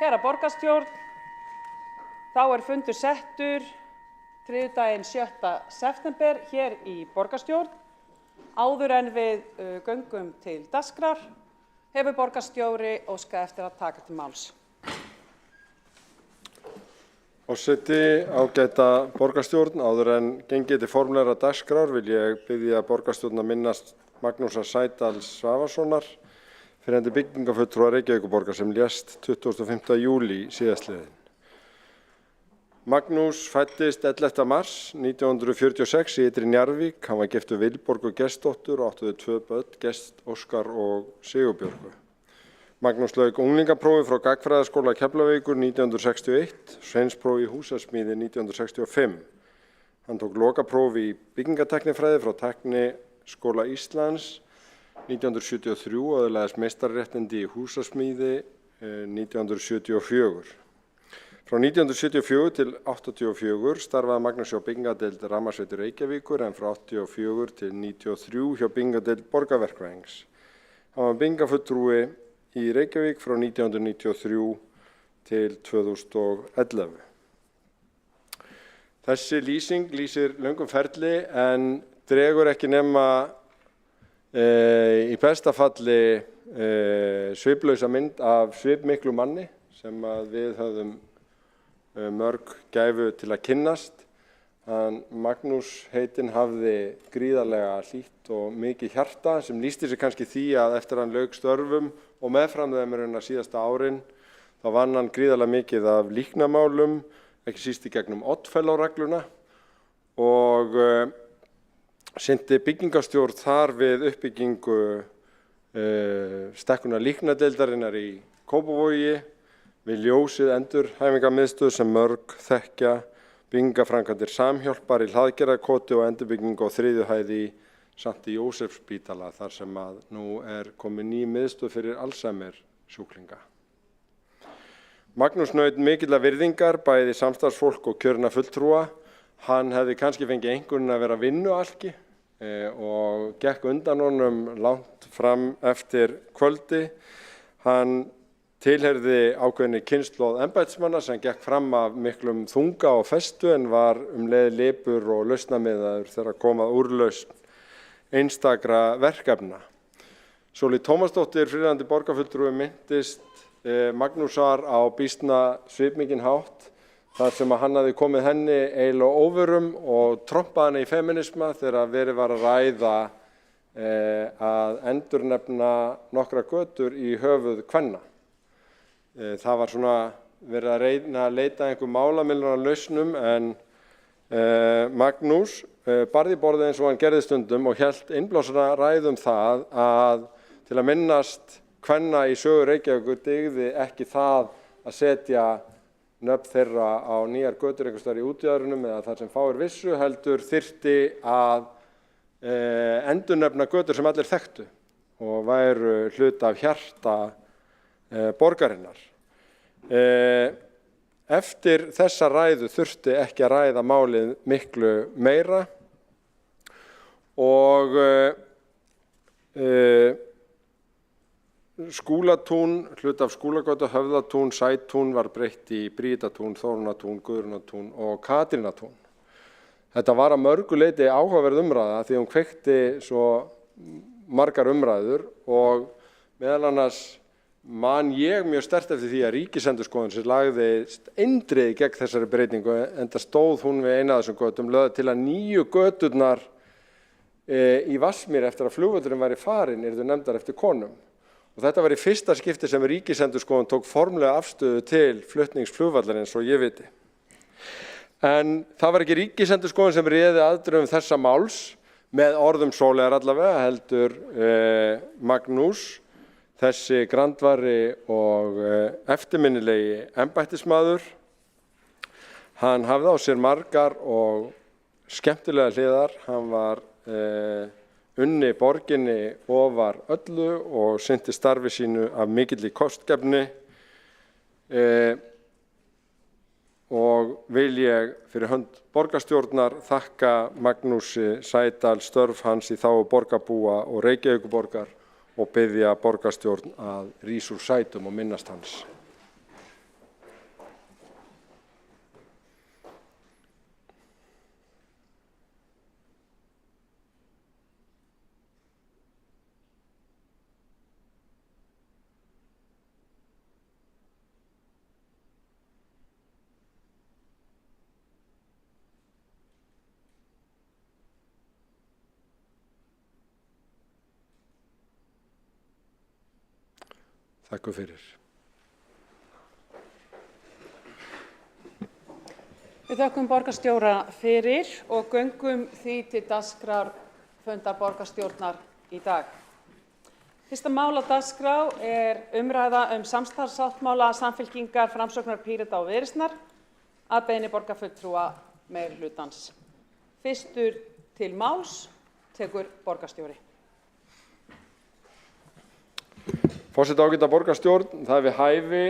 Kæra borgarstjórn, þá fundur settur þriðjudaginn 7. september hér í borgarstjórn. Áður en við göngum til dagskrár hefur borgarstjóri óskað eftir að taka til máls. Forseti, ágæta borgarstjórn, áður en gengið til formlegra dagskrár vil ég biðja borgarstjórn að minnast Magnúsar Sædals Svavarssonar, fyrrverandi byggingafulltrúa Reykjavíkurborgar sem lést 25. júlí síðastliðinn. Magnús fæddist 11. mars 1946 í Ytri Njarðvík. Hann var giftur Vilborgu Gestsdóttur og áttu þau 2 börn, Gest Óskar og Sigurbjörgu. Magnús lauk unglingaprófi frá Gagnfræðaskóla Keflavíkur 1961, sveinsprófi í húsasmíði 1965. Hann tók lokaprófi í byggingatæknifræði frá Tækniskóla Íslands 1973 og öðlaðist meistararéttindi í húsasmíði 1974. Frá 1974 til 1984 starfaði Magnús hjá byggingadeild Rafmagnsveitu Reykjavíkur en frá 1984 til 1993 hjá byggingadeild Borgarverkfræðings. Hann var byggingafulltrúi í Reykjavík frá 1993 til 2011. Þessi lýsing lýsir löngum ferli en dregur ekki nema í besta falli sviplausa mynd af svipmiklu manni sem við höfðum mörg gæfu til að kynnast. Magnús heitinn hafði gríðarlega hlýtt og mikið hjarta sem lýsti sig kannski því að eftir hann lauk störfum og meðfram þeim síðasta árin þá vann hann gríðarlega mikið af líknamálum, ekki síst í gegnum Oddfellow-regluna og sinnti byggingarstjórn þar við uppbyggingu stækkunar líknadeildarinnar í Kópavogi, við ljósið endurhæfingarmiðstöð sem mörg þekkja, byggingaframkvæmdir Samhjálpar í Hlaðgerðarkoti og endurbyggingu á 3. hæð í Sankti Jósefsspítala þar sem nú komin ný miðstöð fyrir Alzheimer sjúklinga. Magnús naut mikillar virðingar bæði samstarfsfólk og kjörinna fulltrúa. Hann hefði kannski fengið einhvern að vera vinnualki og gekk undan honum langt fram eftir kvöldi. Hann tilheyrði ákveðinni kynslóð embættismanna sem gekk fram af miklum þunga og festu en var leið lipur og lausnamiðaður þegar kom að úrlausn einstakra verkefna. Sóley Tómasdóttir, fyrrverandi borgarfulltrúi, minntist Magnúsar á býsna svipmikinn hátt þar sem hann hafði komið henni eiginlega óvörum og trompað henni í feminisma þegar verið var að ræða að endurnefna nokkra götur í höfuð kvenna. Það var svona verið að reyna að leita einhver málamiðlunarlausnum en Magnús barði borðið eins og hann gerði stundum og hélt innblásana ræðum það að til að minnast kvenna í sögu Reykjavíkur dygði ekki það að setja nöfn þeirra á nýjar götur einhvers staðar í útjaðrinum eða þar sem fáir vissu heldur þyrfti að endurnefna götur sem allir þekktu og væru hluti af hjarta borgarinnar. Eftir þessa ræðu þurfti ekki að ræða málið miklu meira og Skúlatún, hluti af Skúlagötu, Höfðatún, Sætún var breytt í Bríðatún, Þórunnartún, Guðrúnartún og Katrínartún. Þetta var að mörgu leyti áhugaverð umræða því hún kveikti svo margar umræður og meðal annars man ég mjög sterkt eftir því að Ríkisendurskoðun sem lagðist eindreiði gegn þessari breytingu enda stóð hún við eina af þessum götum lögð til að 9 göturnar í Vatnsmýri eftir að flugvöllurinn væri farinn yrðu nefndar eftir konum. Og þetta var í fyrsta skipti sem Ríkisendurskoðun tók formlega afstöðu til flutningsflugvallarins svo ég viti. En það var ekki Ríkisendurskoðun sem réði aðdrögum þessa máls með orðum Sóleyjar allavega heldur Magnús, þessi grandvari og eftirminnilegi embættismaður. Hann hafði á sér margar og skemmtilega hliðar. Hann var unni borginni ofar öllu og sinnti starfi sínu af mikilli kostgæfni og vil ég fyrir hönd borgarstjórnar þakka Magnúsi Sædal störf hans í þágu borgarbúa og Reykjavíkurborgar og biðja borgarstjórn að rísa úr sætum og minnast hans. Þakka fyrir. Við þökkum borgarstjóra fyrir og göngum því til dagskrár fundar borgarstjórnar í dag. Fyrsta mál á dagskrá umræða samstarfssáttmála Samfylkingar, Framsóknar, Pírata og Viðreisnar að beiðni borgarfulltrúa meirihlutans. Fyrstur til máls tekur borgarstjóri. Forseti, ágæta borgarstjórn, það er við hæfi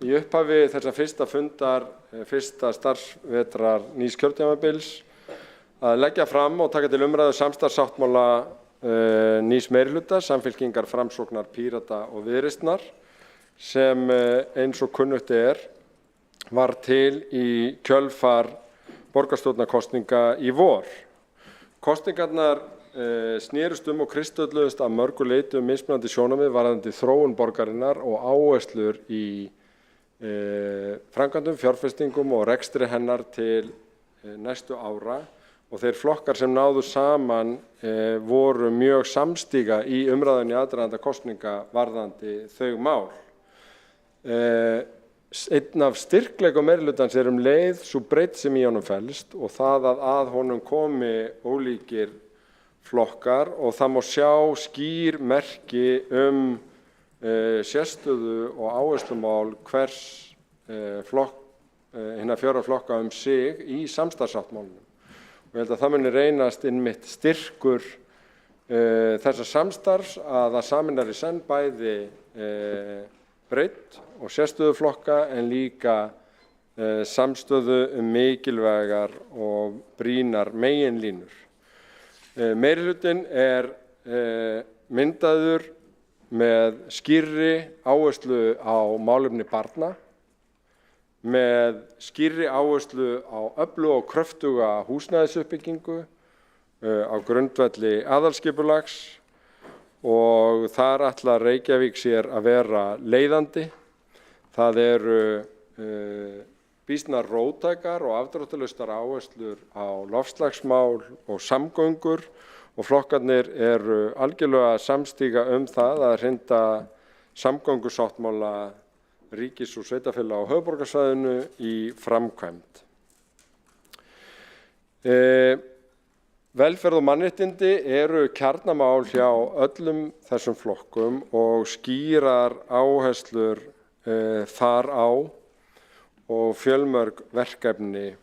í upphafi þessa fyrsta fundar, fyrsta starfsvetrar nýs kjörtímabils að leggja fram og taka til umræðu samstarfssáttmála nýs meirihluta, Samfylkingar, Framsóknar, Pírata og Viðreisnar sem eins og kunnugt var til í kjölfar borgarstjórnarkosninga í vor. Kosningarnar snerust og kristölluðust að mörgu leyti mismunandi sjónarmið varðandi þróun borgarinnar og áherslur í framkvæmdum, fjárfestingum og rekstri hennar til næstu ára og þeir flokkar sem náðu saman voru mjög samstíga í umræðunni í aðdraganda kosninga varðandi þau mál. Einn af styrkleikum meirihlutans leið sú breidd sem í honum felst og það að honum komi ólíkir flokkar og það má sjá skýr merki sérstöðu og áherslumál hvers hinna fjóra flokka sig í samstarfssáttmálanum. Og ég held að það muni reynast einmitt styrkur þessa samstarfs að það sameinar í senn bæði breidd og sérstöðu flokka en líka samstöðu mikilvægar og brýnar meginlínur. Meirihlutinn myndaður með skýrri áherslu á málefni barna, með skýrri áherslu á öfluga og kröftuga húsnæðisuppbyggingu á grundvelli aðalskipulags og þar ætlar Reykjavík sér að vera leiðandi. Það eru býsna róttækar og afdráttarlausar áherslur á loftslagsmál og samgöngur og flokkarnir eru algjörlega samstíga það að hrinda samgöngusáttmála ríkis og sveitarfélaga á höfuðborgarsvæðinu í framkvæmd. Velferð og mannréttindi eru kjarnamál hjá öllum þessum flokkum og skýrar áherslur þar á og fjölmörg verkefni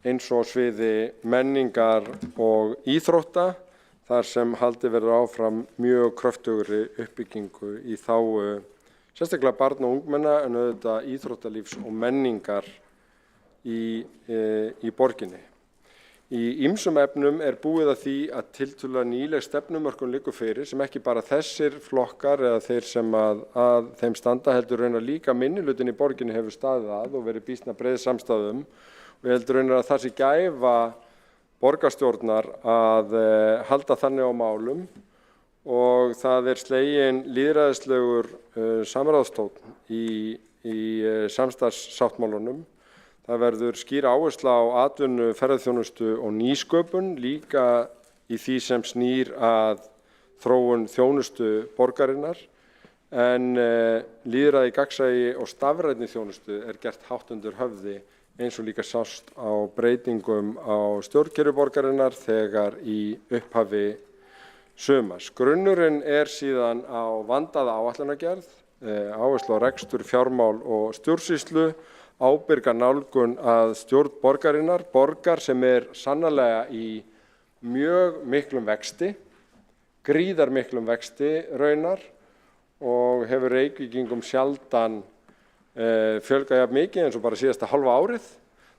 eins og sviði menningar og íþrótta þar sem haldið verður áfram mjög kröftugri uppbyggingu í þágu sérstaklega barna og ungmenna en auðvitað íþróttalífs og menningar í borginni. Í ýmsum efnum búið að því að tiltölulega nýleg stefnumörkun liggur fyrir sem ekki bara þessir flokkar eða þeir sem að þeim standa heldur raunar líka minnihlutinn í borginni hefur staðið að og verið býsna breið samstæðum og ég heldur raunar að það sé gæfa borgarstjórnar að halda þannig á málum og það sleginn lýðræðislegur samráðstónn í samstarfssáttmálunum. Það verður skýr áhersla á atvinnu, ferðaþjónustu og nýsköpun líka í því sem snýr að þróun þjónustu borgarinnar en lýðræði, gagnsæi og stafrænni þjónustu gert hátt undir höfði eins og líka sást á breytingum á stjórnkerfi borgarinnar þegar í upphafi sumars. Grunnurinn síðan á vandaða áætlanagerð, áherslu á rekstur, fjármál og stjórnsýslu, ábyrga nálgun að stjórn borgarinnar, borgar sem sannarlega í mjög miklum vexti, gríðarmiklum vexti raunar og hefur Reykvíkingum sjaldan fjölgað jafn mikið eins og bara síðasta hálfa árið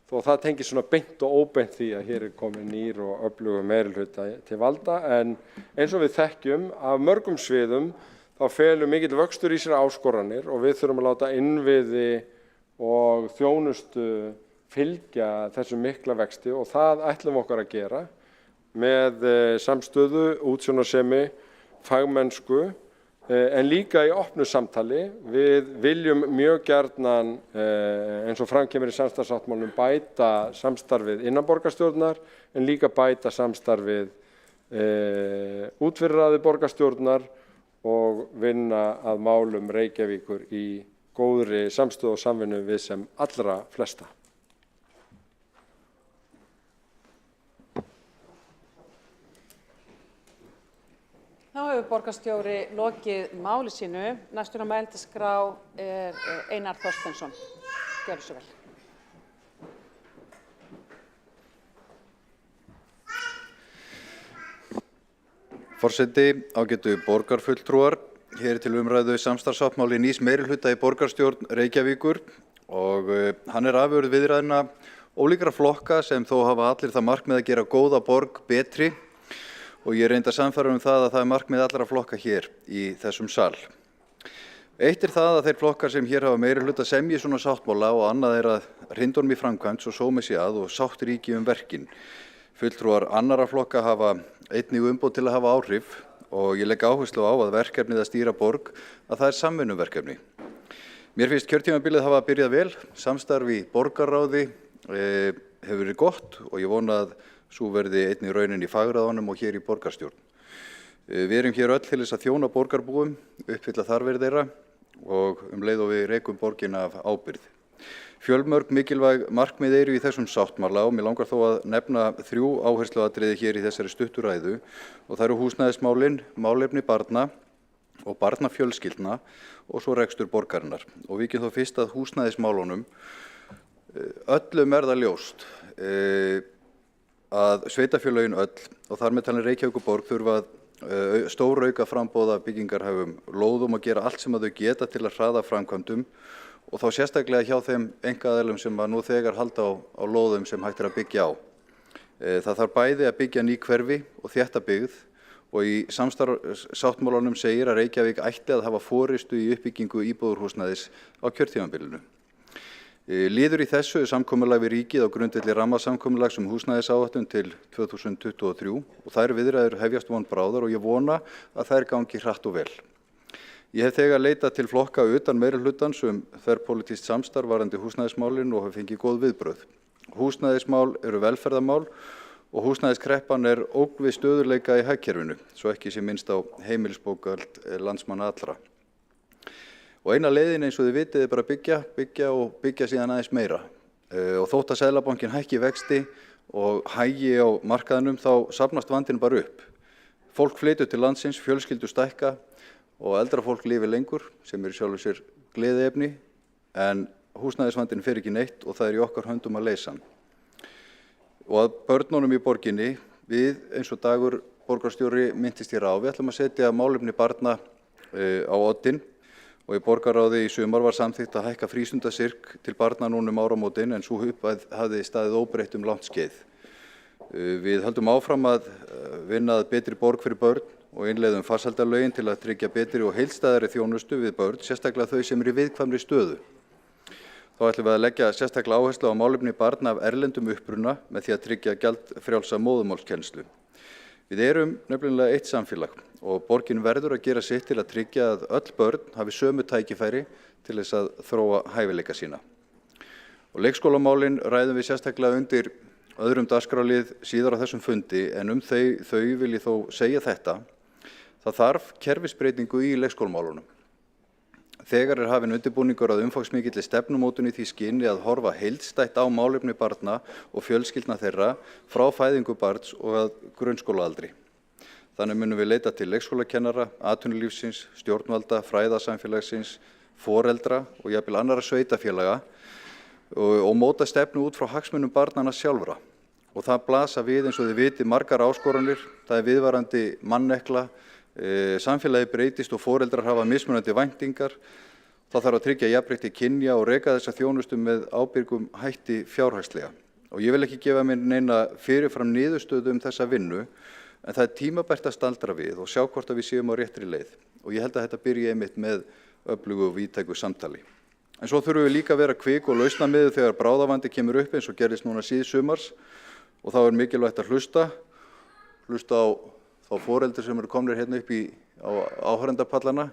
þó það tengist svona beint og óbeint því að hér komin nýr og öflugur meirihluti til valda en eins og við þekkjum af mörgum sviðum þá felur mikill vöxtur í sér áskoranir og við þurfum að láta innviði og þjónustu fylgja þessum mikla vexti og það ætlum okkar að gera með samstöðu, útsjónarsemi, fagmennsku en líka í opnu samtali. Við viljum mjög gjarnan eins og fram kemur í samstarfssáttmálanum bæta samstarfið innan borgarstjórnar en líka bæta samstarfið út fyrir raðir borgarstjórnar og vinna að málum Reykjavíkur í góðri samstöðu og samvinnu við sem allra flesta. Þá hefur borgarstjóri lokið máli sínu. Næstur á mælendaskrá Einar Þorsteinsson. Gjörðu svo vel. Forseti, ágætu borgarfulltrúar, hér til umræðu samstarfssáttmáli nýs meirihluta í borgarstjórn Reykjavíkur og hann afurð viðræðna ólíkra flokka sem þó hafa allir það markmið að gera góða borg betri og ég reyndi að sannfæra það að það markmið allra flokka hér í þessum sal. Eitt það að þeir flokkar sem hér hafa meirihluta semji svona sáttmála og annað að hrinda honum í framkvæmd svo sómi sé að og sátt ríki verkin. Fulltrúar annarra flokka hafa einnig umboð til að hafa áhrif og ég legg áherslu á að verkefnið að stýra borg að það samvinnuverkefni. Mér finnst kjörtímabilið hafa byrjað vel, samstarf í borgarráði hefur verið gott og ég vona að svo verði einnig raunin í fagráðunum og hér í borgarstjórn. Við erum hér öll til þess að þjóna borgarbúum, uppfylla þarfir þeirra og leið og við rekum borgina af ábyrgð. Fjölmörg mikilvæg markmið eru í þessum sáttmála og mér langar þó að nefna 3 áhersluatriði hér í þessari stuttu ræðu og það eru húsnæðismálin, málefni barna og barnafjölskyldna og svo rekstur borgarinnar. Og við þó fyrst að húsnæðismálunum. Öllum það ljóst að sveitarfélögin öll og þar með talin Reykjavíkurborg þurfa að stórauka framboð af byggingarhæfum lóðum og gera allt sem að þau geta til að hraða framkvæmdum og þá sérstaklega hjá þeim einkaaðilum sem að nú þegar halda á lóðum sem hægt að byggja á. Það þarf bæði að byggja ný hverfi og þétta byggð og í samstarfssáttmálanum segir að Reykjavík ætti að hafa forystu í uppbyggingu íbúðarhúsnæðis á kjörtímabilinu. Liður í þessu samkomulag við ríkið á grundvelli rammasamkomulags húsnæðisáætlun til 2023 og þær viðræður hefjast von bráðar og ég vona að þær gangi hratt og vel. Ég hef þegar leitað til flokka utan meirihlutans þverpólitískt samstarf varðandi húsnæðismálin og hef fengið góð viðbrögð. Húsnæðismál eru velferðarmál og húsnæðiskreppan ógn við stöðugleika í hagkerfinu, svo ekki sé minnst á heimilisbókhald landsmanna allra. Og eina leiðin eins og þið vitið bara byggja og byggja síðan aðeins meira. Og þótt að Seðlabankinn hækki vexti og hægi á markaðnum þá safnast vandinn bara upp. Fólk flytur til landsins, fjölskyldur stækka og eldra fólk lifir lengur sem sjálfur sér gleðiefni en húsnæðisvandinn fer ekki neitt og það í okkar höndum að leysa hann. Og að börnunum í borginni, við eins og Dagur borgarstjóri minntist hér á, við ætlum að setja málefni barna á oddinn og í borgarráði í sumar var samþykkt að hækka frístundastyrk til barna núna áramótin en sú upphæð hafði staðið óbreytt langt skeið. Við höldum áfram að vinna að betri borg fyrir börn og innleiðum farsældarlögin til að tryggja betri og heildstæðari þjónustu við börn, sérstaklega þau sem í viðkvæmri stöðu. Þá ætlum við að leggja sérstaklega áherslu á málefni barna af erlendum uppruna með því að tryggja gjaldfrjálsa móðurmálskennslu. Við erum nefnilega eitt samfélag og borgin verður að gera sitt til að tryggja að öll börn hafi sömu tækifæri til þess að þróa hæfileika sína. Og leikskólamálin ræðum við sérstaklega undir öðrum dagskrárlið síðar á þessum fundi en þau vil ég þó segja þetta. Það þarf kerfisbreytingu í leikskólamálunum. Þegar hafinn undirbúningur að umfangsmikilli stefnumótun í því skyni að horfa heildstætt á málefni barna og fjölskyldna þeirra frá fæðingu barns og að grunnskólaaldri. Þannig munum við leita til leikskólakennara, atvinnulífsins, stjórnvalda, fræðasamfélagsins, foreldra og jafnvel annarra sveitarfélaga og móta stefnu út frá hagsmunum barnanna sjálfra. Og það blasa við eins og þið viti margar áskoranir, það viðvarandi mannekla, samfélagi breytist og foreldrar hafa mismunandi væntingar. Það þarf að tryggja jafnrétti kynja og reka þessa þjónustu með ábyrgum hætti fjárhagslega. Og ég vil ekki gefa mér neina fyrirfram niðurstöðu þessa vinnu, en það tímabært að staldra við og sjá hvort að við séum á réttri leið. Og ég held að þetta byrji einmitt með öflugu og víðtæku samtali. En svo þurfum við líka að vera kvik og lausnamiðuð þegar bráðavandi kemur upp eins og gerðist núna síðsumars og þá mikilvægt að hlusta á þá foreldrar sem eru komnir hérna upp á áhorfendapallana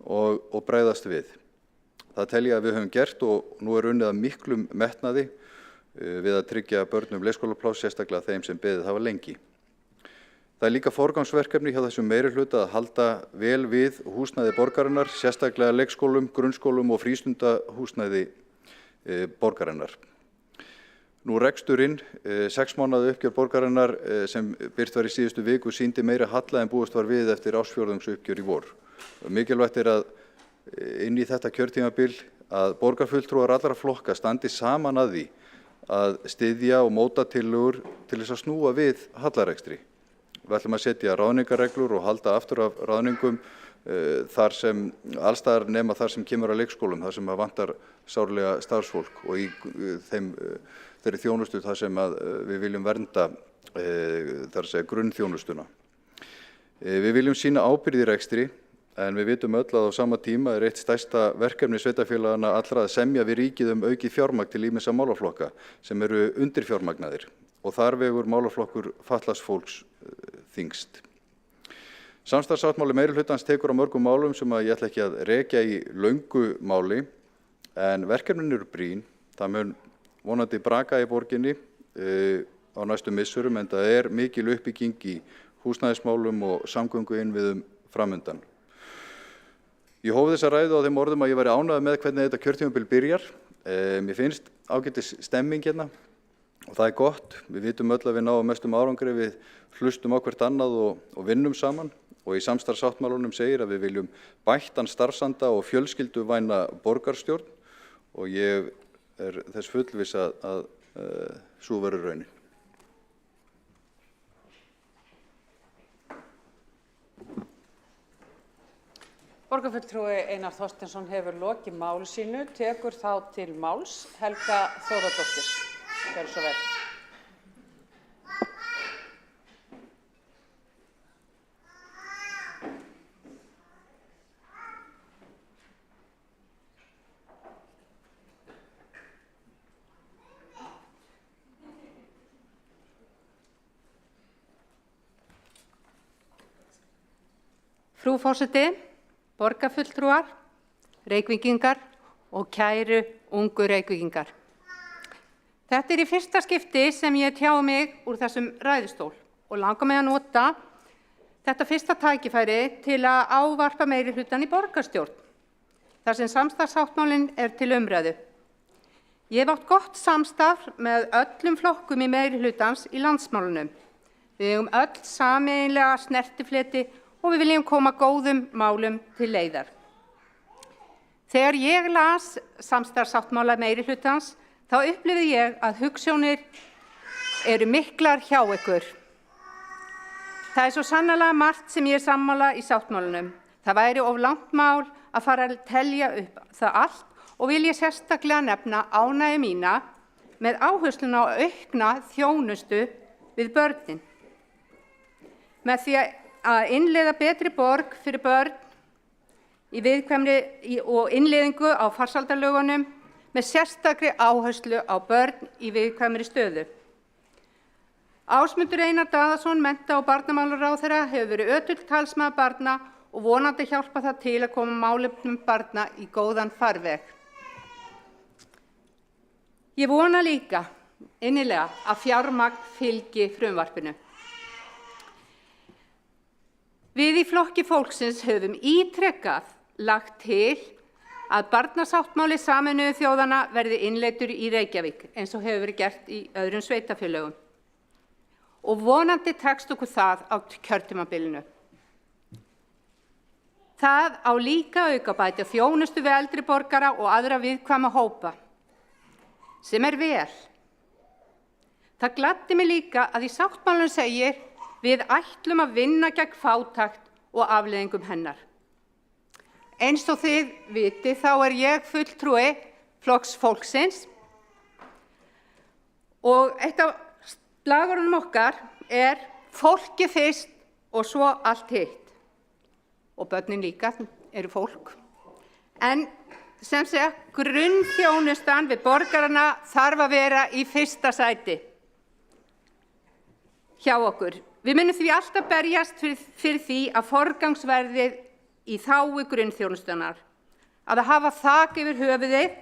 og bregðast við. Það tel ég að við höfum gert og nú unnið að miklum metnaði við að tryggja börnum leikskólapláss, sérstaklega þeim sem beðið hafa lengi. Það líka forgangsverkefni hjá þessum meirihluta að halda vel við húsnæði borgarinnar, sérstaklega leikskólum, grunnskólum og frístundahúsnæði borgarinnar. Nú reksturinn, 6 mánaða uppgjör borgarinnar sem birt var í síðustu viku sýndi meiri halla en búist var við eftir ársfjórðungsuppgjör í vor. Mikilvægt að inn í þetta kjörtímabil að borgarfulltrúar allra flokka standi saman að því að styðja og móta tillögur til þess að snúa við hallarekstri. Við ætlum að setja ráðningarreglur og halda aftur af ráðningum þar sem allstaðar nema þar sem kemur að leikskólum, þar sem vantar sárlega starfsfólk og í þeirri þjónustu þar sem við viljum vernda þar að segja grunnþjónustuna. Við viljum sýna ábyrgð í rekstri en við vitum öll að á sama tíma eitt stærsta verkefni sveitarfélagana allra að semja við ríkið aukið fjármagn til ýmissa málaflokka sem eru undirfjármagnaðir og þar vegur málaflokkur fatlaðs fólks þyngst. Samstarfssáttmáli meirihlutans tekur á mörgum málum sem ég ætla ekki að rekja í löngu máli en verkefnin eru brýn. Það mun vonandi braka í borginni á næstu misserum en það mikil uppbygging í húsnæðismálum og samgönguinnviðum framundan. Ég hóf þessa ræðu á þeim orðum að ég væri ánægður með hvernig þetta kjörtímabil byrjar. Mér finnst ágætis stemming hérna og það gott. Við vitum öll að við náum mestum árangri, við hlustum á hvert annað og vinnum saman og í samstarfssáttmálunum segir að við viljum bættan starfsanda og fjölskylduvæna borgarstjórn og ég þess fullviss að sú verður raunin. Borgarfulltrúi Einar Þorsteinsson hefur lokið máli sínu, tekur þá til máls Helga Þórðardóttir. Gjörðu svo vel. Frú forseti, borgarfulltrúar, Reykvíkingar og kæru ungu Reykvíkingar. Þetta í fyrsta skipti sem ég tjái mig úr þessum ræðustól og langar mig að nota þetta fyrsta tækifæri til að ávarpa meirihlutann í borgarstjórn, þar sem samstarfssáttmálinn til umræðu. Ég hef átt gott samstarf með öllum flokkum í meirihlutans í landsmálunum. Við eigum öll sameiginlega snertifleti og við viljum koma góðum málum til leiðar. Þegar ég las samstarfssáttmála meirihlutans, þá upplifði ég að hugsjónir eru miklar hjá ykkur. Það svo sannarlega margt sem ég sammála í sáttmálunum. Það væri of langt mál að fara að telja upp það allt og vil ég sérstaklega nefna ánægju mína með áhersluna á aukna þjónustu við börnin. Með því að innleiða betri borg fyrir börn í viðkvæmri og innleiðingu á farsældarlögunum með sérstakri áherslu á börn í viðkvæmri stöðu. Ásmundur Einar Daðason, mennta- og barnamálaráðherra, hefur verið ötull talsmaður barna og vonandi hjálpa það til að koma málefnum barna í góðan farveg. Ég vona líka innilega að fjármagn fylgi frumvarpinu. Við í Flokki fólksins höfum ítrekað lagt til að barnasáttmáli Sameinuðu þjóðanna verði innleiddur í Reykjavík eins og hefur verið gert í öðrum sveitarfélögum. Og vonandi tekst okkur það á kjörtímabilinu. Það á líka auka bæta þjónustu við eldri borgara og aðra viðkvæma hópa, sem vel. Það gladdi mig líka að í sáttmálunum segir við ætlum að vinna gegn fátækt og afleiðingum hennar. Eins og þið vitið þá ég fulltrúi Flokks fólksins og eitt af slagorðunum okkar fólki fyrst og svo allt hitt. Og börnin líka eru fólk. En sem sagt, grunnþjónustan við borgarana þarf að vera í fyrsta sæti hjá okkur. Við munum því alltaf berjast fyrir því að forgangsverðið í þágu grunnþjónustunar. Að hafa þak yfir höfuðið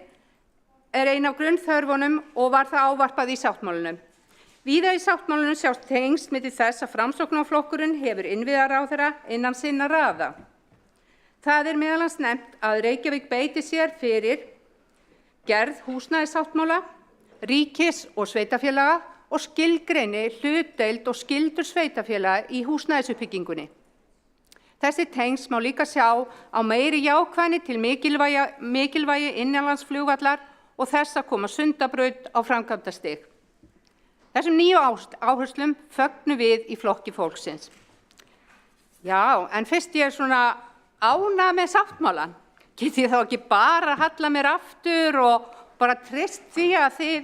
ein af grunnþörfunum og var það ávarpað í sáttmálunum. Víða í sáttmálunum sjást tengsl milli þess að Framsóknarflokkurinn hefur innviðaráðherra innan sinna raða. Það meðal annars nefnt að Reykjavík beiti sér fyrir gerð húsnæðissáttmála, ríkis og sveitarfélaga og skilgreini hlutdeild og skyldur sveitarfélaga í húsnæðisuppbyggingunni. Þessi tengsl má líka sjá á meiri jákvæðni til mikilvægi innanlandsflugvallar og þess að koma Sundabraut á framkvæmdastig. Þessum nýju áherslum fögnum við í Flokki fólksins. Já, en fyrst ég svona ánægð með sáttmálann, get ég þá ekki bara halla mér aftur og bara treyst því að þið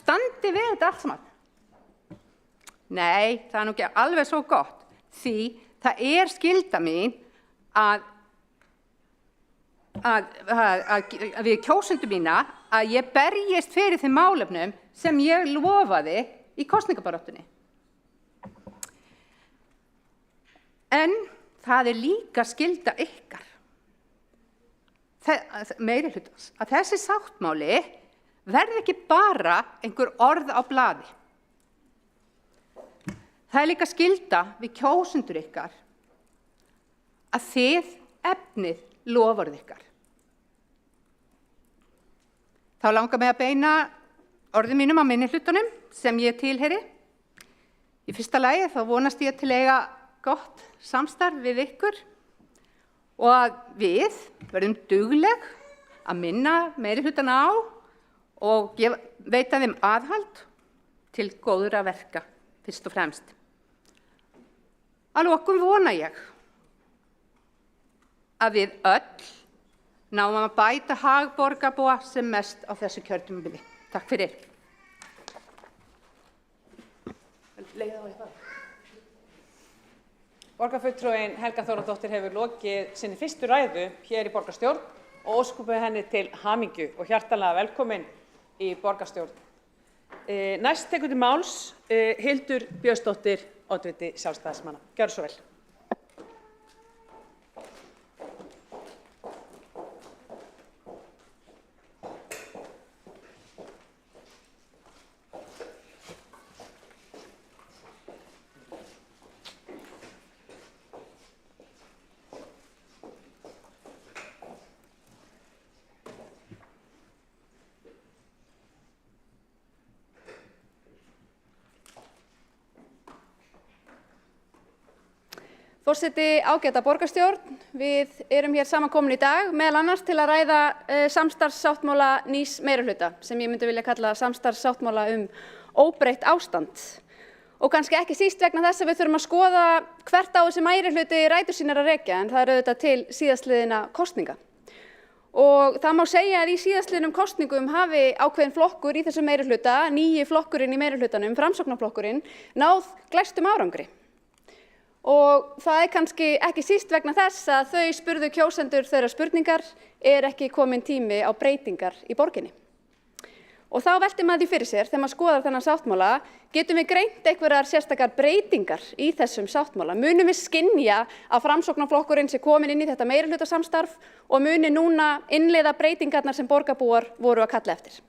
standi við þetta allt saman? Nei, það nú ekki alveg svo gott, því það skylda mín að við kjósendur mína að ég berjist fyrir þeim málefnum sem ég lofaði í kosningabaráttunni. En það líka skylda ykkar, meirihlutans, að þessi sáttmáli verði ekki bara einhver orð á blaði. Það líka skylda við kjósendur ykkar að þið efnið loforð ykkar. Þá langar mig að beina orðum mínum á minnihlutunum sem ég tilheyri. Í fyrsta lagi þá vonast ég til eiga gott samstarf við ykkur og að við verðum dugleg að minna meirihlutana á og veita þeim aðhald til góðra verka fyrst og fremst. Að lokum vona ég að við öll náum að bæta hag borgarbúa sem mest á þessu kjörtímabili. Takk fyrir. Borgarfulltrúinn Helga Þórðardóttir hefur lokið sinni fyrstu ræðu hér í borgarstjórn og óskum við henni til hamingju og hjartanlega velkomin í borgarstjórn. Næst tekur til máls Hildur Björnsdóttir, oddviti Sjálfstæðismanna. Gjörðu svo vel. Forseti, ágæta borgarstjórn, við erum hér samankomin í dag meðal annars til að ræða samstarfssáttmála nýs meirihluta sem ég myndi vilja kalla samstarfssáttmála óbreytt ástand. Og kannski ekki síst vegna þess að við þurfum að skoða hvert á þessi meirihluti rætur sínar að rekja en það auðvitað til síðastliðinna kosninga. Og það má segja að í síðastliðnum kosningum hafi ákveðin flokkur í þessum meirihluta, nýji flokkurinn í meirihlutanum, Framsóknarflokkurinn, náð glæstum árangri. Og það kannski ekki síst vegna þess að þau spurðu kjósendur þeirra spurningar ekki komin tími á breytingar í borginni. Og þá veltir maður því fyrir sér þegar maður skoðar þennan sáttmála, getum við greint einhverjar sérstakar breytingar í þessum sáttmála? Munum við skynja að Framsóknarflokkurinn sé komin inn í þetta meirihlutasamstarf og muni núna innleiða breytingarnar sem borgarbúar voru að kalla eftir?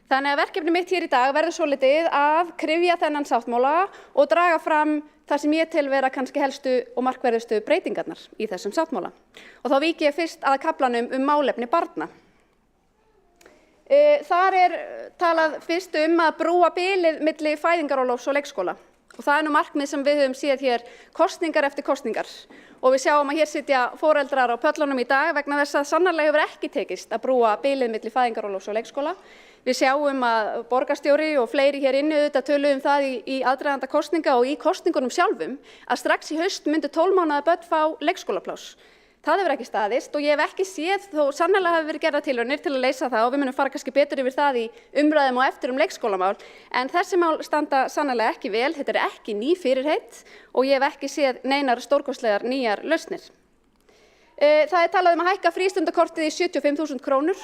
Þannig að verkefni mitt hér í dag verður svolítið að kryfja þennan sáttmála og draga fram það sem ég tel vera kannski helstu og markverðustu breytingarnar í þessum sáttmála. Og þá vík ég fyrst að kaflanum málefni barna. Þar talað fyrst að brúa bilið milli fæðingarorlofs og leikskóla. Og það nú markmið sem við höfum séð hér kosningar eftir kosningar. Og við sjáum að hér sitja foreldrar á pöllunum í dag vegna þess að sannarlega hefur ekki tekist að brúa bilið milli fæðingarorlofs og leikskóla. Við sjáum að borgarstjóri og fleiri hér inni auðvitað töluðum það í aðdraganda kosninga og í kosningunum sjálfum að strax í haust myndu 12 mánaða börn fá leikskólapláss. Það hefur ekki staðist og ég hef ekki séð þó sannarlega hafi verið gerðar tilraunir til að leysa það og við munum fara kannski betur yfir það í umræðum og eftir leikskólamál. En þessi mál standa sannarlega ekki vel, þetta ekki ný fyrirheit og ég hef ekki séð neinar stórkostlegar nýjar lausnir. Það talað að hækka frístundakortið í 75.000 krónur.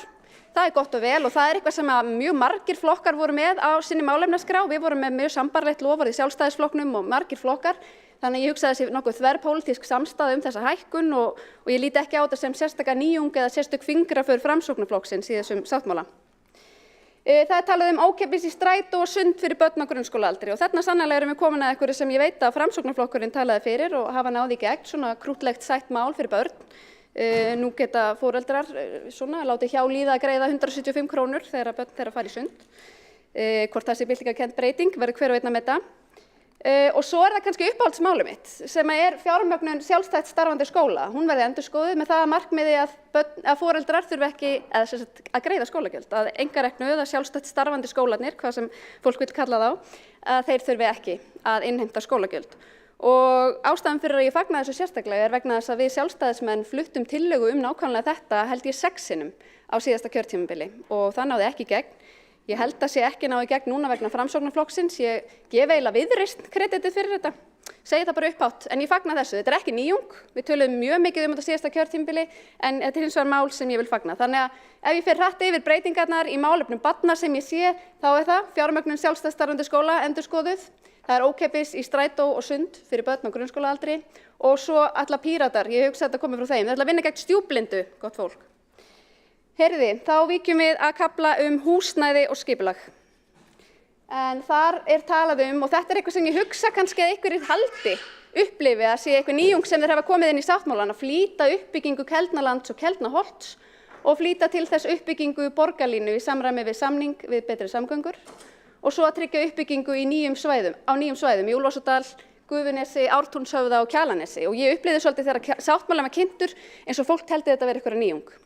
Það gott og vel og það eitthvað sem að mjög margir flokkar voru með á sinni málefnaskrá. Við vorum með mjög sambarlegt loforð í Sjálfstæðisflokknum og margir flokkar. Þannig að ég hugsaði þessi nokkuð þverpólitísk samstaða þessa hækkun og ég líti ekki á þetta sem sérstaka nýjung eða sérstök fingraför Framsóknarflokksins í þessum sáttmála. Það talað ókeypis í strætó og sund fyrir börn á grunnskólaaldri og þarna sannarlega erum við komin að einhverju sem ég veit að Framsóknarflokkurinn talaði fyrir og hafa náð í gegn, svona krúttlegt sætt mál fyrir börn. Nú geta foreldrar látið hjá líða að greiða 175 krónur þegar börn þeirra fara í sund. Hvort það sé byltingarkennd breyting verður hver og einn að meta. Og svo það kannski uppáhaldsmálið mitt sem fjármögnun sjálfstætt starfandi skóla. Hún verði endurskoðuð með það að markmiði að foreldrar þurfi ekki að greiða skólagjöld, að einkareknu eða sjálfstætt starfandi skólarnir, hvað sem fólk vil kalla þá, að þeir þurfi ekki að innheimta skólagjöld. Og ástæðan fyrir að ég fagna þessu sérstaklega vegna þess að við sjálfstæðismenn fluttum tillögu nákvæmlega þetta held ég 6 sinnum á síðasta kjörtímabili og það náði ekki í gegn. Ég held að sé ekki náði í gegn núna vegna Framsóknarflokksins, ég gef eiginlega Viðreisn kreditið fyrir þetta, segi það bara upphátt, en ég fagna þessu, þetta ekki nýjung, við töluðum mjög mikið þetta síðasta kjörtímabili, en þetta hins vegar mál sem ég vil fagna. Þannig að ef ég fer hratt yfir breytingarnar í málefnum barna sem ég sé, þá það fjármögnun sjálfstætt starfandi skóla endurskoðuð, það ókeypis í strætó og sund fyrir börn á grunnskólaaldri og svo ætla Píratar, ég hugsa að þetta komið frá þeim, þeir ætla að vinna gegn stjúpblindu, gott fólk. Heyrði, þá víkjum við að kafla húsnæði og skipulag. En þar talað og þetta eitthvað sem ég hugsa kannski að einhverjir haldi upplifi að sé eitthvað nýjung sem þeir hafa komið inn í sáttmálann að flýta uppbyggingu Keldnalands og Keldnaholts og flýta til þess uppbyggingu borgarlínu í samræmi við samning við Betri samgöngur og svo að tryggja uppbyggingu á nýjum svæðum í Úlfarsárdal, Gufunesi, Ártúnshöfða og Kjalarnesi og ég upplifði svolítið þegar sáttmálinn var kynntur eins og fólk teldi þetta vera eitthvað nýjung.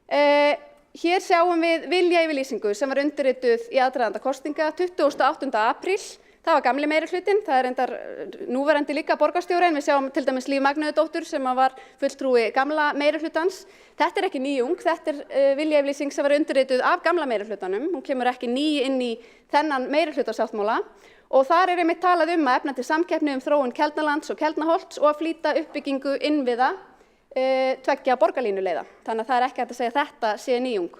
Hér sjáum við viljayfirlýsingu sem var undirrituð í aðdraganda kosninga 28. apríl. Það var gamli meirihlutinn, það reyndar núverandi líka borgarstjóri en við sjáum til dæmis Líf Magnúðardóttur sem var fulltrúi gamla meirihlutans. Þetta ekki nýjung, þetta viljayfirlýsing sem var undirrituð af gamla meirihlutanum. Hún kemur ekki ný inn í þennan meirihlutasáttmála og þar einmitt talað að efna til samkeppni þróun Keldnalands og Keldnaholts og að flýta uppbyggingu innviða tveggja borgarlínuleiða. Þannig að það ekki hægt að segja að þetta sé nýjung.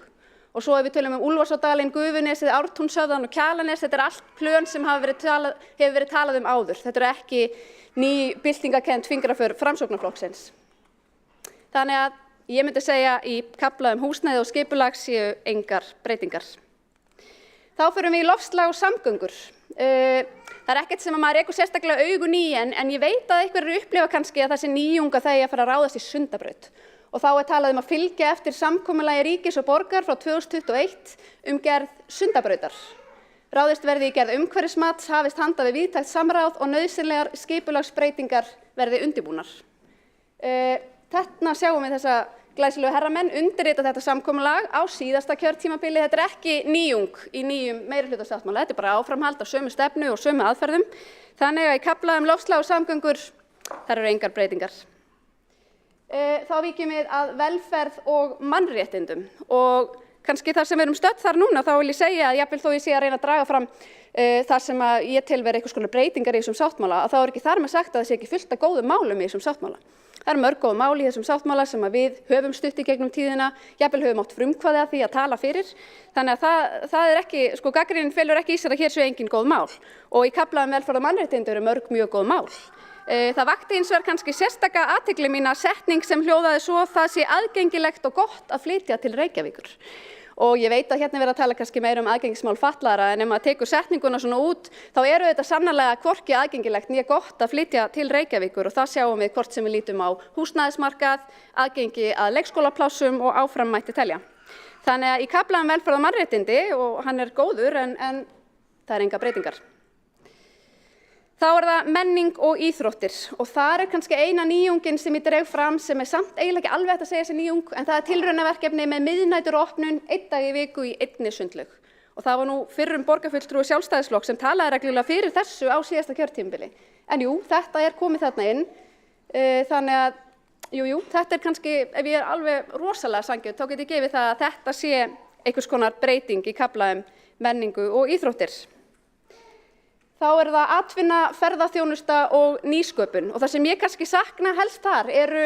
Og svo ef við tölum Úlfarsárdalinn, Gufunesið, Ártúnshöfðann og Kjalarnes, þetta allt plön sem hefur verið talað áður. Þetta ekki ný byltingarkennd fingraför Framsóknarflokksins. Þannig að ég myndi segja í kafla húsnæði og skipulag séu engar breytingar. Þá förum við í loftslag og samgöngur. Það ekkert sem að maður rekur sérstaklega augun í en ég veit að einhverjir upplifa kannski að það sé nýjung að það að fara að ráðast í Sundabraut. Og þá talað að fylgja eftir samkomulagi ríkis og borgar frá 2021 gerð Sundabrautar. Ráðist verði í gerð umhverfismats, hafist handa við víðtækt samráð og nauðsynlegar skipulagsbreytingar verði undirbúnar. Þarna sjáum við þessa glæsilegu herramenn undirrita þetta samkomulag á síðasta kjörtímabili. Þetta ekki nýjung í nýjum meirihlutasáttmála, þetta bara áframhald á sömu stefnu og sömu aðferðum. Þannig að í kafla loftslag og samgöngur, þar eru engar breytingar. Þá víkjum við að velferð og mannréttindum og kannski þar sem við erum stödd þar núna þá vil ég segja að jafnvel þó ég sé að reyna að draga fram þar sem að ég tel vera einhvers konar breytingar í þessum sáttmála að þá ekki þar með sagt að það sé ekki fullt af góðum málum í þessum sáttmála. Það eru mörg góð mál í þessum sáttmála sem að við höfum stutt í gegnum tíðina, jafnvel höfum átt frumkvæði að því að tala fyrir. Þannig að það ekki, gagnrýnin felur ekki í sér að hér séu engin góð mál og í kafla velferð og mannréttindi eru mörg mjög góð mál. Það vakti hins vegar kannski sérstaka athygli mína setning sem hljóðaði svo það sé aðgengilegt og gott að flytja til Reykjavíkur. Og ég veit að hérna verið að tala kannski meira aðgengismál fatlaðra en ef maður tekur setninguna svona út þá eru þetta sannarlega hvorki aðgengilegt né gott að flytja til Reykjavíkur og það sjáum við hvort sem við lítum á húsnæðismarkað, aðgengi að leikskólaplássum og áfram mætti telja. Þannig að í kafla velferð og mannréttindi og hann góður en það engar breytingar. Þá það menning og íþróttir og þar kannski eina nýjungin sem ég dreg fram sem samt eiginlega ekki alveg hægt að segja sem nýjung en það tilraunaverkefni með miðnæturopnun 1 dag í viku í einni sundlaug. Og það var nú fyrrum borgarfulltrúi Sjálfstæðisflokks sem talaði reglulega fyrir þessu á síðasta kjörtímabili. En jú, þetta komið þarna inn, þannig að þetta kannski, ef ég alveg rosalega sanngjörn, þá get ég gefið það að þetta sé einhvers konar breyting í kafla menningu og íþróttir. Þá það atvinna, ferðaþjónusta og nýsköpun og það sem ég kannski sakna helst þar eru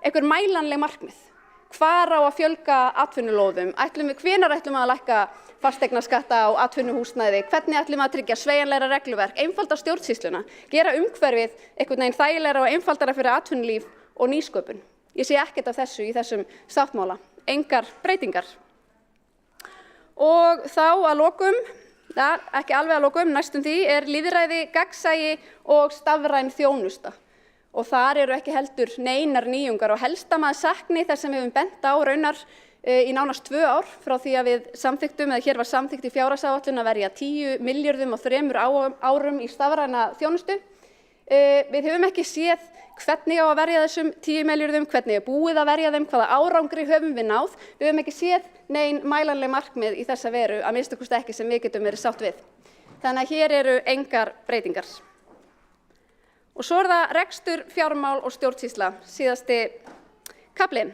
einhver mælanleg markmið. Hvar á að fjölga atvinnulóðum? Hvenær ætlum við að lækka fasteignaskatta á atvinnuhúsnæði? Hvernig ætlum við að tryggja sveigjanlegra regluverk, einfalda stjórnsýsluna, gera umhverfið einhvern veginn þægilegra og einfaldara fyrir atvinnulíf og nýsköpun? Ég sé ekkert af þessu í þessum sáttmála, engar breytingar. Og þá að lokum, ekki alveg að lokum, næstum því, lýðræði, gagnsæi og stafræn þjónusta. Og þar eru ekki heldur neinar nýjungar og helsta maður sakni þess sem við höfum bent á raunar í nánast 2 ár frá því að við samþykktum, eða hér var samþykkt í fjárhagsáætlun að verja 10 milljörðum á 3 árum í stafræna þjónustu. Við höfum ekki séð hvernig á að verja þessum 10 milljörðum, hvernig búið að verja þeim, hvaða árangri höfum við náð. Við höfum ekki séð nein mælanleg markmið í þessa veru, að minnsta kosti ekki sem við getum verið sátt við. Þannig að hér eru engar breytingar. Og svo það rekstur, fjármál og stjórnsýsla, síðasti kaflinn.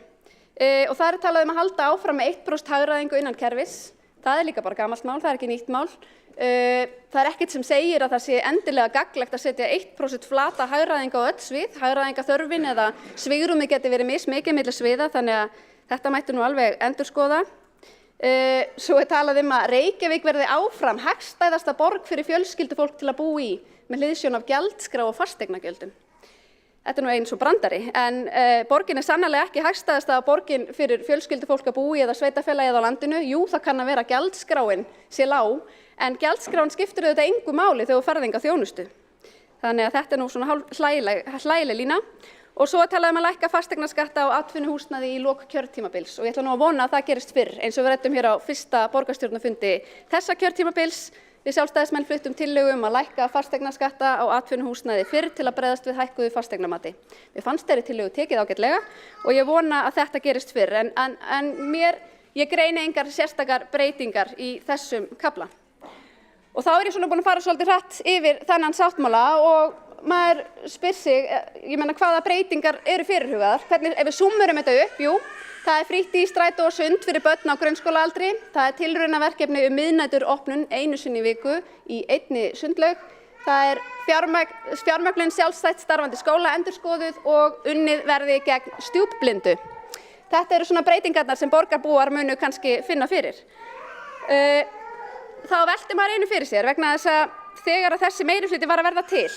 Og það talað að halda áfram með 1% hagræðingu innan kerfis. Það líka bara gamalt mál, það ekki nýtt mál. Það ekkert sem segir að það sé endilega gagnlegt að setja 1% flata hagræðingu á öll svið. Hagræðingaþörfin eða svigrúmið geti verið mismikið milli sviða, þannig að þetta mætti nú alveg endurskoða. Svo talað að Reykjavík verði áfram hagstæðasta borg fyrir fjölskyldufólk til að búa í með hliðsjón af gjaldskrá og fasteignagjöldum. Þetta nú eins og brandari, en borgin sannarlega ekki hagstæðasta borgin fyrir fjölskyldufólk að búa í eða sveitafélagið á landinu. Jú, það kann að vera gjaldskráin sé lág, en gjaldskráin skiptir auðvitað engu máli þegar þú ferð enga þjónustu. Þannig að þetta nú svona hlægileg lína. Og svo talað að lækka fasteignaskatta á atvinnuhúsnæði í lok kjörtímabils og ég ætla nú að vona að það gerist fyrr eins og við ræddum hér á fyrsta borgarstjórnarfundi þessa kjörtímabils. Við sjálfstæðismenn fluttum tillögu að lækka fasteignaskatta á atvinnuhúsnæði fyrr til að bregðast við hækkuðu fasteignamati. Mér fannst þeirri tillögu tekið ágætlega og ég vona að þetta gerist fyrr en ég greini engar sérstakar breytingar í þessum kafla. Og þá ég svona búin að fara svolítið hratt yfir þennan sáttmála og maður spyr sig, ég meina hvaða breytingar eru fyrirhugaðar, ef við súmmurum þetta upp, jú, það frítt í strætó og sund fyrir börn á grunnskólaaldri, það tilraunaverkefni miðnæturopnun einu sinni í viku í einni sundlaug, það fjármögnun sjálfstætt starfandi skóla endurskoðuð og unnið verði gegn stjúpblindu. Þetta eru svona breytingarnar sem borgarbúar munu kannski finna fyrir. Þá velti maður einu fyrir sér vegna þess að þegar þessi meirihluti var að verða til,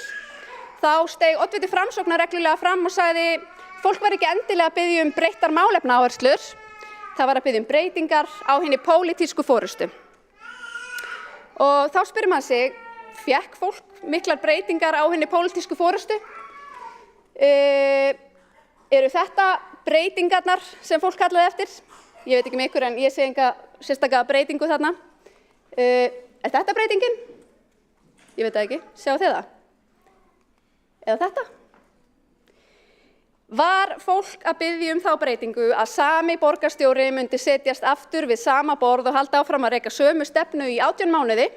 þá steig oddviti Framsóknar reglulega fram og sagði fólk var ekki endilega að biðja breyttar málefnaáherslur, það var að biðja breytingar á hinni pólitísku forystu. Og þá spyr maður sig, fékk fólk miklar breytingar á hinni pólitísku forystu? Eru þetta breytingarnar sem fólk kallaði eftir? Ég veit ekki ykkur en ég sé enga sérstaka breytingu þarna. Þetta breytingin? Ég veit það ekki, sjáu þið það? Eða þetta? Var fólk að biðja þá breytingu að sami borgarstjóri myndi setjast aftur við sama borð og halda áfram að reka sömu stefnu í 18 mánuði,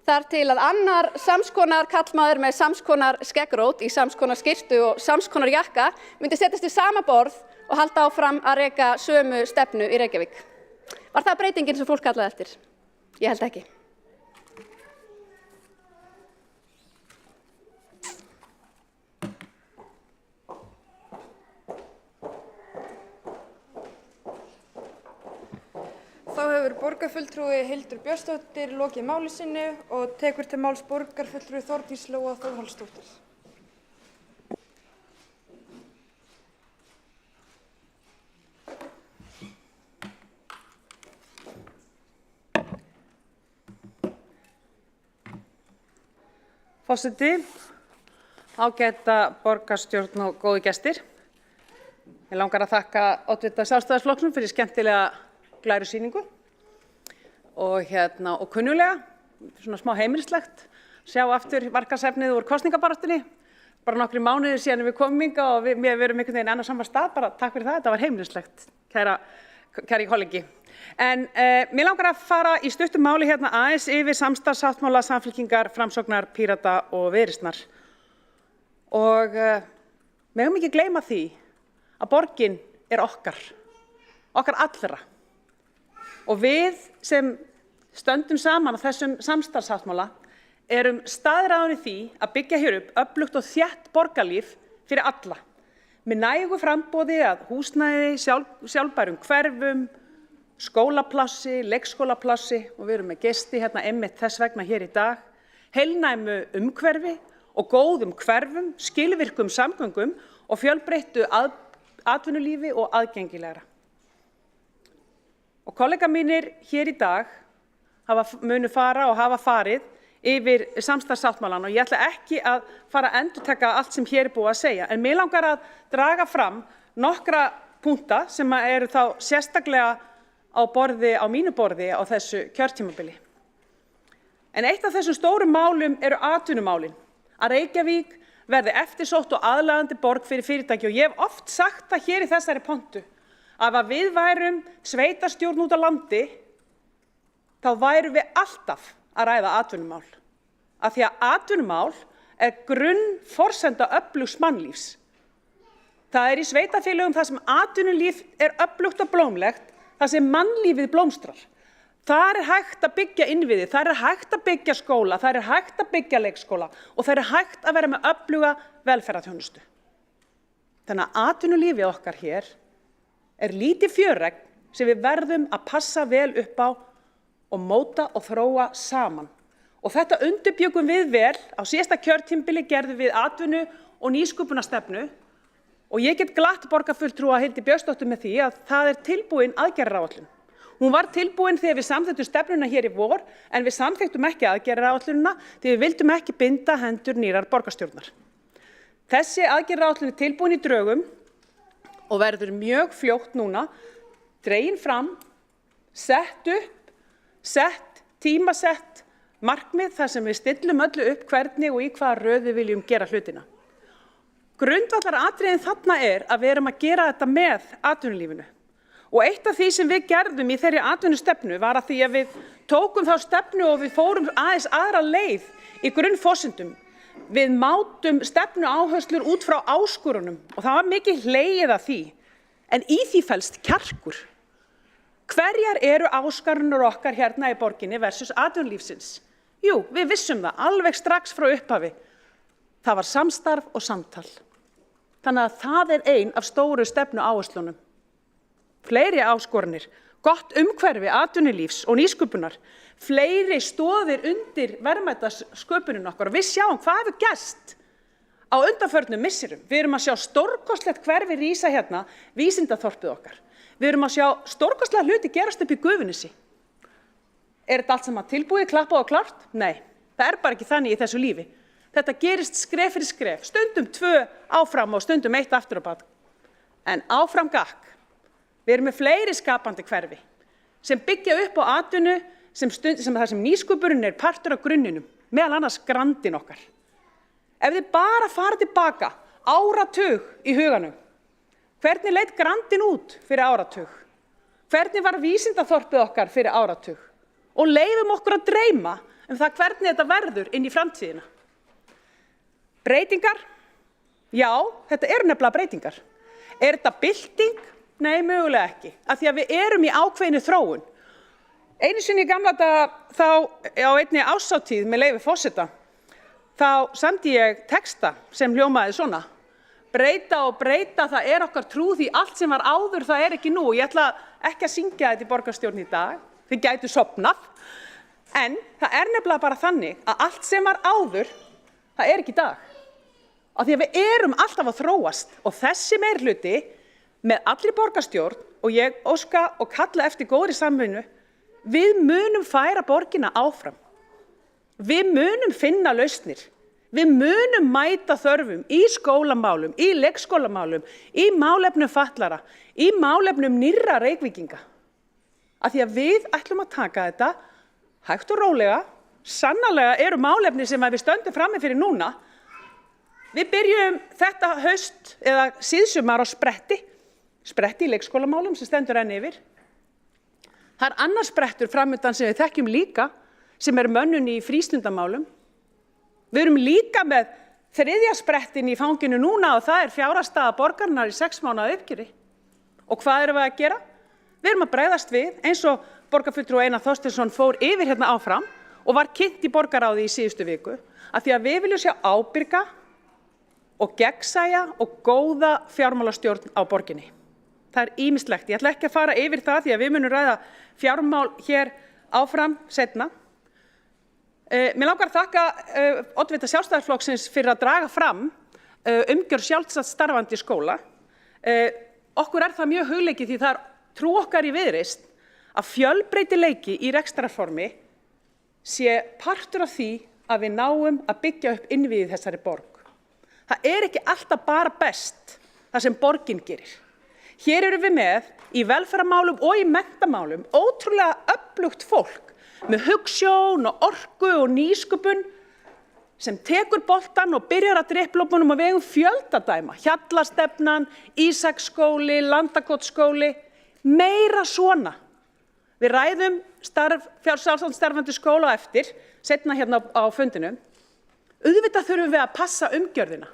þar til að annar samskonar karlmaður með samskonar skeggrót í samskonar skyrtu og samskonar jakka myndi setjast við sama borð og halda áfram að reka sömu stefnu í Reykjavík. Var það breytingin sem fólk kallaði eftir? Ég held ekki. Þá hefur borgarfulltrúi Hildur Björnsdóttir lokið máli sínu og tekur til máls borgarfulltrúi Þórdís Lóa Þórhallsdóttir. Forseti, ágæta borgarstjórn og góði gestir. Ég langar að þakka oddvita Sjálfstæðisflokksins fyrir skemmtilega glæru sýningu og kunnulega, svona smá heimilislegt, sjá aftur verkefnið úr kosningabaráttunni. Bara nokkrir mánuðir síðan við komum hingað og við erum einhvern veginn enn á sama stað, bara takk fyrir það, þetta var heimilislegt, kæri kollegi. En mér langar að fara í stuttum máli hérna aðeins yfir samstarfssáttmála Samfylkingar, Framsóknar, Pírata og Viðreisnar. Og megum ekki gleyma því að borgin okkar allra. Og við sem stöndum saman á þessum samstarfssáttmála erum staðráðin í því að byggja hér upp öflugt og þétt borgarlíf fyrir alla. Með nægu framboði að húsnæði, sjálfbærum hverfum, skólaplássi, leikskólaplássi og við erum með gesti hérna einmitt þess vegna hér í dag, heilnæmu umhverfi og góðum hverfum, skilvirkum samgöngum og fjölbreyttu atvinnulífi og aðgengilegra. Og kollega mínir hér í dag munu fara og hafa farið yfir samstarfssáttmálann og ég ætla ekki að fara að endurtaka allt sem hér er búið að segja. En mig langar að draga fram nokkra punkta sem eru þá sérstaklega á mínu borði á þessu kjörtímabili. En eitt af þessum stórum málum eru atvinnumálin. Að Reykjavík verði eftirsótt og aðlaðandi borg fyrir fyrirtæki og ég hef oft sagt það hér í þessari pontu að við værum sveitarstjórn út á landi þá værum við alltaf að ræða atvinnumál. Af því að atvinnumál er grunnforsenda öflugs mannlífs. Það er í sveitarfélögum þar sem atvinnulíf er öflugt og blómlegt, þar sem mannlífið blómstrar. Þar er hægt að byggja innviði, þar er hægt að byggja skóla, þar er hægt að byggja leikskóla og þar er hægt að vera með öfluga velferðarþjónustu. Þannig að atvinnulífið okkar hér er lítið fjörregn sem við verðum að passa vel upp á og móta og þróa saman. Og þetta undirbjögum við vel. Á síðasta kjörtímabili gerðum við atvinnu- og nýsköpunarstefnu og ég get glatt borgarfulltrúa Hildi Björnsdóttur með því að það er tilbúin aðgerðaáætlun. Hún var tilbúin þegar við samþykktum stefnuna hér í vor en við samþykktum ekki aðgerðaáætlunina því við vildum ekki binda hendur nýrrar borgarstjórnar. Þessi aðgerðaáætlun er tilbúin í drögum og verður mjög fljótt núna dregin fram, tímasett markmið þar sem við stillum öllu upp hvernig og í hvaða röð við viljum gera hlutina. Grundvallaratriðin þarna er að við erum að gera þetta með atvinnulífinu. Og eitt af því sem við gerðum í þeirri atvinnustefnu var að því að við tókum þá stefnu og við fórum aðeins aðra leið í grunnforsendum. Við mátum stefnu áherslur út frá áskorunum og það var mikið hlegið að því. En í því felst kjarkur. Hverjar eru áskoranir okkar hérna í borginni versus atvinnulífsins? Jú, við vissum það alveg strax frá upphafi. Það var samstarf og samtal. Þannig að það er ein af stóru stefnu áherslunum. Fleiri áskoranir, gott umhverfi atvinnulífs og nýsköpunar, fleiri stoðir undir verðmætasköpunin okkar og við sjáum hvað hefur gerst á undanförnum misserum. Við erum að sjá stórkostlegt hverfi rísa hérna, vísindaþorpið okkar. Við erum að sjá stórkostlega hluti gerast upp í Gufunesi. Er þetta allt saman tilbúið, klappað og klárt? Nei, það er bara ekki þannig í þessu lífi. Þetta gerist skref fyrir skref, stundum 2 áfram og stundum 1 aftur á bak. En áfram gakk. Við erum með fleiri skapandi hverfi sem byggja upp á atvinnu þar sem nýsköpunin er partur af grunninum, meðal annars grandinn okkar. Ef þið bara fara tilbaka áratug í huganum, hvernig leit grandinn út fyrir áratug? Hvernig var vísindaþorpið okkar fyrir áratug? Og leyfum okkur að dreyma það hvernig þetta verður inn í framtíðina. Breytingar? Já, þetta eru nefnilega breytingar. Er þetta bylting? Nei, mögulega ekki, af því að við erum í ákveðinni þróun. Einu sinni í gamla daga, þá á einni árshátíð með leyfi forseta, þá samdi ég texta sem hljómaði svona. Breyta og breyta, það er okkar trú því allt sem var áður, það er ekki nú. Ég ætla ekki að syngja þetta í borgarstjórn í dag, þið gætu sofnað. En það er nefnilega bara þannig að allt sem var áður, það er ekki í dag. Af því að við erum alltaf að þróast og þessi meirihluti með allri borgarstjórn og ég óska og kalla eftir góðri samvinnu, við munum færa borgina áfram. Við munum finna lausnir. Við munum mæta þörfum í skólamálum, í leikskólamálum, í málefnum fatlara, í málefnum nýrra Reykvíkinga. Af því að við ætlum að taka þetta hægt og rólega, sannarlega eru málefni sem við stöndum frammi fyrir núna. Við byrjum þetta haust eða síðsumar á spretti í leikskólamálum sem stendur enn yfir. Það er annar sprettur framundan sem við þekkjum líka, sem er mönnun í frístundamálum. Við erum líka með 3. sprettin í fanginu núna og það er fjárhagsstaða borgarinnar í 6 mánaða uppgjöri. Og hvað erum við að gera? Við erum að bregðast við eins og borgarfulltrúi Einar Þorsteinsson fór yfir hérna áfram og var kynnt í borgarráði í síðustu viku, af því að við viljum sjá ábyrga og gegnsæja og góða fjármálastjórn á borginni. Það er ýmislegt. Ég ætla ekki að fara yfir það því að við munum ræða fjármál hér áfram seinna. Mér langar að þakka oddvita Sjálfstæðisflokksins fyrir að draga fram umgjörð sjálfstætt starfandi skóla. Okkur er það mjög hugleikið því það er trú okkar í Viðreisn að fjölbreytileiki í rekstrarformi sé partur af því að við náum að byggja upp innviði í þessari borg. Það er ekki alltaf bara best það sem borgin gerir. Hér erum við með í velferðarmálum og í menntamálum ótrúlega öflugt fólk með hugsjón og orku og nýsköpun sem tekur boltan og byrjar að dripla upp honum á vegum fjöldadæma. Hjallastefnan, Ísaksskóli, Landakotsskóli, meira svona. Við ræðum sjálfstætt starfandi skóla á eftir, seinna hérna á fundinum. Auðvitað þurfum við að passa umgjörðina.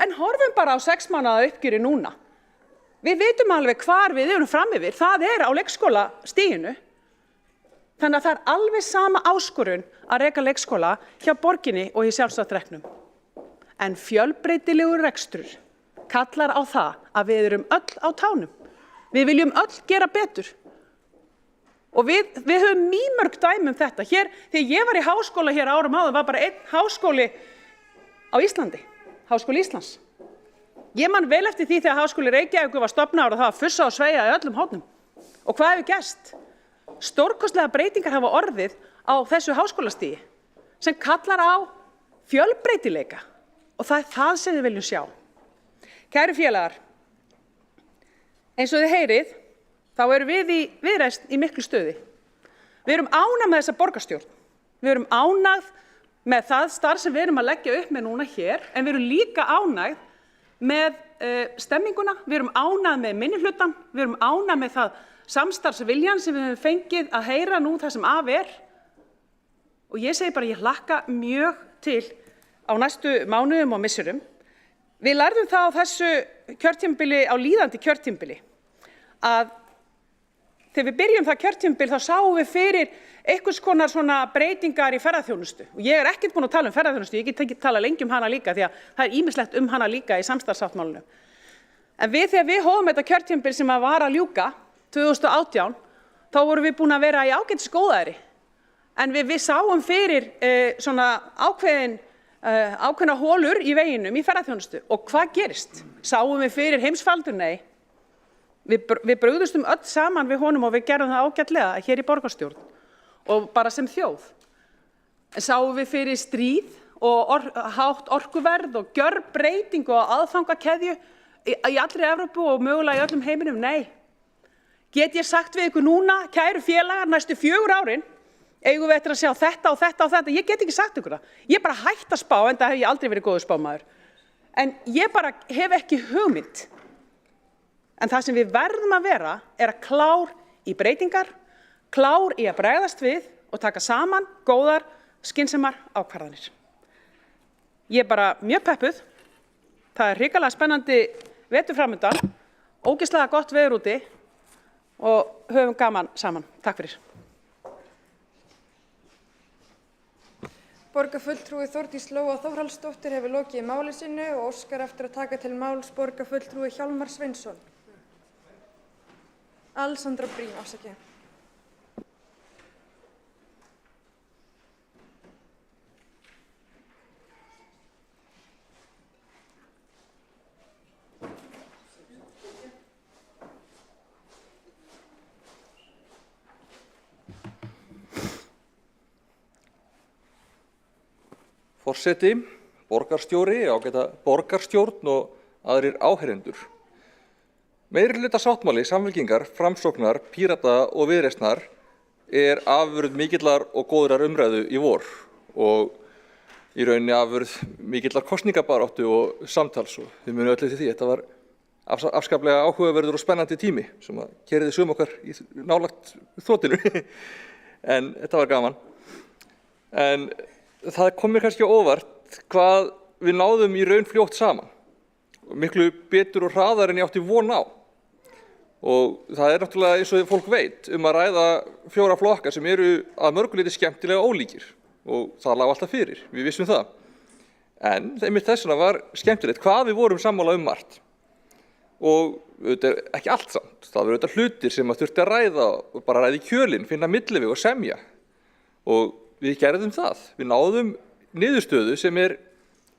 En horfum bara á 6 mánaða uppgjöri núna. Við vitum alveg hvar við erum fram yfir, það er á leikskólastiginu. Þannig að það er alveg sama áskorun að reka leikskóla hjá borginni og í sjálfstætt reknum. En fjölbreytilegur rekstur kallar á það að við erum öll á tánum. Við viljum öll gera betur. Og við höfum mýmörg dæmi þetta. Hér, þegar ég var í háskóla hér árum áður, var bara einn háskóli á Íslandi, Háskóli Íslands. Ég man vel eftir því þegar Háskóli Reykjavíkur var stofnaður og það var fussa og sveigja í öllum hornum. Og hvað hefur gerst? Stórkostlega breytingar hafa orðið á þessu háskólastigi sem kallar á fjölbreytileika og það er það sem við viljum sjá. Kæru félagar, eins og þið heyrið, þá erum við í Viðreisn í miklu stuði. Við erum ánægð með þessa borgarstjórn. Við erum ánægð með það starf sem við erum að leggja upp með núna hér, en við erum líka ánægð með stemminguna, við erum ánægð með minnihlutann, við erum ánægð með það samstarfsviljan sem við höfum fengið að heyra nú það sem af er. Og ég segi bara, ég hlakka mjög til á næstu mánuðum og misserum. Við lærðum það á þessu kjörtímabili, á líðandi kjörtímabili, að þegar við byrjum það kjörtímabil þá sáum við fyrir einhvers konar svona breytingar í ferðaþjónustu. Og ég er ekkert búin að tala um ferðaþjónustu, ég get ekki tala lengi um hana líka því að það er ýmislegt um hana líka í samstarfssáttmálinu. En þegar við hófum þetta kjörtímabil sem að var að ljúka 2018, þá vorum við búin að vera í ágætis góðæri. En við sáum fyrir svona ákveðna hólur í veginum í ferðaþjónustu. Og hvað gerist? Sáum við fyrir heimsfaraldur? Nei. Við brugðustum öll saman við honum og við gerðum það ágætlega hér í borgarstjórn og bara sem þjóð. En sáum við fyrir stríð og hátt orkuverð og gjörbreytingu og aðfangakeðju í allri Evrópu og mögulega í öllum heiminum? Nei. Get ég sagt við ykkur núna, kæru félagar, næstu 4 árin, eigum við eftir að sjá þetta og þetta og þetta? Ég get ekki sagt ykkur það. Ég bara hætt að spá, en það hef ég aldrei verið góður spámaður. En ég bara hef ekki hugmynd. En það sem við verðum að vera er að klár í breytingar, klár í að bregðast við og taka saman góðar, skynsamar ákvarðanir. Ég er bara mjög peppuð. Það er hrikalega spennandi vetur framundan, ógeðslega gott veður úti og höfum gaman saman. Takk fyrir. Borgarfulltrúi Þórdís Lóa Þórhallsdóttir hefur lokið máli sínu og óskar eftir að taka til máls borgarfulltrúi Hjálmar Sveinsson. Alessandra Brím, afsakið. Forseti, borgarstjóri, ágæta borgarstjórn og aðrir áheyrendur. Meirihluta sáttmáli Samfylkingar, Framsóknar, Pírata og Viðreisnar er afurð mikillar og góðrar umræðu í vor og í rauninni afurð mikillar kosningabaráttu og samtals og þið munið öllu til því. Þetta var afskaplega áhugaverður og spennandi tími sem að keyrði sum okkar í nálægt þrotinu en þetta var gaman. En það kom mér kannski á óvart hvað við náðum í raun fljótt saman. Miklu betur og hraðar en ég átti von á. Og það er náttúrulega eins og fólk veit að ræða 4 flokka sem eru að mörgu leyti skemmtilega ólíkir. Og það lá alltaf fyrir, við vissum það. En einmitt þess vegna var skemmtilegt hvað við vorum sammála margt. Og auðvitað ekki allt samt. Það voru auðvitað hlutir sem að þurfti að ræða og bara ræða í kjölinn, finna milliveg og semja. Og við gerðum það. Við náðum niðurstöðu sem er,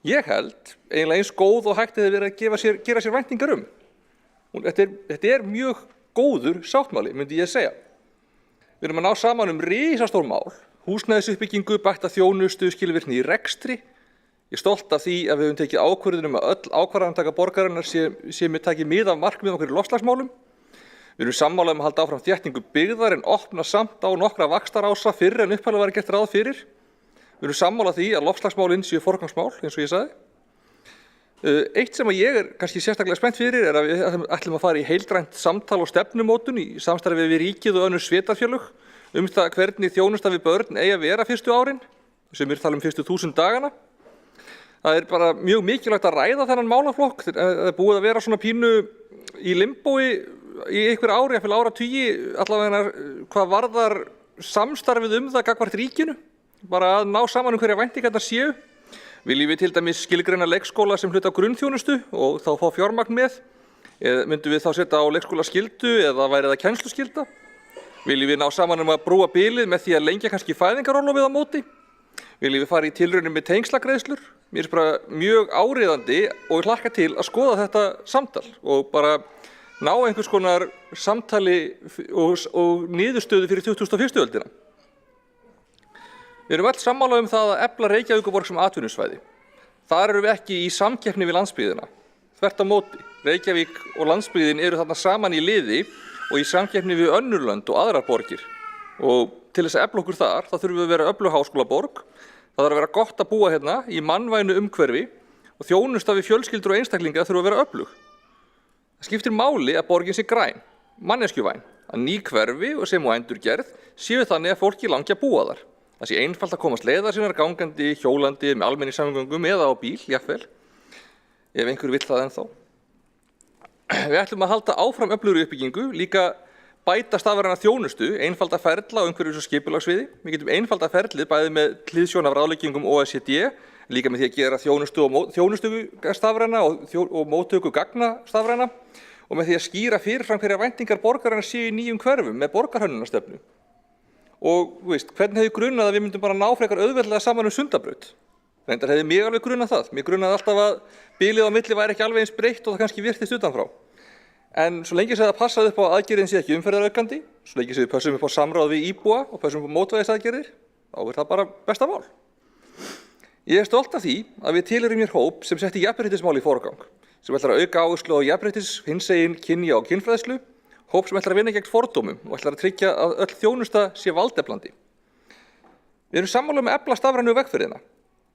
ég held, eiginlega eins góð og hægt hefði verið að gera sér væntingar um. Þetta er mjög góður sáttmáli, myndi ég segja. Við erum að ná saman risastór mál húsnæðisuppbyggingu, bætta þjónustu, skilvirkni í rekstri. Ég er stolt af því að við höfum tekið ákvörðun að öll ákvarðanataka borgarinnar sé með takið mið af markmiðum okkur í loftslagsmálum. Við erum sammála að halda áfram þéttingu byggðar en opna samt á nokkra vaxtarása fyrr en upphaflega var gert ráð fyrir. Við erum sammála því að loftslagsmálin séu forgangsmál, eins og ég sagði. Eitt sem ég er kannski sérstaklega spennt fyrir er að við ætlum að fara í heildrænt samtal og stefnumótun í samstarfi við ríkið og önnur sveitarfélög það hvernig þjónusta við börn eigi að vera fyrstu árin, sem við tala fyrstu 1000 dagana. Það er bara mjög mikilvægt að ræða þennan málaflokk. Það er búið að vera svona pínu í limbói í einhver ári, jafnvel áratugi, allavega hvað varðar samstarfið það gagnvart ríkinu, bara að ná saman hverja væntingarnar séu. Viljum við til dæmis skilgreina leikskóla sem hluta af grunnþjónustu og þá fá fjármagn með? Eða myndum við þá setja á leikskólaskyldu eða væri það kennsluskylda? Viljum við ná saman að brúa bilið með því að lengja kannski fæðingarorlofið á móti? Viljum við fara í tilraunir með tengslagreiðslur? Mér er bara mjög áríðandi og ég hlakka til að skoða þetta samtal og bara ná einhvers konar samtali og niðurstöðu fyrir 21. öldina. Við erum öll sammála það að efla Reykjavíkurborg sem atvinnusvæði. Þar erum við ekki í samkeppni við landsbyggðina. Þvert á móti. Reykjavík og landsbyggðin eru þarna saman í liði og í samkeppni við önnur lönd og aðrar borgir. Og til þess að efla okkur þar, þá þurfum við að vera öflug háskólaborg. Það þarf að vera gott að búa hérna í mannvænu umhverfi og þjónusta við fjölskyldur og einstaklinga þurfa að vera öflug. Það skiptir máli að borgin sé græn, manneskjuvæn, að ný hverfi og sem og endurgerð séu þannig að fólki langi að búa þar. Það sé einfalt að komast leiðar sinnar gangandi, hjólandi, með almenningssamgöngum eða á bíl, jafnvel, ef einhver vill það ennþá. Við ætlum að halda áfram öflugri uppbyggingu, líka bæta stafræna þjónustu, einfalda ferla á umhverfis- og skipulagssviði. Við getum einfalda ferlið bæði með hliðsjón af ráðleggingum OECD, líka með því að gera þjónustu stafræna og móttöku gagna stafræna og með því að skýra fyrirfram hverjar væntingar borgarinnar séu í nýjum hverfum með borgarhönnunarstefnu. Og hvernig hefði grunað að við myndum bara ná frekar auðveldlega saman Sundabraut? Reyndar hefði mig alveg grunað það. Mig grunaði alltaf að bilið á milli væri ekki alveg eins breytt og það kannski virtist utanfrá. En svo lengi sem það passaði upp á að aðgerðin sé ekki umferðaraukandi, svo lengi sem við pössum upp á samráð við íbúa og pössum upp á mótvægisaðgerðir, þá er það bara besta mál. Ég er stolt af því að við tilheyrum hér hóp sem setti jafnréttismál í forgang, sem ætlar að auka áherslu á jafnréttis, hinsegin, kynja og kynfræðslu, hóp sem ætlar að vinna gegn fordómum og ætlar að tryggja að öll þjónusta sé valdeflandi. Við erum sammála að efla stafrænu vegferðina,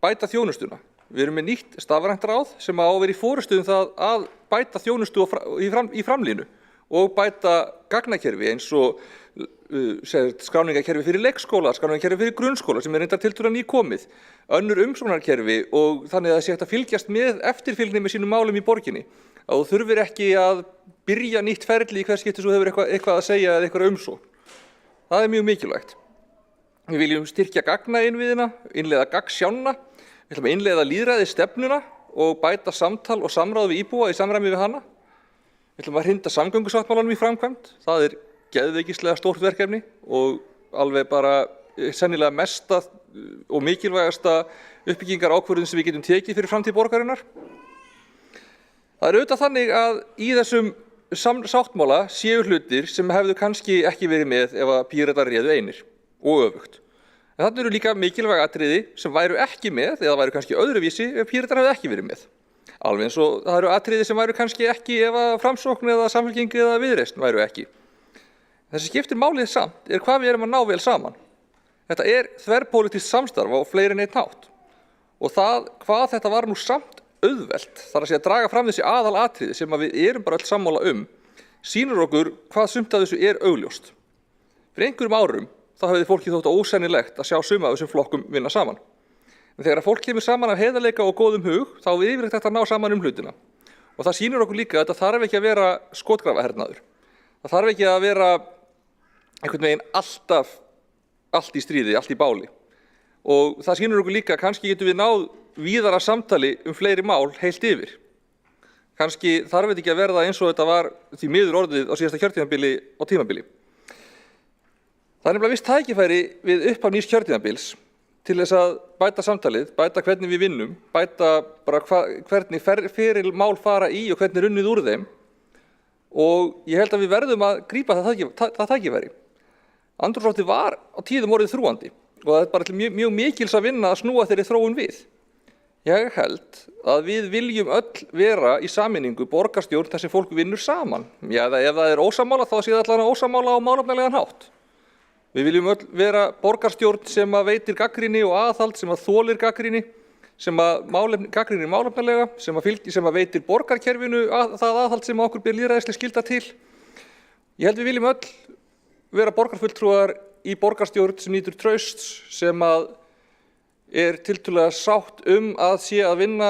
bæta þjónustuna. Við erum með nýtt stafrænt ráð sem á að vera í forystu það að bæta þjónustu í framlínu og bæta gagnakerfi eins og skráningarkerfi fyrir leikskóla, skráningarkerfi fyrir grunnskóla sem er reyndar tiltölulega nýkomið, önnur umsóknarkerfi og þannig að það sé hægt að fylgjast með eftirfylgni með sínum málum í borginni. Að þú þurfir ekki að byrja nýtt ferli í hvers skipti svo hefur eitthvað að segja eða eitthvað umsókn. Það er mjög mikilvægt. Við viljum styrkja gagnainnviðina, innleiða gagnsjána. Við ætlum að innleiða lýðræðisstefnuna og bæta samtal og samráð við íbúa í samræmi við hana. Við ætlum að hrinda samgöngusáttmálanum í framkvæmd. Það er geðveikislega stórt verkefni og alveg bara sennilega mesta og mikilvægasta uppbyggingarákvörðun sem við getum tekið fyrir framtíð borgarinnar. Það er auðvitað þannig að í þessum sáttmála séu hlutir sem hefðu kannski ekki verið með ef að Píratar réðu einir og öfugt. En þarna eru líka mikilvæg atriði sem væru ekki með eða væru kannski öðruvísi ef Píratar hefðu ekki verið með. Alveg eins og það eru atriði sem væru kannski ekki ef að Framsókn eða Samfylking eða Viðreisn væru ekki. Þessi skiptir málið samt er hvað við erum að ná vel saman. Þetta er þverpólitískt samstarf á fleiri en einn hátt. Og það hvað þetta var nú samt auðvelt, þar að segja að draga fram þessi aðalatriði sem að við erum bara öll sammála sýnir okkur hvað sumt af þessu er augljóst. Fyrir einhverjum árum þá hefði fólki þótt ósennilegt að sjá suma af þessum flokkum vinna saman. En þegar fólk kemur saman af heiðarleika og góðum hug, þá er yfirleitt hægt að ná saman hlutina. Og það sýnir okkur líka að þetta þarf ekki að vera skotgrafahernaður. Það þarf ekki að vera einhvern veginn allt í stríði, allt í báli. Og það sýnir okkur líka að kannski getum við náð víðara samtali fleiri mál heilt yfir. Kannski þarf þetta ekki að verða eins og þetta var því miður orðið á síðasta kjörtímabili og tímabili. Það er nefnilega viss tækifæri við upphaf nýs kjörtímabils til þess að bæta samtalið, bæta hvernig við vinnum, bæta bara hvernig feril mál fara í og hvernig runnið úr þeim. Og ég held að við verðum að grípa það tækifæri. Andrúmsloftið var á tíðum orðið þrúgandi og það bara til mjög mikils að vinna að snúa þeirri þróun við. Ég held að við viljum öll vera í sameiningu borgarstjórn þar sem fólk vinnur saman. Já, ef það er ósammála þá sé það allavega ósammála á málefnalegan hátt. Við viljum öll vera borgarstjórn sem að veitir gagnrýni og aðhald, sem að þolir gagnrýni, sem að gagnrýnir málefnalega, sem að veitir borgarkerfinu það aðhald sem okkur ber lýðræðisleg skylda til. Ég held við viljum öll vera borgarfulltrúar í borgarstjórn sem nýtur trausts, sem að er tiltölulega sátt að sé að vinna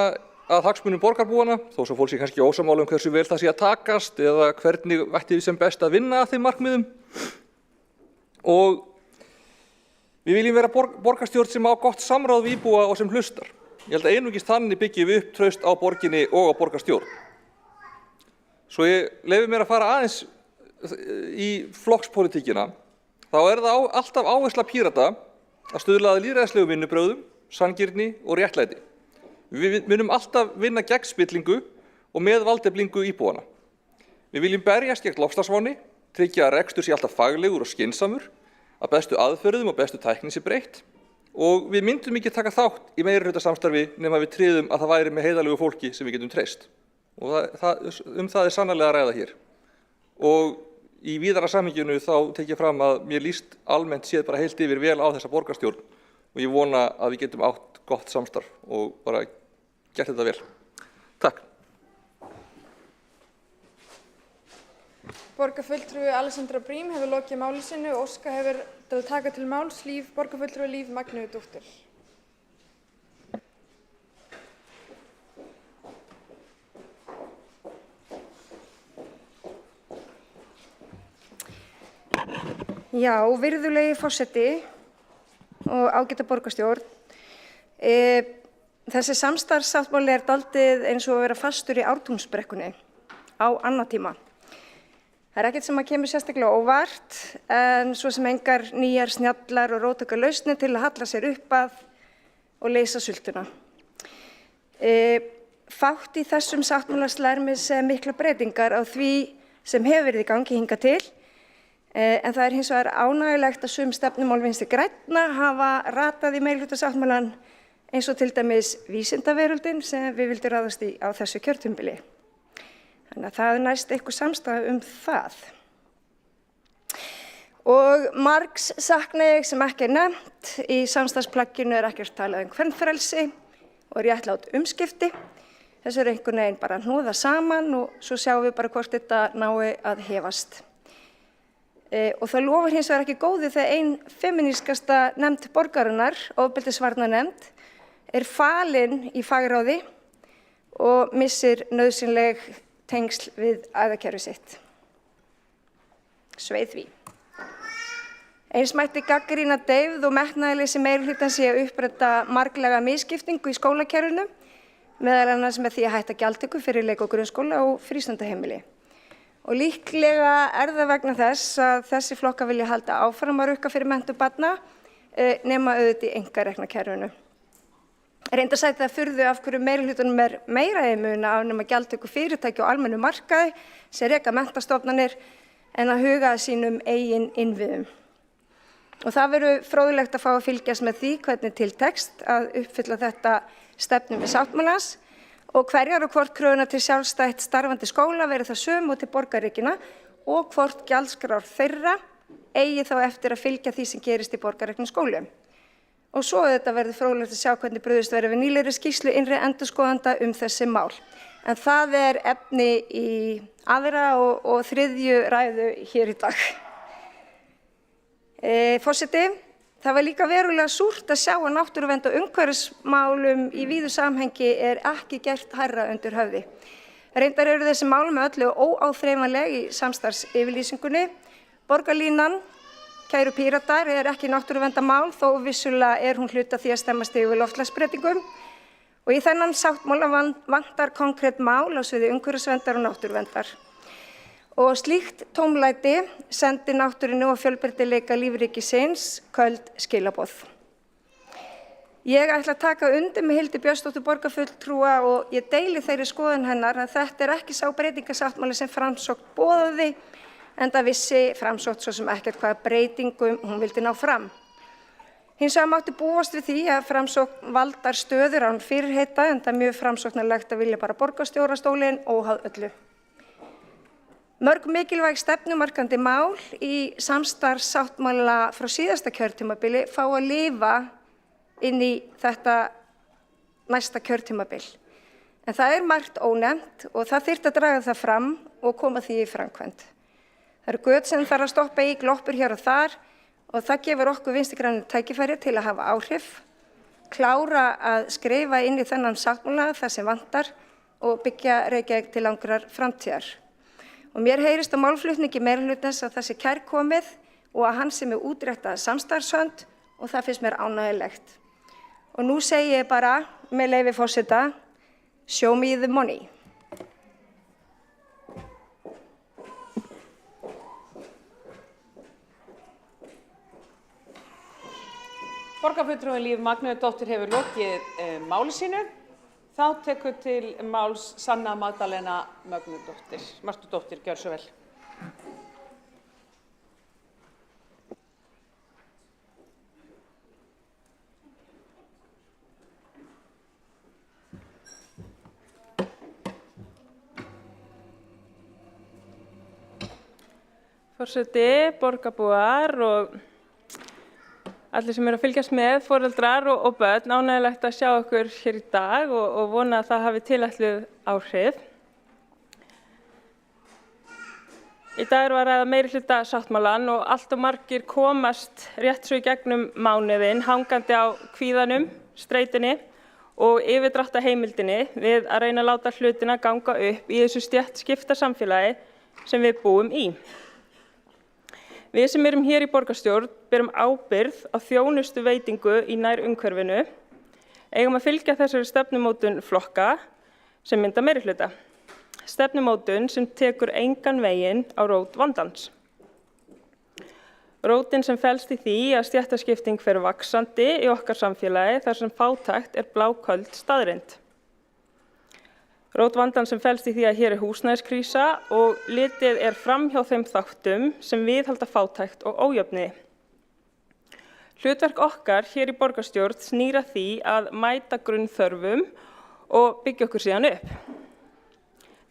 að hagsmunum borgarbúana, þó svo fólk sé kannski ósammála hversu vel það sé að takast eða hvernig ætti við sem best að vinna að þeim markmiðum. Og við viljum vera borgarstjórn sem á gott samráð við íbúa og sem hlustar. Ég held að einungis þannig byggjum við upp traust á borginni og á borgarstjórn. Svo ég leyfi mér að fara aðeins í flokkspólitíkina, þá er það alltaf áhersla Pírata að stuðla að lýðræðislegum vinnubrögðum, sanngirni og réttlæti. Við munum alltaf vinna gegn spillingu og með valdeflingu íbúana. Við viljum berjast gegn loftslagsvánni, tryggja að rekstur sé alltaf faglegur og skynsamur, að bestu aðferðum og bestu tækni sé breytt og við myndum ekki taka þátt í meirihlutasamstarfi nema við tryggðum að það væri með heiðarlegu fólki sem við getum treyst. Og það er sannarlega að ræða hér. Og í víðara samhenginu þá tek ég fram að mér líst almennt séð bara heilt yfir vel á þessa borgarstjórn og ég vona að við getum átt gott samstarf og bara gert þetta vel. Takk. Borgarfulltrúi Alessandra Brím hefur lokið máli sínu og óska hefur til að taka til máls borgarfulltrúi Líf Magnúsdóttir. Já, virðulegi forseti og ágæta borgarstjórn. Þessi samstarfssáttmáli er dálítið eins og að vera fastur í Ártúnsbrekkunni á annatíma. Það er ekkert sem að kemur sérstaklega óvart, en svo sem engar nýjar snjallar og róttækar lausnir til að halla sér upp að og leysa sultuna. Fátt í þessum sáttmála slær mig sem mikla breytingar á því sem hefur verið í gangi hingað til, en það er hins vegar ánægjulegt að sum stefnumál Vinstri grænna hafa ratað í meirihlutasáttmálann eins og til dæmis vísindaveröldin sem við vildum ráðast í á þessu kjörtímabili. Þannig að það er næst eitthvað samstaða það. Og margs sakna ég sem ekki er nefnt. Í samstarfsplagginu er ekkert talað kvenfrelsi og réttlát umskipti. Þessu er einhvern veginn bara hnúða saman og svo sjáum við bara hvort þetta nái að hefast. Og það lofar hins vegar ekki góðu þegar ein femínískasta nefnd borgarinnar, ofbeldisvarnanefnd, er falin í fagráði og missir nauðsynleg tengsl við æðakerfi sitt. Sveið því. Eins mætti gagnrýna deyfð og metnaðarleysi meirihlutans í að uppræta marglega misskiptingu í skólakerfinu, meðal annars með því að hætta gjaldtöku fyrir leik- og grunnskóla og frístundaheimili. Og líklega er það vegna þess að þessi flokka vilja halda áfram að rukka fyrir menntun barna nema auðvitað í einkarekna kerfinu. Reyndar sæti það furðu af hverju meirihlutanum er meira í mun að afnema gjaldtöku fyrirtæki og almennu markaði sem reka menntastofnanir en að huga að sínum eigin innviðum. Og það verður fróðlegt að fá að fylgjast með því hvernig til tekst að uppfylla þetta stefnu við sáttmálans og hverjar og hvort kröfuna til sjálfstætt starfandi skóla verið það sömu og til borgarríkina og hvort gjaldskrár þeirra eigi þá eftir að fylgja því sem gerist í borgarreknum skólum. Og svo þetta verður fróðlegt að sjá hvernig brugðist verður við nýlegri skýrslu innri endurskoðanda þessi mál. En það er efni í aðra og þriðju ræðu hér í dag. Forseti, það var líka verulega súrt að sjá að náttúruvernd og umhverfismálum í víðu samhengi er ekki gert hærra undir höfði. Reyndar eru þessi mál með öllu óáþreifanleg í samstarfsyfirlýsingunni. Borgarlínan, kæru Píratar, er ekki náttúruverndarmál þó vissulega er hún hluti af því að stemma stigu við loftslagsbreytingum. Og í þennan sáttmála vantar konkrét mál á sviði umhverfisverndar og náttúruverndar. Og slíkt tómlæti sendi náttúrunni og fjölbreytileika lífríkisins köld skilaboð. Ég ætla að taka undir með Hildi Björnsdóttur borgarfulltrúa og ég deili þeirri skoðun hennar að þetta er ekki sá breytingasáttmáli sem Framsókn boðaði, enda vissi Framsókn svo sem ekkert hvaða breytingum hún vildi ná fram. Hins vegar mátti búast við því að Framsókn valdar stöður án fyrirheita en það er mjög framsóknarlegt að vilja bara borgarstjórastólinn óháð öllu. Mörg mikilvæg stefnumarkandi mál í samstarfssáttmála frá síðasta kjörtímabili fá að lifa inn í þetta næsta kjörtímabil. En það er margt ónefnt og það þyrfti að draga það fram og koma því í framkvæmd. Það eru göt sem þarf að stoppa í, gloppur hér og þar og það gefur okkur Vinstri-grænum tækifæri til að hafa áhrif, klára að skrifa inn í þennan sáttmála þar sem vantar og byggja Reykjavík til langrar framtíðar. Og mér heyrist á málflutningi meirihlutans að það sé kærkomið og að hann sem útrétta samstarfshönd og það finnst mér ánægjulegt. Og nú segi ég bara, með leyfi forseta, show me the money. Borgarfulltrúi Líf Magnúsdóttir hefur lokið máli sínu. Þá tekur til máls Sanna Magdalena Magnúsdóttir. Magnúsdóttir, gjör svo vel. Forseti, borgarbúar og allir sem eru að fylgjast með, foreldrar og börn, ánægjulegt að sjá okkur hér í dag og vona að það hafi tilætluð áhrif. Í dag var að ræða meirihluta sáttmálann og allt of margir komast rétt svo í gegnum mánuðinn, hangandi á kvíðanum, streitunni og yfirdráttarheimildinni við að reyna að láta hlutina ganga upp í þessu stéttskipta samfélagi sem við búum í. Við sem erum hér í borgarstjórn berum ábyrgð á þjónustu veitingu í nær umhverfinu, eigum að fylgja þessari stefnumótun flokka sem mynda meirihluta. Stefnumótun sem tekur engan veginn á rót vandans. Rótin sem felst í því að stéttaskipting fer vaxandi í okkar samfélagi þar sem fátækt er bláköld staðreynd. Rót vandan sem felst í því að hér er húsnæðiskrísa og litið er fram hjá þeim þáttum sem viðhalda fátækt og ójöfnuði. Hlutverk okkar hér í borgarstjórn snýr að því að mæta grunnþörfum og byggja okkur síðan upp.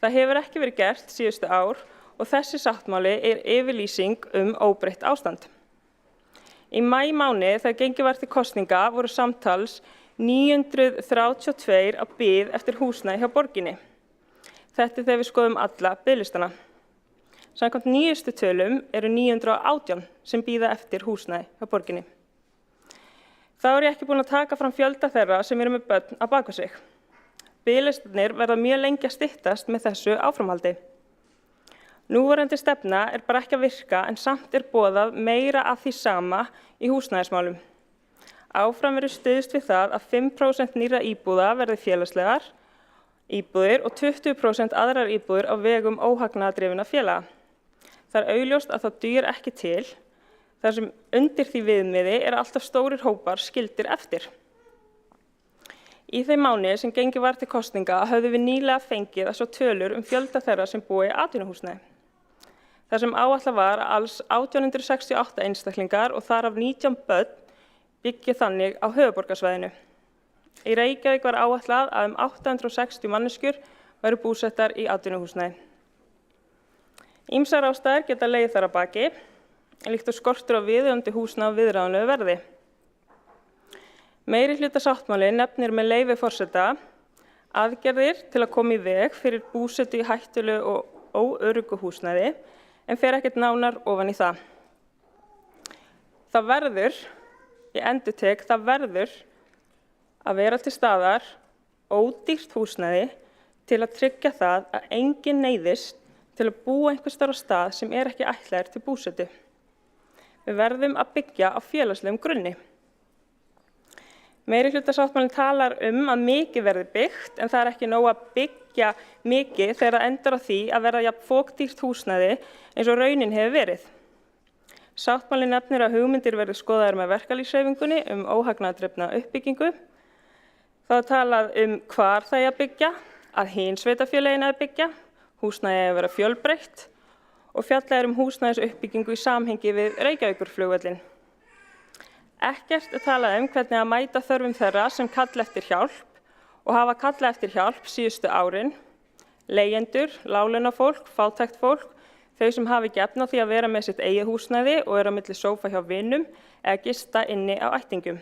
Það hefur ekki verið gert síðustu ár og þessi sáttmáli er yfirlýsing óbreytt ástand. Í maímánuði þegar gengið var til kosninga voru samtals 932 á bið eftir húsnæði hjá borginni. Þetta þegar við skoðum alla biðlistana. Samkvæmt nýjustu tölum eru 918 sem bíða eftir húsnæði hjá borginni. Þá er ég ekki búin að taka fram fjölda þeirra sem eru með börn á bak við sig. Biðlistarnir verða mjög lengi að styttast með þessu áframhaldi. Núverandi stefna er bara ekki að virka en samt er boðað meira af því sama í húsnæðismálum. Áfram verður stuðst við það að 5% nýrra íbúða verði félagslegar íbúðir og 20% aðrar íbúðir á vegum óhagnaðardrifinna félaga. Það er augljóst að það dugir ekki til, þar sem undir því viðmiði er alltaf stórir hópar skildir eftir. Í þeim mánuði sem gengið var til kosninga höfðum við nýlega fengið að sjá tölur fjölda þeirra sem búa í atvinnuhúsnæði. Það sem áætlað var að alls 1868 einstaklingar og þar af 19 börn byggja þannig á höfuðborgarsvæðinu. Í Reykjavík var áætlað að 860 manneskjur væru búsettar í atvinnuhúsnæði. Ýmsar ástæður geta legið þar að baki, líkt og skortur á viðeigandi húsnæði á viðráðanlegu verði. Meirihluta sáttmáli nefnir með leyfi forseta aðgerðir til að koma í veg fyrir búsetu í hættulegu og óöruggu húsnæði en fer ekkert nánar ofan í það. Það verður að vera til staðar ódýrt húsnæði til að tryggja það að enginn neyðist til að búa einhvers staðar á stað sem er ekki ætlaður til búsetu. Við verðum að byggja á félagslegum grunni. Meirihlutasáttmálinn talar að mikið verði byggt en það er ekki nóg að byggja mikið þegar það endar á því að verða jafn fokdýrt húsnæði eins og raunin hefur verið. Sáttmálinn nefnir að hugmyndir verði skoðaðar með verkalýðshreyfingunni óhagnaðardrifna uppbyggingu. Það er talað hvar það eigi að byggja, að hin sveitarfélögin eigi að byggja, húsnæði eigi að vera fjölbreytt og fjallað húsnæðisuppbyggingu í samhengi við Reykjavíkurflugvöllinn. Ekkert talað hvernig að mæta þörfum þeirra sem kalla eftir hjálp og hafa kallað eftir hjálp síðustu árin. Leigjendur, láglaunafólk, fátækt fólk, þau sem hafi ekki efni á því að vera með sitt eigið húsnæði og eru á milli sófa hjá vinum eða gista inni á ættingjum.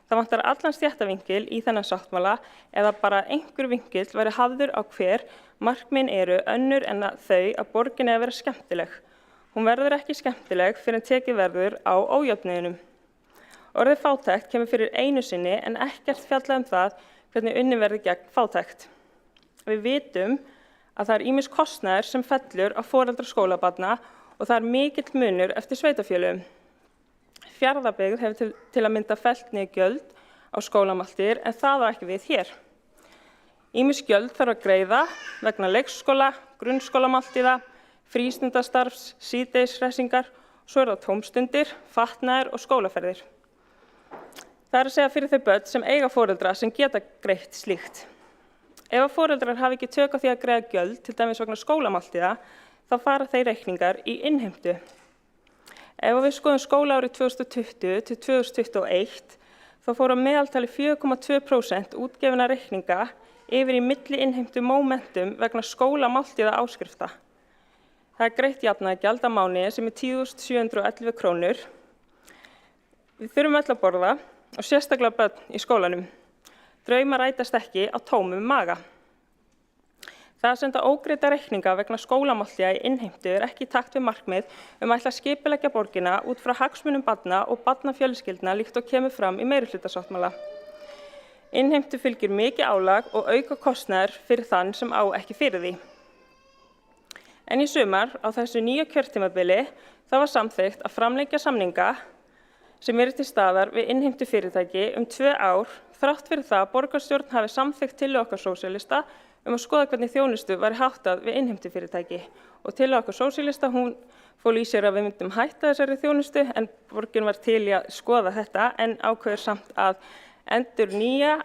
Það vantar allan stéttavinkil í þennan sáttmála eða bara einhver vinkill væri hafður á hver markmiðin eru önnur en þau að borgin eigi að vera skemmtileg. Hún verður ekki skemmtileg fyrr en tekið verður á ójöfnuðinum. Orðið fátækt kemur fyrir einu sinni en ekkert fjallað það hvernig unnið verður gegn fátækt. Við vitum að það er ýmis kostnaður sem fellur á foreldra skólabarna og það er mikill munur eftir sveitarfélögum. Fjarðabyggð hefur til að mynda fellt niður gjöld á skólamáltíðir en það var ekki við hér. Ýmis gjöld þarf að greiða vegna leikskóla, grunnskólamáltíða, frístundastarfs, síðdegisrefsingar, svo það tómstundir, fatnaðir og skólaferðir. Það að segja fyrir þau börn sem eiga foreldra sem geta greitt slíkt. Ef að foreldrar hafi ekki tök á því að greiða gjöld, til dæmis vegna skólamáltíða, þá fara þeir reikningar í innheimtu. Ef við skoðum skólaárið 2020 til 2021, þá fóru að meðaltali 4,2% útgefinna reikninga yfir í milliinnheimtu momentum vegna skólamáltíða áskrifta. Það greitt jafnaðargjald á mánuði sem 10.711 krónur. Við þurfum öll að borða og sérstaklega börn í skólanum. Draumar rætast ekki á tómum maga. Það að senda ógreidda reikninga vegna skólamáltíða í innheimtu ekki í takt við markmið að ætla að skipuleggja borgina út frá hagsmunum barna og barnafjölskyldna líkt og kemur fram í meirihlutasáttmála. Innheimtu fylgir mikið álag og auka kostnaður fyrir þann sem á ekki fyrir því. En í sumar á þessu nýja kjörtímabili var samþykkt að framlengja samninga sem eru til staðar við innheimtu fyrirtæki 2 ár þrátt fyrir það að borgarstjórn hafi samþykkt tillögu okkar sósíalista að skoða hvernig þjónustu væri háttað við innheimtu fyrirtæki og tillögu okkar sósíalista hún fól í sér að við myndum hætta þessari þjónustu en borgin var til í að skoða þetta en ákveður samt að endurnýja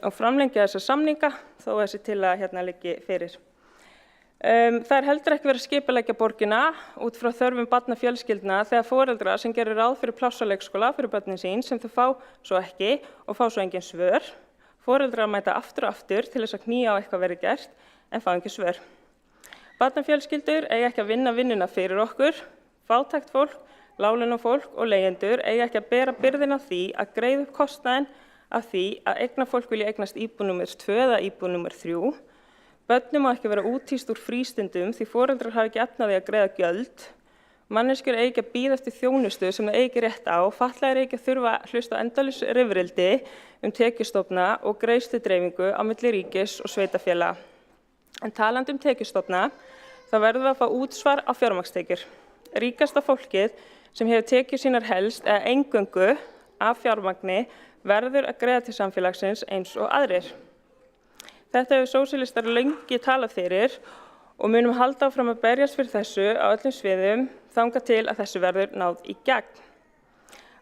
og framlengja þessa samninga þó að þessi tillaga liggi fyrir. Það er heldur ekki verið að skipuleggja borgina út frá þörfum barnafjölskyldna þegar foreldrar sem gerir ráð fyrir pláss á leikskóla fyrir börnin sín sem þau fá svo ekki og fá svo engin svör. Foreldrar mæta aftur og aftur til þess að knýja á eitthvað verið gert en fá engin svör. Barnafjölskyldur eiga ekki að vinna vinnuna fyrir okkur. Fátækt fólk, láglaunafólk og leigjendur eiga ekki að bera byrðina því að greiða upp kostnaðinn af því að eignafólk vilja eignast íbúð númer 2 eða íbúð númer 3. Börnum má ekki vera úthýst úr frístundum því foreldrar hafa ekki efni á því að greiða gjöld. Manneskjur eigi ekki að bíða eftir þjónustu sem það eigi ekki rétt á. Fatlaðir eigi ekki að þurfa að hlusta á endalaus rifrildi tekjustofna og greiðsludreifingu á milli ríkis og sveitarfélaga. En talandi tekjustofna, þá verðum við að fá útsvar á fjármagnstekjur. Ríkasta fólkið sem hefur tekjur sínar helst eða eingöngu af fjármagni verður að greiða til samfélagsins eins og aðrir. Þetta hefur sósíalistar lengi talað fyrir og munum halda áfram að berjast fyrir þessu á öllum sviðum þangað til að þessu verður náð í gegn.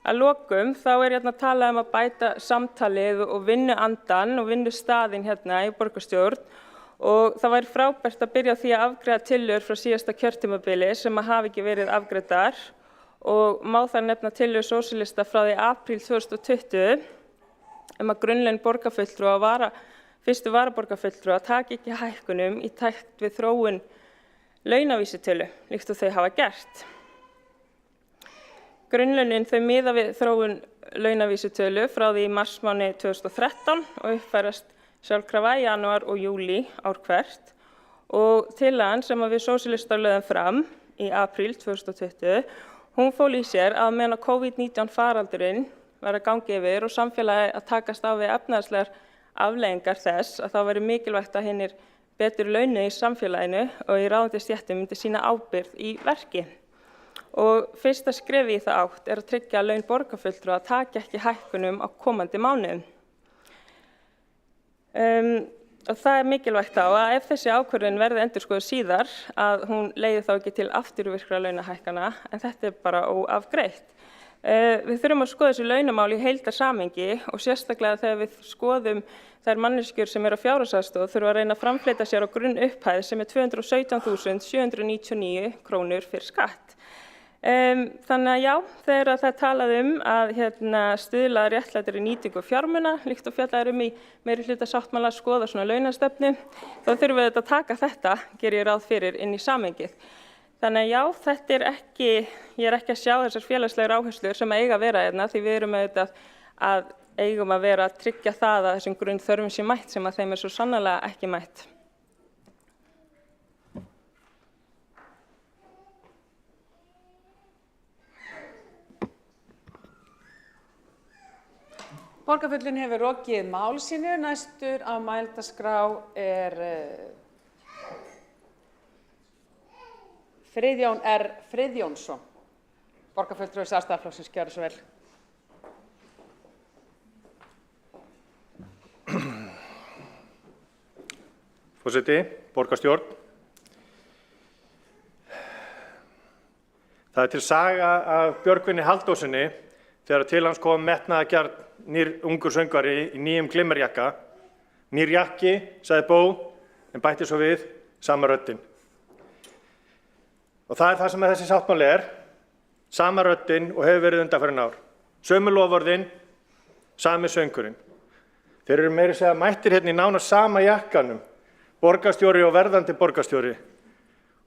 Að lokum þá er að tala að bæta samtalið og vinnuandann og vinnustaðinn í borgarstjórn og það væri frábært að byrja á því að afgreiða tillögur frá síðasta kjörtímabili sem hafi ekki verið afgreiddar og má þar nefna tillögur sósíalista frá því apríl 2020 að grunnlaun borgarfulltrúa og fyrstu varaborgarfulltrúa taki ekki hækkunum í takt við þróun launavísitölu, líkt og þau hafa gert. Grunnlaunin þau miða við þróun launavísitölu frá því í marsmánuði 2013 og uppfærast sjálfkrafa í janúar og júlí ár hvert og tillagan sem við sósíalistar lögðum fram í apríl 2020, hún fól í sér að meðan COVID-19 faraldurinn var að gangi yfir og samfélagi að takast á við efnahagslegar afleiðingar þess að þá væri mikilvægt að hinir betur launuð í samfélaginu og í ráðandi stéttum myndi sína ábyrgð í verki. Og fyrsta skrefi í það átt að tryggja að laun borgarfulltrúa taki ekki hækkunum á komandi mánuðum. Og það er mikilvægt þá að ef þessi ákvörðun verði endurskoðuð síðar að hún leiði þá ekki til afturvirkra launahækkana en þetta er bara óafgreitt. Við þurfum að skoða þessi launamál í heildarsamhengi og sérstaklega þegar við skoðum þær manneskjur sem eru á fjárhagsaðstoð þurfa að reyna að framfleyta sér á grunnupphæð sem er 217.799 krónur fyrir skatt. Þannig að já, þegar það talað að stuðla að réttlátri nýtingu fjármuna, líkt og fjallað í meirihlutasáttmála að skoða svona launastefnu, þá þurfum við að taka þetta, geri ég ráð fyrir, inn í samhengið. Þannig að já, þetta ekki, ég ekki að sjá þessar félagslegar áherslur sem eiga að vera hérna, því við erum að eigum að vera að tryggja það að þessum grunnþörfum sé mætt sem að þeim svo sannarlega ekki mætt. Borgarfulltrúinn hefur lokið máli sínu. Næstur á mælendaskrá Friðjón R. Friðjónsson. Borgarfulltrúi Sjálfstæðisflokksins, gjörðu svo vel. Forseti, borgarstjórn. Það til saga af Björgvini Halldórssyni þegar til hans kom metnaðargjarn nýr ungur söngvari í nýjum glimmerjakka. Nýr jakki, sagði Bó, en bætti svo við sama röddin. Og það það sem þessi sáttmáli sama röddin og hefur verið undanfarin ár. Sömu loforðin, sami söngurinn. Þeir eru meira að segja mættir hérna í nánast sama jakkanum, borgarstjóri og verðandi borgarstjóri.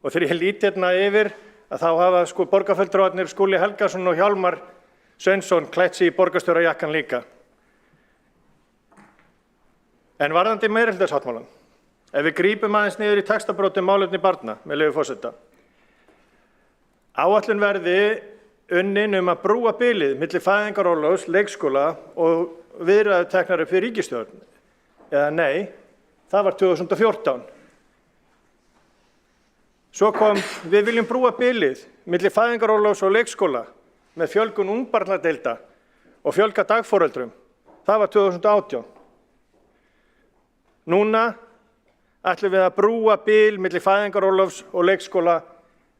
Og þegar ég lít hérna yfir að þá hafa borgarfulltrúarnir Skúli Helgason og Hjálmar Sveinsson klætt sig í borgarstjórajakkan líka. En varðandi meirihlutasáttmálann, ef við grípum aðeins niður í textabrotum málefni barna, með leyfi forseta. Áætlun verði unnin að brúa bilið milli fæðingarorlofs, leikskóla og viðræðuteknar upp við ríkisstjórn. Eða nei, það var 2014. Svo kom, við viljum brúa bilið milli fæðingarorlofs og leikskóla með fjölgun ungbarnadeilda og fjölga dagforeldrum. Það var 2018. Núna ætlum við að brúa bil milli fæðingarorlofs og leikskóla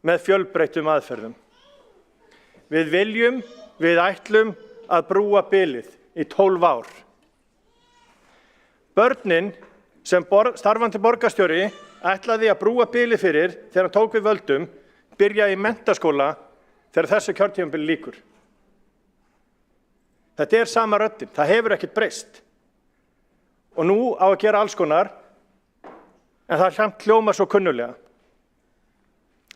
með fjölbreyttum aðferðum. Við ætlum að brúa bilið í 12 ár. Börnin sem starfandi borgarstjóri ætlaði að brúa bilið fyrir þegar hann tók við völdum byrja í menntaskóla þegar þessu kjörtímabili lýkur. Þetta sama röddin, það hefur ekkert breyst. Og nú á að gera alls konar, en það samt hljómar svo kunnulega.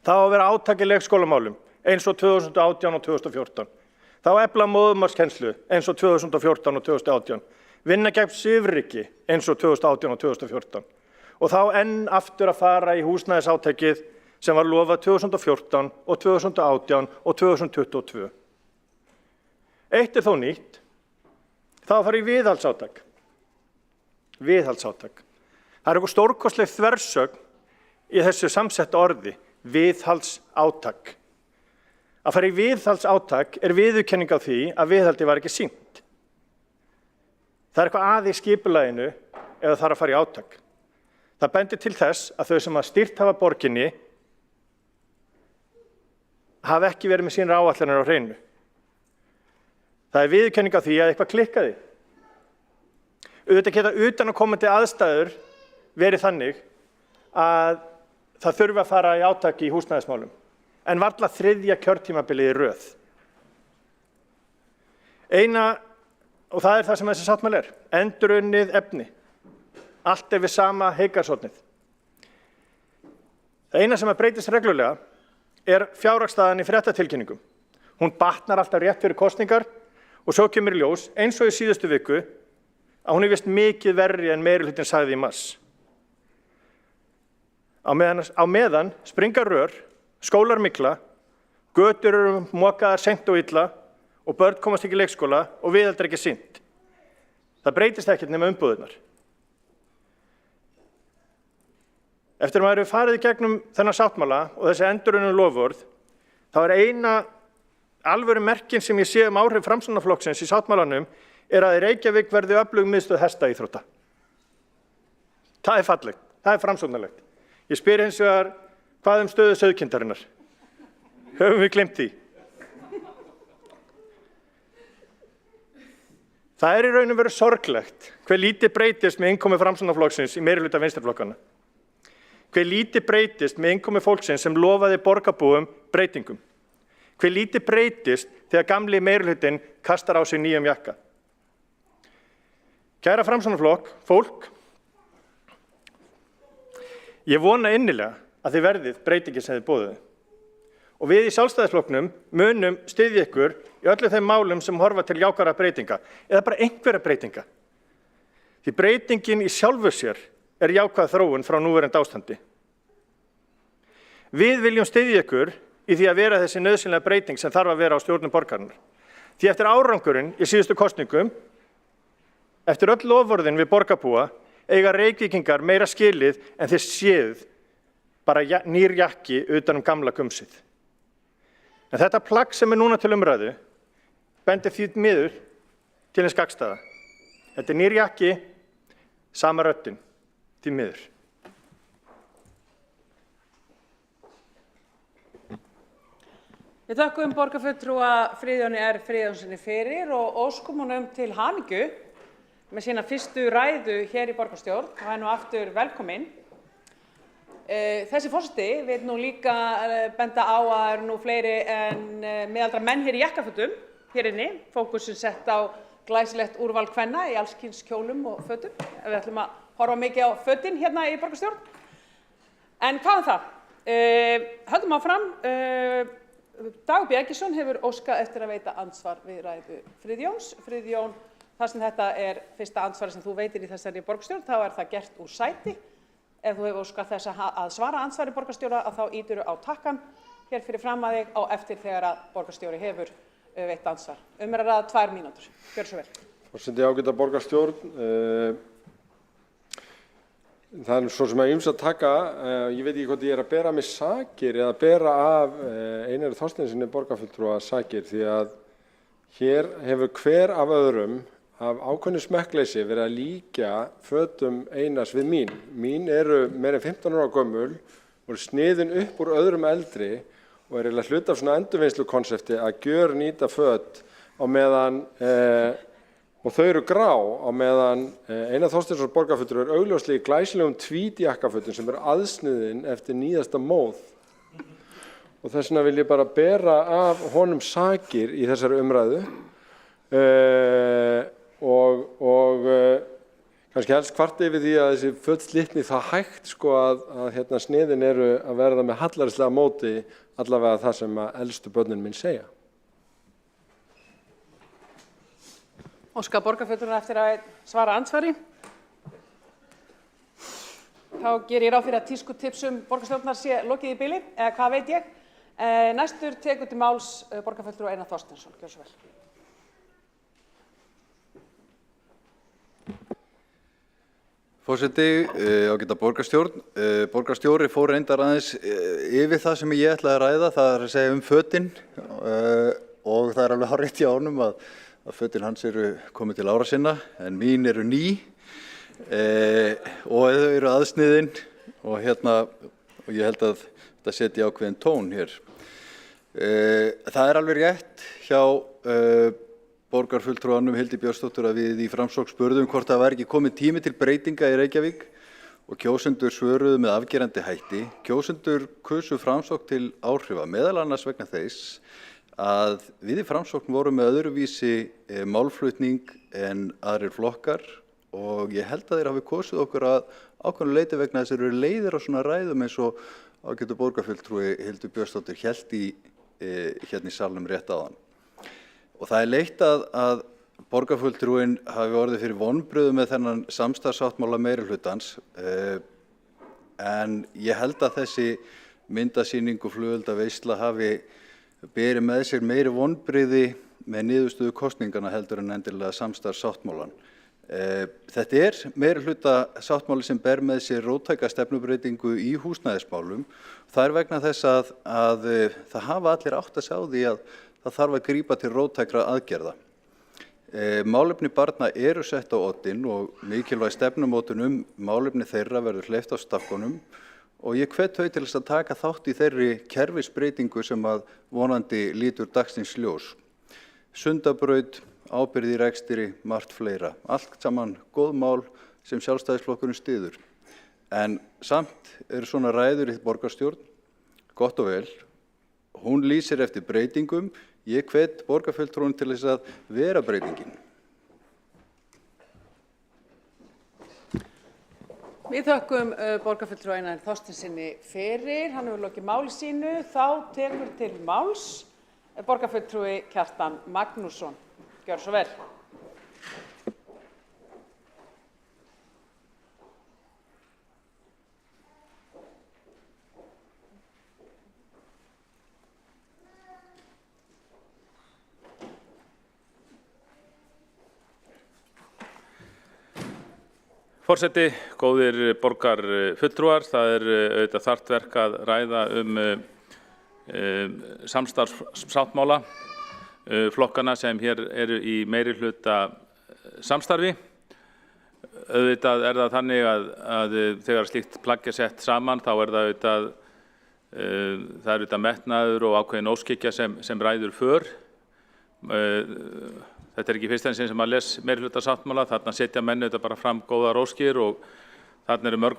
Það á að vera átak í leikskólamálum, eins og 2018 og 2014. Það á að efla móðurmálskennslu, eins og 2014 og 2018. Vinna gegn svifryki, eins og 2018 og 2014. Og þá enn aftur að fara í húsnæðisátakið sem var lofað 2014 og 2018 og 2022. Eitt þó nýtt, það að fara í viðhaldsátak. Viðhaldsátak. Það eitthvað stórkostleg þversögn í þessu samsetta orði, viðhaldsátak. Að fara í viðhaldsátak viðurkenning á því að viðhaldi var ekki sýnt. Það eitthvað að í skipulaginu ef það þarf að fara í átak. Það bendir til þess að þau sem að stýrt hafa borginni hafa ekki verið með sínar áætlanir á hreinu. Það viðurkenning á því að eitthvað klikkaði. Auðvitað geta utanaðkomandi aðstæður verið þannig að það þurfi að fara í átak í húsnæðismálum, en varla þriðja kjörtímabilið í röð. Og það það sem þessi sáttmáli endurunnið efni. Allt við sama heygarðshornið. Það eina sem breytist reglulega fjárhagsstaðan í fréttatilkynningum. Hún batnar alltaf rétt fyrir kosningar og svo kemur í ljós, eins og í síðustu viku, að hún vist mikið verri en meirihlutinn sagði í mars. Á meðan springa rör, skólar mikla, götur eru mokaðar seint og illa og börn komast ekki í leikskóla og viðhald ekki sýnt. Það breytist ekkert nema umbúðirnar. Eftir að maður hefur farið í gegnum þennan sáttmála og þessi endurunnu loforð, þá eina alvöru merkin sem ég sé áhrif Framsóknarflokksins í sáttmálanum að í Reykjavík verði öflug miðstöð hestaíþrótta. Það fallegt, það framsóknarlegt. Ég spyr hins vegar, hvað stöðu sauðkindarinnar? Höfum við gleymt því? Það í raun og veru sorglegt hve lítið breytist með innkomu Framsóknarflokksins í meirihluta vinstriflokkana. Hve lítið breytist með innkomu fólksins sem lofaði borgarbúum breytingum. Hve lítið breytist þegar gamli meirihlutinn kastar á sig nýjum jakka. Kæra Framsóknarflokk, fólk, ég vona innilega að þið verðið breytingin sem þið boðuðu. Og við í Sjálfstæðisflokknum munum styðja ykkur í öllum þeim málum sem horfa til jákvæðra breytinga eða bara einhverja breytinga. Því breytingin í sjálfu sér jákvæð þróun frá núverandi ástandi. Við viljum styðja ykkur í því að vera þessi nauðsynlega breyting sem þarf að vera á stjórnum borgarinnar. Því eftir árangurinn í síðustu kosningum, eftir öll loforðin við borgarbúa, eiga Reykvíkingar meira skilið en þið séð bara nýr jakki utan gamla gumsið. En þetta plagg sem núna til umræðu bendir því miður til hins gagnstæða. Þetta nýr jakki, sama röddin, því miður. Við þökkum borgarfulltrúa Friðjóni R. Friðjónsssyni fyrir og óskum honum til hamingju með sína fyrstu ræðu hér í borgarstjórn og nú aftur velkominn. Þessi forseti vil nú líka benda á að það eru nú fleiri en miðaldra menn hér í jakkafötum hér inni, fókusin sett á glæsilegt úrval kvenna í alls kyns kjólum og fötum. Við ætlum að horfa mikið á fötin hérna í borgarstjórn. En hvað það? Höldum áfram. Dagur B. Eggertsson hefur óskað eftir að veita andsvar við ræðu Friðjóns. Friðjón, þar sem þetta fyrsta andsvari sem þú veitir í þessari borgarstjórn, þá það gert úr sæti. Ef þú hefur óskað þess að svara andsvari borgarstjóra, þá ítirðu á takkan hér fyrir fram að þig á eftir þegar að borgarstjóri hefur veitt andsvar. Að ræða 2 mínútur. Gjörðu svo vel. Forseti, ágæta borgarstjórn. Það svo sem að ýmsu að taka, ég veit ekki hvort ég að bera mig sakir eða bera af Einari Þorsteinssyni borgarfulltrúa sakir, því að hér hefur hver af öðrum af ákveðnu smekkleysi verið að líkja fötum Einars við mín. Mín eru meira en 15 ára gömul, voru sniðin upp úr öðrum eldri og eiginlega hluti af svona endurvinnslukonsepti að gjörnýta föt á meðan og þau eru grá á meðan Einar Þorsteinsson borgarfulltrúi augljóslega í glæsilegum tweedjakkafötum sem eru aðsniðin eftir nýjasta móð. Og þess vegna vil ég bara bera af honum sakir í þessari umræðu og kannski helst kvarta yfir því að þessi föt slitni það hægt sko að sniðin eru að verða með hallarislega móti allavega það sem að elstu börnin mín segja. Óskar borgarfulltrúa eftir að svara andsvari. Þá ger ég ráð fyrir að tískutipsum borgarstjórnar sé lokið í bili, eða hvað veit ég. Næstur tekur til máls borgarfulltrúa Einar Þorsteinsson. Gjörðu svo vel. Forseti, ágæta borgarstjórn. Borgarstjóri fór reyndar aðeins yfir það sem ég ætlaði að ræða, það að segja fötin og það alveg hárrétt hjá honum að fötin hans eru komið til ára sinna en mín eru ný og þau eru aðsniðin og og ég held að þetta setja ákveðin tón hér. Það alveg rétt hjá borgarfulltrúanum Hildi Björnsdóttur að við í Framsókn spurðum hvort það væri ekki komið tími til breytinga í Reykjavík og kjósendur svöruðu með afgerandi hætti. Kjósendur kusu Framsókn til áhrifa, meðal annars vegna þess að við í Framsókn vorum með öðruvísi málflutning en aðrir flokkar og ég held að þeir hafi kosið okkur að ákveðnu leyti vegna þess að þeir eru leiðir á svona ræðum eins og ágætu borgarfulltrúi Hildur Björnsdóttir hélt hérna í salnum rétt áðan. Og það leitt að borgarfulltrúin hafi orðið fyrir vonbrigðum með þennan samstarfssáttmála meirihlutans en ég held að þessi myndasýning og flugeldaveisla hafi beri með sér meiri vonbrigði með niðurstöðu kosningana heldur en endilega samstarfssáttmálan. Þetta meirihluta sáttmáli sem ber með sér róttæka stefnubreytingu í húsnæðismálum. Það vegna þess að það hafa allir átt að sjá því að það þarf að grípa til róttækra aðgerða. Málefni barna eru sett á oddinn og mikilvæg stefnumótun málefni þeirra verður hleypt á stafkonum og ég hvet þau til þess að taka þátt í þeirri kerfisbreytingu sem að vonandi lítur dagsins ljós. Sundabraut, ábyrgð í rekstri, margt fleira. Allt saman góð mál sem Sjálfstæðisflokkurinn styður. En samt eru svona ræður í borgarstjórn, gott og vel, Hún lýsir eftir breytingum. Ég hvet borgarfulltrúan til þess að vera breytingin. Við þökkum borgarfulltrúa Einari Þorsteinssyni fyrir. Hann hefur lokið máli sínu. Þá tekur til máls borgarfulltrúi Kjartan Magnússon. Gjörðu svo vel. Forseti, góðir borgarfulltrúar, það auðvitað þarft verk að ræða samstarfssáttmála flokkana sem hér eru í meirihluta samstarfi. Auðvitað það þannig að þegar slíkt plagg sett saman þá það auðvitað metnaður og ákveðin óskikja sem ræður för. Þetta ekki fyrst enn sem að les meirihluta sáttmála, þarna setja menn auðvitað bara fram góðar óskir og þarna eru mörg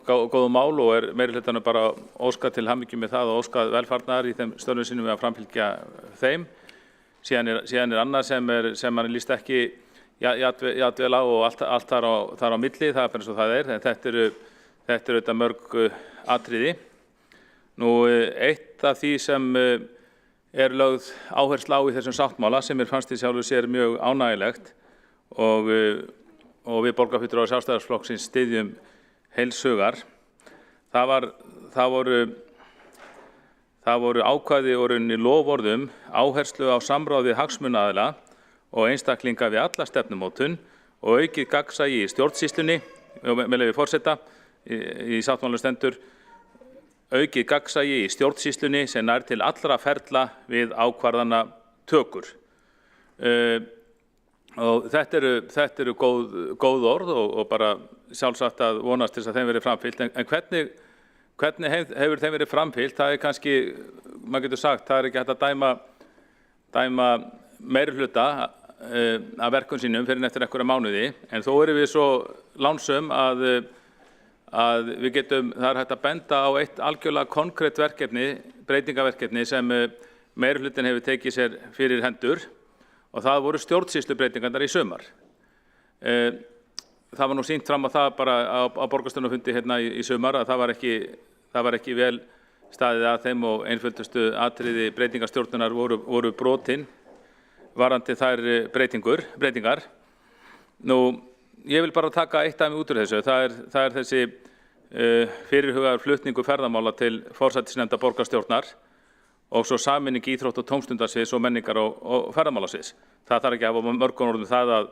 góð mál og meirihlutanu bara óskað til hamingju með það og óskað velfarnaðar í þeim störfum sínum við að framfylgja þeim. Síðan annað sem mann líst ekki jafnvel á og allt þar á milli, það bara eins og það en þetta eru auðvitað mörg atriði. Eitt af því sem lögð áhersla á í þessum sáttmála sem fannst í sjálfu sér mjög ánægjulegt og við borgarfulltrúar Sjálfstæðisflokksins styðjum heils hugar. Það voru ákvæði og rauninni loforðum áherslu á samráð við hagsmunaaðila og einstaklinga við alla stefnumótun og aukið gagnsæi í stjórnsýslunni, með leyfi forseta, í sáttmálanum stendur aukið gagnsæi í stjórnsýslunni sem nær til allra ferla við ákvarðanatökur. Og þetta eru góð orð og bara sjálfsagt að vonast til að þeim verið framfylgt. En hvernig hefur þeim verið framfylgt? Það kannski, maður getur sagt, það ekki hægt að dæma meirihluta af verkum sínum fyrir eftir einhverja mánuði. En þó erum við svo lánsöm að við getum, það hægt að benda á eitt algjörlega konkrétt verkefni, breytingaverkefni sem meirihlutin hefur tekið sér fyrir hendur og það voru stjórnsýslubreytingarnar í sumar. Það var nú sýnt fram á það bara á borgarstjórnarfundi hérna í sumar að það var ekki vel staðið að þeim og einföldustu atriði breytingastjórnunar voru brotin varðandi þær breytingar. Ég vil bara taka eitt dæmi út úr þessu. Það þessi fyrirhugaður flutningur ferðamála til forsætisnefndar borgarstjórnar og svo sameining íþrótt- og tómstundasviðs og menningar- og ferðamálasviðs. Það þarf ekki að hafa mörgum orðum það að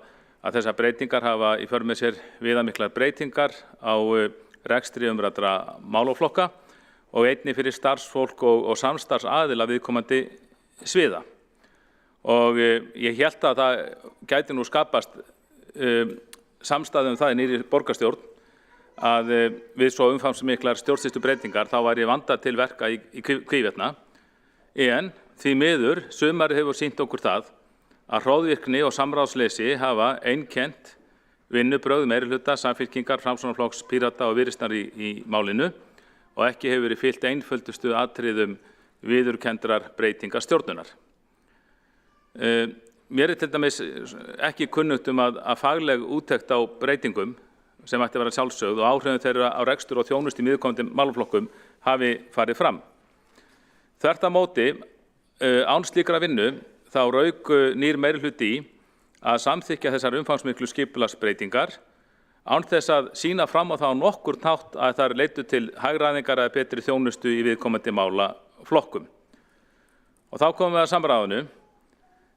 þessar breytingar hafa í för með sér viðamiklar breytingar á rekstri umræddra málaflokka og einnig fyrir starfsfólk og samstarfsaðila viðkomandi sviða. Og ég hélt að það gæti nú skapast samstæðu það í nýrri borgarstjórn að við svo umfangsmiklar stjórnsýslubreytingar þá var ég vandað til verka í hvívetna. En því miður sumarið hefur sýnt okkur það að hroðvirkni og samráðsleysi hafa einkennt vinnubrögð meirihluta, Samfylkingar, Framsóknarflokks, Pírata og Viðreisnar í málinu og ekki hefur verið fylgt einföldustu atriðum viðurkenndrar breytingastjórnunar. Mér til dæmis ekki kunnugt að fagleg úttekt á breytingum sem ætti að vera sjálfsögð og áhrifum þeirra á rekstur og þjónustu í viðkomandi málaflokkum hafi farið fram. Þvert á móti, án slíkra vinnu, þá rauk nýr meirihluti í að samþykkja þessar umfangsmiklu skipulagsbreytingar án þess að sýna fram á það á nokkurn hátt að þær leiddu til hagræðingar eða betri þjónustu í viðkomandi málaflokkum. Og þá komum við að samráðinu.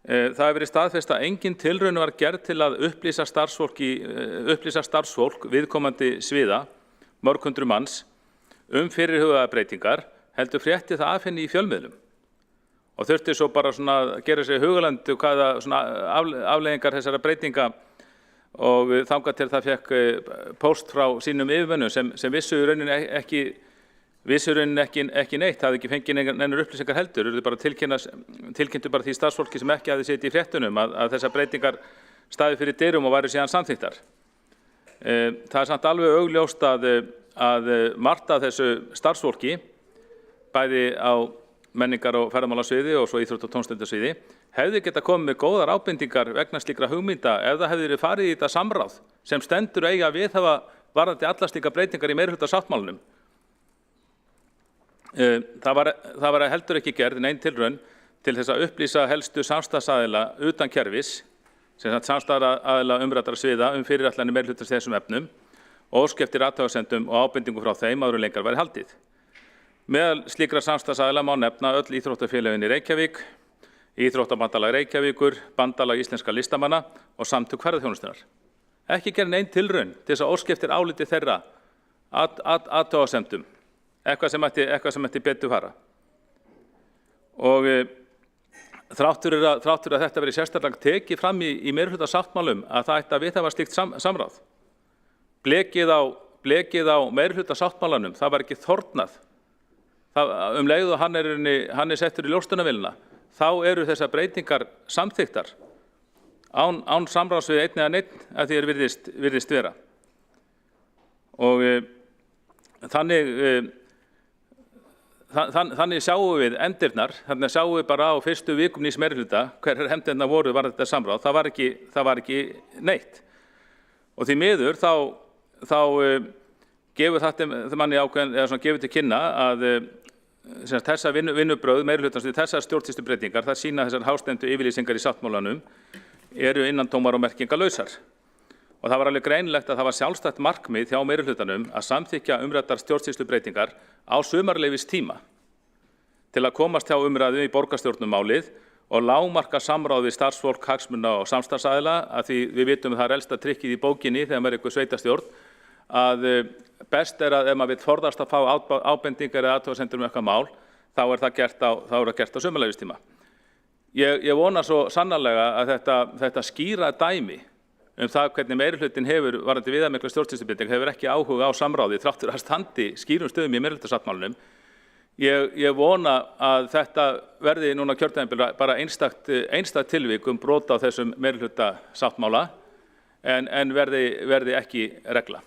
Það hefur verið staðfest að engin tilraun var gerð til að upplýsa starfsfólk viðkomandi sviða, mörg hundruð manns, fyrirhugaðar breytingar, heldur frétti það afhenni í fjölmiðlum. Og þurfti svo bara að gera sér hugalandu hvaða afleiðingar þessara breytinga og þangað til það fekk póst frá sínum yfirmönnum sem vissu í rauninni ekki neitt, hafði ekki fengið neinar upplýsingar heldur, tilkynntu bara því starfsfólki sem ekki hafði setið í fréttunum að þessar breytingar staði fyrir dyrum og væri síðan samþykktar. Það samt alveg augljóst að margt af þessu starfsfólki, bæði á menningar- og ferðamálasviði og svo íþrótta- og tómstundasviði hefði geta komið með góðar ábendingar vegna slíkra hugmynda ef það hefði verið farið í þetta samráð sem stendur eiga við hafa varðandi allar slíkar breytingar í meirihluta sáttmálanum. Það var heldur ekki gerð nein tilraun til þess að upplýsa helstu samstarfsaðila utan kerfis, sem sagt samstarfsaðila umræddra sviða fyrirætlanir meirihlutans í þessum efnum og ósk eftir athugasemdum og ábendingum frá þeim áður en lengra væri haldið. Meðal slíkra samstarfsaðila má nefna öll íþróttafélögin í Reykjavík, Íþróttabandalag Reykjavíkur, Bandalag íslenskra listamanna og Samtök ferðaþjónustunnar. Ekki gerð nein tilraun til þess að óska eftir áliti þeirra athugasemdum, eitthvað sem ætti betur fara. Og þrátt fyrir að þetta verið sérstaklega tekið fram í meirihluta sáttmálum að það ætti að viðhafa slíkt samráð. Blekið á meirihluta sáttmálanum, það var ekki þornað. Leið og hann settur í ljóstunavélina, þá eru þessar breytingar samþykktar án samráðs við einn eða neinn að því virðist vera. Og þannig sjáum við endirnar, þannig sjáum við bara á fyrstu vikum nýs meirihluta hverjar hefndirnar voru var þetta samráð, það var ekki neitt. Og því miður þá gefur þetta manni ákveðin, eða svona gefur til kynna að þessar vinnubrögð meirihlutans við þessar stjórnsýslubreytingar, það sýna þessar hástemmdu yfirlýsingar í sáttmálanum eru innantómar og merkingarlausar. Og það var alveg greinilegt að það var sjálfstætt markmið hjá meirihlutanum að samþykkja umræddar stjórnsýslubreytingar á sumarleyfistíma til að komast hjá umræðu í borgarstjórnum málið og lágmarka samráð við starfsfólk, hagsmuna og samstarfsaðila, að því við vitum að það elsta trikkið í bókinni þegar maður er eitthvað sveitastjórn, að best að ef maður vill forðast að fá ábendingar eða athugasemdir eitthvað mál, þá er það gert á sumarleyfistíma. Ég vona svo sannarlega að þetta skýra dæmi það hvernig meirihlutin hefur varðandi viðamikla stjórnsýslubreytingar hefur ekki áhuga á samráði þrátt fyrir að standi skýrum stöðum í meirihlutasáttmálanum. Ég vona að þetta verði núna kjörtímabil bara einstakt tilvik brot á þessum meirihlutasáttmála en verði ekki regla.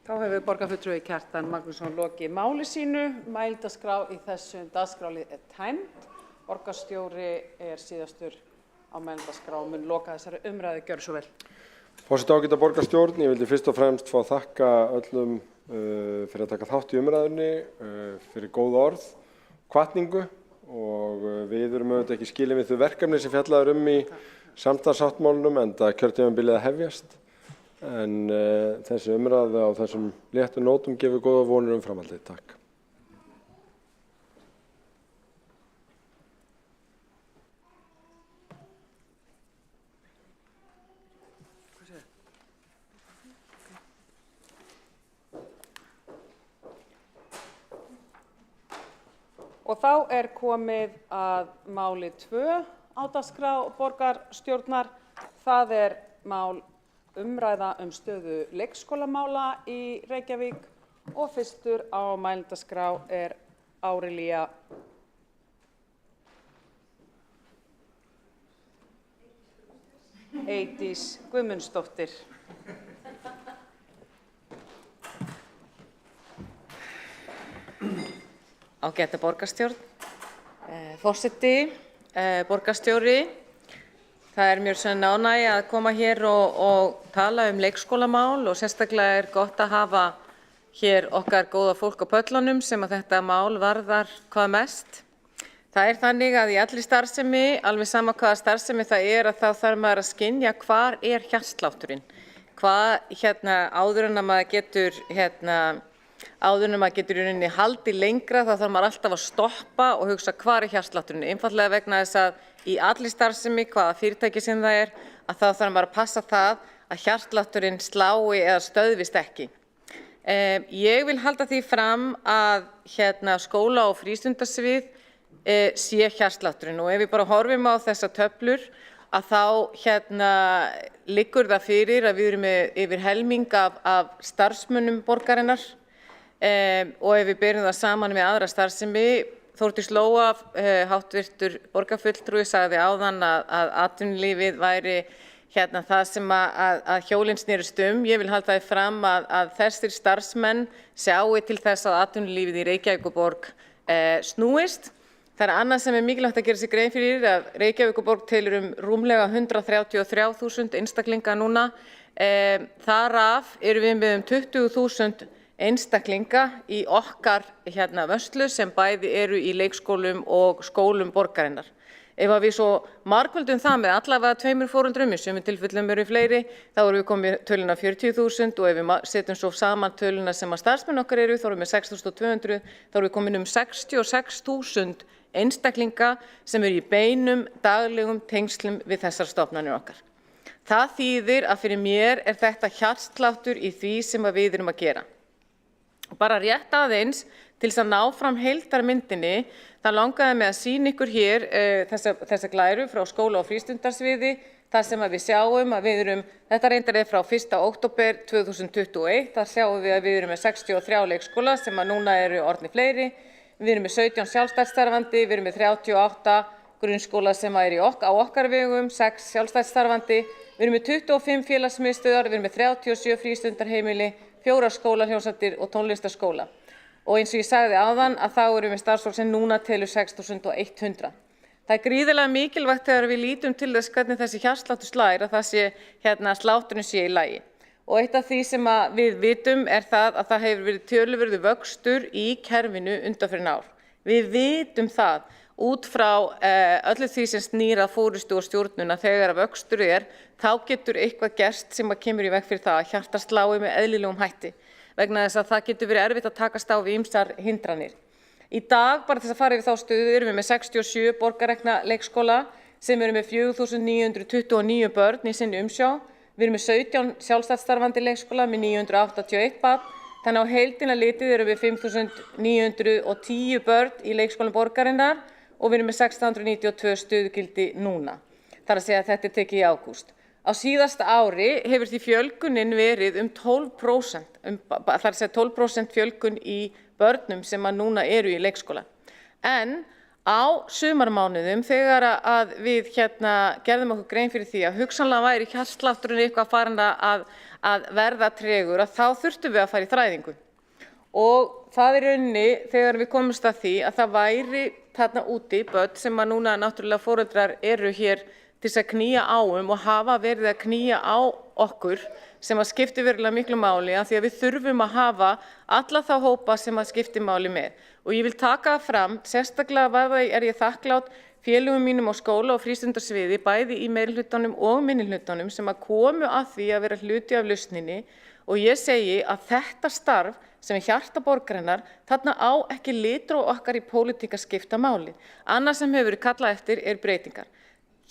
Þá hefur borgarfulltrúi Kjartan Magnússon lokið máli sínu. Mælendaskrá í þessum dagskrárlið er tæmd. Borgarstjóri er síðastur á mælendaskrá mun loka þessari umræðu. Gjörðu svo vel. Forseti ágæta borgarstjórn, ég vildi fyrst og fremst fá að þakka öllum fyrir að taka þátt í umræðunni, fyrir góð orð, hvatningu og við erum auðvitað ekki skilin við þau verkefni sem fjallaður í samstarfssáttmálanum enda kjörtímabilið að hefjast. En þessi umræða á þessum léttu nótum gefur góða vonir framhaldið. Takk. Og þá er komið að máli 2 á dagskrá borgarstjórnar. Það er mál umræða stöðu leikskólamála í Reykjavík og fyrstur á mælendaskrá er Árelía Eydís Guðmundsdóttir. Ágæta borgarstjórn, forseti, borgarstjóri. Það er mjög sann ánægja að koma hér og tala leikskólamál og sérstaklega er gott að hafa hér okkar góða fólk á pöllunum sem að þetta mál varðar hvað mest. Það er þannig að í allri starfsemi, alveg sama hvaða starfsemi það er, að þá þarf maður að skynja hvar er hjartslátturinn. Áður en að maður getur í rauninni haldið lengra, þá þarf maður alltaf að stoppa og hugsa hvar er hjartslátturinn. Einfaldlega vegna þess að í allri starfsemi, hvaða fyrirtæki sem það er, að þá þarf maður að passa það að hjartslátturinn slái eða stöðvist ekki. Ég vil halda því fram að skóla- og frístundasvið sé hjartslátturinn og ef við bara horfum á þessar töflur að þá liggur það fyrir að við erum með yfir helming af starfsmönnum borgarinnar og ef við berum það saman með aðra starfsemi. Þórdís Lóa, háttvirtur borgarfulltrúi, sagði áðan að atvinnulífið væri það sem að hjólinn snerist Ég vil halda því fram að þessir starfsmenn sjái til þess að atvinnulífið í Reykjavíkurborg snúist. Það annað sem mikilvægt að gera sér grein fyrir að Reykjavíkurborg telur rúmlega 133.000 einstaklinga núna. Þar af erum við með 20.000 einstaklinga í okkar vörslu sem bæði eru í leikskólum og skólum borgarinnar. Ef við svo margföldum það með allavega 2 foreldrum, í sumum tilfellum eru fleiri, þá erum við komið töluna 40.000 og ef við setjum svo saman töluna sem að starfsmenn okkar eru, þá erum við 6.200, þá erum við komið 66.000 einstaklinga sem eru í beinum daglegum tengslum við þessar stofnanir okkar. Það þýðir að fyrir mér þetta hjartsláttur í því sem við erum að gera. Bara rétt aðeins til þess að ná fram heildarmyndinni, það langaði mig að sýna ykkur hér þessa glæru frá skóla- og frístundarsviði, þar sem við sjáum að þetta reyndar frá 1. október 2021, þar sjáum við að við erum með 63 leikskóla sem að núna eru orðnir fleiri, við erum með 17 sjálfstætt starfandi, við erum með 38 grunnskóla sem eru á okkar vegum, 6 sjálfstætt starfandi, við erum með 25 félagsmiðstöðvar, við erum með 37 frístundarheimili, 4 skólahljómsveitir og tónlistarskóla. Og eins og ég sagði áðan að þá erum við starfsfólk sem núna telur 6.100. Það gríðarlega mikilvægt þegar við lítum til þess hvernig þessi hjartsláttur slær að það sé slátturinn sé í lagi. Og eitt af því sem við vitum það að það hefur verið töluverður vöxtur í kerfinu undanfarin ár. Við vitum það út frá öllu því sem snýr að forystu og stjórnun að þegar vöxtur þá getur eitthvað gerst sem kemur í veg fyrir það að hjartað slái með eðlilegum hætti. Vegna þess að það getur verið erfitt að takast á við ýmsar hindranir. Í dag, bara þess að fara yfir þá stöðu, erum við með 67 borgarrekna leikskóla sem eru með 4.929 börn í sinni umsjá. Við erum með 17 sjálfstætt starfandi leikskóla með 981 barn. Þannig á heildina litið erum við 5.910 börn í leikskólum borgarinnar og við erum með 692 stöðugildi núna. Það að segja að þetta tekið í ágúst. Á síðasta ári hefur því fjölgunin verið 12%, það að segja 12% fjölgun í börnum sem núna eru í leikskóla. En á sumarmánuðum þegar að við gerðum okkur grein fyrir því að hugsanlega væri hjartslátturinn eitthvað farin að verða tregur, að þá þurftum við að fara í þræðingu. Og það rauninni þegar við komumst að því að það væri þarna úti börn sem núna náttúrulega foreldrar eru hér til þess að knýja á og hafa verið að knýja á okkur sem að skipti verulega miklu máli af því að við þurfum að hafa alla þá hópa sem að skipti máli með. Og ég vil taka það fram, sérstaklega ég þakklát félögum mínum á skóla- og frístundarsviði, bæði í meirihlutanum og minnihlutanum sem að komu að því að vera hluti af lausninni og ég segi að þetta starf sem hjarta borgarinnar, þarna á ekki litur og okkar í pólitík að skipta máli. Annað sem hefur verið kallað eftir breytingar.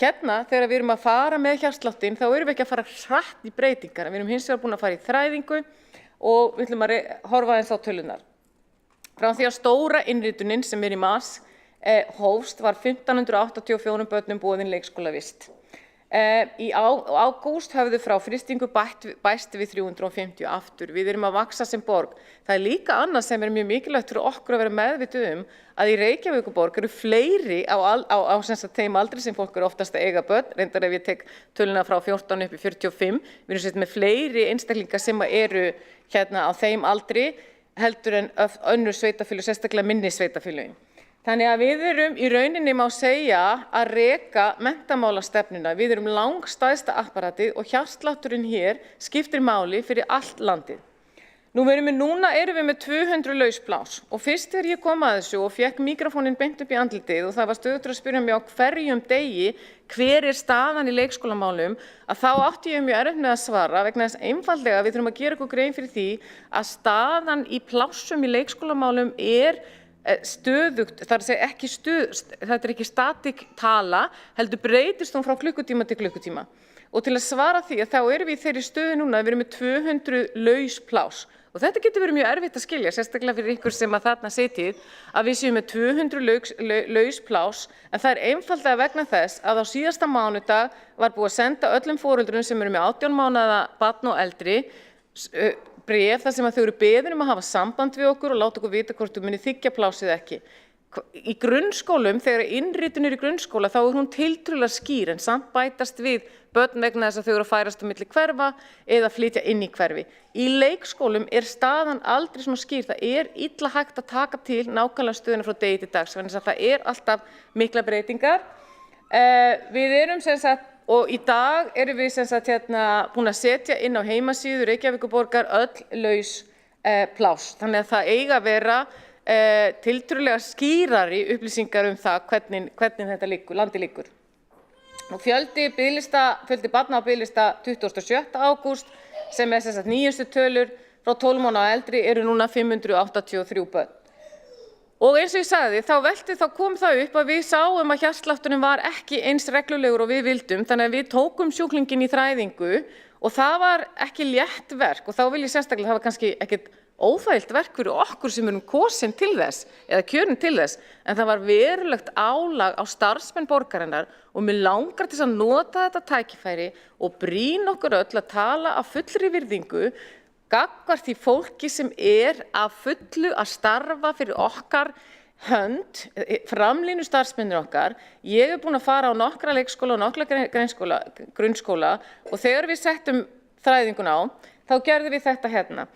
Þegar við erum að fara með hjartsláttinn, þá erum við ekki að fara hratt í breytingar. Við erum hins vegar búin að fara í þræðingu og við ætlum að horfa aðeins á tölunar. Frá því að stóra innritunin sem í mars hófst var 1.584 börnum boðin leikskólavist. Í ágúst höfðu frá frystingu bæst við 350 aftur. Við erum að vaxa sem borg. Það líka annað sem mjög mikilvægt fyrir okkur að vera meðvituð að í Reykjavíkurborg eru fleiri á þeim aldri sem fólk eru oftast að eiga börn, reyndar ef ég tek töluna frá 14 upp í 45, við erum með fleiri einstaklingar sem eru á þeim aldri heldur en önnur sveitarfélög, sérstaklega minni sveitarfélögin. Þannig að við erum í rauninni má segja að reka menntamálastefnuna. Við erum langstæðsta apparatið og hjartslátturinn hér skiptir máli fyrir allt landið. Núna erum við með 200 laus pláss og fyrst þegar ég kom að þessu og fekk mikrofóninn beint upp í andlitið og það var stöðugt að spyrja mig á hverjum degi hver staðan í leikskólamálum að þá átti ég mjög erfitt með að svara vegna þess einfaldlega við þurfum að gera okkur grein fyrir því að staðan í plássum í leikskólamálum stöðugt, það að segja þetta ekki statik tala, heldur breytist hún frá klukkutíma til klukkutíma. Og til að svara því að þá erum við í þeirri stöðu núna að við erum með 200 laus pláss. Og þetta getur verið mjög erfitt að skilja, sérstaklega fyrir ykkur sem að þarna sitjið, að við séum með 200 laus pláss, en það einfaldlega vegna þess að á síðasta mánudag var búið að senda öllum foreldrum sem eru með 18 mánaða barn og eldri bréf þar sem að þau eru beðin að hafa samband við okkur og láta okkur vita hvort þau muni þiggja plássið ekki. í grunnskólum, þegar innritun í grunnskóla, þá hún tiltölulega skýr en samt bætast við börn vegna þess að þau eru að færast á milli hverfa eða flytja inn í hverfi. Í leikskólum staðan aldrei svona skýr, það illa hægt að taka til nákvæmlega stöðuna frá degi til dags, þannig að það alltaf mikla breytingar. Við erum sem sagt, og í dag erum við sem sagt búin að setja inn á heimasíðu Reykjavíkurborgar öll laus pláss, þannig að það eiga að vera tiltölulega skýrari upplýsingar það hvernig þetta landið liggur. Fjöldi barna á biðlista 27. ágúst sem sem sagt nýjustu tölur frá 12 mánaða og eldri eru núna 583 börn. Og eins og ég sagði, þá kom það upp að við sáum að hjartslátturinn var ekki eins reglulegur og við vildum, þannig að við tókum sjúklinginn í þræðingu og það var ekki létt verk og þá vil ég sérstaklega, það var kannski ekkert óþægilegt verk fyrir okkur sem erum kosin til þess eða kjörin til þess, en það var verulegt álag á starfsmenn borgarinnar og mér langar til að nota þetta tækifæri og brýna okkur öll að tala af fullri virðingu gagnvart því fólki sem af fullu að starfa fyrir okkar hönd, framlínu starfsmennir okkar. Ég búin að fara á nokkra leikskóla og nokkra grunnskóla og þegar við settum þræðinguna á, þá gerðum við þetta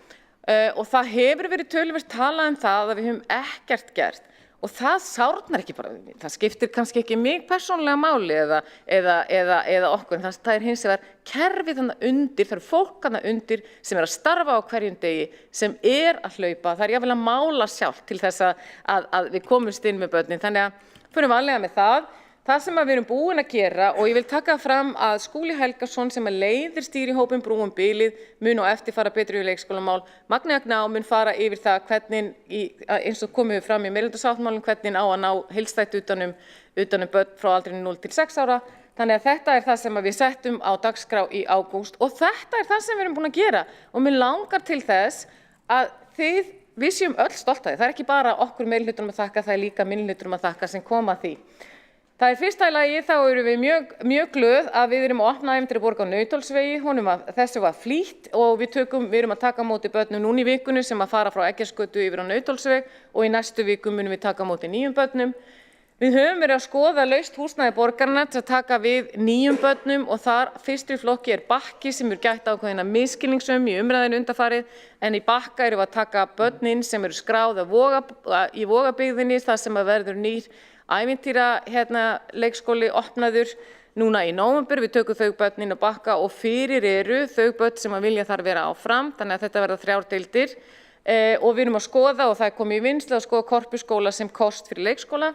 og það hefur verið töluvert talað það að við höfum ekkert gert og það sárnar ekki bara, það skiptir kannski ekki mig persónulega máli eða okkur, en það hins vegar kerfið þarna undir, það fólk þarna undir sem að starfa á hverjum degi, sem að hlaupa, það jafnvel að mála sjálf til þess að við komumst inn með börnin, þannig að förum varlega með það. Það sem við erum búin að gera og ég vil taka fram að Skúli Helgason sem leiðir stýrihópinn Brúum bilið mun á eftir fara betur í leikskólamál. Magnea Gná mun fara yfir það hvernig, eins og komum við fram í meirihlutasáttmálum, hvernig á að ná heildstætt utanum börn frá aldrinum 0 til 6 ára. Þannig að þetta það sem við settum á dagskrá í ágúst og þetta það sem við erum búin að gera og mér langar til þess að við séum öll stolt af því. Það ekki bara okkur meirihlutunum að þakka, það líka minnihlutunum að þakka sem koma að því. Það fyrsta í lagi, þá erum við mjög glöð að við erum að opna Ævintýraborg á Nauthólsvegi, þessu var flýtt og við erum að taka á móti börnum núna í vikunni sem að fara frá Eggertsgötu yfir á Nauthólsveg og í næstu viku munum við taka á móti 9 börnum. Við höfum verið að skoða laust húsnæði borgarinnar til að taka við 9 börnum og þar fyrstur í flokki Bakki sem gætt ákveðinna misskilningsum í umræðinu undanfarið, en í Bakka erum við að taka börnin sem eru skráð í Vogabyggðinni þar sem að verður nýr Ævintýra leikskóli opnaður núna í nóvember. Við tökum þau börn inn á Bakka og fyrir eru þau börn sem að vilja þar vera áfram, þannig að þetta verða 3 deildir og við erum að skoða og það komið í vinnslu að skoða Korpuskóla sem kost fyrir leikskóla.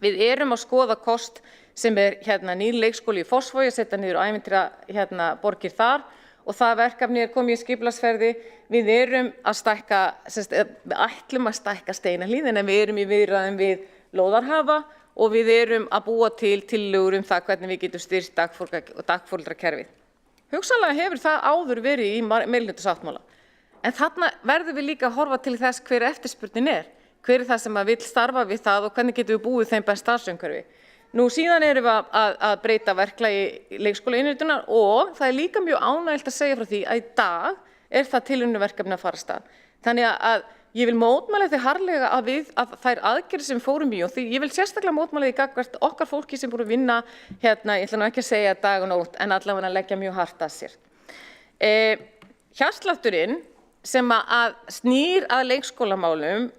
Við erum að skoða kost sem nýr leikskóli í Fossvogi, setja niður Ævintýraborgir þar og það verkefni komið í skipulagsferði. Við erum að stækka, við ætlum að stækka Steinahlíð en við erum í viðræðum við Lóðarhafa og við erum að búa til tillögur það hvernig við getum styrkt dagforeldrakerfið. Hugsanlega hefur það áður verið í meirihlutasáttmála, en þarna verðum við líka að horfa til þess hver eftirspurnin hver það sem vill starfa við það og hvernig getum við búið þeim best starfsumhverfi. Nú síðan erum við að breyta verklagi leikskólainnritunar og það líka mjög ánægjulegt að segja frá því að í dag það tilraunaverkefni að fara af stað. Þannig að ég vil mótmæla því harðlega að þær aðgerðir sem við fórum í og því ég vil sérstaklega mótmæla því gagnvart okkar fólki sem búið að vinna ég ætla nú ekki að segja dag og nótt en allavega að leggja mjög hart að sér. Hjartslátturinn sem að snýr að leikskólamálum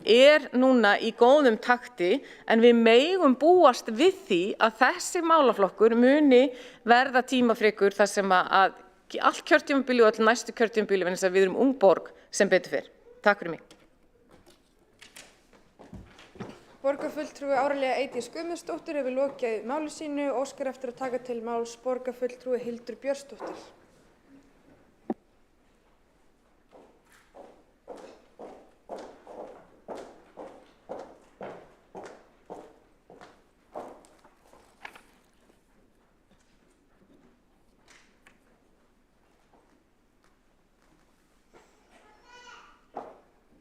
núna í góðum takti en við megum búast við því að þessi málaflokkur muni verða tímafrekur þar sem að allt kjörtímabili og öll næstu kjörtímabili vegna þess að við erum ung borg sem betur fyrr. Takk fyrir mig. Borgarfulltrúi Árelía Eydís Guðmundsdóttir hefur lokið máli sínu og óskar eftir að taka til máls borgarfulltrúi Hildur Björnsdóttir.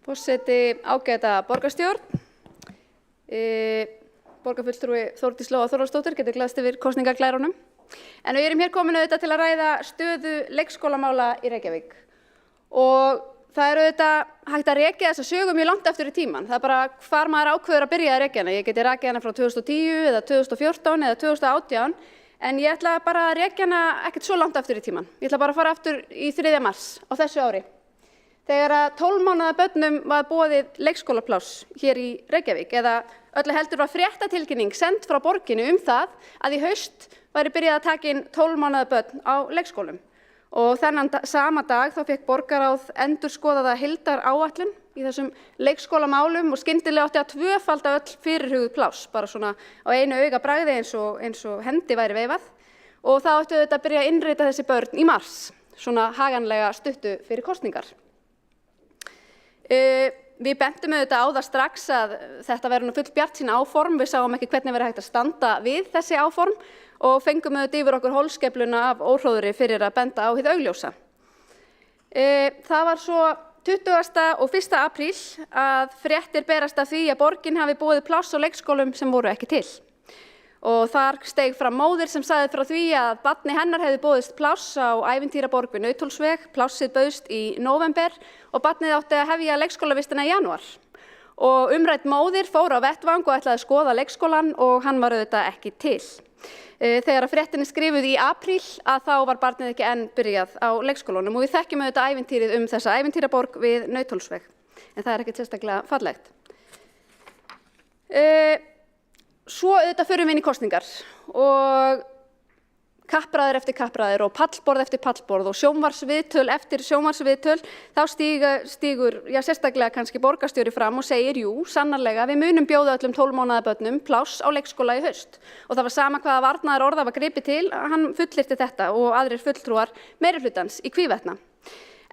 Forseti ágæta borgarstjórn. Borgarfulltrúi Þórdís Lóa Þórðarsdóttir getur glaðst yfir kosningaglærunum. En við erum hér komin auðvitað til að ræða stöðu leikskólamála í Reykjavík. Og það auðvitað hægt að rekja þessa sögu mjög langt aftur í tíman. Það bara hvar maður ákveður að byrja að rekja hana. Ég geti rakið hana frá 2010 eða 2014 eða 2018, en ég ætla bara að rekja hana ekkert svo langt aftur í tíman. Ég ætla bara að fara aftur í 3. mars á þessu ári. Þegar að 12 mánaða börnum var boðið leikskólapláss hér í Reykjavík, eða öllu heldur var fréttatilkynning send frá borginni það að í haust væri byrjað að taka inn 12 mánaða börn á leikskólum. Og þennan sama dag þá fekk borgarráð endurskoðaða heildaráætlun í þessum leikskólamálum og skyndilega átti að tvöfalda öll fyrirhuguð pláss, bara svona á einu augabragði eins og hendi væri veifað. Og það átti auðvitað að byrja að innrita þessi börn í mars, svona haganlega stuttu fyrir kosningar. Við bentum auðvitað á það strax að þetta væri nú full bjartsýn áform, við sáum ekki hvernig verið hægt að standa við þessi áform og fengum auðvitað yfir okkur hólskefluna af óhróðri fyrir að benda á hið augljósa. Það var svo 20. og 1. apríl að fréttir berast af því að borgin hafi boðið pláss á leikskólum sem voru ekki til. Og þar steig fram móðir sem sagði frá því að barni hennar hefði boðist pláss á Ævintýraborg við Nauthólsveg, plássið bauðst í nóvember og barnið átti að hefja leikskólavistina í janúar. Og umrædd móðir fór á vettvang og ætlaði að skoða leikskólann og hann var auðvitað ekki til. Þegar að fréttin skrifuð í apríl að þá var barnið ekki enn byrjað á leikskólanum og við þekkjum auðvitað ævintýrið þessa Ævintýraborg við Nauthólsveg, en það ekkert sérstaklega fallegt. Svo auðvitað förum við inn í kosningar og kappræður eftir kappræður og pallborð eftir pallborð og sjónvarpsviðtöl eftir sjónvarpsviðtöl, þá stígur sérstaklega kannski borgarstjóri fram og segir jú, sannarlega, við munum bjóða öllum 12 mánaða börnum pláss á leikskóla í haust. Og það var sama hvaða varnaðar orða var gripið til, hann fullyrti þetta og aðrir fulltrúar meirihlutans í hvívetna.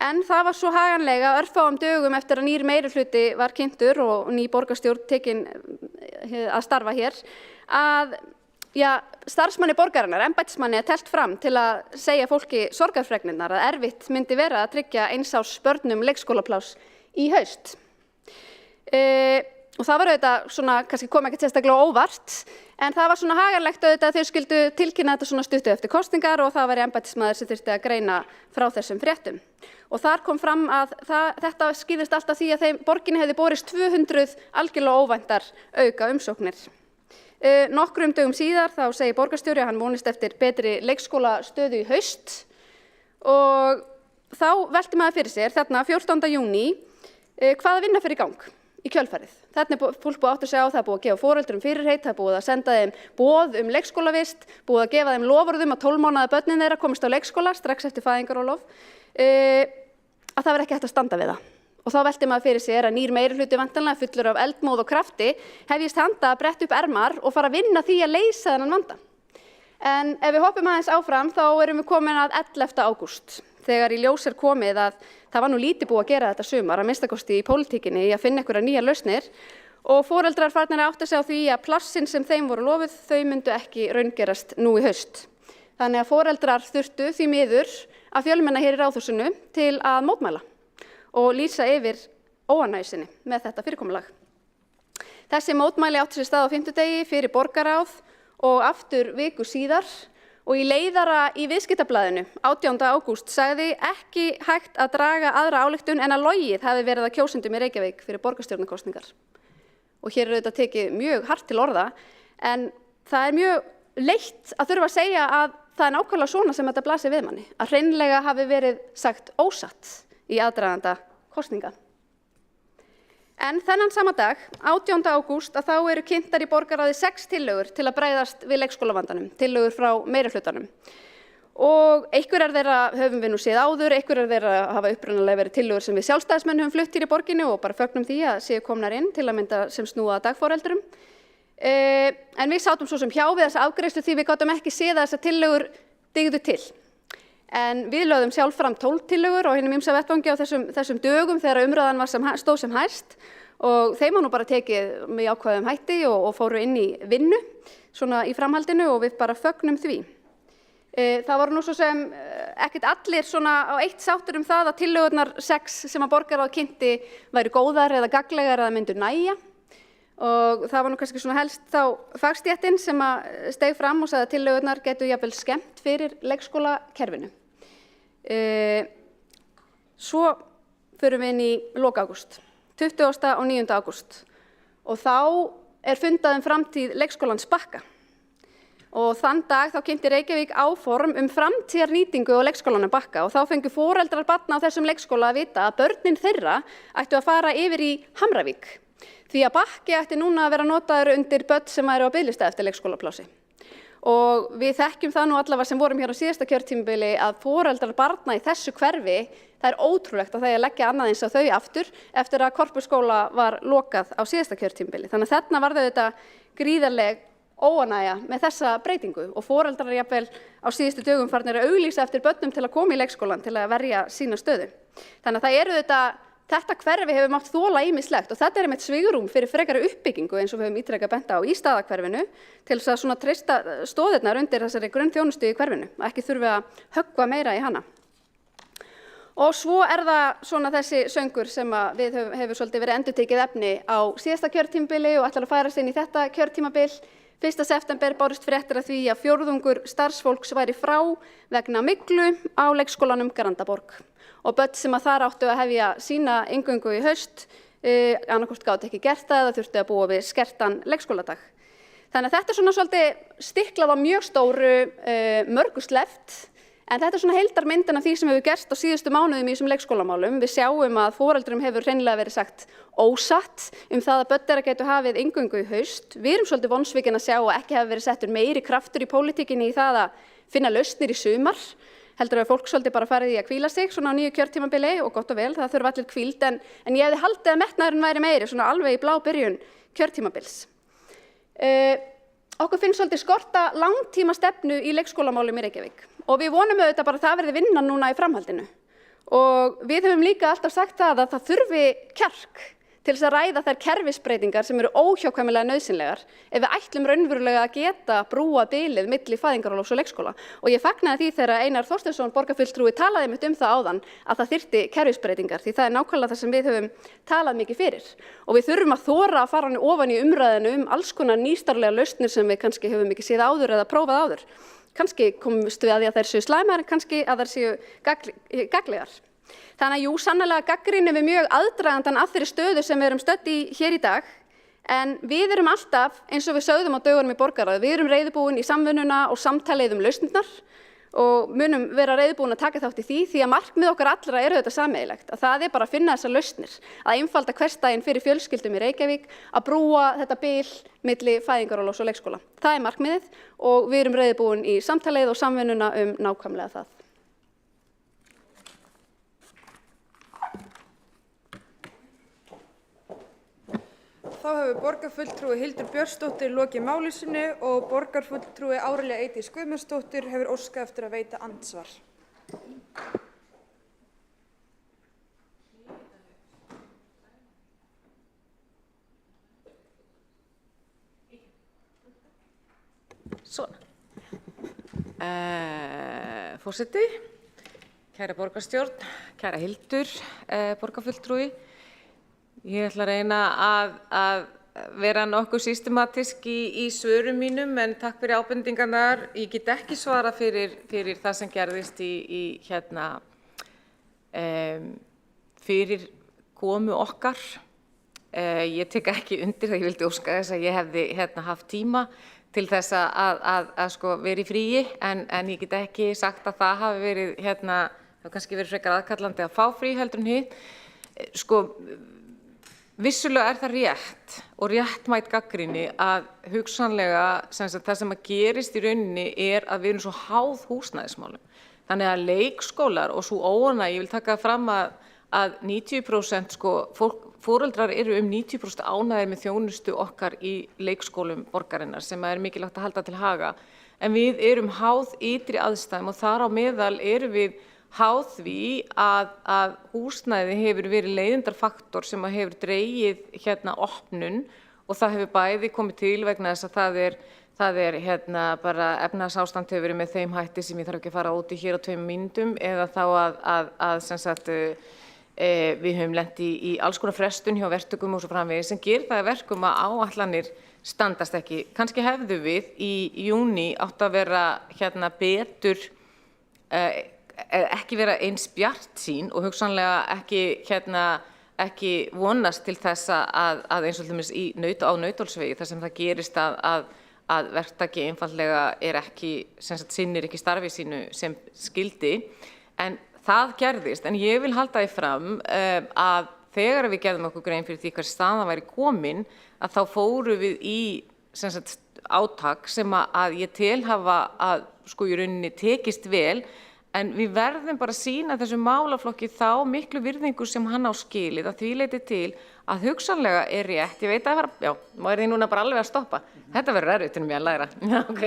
En það var svo haganlega örfáum dögum eftir að nýr meirihluti var kynntur og ný borgarstjórn tekin að starfa hér að starfsmanni borgarinnar, embættismanni, teflt fram til að segja fólki sorgarfregnirnar að erfitt myndi vera að tryggja eins árs börnum leikskólapláss í haust. Og það var auðvitað svona, kannski kom ekkert sérstaklega óvart, en það var svona haganlegt auðvitað að þau skyldu tilkynna þetta svona stuttu eftir kosningar og það væri embættismaður sem þurfti að greina frá þessum fréttum. Og þar kom fram að þetta skýrðist alltaf því að borginni hefði borist 200 algjörlega óvæntar auka umsóknir. Nokkrum dögum síðar þá segir borgarstjóri að hann vonist eftir betri leikskólastöðu í haust og þá velti maður fyrir sér þarna 14. júní hvaða vinna fer í gang í kjölfarið. Þarna fólk búið átt að segja á það, búið að gefa foreldrum fyrirheit, það búið að senda þeim boð leikskólavist, búið að gefa þeim loforðum að 12 mánaða börnin þeirra komist á leikskóla strax eftir fæðingarorlof, að það var ekki hægt að standa við það. Og þá velti maður fyrir sér að nýr meirihluti vantanlega fullur af eldmóð og krafti hefjist handa að bretta upp ermar og fara að vinna því að leysa þennan vanda. En ef við hoppum aðeins áfram þá erum við komin að 11. ágúst þegar í ljós komið að það var nú lítið búið að gera þetta sumar að minnstakosti í pólitíkinni í að finna einhverjar nýjar lausnir og foreldrar farnir að átta sig á því að plássin sem þeim voru lofuð þau myndu ekki raungerast nú í haust. Þannig að foreldrar þurftu því miður að fjölmenna hér í Ráðhúsinu til að mótmæla og lýsa yfir óánægju sinni með þetta fyrirkomulag. Þessi mótmæli átti sér stað á fimmtudegi fyrir borgarráð og aftur viku síðar og í leiðara í Viðskiptablaðinu 18. ágúst sagði ekki hægt að draga aðra ályktun en að logið hafi verið að kjósendum í Reykjavík fyrir borgarstjórnarkosningar. Og hér þetta tekið mjög hart til orða en það mjög leitt að þurfa að segja að það nákvæmlega svona sem þetta blasir við manni, að hreinlega hafi verið sagt ósatt í aðdraganda kosninga. En þennan sama dag, 18. ágúst, að þá eru kynntar í borgarráði 6 tillögur til að bregðast við leikskólavandanum, tillögur frá meirihlutanum. Og einhverjar þeirra höfum við nú séð áður, einhverjar þeirra hafa upprunalega verið tillögur sem við sjálfstæðismenn höfum flutt hér í borginni og bara fögnum því að séu komnar inn til að mynda sem snúa að dagforeldrum. En við sátum svo sem hjá við þessa afgreiðslu því við gátum ekki séð að þessar tillögur dygðu til. En við lögðum sjálf fram 12 tillögur á hinum ýmsa vettvangi á þessum dögum þegar umræðan stóð sem hæst og þeim var nú bara tekið með jákvæðum hætti og fóru inn í vinnu svona í framhaldinu og við bara fögnum því. Það voru nú svo sem ekkert allir svona á eitt sáttur það að tillögurnar 6 sem að borgarráð kynnti væru góðar eða gagnlegar eða myndu nægja. Og það var nú kannski svona helst þá fagstéttin sem að steig fram og sagði að tillögurnar getur jafnvel skemmt fyrir leikskólakerfinu. Svo förum við inn í lok ágúst, 20. og 9. ágúst. Og þá fundað framtíð leikskólans Bakka. Og þann dag þá kynnti Reykjavík áform framtíðarnýtingu á leikskólanum Bakka og þá fengu foreldrar barna á þessum leikskóla að vita að börnin þeirra ættu að fara yfir í Hamravík. Því að Bakki ætti núna að vera notaður undir börn sem væru á biðlista eftir leikskólaplási. Og við þekkjum það nú allavega sem vorum hér á síðasta kjörtímabili að foreldrar barna í þessu hverfi, það ótrúlegt að það leggja annað eins á þau aftur eftir að Korpusskóla var lokað á síðasta kjörtímabili. Þannig að þarna var þetta gríðarleg óánægja með þessa breytingu og foreldrar jafnvel á síðustu dögum farnir að auglýsa eftir börnum til að koma í leikskólan til að verja sína stöðu. Þannig að það þetta hverfi hefur mátt þola ýmislegt og þetta einmitt svigrúm fyrir frekari uppbyggingu eins og við höfum ítrekað bent á í staðahverfinu til þess að svona treysta stoðirnar undir þessari grunnþjónustu í hverfinu, ekki þurfi að höggva meira í hana. Og svo það svona þessi söngur sem við hefur svolítið verið endurtekið efni á síðasta kjörtímabili og ætlar að færast inn í þetta kjörtímabil. 1. september bárust fréttir af því að fjórðungur starfsfólks væri frá vegna myglu á leikskólanum Grandaborg. Og börn sem þar áttu að hefja sína inngöngu í haust, annaðhvort gátu ekki gert það eða þurftu að búa við skertan leikskóladag. Þannig að þetta svona svolítið stiklað á mjög stóru, mörgu sleppt, en þetta svona heildarmyndin af því sem hefur gerst á síðustu mánuðum í þessum leikskólamálum. Við sjáum að foreldrum hefur hreinlega verið sagt ósatt það að börn þeirra gætu hafið inngöngu í haust. Við erum svolítið vonsvikin að sjá að ekki hafi verið settur meiri kraftur í pólitíkinni í það að finna lausnir í sumar. Heldur að fólk svolítið bara farið í að hvíla sig svona á nýju kjörtímabili og gott og vel, það þurfa allir hvíld en ég hefði haldið að metnaðurinn væri meiri svona alveg í blábyrjun kjörtímabils. Okkur finnst svolítið skorta langtíma stefnu í leikskólamálum í Reykjavík og við vonum auðvitað bara að það verði vinnan núna í framhaldinu. Og við höfum líka alltaf sagt að það þurfi kjark til þess að ræða þær kerfisbreytingar sem eru óhjákvæmilega nauðsynlegar ef við ætlum raunverulega að geta brúa bilið milli fæðingarorlofs og leikskóla. Og ég fagnaði því þegar Einar Þorsteinsson borgarfulltrúi talaði einmitt það áðan að það þyrfti kerfisbreytingar því það nákvæmlega það sem við höfum talað mikið fyrir. Og við þurfum að þora að fara ofan í umræðinu alls konar nýstarlega lausnir sem við kannski höfum ekki séð áður eða prófað áður. Kannski komumst við að því að þær séu slæmar en kannski að þær séu gagnlegar. Þannig að jú, sannlega gagnrýnum við mjög aðdragandann að þeirri stöðu sem við erum stödd í hér í dag, en við erum alltaf, eins og við sögðum á dögunum í borgarráði, við erum reiðubúin í samvinnuna og samtalið lausnirnar og munum vera reiðubúin að taka þátt í því að markmið okkar allra þetta sameiginlegt, að það bara að finna þessar lausnir, að einfalda hversdaginn fyrir fjölskyldum í Reykjavík, að brúa þetta bil milli fæðingarorlofs og leikskóla. Það markmiðið og við erum reiðubúin í samtalið og samvinnuna nákvæmlega það. Þá hefur borgarfulltrúi Hildur Björnsdóttir lokið máli sínu og borgarfulltrúi Árelía Eydís Guðmundsdóttir hefur óskað eftir að veita andsvar. Forseti, kæra borgarstjórn, kæra Hildur, borgarfulltrúi. Ég ætla að reyna að vera nokkuð systematísk í svörum mínum, en takk fyrir ábendingarnar. Ég get ekki svara fyrir það sem gerðist fyrir komu okkar. Ég tek ekki undir það, ég vildi óska þess að ég hefði haft tíma til þess að vera í fríi, en ég get ekki sagt að það hafi verið, það kannski verið frekar aðkallandi að fá frí heldur en hitt. Vissulega það rétt og réttmæt gagnrýni að hugsanlega það sem gerist í rauninni að við erum svo háð húsnæðismálum. Þannig að leikskólar og svo óánægja, ég vil taka fram að 90% foreldrar eru 90% ánægðir með þjónustu okkar í leikskólum borgarinnar sem mikilvægt að halda til haga. En við erum háð ytri aðstæðum og þar á meðal erum við háð því að húsnæði hefur verið leiðindarfaktor sem hefur dregið opnun og það hefur bæði komið til vegna þess að það er bara efnahagsástand hefur verið með þeim hætti sem ég þarf ekki að fara út í hér á 2 mínútum eða þá við höfum lent í alls konar frestun hjá verktökum og svo framvegis sem gerir það að verkum að áætlanir standast ekki. Kannski hefðu við í júní átt að vera betur ekki vera eins bjartsýn og hugsanlega ekki vonast til þess að eins og hlumins á Nauthólsvegi þar sem það gerist að verktaki einfaldlega sinnir ekki starfi sínu sem skildi, en það gerðist. En ég vil halda því fram að þegar við gerðum okkur grein fyrir því hver staðan væri komin, að þá fórum við í átak sem að ég tel hafa að í rauninni tekist vel, en við verðum bara að sýna þessum málaflokki þá miklu virðingu sem hann á skilið, að því leyti til að hugsanlega er rétt, ég veit að má er því núna bara alveg að stoppa. Þetta verður erfitt fyrir mig að læra. Já, ok.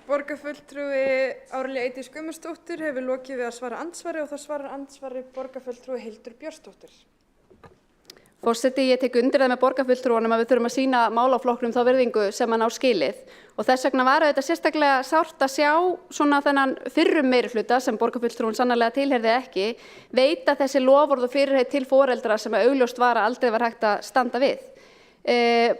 Borgarfulltrúi Árelía Eydís Guðmundsdóttir hefur lokið við að svara andsvari og það svarar andsvari borgarfulltrúi Hildur Björnsdóttir. Forseti, ég tek undir það með borgarfulltrúanum að við þurfum að sýna málaflokknum þá virðingu sem hann á skilið og þess vegna var auðvitað sérstaklega sárt að sjá svona þennan fyrrum meirihluta sem borgarfulltrúin sannarlega tilheyrði ekki veita þessi loforð og fyrirheit til foreldra sem augljóst var að aldrei var hægt að standa við.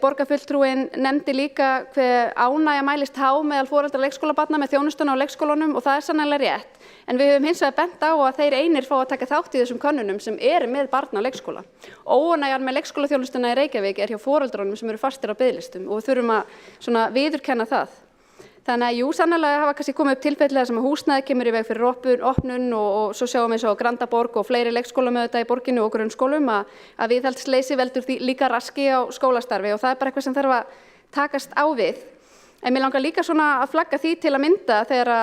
Borgarfulltrúin nefndi líka hve ánægja mælist há meðal foreldra leikskólabarna með þjónustuna á leikskólanum og það sannarlega rétt. En við höfum hins vegar bent á að þeir einir fá að taka þátt í þessum könnunum sem eru með barn á leikskóla. Óánægjan með leikskólaþjónustuna í Reykjavík er hjá foreldrunum sem eru fastir á biðlistum og við þurfum að viðurkenna það. Þannig að jú, sannarlega hafa kannski komið upp tilfelli þar sem húsnæði kemur í veg fyrir opnun og svo sjáum við eins og Grandaborg og fleiri leikskólum auðvitað í borginni og grunnskólum að viðhaldsleysi veldur því líka raski á skólastarfi og það er bara eitthvað sem þarf að takast á við. En mér langar líka svona að flagga því til að mynda þegar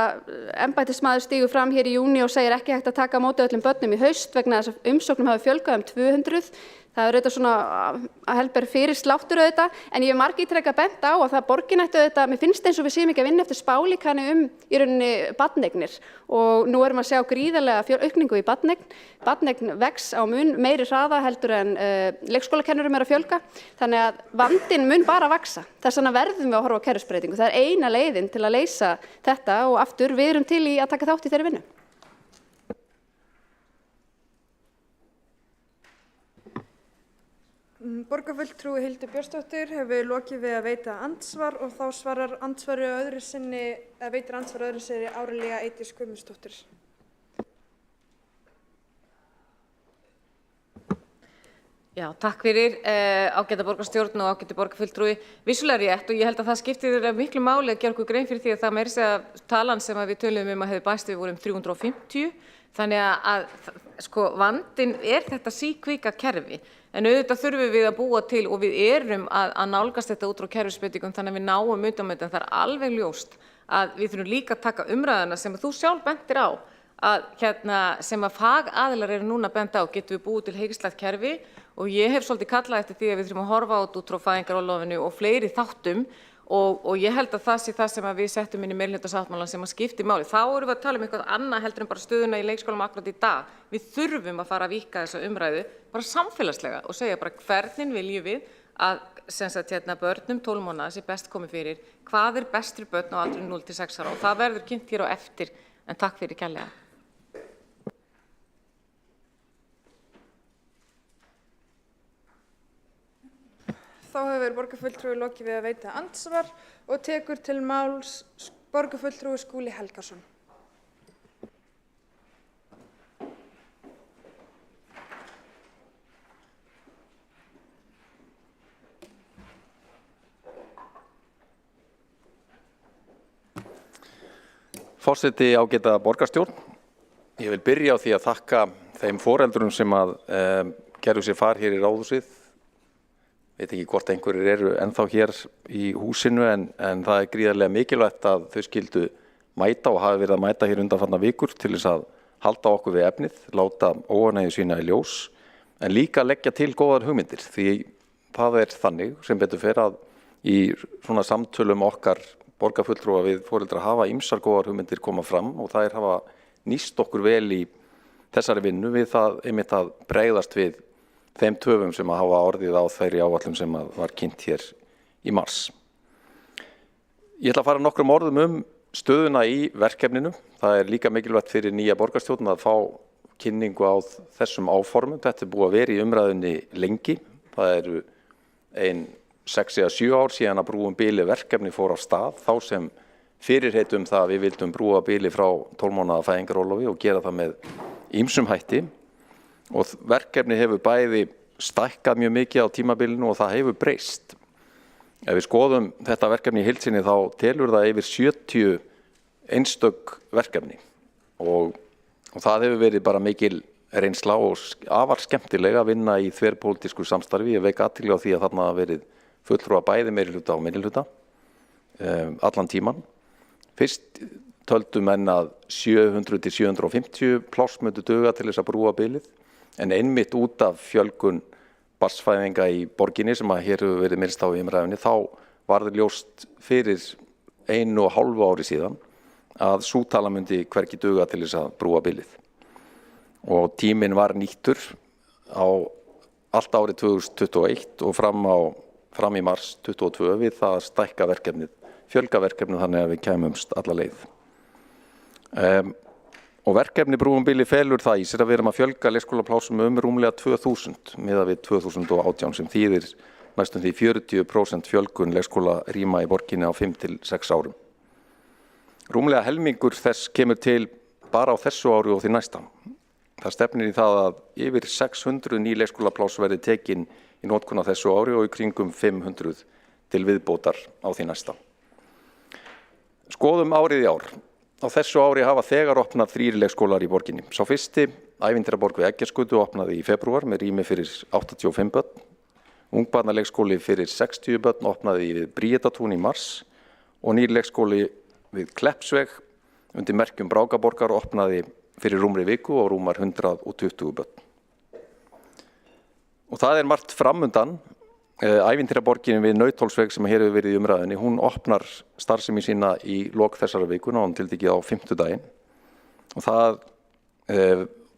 embættismaður stígur fram hér í júní og segir ekki hægt að taka á móti öllum börnum í haust vegna þess að umsóknum hafi fjölgað 200. Það er auðvitað svona að helber fyrir sláttur auðvitað, en ég hef margítrekað bent á að það borgin ætti auðvitað, mér finnst eins og við séum ekki að vinna eftir spálíkani í rauninni barneignir og nú erum að sjá gríðarlega aukningu í barneign. Barneign vex á mun meiri hraða heldur en leikskólakennurum að fjölga, þannig að vandinn mun bara vaxa. Þess vegna verðum við að horfa á kerfisbreytingu. Það er eina leiðin til að leysa þetta og aftur við erum til í að taka þátt í þeirri vinnu. Borgarfulltrúi Hildur Björnsdóttir hefur lokið við að veita andsvar og þá svarar andsvari öðru sinni Árelía Eydís Guðmundsdóttir. Já, takk fyrir ágæta borgarstjórn og ágæti borgarfulltrúi. Vissulega rétt og ég held að það skiptir miklu máli að gera okkur grein fyrir því að það meira segja talan sem við töluðum að hefði bæst við vorum 350. Þannig að vandinn er þetta síkvika kerfi. En auðvitað þurfum við að búa til og við erum að nálgast þetta út frá kerfisbreytingum þannig að við náum utan með þetta. Það er alveg ljóst að við þurfum líka að taka umræðuna sem þú sjálf bentir á sem að fagaðilar eru núna bent á, getum við búið til heildstætt kerfi og ég hef svolítið kallað eftir því að við þurfum að horfa út frá fæðingarorlofinu og fleiri þáttum og ég held að það sé það sem við settum inn í meirihlutasáttmálann sem að skipti máli. Þá erum við að tala eitthvað annað heldur en bara stöðuna í leikskólum akkurat í dag. Við þurfum að fara að víkka þessa umræðu bara samfélagslega og segja bara hvernig viljum við að börnum 12 mánaða sé best komið fyrir, hvað er best fyrir börn á aldrinum 0 til 6 ára og það verður kynnt hér á eftir, en takk fyrir kærlega. Þá hefur borgarfulltrúi lokið við að veita andsvar og tekur til máls borgarfulltrúi Skúli Helgason. Forseti ágæta borgarstjórn. Ég vil byrja á því að þakka þeim foreldrum sem gerðu sér far hér í Ráðhúsið. Veit ekki hvort einhverjir eru ennþá hér í húsinu en það er gríðarlega mikilvægt að þau skyldu mæta og hafi verið að mæta hér undanfarna vikur til þess að halda okkur við efnið, láta óánægju sína í ljós en líka leggja til góðar hugmyndir því það er þannig sem betur fer að í svona samtölum okkar borgarfulltrúa við foreldra hafa ýmsar góðar hugmyndir koma fram og þær hafa nýst okkur vel í þessari vinnu við það einmitt að bregðast við þeim töfum sem að hafa orðið á þeirri áætlun sem var kynnt hér í mars. Ég ætla að fara nokkrum orðum stöðuna í verkefninu. Það er líka mikilvægt fyrir nýja borgarstjórn að fá kynningu á þessum áformum. Þetta er búið að vera í umræðunni lengi. Það eru 6 eða 7 ár síðan að Brúum bili verkefni fór af stað, þá sem fyrirheit það að við vildum brúa bili frá 12 mánaða fæðingarorlofi og gera það með ýmsum hætti og verkefni hefur bæði stækkað mjög mikið á tímabilinu og það hefur breyst. Ef við skoðum þetta verkefni í heild sinni þá telur það yfir 70 einstök verkefni og það hefur verið bara mikil reynsla og afar skemmtilega að vinna í þverpólitísku samstarfi. Ég vek athygli á því að þarna hafa verið fulltrúar bæði meirihluta og minnihluta allan tíman. Fyrst töldu menn að 700 til 750 pláss myndu duga til þess að brúa bilið en einmitt út af fjölgun barnsfæðinga í borginni sem að hér hefur verið minnst á í umræðunni þá var það ljóst fyrir 1,5 ári síðan að sú tala myndi hvergi duga til þess að brúa bilið. Og tíminn var nýttur á allt árið 2021 og fram í mars 2022 við það að stækka verkefnið, fjölga verkefnið þannig að við kæmumst alla leið. Og verkefni brúum bili felur það í sér að við erum að fjölga leikskólaplásum rúmlega 2000 miðað við 2018 sem þýðir næstum því 40% fjölgun leikskólarýma í borginni á 5 til 6 árum. Rúmlega helmingur þess kemur til bara á þessu ári og því næsta. Það stefnir í það að yfir 600 ný leikskólapláss verði tekin í notkun á þessu ári og í kringum 500 til viðbótar á því næsta. Skoðum árið í ár. Á þessu ári hafa þegar opnað 3 leikskólar í borginni. Sá fyrsti, Ævintýraborg við Eggertsgötu, opnaði í febrúar með rými fyrir 85 börn. Ungbarnaleikskóli fyrir 60 börn opnaði við Bríetatún í mars og nýr leikskóli við Kleppsveg undir merkjum Brákaborgar opnaði fyrir rúmri viku og rúmar 120 börn. Og það margt framundan. Ævintýraborgin við Nauthólsveg sem hér hefur verið í umræðunni, hún opnar starfsemi sína í lok þessara vikuna og hún tiltekið á 5. Og það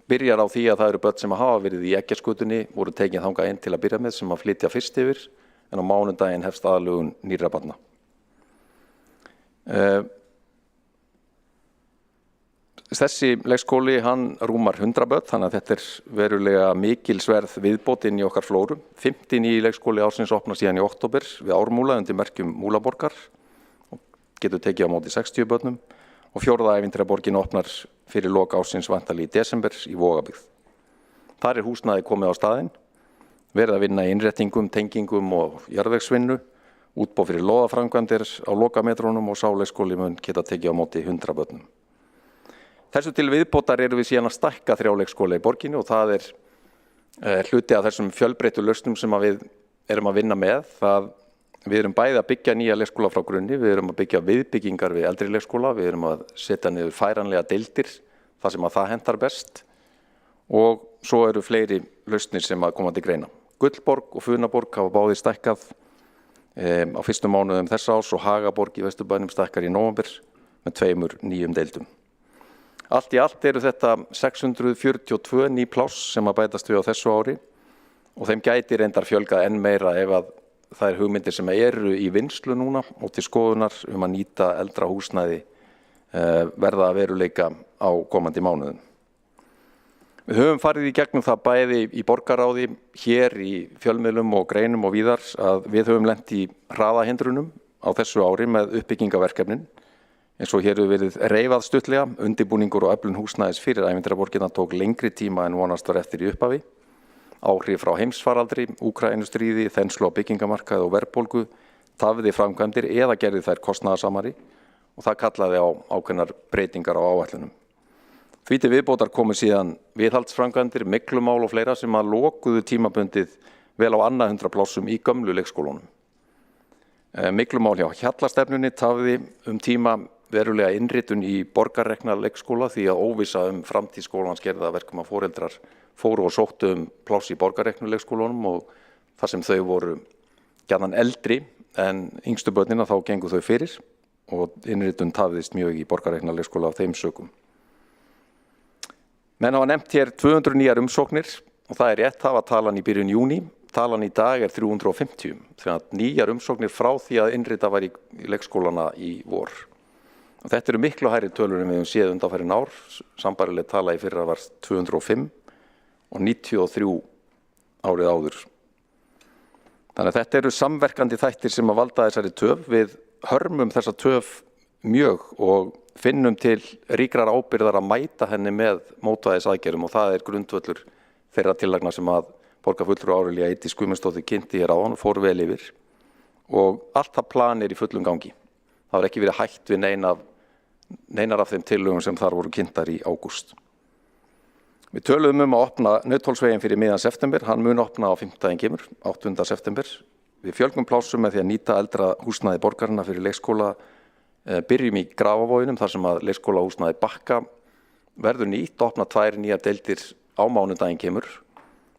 byrjar á því að það eru börn sem hafa verið í Eggertsgötunni, voru tekin þangað inn til að byrja með sem að flytja fyrst yfir en á mánudaginn hefst aðlögun nýrra barna. Þessi leikskóli hann rúmar 100 börn þannig að þetta verulega mikilsverð viðbót inn í okkar flóru. 50 nýji leikskóli ársins opnar síðan í október við Ármúla undir merkjum Múlaborgar og getur tekið á móti 60 börnum og 4. Ævintýraborgin opnar fyrir lok ársins væntanlega í desember í Vogabyggð. Þar húsnæði komið á staðinn, verið að vinna í innréttingum, tengingum og jarðvegsvinnu, útboð fyrir lóðaframkvæmdir á lokametrónum og sá leikskóli mun geta tekið á móti 100 börnum. Þessu til viðbótar erum við síðan að stækka 3 leikskóla í borginni og það hluti af þessum fjölbreyttu lausnum sem við erum að vinna með. Við erum bæði að byggja nýja leikskóla frá grunni, við erum að byggja viðbyggingar við eldri leikskóla, við erum að setja niður færanlega deildir þar sem að það hentar best og svo eru fleiri lausnir sem að koma til greina. Gullborg og Funaborg hafa báðir stækkað á fyrstu mánuðum þessa árs og Hagaborg í Vesturbænum stækkar í nóvember með 2 nýjum deildum. Allt í allt eru þetta 642 ný pláss sem að bætast við á þessu ári og þeim gæti reyndar fjölgað enn meira ef að það hugmyndir sem eru í vinnslu núna og til skoðunar að nýta eldra húsnæði verða að veruleika á komandi mánuðum. Við höfum farið í gegnum það bæði í borgarráði, hér í fjölmiðlum og greinum og víðar að við höfum lent í hraðahindrunum á þessu ári með uppbyggingaverkefnin. Eins og hér hefur verið reifað stuttlega, undirbúningur og öflun húsnæðis fyrir Ævintýraborgina tók lengri tíma en vonast var eftir í upphafi. Áhrif frá heimsfaraldri, Úkraínustríði, þenslu á byggingamarkaði og verðbólgu, tafði framkvæmdir eða gerði þær kostnaðarsamari og það kallaði á ákveðnar breytingar á áætlunum. Því til viðbótar komu síðan viðhaldsframkvæmdir, myglumál og fleira sem að lokuðu tímabundið vel á annað 100 plássum í gömlu leikskólunum. Myglumál hjá Hjallastefnunni tafði tíma verulega innritun í borgarrekna leikskóla því að óvissa framtíð skólans gerði það verkum að foreldrar fóru og sóttu pláss í borgarreknu leikskólunum og þar sem þau voru gjarnan eldri en yngstu börnin þá gengu þau fyrir og innritun tafðist mjög í borgarrekna leikskóla af þeim sökum. Menn hafa nefnt hér 200 nýjar umsóknir og það rétt, það var talan í byrjun júní. Talan í dag 350, þannig að nýjar umsóknir frá því að innrita var í leikskólana í vor. Og þetta eru miklu hærri tölur en við höfum séð undanfarin ár, sambærileg tala í fyrra var 205 og 93 árið áður. Þannig að þetta eru samverkandi þættir sem að valda þessari töf. Við hörmum þessa töf mjög og finnum til ríkrar ábyrgðar að mæta henni með mótvægisaðgerðum og það er grundvöllur þeirra tillagna sem að borgarfulltrúi Árelía Eydís Guðmundsdóttir kynnti hér áðan og fór vel yfir og allt það plan er í fullum gangi. Það var ekki verið hætt við neinar af þeim tillögum sem þar voru kynntar í ágúst. Við töluðum að opna Nauthólsveginn fyrir miðjan september, hann mun opna á 5. kemur, 8. september. Við fjölgum plássum með því að nýta eldra húsnæði borgarinnar fyrir leikskóla, byrjum í Grafavoginum þar sem að leikskólahúsnæði Bakka verður nýtt, opna 2 nýjar deildir á mánudaginn kemur,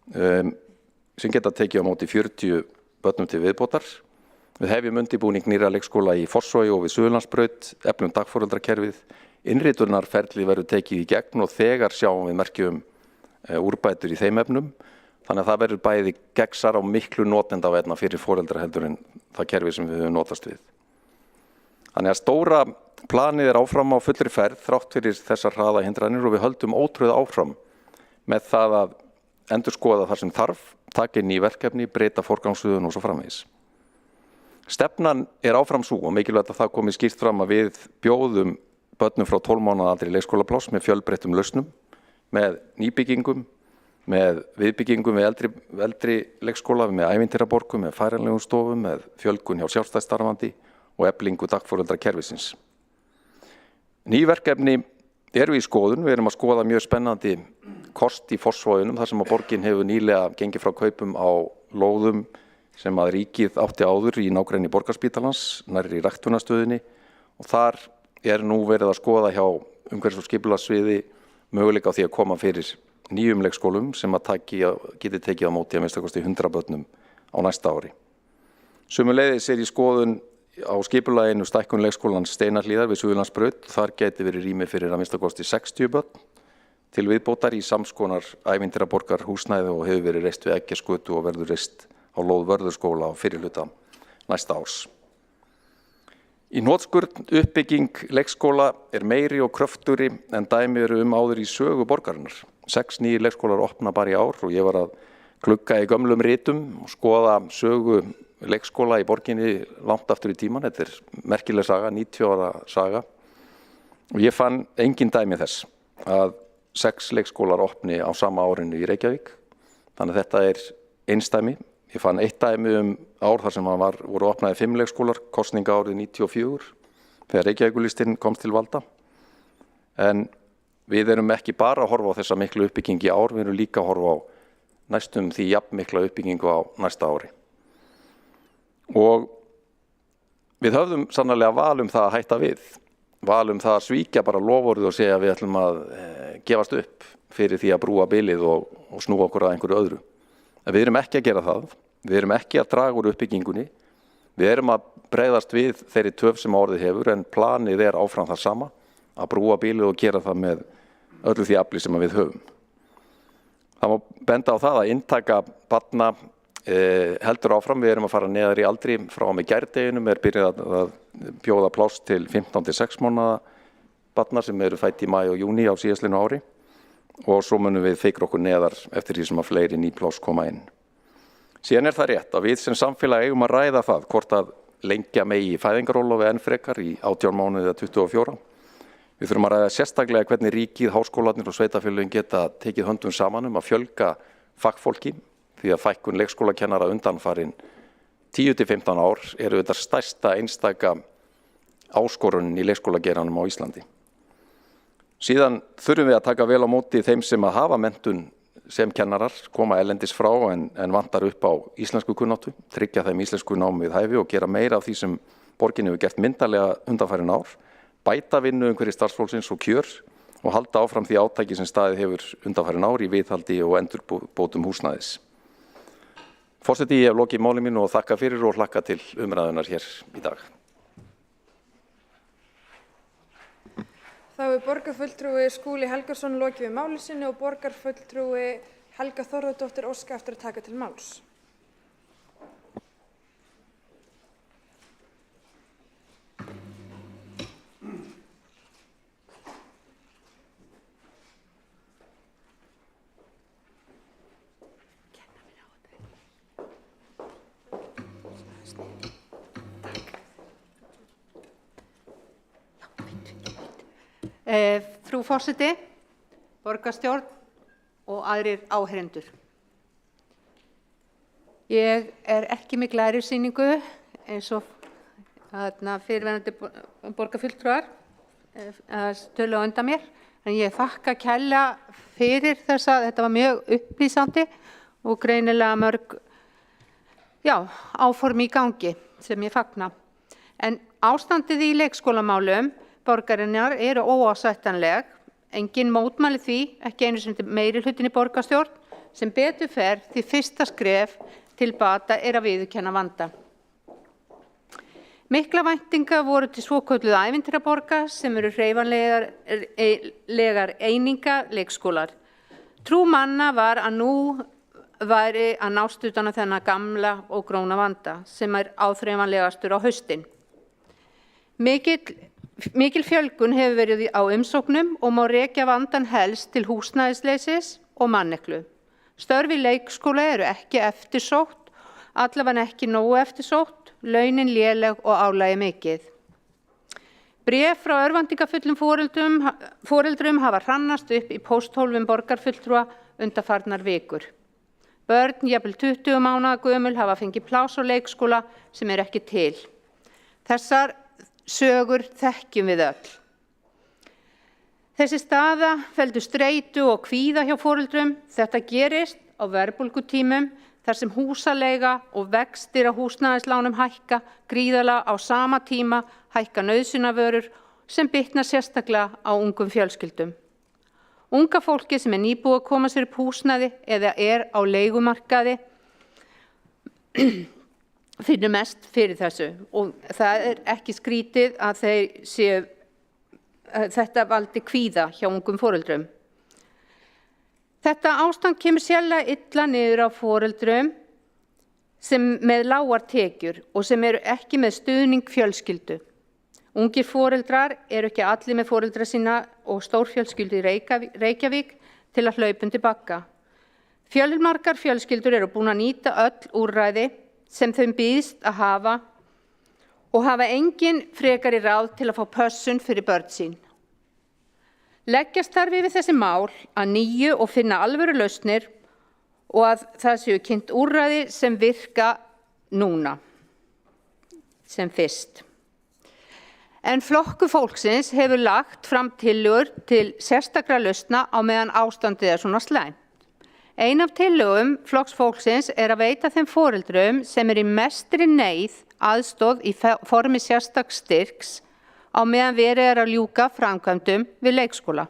sem geta tekið á móti 40 börnum til viðbótar. Við hefjum undirbúning nýrra leikskóla í Fossvogi og við Suðurlandsbraut, eflum dagforeldrakerfið, innritunarferli verður tekið í gegn og þegar sjáum við merkjum úrbætur í þeim efnum. Þannig að það verður bæði gegnsar á miklu notendavænna fyrir foreldra heldur en það kerfi sem við höfum notast við. Þannig að stóra planið er áfram á fullri ferð þrátt fyrir þessar hraðahindranir og við höldum ótrúð áfram með það að endurskoða þar sem þarf, taka inn í verkefni, breyta forgangsröðun og svo framvegis. Stefnan er áfram sú og mikilvægt að það komi skýrt fram að við bjóðum börnum frá 12 mánaða aldri leikskólapláss með fjölbreyttum lausnum, með nýbyggingum, með viðbyggingum við eldri leikskóla, með ævintýraborgum, með færanlegum stofum, með fjölgun hjá sjálfstætt starfandi og eflingu dagforeldrakerfisins. Ný verkefni eru í skoðun, við erum að skoða mjög spennandi kost í Fossvoginum þar sem að borgin hefur nýlega gengið frá kaupum á lóðum sem að ríkið átti áður í nágrenni Borgarspítalans, nærri ræktunarstöðinni og þar er nú verið að skoða hjá umhverfis- og skipulagssviði möguleika á því að koma fyrir nýjum leikskólum sem að geti tekið á móti að minnsta kosti 100 börnum á næsta ári. Sömuleiðis er í skoðun á skipulaginu stækkun leikskólans Steinarhlíðar við Suðurlandsbraut. Þar geti verið rými fyrir að minnsta kosti 60 börn til viðbótar í samskonar ævintýraborgar húsnæði og hefur verið reist við Eggertsgötu og verður reist á lóð Vörðurskóla á fyrrihluta næsta árs. Í hnotskurn uppbygging leikskóla er meiri og kröftugri en dæmi eru áður í sögu borgarinnar. 6 nýjir leikskólar opna bara í ár og ég var að glugga í gömlum ritum og skoða sögu leikskóla í borginni langt aftur í tíman. Þetta er merkileg saga, 90 ára saga og ég fann engin dæmi þess að 6 leikskólar opni á sama árinu í Reykjavík. Þannig að þetta er einsdæmi. Ég fann eitt dæmi ár þar sem voru opnaði 5 leikskólar, kosninga árið 94 þegar Reykjavíkurlistinn komst til valda. En við erum ekki bara að horfa á þessa miklu uppbyggingu í ár, við erum líka að horfa á næstum því jafn mikla uppbyggingu á næsta ári. Og við höfðum sannarlega val það að hætta við, val það að svíkja bara loforðið og segja að við ætlum að gefast upp fyrir því að brúa bilið og snúa okkur að einhverju öðru. En við erum ekki að gera það, við erum ekki að draga úr uppbyggingunni, við erum að bregðast við þeirri töf sem orðið hefur en planið er áfram það sama, að brúa bilið og gera það með öllu því afli sem við höfum. Það má benda á það að inntaka barna heldur áfram, við erum að fara neðar í aldri, frá með gærdeginum er byrjað að bjóða pláss til 15 til 6 mánaða barna sem eru fædd í maí og júní á síðastliðnu ári. Og svo munum við fikra okkur neðar eftir því sem að fleiri ný pláss koma inn. Síðan er það rétt að við sem samfélag eigum að ræða það hvort að lengja megi fæðingarorlofi enn frekar í 18 mánuði eða 24. Við þurfum að ræða sérstaklega hvernig ríkið, háskólarnir og sveitarfélögin geta tekið höndum saman að fjölga fagfólki því að fækkun leikskólakennara undanfarin 10 til 15 ár eru þetta stærsta einstaka áskorunin í leikskólageiranum á Íslandi. Síðan þurfum við að taka vel á móti þeim sem að hafa menntun sem kennarar, koma erlendis frá en vantar upp á íslensku kunnáttu, tryggja þeim íslensku nám við hæfi og gera meira af því sem borgin hefur gert myndarlega undanfarin ár, bæta vinnu umhverju starfsfólksins og kjör og halda áfram því átaki sem staðið hefur undanfarin ár í viðhaldi og endurbótum húsnæðis. Forseti, ég hef lokið máli mínu og þakka fyrir og hlakka til umræðunar hér í dag. Þá hefur borgarfulltrúi Skúli Helgason lokið við máli sinni og borgarfulltrúi Helga Þórðardóttir óska eftir að taka til máls. Frú forseti, borgarstjórn og aðrir áheyrendur. Ég ekki með glærusýningu eins og fyrirverandi borgarfulltrúar tölu á undan mér, en ég þakka kærlega fyrir þetta var mjög upplýsandi og greinilega mörg áform í gangi sem ég fagna. En ástandið í leikskólamálum borgarinnar eru óásættanleg, engin mótmæli því, ekki einu sinni meirihlutinn í borgarstjórn, sem betur fer því fyrsta skref til bata að viðurkenna vanda. Mikla væntingar voru til svokölluðu ævintýraborga sem eru hreyfanlegar einingar leikskólar. Trú manna var að nú væri að nást utan að þennan gamla og gróna vanda sem áþreifanlegastur á haustin. Mikil fjölgun hefur verið á umsóknum og má rekja vandan helst til húsnæðisleysis og manneklu. Störf í leikskóla eru ekki eftirsótt, allavega ekki nógu eftirsótt, launin léleg og álagi mikið. Bréf frá örvæntingarfullum foreldrum hafa hrannast upp í pósthólfum borgarfulltrúa undanfarnar vikur. Börn, jafnvel 20 mánaða gömul, hafa fengið pláss á leikskóla sem ekki til. Þessar sögur þekkjum við öll. Þessi staða veldur streitu og kvíða hjá foreldrum. Þetta gerist á verðbólgutímum þar sem húsaleiga og vextir á húsnæðislánum hækka gríðarlega á sama tíma, hækka nauðsynjavörur sem bitnar sérstaklega á ungum fjölskyldum. Unga fólki sem nýbúið að koma sér upp húsnæði eða á leigumarkaði finnur mest fyrir þessu og það ekki skrítið að þetta valdi kvíða hjá ungum foreldrum. Þetta ástand kemur sérlega illa niður á foreldrum sem með lágar tekjur og sem eru ekki með stuðning fjölskyldu. Ungir foreldrar eru ekki allir með foreldra sína og stórfjölskyldu í Reykjavík til að hlaupum til baka. Fjölmargar fjölskyldur eru búin að nýta öll úrræði sem þeim býðst að hafa og hafa engin frekari ráð til að fá pössun fyrir börn sín. Leggjast þarf yfir þessi mál að nýju og finna alvöru lausnir og að það séu kynnt úrræði sem virka núna, sem fyrst. En Flokkur fólksins hefur lagt fram tillögur til sérstakra lausna á meðan ástandið svona slæmt. Ein af tillögum Flokks fólksins að veita þeim foreldrum sem í mestri neyð aðstoð í formi sérstaks styrks á meðan verið að ljúka framkvæmdum við leikskóla.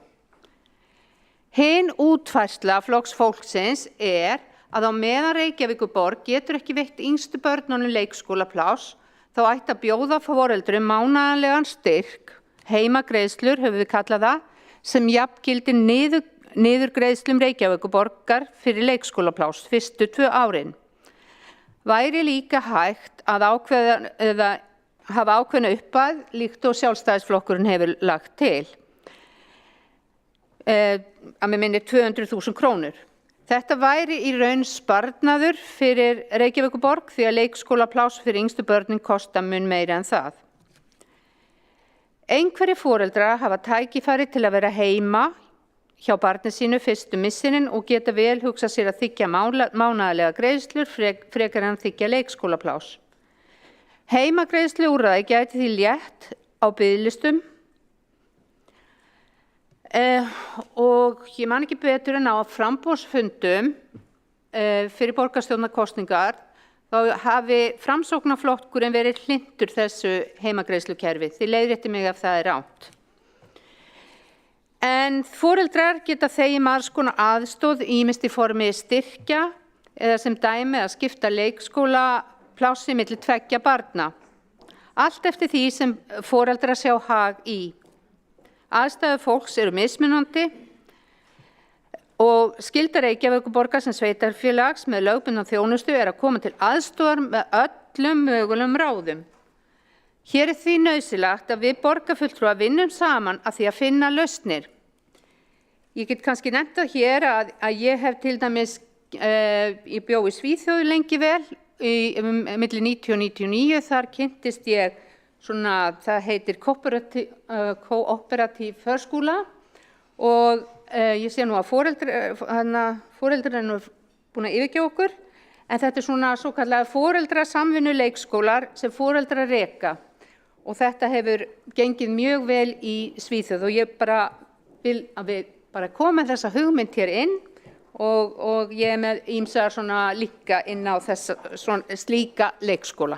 Hin útfærsla Flokks fólksins að á meðan Reykjavíkurborg getur ekki veitt yngstu börnunum leikskólapláss, þá ætti að bjóða foreldrum mánaðarlegan styrk, heimagreiðslur höfum við kallað það, sem jafngildir niðurgreiðslum Reykjavíkurborgar fyrir leikskólapláss fyrstu 2 árin. Væri líka hægt að hafa ákveðna upphæð líkt og Sjálfstæðisflokkurinn hefur lagt til, að mig minnir 200.000 krónur. Þetta væri í raun sparnaður fyrir Reykjavíkurborg því að leikskólapláss fyrir yngstu börnin kosta mun meira en það. Einhverjir foreldrar hafa tækifæri til að vera heima hjá barni sínu fyrstu missinin og geta vel hugsað sér að þiggja mánaðarlega greiðslur frekar en þiggja leikskólapláss. Heimagreiðsluúrræði gæti því létt á biðlistum og ég man ekki betur en á framboðsfundum fyrir borgarstjórnarkosningar þá hafi Framsóknarflokkurinn verið hlynntur þessu heimagreiðslukerfi. Þið leiðréttið mig ef það rangt. En foreldrar geta þegið margs konar aðstoð ýmist í formi styrkja eða sem dæmi að skipta leikskólaplássi milli 2 barna. Allt eftir því sem foreldrar sjá hag í. Aðstæður fólks eru mismunandi og skylda Reykjavíkurborgar sem sveitarfélags með lögbundna þjónustu að koma til aðstoðar með öllum mögulegum ráðum. Hér því nauðsynlegt að við borgarfulltrúar vinnum saman að því að finna lausnir. Ég get kannski nefnt það hér að ég hef til dæmis, ég bjó í Svíþjóð lengi vel, milli 90 og 99, þar kynntist ég það heitir kooperatív förskóla og ég sé nú að foreldrar er nú búin að yfirgefa okkur, en þetta er svo kallega foreldrasamvinnu leikskólar sem foreldrar reka og þetta hefur gengið mjög vel í Svíþjóð og ég bara vil að við bara komum þessa hugmynd hér inn og ég er með ýmsar líka inn á slíka leikskóla.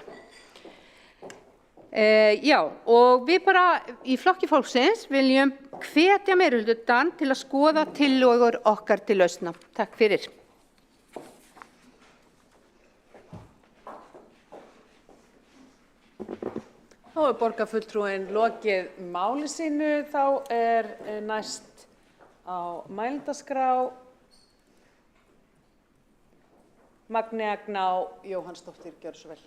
Já, og við bara í Flokki fólksins viljum hvetja meirihlutann til að skoða tillögur okkar til lausna. Takk fyrir. Þá er borgarfulltrúinn lokið máli sínu, þá er næst á mælendaskrá Magnea Gná Jóhannsdóttir, gjörðu svo vel.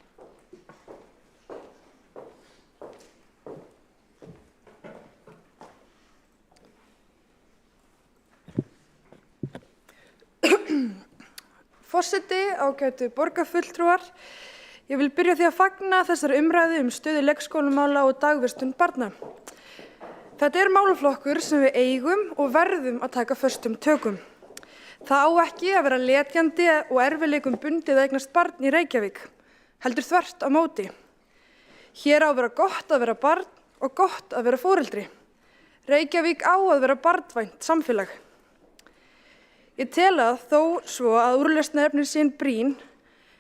Forseti, ágætu borgarfulltrúar, ég vil byrja á því að fagna þessari umræðu stöðu leikskólamála og dagvistun barna. Þetta er málaflokkur sem við eigum og verðum að taka föstum tökum. Það á ekki að vera letjandi og erfiðleikum bundið að eignast barn í Reykjavík, heldur þvert á móti. Hér á að vera gott að vera barn og gott að vera foreldri. Reykjavík á að vera barnvænt samfélag. Ég tel þó svo að úrlausnarefnin sé brýn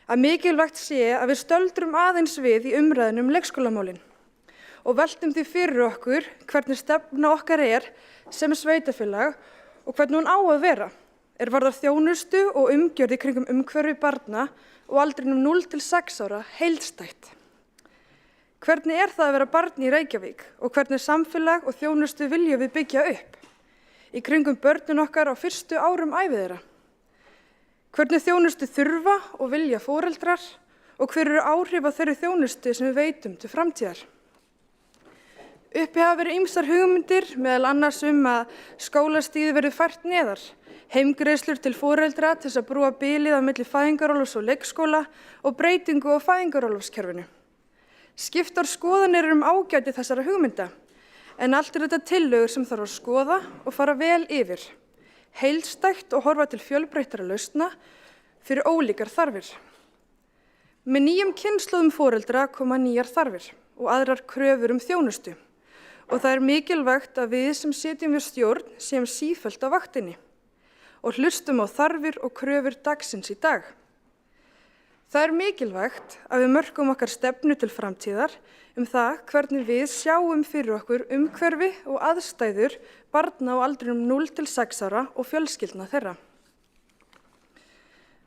að mikilvægt sé að við stöldrum aðeins við í umræðunum leikskólamálin og veltum því fyrir okkur hvernig stefna okkar er sem sveitarfélag og hvernig hún á að vera, varðar þjónustu og umgjörð í kringum umhverfi barna og aldrinum 0 til 6 ára heildstætt. Hvernig það að vera barn í Reykjavík og hvernig samfélag og þjónustu viljum við byggja upp í kringum börnin okkar á fyrstu árum ævi þeirra? Hvernig þjónustu þurfa og vilja foreldrar og hver eru áhrif á þeirri þjónustu sem við veitum til framtíðar? Uppi hafa verið ýmsar hugmyndir, meðal annars að skólastigið verði fært neðar, heimgreiðslur til foreldra til að brúa bilið á milli fæðingarorlofs og leikskóla og breytingu á fæðingarorlofskerfinu. Skiptar skoðanir ágæti þessara hugmynda, en allt þetta tillögur sem þarf að skoða og fara vel yfir, heildstætt og horfa til fjölbreyttara lausna fyrir ólíkar þarfir. Með nýjum kynslóðum foreldra koma nýjar þarfir og aðrar kröfur þjónustu og það er mikilvægt að við sem sitjum við stjórn séum sífellt á vaktinni og hlustum á þarfir og kröfur dagsins í dag. Það er mikilvægt að við mörkum okkar stefnu til framtíðar það hvernig við sjáum fyrir okkur umhverfi og aðstæður barna á aldrinum 0 til 6 ára og fjölskyldna þeirra.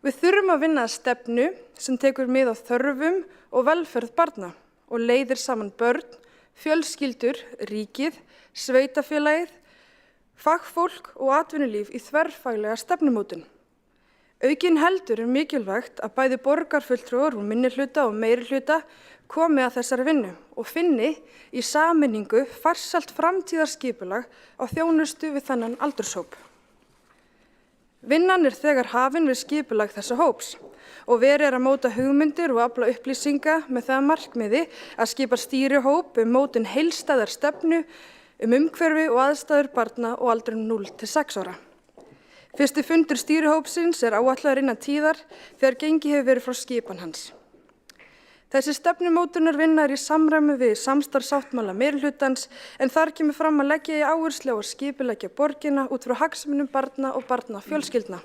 Við þurfum að vinna að stefnu sem tekur mið á þörfum og velferð barna og leiðir saman börn, fjölskyldur, ríkið, sveitarfélagið, fagfólk og atvinnulíf í þverfaglega stefnumótun. Aukin heldur mikilvægt að bæði borgarfulltrúar og minnihluta og meirihluta komi að þessari vinnu og finni í sameiningu farsælt framtíðarskipulag á þjónustu við þennan aldurshóp. Vinnan þegar hafin við skipulag þessa hóps og verið að móta hugmyndir og afla upplýsinga með það markmiði að skipa stýrihóp mótun heildstæðar stefnu umhverfi og aðstæður barna og aldrinum 0 til 6 ára. Fyrsti fundur stýrihópsins áætlaður innan tíðar þegar gengið hefur verið frá skipan hans. Þessi stefnumótunarvinna í samræmi við samstarfssáttmála meirihlutans en þar kemur fram að leggja í áherslu á að skipuleggja borgina út frá hagsmunum barna og barnafjölskyldna.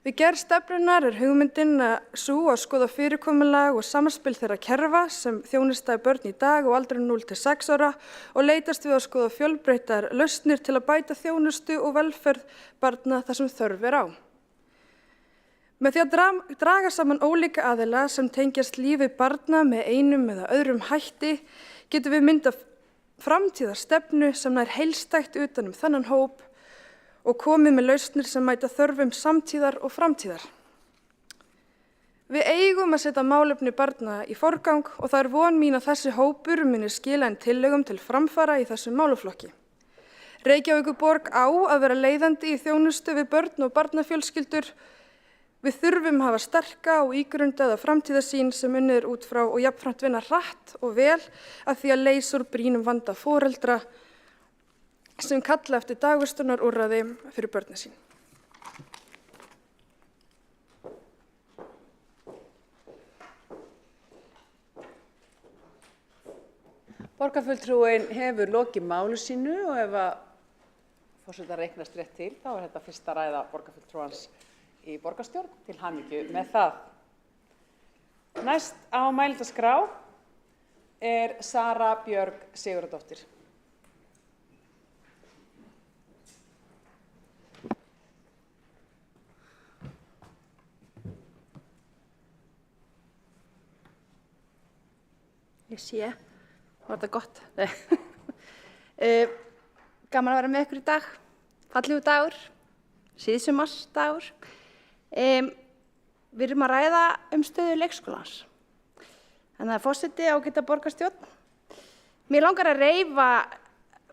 Við gerð stefnunnar hugmyndin sú að skoða fyrirkomulag og samspil þeirra kerfa sem þjónusta börn í dag og aldrinum 0 til 6 ára og leitast við að skoða fjölbreyttar lausnir til að bæta þjónustu og velferð barna þar sem þörf á. Með því að draga saman ólíka aðila sem tengjast lífi barna með einum eða öðrum hætti getum við myndað framtíðarstefnu sem nær heildstætt utan þennan hóp og komið með lausnir sem mæta þörfum samtíðar og framtíðar. Við eigum að setja málefni barna í forgang og það von mín að þessi hópur muni skila tillögum til framfara í þessum málaflokki. Reykjavíkurborg á að vera leiðandi í þjónustu við börn og barnafjölskyldur Við þurfum að hafa sterka og ígrundaða framtíðarsýn sem unnið er út frá og jafnframt vinna hratt og vel að því að leysa úr brýnum vanda foreldra sem kalla eftir dagvistunarúrræði fyrir börnin sín. Borgarfulltrúinn hefur lokið máli sínu og ef að forseta reiknast rétt til, þá er þetta fyrsta ræða borgarfulltrúans í borgarstjórn. Til hamingju með það. Næst á mælendaskrá er Sara Björg Sigurðardóttir. Ég sé, var þetta gott. Gaman að vera með ykkur í dag, fallegur dagur, síðsumarsdagur. Við erum að ræða stöðu leikskólans. Þannig að forseti ágæta borgarstjórn. Mér langar að reifa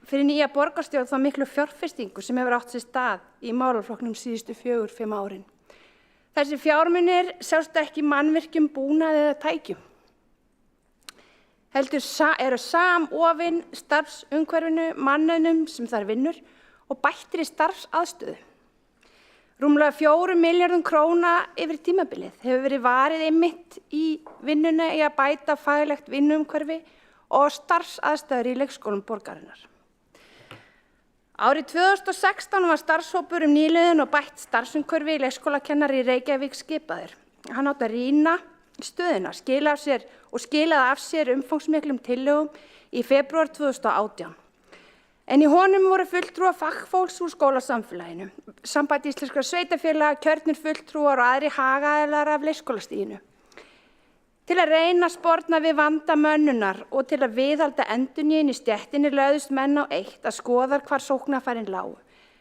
fyrir nýja borgarstjórn þá miklu fjárfestingu sem hefur átt sér stað í málaflokknum síðustu 4-5 árin. Þessi fjármunir sjást ekki mannvirkjum, búnaði eða tækjum. Heldur eru samofin starfsumhverfinu, mannauðnum sem þar vinnur og bættri starfsaðstöðu. Rúmlega 4 milljörðum króna yfir tímabilið hefur verið varið einmitt í vinnuna í að bæta faglegt vinnuumhverfi og starfsaðstæður í leikskólum borgarinnar. Árið 2016 var starfshópur nýliðun og bætt starfsumhverfi í leikskólakennari í Reykjavík skipaður. Hann átti að rýna stöðuna, skilaði af sér umfangsmiklum tillögum í febrúar 2018. En í honum voru fulltrúar fagfólks úr skólasamfélaginu, Samband íslenskra sveitarfélaga, kjörnir fulltrúar og aðrir hagaðilar af leikskólastiginu. Til að reyna að sporna við vanda mönnunar og til að viðhalda endurnýjun í stéttinni lögðust menn á eitt að skoða hvar sóknarfærin lágu.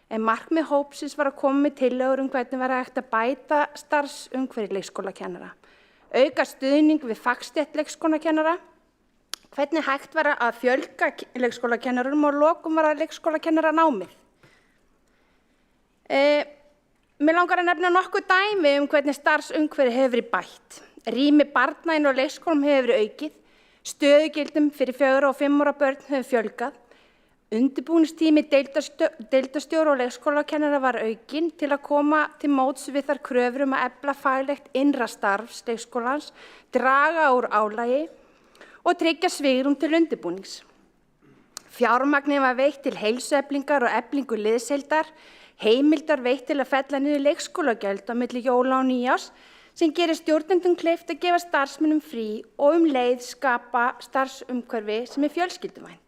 En markmið hópsins var að koma með tillögur hvernig væri hægt að bæta starfsumhverfi leikskólakennara, auka stuðning við fagstétt leikskólakennara, hvernig hægt var að fjölga leikskólakennarum og lokum var að leikskólakennara námið. Mig langar að nefna nokkuð dæmi hvernig starfsumhverfi hefur verið bætt. Rými barna inn á leikskólum hefur verið aukið, stöðugildum fyrir 4 og 5 ára börn hefur fjölgað, undirbúningstími deildarstjóra og leikskólakennara var aukinn til að koma til móts við þær kröfur að efla faglegt innra starfs leikskólans, draga úr álagi og tryggja svigrúm til undirbúnings. Fjármagnið var veitt til heilsueflingar og eflingu liðsheildar, heimildar veitt til að fella niður leikskólagjöld á milli jóla og nýjárs, sem gerir stjórnendum kleift að gefa starfsmönnum frí og leið skapa starfsumhverfi sem fjölskylduvænt.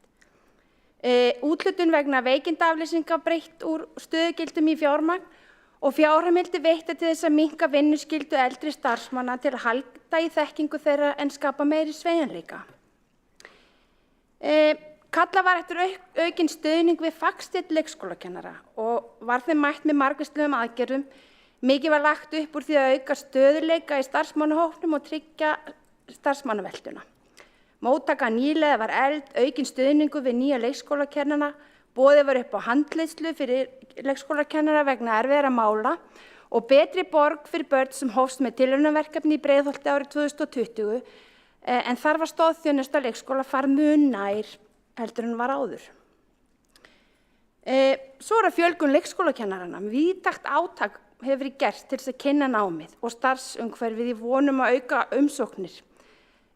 Úthlutun vegna veikindaafleysinga breytt úr stöðugildum í fjármagn og fjárheimildir veittar til þess að minnka vinnuskyldu eldri starfsmanna til að halda í þekkingu þeirra en skapa meiri sveigjanleika. Kallað var eftir aukinn stuðning við fagstétt leikskólakennara og var þeim mætt með margvíslegum aðgerðum. Mikið var lagt upp úr því að auka stöðugleika í starfsmannahópnum og tryggja starfsmannaveltuna. Móttaka nýliða var efld, aukinn stuðningur við nýja leikskólakennara, boðið var upp á handleiðslu fyrir leikskólakennara vegna erfiðra mála og betri borg fyrir börn sem hófst með tilraunaverkefni í Breiðholti árið 2020, en þar var stoðþjónusta leikskóla farið mun nær heldur en var áður. Svo er að fjölgun leikskólakennarana. Víðtækt átak hefur verið gert til þess að kynna námið og starfsumhverfið í vonum að auka umsóknir.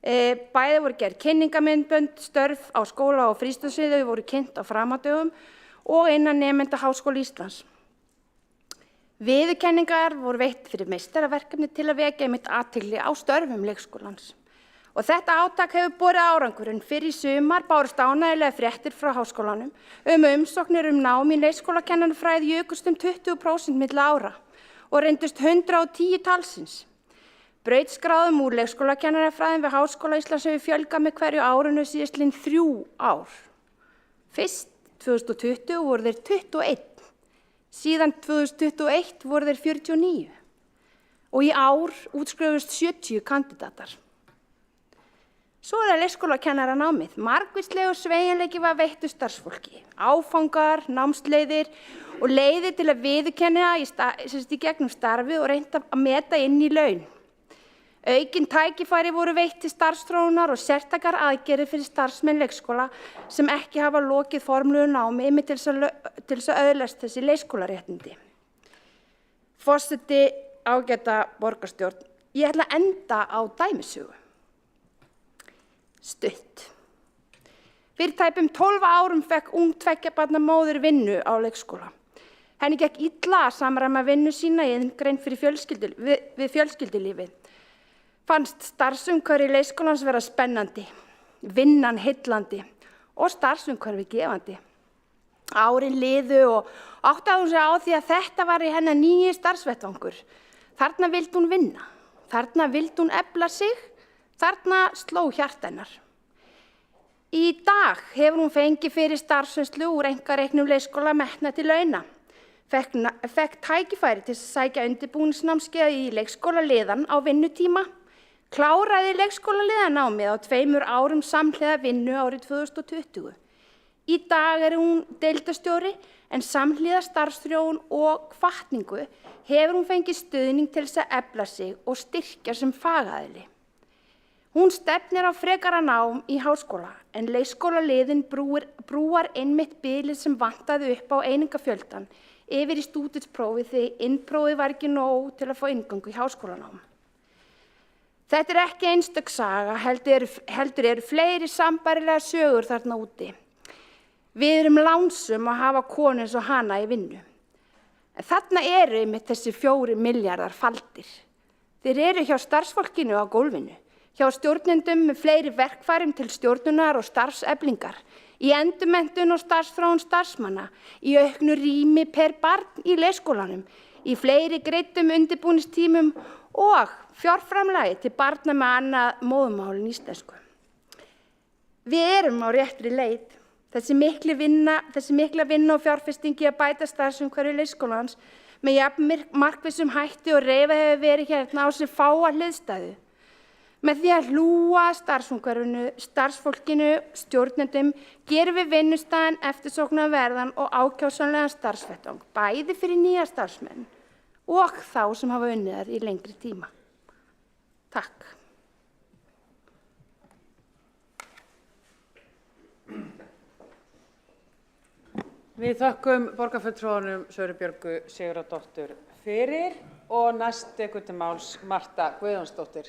Bæði voru gerð kynningamyndbönd, störf á skóla- og frístundasviði voru kynnt á framhaldadögum og innan nemenda Háskóla Íslands. Viðurkenningar voru veitt fyrir meistaraverkefni til að vekja einmitt athygli á störfum leikskólans. Og þetta átak hefur borið árangur en fyrir í sumar bárust ánægjulegar fréttir frá háskólanum umsóknir nám í leikskólakennarafræði jukust 20% milli ára og reyndust 110 talsins. Brautskráðum úr leikskólakennarafræðum við Háskóla Íslands hefur fjölgað með hverju árinu síðastliðin 3 ár. Fyrst 2020 voru þeir 21, síðan 2021 voru þeir 49 og í ár útskrifust 70 kandidatar. Svo er það leikskólakennaranámið. Margvíslegur sveigjanleiki var veittur starfsfólki, áfangar, námsleiðir og og leiðir til að viðurkenna í gegnum starfið og reynda að meta inn í laun. Aukin tækifæri voru veitt til starfsþróunar og sértækar aðgerðir fyrir starfsmenn leikskóla sem ekki hafa lokið formlegu námi einmitt til þess að öðlast þessi leikskólaréttindi. Forseti, ágæta borgarstjórn, ég ætla að enda á dæmisögu. Stutt. Fyrir tæpum 12 árum fekk ung 2 barna móðir vinnu á leikskóla. Henni gekk illa að samræma vinnu sína í iðngrein við fjölskyldulífið. Fannst starfsumhverfi leikskólans vera spennandi, vinnan heillandi og starfsumhverfi gefandi. Árin liðu og áttaði hún sig á því að þetta var í hennar nýji starfsvettvangur. Þarna vildi hún vinna, þarna vildi hún efla sig, þarna sló hjarta hennar. Í dag hefur hún fengið fyrir starfsreynslu úr einkareiknum leikskóla metna til launa. Fekk tækifæri til að sækja undirbúningsnámskeið í leikskólaliðan á vinnutíma. Kláraði leikskólaliðanámið á 2 árum samhliða vinnu árið 2020. Í dag hún deildarstjóri en samhliða starfsþróun og hvatningu hefur hún fengið stuðning til þess að efla sig og styrkja sem fagaðili. Hún stefnir á frekara nám í háskóla en leikskólaliðin brúar einmitt bilið sem vantaði upp á einingafjöldan yfir í stúdentsprófið því innprófið var ekki nóg til að fá inngöngu í háskólanám. Þetta ekki einstök saga, heldur eru fleiri sambærilegar sögur þarna úti. Við erum lánsum að hafa konu eins og hana í vinnu. En þarna eru einmitt þessi 4 milljarðar faldir. Þeir eru hjá starfsfólkinu á gólfinu. Hjá stjórnendum með fleiri verkfærum til stjórnunar og starfseflingar, í endurmenntun og starfsþróun starfsmanna, í auknu rými per barn í leikskólanum, í fleiri greiddum undirbúningstímum og fjárframlagi til barna með annað móðurmál en íslensku. Við erum á réttri leið. Þessi mikla vinna og fjárfestingi að bæta starfsumhverfi leikskólans með jafn markvissum hætti og reifa hefur verið hérna á sér fáa hliðstæðu. Með því að hlúa starfsumhverfinu, starfsfólkinu, stjórnendum gerum við vinnustaðinn eftirsóknarverðan og ákjósanlegan starfsvettvang, bæði fyrir nýja starfsmenn og þá sem hafa unnið þar í lengri tíma. Takk. Við þökkum borgarfulltrúanum Söru Björgu Sigurðardóttur fyrir og næst tekur til máls Marta Guðjónsdóttir.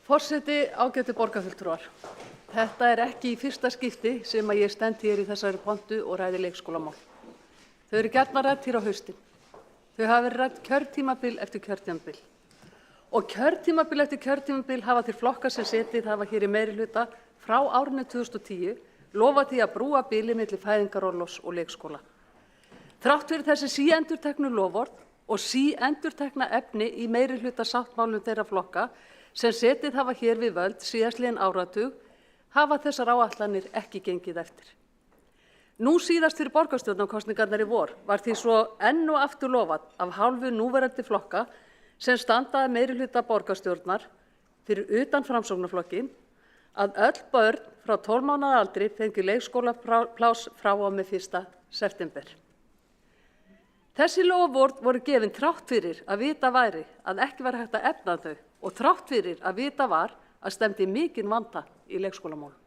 Forseti, ágætu borgarfulltrúar. Þetta ekki í fyrsta skipti sem að ég stend hér í þessari pontu og ræði leikskólamál. Þau eru gjarnan rædd hér á haustin. Þau hafa verið rædd kjörtímabil eftir kjörtímabil. Og kjörtímabil eftir kjörtímabil hafa þeir flokkar sem setið hafa hér í meirihluta frá árinu 2010 lofað því að brúa bilið milli fæðingarorlofs og leikskóla. Þrátt fyrir þessi síendurteknu loforð og síendurtekna efni í meirihluta sáttmálum þeirra flokka sem setið hafa hér við völd síðastliðinn áratug, hafa þessar áætlanir ekki gengið eftir. Nú síðast fyrir borgarstjórnarkosningarnar í vor var því svo enn og aftur lofað af hálfu núverandi flokka sem standaði meirihluta borgarstjórnar fyrir utan Framsóknarflokkin að öll börn frá 12 mánaða aldri fengu leikskólapláss frá og með 1. september. Þessi loforð voru gefin þrátt fyrir að vita væri að ekki var hægt að efna þau og þrátt fyrir að vita var að stefndi mikinn vanda í leikskólamálum.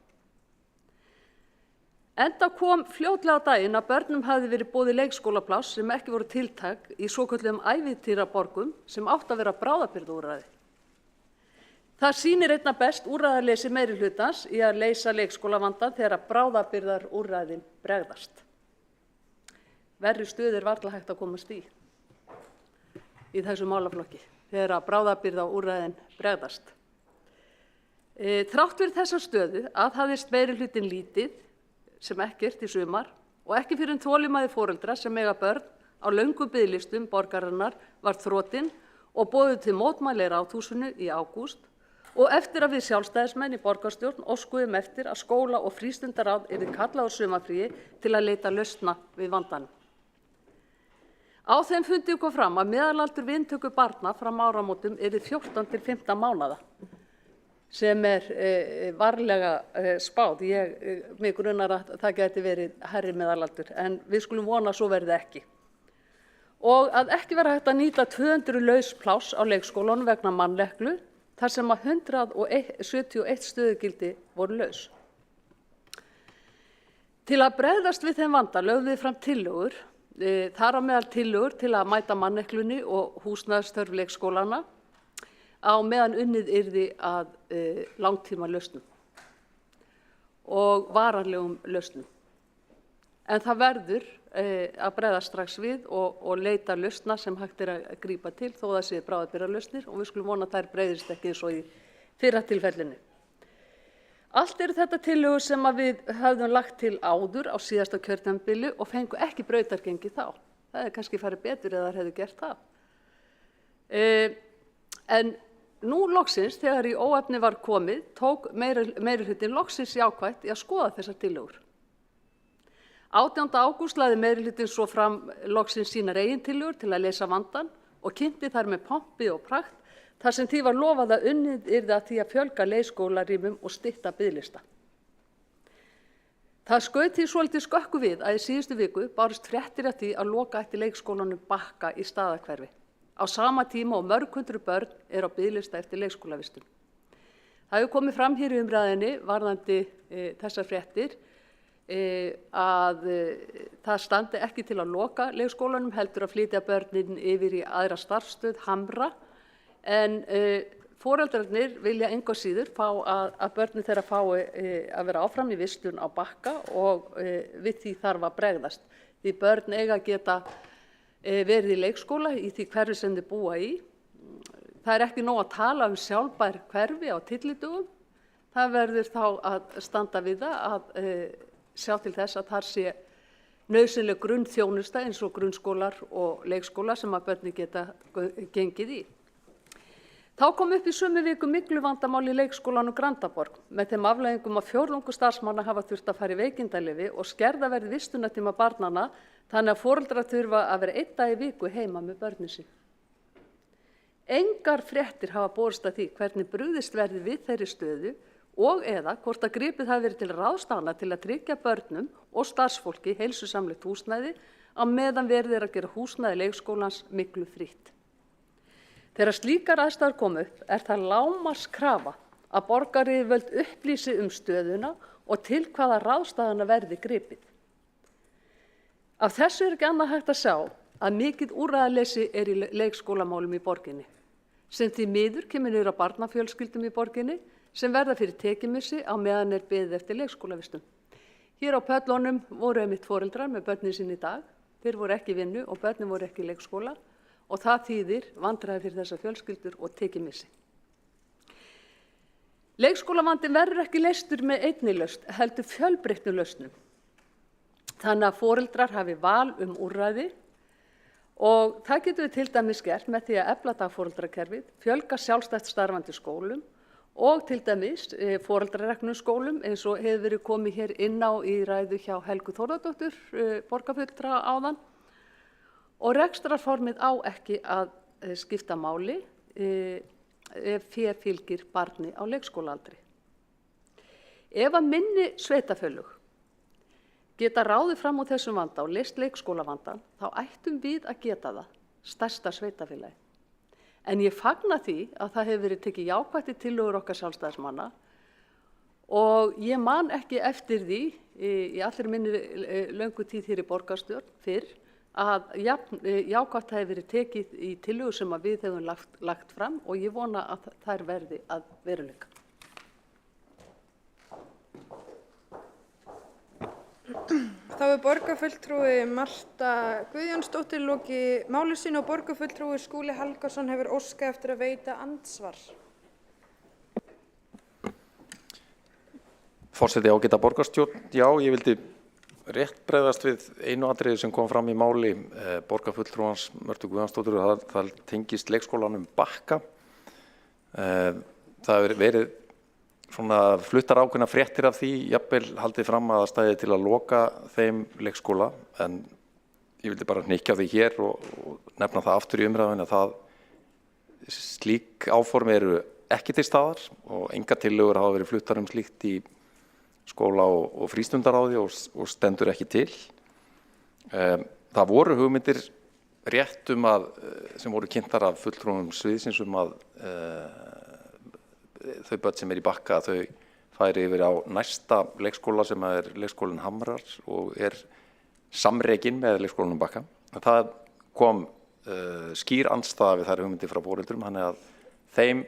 Enda kom fljótlega á daginn að börnum hafði verið boðið leikskólapláss sem ekki voru tiltæk í svokölluðum ævintýraborgum sem átt að vera bráðabirgðaúrræði. Það sýnir einna best úrræðaleysi meirihlutans í að leysa leikskólavandann þegar bráðabirgðaúrræðin bregðast. Verri stöðu er varla hægt að komast í þessu málaflokki þegar bráðabirgðaúrræðin bregðast. Þrátt fyrir þessa stöðu aðhafðist meirihlutinn lítið sem ekkert í sumar og ekki fyrir þolinmæði foreldra sem eiga börn á löngum biðlistum borgarinnar var þrotinn og boðuð til mótmæla í Ráðhúsinu í ágúst og eftir að við sjálfstæðismenn í borgarstjórn óskuðum eftir að skóla- og frístundaráð yrði kallað á sumarfríi til að leita lausna við vandanum. Á þeim fundi kom fram að meðalaldur við inntöku barna fram áramótum yrði 14 til 15 mánaða sem varlega spáð. Mig grunar að það geti verið hærri meðalaldur, en við skulum vona að svo verði ekki. Og að ekki vera hægt að nýta 200 laus pláss á leikskólanum vegna manneklu, þar sem að 171 stöðugildi voru laus. Til að bregðast við þeim vanda lögðum við fram tillögur, þar á meðal tillögur til að mæta manneklunni og húsnæðisþörf leikskólana á meðan unnið yrði að langtíma lausnum og varanlegum lausnum. En það verður að bregðast strax við og leita lausna sem hægt að grípa til þó það sé bráðabirgðalausnir, og við skulum vona að þær bregðist ekki eins og í fyrra tilfellinu. Allt eru þetta tillögur sem við höfðum lagt til áður á síðasta kjörtímabili og fengu ekki brautargengi þá. Það hefði kannski farið betur eða þær hefðu gert það. En nú loksins, þegar í óefni var komið, tók meirihlutinn loksins jákvætt í að skoða þessar tillögur. 18. ágúst lagði meirihlutinn svo fram loksins sínar eigin tillögur til að leysa vandann og kynnti þær með pompi og prakt, þar sem því var lofað að unnið yrði að því að fjölga leikskólarýmum og stytta biðlista. Það skaut því svolítið skökku við að í síðustu viku bárust fréttir af því að loka ætti leikskólanum Bakka í Staðarhverfi, á sama tíma og mörg hundruð börn eru á biðlista eftir leikskólavistun. Það hefur komið fram hér í umræðinni varðandi þessar fréttir að það standi ekki til að loka leikskólanum, heldur að flytja börnin yfir í aðra starfsstöð, Hamra, en foreldrarnir vilja engu að síður fá að börnin þeirra fái að vera áfram í vistun á Bakka og við því þarf að bregðast. Því börn eiga að geta verið í leikskóla í því hverfi sem þau búa í. Það er ekki nóg að tala um sjálfbær hverfi á tyllidögum. Það verður þá að standa við það að sjá til þess að þar sé nauðsynleg grunnþjónusta eins og grunnskólar og leikskóla sem að börnin geta gengið í. Þá kom upp í sömu viku mygluvandamál í leikskólanum Grandaborg með þeim afleiðingum að fjórðungur starfsmanna hafa þurft að fara í veikindaleyfi og skerða verði vistunartíma barnanna þannig að foreldrar þurfa að vera 1 dag í viku heima með börnin sín. Engar fréttir hafa borist að því hvernig brugðist verði við þeirri stöðu og eða hvort að gripið hafi verið til ráðstafana til að tryggja börnum og starfsfólki heilsusamlegt húsnæði á meðan verið að gera húsnæði leikskólans myglu frítt. Þegar slíkar aðstæður komu upp það lágmarkskrafa að borgaryfirvöld upplýsi stöðuna og til hvaða ráðstafana verði gripið. Af þessu ekki annað hægt að sjá að mikið úrræðaleysi í leikskólamálum í borginni, sem því miður kemur niður á barnafjölskyldum í borginni sem verða fyrir tekimissi á meðan beðið eftir leikskólavistun. Hér á pöllunum voru einmitt foreldrar með börnin sín í dag. Þeir voru ekki í vinnu og börnin voru ekki í leikskóla. Og það þýðir vandræði fyrir þessar fjölskyldur og tekimissi. Leikskólavandinn verður ekki leystur með einni lausn, heldur fjölbreyttum lausnum. Þannig að foreldrar hafi val úrræði og það getum við til dæmis gert með því að efla dagforeldrakerfið, fjölga sjálfstætt starfandi skólum og til dæmis foreldrareknum skólum eins og hefur verið komið hér inn á í ræðu hjá Helgu Þórðardóttur, borgarfulltrúa áðan. Og rekstrarformið á ekki að skipta máli ef fé fylgir barni á leikskólaaldri. Ef að minni sveitarfélög geta ráðið fram úr þessum vanda og leyst leikskólavandann, þá ættum við að geta það, stærsta sveitarfélagi. En ég fagna því að það hefur verið tekið jákvætt í tillögur okkar sjálfstæðismanna og ég man ekki eftir því í allri minni löngu tíð hér í borgarstjórn fyrr að jákvætt hefur verið tekið í tillögur sem að við hefum lagt fram og ég vona að þær verði að veruleika. Þá er borgarfulltrúi Marta Guðjónsdóttir lokið máli sínu og borgarfulltrúi Skúli Helgason hefur óskað eftir að veita andsvar. Forseti ágæta borgarstjórn, já, ég vildi rétt bregðast við einu atriði sem kom fram í máli borgarfulltrúans Mörtu Guðjónsdóttur og það tengist leikskólanum Bakka. Það hefur verið svona fluttar ákveðna fréttir af því, jafnvel haldið fram að það stæði til að loka þeim leikskóla, en ég vildi bara hnykkja á því hér og nefna það aftur í umræðunni að slík áform eru ekki til staðar og engar tillögur hafa verið fluttar slíkt í skóla- og frístundaráði og stendur ekki til. Það voru hugmyndir rétt sem voru kynntar af fulltrúum sviðsins að þau börn sem í Bakka þau færi yfir á næsta leikskóla sem leikskólinn Hamrar og samrekinn með leikskólanum Bakka. Það kom skýr andstaða við þær hugmyndir frá foreldrum, þannig að þeim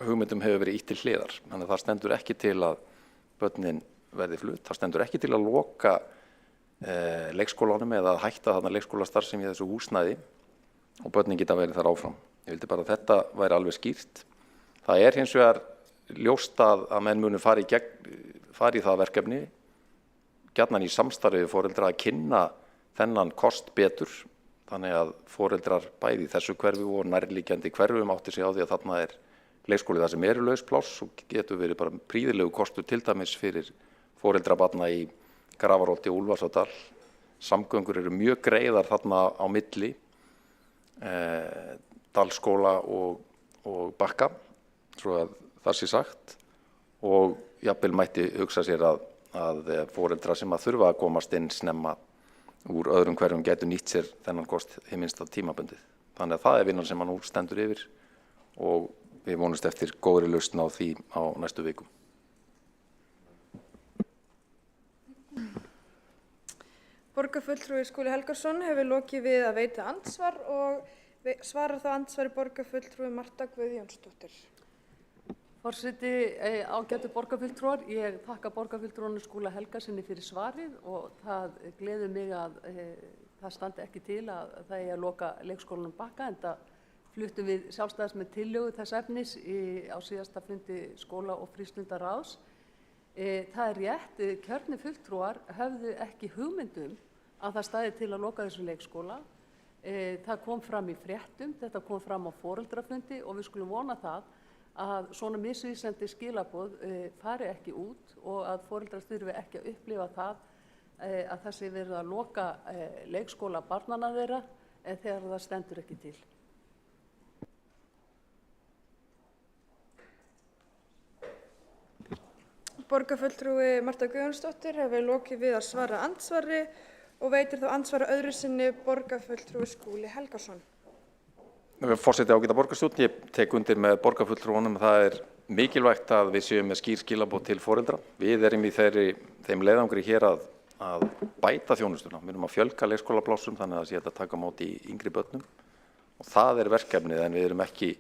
hugmyndum hefur verið ýtt til hliðar. Þannig að það stendur ekki til að börnin verði flutt, það stendur ekki til að loka leikskólanum eða hætta þarna leikskólastarfsemi í þessu húsnæði og börnin geta verið þar áfram. Ég vildi bara að þetta væri alveg skýrt. Það hins vegar ljóst að menn munu fara í það verkefni, gjarnan í samstarfi við foreldra að kynna þennan kost betur, þannig að foreldrar bæði í þessu hverfi og nærliggjandi hverfum átti sig á því að þarna leikskóli þar sem laus pláss og getur verið bara prýðilegu kostur til dæmis fyrir foreldra barna í Grafarholti og Úlfarsárdal. Samgöngur eru mjög greiðar þarna á milli Dalskóla og Bakka, svo að það sé sagt, og jafnvel mætti hugsa sér að foreldra sem þurfa að komast inn snemma úr öðrum hverjum getur nýtt sér þennan kost hið minnsta tímabundið. Þannig að það vinnan sem nú stendur yfir og við vonumst eftir góðri lausn á því á næstu vikum. Borgarfulltrúi Skúli Helgason hefur lokið við að veita andsvar og svarar þá andsvari borgarfulltrúi Marta Guðjónsdóttir. Forseti, ágætu borgarfulltrúar, ég þakka borgarfulltrúanum Skúla Helgasyni fyrir svarið og það gleður mig að það standi ekki til að það eigi að loka leikskólanum Bakka, enda fluttum við sjálfstæðismenn tillögu þess efnis á síðasta fundi skóla- og frístundaráðs. Það rétt, kjörnir fulltrúar höfðu ekki hugmyndum að það stæði til að loka þessu leikskóla. Það kom fram í fréttum, þetta kom fram á foreldrafundi og við skulum vona það að svona misvísandi skilaboð fari ekki út og að foreldrar þurfi ekki að upplifa það að það sé verið að loka leikskóla barnanna þeirra þegar það stendur ekki til. Borgarfulltrúi Marta Guðjónsdóttir hefur lokið við að svara andsvari og veitir þá andsvara öðru sinni borgarfulltrúi Skúli Helgason. Forseti ágæta borgarstjórn, ég tek undir með borgarfulltrúanum að það mikilvægt að við séum með skýr skilaboð til foreldra. Við í þeim leiðangri hér að bæta þjónustuna. Við erum að fjölga leikskólaplássum þannig að það sé hægt að taka á móti yngri börnum og það verkefnið en við erum ekki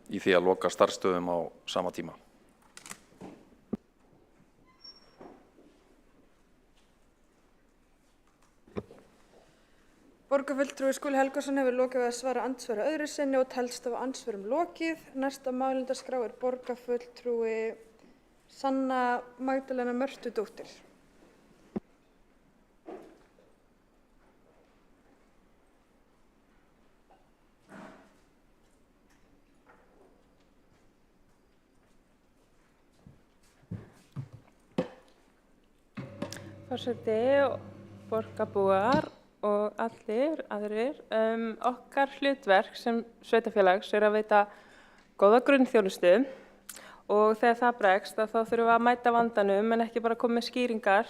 í því að loka starfsstöðum á sama tíma. Borgarfulltrúi Skúli Helgason hefur lokið við að svara andsvari öðru sinni og telst af andsvörum lokið. Næsta málefnadaskrá borgarfulltrúi Sanna Magdalena Mörtudóttir. Forseti, borgarbúar og allir aðrir. Okkar hlutverk sem sveitarfélags að veita góða grunnþjónustu og þegar það bregst þá þurfum við að mæta vandanum en ekki bara koma með skýringar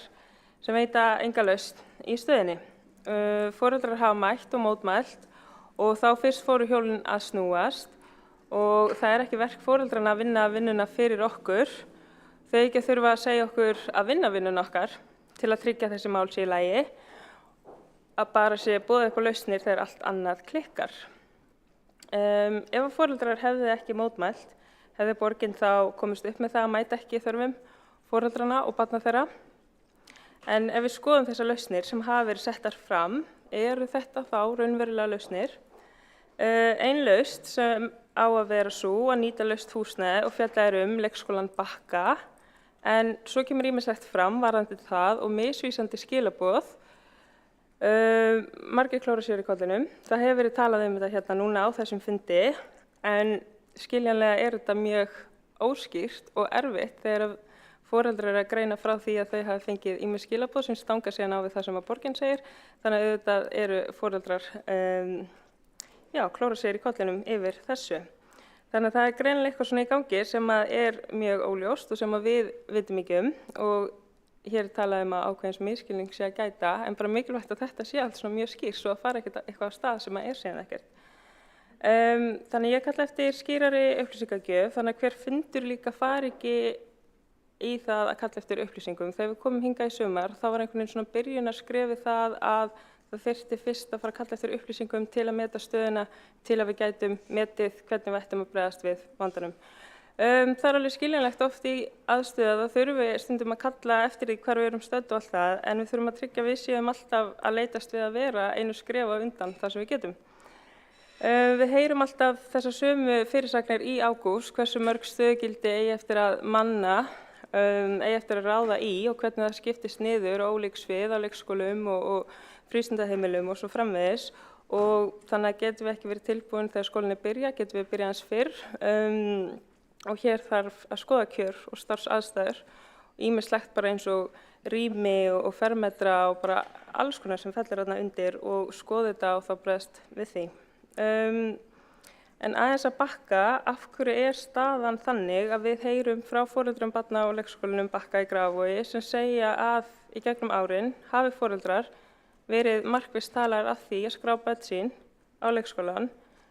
sem veita enga lausn í stöðinni. Foreldrar hafa mætt og mótmælt og þá fyrst fóru hjólin að snúast og það ekki verk foreldrana að vinna vinnuna fyrir okkur. Þau ekki þurfa að segja okkur að vinna vinnuna okkar til að tryggja þessi mál sé í lagi. Að bara sé boðið upp á lausnir þegar allt annað klikkar. Ef foreldrar hefðu ekki mótmælt, hefði borgin þá komist upp með það að mæta ekki þörfum foreldrana og barna þeirra. En ef við skoðum þessar lausnir sem hafa verið settar fram, eru þetta þá raunverulega lausnir. Ein lausn sem á að vera sú að nýta laust húsnæði og fjalla leikskólann Bakka, en svo kemur ýmislegt fram varðandi það og misvísandi skilaboð. Margir klóra sér í kollinum. Það hefur verið talað þetta hérna núna á þessum fundi en skiljanlega þetta mjög óskýrt og erfitt þegar foreldrar að greina frá því að þau hafa fengið ýmis skilaboð sem stanga síðan á við það sem að borgin segir. Þannig að auðvitað eru foreldrar klóra sér í kollinum yfir þessu. Þannig að það greinilega eitthvað svona í gangi sem mjög óljóst og sem við vitum ekki og hér talað að ákveðins misskilning sé að gæta en bara mikilvægt að þetta sé allt svona mjög skýrt svo að fara ekkert eitthvað á stað sem síðan ekkert. Þannig ég kalla eftir skýrari upplýsingagjöf þannig að hver fundur líka fari ekki í það að kalla eftir upplýsingum. Þegar við komum hingað í sumar þá var einhvern veginn svona byrjunarskrefi það að það þyrfti fyrst að fara að kalla eftir upplýsingum til að meta stöðuna til að við gætum metið hvernig við ættum að bregðast við vandanum. Það alveg skiljanlegt oft í aðstöðu að það þurfi stundum að kalla eftir því hvar við erum stödd og allt það en við þurfum að tryggja við séum alltaf að leitast við að vera einu skrefa undan þar sem við getum. Við heyrum alltaf þessar sömu fyrirsagnir í ágúst hversu mörg stöðugildi eigi eftir að manna, eigi eftir að ráða í og hvernig það skiptist niður á ólík svið á leikskólum og frístundaheimilum og svo framvegis og þannig að getum við ekki verið tilbúin þegar skólinni byrja, getum við byrjað aðeins fyrr og hér þarf að skoða kjör og starfsaðstæður, ýmislegt bara eins og rými og fermetra og bara alls konar sem fellur þarna undir og skoða þetta og þá bregðast við því. En aðeins að bakka, af hverju staðan þannig að við heyrum frá foreldrum barna á leikskólanum Bakka í Grafarvogi sem segja að í gegnum árin hafi foreldrar verið markvisst talaðir að því að skrá börn sín á leikskólan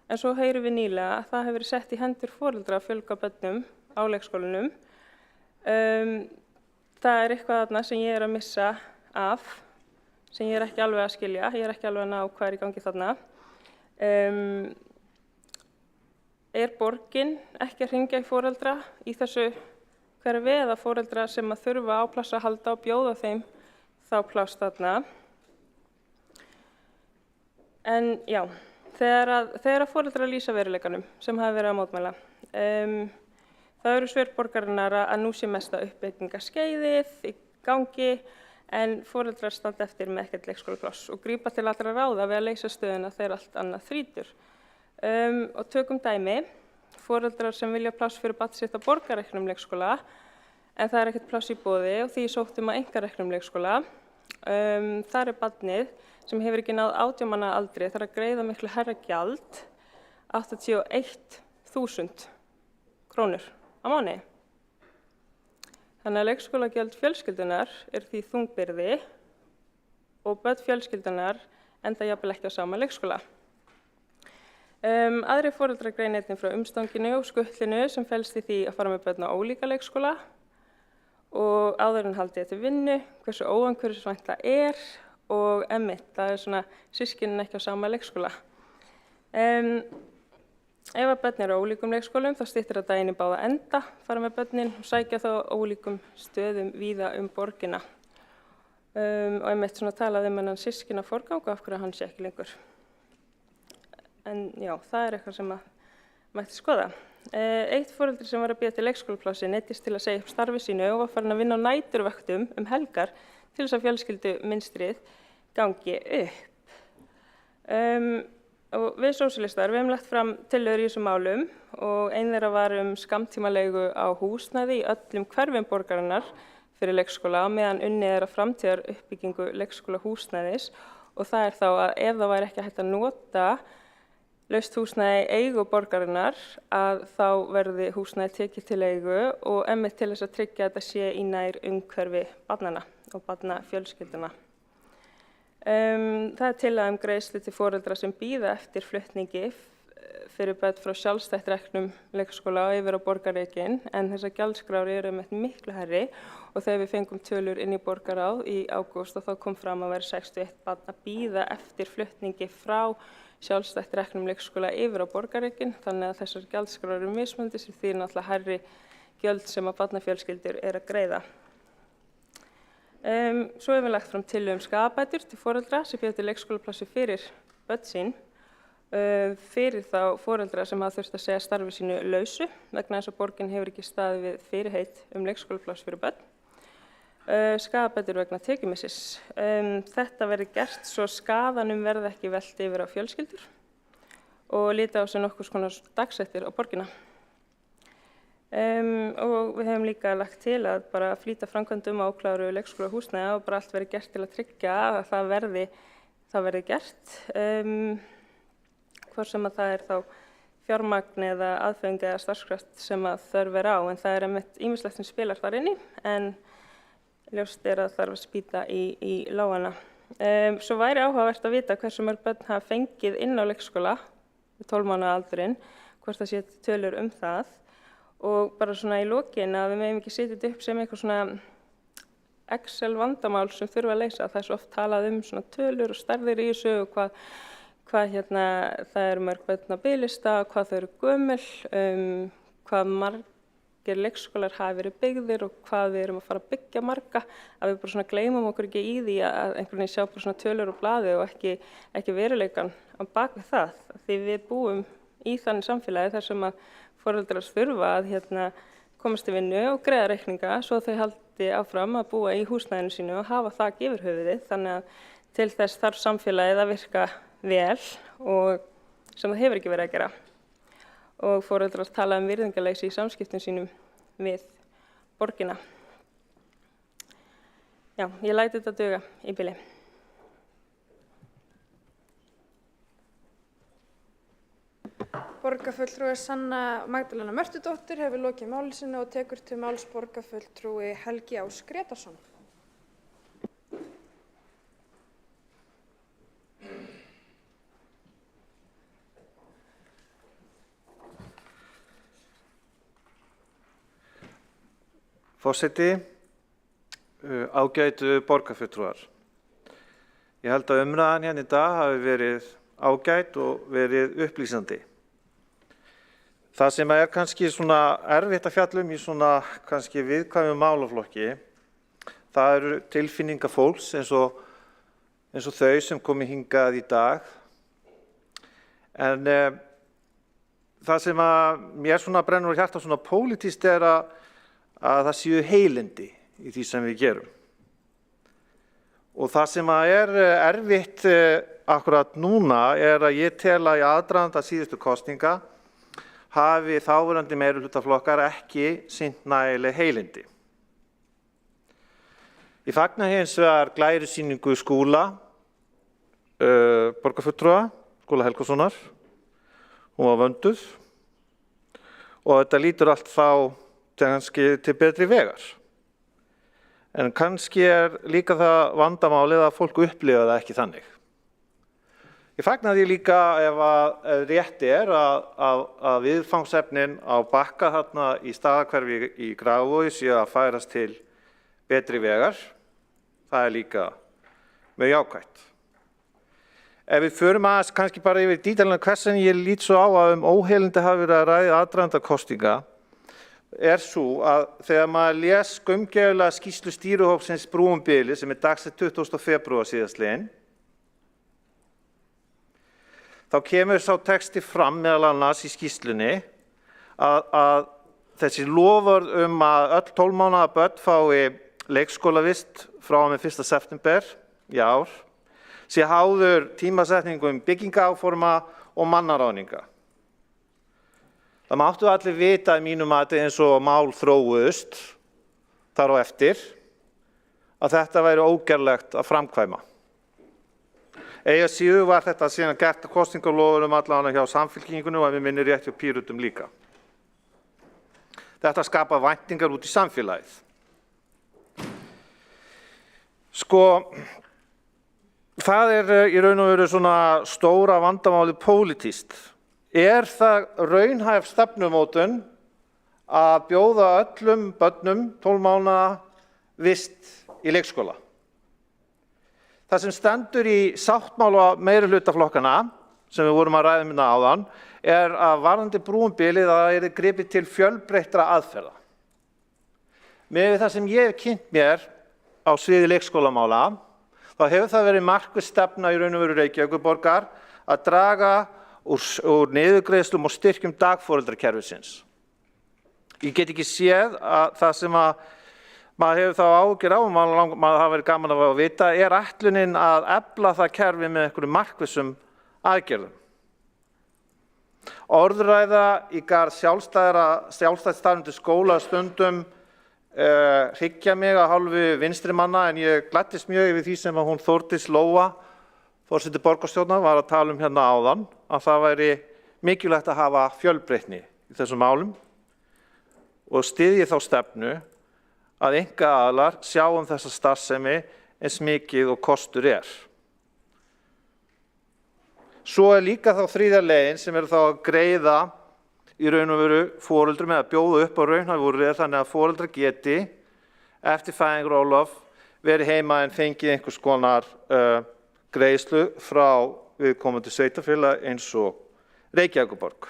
en svo heyrum við nýlega að það hefur verið sett í hendur foreldra að fjölga börnum á leikskólanum. Það eitthvað þarna sem ég að missa af, sem ég ekki alveg að skilja, ég ekki alveg að ná hvað í gangi þarna. Borgin ekki að hringja í foreldra í þessu hverfi eða foreldra sem að þurfa á pláss að halda og bjóða þeim þá pláss þarna? En já, þegar foreldrar lýsa veruleikanum sem hafa verið að mótmæla, það eru svör borgarinnar að nú sé mesta uppbyggingarskeiðið í gangi en foreldrar standa eftir með ekkert leikskólapláss og grípa til allra ráða við að leysa stöðuna þegar allt annað þrýtur. Og tökum dæmi, foreldrar sem vilja pláss fyrir barn sitt á borgarreknum leikskóla en það ekkert pláss í boði og því sóttum að einkareknum leikskóla. Þar barnið sem hefur ekki náð 18 mánaða aldri þarf að greiða miklu hærra gjald, 81.000 krónur á mánuði. Þannig að leikskólagjöld fjölskyldunar því þungbyrði og börn fjölskyldunar enda jafnvel ekki á sama leikskóla. Aðrir foreldrar greina einnig frá umstanginu og skutlinu sem felst í því að fara með börn á ólíka leikskóla og áður en haldið til vinnu, hversu óumhverfisvænt það og einmitt, það svona systkinin ekki á sama leikskóla. Ef að börn eru á ólíkum leikskólum þá styttir að daginn í báða enda, fara með börnin og sækja þá ólíkum stöðum víða borgina. Og einmitt svona talað hennan systkina forgang og af hverju hann sé ekki lengur. En já, það eitthvað sem mætti skoða. Eitt foreldri sem var að bíða til leikskólaplássi neyddist til að segja upp starfi sínu og var farin að vinna á næturvöktum helgar til þess að fjölskyldumynstrið gangi upp. Og við sósíalistar við höfum lagt fram tillögur í þessum málum og ein þeirra var skammtímaleigu á húsnæði í öllum hverfum borgarinnar fyrir leikskóla meðan unnið að framtíðar uppbyggingu leikskólahúsnæðis og það þá að ef það væri ekki hægt að nota laust húsnæði eigu borgarinnar að þá verði húsnæði tekið til eigu og einmitt til þess að tryggja að þetta sé í nær umhverfi barnanna og barnafjölskylduna. Það tillaga greiðslu til foreldra sem bíða eftir flutningi fyrir börn frá sjálfstætt reknum leikskóla og yfir á borgarreikin en þessar gjaldskrár eru miklu hærri og þegar við fengum tölur inn í borgarráð í ágúst og þá kom fram að vera 61 barn að bíða eftir flutningi frá sjálfstætt reknum leikskóla yfir á borgarreikin þannig að þessar gjaldskrár eru mismunandi sem því náttúrulega hærri gjöld sem að barnafjölskyldur að greiða. Svo hefur við lagt fram tillögu skaðabætur til foreldra sem bíða til leikskólaplássi fyrir börn sín fyrir þá foreldra sem hafa þurft að segja starfi sínu lausu vegna þess að borgin hefur ekki staðið við fyrirheit leikskólapláss fyrir börn. Skaðabætur vegna tekjumissis. Þetta verði gert svo skaðanum verði ekki velt yfir á fjölskyldur og líta á sig nokkurs konar dagsektir á borgina. Og við hefum líka lagt til að bara flýta framkvæmdum á kláru leikskólahúsnæði og bara allt verði gert til að tryggja að það verði gert. Hvort sem að það þá fjármagn eða aðföng eða starfskraft sem að þörf á, en það einmitt ýmislegt sem spilar þar inni, en ljóst að þarf að spýta í lófana. Svo væri áhugavert að vita hversu mörg börn hafa fengið inn á leikskóla við 12 mánaða aldurinn, hvort það sé tölur það, og bara svona í lokin að við megum ekki setja þetta upp sem eitthvað svona Excel vandamál sem þurfa að leysa. Það svo oft talað svona tölur og stærðir í þessu og hvað það mörg börn á biðlista, hvað þau gömul, hvað margir leikskólar hafa verið byggðir og hvað við erum að fara að byggja marga, að við bara svona gleymum okkur ekki í því að einhvern veginn sjá bara svona tölur og blaði og ekki veruleikan á bak við það. Því við búum í þannig samfélagi þar sem að foreldrar þurfa að komast í vinnu og greiða reikninga svo þau haldi áfram að búa í húsnæðinu sínu og hafa þak yfir höfuðið. Þannig að til þess þarf samfélagið að virka vel og sem það hefur ekki verið að gera. Og foreldrar tala virðingarleysi í samskiptum sínum við borgina. Já, ég læti þetta duga í bili. Borgarfulltrúi Sanna Magdalena Mörtudóttir hefur lokið máli sínu og tekur til máls borgarfulltrúi Helgi Ás Grétarsson. Forseti, ágætu borgarfulltrúar. Ég held að umræðan hérna í dag hafi verið ágæt og verið upplýsandi. Það sem kannski svona erfitt að fjalla í svona kannski viðkvæmum málaflokki, það eru tilfinningar fólks eins og þau sem komi hingað í dag. En það sem mér svona brennur á hjarta svona pólitískt að það séu heilindi í því sem við gerum. Og það sem erfitt akkurat núna að ég tel að í aðdraganda síðustu kosninga hafi þáverandi meirihlutaflokkar ekki sýnt nægileg heilindi. Ég fagna hins vegar glærusýningu Skúla, borgarfulltrúa, Skúla Helgasonar. Hún var vönduð og þetta lítur allt þá kannski til betri vegar. En kannski líka það vandamálið að fólk upplifa það ekki þannig. Ég fagna því líka ef rétt að viðfangsefnin á Bakka þarna í staðarhverfi í Grafarvogi séu að færast til betri vegar. Það líka mjög jákvætt. Ef við förum aðeins kannski bara yfir dítalina hvernig ég lít svo á að óheilindi hafi verið að ræða aðdraganda kosninga svo að þegar maður les gaumgæfilega skýrslu stýrihópsins Brúum bilið sem dagsett 20. febrúar síðastliðinn, þá kemur sá texti fram meðal annars í skýrslunni að þessi loforð að öll 12 mánaða börn fái leikskólavist frá og með 1. september í ár sé háður tímasetningum byggingaáforma og mannaráðninga. Það máttu allir vita í mínum mati eins og mál þróuðust þar á eftir að þetta væri ógerlegt að framkvæma. Eigi að síður var þetta síðan gert að kosningaloforðum allavega hjá Samfylkingunni og ef við minnir rétt hjá Pírötum líka. Þetta skapar væntingar út í samfélagið. Það í raun og veru svona stóra vandamálið pólitískt. Það raunhæf stefnumótun að bjóða öllum börnum 12 mánaða vist í leikskóla? Það sem stendur í sáttmála meirihlutaflokkana sem við vorum að ræða hérna áðan að varðandi Brúum bilið að það gripið til fjölbreyttra aðferða. Með það sem ég hef kynnt mér á sviði leikskólamála, þá hefur það verið markviss stefna í raun og veru Reykjavíkurborgar að draga úr niðurgreiðslum og styrkjum dagforeldrakerfisins. Ég get ekki séð að það sem maður hefur þá áhyggjur á og maður hafa verið gaman að vita ætlunin að efla það kerfi með einhverjum markvissum aðgerðum. Orðræða í garð sjálfstætt starfandi skóla stundum hryggja mig að hálfu vinstri manna en ég gladdist mjög yfir því sem að hún Þórdís Lóa, forseti borgarstjórnar, var að tala hérna áðan, að það væri mikilvægt að hafa fjölbreytni í þessum málum og styðji þá stefnu að einkaaðilar sjá þessa starfsemi eins mikið og kostur er. Svo líka þá þriðja leiðin sem þá að greiða í raun og veru foreldrum eða bjóða upp á raunhæfúrræði þannig að foreldrar geti eftir fæðingarorlof verið heima en fengið einhvers konar greiðslu frá viðkomandi sveitarfélag eins og Reykjavíkurborg.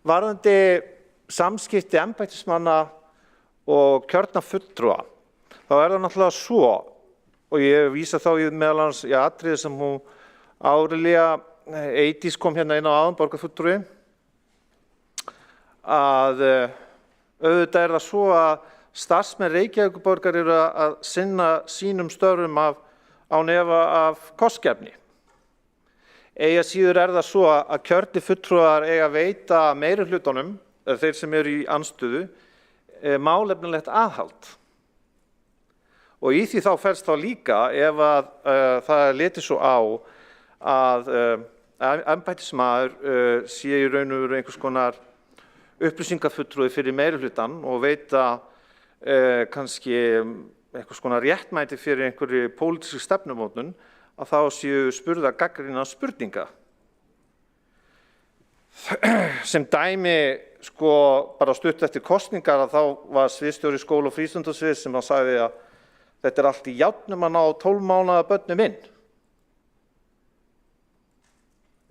Varðandi samskipti embættismanna og kjörna fulltrúa, þá það náttúrulega svo, og ég vísa þá meðal annars í atriði sem hún Árelía Eydís kom hérna inn á áðan, borgarfulltrúi, að auðvitað það svo að starfsmenn Reykjavíkurborgar eru að sinna sínum störfum án efa af kostgæfni. Eigi að síður það svo að kjörni fulltrúar eiga að veita meirihlutanum, þeir sem eru í andstöðu, málefnilegt aðhald. Og í því þá felst þá líka ef að það er litið svo á að embættismaður sé í raun og veru einhvers konar upplýsingafulltrúi fyrir meirihlutan og veita kannski einhvers konar réttmæti fyrir einhverju pólitískri stefnumótun, að þá séu spurða gagnrýna spurninga. Sem dæmi, bara stutt eftir kosningar, að þá var sviðsstjóri skóla- og frístundasviðs sem sagði að þetta allt í járnum að ná 12 mánaða börnum inn.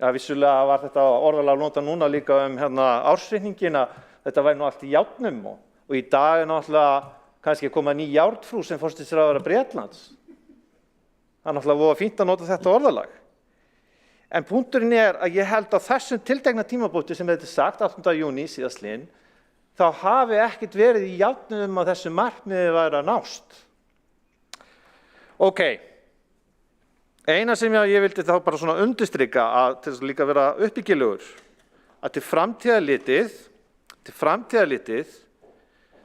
Ja, vissulega var þetta orðalag notað núna líka ársreikningin að þetta væri nú allt í járnum og í dag náttúrulega kannski koma ný járnfrú sem forsætisráðherra Bretlands. Það náttúrulega voða fínt að nota þetta orðalag. En punkturinn að ég held að þessum tiltekna tímabúti sem þetta sagt, 8. júní síðastliðinn, þá hafi ekkert verið í járnum að þessu markmiði væri að nást. Ok, eina sem ég vildi þá bara svona undirstrika til þess að líka vera uppbyggilegur, að til framtíðar litið,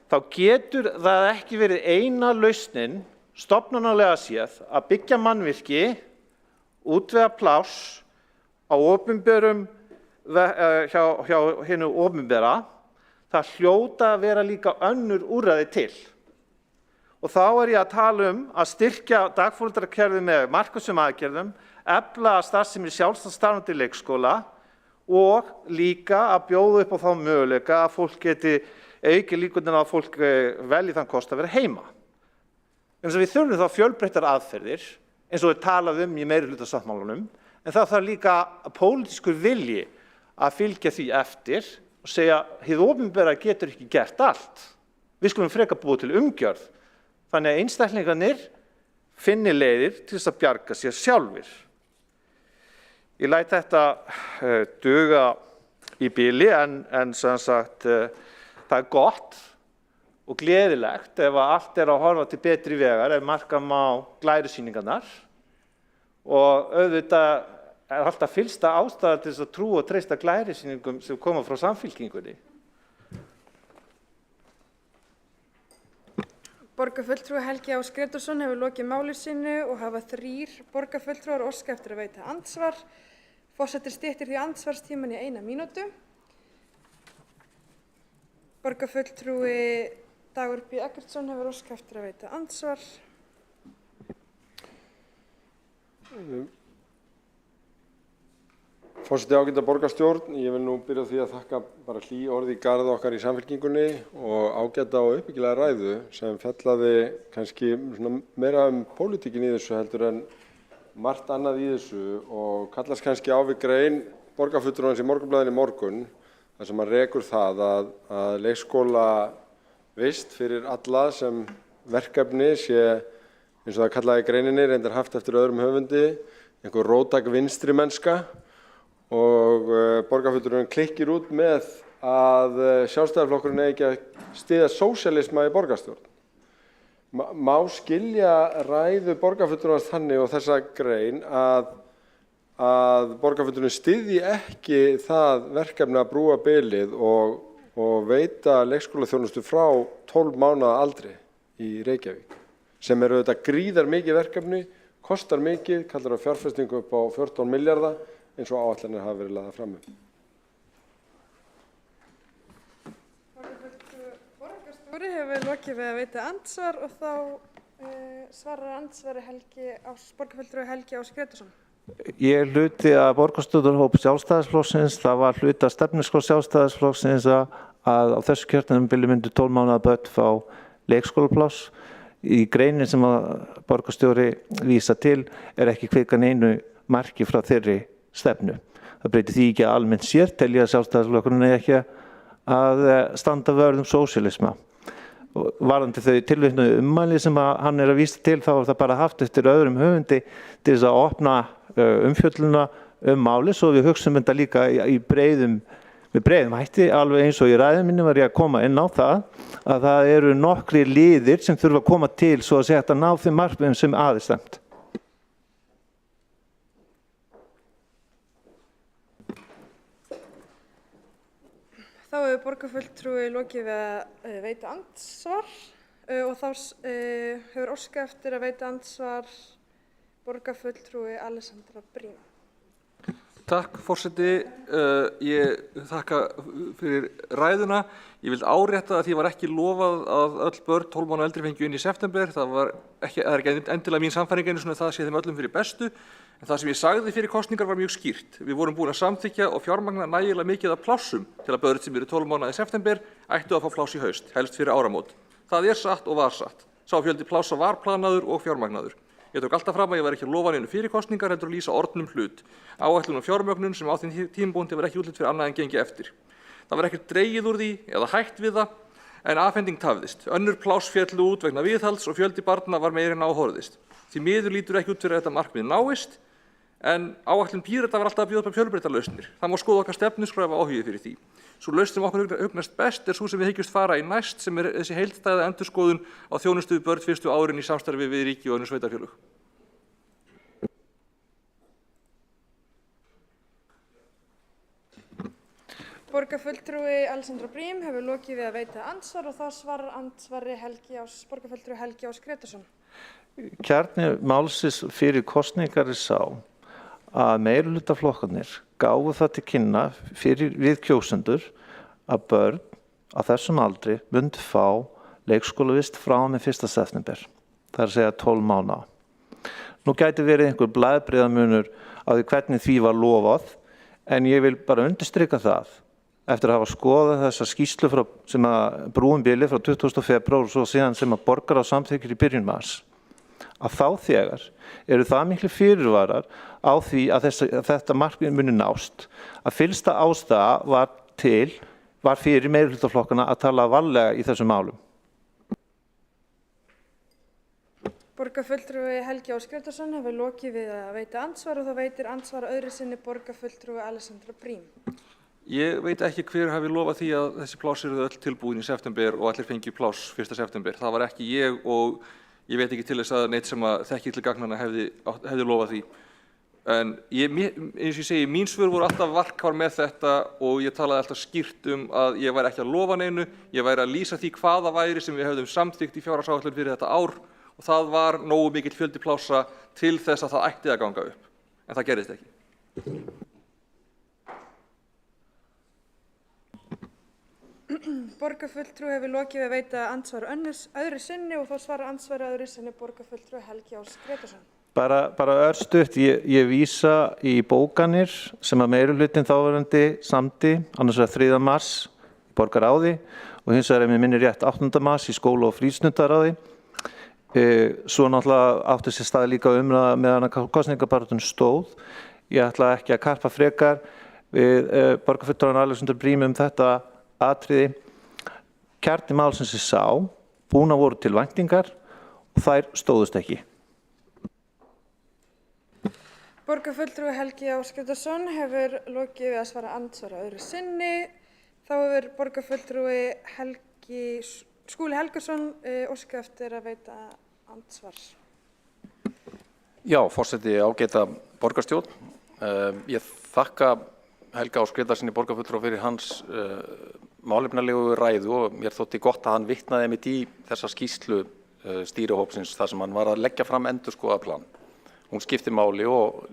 þá getur það ekki verið eina lausnin stofnanalega séð að byggja mannvirki, útvega pláss á opinberum hjá hinu opinbera, það hljóta að vera líka önnur úrræði til. Og þá ég að tala að styrkja dagforeldrakerfið með markvissum aðgerðum, efla starfsemi sjálfstætt starfandi leikskóla og líka að bjóða upp á þá möguleika að fólk geti auki líkurnar að fólk velji þann kost að vera heima. En við þurfum þá fjölbreyttar aðferðir, eins og talað í meirihlutasáttmálanum, en það þarf líka pólitískur vilji að fylgja því eftir og segja hið opinbera getur ekki gert allt. Við skulum frekar búa til umgjörð, þannig að einstaklingarnir finni leiðir til þess að bjarga sér sjálfir. Ég læt þetta duga í bili en sem sagt það gott og gleðilegt ef allt að horfa til betri vegar ef marka má glærusýningarnar og auðvitað alltaf fyllsta ástæða til þess að trúa og treysta glærusýningum sem koma frá Samfylkingunni. Borgarfulltrúi Helgi Á. Skredursson hefur lokið máli sínu og hafa 3 borgarfulltrúar óskað eftir að veita andsvar. Forseti styttir því andsvarstímann í 1 mínútu. Borgarfulltrúi Dagur B. Eggertsson hefur óskað eftir að veita andsvar. Forseti ágæta borgarstjórn, ég vil nú byrja á því að þakka bara hlý orð í garð okkar í Samfylkingunni og ágæta og uppbyggilega ræðu sem fjallaði kannski meira pólitíkin í þessu heldur en margt annað í þessu og kallast kannski á við grein borgarfulltrúans í Morgunblaðinu í morgun þar sem hann rekur það að leikskóla vist fyrir alla sem verkefni sé eins og það kallaði í greininni reyndar haft eftir öðrum höfundi einhver róttæk vinstri mennska og borgarfulltrúinn klikkir út með að Sjálfstæðisflokkurinn eigi ekki að styðja sósíalisma í borgarstjórn. Má skilja ræðu borgarfulltrúans þannig og þessa grein að borgarfulltrúinn styðji ekki það verkefni að brúa bilið og veita leikskólaþjónustu frá 12 mánaða aldri í Reykjavík sem auðvitað gríðar mikið verkefni, kostar mikið, kallar á fjárfestingu upp á 14 milljarða eins og áætlanir hafa verið lagðar fram. Borgarstjóri hefur lokið við að veita andsvar og þá svarar andsvari borgarfulltrúi Helgi Ás Grétarsson. Ég er hluti af borgarstjórnarhóp Sjálfstæðisflokksins. Það var hluti af stefnuskrá Sjálfstæðisflokksins að á þessu kjörtímabili myndu 12 mánaða börn fá leikskólapláss. Í greinin sem að borgarstjóri vísa til ekki kvikað neinu marki frá þeirri stefnu. Það breytir því ekki að almennt sér telja að Sjálfstæðisflokkurinn ekki að standa vörð sósíalisma. Varðandi þau tilvitnu ummæli sem hann er að vísa til, þá það bara haft eftir öðrum höfundi til þess að opna umfjölluna máli, svo við hugsum þetta líka með breiðum hætti, alveg eins og í ræðu minni var ég að koma inn á það að það eru nokkri liðir sem þurfa að koma til svo að segja að ná þeim markmiðum sem aðeins stemt. Þá hefur borgarfulltrúi lokið við að veita andsvar og þá hefur óskað eftir að veita andsvar borgarfulltrúi Alessandra Brím. Takk, forseti. Ég þakka fyrir ræðuna. Ég vil árétta að því var ekki lofað að öll börn 12 mánaða og eldri fengju inn í september. Það er ekki endilega mín sannfæring einu sinni að það sé þeim öllum fyrir bestu. En það sem ég sagði fyrir kosningar var mjög skýrt. Við vorum búin að samþykkja og fjármagna nægilega mikið af plássum til að börn sem eru 12 mánaða í september ættu að fá pláss í haust, helst fyrir áramót. Það er satt og var satt. Sá fjöldi plássa var planaður og fjármagnaður. Ég tók alltaf fram að ég var ekki að lofa neinu fyrir kosningar heldur að lýsa orðnum hlut. Áætlun og fjármögnun sem á þeim tímabúndi var ekki útlit fyrir annað en gengi eftir. Það var ekkert dregið úr því eða hætt við það, en afhending tafðist. Önnur pláss féllu út vegna viðhalds og fjöldi barna var meiri en á horfðist. Því miður lítur ekki út fyrir að þetta markmið náist, en áætlun Pírata var alltaf að bjóða upp á fjölbreyttar lausnir. Það má skoða okkar stefnuskrá ef áhugi fyrir því. Sú lausn sem okkur hugnast best sú sem við hyggjumst fara í næst, sem þessi heildstæða endurskoðun á þjónustu við börn fyrstu árin í samstarfi við ríki og önnur sveitarfélög. Borgarfulltrúi Alessandra Brím hefur lokið við að veita andsvar og þá svarar andsvari borgarfulltrúi Helgi Ás Grétarsson. Kjarni málsins fyrir kosningar sá að meirihlutaflokkarnir gáfu það til kynna við kjósendur að börn á þessum aldri myndu fá leikskólavist frá og með 1. september. Það er að segja 12 mánaða. Nú gæti verið einhver blaðbreiðamunur á því hvernig því var lofað, en ég vil bara undirstrika það eftir að hafa skoðað þessa skýrslu sem að brúin bili frá 20. febrúar og svo síðan sem að borgar á samþykkir í byrjun mars, að þá þegar eru það miklu fyrirvarar á því að þetta markmið muni nást, að fyllsta ástæða var fyrir meirihlutaflokkana að tala varlega í þessum málum. Borgarfulltrúi Helgi Ás Grétarsson hefur lokið við að veita andsvar og þá veitir andsvar öðru sinni borgarfulltrúi Alessandra Brím. Ég veit ekki hver hafi lofað því að þessi pláss eru öll tilbúin í september og allir fengju pláss 1. september. Það var ekki ég og ég veit ekki til þess að neitt sem að þekki til gagnanna hefði lofað því. En eins og ég segi, mín svör voru alltaf varkár með þetta og ég talaði alltaf skýrt að ég væri ekki að lofa neinu, ég væri að lýsa því hvaða væri sem við hefðum samþykkt í fjárhagsáætlun fyrir þetta ár og það var nógu mikill fjöldi plássa til þess að það ætti að ganga upp. En það gerðist ekki. Borgarfulltrúi hefur lokið við að veita andsvar öðru sinni og þá svarar andsvari öðru sinni borgarfulltrúi Helgi Ás Grétarsson. Bara örstutt, ég vísa í bókanir sem að meirihlutinn þáverandi samdi, annars vegar 3. mars í borgaráði og hins vegar ef ég minni rétt 8. mars í skóla- og frístundaráði. Svo náttúrulega átti sér stað líka umræða meðan að kosningabaráttunum stóð. Ég ætla ekki að karpa frekar við borgarfulltrúan Alessandra Brím þetta atriði. Kjarni málsins sá, búnar voru til væntingar og þær stóðust ekki. Borgarfulltrúi Helgi Ás Grétarsson hefur lokið við að svara andsvara öðru sinni. Þá hefur borgarfulltrúi Skúli Helgason óskað eftir að veita andsvar. Já, forseti ágæta borgarstjórn. Ég þakka Helga Ás Grétarssoni borgarfulltrúa fyrir hans málefnalegu ræðu og mér þótti gott að hann vitnaði einmitt í þessa skýrslu stýrihópsins þar sem hann var að leggja fram endurskoðað plan. Hún skiptir máli og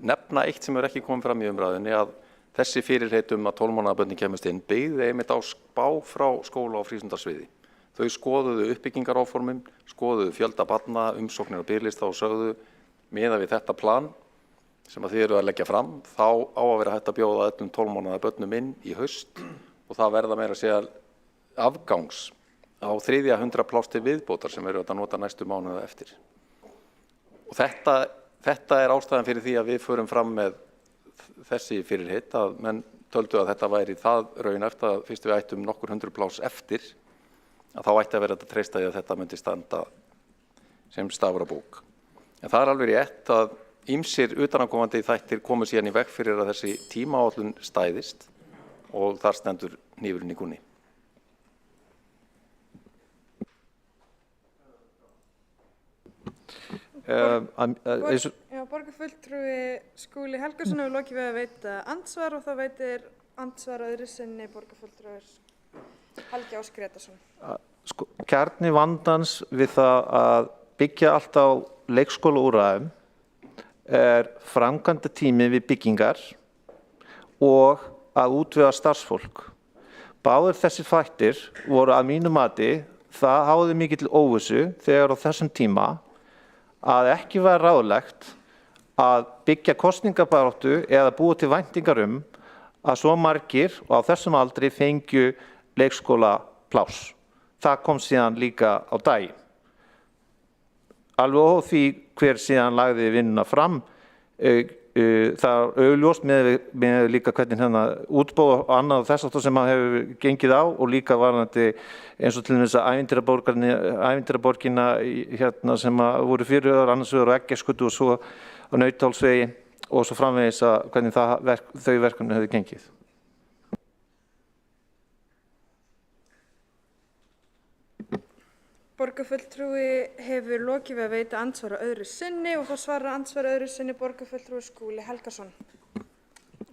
nefna eitt sem er ekki komið fram í umræðunni, að þessi fyrirheit að 12 mánaða börnin kemist inn byggði einmitt á spá frá skóla- og frístundarsviði. Þau skoðuðu uppbyggingaráformin, skoðuðu fjölda barna, umsóknir og biðlista og sögðu miðað við þetta plan sem að þið eru að leggja fram, þá á að vera hægt að bjóða öllum 12 mánaða börnum inn í haust og það verða meira að segja afgangs á 300 pláss til viðbótar sem eru að nota næstu mánuða eftir. Og þetta er ástæðan fyrir því að við förum fram með þessi fyrirheit, að menn töldu að þetta væri það raunhæft að fyrst við ættum nokkur 100 pláss eftir, að þá ætti að vera þetta treysta í að þetta myndi standa sem stafur á bók. En það er alveg rétt að ýmsir utanaðkomandi þættir komu síðan í veg fyrir að þessi tímaáætlun stæðist og þar stendur hnífurinn í kúnni. Borgarfulltrúi Skúli Helgason hefur lokið við að veita andsvar og þá veitir andsvar öðru sinni borgarfulltrúi Helgi Ás Grétarsson. Kjarni vandans við það að byggja allt á leikskólaúrræðum er framkvæmdatími við byggingar og að útvega starfsfólk. Báðir þessir þættir voru að mínu mati, það háði mikið til óvissu þegar á þessum tíma að ekki var ráðlegt að byggja kosningabaráttu eða búa til væntingar að svo margir og á þessum aldri fengju leikskólapláss. Það kom síðan líka á daginn. Alveg óháð því hver síðan lagði vinnuna fram, það er augljóst með líka hvernig útboð og annað þess aftur sem hefur gengið á og líka varðandi eins og til þess að ævintýraborgina sem voru fyrirhugaðar annars vegar á Eggertsgötu og svo á Nauthólsvegi og svo framvegis að hvernig þau verkefni hefur gengið. Borgarfulltrúi hefur lokið við að veita andsvara öðru sinni og þá svarar andsvara öðru sinni borgarfulltrúi Skúli Helgason.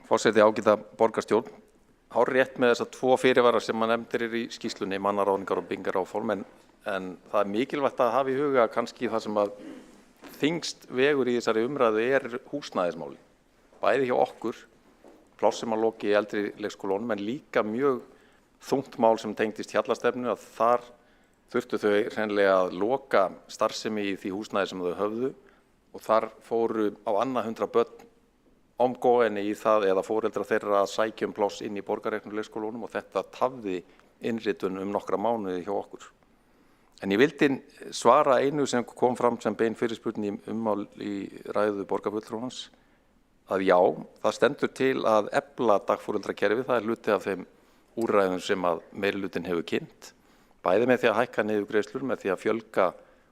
Forseti, ágæta borgarstjórn, hárrétt með þessa 2 fyrirvara sem nefndir í skýrslunni, mannaráðningar og byggingaráform, en það er mikilvægt að hafa í huga kannski það sem að þyngst vegur í þessari umræðu er húsnæðismáli. Bæði hjá okkur, pláss sem að loki í eldri leikskólunum, en líka mjög þungt mál sem tengdist hjallastefnu að þar þurftu þau hreinlega að loka starfsemi í því húsnæði sem þau höfðu og þar fóru á annað 100 börn omgóinni í það eða foreldrar þeirra að sækja pláss inn í borgarreknu leikskólunum og þetta tafði innritun nokkra mánuði hjá okkur. En ég vildi svara einu sem kom fram sem bein fyrirspurn í ummál í ræðu borgarfulltrúans að já, það stendur til að efla dagforeldrakerfið, það er hluti af þeim úrræðum sem að meirihlutinn hefur kynnt. Bæði með því að hækka niðurgreiðslur, með því að fjölga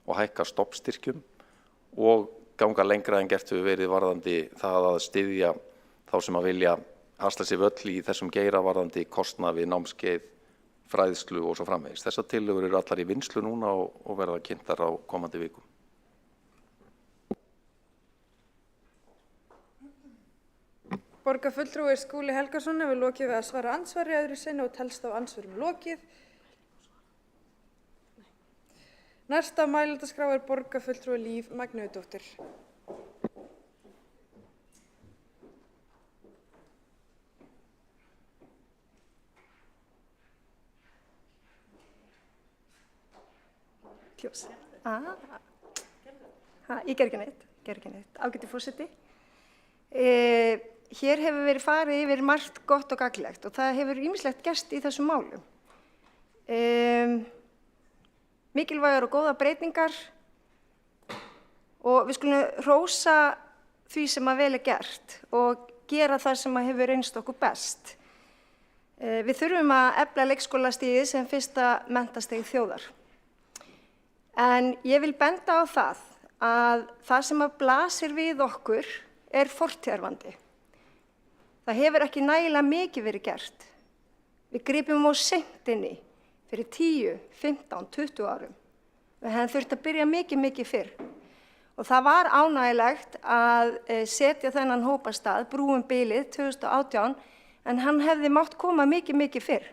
og hækka stoppstyrkjum og ganga lengra en gert hefur verið varðandi það að styðja þá sem að vilja hasla sér völl í þessum geira varðandi kostnað við námskeið, fræðslu og svo framvegis. Þessar tillögur eru allar í vinnslu núna og verða kynntar á komandi vikum. Borgarfulltrúi Skúli Helgason hefur lokið við að svara andsvari öðru sinni og telst á andsvörum lokið. Næst á mælendaskrá er borgarfulltrúi Líf Magnúðardóttir. Fjós. Ég ger ekki neitt. Ágæti forseti. Hér hefur verið farið yfir margt gott og gagnlegt og það hefur ýmislegt gerst í þessum málum. Mikilvægar og góða breytingar og við skulum hrósa því sem að vel er gert og gera það sem að hefur reynst okkur best. Við þurfum að efla leikskólastigið sem fyrsta menntastig þjóðar. En ég vil benda á að það sem að blasir við okkur er fortíðarvandi. Það hefur ekki nægilega mikið verið gert. Við gripum á seint inn í fyrir 10, 15, 20 árum. Við hefum þurft að byrja mikið fyrr. Og það var ánægilegt að setja þennan hóp af stað, brúum bilið 2018, en hann hefði mátt koma mikið fyrr.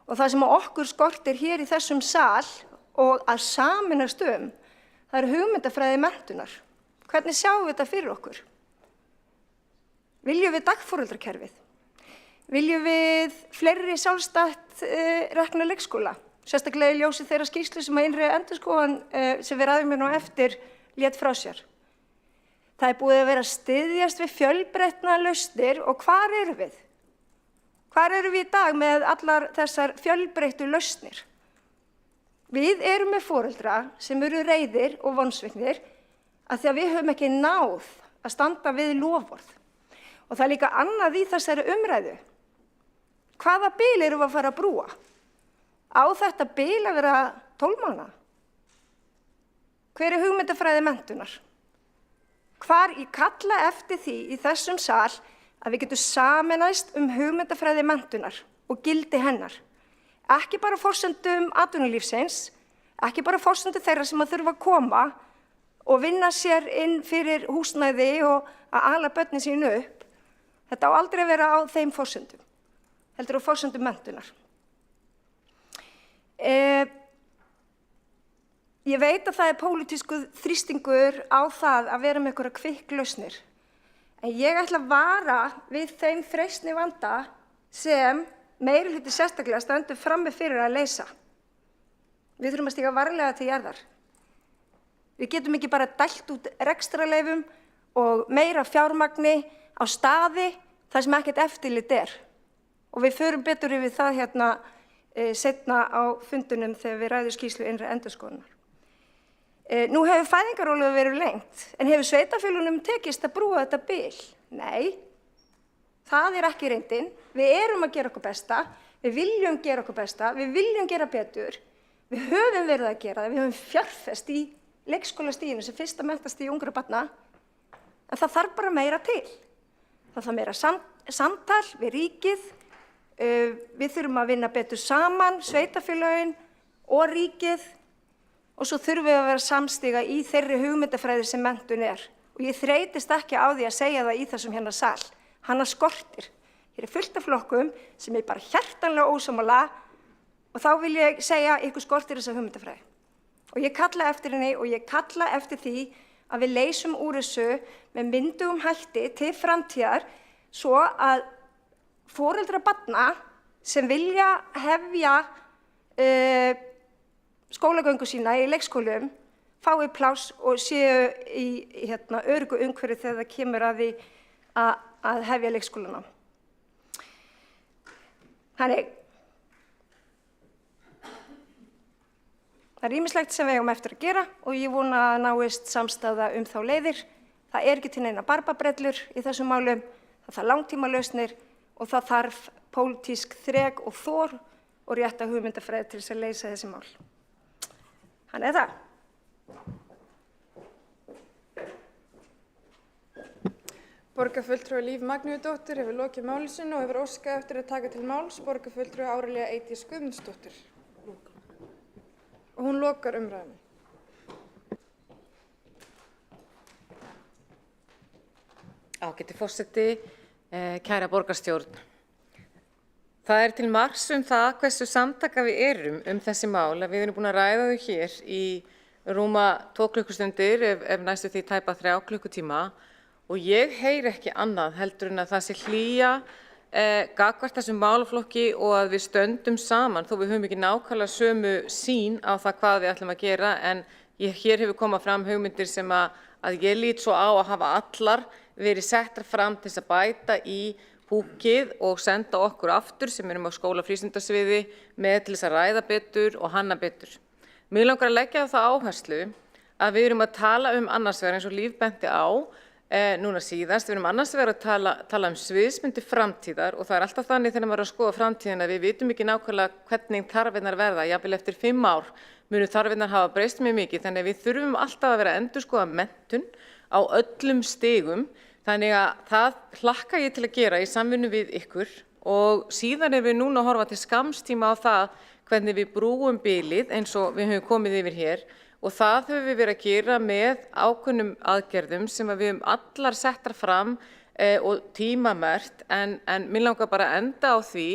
Og það sem okkur skortir hér í þessum sal og að sameinast það er hugmyndafræði menntunar. Hvernig sjáum við þetta fyrir okkur? Viljum við dagforeldrakerfið? Viljum við fleiri sjálfstætt rekna leikskóla? Sérstaklega í ljósi þeirra skýrslu sem að innri endurskoðun sem við ræðum nú eftir lét frá sér. Það búið að vera að styðjast við fjölbreytnar lausnir og hvar erum við? Hvar erum við í dag með allar þessar fjölbreyttu lausnir? Við erum með foreldra sem eru reiðir og vonsviknir að því að við höfum ekki náð að standa við loforð. Og það er líka annað í þessari umræðu. Hvaða bil erum við að fara að brúa? Á þetta bil að vera 12 mánaða? Hver er hugmyndafræði menntunar? Hvar ég kalla eftir því í þessum sal að við getum sameinast hugmyndafræði menntunar og gildi hennar. Ekki bara forsendum atvinnulífsins, ekki bara forsendum þeirra sem að þurfa að koma og vinna sér inn fyrir húsnæði og að ala börnin sín upp. Þetta á aldrei að vera á þeim forsendum, heldur á forsendum menntunar. Ég veit að það er pólitískur þrýstingur á það að vera með einhverjar kvikklausnir. En ég ætla að vara við þeim freistni vanda sem meirihluti sérstaklega stendur frammi fyrir að leysa. Við þurfum að stíga varlega til jarðar. Við getum ekki bara dælt út rekstrarleyfum og meira fjármagni á staði þar sem ekkert eftirlit er. Og við förum betur yfir það hérna seinna á fundunum þegar við ræðum skýrslu innri endurskoðunar. Nú hefur fæðingarorlofið verið lengt, en hefur sveitarfélögunum tekist að brúa þetta bil? Nei, það er ekki reyndin. Við erum að gera okkur besta, við viljum gera okkur besta, við viljum gera betur. Við höfum verið að gera það, við höfum fjárfest í leikskólastiginu sem fyrsta menntastigi ungra barna, en það þarf bara meira til. Það þarf meira samtal við ríkið, við þurfum að vinna betur saman, sveitarfélögin og ríkið, og svo þurfum við að vera samstiga í þeirri hugmyndafræði sem menntun er. Og ég þreytist ekki á því að segja það í þessum hérna sal. Hana skortir. Hér er fullt af flokkum sem er bara hjartanlega ósammála og þá vil ég segja ykkur skortir þessa hugmyndafræði. Og ég kalla eftir henni og ég kalla eftir því að við leysum úr þessu með myndugum hætti til framtíðar svo að foreldrar barna sem vilja hefja skólagöngu sína í leikskólum fái pláss og séu í öruggu umhverfi þegar það kemur að því að hefja leikskólana. Þannig, það er ýmislegt sem við eigum eftir að gera og ég vona að náist samstaða þá leiðir. Það er ekki til neina barbabrellur í þessum málum, það þarf langtímalausnir og það þarf pólitísk þrek og þor og rétta hugmyndafræði til þess að leysa þessi mál. Þannig er það. Borgarfulltrúi Líf Magnúsdóttir hefur lokið máli sínu og hefur óskað eftir að taka til máls borgarfulltrúi Árelía Eydís Guðmundsdóttir. Og hún lokar umræðunni. Ágæti forseti, kæra borgarstjórn. Það er til marks það hversu samtaka við erum þessi mál að við erum búin að ræða þau hér í rúma 2 klukkustundir ef næstu því tæpa 3 klukkutíma og ég heyri ekki annað heldur en að það sé hlýja gagnvart þessum málaflokki og að við stöndum saman þó við höfum ekki nákvæmlega sömu sýn á það hvað við ætlum að gera en hér hefur komað fram hugmyndir sem að ég lít svo á að hafa allar verið settar fram til þess að bæta í húkið og senda okkur aftur sem erum á skólafrístundasviði með til þess að ræða betur og hanna betur. Mig langar að leggja á það áherslu að við erum að tala annars vegar eins og Líf benti á núna síðast, við erum annars vegar að tala sviðsmyndir framtíðar og það er alltaf þannig þegar maður er að skoða framtíðina við vitum ekki nákvæmlega hvernig þarfinnar verða, jafnvel eftir 5 ár munu þarfinnar hafa breyst mjög mikið þannig að við þurfum alltaf að vera að endurskoða menntun á öllum stigum. Þannig að það hlakka ég til að gera í samvinnu við ykkur og síðan við núna að horfa til skamstíma á það hvernig við brúum bilið eins og við höfum komið yfir hér og það höfum við verið að gera með ákveðnum aðgerðum sem við höfum allar settar fram og tímamert en mér langar bara að enda á því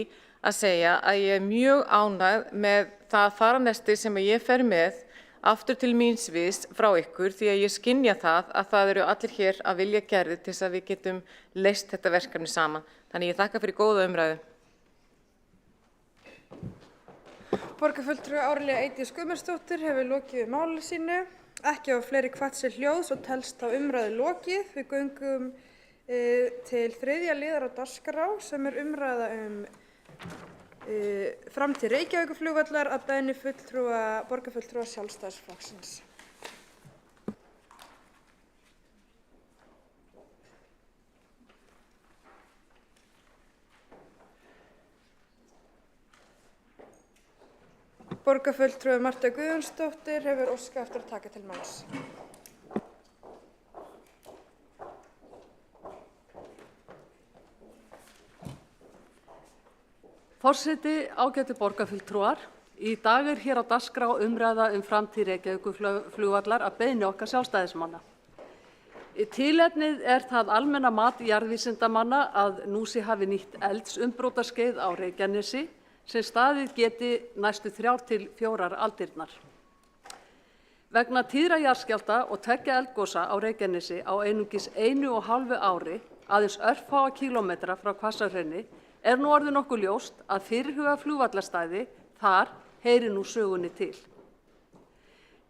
að segja að ég er mjög ánægð með það faranesti sem ég fer með aftur til mín sviðs frá ykkur því að ég skynja það að það eru allir hér að vilja gerðir til þess að við getum leyst þetta verkefni saman. Þannig ég þakka fyrir góða umræðu. Borgarfulltrúi Árelía Eydís Guðmundsdóttir hefur lokið við máli sínu. Ekki hafa fleiri kvatt sér hljóðs og telst á umræðu lokið. Við göngum til þriðja liðar á dagskrá sem umræða framtíð Reykjavíkurflugvallar að beiðni borgarfulltrúa Sjálfstæðisflokksins. Borgarfulltrúi Marta Guðjónsdóttir hefur óskað eftir að taka til máls. Forseti, ágætu borgarfulltrúar, í dag hér á dagskrá umræða framtíð Reykjavíkurflugvallar að beiðni okkar sjálfstæðismanna. Tilefnið það almenna mat jarðvísindamanna að nú sé hafi nýtt eldsumbrotaskeið á Reykjanesi sem staðið geti næstu 3 til 4 aldirnar. Vegna tíðra jarðskjálfta og 2 eldgosa á Reykjanesi á einungis 1,5 ári, aðeins örfáa kílómetra frá Hvassahrauni, nú orðið nokkuð ljóst að fyrirhugað flugvallarstæði þar heyri nú sögunni til.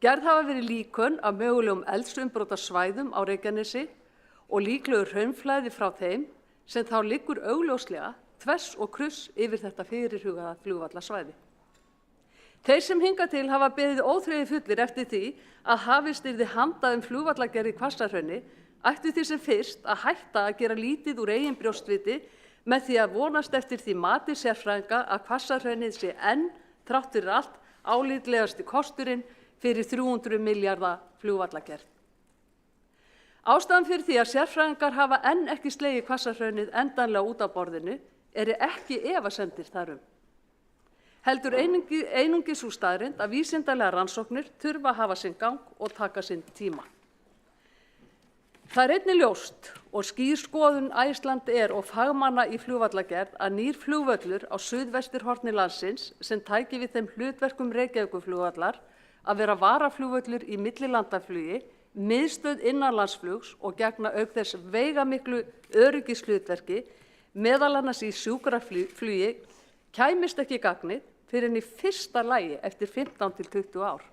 Gerð hafa verið líkön af mögulegum eldsumbrotasvæðum á Reykjanesi og líklegur hraunflæði frá þeim sem þá liggur augljóslega þvers og kruss yfir þetta fyrirhugaða flugvallarsvæði. Þeir sem hingað til hafa beðið óþreyjufullir eftir því að hafist yrði handa flugvallagerð í Hvassahrauni ættu því sem fyrst að hætta að gera lítið úr eigin brjóstviti með því að vonast eftir því mati sérfræðinga að Hvassahraunið sé enn, þrátt fyrir allt, álitlegasti kosturinn fyrir 300 milljarða flugvallagerð. Ástæðan fyrir því að sérfræðingar hafa enn ekki slegið Hvassahraunið endanlega út af borðinu ekki efasemdir þar Heldur einungis sú staðreynd að vísindalega rannsóknir þurfa að hafa sinn gang og taka sinn tíma. Það einnig ljóst og skýr skoðun Icelandair og fagmanna í flugvallagerð að nýr flugvöllur á suðvesturhorni landsins sem tæki við þeim hlutverkum Reykjavíkurflugvallar að vera varaflugvöllur í millilandaflugi, miðstöð innanlandsflugs og gegna auk þess veigamiklu öryggishlutverki, meðal annars í sjúkraflugi, kæmist ekki í gagnið fyrr en í fyrsta lagi eftir 15 til 20 ár.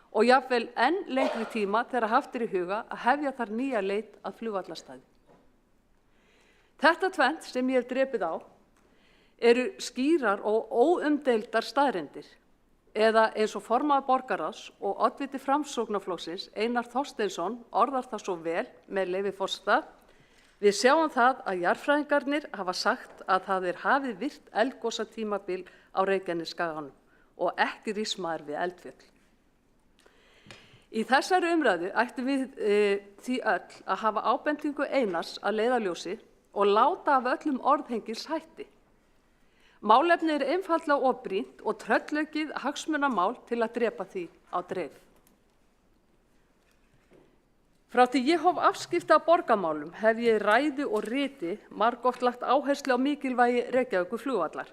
Og jafnvel enn lengri tíma þegar haft í huga að hefja þar nýja leit að flugvallarstæði. Þetta tvennt sem ég hef drepið á eru skýrar og óumdeildar staðreyndir eða eins og formaður borgarráðs og oddviti Framsóknarflokksins Einar Þorsteinsson orðar það svo vel með leyfi forseta: Við sjáum það að jarðfræðingarnir hafa sagt að það hafið virt eldgosatímabil á Reykjanesskaganum og ekki rismaður við eldfjöll. Í þessari umræðu ættum við því öll að hafa ábendingu Einars að leiðarljósi og láta af öllum orðhengils hætti. Málefnið einfaldlega of brýnt og tröllaukið hagsmunamál til að drepa því á dreif. Frá því ég hóf afskipti af borgarmálum hef ég í ræðu og riti margoft lagt áherslu á mikilvægi Reykjavíkurflugvallar,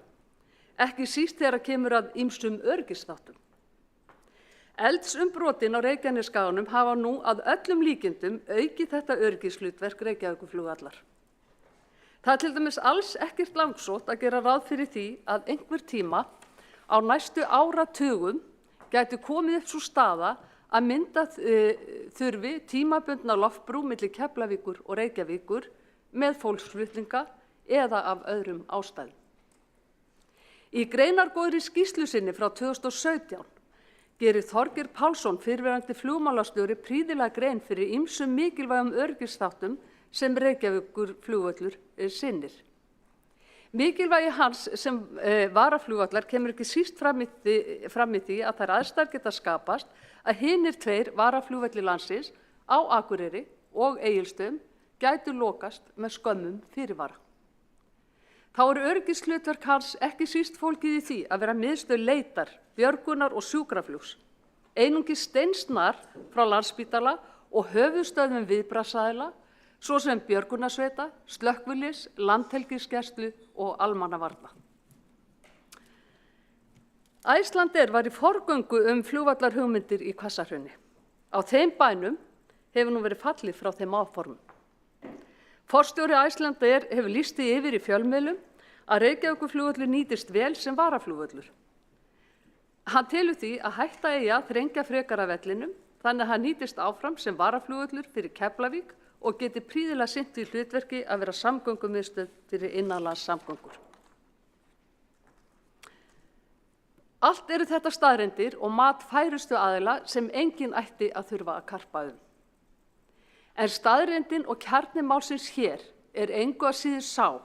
ekki síst þegar kemur að ýmsum öryggisþáttum. Eldsumbrotin á Reykjanesskaganum hafa nú að öllum líkindum aukið þetta öryggishlutverk Reykjavíkurflugvallar. Það til dæmis alls ekkert langsótt að gera ráð fyrir því að einhver tíma á næstu áratugum gæti komið upp sú staða að mynda þurfi tímabundna loftbrú milli Keflavíkur og Reykjavíkur með fólksflutninga eða af öðrum ástæðum. Í greinargóðri skýrslu sinni frá 2017 gerir Þorgeir Pálsson, fyrrverandi flugmálastjóri, prýðilega grein fyrir ýmsum mikilvægum öryggisþáttum sem Reykjavíkurflugvöllur sinnir. Mikilvægi hans sem varaflugvallar kemur ekki síst fram í því að þær aðstæður geta skapast að hinir 2 varaflugvellir landsins á Akureyri og Egilsstöðum gætu lokast með skömmum fyrirvara. Þá öryggishlutverk hans ekki síst fólgið í því að vera miðstöð leitar, björgunar og sjúkraflugs, einungis steinsnar frá Landspítala og höfuðstöðvum viðbragðsaðila, svo sem björgunarsveita, slökkvilis, landhelgisgæslu og almannavarna. Icelandair var í forgöngu flugvallarhugmyndir í Hvassahrauni. Á þeim bænum hefur nú verið fallið frá þeim áformum. Forstjóri Icelandair hefur lýst því yfir í fjölmiðlum að Reykjavíkurflugvöllur nýtist vel sem varaflugvöllur. Hann telur því að hætta eigi að þrengja frekar af vellinum þannig að hann nýtist áfram sem varaflugvöllur fyrir Keflavík og geti prýðilega sinnt í hlutverki að vera samgöngumiðstöð fyrir innanlandssamgöngur. Allt eru þetta staðreyndir og mat færustu aðila sem enginn ætti að þurfa að karpa En staðreyndin og kjarni málsins hér engu að síður sá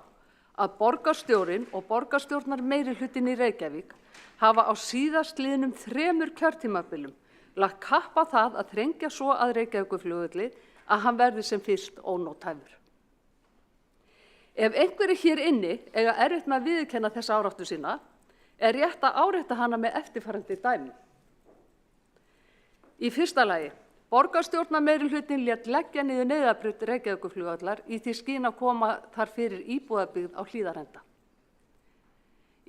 að borgarstjórinn og borgarstjórnar meirihlutin í Reykjavík hafa á síðastliðnum 3 kjörtímabilum lagt kapp á það að þrengja svo að Reykjavíkurflugvelli að hann verði sem fyrst ónothæfur. Ef einhverjir hér inni eiga erfitt með að viðurkenna þessa áráttu sína, rétt að árétta hana með eftirfarandi dæmi. Í fyrsta lagi, borgarstjórnarmeirihlutin lét leggja niður neyðarbraut Reykjavíkurflugvallar í því skyni að koma þar fyrir íbúðabyggð á Hlíðarenda.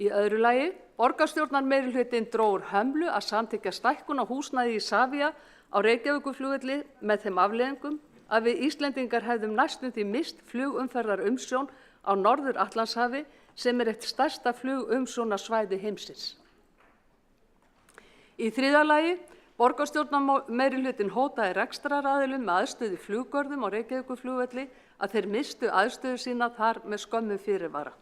Í öðru lagi, borgarstjórnarmeirihlutin dró úr hömlu að samþykkja stækkun á húsnæði Isavia á Reykjavíkurflugvelli með þeim afleiðingum að við Íslendingar hefðum næstum því mist flugumferðarumsjón á Norður-Atlantshafi sem eitt stærsta flugumsjónarsvæði heimsins. Í þriðja lagi, borgarstjórnarmeirihlutin hótaði rekstraraðilum með aðstöðu í fluggörðum á Reykjavíkurflugvelli að þeir mistu aðstöðu sína þar með skömmum fyrirvara.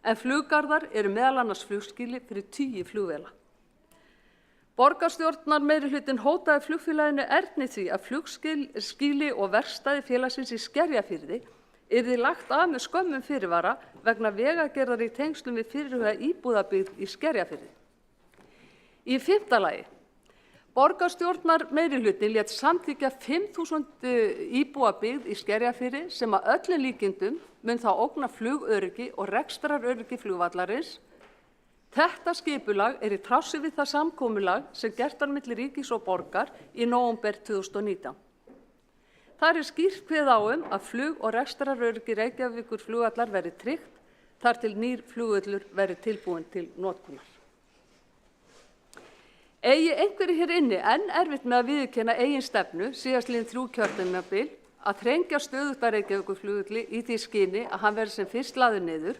En fluggarðar eru meðal annars flugskýli fyrir 10 flugvéla. Borgarstjórnarmeirihlutin hótaði flugfélaginu Erni því að flugskýli og verkstæði félagsins í Skerjafirði yrði lagt af með skömmum fyrirvara vegna vegagerðar í tengslum við fyrirhugaða íbúðabyggð í Skerjafirði. Í fimmta lagi, borgarstjórnarmeirihlutin lét samþykkja 5.000 íbúa byggð í Skerjafirði sem að öllum líkindum mun þá ógna flugöryggi og rekstraröryggi flugvallarins. Þetta skipulag í trássi við það samkomulag sem gert var milli ríkis og borgar í nóvember 2019. Þar skýrt kveðið á að flug- og rekstraröryggi Reykjavíkurflugvallar verði tryggt þar til nýr flugvöllur verði tilbúinn til notkunar. Eigi einhverjir hér inni enn erfitt með að viðurkenna eigin stefnu síðastliðin 3 kjörtímabil að þrengja stöðugt að Reykjavíkurflugvelli í því skyni að hann verði sem fyrst lagður niður,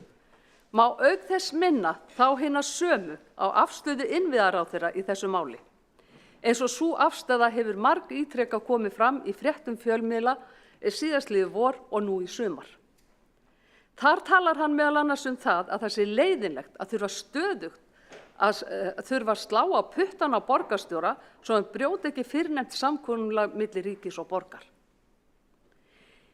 má auk þess minna þá hina sömu á afstöðu innviðaráðherra í þessu máli. Eins og sú afstaða hefur margítrekað komið fram í fréttum fjölmiðla síðastliðið vor og nú í sumar. Þar talar hann meðal annars það að það sé leiðinlegt að þurfa stöðugt að slá á puttana á borgarstjóra svo hann brjóti ekki fyrrnefnt samkomulag milli ríkis og borgar.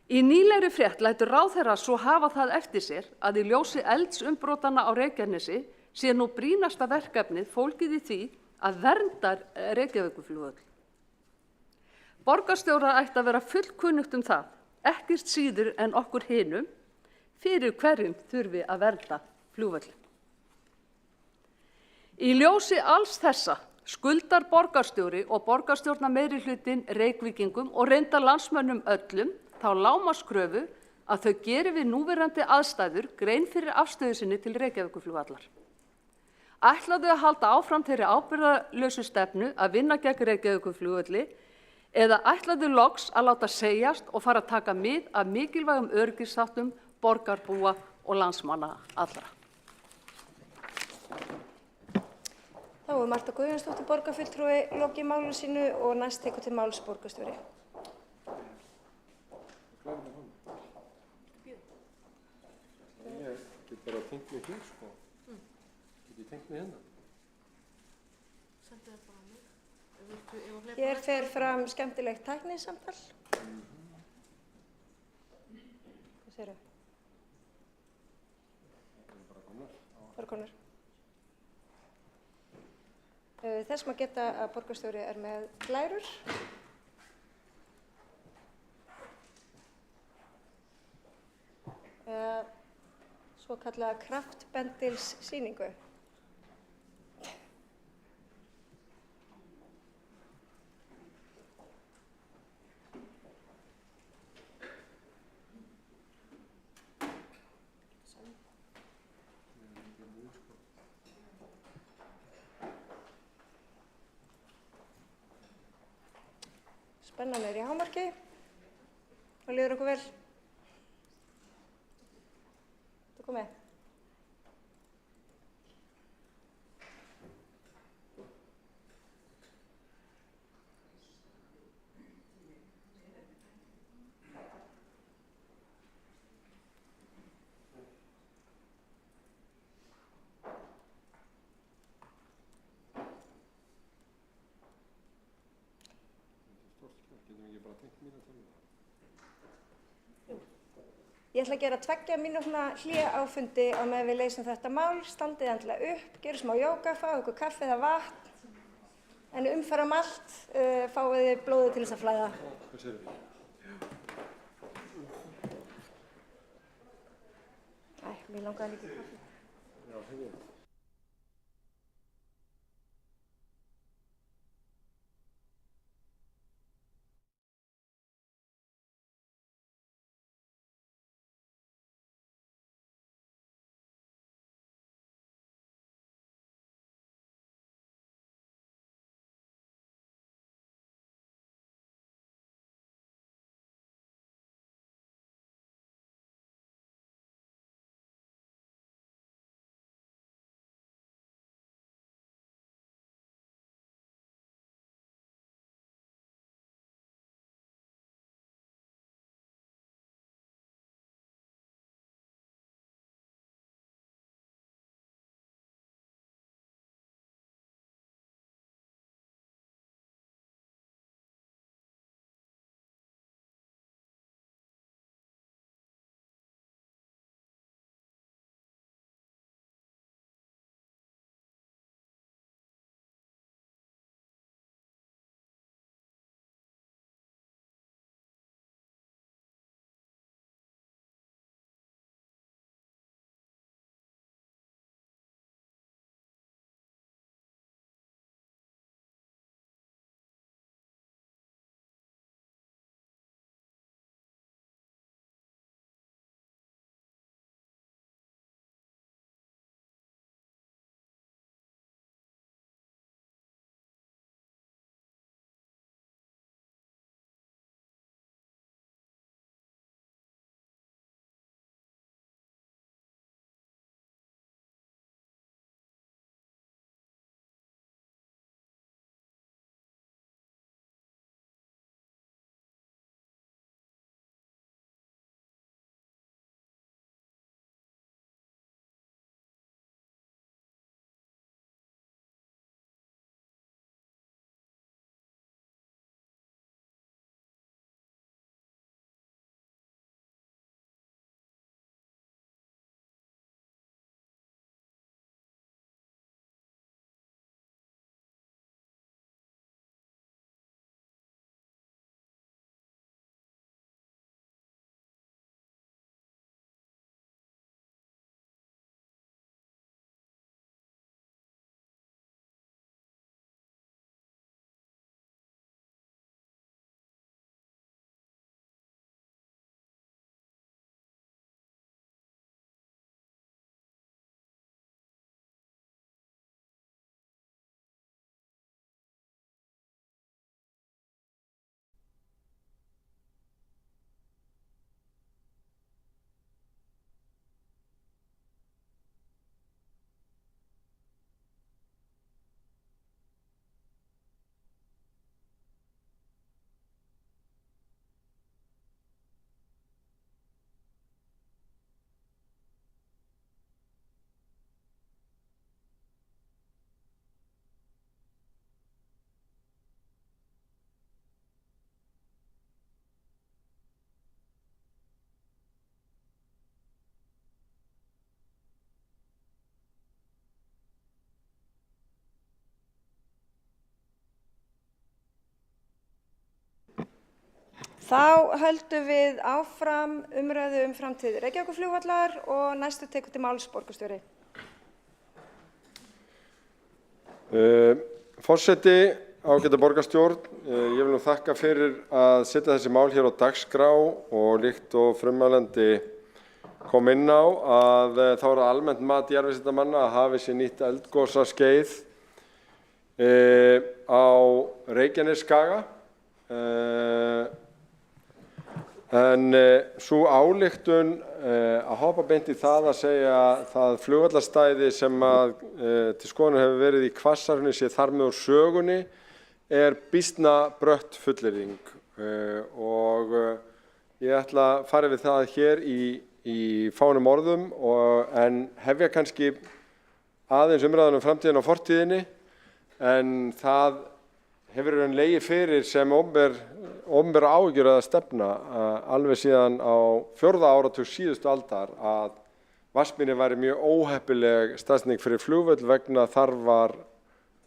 Í nýlegri frétt lætur ráðherra svo hafa það eftir sér að í ljósi eldsumbrotanna á Reykjanesi sé nú brýnasta verkefnið fólgið í því að vernda Reykjavíkurflugvöll. Borgarstjóra ætti að vera fullkunnugt það, ekkert síður en okkur hinum, fyrir hverjum þurfi að vernda flugvöllin. Í ljósi alls þessa skuldar borgarstjóri og borgarstjórnarmeirihlutin Reykvíkingum og reyndar landsmönnum öllum þá lágmarkskröfu að þau geri við núverandi aðstæður grein fyrir afstöðu sinni til Reykjavíkurflugvallar. Ætla þau að halda áfram þeirri ábyrgðarlausu stefnu að vinna gegn Reykjavíkurflugvelli eða ætla þau loks að láta segjast og fara að taka mið af mikilvægum öryggisþáttum borgarbúa og landsmanna allra. Þá Marta Guðjónsdóttir borgarfulltrúi lokið máli sínu og næst tekur til máls borgarstjóri. Ég get bara tengt mig hér, sko. Get ég tengt mig hérna? Hér fer fram skemmtilegt tæknisamtal. Hvað segirðu? Bara komnar. Þess maður geta að borgarstjóri með glærur. Svo kallaða kraftbendils sýningu. Spennan í hámarki og líður okkur vel. Þú komið. Ég ætla að gera 2 mínútna hlé á fundi á meðan við leysum þetta mál, standið endilega upp, gerum smá jóga, fáið ykkur kaffi eða vatn, en umfram allt fáið þið blóðið til þess að flæða. Mér langaði líka í kaffi. Þá höldum við áfram umræðu framtíð Reykjavíkurflugvallar og næstu tekur til máls borgarstjóri. Forseti, ágæta borgarstjórn, ég vil nú þakka fyrir að setja þessi mál hér á dagskrá og líkt og frummælandi kom inn á að þá er það almennt mat jarðvísindamanna að hafi sér nýtt eldgosaskeið á Reykjanesskaga En sú ályktun að hoppa beint í það að segja það flugvallarstæði sem að til skoðunar hefur verið í Hvassahrauni sé þar með úr sögunni býsna brött fullyrðing og ég ætla að fara við það hér í fáeinum orðum en hefja kannski aðeins umræðan framtíðina og fortíðinni en það hefur legið fyrir sem opinbera áhyggjur eða stefna alveg síðan á 4. áratug síðustu aldar að Vatnsmýri væri mjög óheppileg staðsetning fyrir flugvöll vegna þarfar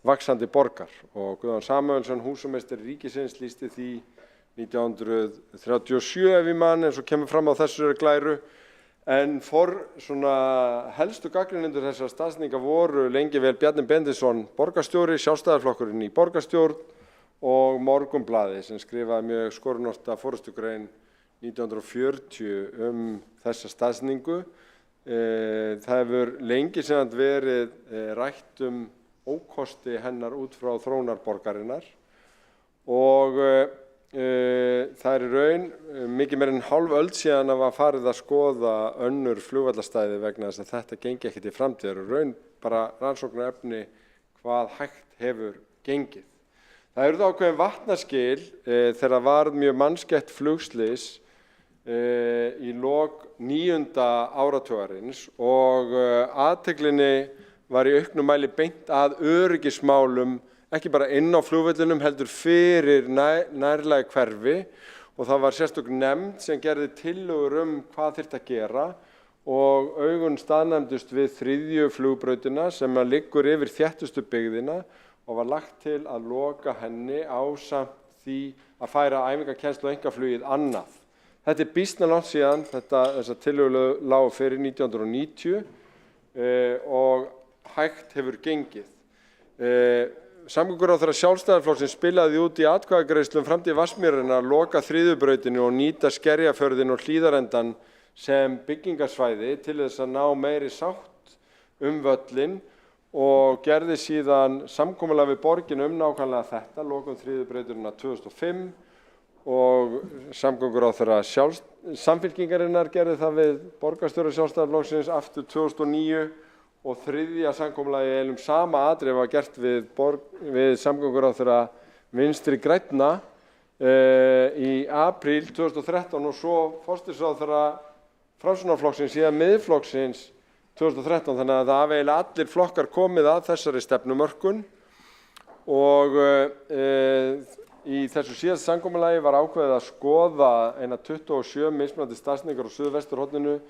vaxandi borgar og Guðjón Samúelsson húsameistari ríkisins lýsti því 1937 ef ég man eins og kemur fram á þessari glæru en svona helstu gagnrýnendur þessara staðsetninga voru lengi vel Bjarni Benediktsson borgarstjóri, Sjálfstæðisflokkurinn í borgarstjórn og Morgunblaðið sem skrifaði mjög skorunorta forystugrein 1940 þessa staðsetningu. Það hefur lengi síðan verið rætt ókosti hennar út frá þróunarborgarinnar og það í raun mikið meira en hálf öld síðan að var farið að skoða önnur flugvallarstæði vegna þess að þetta gengi ekki til framtíðar og raun bara rannsóknarefni hvað hægt hefur gengið. Það eru það ákveðin vatnaskil þegar varð mjög mannskætt flugslys í lok 9. áratugarins og athyglinni var í auknum mæli beint að öryggismálum ekki bara inn á flugvellinum heldur fyrir nærlega hverfi og það var sérstök nefnd sem gerði tillögur hvað þyrfti að gera og augun staðnæmdust við 3. flugbrautina sem liggur yfir þéttustu byggðina og var lagt til að loka henni ásamt því að færa æfingakennslu og einkaflugið annað. Þetta býsna langt síðan, þessar tillögur lágu fyrir 1990 og hægt hefur gengið. Samgönguráðherra Sjálfstæðisflokksins spilaði út í atkvæðagreiðslu framtíð Vatnsmýrinnar að loka 3. brautinni og nýta Skerjafjörðinn og Hlíðarendann sem byggingarsvæði til þess að ná meiri sátt völlinn og gerði síðan samkomulag við borgina nákvæmlega þetta, lokum 3. brautina 2005 og samgönguráðherra Samfylkingarinnar gerði það við borgarstjóra Sjálfstæðisflokksins aftur 2009 og 3. samkomulagi sama atriði var gert við samgönguráðherra Vinstri grænna í apríl 2013 og svo forsætisráðherra Framsóknarflokksins síðan Miðflokksins 2013 þannig að það hafa eiginlega allir flokkar komið að þessari stefnumörkun og í þessu síðasta samkomulagi var ákveðið að skoða eina 27 mismunandi staðsetningar á suðvesturhorninu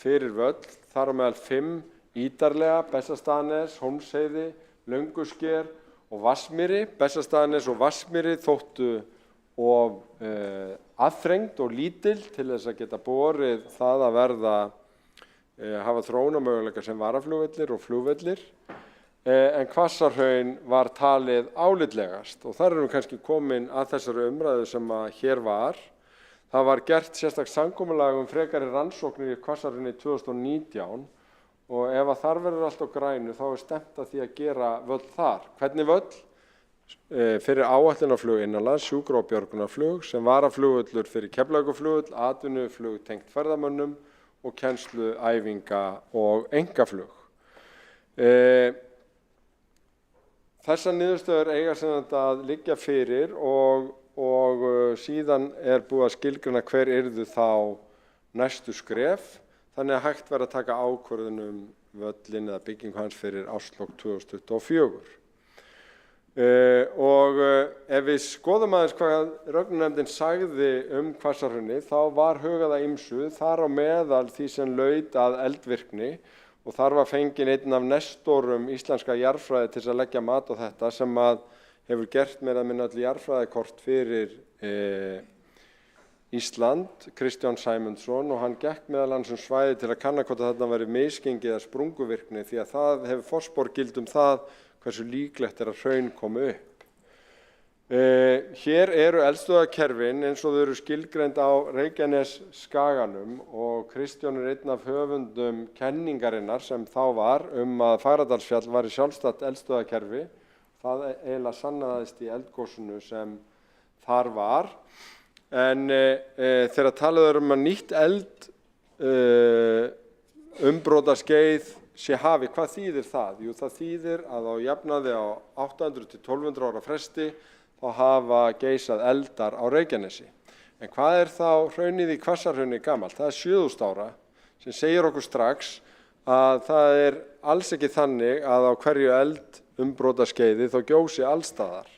fyrir völl, þar á meðal 5 ítarlega, Bessastaðanes, Hólmsheiði, Löngusker og Vatnsmýri. Bessastaðanes og Vatnsmýri þóttu of aðþrengd og lítil til þess að geta borið það að hafa þróunarmöguleika sem varaflugvellir og flugvellir en Hvassahraun var talið álitlegast og þar erum við kannski komin að þessari umræðu sem að hér var. Það var gert sérstakt samkomulag frekari rannsóknir í Hvassahrauni 2019 og ef að þar verður allt á grænu þá stefnt að því að gera völl þar. Hvernig völl? Fyrir áætlunarflug innanlands, sjúkra- og björgunarflug sem varaflugvöllur fyrir Keflavíkurflugvöll, atvinnuflug tengt ferðamönnum og kennslu, æfinga og einkaflug. Þessar niðurstöður eiga sem þetta að liggja fyrir og síðan búið að skilgreina hver yrðu þá næstu skref þannig að hægt verður að taka ákvörðun völlinn eða byggingu hans fyrir árslok 2024. Og ef við skoðum aðeins hvað Rögnunefndin sagði Hvassahrauni þá var hugað að ýmsu þar á meðal því sem laut að eldvirkni og þar var fenginn einn af nestorum íslenska jarðfræði til að leggja mat á þetta sem að hefur gert meira að minna öll jarðfræðikort fyrir Ísland, Kristján Sæmundsson og hann gekk meðal annars svæði til að kanna hvort þarna væri misgengi eða sprunguvirkni því að það hefur forspárgildi það hversu líklegt að hraun komi upp. Hér eru eldstöðvakerfin eins og þau eru skilgreind á Reykjanesskaganum og Kristján einn af höfundum kenningarinnar sem þá var að Fagradalsfjall var í sjálfstætt eldstöðvakerfi. Það eiginlega sannaðist í eldgosinu sem þar var. En þegar talað að nýtt umbrota-skeið sé hafið, hvað þýðir það? Jú, það þýðir að á jafnaði á 800 til 1200 ára fresti þá hafa geisað eldar á Reykjanesi. En hvað þá hraunið í Hvassahrauni gamalt? Það 7000 ára sem segir okkur strax að það alls ekki þannig að á hverju umbrota-skeiði þá gjósi allstaðar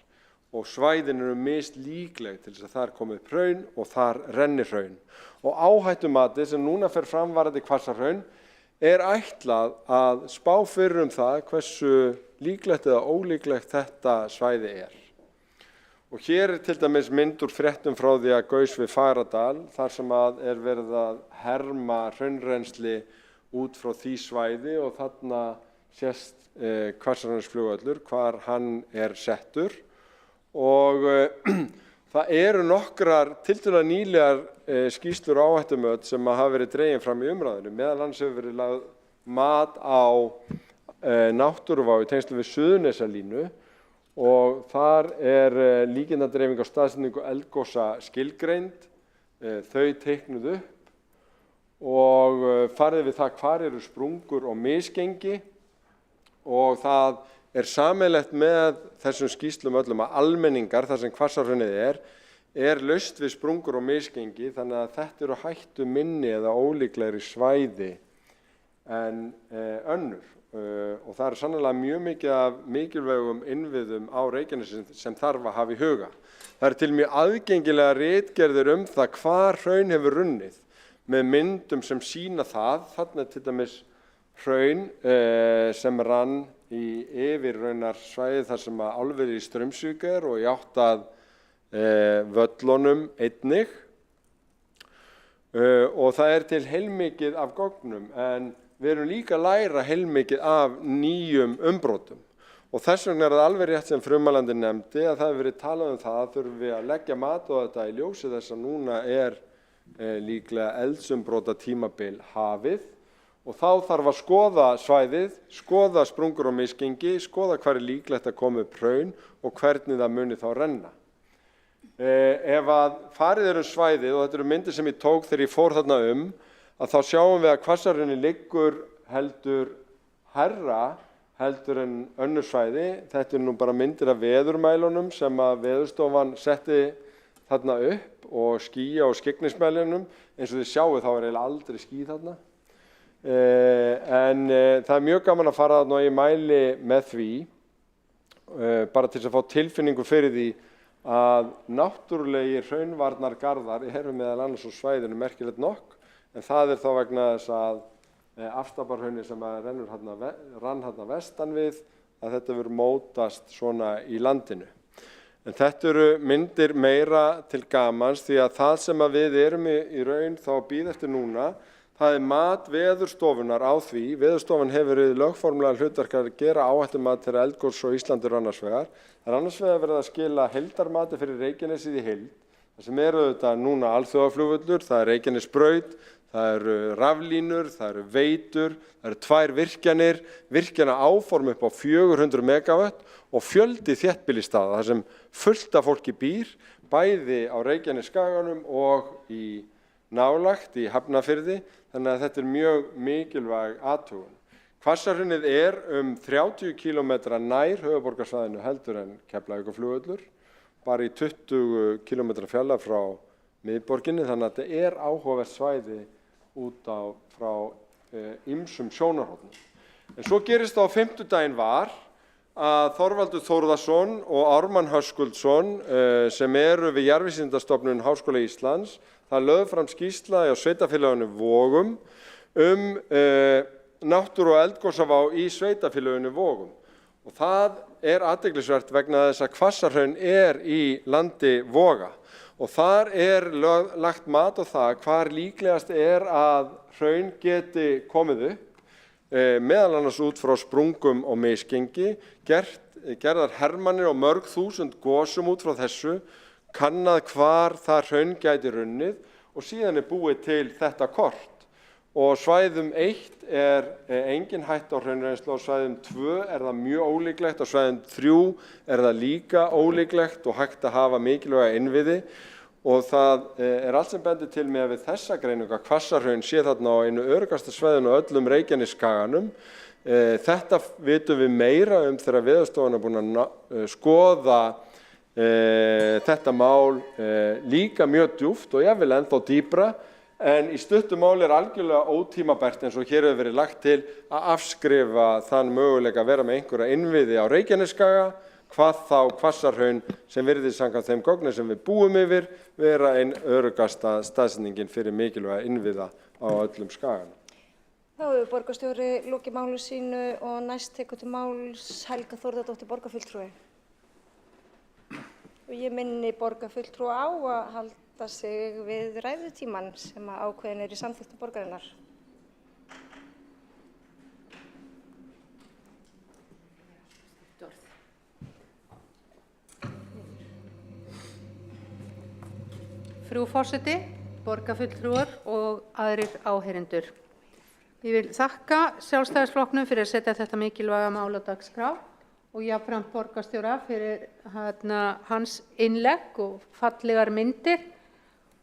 og svæðin eru mislíkleg til þess að þar komi upp hraun og þar renni hraun. Og áhættumatið sem núna fer fram varðandi Hvassahraun ætlað að spá fyrir það hversu líklegt eða ólíklegt þetta svæði Og hér til dæmis mynd úr fréttum frá því að gaus við Fagradal, þar sem að verið að herma hraunrennsli út frá því svæði og þarna sést Hvassahraunflugvöllur, hvar hann settur. Og það eru nokkrar tiltölulega nýlegar skýrslur og áhættumat sem hafa verið dregin fram í umræðinu. Meðal annars hefur verið lagt mat á náttúruvá í tengslum við Suðurnesalínu og þar líkindadreifing á staðsetningu eldgosa skilgreind, þau teiknuð upp og farið við það hvar eru sprungur og misgengi og það sameiginlegt með þessum skýrslum öllum að almenningar, þar sem Hvassahraunið laust við sprungur og misgengi, þannig að þetta eru hættu minni eða ólíklegri svæði en önnur. Og það sannarlega mjög mikið af mikilvægum innviðum á Reykjanesi sem þarf að hafa í huga. Það til mjög aðgengilega ritgerðir það hvar hraun hefur runnið með myndum sem sýna það. Þarna til dæmis hraun sem rann yfir raunarsvæði þar sem að álverið í Straumsvík og í átt að völlunum einnig. Og það til heilmikið af gögnum en við erum líka að læra heilmikið af nýjum umbrotum. Og þess vegna það alveg rétt sem frummælandi nefndi að það hefur verið talað það að þurfum við að leggja mat á þetta í ljósi þess að núna líklega eldsumbrota tímabil hafið. Og þá þarf að skoða svæðið, skoða sprungur og misgengi, skoða hvar líklegt að koma upp hraun og hvernig það muni þá renna. Ef að farið svæðið, og þetta eru myndir sem ég tók þegar ég fór þarna að þá sjáum við að Hvassahraunið liggur heldur hærra heldur en önnur svæði. Þetta nú bara myndir af veðurmælunum sem að Veðurstofan setti þarna upp og skýja og skyggnismælunum. Eins og þið sjáu þá eiginlega aldrei ský þarna. En það mjög gaman að fara þarna og ég mæli með því bara til að fá tilfinningu fyrir því að náttúrulegir hraunvarnargarðar meðal annars á svæðinu merkilegt nokk en það þá vegna þess að Aftaparhraunið sem rann þarna vestan við að þetta verður mótast svona í landinu. En þetta eru myndir meira til gamans því að það sem að við erum í raun þá að bíða eftir núna það mat Veðurstofunar á því. Veðurstofan hefur lögformlega hlutverk að gera áhættumat þegar eldgos á Íslandi annars vegar. Það annars vegar verið að skila heildarmati fyrir Reykjanesið í heild. Það sem þetta núna alþjóðaflugvöllur, það Reykjanesbraut, það eru raflínur, það eru veitur, það eru 2 virkjanir, virkjana áform upp á 400 megawatt og fjöldi þéttbýlisstaða þar sem fullt af fólki býr, bæði á Reykjanesskaganum og í nálægt í Hafnarfirði, þannig að þetta mjög mikilvæg athugun. Hvassahraunið 30 km nær höfuðborgarsvæðinu heldur en Keflavíkurflugvöllur, bara í 20 km fjarlægð frá miðborginni, þannig að þetta áhugavert svæði út frá ýmsum sjónarhornum. En svo gerist á fimmtudaginn var að Þorvaldur Þórðarson og Ármann Höskuldsson sem við Jarðvísindastofnun Háskóla Íslands, það lögðu fram skýrsla á sveitarfélaginu Vogum náttúru- og eldgosavá í sveitarfélaginu Vogum. Og það athyglisvert vegna þess að Hvassahraun í landi Voga. Og þar lagt mat á það hvar líklegast að hraun geti komið upp, meðal annars út frá sprungum og misgengi, gerðar hermannir og mörg þúsund gosum út frá þessu, kannað hvar það hraun gæti runnið og síðan búið til þetta kort. Og svæðum 1 engin hætta á hraunrennslu, á svæðum 2 það mjög ólíklegt, á svæðum 3 það líka ólíklegt og hægt að hafa mikilvæga innviði. og það allt sem bendir til með við þessa greiningu að Hvassahraun sé þarna á einu öruggasta svæðinu á öllum Reykjanesskaganum. Þetta vitum við meira þegar Veðurstofan búin að skoða þetta mál líka mjög djúpt og jafnvel ennþá dýpra, en í stuttu máli algjörlega ótímabært eins og hér hefur verið lagt til að afskrifa þann möguleika að vera með einhverja innviði á Reykjanesskaga, hvað þá Hvassahraun sem virðist samkvæmt þeim gögnum sem við búum yfir vera ein öruggasta staðsetningin fyrir mikilvæga innviða á öllum skaganum. Þá hefur borgarstjóri lokið máli sínu og næst tekur til máls Helga Þórðardóttir borgarfulltrúi. Og ég minni borgarfulltrúa á að halda sig við ræðutímann sem ákveðin í samþykktum borgarinnar. Frú forseti, borgarfulltrúar og aðrir áheyrendur. Ég vil þakka Sjálfstæðisflokknum fyrir að setja þetta mikilvæga mál á dagskrá og jafnframt borgarstjóra fyrir hans innlegg og fallegar myndir,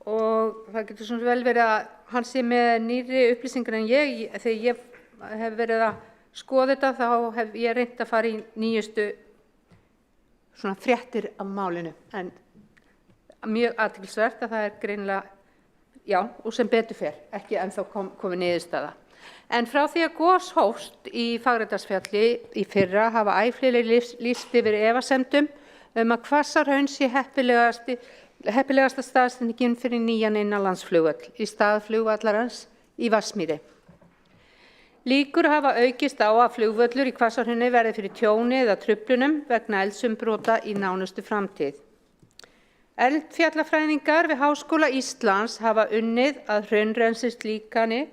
og það getur svona vel verið að hann sé með nýrri upplýsingar en ég. Þegar ég hef verið að skoða þetta þá hef ég reynt að fara í nýjustu svona fréttir af málinu, en mjög athyglisvert að það greinilega, já, og sem betur fer, ekki ennþá komið niðurstaða. En frá því að gos hófst í Fagradalsfjalli í fyrra hafa æ fleiri lýst yfir efasemdum að Hvassahraun sé heppilegasta staðsetningin fyrir nýjan innanlandsflugvöll í stað flugvallarins í Vatnsmýri. Líkur hafa aukist á að flugvöllur í Hvassahrauni verði fyrir tjóni eða truflunum vegna eldsumbrota í nánustu framtíð. Eldfjallafræðingar við Háskóla Íslands hafa unnið að hraunrennslíkani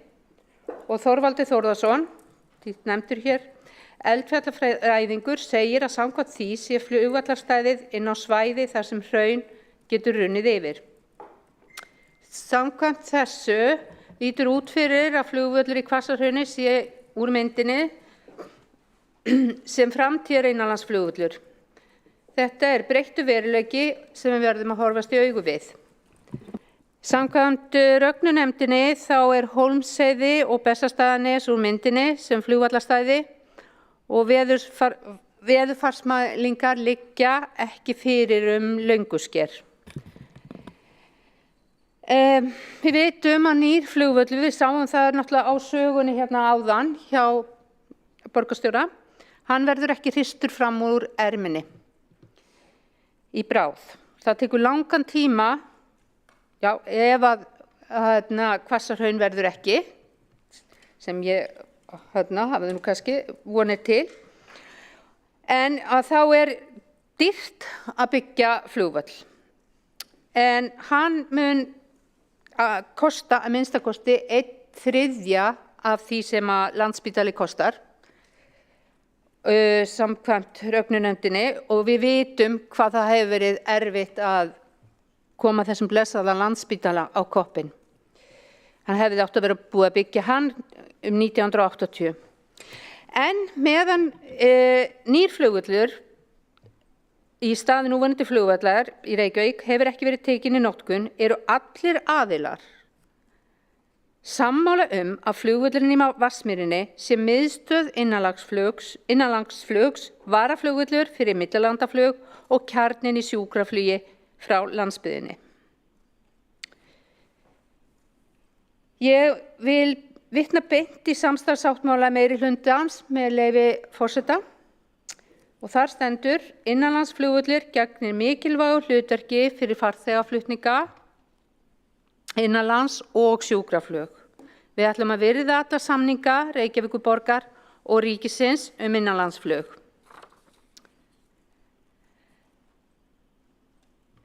og Þorvaldur Þórðarson, nefndur hér, eldfjallafræðingur, segir að samkvæmt því sé flugvallarstæðið inn á svæði þar sem hraun getur runnið yfir. Samkvæmt þessu lítur út fyrir að flugvöllur í Hvassahrauni sé úr myndinni sem framtíðar innanlandsflugvöllur. Þetta breyttur veruleiki sem við verðum að horfast í augu við. Samkvæmt Rögnunefndinni þá Hólmsheiði og Bessastaðanes úr myndinni sem flugvallarstæði og veðurfarsmælingar liggja ekki fyrir löngusker. Við vitum að nýr flugvöllur, við sáum það náttúrulega á sögunni hérna áðan hjá borgarstjóra, hann verður ekki hristur fram úr erminni í bráð. Það tekur langan tíma, já, ef að Hvassahraun verður ekki, sem ég hafði nú kannski vonir til, en að þá dýrt að byggja flugvöll. En hann mun kosta að minnstakosti 1/3 af því sem að Landspítali kostar, samkvæmt Rögnunefndinni, og við vitum hvað það hefur verið erfitt að koma þessum blessaða Landspítala á koppinn. Hann hefði átt að vera búið að byggja hann 1980. En meðan nýr flugvöllur í stað núverandi flugvallar í Reykjavík hefur ekki verið tekin í notkun, allir aðilar sammála að flugvöllurinn í Vatnsmýrinni sé miðstöð innanlandsflugs, varaflugvöllur fyrir millilandaflug og kjarninn í sjúkraflugi frá landsbyggðinni. Ég vil vitna beint í samstarfssáttmála meirihlutans með leyfi forseta og þar stendur: innanlandsflugvöllur gegnir mikilvægu hlutverki fyrir farþegaflutninga innanlands og sjúkraflug. Við ætlum að virða alla samninga Reykjavíkurborgar og ríkisins innanlandsflug.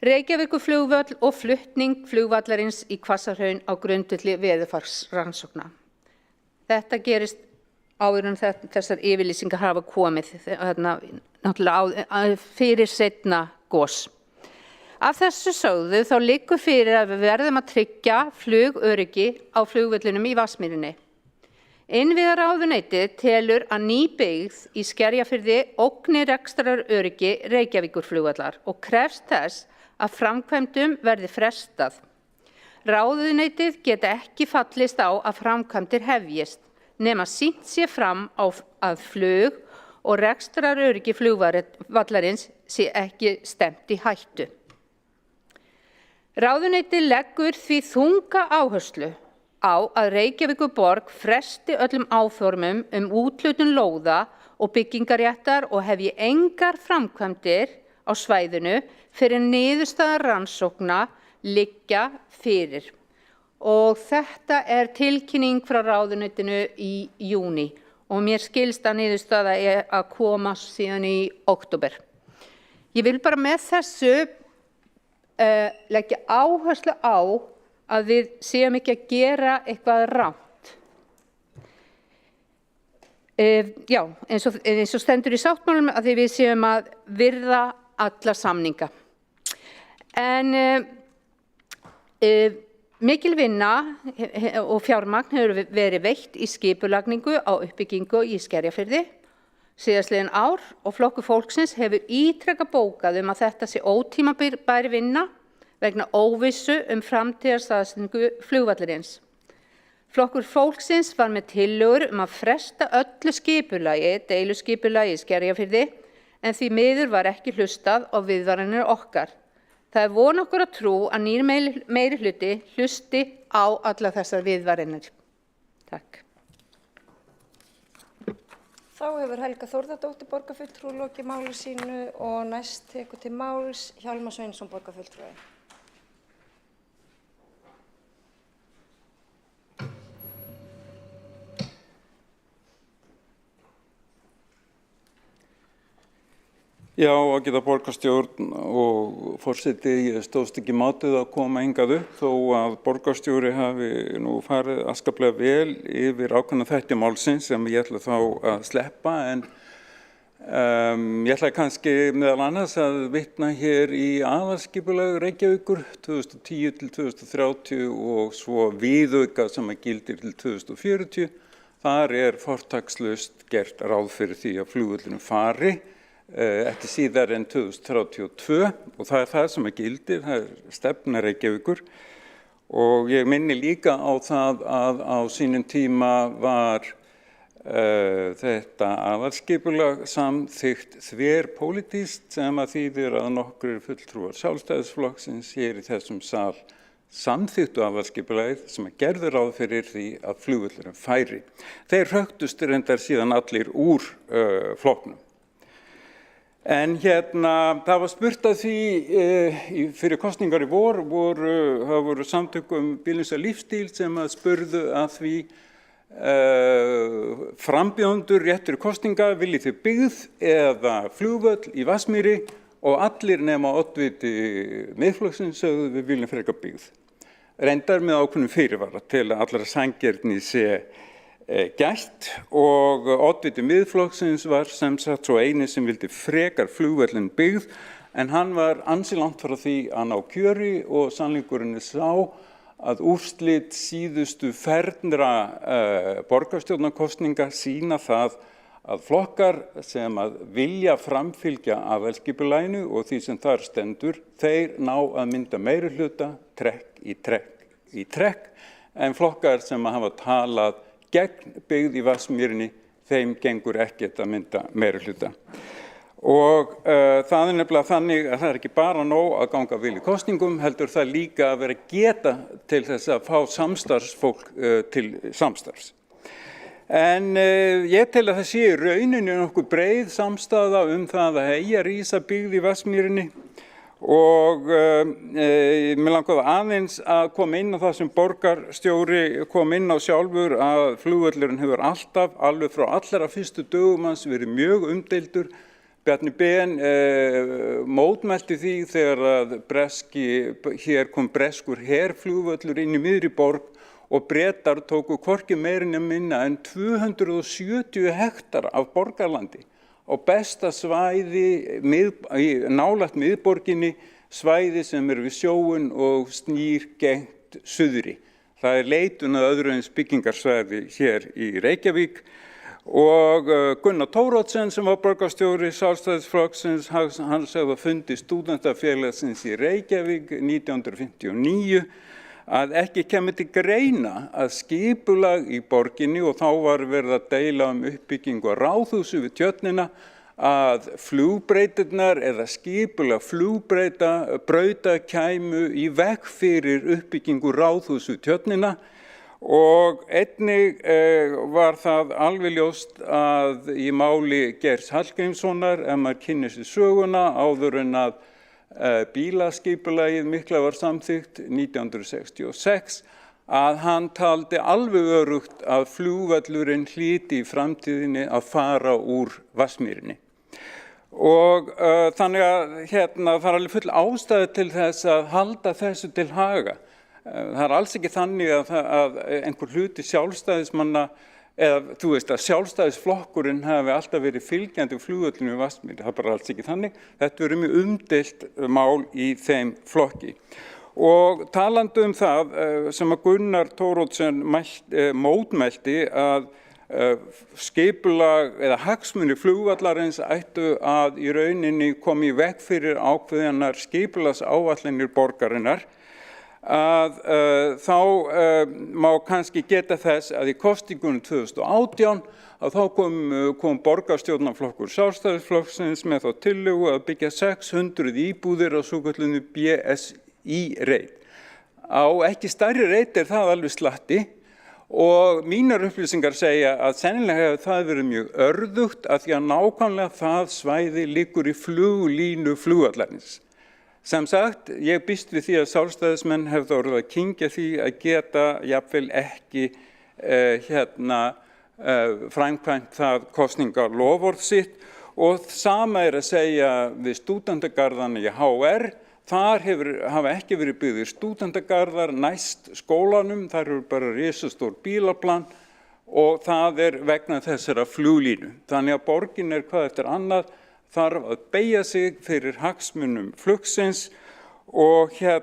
Reykjavíkurflugvöll og flutning flugvallarins í Hvassahraun á grundvelli veðurfarsrannsókna. Þetta gerist áður en þessar yfirlýsingar hafa komið náttúrulega fyrir seinna gos. Af þessu sögðu þá liggur fyrir að við verðum að tryggja flugöryggi á flugvöllunum í Vatnsmýrinni. Innviðaráðuneytið telur að ný byggð í Skerjafirði ógni rekstraröryggi Reykjavíkurflugvallar og krefst þess að framkvæmdum verði frestað. Ráðuneytið geta ekki fallist á að framkvæmdir hefjist nema sýnt sé fram á að flug og rekstraröryggi flugvallarins sé ekki stefnt í hættu. Ráðuneytið leggur því þunga áherslu á að Reykjavíkurborg fresti öllum áformum úthlutun lóða og byggingaréttar og hefji engar framkvæmdir á svæðinu fyrir niðurstaða rannsókna liggja fyrir. Og þetta tilkynning frá ráðuneytinu í júní og mér skilst að niðurstaða að koma síðan í október. Ég vil bara með þessu leggja áherslu á að við séum ekki að gera eitthvað rangt. Já, eins og stendur í sáttmálum að við séum að virða alla samninga. En mikil vinna og fjármagn hefur verið veitt í skipulagningu á uppbyggingu í Skerjafirði síðastliðin ár og Flokkur fólksins hefur ítrekað bókað að þetta sé ótímabær vinna vegna óvissu framtíðarstaðsetningu flugvallarins. Flokkur fólksins var með tillögur að fresta öllu skipulagi, deiluskipulagi í Skerjafirði, en því miður var ekki hlustað á viðvaranir okkar. Það von okkur að trú að nýr meirihluti hlusti á alla þessar viðvaranir. Takk. Þá hefur Helga Þórðardóttir borgarfulltrúi lokið máli sínu og næst tekur til máls Hjálmar Sveinsson borgarfulltrúi. Já, ágæta borgarstjórn og forseti, ég stóðst ekki mátið að koma hingað upp þó að borgarstjóri hafi nú farið afskaplega vel yfir ákveðna þætti málsins sem ég ætla þá að sleppa en ég ætla kannski meðal annars að vitna hér í aðalskipulag Reykjavíkur 2010 til 2030 og svo viðauka sem að gildir til 2040. Þar fortakslaust gert ráð fyrir því að flugvöllurinn fari ekki síðar en 2032 og það það sem að gildir, það stefna Reykjavíkur og ég minni líka á það að á sínum tíma var þetta aðalskipulag samþykkt þverpólitískt sem að þýðir að nokkrir fulltrúar Sjálfstæðisflokksins hér í þessum sal samþykktu aðalskipulagið sem að gerðu ráð fyrir því að flugvöllurinn færi. Þeir hröktust reyndar síðan allir úr flokknum. En það var spurt að því fyrir kosningar í vor, það voru samtök bílnýsa lífstíl sem að spurðu að því frambjóðendur réttur kosninga viljið þið byggð eða flugvöll í Vatnsmýri og allir nema oddviti Miðflokksins sögðu við viljum frekar byggð. Reyndar með ákveðnum fyrirvara til að allra sanngirni sé gætt og oddviti Miðflokksins var sem sagt svo eini sem vildi frekar flugvöllin byggð en hann var ansi langt frá því að ná kjöri og sannleikurinn sá að úrslit síðustu ferðra borgarstjórnarkosninga sýna það að flokkar sem að vilja framfylgja aðalskipulaginu og því sem þar stendur, þeir ná að mynda meirihluta trekk í trekk en flokkar sem hafa talað gegn byggð í Vatnsmýrinni, þeim gengur ekkert að mynda meirihluta. Og það nefnilega þannig að það ekki bara nóg að ganga vel í kosningum, heldur það líka að vera geta til þess að fá samstarfsfólk til samstarfs. En ég tel að það sé í rauninni nokkuð breið samstaða það að eigi að rísa byggð í Vatnsmýrinni og mér langaði aðeins að koma inn á það sem borgarstjóri kom inn á sjálfur að flugvöllurinn hefur alltaf, alveg frá allra fyrstu dögum hans verið mjög umdeildur. Bjarni Ben mótmælti því þegar að hér kom breskur herflugvöllur inn í miðri borg og Bretar tóku hvorki meira né minna en 270 hektar af borgarlandi á besta svæði nálægt miðborginni, svæði sem við sjóinn og snýr gegnt suðri. Það leitun að öðru eins byggingarsvæði hér í Reykjavík Og Gunnar Thoroddsen sem var borgarstjóri Sjálfstæðisflokksins, hann sagði á fundi Stúdentafélagsins í Reykjavík 1959 að ekki kemur til greina að skipulag í borginni, og þá var verið að deila uppbyggingu á ráðhúsi við Tjörnina, að flugbrautirnar eða skipulag flugbrauta kæmu í veg fyrir uppbyggingu ráðhús við Tjörnina. Og einnig var það alveg ljóst að í máli Geirs Hallgrímssonar, ef maður kynnir sér söguna, áður en að bílaskipulagið mikla var samþykkt 1966, að hann taldi alveg örugt að flugvöllurinn hlyti í framtíðinni að fara úr Vatnsmýrinni. Og þannig að það er alveg full ástæða til þess að halda þessu til haga. Það er alls ekki þannig að einhver hluti sjálfstæðismanna, eða þú veist að sjálfstæðisflokkurinn hafi alltaf verið fylgjandi flugvöllunum í Vatnsmýri. Það er bara alls ekki þannig. Þetta verið mjög umdeilt mál í þeim flokki. Og talandi það sem að Gunnar Thoroddsen mótmælti að skipulag eða hagsmunir flugvallarins ættu að í rauninni komi í veg fyrir ákveðnar skipulagsáætlanir borgarinnar, að þá má kannski geta þess að í kosningunum 2018 að þá kom borgarstjórnarflokkur Sjálfstæðisflokksins með þá tillögu að byggja 600 íbúðir á svokölluðu BSI-reit. Á ekki stærri reit það alveg slatti, og mínar upplýsingar segja að sennilega hefur það verið mjög örðugt að því að nákvæmlega það svæði liggur í fluglínu flugvallarins. Sem sagt, ég býst við því að sjálfstæðismenn hefðu orðið að kyngja því að geta jafnvel ekki framkvæmt það kosningaloforð sitt, og sama að segja við stúdendagarðana í HR. Þar hafa ekki verið byggðir stúdendagarðar næst skólanum, þar eru bara risastór bílaplan og það vegna þessara fluglínu. Þannig að borgin hvað eftir annað þarf að beygja sig fyrir hagsmunum flugsins, og já,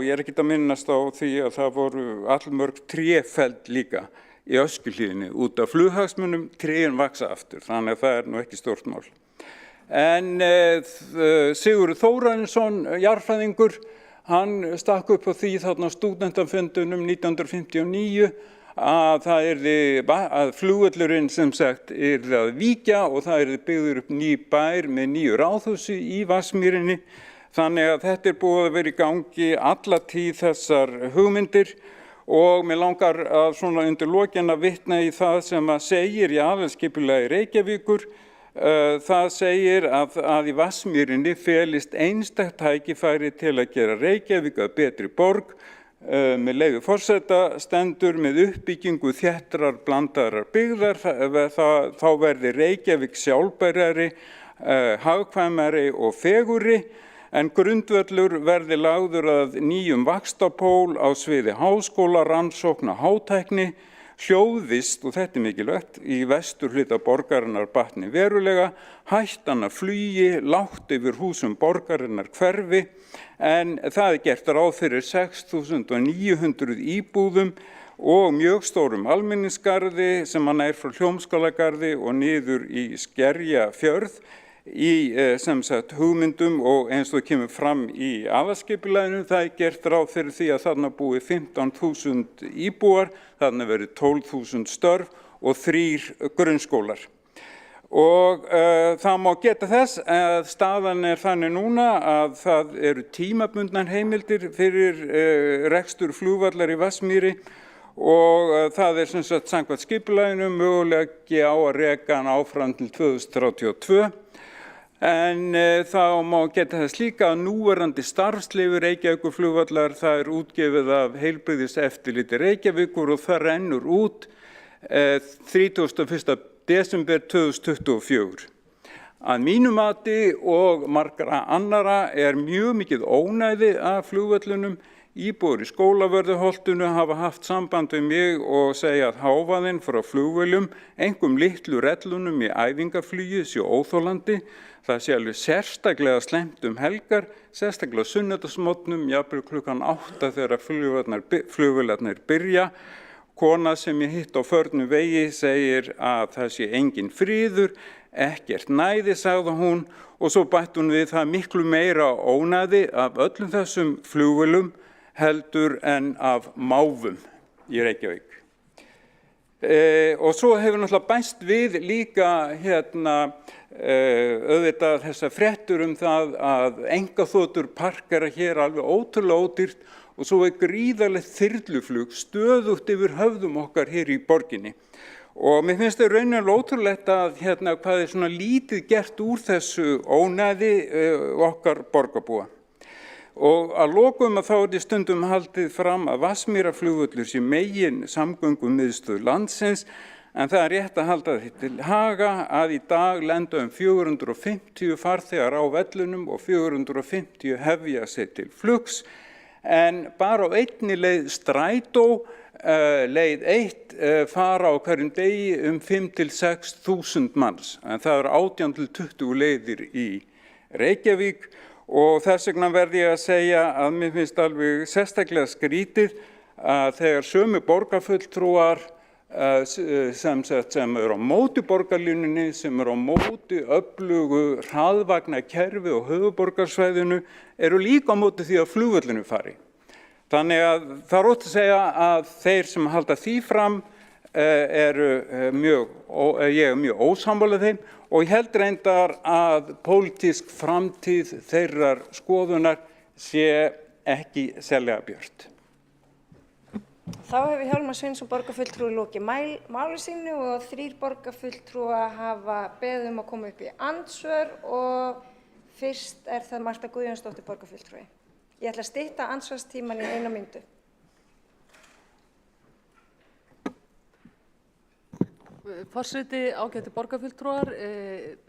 ég ekki að minnast á því að það voru allmörg tréfeld líka í Öskjuhlíðinni út af flughagsmunum. Trén vaksa aftur, þannig að það nú ekki stórt mál. En Sigurður Þórarinsson, jarðfræðingur, hann stakk upp á því þarna á stúdentafundunum 1959 að flugvöllurinn sem sagt að víkja og það byggður upp ný bær með nýju ráðhúsi í Vatnsmýrinni. Þannig að þetta búið að vera í gangi alla tíð þessar hugmyndir, og mér langar að svona undir lokin að vitna í það sem að segir í aðalskipulagi Reykjavíkur. Það segir að í Vatnsmýrinni felist einstakt tækifæri til að gera Reykjavík að betri borg, með leyfi forseta stendur með uppbyggingu þéttrar blandaðrar byggðar, þá verði Reykjavík sjálfbærari, hagkvæmari og fegurri, en grundvöllur verði lagður að nýjum vaxtapól á sviði háskóla, rannsókna, hátækni, hljóðvist, og þetta mikilvægt, í vesturhluta borgarinnar batni verulega, hættan af flugi, lágt yfir húsum borgarinnar hverfi, en það gert ráð fyrir 6.900 íbúðum og mjög stórum almenningsgarði sem nær frá Hljómskálagarði og niður í Skerjafjörð í sem sagt hugmyndum, og eins og kemur fram í aðalskipulaginu, það gert ráð fyrir því að þarna búi 15.000 íbúar, þarna verið 12.000 störf og 3 grunnskólar. Og það má geta þess að staðan þannig núna að það eru tímabundnar heimildir fyrir rekstur flugvallar í Vatnsmýri, og það sem sagt samkvæmt skipulaginu möguleiki á að reka hann áfram til 2032. En þá má geta þess líka að núverandi starfsleyfi Reykjavíkurflugvallar, það útgefið af Heilbrigðiseftirliti Reykjavíkur og það rennur út 31. desember 2024. Að mínu mati og margra annara mjög mikið ónæði af flugvöllunum. Íbúar í Skólavörðuholtinu hafa haft samband við mig og segja að hávaðinn frá flugvöllum, einkum litlu rellunum í æfingaflugi, sé óþolandi. Það sé alveg sérstaklega slæmt helgar, sérstaklega sunnudagsmorgnum, jafnvel klukkan 8 þegar flugvöllarnir byrja, Kona sem ég hitt á förnum vegi segir að það sé engin friður, ekkert næði, sagði hún, og svo bætti hún við það miklu meira ónæði af öllum þessum flugvélum heldur en af máfum í Reykjavík. Og svo hefur náttúrulega bæst við líka auðvitað þessar fréttur það að einkaþotur parkera hér alveg ótrúlega ódýrt og svo gríðarlegt þyrluflug stöðugt yfir höfðum okkar hér í borginni. Og mér finnst það rauninlega ótrúlegt að hvað svona lítið gert úr þessu ónæði okkar borgarbúa. Og að lokum að þá stundum haldið fram að Vatnsmýrarflugvöllur sé megin samgöngumiðstöð landsins, en það rétt að halda því til haga að í dag lenda 450 farþegar á vellunum og 450 hefja sig til flugs, en bara á einni leið strætó, leið 1 fara á hverjum degi 5.000 til 6.000 manns, en það 18 til 20 leiðir í Reykjavík. Og þess vegna verð ég að segja að mér finnst alveg sérstaklega skrítið að þegar sömu borgarfulltrúar sem eru á móti borgarlínunni, sem eru á móti öflugu hraðvagnakerfi og höfuðborgarsvæðinu, eru líka á móti því að flugvöllinu fari. Þannig að það ótt að segja að þeir sem halda því fram ég mjög ósammála þeim og ég held reyndar að pólitísk framtíð þeirrar skoðunar sé ekki sérlega björt. Þá hefur Hjálmar Sveinsson borgarfulltrúi lokið máli sínu og 3 borgarfulltrúa hafa beðið að koma upp í andsvör og fyrst það Marta Guðjónsdóttir borgarfulltrúi. Ég ætla að stytta andsvarstímann í 1 mínútu. Forseti, ágæti borgarfulltrúar,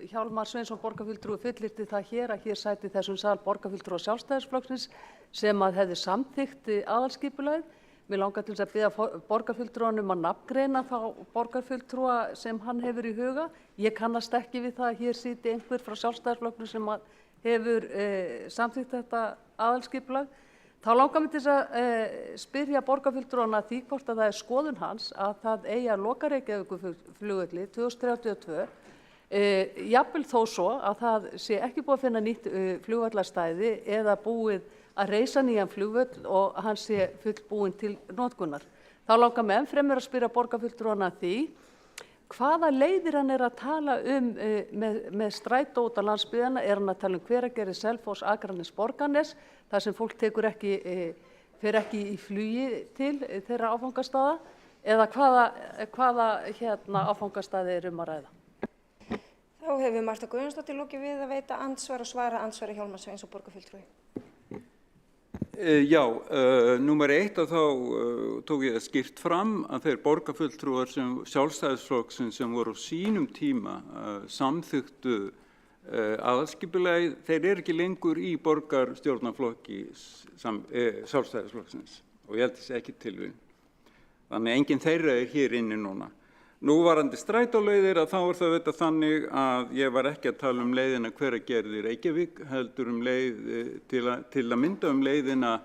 Hjálmar Sveinsson borgarfulltrúi fullyrti það hér að hér sæti þessum sal borgarfulltrúa Sjálfstæðisflokksins sem að hefði samþykkt aðalskipulagið. Mér langar til að biðja borgarfulltrúanum að nafngreina þá borgarfulltrúa sem hann hefur í huga. Ég kannast ekki við það að hér siti einhver frá Sjálfstæðisflokknum sem hefur samþykkt þetta aðalskipulag. Þá langar mér til að spyrja borgarfulltrúana því hvort að það skoðun hans að það eigi að loka Reykjavíkurflugvelli 2032, jafnvel þó svo að það sé ekki búið að finna nýtt flugvallarstæði eða búið að reisa nýjan flugvöll og hann sé fullbúinn til notkunar. Þá langar mig enn fremur að spyrja borgarfulltrúana því hvaða leiðir hann að tala með strætó út á landsbyggðina. Hann að tala Hveragerði, Selfoss, Akranes, Borgarnes, þar sem fólk fer ekki í flugi til þeirra áfangastaða, eða hvaða áfangastaði að ræða? Þá hefur Marta Guðjónsdóttir lokið við að veita andsvar og svara andsvari Hjálmar Sveinsson borgarfulltrúi. Já, númer 1 að þá tók ég skýrt fram að þeir borgarfulltrúar sem Sjálfstæðisflokksins sem voru á sínum tíma samþykktu aðalskipulagið, þeir eru ekki lengur í borgarstjórnarflokki Sjálfstæðisflokksins og ég held þessi ekki tilviljun. Þannig enginn þeirra hér inni núna. Nú varandi strætóleiðir að þá það auðvitað þannig að ég var ekki að tala leiðina Hveragerði Reykjavík, heldur leið til að mynda leiðina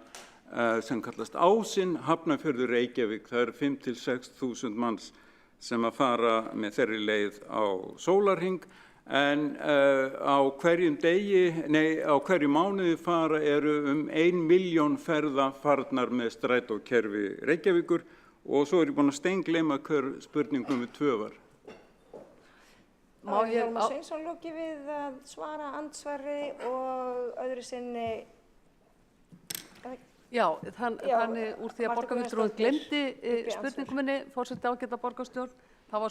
sem kallast Ásinn, Hafnarfjörður Reykjavík. Það eru 5.000 til 6.000 manns sem að fara með þeirri leið á sólarhring, en á hverju mánuði fara eru 1 milljón ferða farnar með strætókerfi Reykjavíkur. Og svo ég búin að steingleyma hver spurningum við 2 var. Hjálmar Sveinsson lokið við að svara andsvari og öðru sinni... Já, þannig úr því að borgarfulltrúinn glemdi spurningum minni, forseti ágæta borgarstjórn, þá var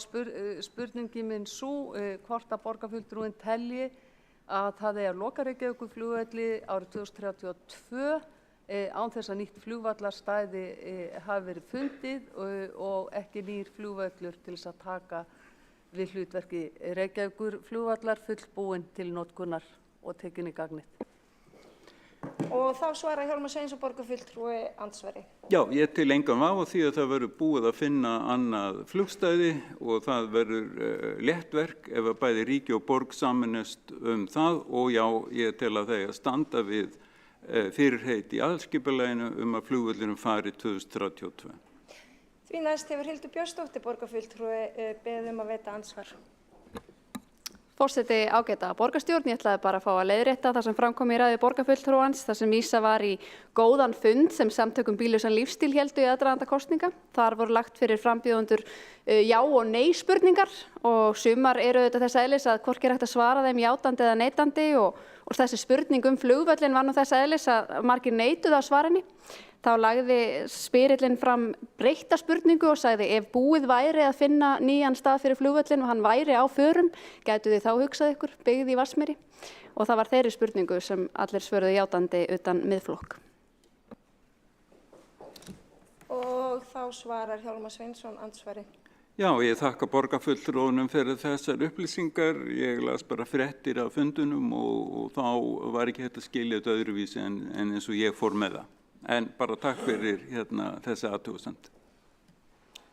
spurningi minn sú hvort að borgarfulltrúinn telji að það eigi að loka Reykjavíkurflugvelli árið 2032 án þess að nýtt flugvallarstæði hafi verið fundið og ekki nýr flugvöllur til þess að taka við hlutverki Reykjavíkurflugvallar fullbúinn til notkunar og tekin í gagnið. Og þá svara Hjálmar Sveinsson borgarfulltrúi andsvari. Já, ég til engan vafa því að það verður búið að finna annað flugstæði og það verður léttverk ef að bæði ríki og borg sameinast það og já, ég tel að það standa við fyrirheit í aðalskipulaginu að flugvöllurinn fari 2032. Því næst hefur Hildur Björnsdóttir borgarfulltrúi beðið að veita andsvar. Forseti ágæta borgarstjórn, ég ætlaði bara að fá að leiðrétta það sem framkom í ræðu borgarfulltrúans, þar sem vísað var í góðan fund sem samtökum bíllausan lífstíl héldu í aðdraganda kosninga. Þar voru lagt fyrir frambjóðendur já og nei spurningar og sumar eru auðvitað þess eðlis að hvorki er hægt að svara þeim játandi eða neitandi og þessi spurning flugvöllin var nú þess eðlis að margir neituðu að svara henni. Þá lagði spyrillinn fram breytta spurningu og sagði ef búið væri að finna nýjan stað fyrir flugvöllin og hann væri á förum, gætu þið þá hugsað ykkur byggð í Vatnsmýri? Og það var þeirri spurningu sem allir svöruðu játandi utan miðflokk. Og þá svarar Hjálmar Sveinsson andsvari. Já, ég þakka borgarfulltrúunum fyrir þessar upplýsingar. Ég las bara fréttir af fundunum og þá var ekki hægt að skilja þetta öðruvísi en eins og ég fór með það. En bara takk fyrir þessi athugasemd.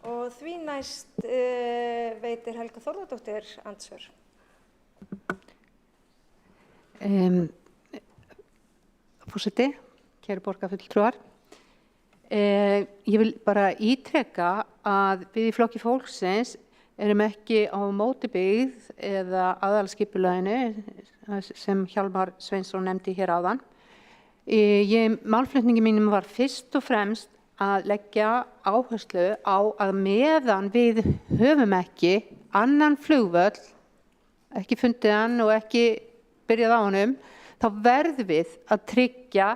Og því næst veitir Helga Þórðardóttir andsvar. Forseti, kæru borgarfulltrúar. Ég vil bara ítreka að við í Flokki fólksins erum ekki á móti byggð eða aðalskipulaginu sem Hjálmar Sveinsson nefndi hér áðan. Málflutningi mínum var fyrst og fremst að leggja áherslu á að meðan við höfum ekki annan flugvöll, ekki fundið hann og ekki byrjað á honum, þá verðum við að tryggja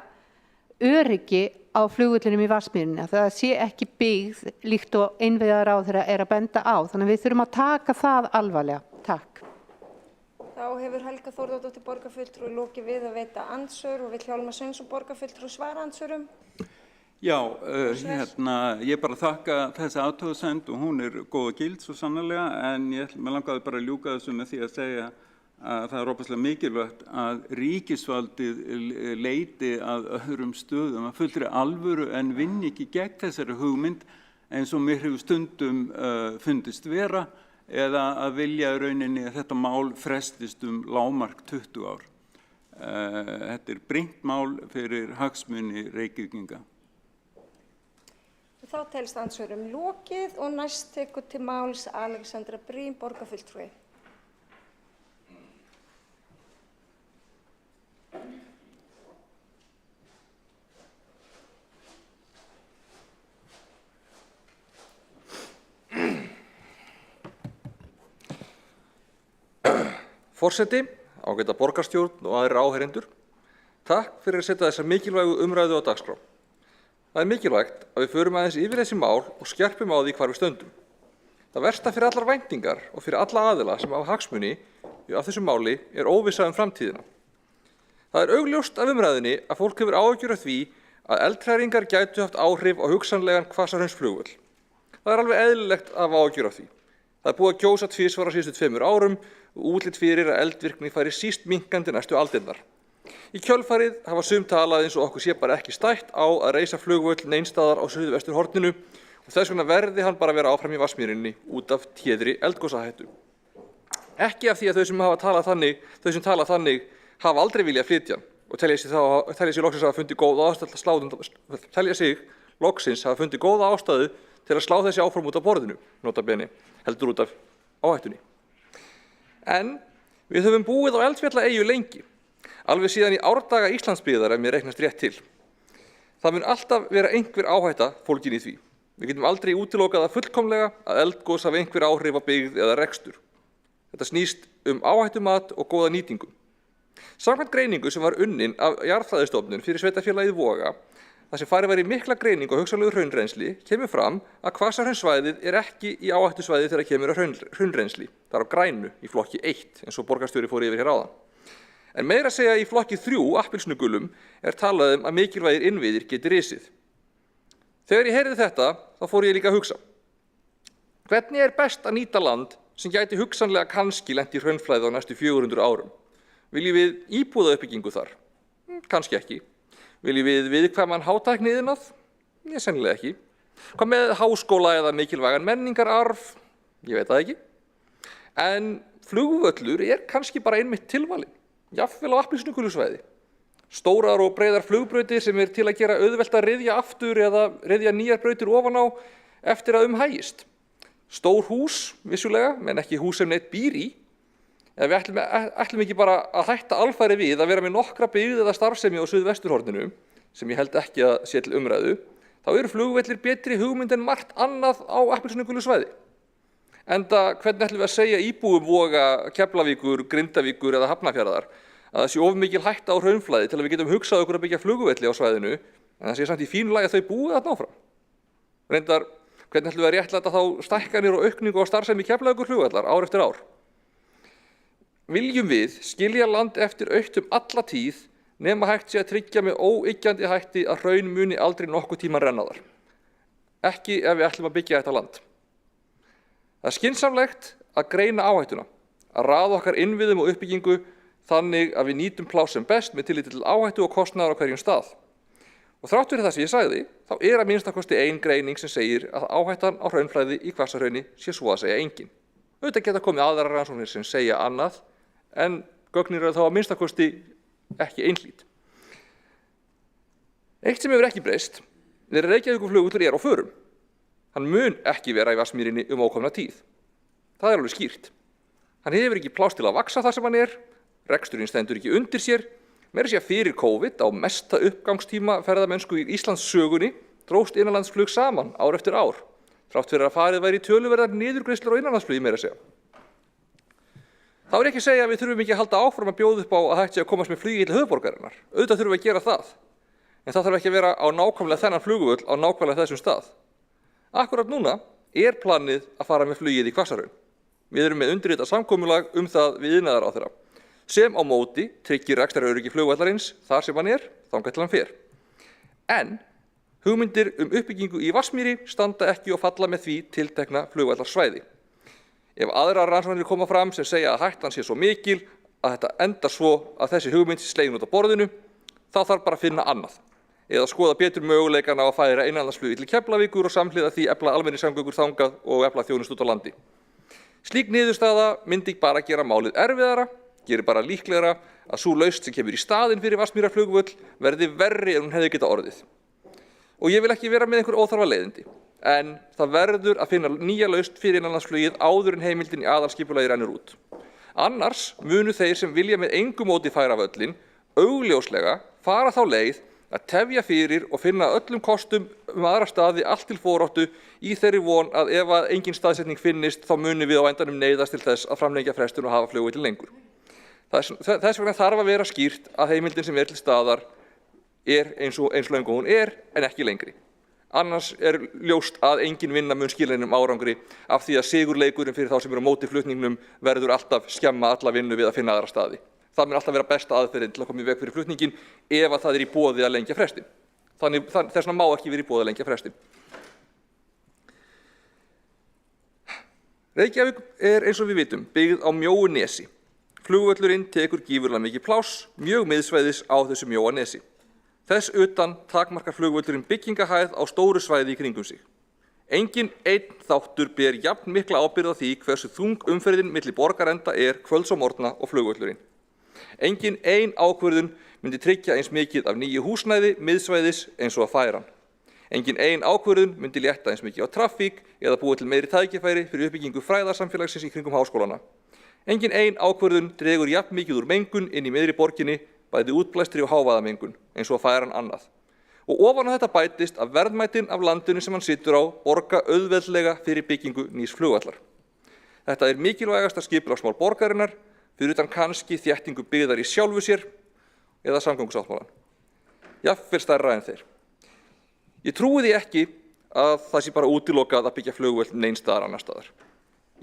öryggi á flugvöllinum í Vatnsmýrinni. Það sé ekki byggð líkt og innviðaráðherra er að benda á. Þannig að við þurfum að taka það alvarlega. Takk. Þá hefur Helga Þórðardóttir borgarfulltrúi lokið við að veita andsvör og vill Hjálmar Sveinsson borgarfulltrúi svara andsvörum. Já, ég bara þakka þessa athugasemd og hún er góð og gild svo sannarlega, en mig langaði bara að ljúka þessu með því að segja að það er óbærslega mikilvægt að ríkisvaldið leiti að öðrum stöðum að fullri alvöru en vinni ekki gegn þessari hugmynd eins og mér hefur stundum fundist vera, eða að vilja í rauninni að þetta mál frestist lágmark 20 ár. Þetta er brýnt mál fyrir hagsmuni Reykvíkinga. Þá telst andsvörum lokið og næst tekur til máls Alexandra Brím, borgarfulltrúi. Forseti, ágæta borgarstjórn og aðrir áheyrendur, takk fyrir að setja þessa mikilvægu umræðu á dagskrá. Það er mikilvægt að við förum aðeins yfir þessi mál og skerpum á því hvar við stöndum. Það versta fyrir allar væntingar og fyrir alla aðila sem hafa hagsmuni af þessu máli er óvissa framtíðina. Það er augljóst af umræðunni að fólk hefur áhyggjur af því að eldhræringar gætu haft áhrif á hugsanlegan Hvassahraunflugvöll. Það er alveg eðlilegt að hafa áhyggjur af því. Það er búið að kjósa tvisvar á síðustu 2 árum og útlit fyrir að eldvirkni fari síst minnkandi næstu aldirnar. Í kjölfarið hafa sum talað eins og okkur sé bara ekki stætt á að reisa flugvöll neins staðar á suðvesturhorninu og þess vegna verði hann bara að vera áfram í Vatnsmýrinni út af téðri eldgosahættu. Ekki af því að þau sem tala þannig hafa aldrei viljað flytja og telja sig loksins hafa fundið góða ástæðu til að slá þessi áform út af borðinu, nota bene, heldur út af áhættunni. En við höfum búið á eldfjallaeyju lengi, alveg síðan í árdaga Íslandsbyggðar ef mér reiknast rétt til. Það mun alltaf vera einhver áhætta fólgin í því. Við getum aldrei útilokað það fullkomlega að eldgos hafi einhver áhrif á byggð eða rekstur. Þetta snýst áhættumat og góða nýtingu. Samkvæmt greiningu sem var unnin af Jarðfræðistofnun fyrir sveitarfélagið Voga, þar sem farið var í mikla greiningu á hugsanlegu hraunrennsli, kemur fram að Hvassahraunssvæðið er ekki í áhættusvæði þegar kemur að hraunrennsli. Það er á grænu í flokki 1, eins og borgarstjóri fór yfir hér áðan. En meira að segja í flokki 3, appelsínugulum, er talað að mikilvægir innviðir geti risið. Þegar ég heyrði þetta, þá fór ég líka að hugsa. Hvernig er best að nýta land sem gæti hugsanlega kannski lent í hraunflæði á næstu 400 árum? Viljum við íbúðauppbyggingu þar? Kannski ekki. Viljum við viðkvæman hátækniiðnað? Sennilega ekki. Hvað með háskóla eða mikilvægan menningararf? Ég veit það ekki. En flugvöllur er kannski bara einmitt tilvalin, jafnvel á appelsínugulusvæði. Stórar og breiðar flugbrautir sem er til að gera auðvelt að ryðja aftur eða ryðja nýjar brautir ofan á eftir að hægist. Stór hús, vissulega, menn ekki hús sem neitt býr í. Ef við ætlum ekki bara að hætta alfæri við að vera með nokkra byggð eða starfsemi á Suðvesturhorninu, sem ég held ekki að sé til umræðu, þá eru flugvellir betri hugmynd en margt annað á appelsínugulu svæði. Enda hvernig ætlum við að segja íbúum Voga, Keflavíkur, Grindavíkur eða Hafnarfjarðar að það sé of mikil hætta á hraunflæði til að við getum hugsað okkur að byggja flugvelli á svæðinu, en það sé samt í fínu lagi að þau búi þarna áfram. Reyndar, hvernig ætlum við að réttlæta þá stækkanir og aukningu á starfsemi Keflavíkurflugvallar ár eftir ár? Viljum við skilja land eftir autt alla tíð nema hægt sé að tryggja með óyggjandi hætti að hraun muni aldrei nokkuð tíma renna þar? Ekki ef við ætlum að byggja þetta land. Það er skynsamlegt að greina áhættuna, að raða okkar innviðum og uppbyggingu þannig að við nýtum pláss sem best með tilliti til áhættu og kostnaðar á hverjum stað. Og þrátt fyrir það sem ég sagði, þá að minnstakosti ein greining sem segir að áhættan á hraunflæði í Hvassahrauni sé svo að segja engin. Auðvitað geta komið aðrar rannsóknir sem segja annað, en gögnin eru þá að minnstakosti ekki einhlít. Eitt sem hefur ekki breyst er að Reykjavíkurflugvöllur er á förum. Hann mun ekki vera í Vatnsmýrinni ókomna tíð. Það er alveg skýrt. Hann hefur ekki pláss til að vaxa þar sem hann er, reksturinn stendur ekki undir sér, meira að segja fyrir COVID á mesta uppgangstíma ferðamennsku í Íslands sögunni dróst innanlandsflug saman ár eftir ár, þrátt fyrir að farið væri töluverðar niðurgreiðslur á innanlandsflugi meira að segja. Þá er ekki að segja að við þurfum ekki að halda áfram að bjóða upp á að hægt sé að komast með flugi til höfuðborgarinnar. Auðvitað þurfum við að gera það. En það þarf ekki að vera á nákvæmlega þennan flugvöll á nákvæmlega þessum stað. Akkurat núna er planið að fara með flugið í Hvassahraun. Við erum með undirritað samkomulag það við iðnaðarráðherra, sem á móti tryggir rekstraröryggi flugvallarins þar sem hann er, þangað til hann fer. En hugmyndir uppbyggingu í Vatnsmýri standa ekki og falla með því tiltekna flugvallarsvæði. Ef aðrar rannsóknir koma fram sem segja að hættan sé svo mikil að þetta endar svo að þessi hugmynd sé slegin út af borðinu, þá þarf bara að finna annað. Eða skoða betur möguleikana á að færa innanlandsflugi til Keflavíkur og samhliða því efla almenningssamgöngur þangað og efla þjónustu út á landi. Slík niðurstaða myndi bara gera málið erfiðara, gerir bara líklegra að sú lausn sem kemur í staðinn fyrir Vatnsmýrarflugvöll verði verri en hún hefði getað orðið. Og ég vil ekki vera með einhver óþarfa leiðindi, en það verður að finna nýja lausn fyrir innanlandsflugið áður en heimildin í aðalskipulagi rennur út. Annars munu þeir sem vilja með engu móti færa völlinn augljóslega fara þá leið að tefja fyrir og finna öllum kostum aðra staði allt til foráttu í þeirri von að ef að engin staðsetning finnist þá munum við á endanum neyðast til þess að framlengja frestun og hafa flugvöllinn lengur. Þess vegna þarf að vera skýrt að heimildin sem er til staðar er eins löng og hún er en ekki lengri. Annars er ljóst að engin vinna mun skila neinum árangri af því að sigurleikurinn fyrir þá sem eru á móti flutningnum verður alltaf skemma alla vinnu við að finna aðra staði. Það mun alltaf vera besta aðferðin til að koma í veg fyrir flutningin ef að það er í boði að lengja frestinn. Þess vegna má ekki vera í boði að lengja frestinn. Reykjavík er eins og við vitum byggð á mjóu nesi. Flugvöllurinn tekur gífurlega mikið pláss, mjög miðsvæðis á þessu mjóa nesi. Þess utan takmarkar flugvöllurinn byggingahæð á stóru svæði í kringum sig. Engin einn þáttur ber jafn mikla ábyrgð á því hversu þung umferðin milli borgarenda er kvölds og morgna og flugvöllurinn. Engin ein ákvörðun myndi tryggja eins mikið af nýju húsnæði miðsvæðis eins og að færa hann. Engin ein ákvörðun myndi létta eins mikið á traffík eða búa til meiri tækifæri fyrir uppbyggingu fræðarsamfélagsins í kringum háskólana. Engin ein ákvörðun dregur jafn mikið úr mengun inn í miðri borginni, bæði útblæstri og hávaðamengun, eins og að færa hann annað. Og ofan á þetta bætist að verðmætin af landinu sem hann situr á borga auðveldlega fyrir byggingu nýs flugvallar. Þetta er mikilvægasta skipulagsmál borgarinnar, fyrir utan kannski þéttingu byggðar í sjálfu sér eða samgöngusáttmálann. Jafnvel stærra en þeir. Ég trúi því ekki að það sé bara útilokað að byggja flugvöll neins staðar annar staðar.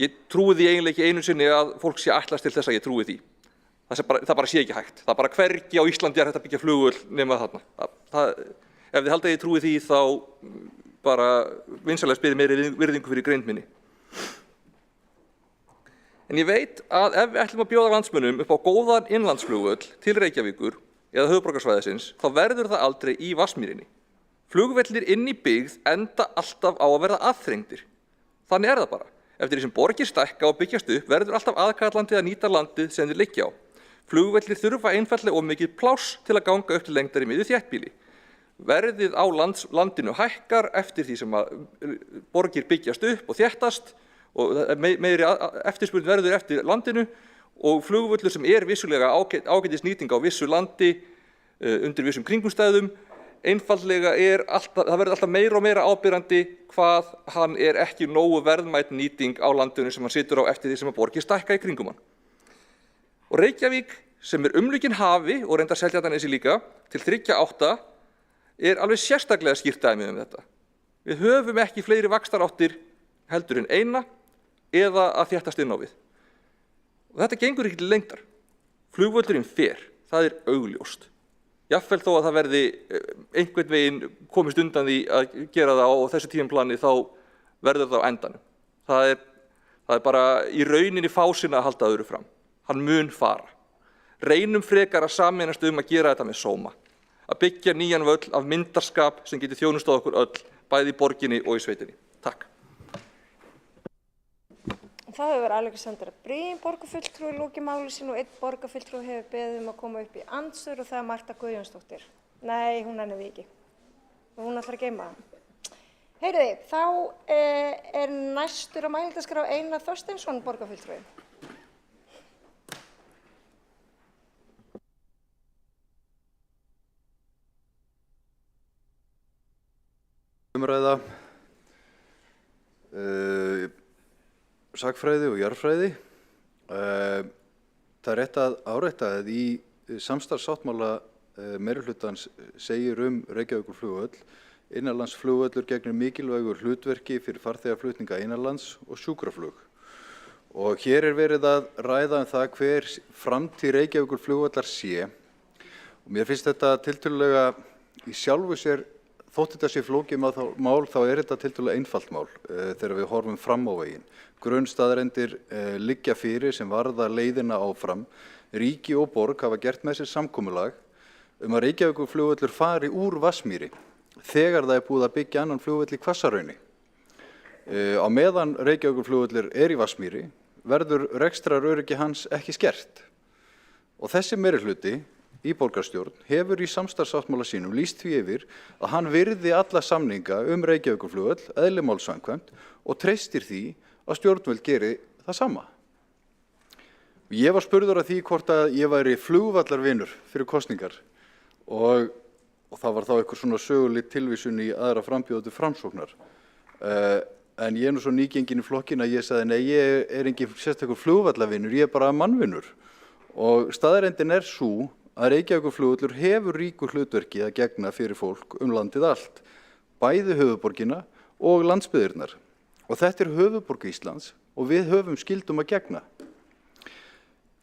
Ég trúi því eiginlega ekki einu sinni að fólk sé ætlast til þess að ég trúi því. Það bara sé ekki hægt. Það bara hvergi á Íslandi er hægt að byggja flugvöll nema þarna. Ef þið haldið að ég trúi því þá bara vinsamlega spyrir meiri virðingu fyrir greind minni. En ég veit að ef við ætlum að bjóða landsmönnum upp á góðan innlandsflugvöll til Reykjavíkur eða höfuðborgarsvæðisins, þá verður það aldrei í Vatnsmýrinni. Flugvellir inn í byggð enda alltaf á að verða aðþrengdir. Þannig er það bara. Eftir því sem borgir stækka og byggjast upp verður alltaf aðkallandi að nýta landið sem þeir liggja á. Flugvellir þurfa einfaldlega of mikið pláss til að ganga upp til lengdar í miðju þéttbýli. Verðið á landinu hækkar eftir því sem að borgir byggjast upp og þéttast og meiri eftirspurn verður eftir landinu og flugvöllur sem vissulega ágætis nýting á vissu landi undir vissum kringumstæðum, einfaldlega það verður alltaf meira og meira ábyrrandi hvað hann ekki nógu verðmæt nýting á landinu sem hann situr á eftir því sem að borgir stækka í kringum hann. Og Reykjavík sem umlukin hafi og reyndar Seltjarnarnesi líka til 3/8 alveg sérstaklega skýrt dæmi þetta. Við höfum ekki fleiri vaxtaráttir heldur en eina eða að þéttast inn á við. Og þetta gengur ekki til lengdar. Flugvöllurinn fer, það augljóst. Jafnvel þó að það verði einhvern veginn komist undan því að gera það á þessu tímaplani þá verður það á endanum. Það er bara í rauninni fásinna að halda öðru fram. Hann mun fara. Reynum frekar að sameinast að gera þetta með sóma. Að byggja nýjan völl af myndarskap sem getur þjónustað okkur öll, bæði í borginni og í sveitinni. Takk. Það hefur Alexandra Briem borgarfulltrúi lokið máli sínu og einn borgarfulltrúi hefur beðið að koma upp í andsvör og það Marta Guðjónsdóttir. Nei, hún nennir því ekki. Hún ætlar að geyma það. Heyriði, þá næstur á mælendaskrá Einar Þorsteinsson borgarfulltrúi. Umræða, sagnfræði og jarðfræði. Það rétt að árétta að í samstarfssáttmála meirihlutans segir Reykjavíkurflugvöll: innanlandsflugvöllur gegnir mikilvægu hlutverki fyrir farþegaflutninga innanlands og sjúkraflug. Og hér verið að ræða það hver framtíð Reykjavíkurflugvallar sé. Og mér finnst þetta tiltölulega í sjálfu sér. Þótt þetta sé flókið mál þá þetta tiltölulega einfalt mál þegar við horfum fram á veginn. Grunnstaðarendir liggja fyrir sem varða leiðina áfram. Ríki og borg hafa gert með sér samkomulag að Reykjavíkurflugvöllur fari úr Vatnsmýri þegar það búið að byggja annan flugvöll í Hvassahrauni. Á meðan Reykjavíkurflugvöllur í Vatnsmýri verður rekstraröryggi hans ekki skert. Og þessi meirihluti í borgarstjórn hefur í samstarfssáttmála sínum lýst því yfir að hann virði alla samninga Reykjavíkurflugvöll eðli máls samkvæmt og treystir því að stjórnvöld geri það sama. Ég var spurður að því hvort að ég væri flugvallarvinur fyrir kosningar og það var þá eitthvað svona söguleg tilvísun í aðra frambjóðendur Framsóknar. En ég nú svo nýgenginn í flokkinn að ég sagði nei, ég engin sérstakur flugvallarvinur, ég bara mannvinur. Og staðreyndin sú að Reykjavíkurflugvöllur hefur ríku hlutverki að gegna fyrir fólk landið allt, bæði höfuðborgina og landsbyggðirnar. Og þetta höfuðborg Íslands og við höfum skyldum að gegna.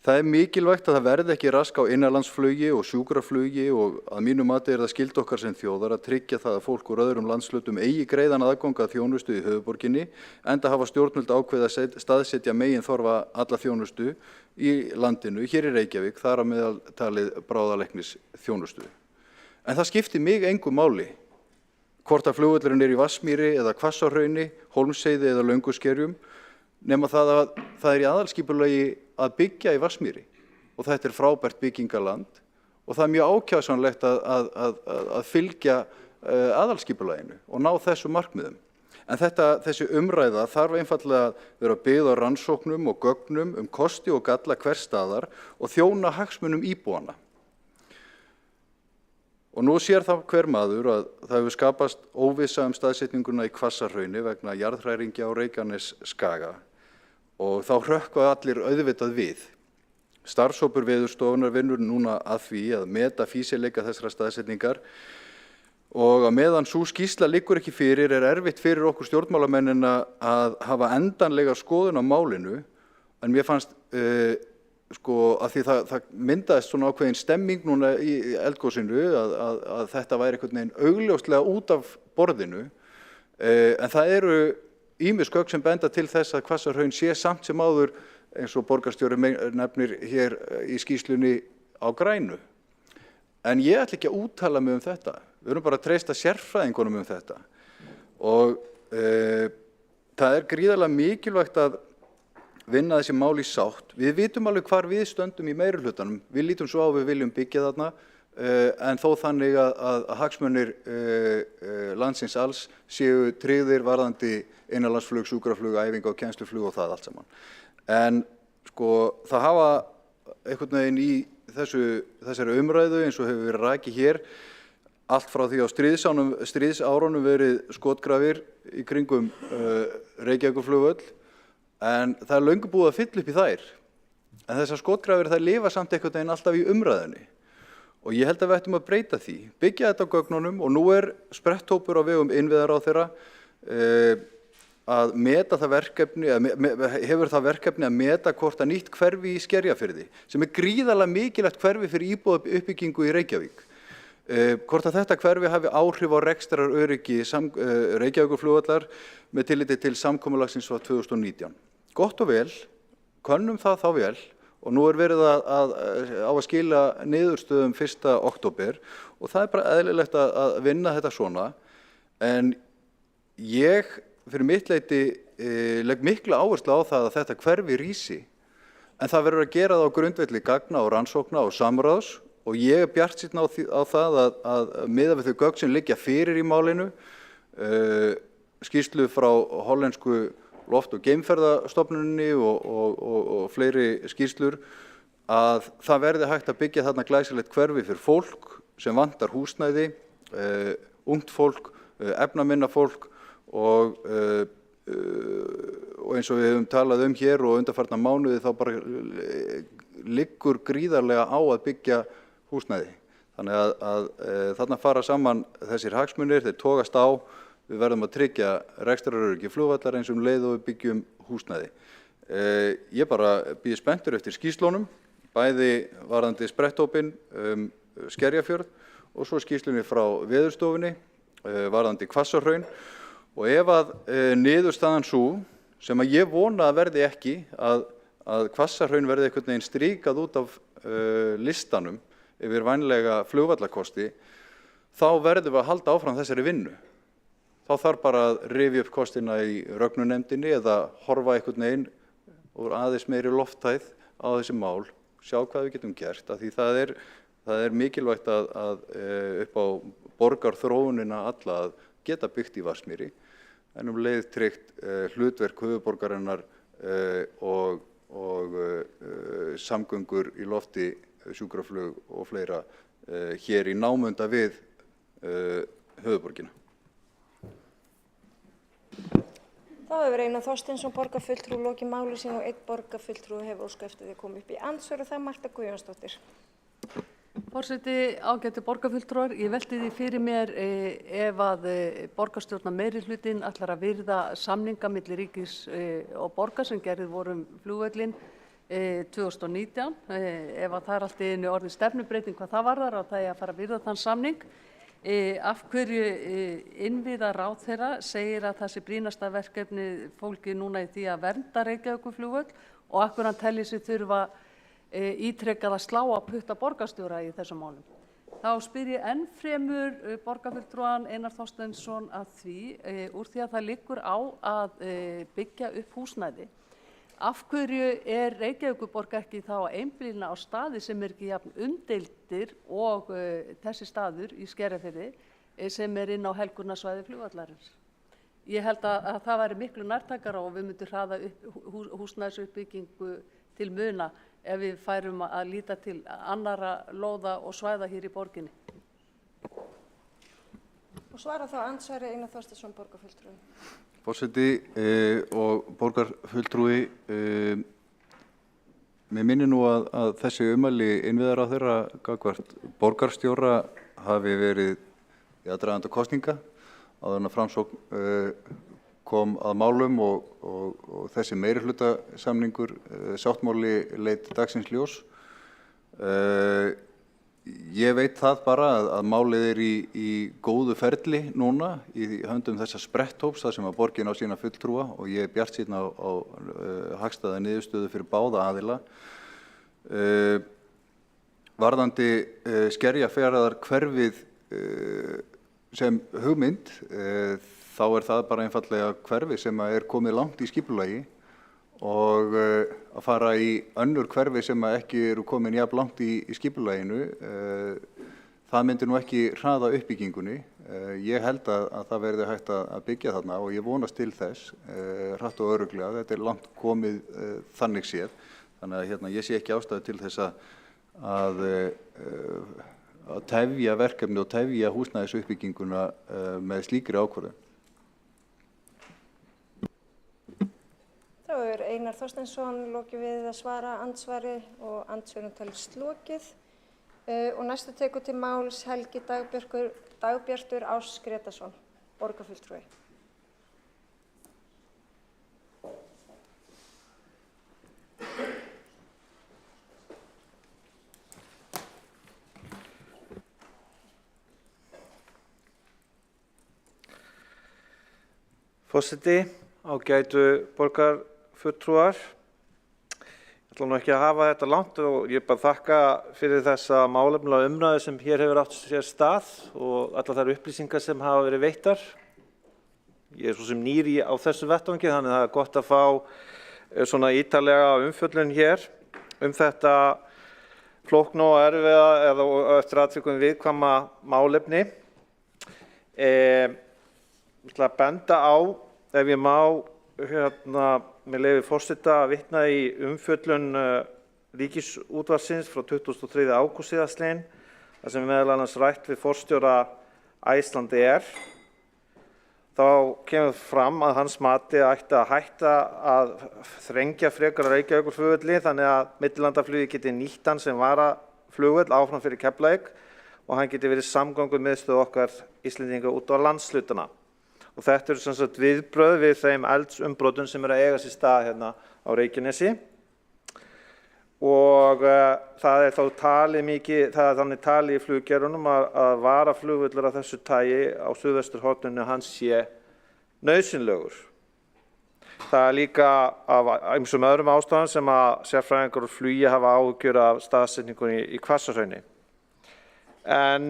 Það mikilvægt að það verði ekki rask á innanlandsflugi og sjúkraflugi og að mínu mati það skylda okkar sem þjóðar að tryggja það að fólk úr öðrum landshlutum eigi greiðan aðgang að þjónustu í höfuðborginni enda hafa stjórnvöld ákveðið að staðsetja meginþorfa alla þjónustu í landinu, hér í Reykjavík, þar að meðal talið bráðalæknisþjónustu. En það skiptir mig engu máli hvort að flugvöllurinn í Vatnsmýri eða Hvassahrauni, Hólmsheiði eða Lönguskerjum, nema það að það í aðalskipulagi að byggja í Vatnsmýri og þetta frábært byggingaland og það mjög ákjásanlegt að fylgja aðalskipulaginu og ná þessu markmiðum. En þessi umræða þarf einfaldlega að vera byggð á rannsóknum og gögnum kosti og galla hvers staðar og þjóna hagsmunum íbúanna. Og nú sér það hver maður að það hefur skapast óvissa staðsetninguna í Hvassahrauni vegna jarðhræringja á Reykjanesskaga og þá hrökkva allir auðvitað við. Starfshópur Veðurstofunnar vinnur núna að því að meta fýsileika þessara staðsetningar og að meðan sú skýrsla liggur ekki fyrir erfitt fyrir okkur stjórnmálamennina að hafa endanlega skoðun á málinu en mér fannst að því það myndaðist svona ákveðin stemming núna í eldgosinu að þetta væri einhvern veginn augljóslega út af borðinu en það ýmis gögn sem benda til þess að Hvassahraun sé samt sem áður eins og borgarstjóri nefnir hér í skýrslunni á grænu. En ég ætla ekki að úttala mig þetta. Við erum bara að treysta sérfræðingunum þetta. Og það gríðarlega mikilvægt að vinna þessi mál í sátt. Við vitum alveg hvar við stöndum í meirihlutanum. Við lítum svo á við viljum byggja þarna en þó þannig að hagsmunir landsins alls séu tryggðir varðandi innanlandsflug, sjúkraflug, æfinga og kennsluflug og það allt saman. En sko það hafa einhvern veginn í þessari umræðu eins og hefur verið rakið hér allt frá því á stríðsárunum verið skotgrafir í kringum Reykjavíkurflugvöll, en það er löngu búið að fylla upp í þær. En þessar skotgrafir þær lifa samt einhvern veginn alltaf í umræðunni. Og ég held að við ættum að breyta því, byggja þetta á gögnunum og nú er spretthópur á vegum innviðaráðherra að meta það verkefni, hefur það verkefni að meta hvort að nýtt hverfi í Skerjafirði, sem er gríðarlega mikilvægt hverfi fyrir íbúðauppbyggingu í Reykjavík. Hvort að þetta hverfi hafi áhrif á rekstraröryggi Reykjavíkurflugvallar með tilliti til samkomulagsins frá 2019. Gott og vel, könnum það þá vel. Og nú er verið á að skila niðurstöðum 1. október og það er bara eðlilegt að vinna þetta svona. En ég, fyrir mitt leyti, legg mikla áherslu á það að þetta hverfi rísi. En það verður að gera það á grundvelli gagna og rannsókna og samráðs og ég er bjartsýnn á það að miðað við þau gögn sem liggja fyrir í málinu, skýrslu frá hollensku loft- og geimferðastofnuninni og fleiri skýrslur, að það verði hægt að byggja þarna glæsilegt hverfi fyrir fólk sem vantar húsnæði, ungt fólk, efnaminna fólk og eins og við höfum talað hér og undanfarna mánuði þá bara liggur gríðarlega á að byggja húsnæði. Þannig að þarna fara saman þessir hagsmunir, þeir togast á. Við verðum að tryggja rekstraröryggi flugvallar eins leið og við byggjum húsnæði. Ég bara bíð spenntur eftir skýrslunum, bæði varðandi spretthópinn Skerjafjörð og svo skýrslunni frá Veðurstofunni varðandi Hvassahraun. Og ef að niðurstaðan sú, sem að ég vona að verði ekki, að Hvassahraun verði einhvern veginn strikað út af listanum yfir vænlega flugvallakosti, þá verðum við að halda áfram þessari vinnu. Þá þarf bara að rifja upp kostina í rögnunefndinni eða horfa einhvern veginn úr aðeins meiri lofthæð á þessi mál, sjá hvað við getum gert, af því það er mikilvægt að upp á borgarþróunina alla að geta byggt í Vatnsmýri, en leið tryggt hlutverk höfuðborgarinnar og samgöngur í lofti, sjúkraflug og fleira hér í námunda við höfuðborgina. Þá hefur Einar Þorsteinsson borgarfulltrúi lokið máli sínu og einn borgarfulltrúi hefur óskað eftir því að koma upp í andsvör og það er Marta Guðjónsdóttir. Forseti, ágætu borgarfulltrúar, ég velti því fyrir mér ef að borgarstjórnar meirihlutinn ætlar að virða samninga milli ríkis og borgar sem gerðir voru flugvöllinn 2019, ef að það er allt í einu orðið stefnubreyting hvað það varðar að það er að fara að virða þann samning. Af hverju innviðaráðherra segir að það sé brýnasta verkefni fólki núna í því að vernda Reykjavíkurflugvöll og af hverju hann telji sig þurfa ítrekað að slá á putta borgarstjóra í þessum málum. Þá spyr ég enn fremur borgarfulltrúan Einar Þorsteinsson að því, úr því að það liggur á að byggja upp húsnæði. Af hverju er Reykjavíkurborg ekki þá að einblína á staði sem ekki jafn umdeildir og þessi staður í Skerjafirði sem inn á helgunarsvæði flugvallarins? Ég held að það væri miklu nærtækara og við myndum hraða húsnæðisuppbyggingu til muna ef við færum að líta til annarra lóða og svæða hér í borginni. Og svara þá andsvari Einar Þorsteinsson borgarfulltrúi. Forseti og borgarfulltrúi, mér minnir nú að þessi ummæli innviðaráðherra gagnvart borgarstjóra hafi verið í aðdraganda kosninga áður en að Framsókn kom að málum og þessi meirihlutasamningur sáttmáli leit dagsins ljós. Ég veit það bara að málið er í góðu ferli núna í höndum þessa spretthóps þar sem að borgin á sína fulltrúa og ég er bjartsýnn á hagstæða niðurstöðu fyrir báða aðila. Varðandi Skerjafjarðarhverfið sem hugmynd, þá er það bara einfaldlega hverfi sem er komið langt í skipulagi og að fara í önnur hverfi sem ekki eru komin jafn langt í skipulaginu það myndi nú ekki hraða uppbyggingunni. Ég held að það verði hægt að byggja þarna og ég vonast til þess hratt og örugglega. Þetta er langt komið þannig séð. Þannig að ég sé ekki ástæðu til þess að tefja verkefni og tefja húsnæðisuppbygginguna með slíkri ákvörðun. Þá er Einar Þorsteinsson lokið við að svara andsvari og andsvörum telst lokið. Og næstu tekur til máls Helgi Dagbjartur Áss Gretarsson, borgarfulltrúi. Forseti, ágætu borgarfulltrúar. Ég ætla nú ekki að hafa þetta langt og ég bara þakka fyrir þessa málefnalega umræðu sem hér hefur átt sér stað og allar þær upplýsingar sem hafa verið veittar. Ég svo sem nýr á þessu vettvangi, þannig að það er gott að fá svona ítarlega umfjöllun hér þetta flókna og erfiða eða eftir atvikum viðkvæma málefni. Ég ætla að benda á, ef ég má, með leyfi forseta að vitna í umfjöllun Ríkisútvarpsins frá 23. ágúst síðastliðinn, þar sem meðal annars rætt við forstjóra Icelandair. Þá kemur fram að hans mati ætti að hætta að þrengja frekar á Reykjavíkurflugvelli þannig að millilandaflugi geti nýtt hann sem varaflugvöll áfram fyrir Keflavík og hann geti verið samgöngumiðstöð okkar Íslendinga út á landshlutana. Og þetta eru sem sagt viðbrögð við þeim eldsumbrotum sem að eiga sér stað hérna á Reykjanesi. Og það er þá þannig talið í fluggerðunum að varaflugvöllur af þessu tagi á suðvesturhorninu hans sé nauðsynlegur. Það er líka af ýmsum öðrum ástæðum sem að sérfræðingar úr flugi hafa áhyggjur af staðsetningunni í Hvassahrauni. En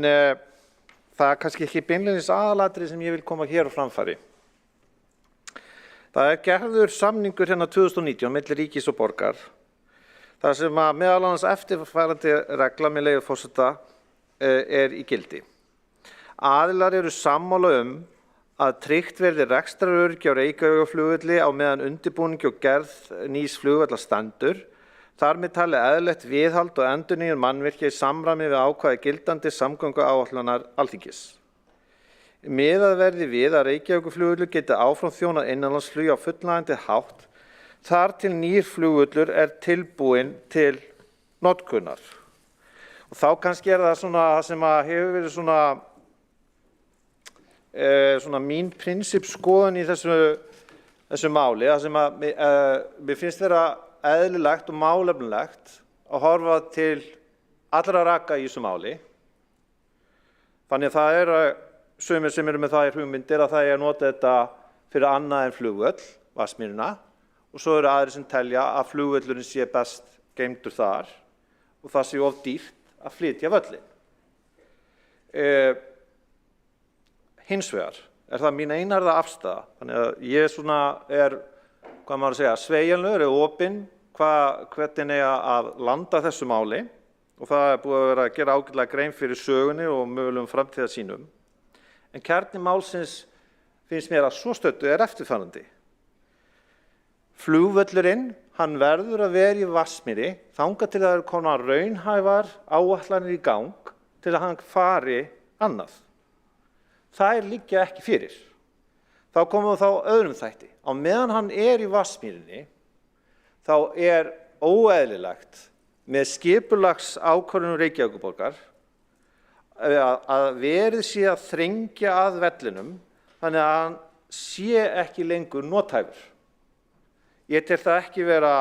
það er kannski ekki beinlínis aðalatriði sem ég vil koma hér á framfæri. Það er gerður samningur hérna 2019 milli ríkis og borgar, þar sem að meðal annars eftirfarandi regla með leyfi forseta er í gildi. Aðilar eru sammála að tryggt verði rekstraröryggi á Reykjavíkurflugvelli á meðan undirbúningi og gerð nýs flugvallar stendur, þar með talið eðlilegt viðhald og endurnýjun mannvirkja í samræmi við ákvæði gildandi samgönguáætlunar Alþingis. Miðað verði við að Reykjavíkurflugvöllur geti áfram þjónað innanlandsflugi á fullnægjandi hátt þar til nýr flugvöllur er tilbúinn til notkunar. Og þá kannski er það svona sem að hefur verið svona mín prinsippskoðun í þessu máli, það sem að mér finnst vera eðlilegt og málefnilegt að horfa til allra raka í þessu máli. Þannig að það eru sumir sem eru með það í hugmyndir að það er að nota þetta fyrir annað en flugvöll, Vatnsmýrina, og svo eru aðrir sem telja að flugvöllurinn sé best geymdur þar og það sé of dýrt að flytja völlinn. Hins vegar er það mín einarða afstaða, þannig að ég er hvað maður að segja, sveigjanlegur eða opinn hvernig að landa þessu máli og það er búið að vera að gera ágætlega grein fyrir sögunni og mögulegum framtíðarsýnum. En kjarni málsins finnst mér að svo stöddu er eftirfarandi. Flugvöllurinn, hann verður að vera í Vatnsmýri þangað til það eru komnar raunhæfar áætlanir í gang til að hann fari annað. Það liggja ekki fyrir. Þá komum við þá öðrum þætti. Á meðan hann er í Vatnsmýrinni, þá er óeðlilegt með skipulagsákvörðun Reykjavíkurborgar að verið sé að þrengja að vellinum þannig að hann sé ekki lengur nothæfur. Ég tel það ekki vera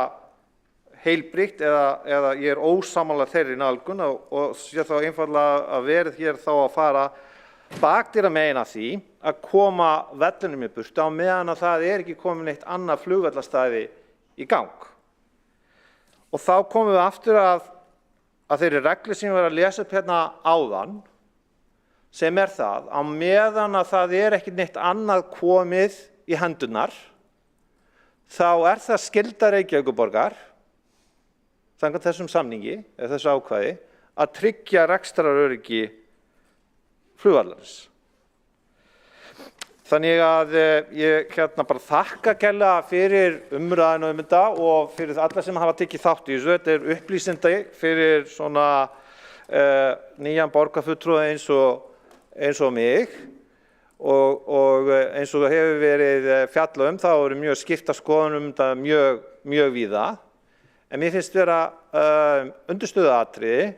heilbrigt eða ég er ósammála þeirri nálgun og sé þá einfaldlega að verið hér þá að fara bakdyra megin að því að koma vellinum í burtu á meðan að það er ekki komin eitt annað flugvallastæði í gang. Og þá komum við aftur að þeirri reglu sem ég var að lesa upp hérna áðan, sem er það á meðan að það er ekki neitt annað komið í hendurnar, þá er það skylda Reykjavíkurborgar, samkvæmt þessum samningi, eða þessu ákvæði, að tryggja rekstraröryggi flugvallarins. Þannig að ég bara þakka kærlega fyrir umræðuna þetta og fyrir alla sem hafa tekið þátt í þessu. Þetta upplýsandi fyrir svona nýjan borgarfulltrúa eins og mig og eins og hefur verið fjallað þá eru mjög skiptar skoðanir þetta mjög víða. En mér finnst vera undirstöðuatriði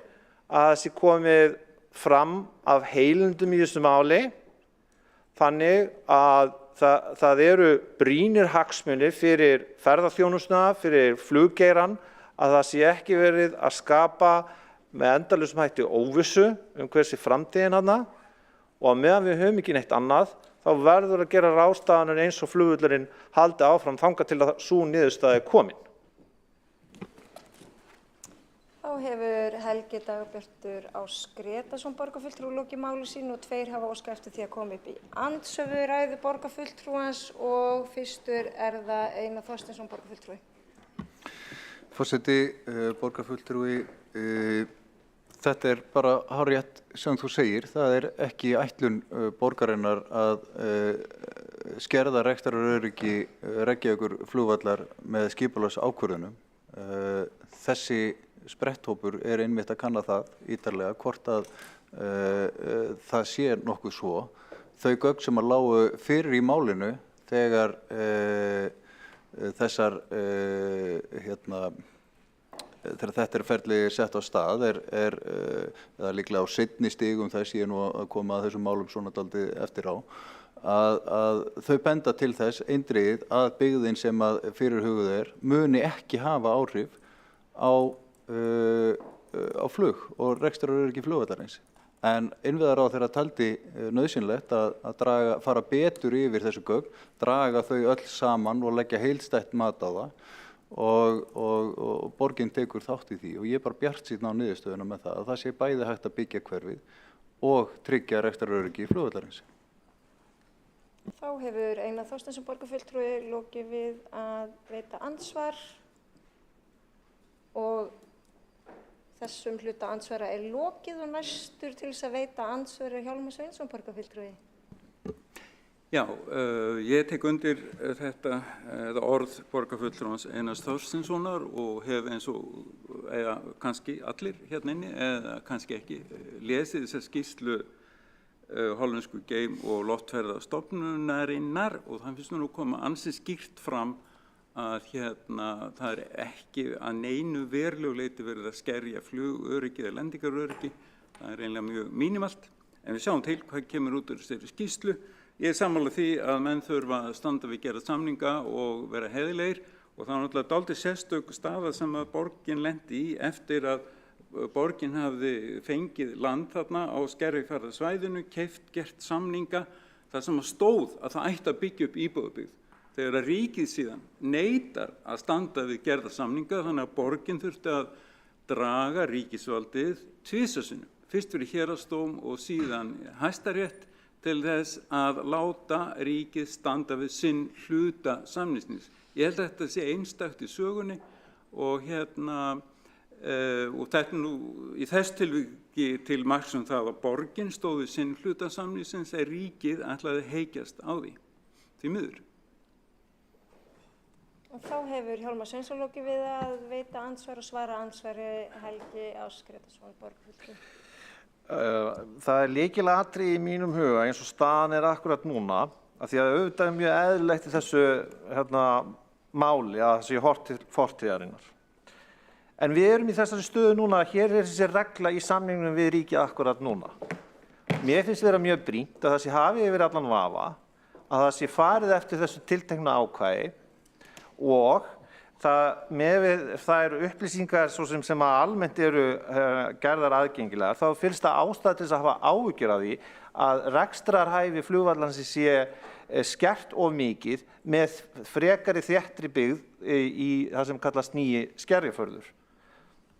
að það sé komið fram af heilindum í þessu máli. Þannig að það eru brýnir hagsmunir fyrir ferðaþjónustuna, fyrir fluggeirann, að það sé ekki verið að skapa með endalausum hætti óvissu hversi framtíðin þarna og meðan við höfum ekki neitt annað, þá verður að gera ráðstafanir eins og flugvöllurinn haldi áfram þangað til að sú niðurstaða komin. Þá hefur Helgi Dagbjartur Ás Grétarsson borgarfulltrúi lokið máli sínu og 2 hafa óskað eftir því að koma upp í andsvöru ræðu borgarfulltrúans og fyrstur það Einar Þorsteinsson borgarfulltrúi. Forseti, borgarfulltrúi, þetta bara hárrétt sem þú segir. Það ekki ætlun borgarinnar að skerða rekstraröryggi Reykjavíkurflugvallar með skipulagsákvörðunum. Þessi spretthópur einmitt að kanna það ítarlega hvort að það sé nokkuð svo. Þau gögn sem að lágu fyrir í málinu þegar þessar þegar þetta ferli sett á stað eða líklega á seinni stigum þess ég nú að koma að þessum málum svona dálítið eftir á að þau benda til þess eindregið að byggðin sem að fyrirhuguð muni ekki hafa áhrif á flug og rekstraröryggi flugvallarins. En innviðaráðherra taldi nauðsynlegt að fara betur yfir þessu gögn, draga þau öll saman og leggja heildstætt mat á það og borgin tekur þátt í því og ég bara bjartsýnn á niðurstöðuna með það að það sé bæði hægt að byggja hverfið og tryggja rekstraröryggi flugvallarins. Þá hefur Einar Þorsteinsson borgarfulltrúi lokið við að veita andsvar og þessum hluta andsvara lokið og næstur til þess að veita andsvöru Hjálmar Sveinsson borgarfulltrúi. Já, ég tek undir þetta orð borgarfulltrúans Einars Þorsteinssonar og hef eins og kannski allir hérna inni eða kannski ekki lesið þessa skýrslu hollensku geim- og loftferðastofnunarinnar og það finnst nú koma ansi skýrt fram að það ekki að neinu verulegu leyti verið að skerja flugöryggi eða lendingaröryggi. Það eiginlega mjög mínimalt. En við sjáum til hvað kemur út úr þessari skýrslu. Ég sammála því að menn þurfa að standa við gera samninga og vera heiðilegir og það var náttúrulega dálítið sérstök staða sem að borgin lenti í eftir að borgin hafði fengið land þarna á Skerjafjarðarsvæðinu, gert samninga þar sem að stóð að það ætti að byggja upp íbúðabyggð. Þegar að ríkið síðan neitar að standa við gerða samninga þannig að borgin þurfti að draga ríkisvaldið tvisvar sinnum. Fyrst fyrir héraðsdóm og síðan Hæstarétt til þess að láta ríkið standa við sinn hluta samningsins. Ég held að þetta sé einstakt í sögunni og og þetta nú í þess tilviki til marks það að borgin stóð við sinn hluta samningsins ríkið ætlaði heykjast á því miður. Og þá hefur Hjálmar Sveinsson lokið við að veita andsvar og svara andsvari Helgi Ás Grétarsson borgarfulltrúi. Það lykilatriði í mínum huga eins og staðan akkúrat núna af því að auðvitað mjög eðlilegt í þessu máli að það sé horft til fortíðarinnar. En við erum í þessari stöðu núna að hér þessi regla í samningnum við ríkið akkúrat núna. Mér finnst vera mjög brýnt að það sé hafið yfir allan vafa að það sé farið eftir þessu tiltekna ákvæði og það eru upplýsingar sem að almennt eru gerðar aðgengilegar, þá finnst það ástæða til þess að hafa áhyggjur af því að rekstrarhæfi flugvallarins sé skert of mikið með frekari þéttri byggð í það sem kallast nýi Skerjafjörður.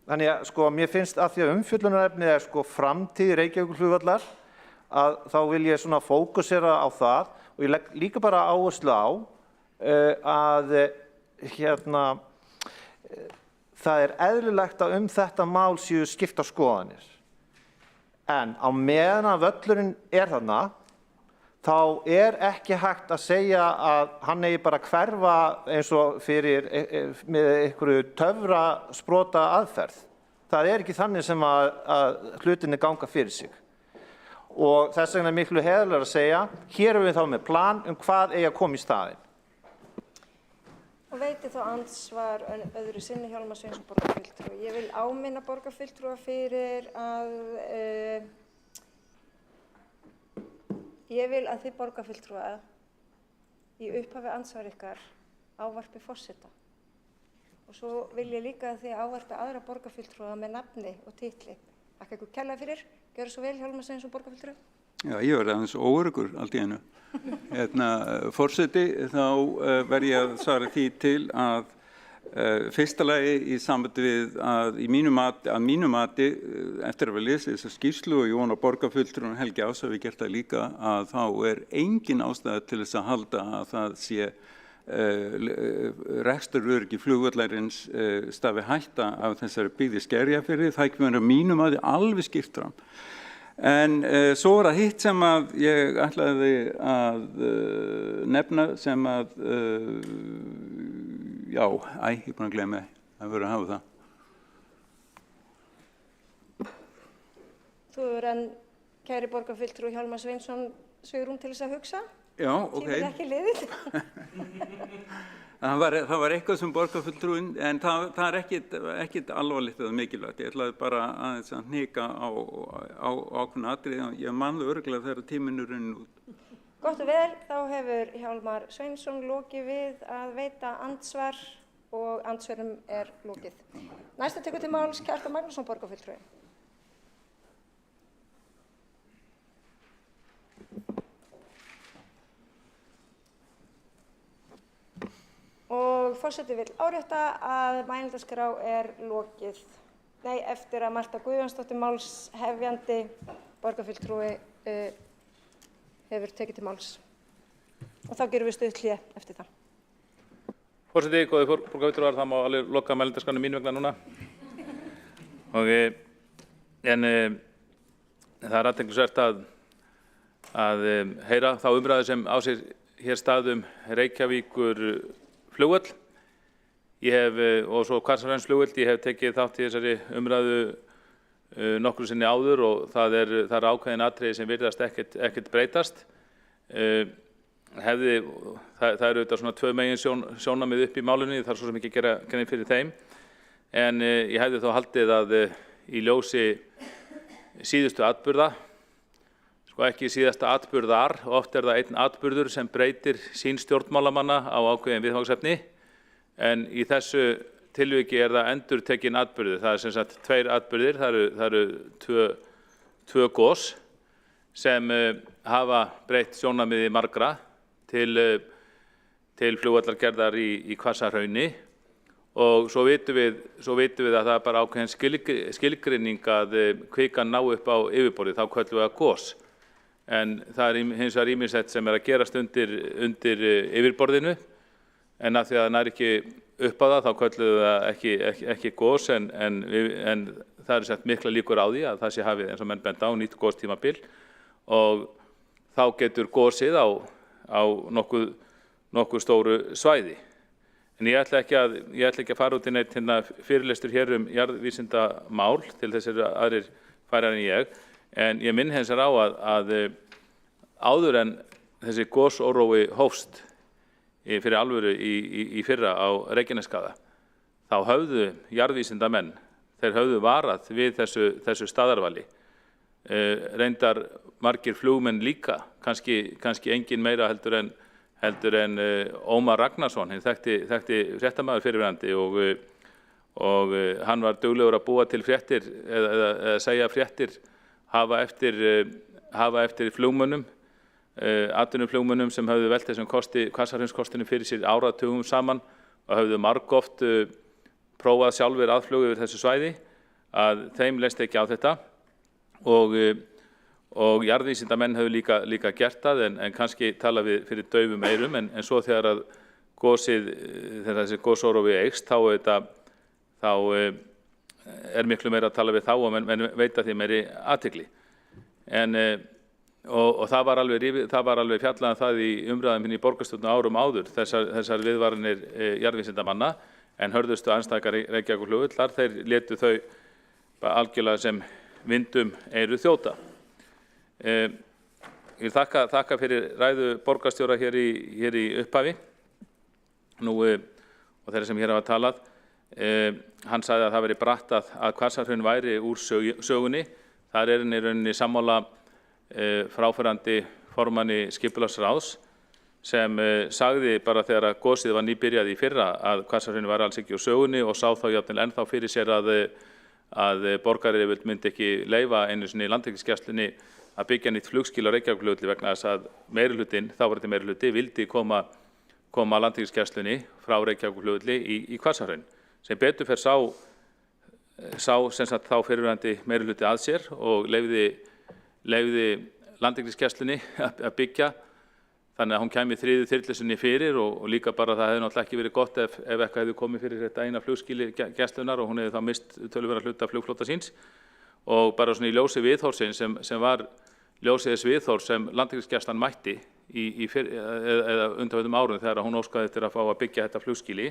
Þannig að mér finnst að því að umfjöllunarefnið framtíð Reykjavíkurflugvallar að þá vil ég fókusera á það og ég legg líka bara áherslu á að það eðlilegt að þetta mál séu skiptar skoðanir. En á meðan að völlurinn þarna, þá ekki hægt að segja að hann eigi bara að hverfa eins og með einhverju töfrasprota aðferð. Það ekki þannig sem að hlutinni ganga fyrir sig. Og þess vegna miklu heiðarlegra að segja, hér erum við þá með plan hvað eigi að koma í staðinn. Og veiti þá andsvar öðru sinni Hjálmar Sveinsson borgarfulltrúi. Ég vil áminna borgarfulltrúa fyrir að ég vil að þið borgarfulltrúa í upphafi andsvar ykkar ávarpi forseta. Og svo vil ég líka að þið ávarpi aðra borgarfulltrúa með nafni og titli. Þakka ykkur kærlega fyrir. Gjörðu svo vel Hjálmar Sveinsson borgarfulltrúi. Já, ég verði aðeins óöruggur allt í einu. Forseti, þá verð ég að svara því til að fyrsta lagi í sambandi við að mínu mati, eftir að við lesið þessa skýrslu og ég vona borgarfulltrúinn Helgi Ása hafi gert það líka, að þá engin ástæða til þess að halda að það sé reksturöryggi flugvallarins stafi hætta af þessari byggð í Skerjafirði. Það ekki verið að mínu mati alveg skýrt fram. En svo það hitt sem að ég ætlaði að nefna sem að, ég er búin að gleyma að vera að hafa það. Þú hefur enn, kæri borgarfulltrúi Hjálmar Sveinsson, svigrúm til þess að hugsa? Já, ok. Tíminn ekki liðið? Það var eitthvað sem borgarfulltrúinn, en það ekkit alvarlegt eða mikilvægt. Ég ætlaði bara aðeins að hnika á ákveðna atriði. Ég manði örugglega þegar tíminn runnin út. Gott og vel, þá hefur Hjálmar Sveinsson lokið við að veita andsvar og andsvörum lokið. Næsta tekur til máls Kjartan Magnússon borgarfulltrúi. Og forseti vill árétta að mælendaskrá lokið. Nei, eftir að Marta Guðjónsdóttir málshefjandi borgarfulltrúi hefur tekið til máls. Og þá gerum við stutt hlé eftir það. Forseti, góðir borgarfulltrúar, það má alveg loka mælendaskránni mín vegna núna. En það athyglisvert að heyra þá umræðu sem á sér hér staðum Reykjavíkur flugvöll. Ég hef, og svo Hvassahraunflugvöll, ég hef tekið þátt í þessari umræðu nokkru sinni áður og það er ákveðin atriði sem virðast ekkert breytast. Það eru auðvitað svona tvö megin sjónarmið upp í málunni, það er svo sem ekki að gera grein fyrir þeim. En ég hefði þó haldið að í ljósi síðustu atburða, ekki síðasta atburðar, oft það einn atburður sem breytir sín stjórnmálamanna á ákveðin viðfangsefni, en í þessu tilviki það endurtekinn atburður. Það sem sagt tveir atburðir, það eru tvö gos sem hafa breytt sjónarmiði margra til flugvallargerðar í Hvassahrauni og svo vitum við að það er bara ákveðin skilgreining að kvikan ná upp á yfirborðið, þá köllum við það gos. En það hins vegar ýmislegt sem að gerast undir yfirborðinu, en af því að það nær ekki upp á það, þá köllum við það ekki gos, en það sett mikla líkur á því að það sé hafið, eins og menn benda á, nýtt gostímabil og þá getur gosið á nokkuð stóru svæði. En ég ætla ekki að fara út í neitt fyrirlestur hér jarðvísindamál til þessir aðrir færar en ég, en ég minn hins vegar á að áður en þessi gosórói hófst fyrir alvöru í fyrra á Reykjanesskaga, þá höfðu jarðvísindamenn, þeir höfðu varað við þessu staðarvali. Reyndar margir flugmenn líka, kannski engin meira heldur en Ómar Ragnarsson, hinn þekkti fréttamaður fyrirverandi og hann var duglegur að búa til fréttir eða segja fréttir, hafa eftir flugmönnum, atvinnuflugmönnum sem höfðu velt þessum Hvassahraunskostinu fyrir sér áratugum saman og höfðu margoft prófað sjálfir aðflug yfir þessu svæði, að þeim leist ekki á þetta og jarðvísindamenn höfðu líka gert það en kannski tala við fyrir daufum eyrum en svo þegar þessi gosórói eykst þá er miklu meira að tala við þá og menn veita því meiri athygli. Og það var alveg fjallað um það í umræðum í borgarstjórn árum áður, þessar viðvaranir jarðvísindamanna, en hörðustu andstæðingar Reykjavíkurflugvallar, þeir létu þau algjörlega sem vindum eyru þjóta. Ég vil þakka fyrir ræðu borgarstjóra hér í upphafi og þeirra sem hér hafa talað. Hann sagði að það veri bratt að Hvassahraun væri úr sögunni. Þar er í rauninni sammála fráfarandi formanni skipulagsráðs sem sagði bara þegar gosið var nýbyrjað í fyrra að Hvassahraun væri alls ekki úr sögunni og sá þá jafnvel ennþá fyrir sér að borgaryfirvöld myndi ekki leyfa einu sinni Landhelgisgæslunni að byggja nýtt flugskýli á Reykjavíkurflugvelli vegna þess að þáverandi meirihluti vildi koma Landhelgisgæslunni frá Reykjavíkurflugvelli í Hvassahraun. Sem betur fer sá sem sagt þá fyrrverandi meirihluti að sér og leyfði Landhelgisgæslunni að byggja þannig að hún kæmi þriðju þyrlusinni fyrir og líka bara það hefði náttúrulega ekki verið gott ef eitthvað hefði komið fyrir þetta eina flugskýli Gæslunnar og hún hefði þá mist töluverðan hluta flugflota síns og bara svona í ljósi viðhorfsins sem var ljósið þess viðhorf sem Landhelgisgæslan mætti eða undanförnum árum þegar hún óskaði eftir að fá að byggja þetta flugskýli,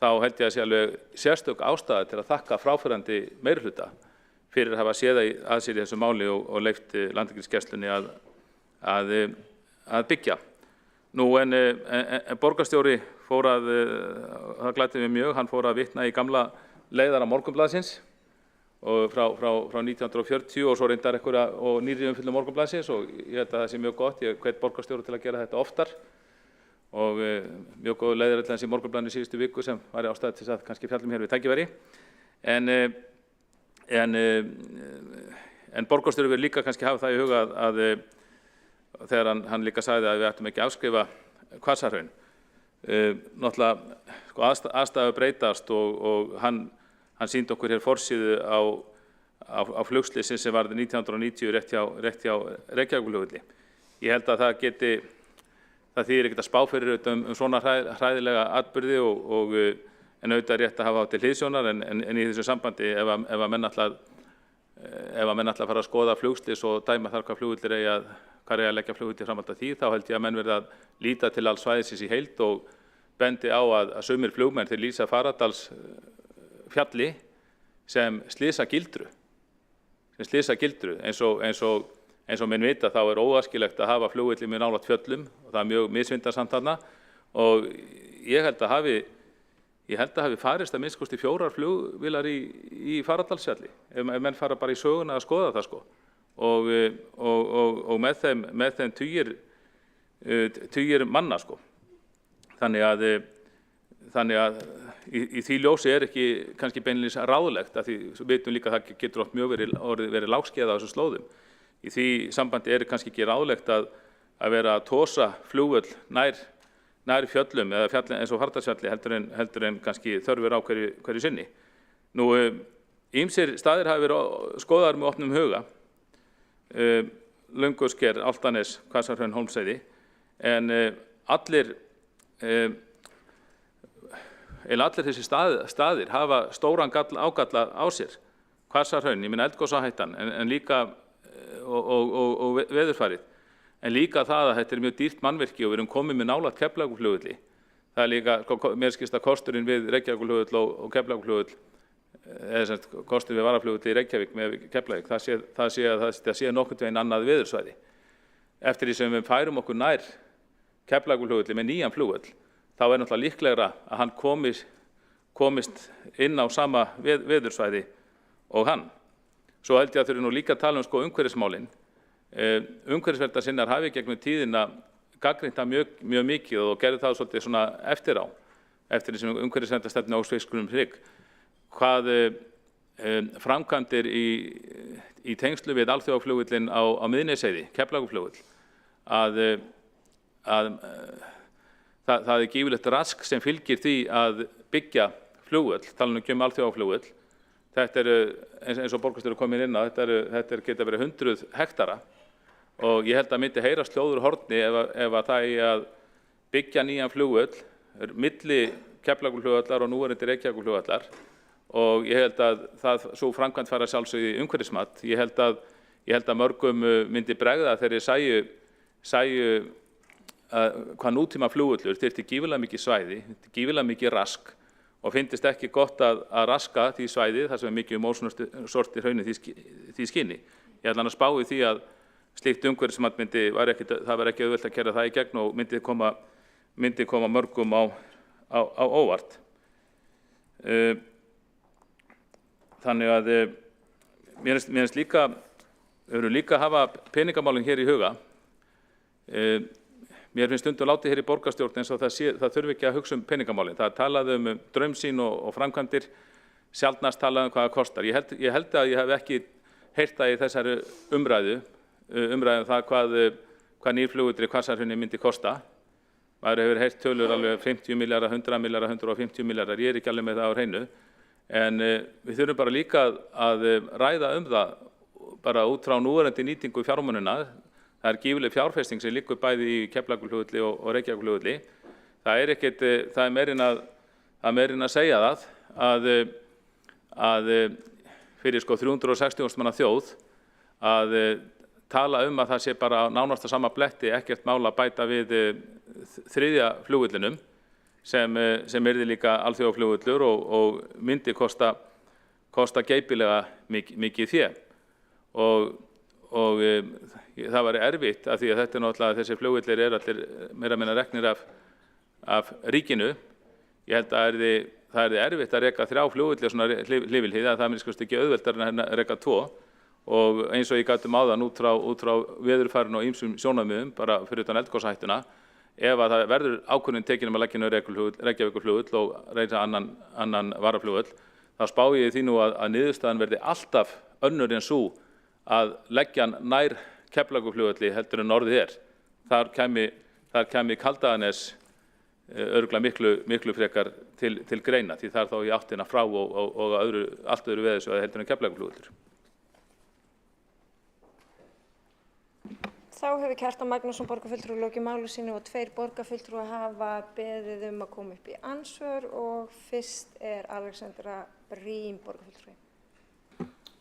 þá held ég að sé alveg sérstök ástæða til að þakka fráfarandi meirihluta fyrir að hafa séð að sér í þessu máli og leyft Landhelgisgæslunni að byggja. En borgarstjóri fór það gladdi mig mjög, hann fór að vitna í gamla leiðara Morgunblaðsins og frá 1940 og svo reyndar og nýrri umfjöllun Morgunblaðsins og ég held að það sé mjög gott, ég hvet borgarstjóra til að gera þetta oftar og mjög góð leiðari til þessi Morgunblaðinu síðustu viku sem var ástæða til að kannski fjallum hér við tækifæri. En borgarstjóri vil líka kannski hafa það í huga að þegar hann líka sagði að við ættum ekki að afskrifa Hvassahraun. Náttúrulega aðstæður breytast og hann sýndi okkur hér forsíðu á flugslysi sem varð 1990 rétt hjá Reykjavíkurflugvelli. Ég held að það þýðir ekkert að spá fyrir svona hræðilega atburði en auðvitað rétt að hafa á til hliðsjónar en í þessu sambandi ef að menn ætla að fara að skoða flugslys og dæma þar hvað flugvellir eigi að leggja flugvelli framhald af því, þá held ég að menn verði að líta til alls svæðisins í heild og bendi á að sumir flugmenn þeir lýsa Fagradalsfjalli sem slysagildru. Eins og menn vita þá er óæskilegt að hafa flugvelli með nálægt fjöllum og það er mjög misvindasamt þarna og ég held að hafi farist að minnst kosti 4 flugvélar í Fagradalsfjalli ef menn fara bara í söguna að skoða það sko. Og með þeim tugir manna sko. Þannig að í því ljósi er ekki kannski beinlínis ráðlegt að því við vitum líka að það getur oft mjög verið lágskeiða á þessum slóðum. Í því sambandi er kannski ekki ráðlegt að vera að tosa flugvöll nær fjöllum eða fjalli eins og Fagradalsfjalli heldur en kannski þörfur á hverju sinni. Ýmsir staðir hafa verið skoðaðir með opnum huga. Löngusker, Álftanes, Hvassahraun, Hólmsheiði en allir þessi staðir hafa stóran ágalla á sér. Hvassahraun, ég minna eldgosáhættan en líka og veðurfarið en líka það að þetta er mjög dýrt mannvirki og við erum komið með nálægt Keflavíkurflugvelli. Það er líka, mér skilst að kosturinn við Reykjavíkurflugvöll og Keflavíkurflugvöll eða kostur við varaflugvelli í Reykjavík með Keflavík, það sé nokkurn veginn annað veðursvæði. Eftir því sem við færum okkur nær Keflavíkurflugvelli með nýjan flugvöll, þá er náttúrulega líklegra að hann komist inn á sama veðursvæði og hann. Svo held ég að þurfi nú líka að tala um umhverfismálin. Umhverfisverndarsinnar hafi gegnum tíðina gagnrýnt það mjög mikið og gerði það svolítið svona eftir því sem umhverfisverndarstefnu á Sveigsgrunum hrygg. Hvað framkvæmdir í tengslu við alþjóðaflugvöllinn á Miðnesheiði, Keflavíkurflugvöll, það er gífurlegt rask sem fylgir því að byggja flugvöll, tala nú ekki um alþjóðaflugvöll. Þetta eru, eins og borgarstjóri kominn inn á, þetta geta verið 100 hektara og ég held að myndi heyrast hljóður horni ef að það eigi að byggja nýjan flugvöll milli Keflavíkurflugvallar og núverandi Reykjavíkurflugvallar og ég held að svo framkvæmd fara sjálfsögðu í umhverfismat. Ég held ég held að mörgum myndi bregða þegar þeir sæju hvað nútíma flugvöllur þyrfti gífurlega mikið svæði, gífurlega mikið rask og finnist ekki gott að raska því svæði þar sem er mikið ósnorti hrauni því skinni. Ég ætla að spá í því að slíkt umhverfismat það var ekki auðvelt að keyra það í gegn og myndi koma mörgum á óvart. Þannig að mér finnst líka, við verðum líka að hafa peningamálin hér í huga. Mér finnst stundum látið hér í borgarstjórn eins og það þurfi ekki að hugsa peningamálin. Það talaði draumsýn og framkvæmdir, sjaldnast talaði hvað það kostar. Ég held að ég hef ekki heyrt það í þessari umræðu það hvað nýr flugvöllur í Hvassahrauni myndi kosta. Maður hefur heyrt tölur alveg 50 milljarðar, 100 milljarðar, 150 milljarðar. Ég er ekki alveg með það á hreinu. En við þurfum bara líka að ræða það bara út frá núverandi nýtingu fjármunina. Það er gífurleg fjárfesting sem liggur bæði í Keflavíkurflugvelli og Reykjavíkurflugvelli. Það er meira en að segja það að fyrir 360.000 manna þjóð að tala að það sé bara nánast á sama bletti ekkert mál að bæta við þriðja flugvellinum sem yrði líka alþjóðaflugvöllur og myndi kosta geypilega mikið fé. Og það var erfitt af því að þetta náttúrulega þessi flugvellir allir meira minna reknir af ríkinu. Ég held að það yrði erfitt að reka 3 flugvellir svona hlið við hlið, það myndist ekki auðveldar en að reka 2. Og eins og ég gat áðan út frá veðurfarinu og ýmsum sjónarmiðum bara fyrir utan eldgosahættuna, ef að það verður ákvörðun tekin að leggja niður Reykjavíkurflugvöll og reisa annan varaflugvöll, þá spái ég því nú að niðurstaðan verði alltaf önnur en sú að leggja nær Keflavíkurflugvelli heldur en orðið er. Þar kæmi Kaldaðanes örugglega miklu frekar til greina, því það er þá í áttina frá og allt öðru veðursvæði heldur en Keflavíkurflugvöllur. Þá hefur Kjartan Magnússon borgarfulltrúi lokið máli sínu og 2 borgarfulltrúar hafa beðið að koma upp í andsvör og fyrst er Alexandra Briem borgarfulltrúi.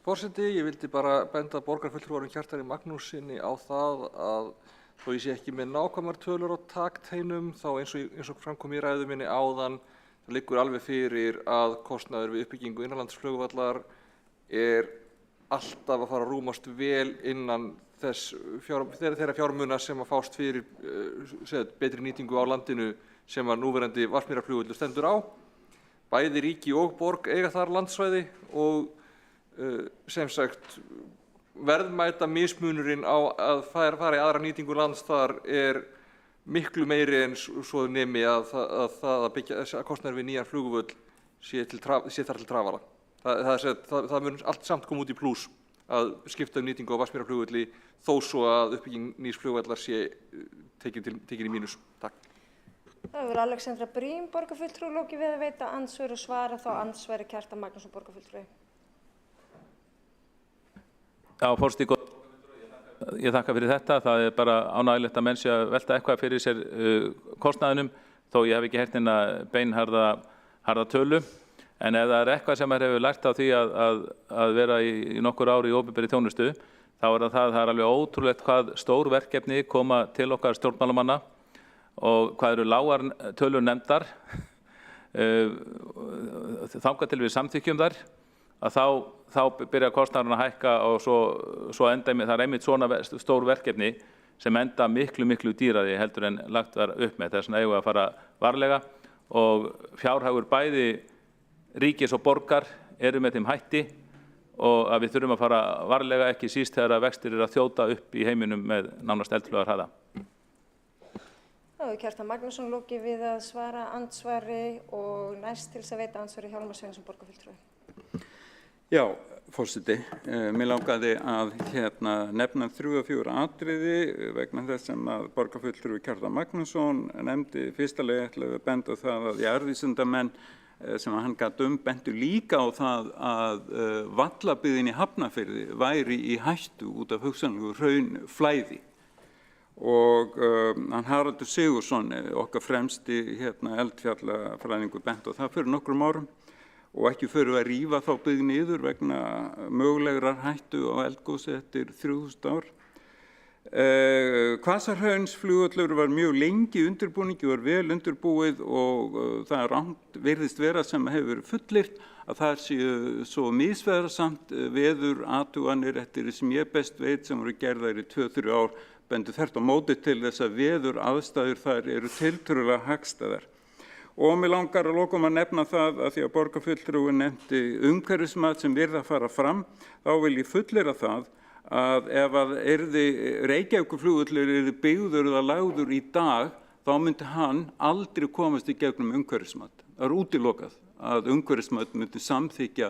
Forseti, ég vildi bara benda borgarfulltrúarum Kjartani Magnússyni á það að þó ég sé ekki með nákvæmar tölur á takteinum, þá eins og framkom í ræðu minni áðan, það liggur alveg fyrir að kostnaður við uppbyggingu innanlandsflugvallar er alltaf að fara að rúmast vel innan þeirra fjármuna sem að fást fyrir betri nýtingu á landinu sem að núverandi Vatnsmýrarflugvöllur stendur á. Bæði ríki og borg eiga þar landsvæði og sem sagt verðmæta mismunurinn á að fara í aðra nýtingu lands þar er miklu meiri en svo nemi að kostnaður við nýjan flugvöll sé þar til trafala. Það mun allt samt koma út í plús að skipta nýtingu á Vatnsmýrarflugvelli þó svo að uppbygging nýs flugvallar sé tekin í mínus. Takk. Það hefur Alexandra Briem borgarfulltrúi lokið við að veita andsvör og svara þá andsvari Kjartan Magnússon borgarfulltrúi. Já, forseti, ég þakka fyrir þetta. Það er bara ánægilegt að menn sé að velta eitthvað fyrir sér kostnaðinum, þó ég hef ekki heyrt hérna beinharða tölu. En ef það er eitthvað sem hefur lært á því að vera í nokkur ár í opinberri þjónustu, þá er það er alveg ótrúlegt hvað stór verkefni koma til okkar stjórnmálamanna og hvað eru lágar tölur nefndar, þangað til við samþykkjum þar, að þá byrja kostnaðurinn að hækka og svo enda það er einmitt svona stór verkefni sem enda miklu dýrari heldur en lagt var upp með. Þess vegna eigum við að fara varlega og fjárhagur bæði ríkis og borgar eru með þeim hætti og að við þurfum að fara varlega, ekki síst þegar vextir eru að þjóta upp í heiminum með nánast eldflaugarhraða. Þá hefur Kjartan Magnússon lokið við að svara andsvari og næst til þess að veita andsvari Hjálmar Sveinsson borgarfulltrúi. Já, forseti, mér langaði að nefna 3-4 atriði vegna þess sem að borgarfulltrúi Kjartan Magnússon nefndi. Fyrsta lagi ætlaði að benda á það að jarðvísindamenn sem hann gat bentu líka á það að vallabyggðin í Hafnarfirði væri í hættu út af hugsanlegu hraunflæði. Og hann Haraldur Sigurðsson, okkar fremsti eldfjallafræðingur, benti á það fyrir nokkrum árum. og ekki förum við að rífa þá byggð niður vegna mögulegrar hættu á eldgosi eftir 3000 ár. Hvassahraunflugvöllur var mjög lengi í undirbúningi, var vel undirbúið og það er rangt virðist vera sem hefur verið fullyrt að það séu svo misveðrasamt veður athuganir eftir sem ég best veit sem voru gerðar í 2-3 ár bendu þvert á móti til þess að veður aðstæður þar eru tiltölulega hagstæðar. Og mig langar að lokum að nefna það að því að borgarfulltrúi nefndi umhverfismat sem yrði að fara fram, þá vil ég fullyrða það að ef að Reykjavíkurflugvöllur yrði byggður eða lagður í dag, þá myndi hann aldrei komast í gegnum umhverfismat. Það er útilokað að umhverfismat myndi samþykja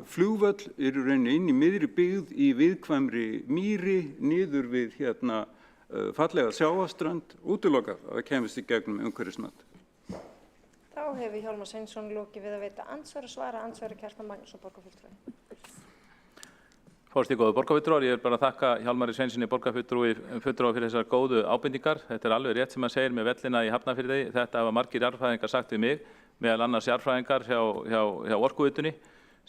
flugvöll í rauninni inn í miðri byggð í viðkvæmri mýri niður við fallega sjávarströnd, útilokað að það kemist í gegnum umhverfismat. Þá hefur Hjálmar Sveinsson lokið við að veita andsvar og svara Kjartan Magnússon borgarfulltrúi. Forseti, góðu borgarfulltrúar, ég vil bara þakka Hjálmari Sveinssyni borgarfulltrúa fyrir þessar góðu ábendingar. Þetta er alveg rétt sem hann segir með vellina í Hafnarfirði. Þetta hafa margir jarðfræðingar sagt við mig, meðal annars jarðfræðingar hjá Orkuveitunni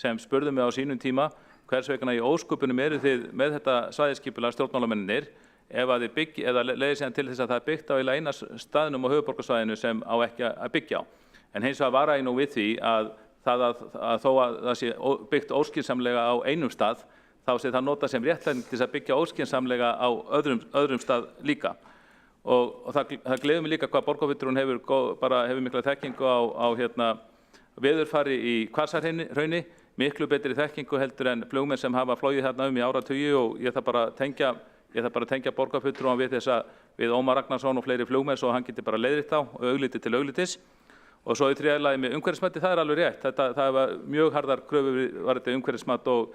sem spurðu mig á sínum tíma hvers vegna í ósköpunum eru þið með þetta svæðisskipulag stjórnmálamennir ef leiðir síðan til þess að það er byggt á eina staðnum á höfuðborgarsvæðinu sem á ekki að byggja á. En hins vegar vara ég nú við því að þó að það sé byggt óskynsamlega á einum stað, þá sé það notað sem réttlæting til að byggja óskynsamlega á öðrum stað líka. Og það gleður mig líka hvað borgarfulltrúinn hefur mikla þekkingu á veðurfari í Hvassahrauni, miklu betri þekkingu heldur en flugmenn sem hafa flogið þarna í áratugi og ég þarf bara að tengja borgarfulltrúann við Ómar Ragnarsson og fleiri flugmenn svo hann geti bara leiðrétt þá og augliti til auglitis. Og svo í þriðja lagi með umhverfismati, það er alveg rétt. Það var mjög harðar kröfur varðandi umhverfismat og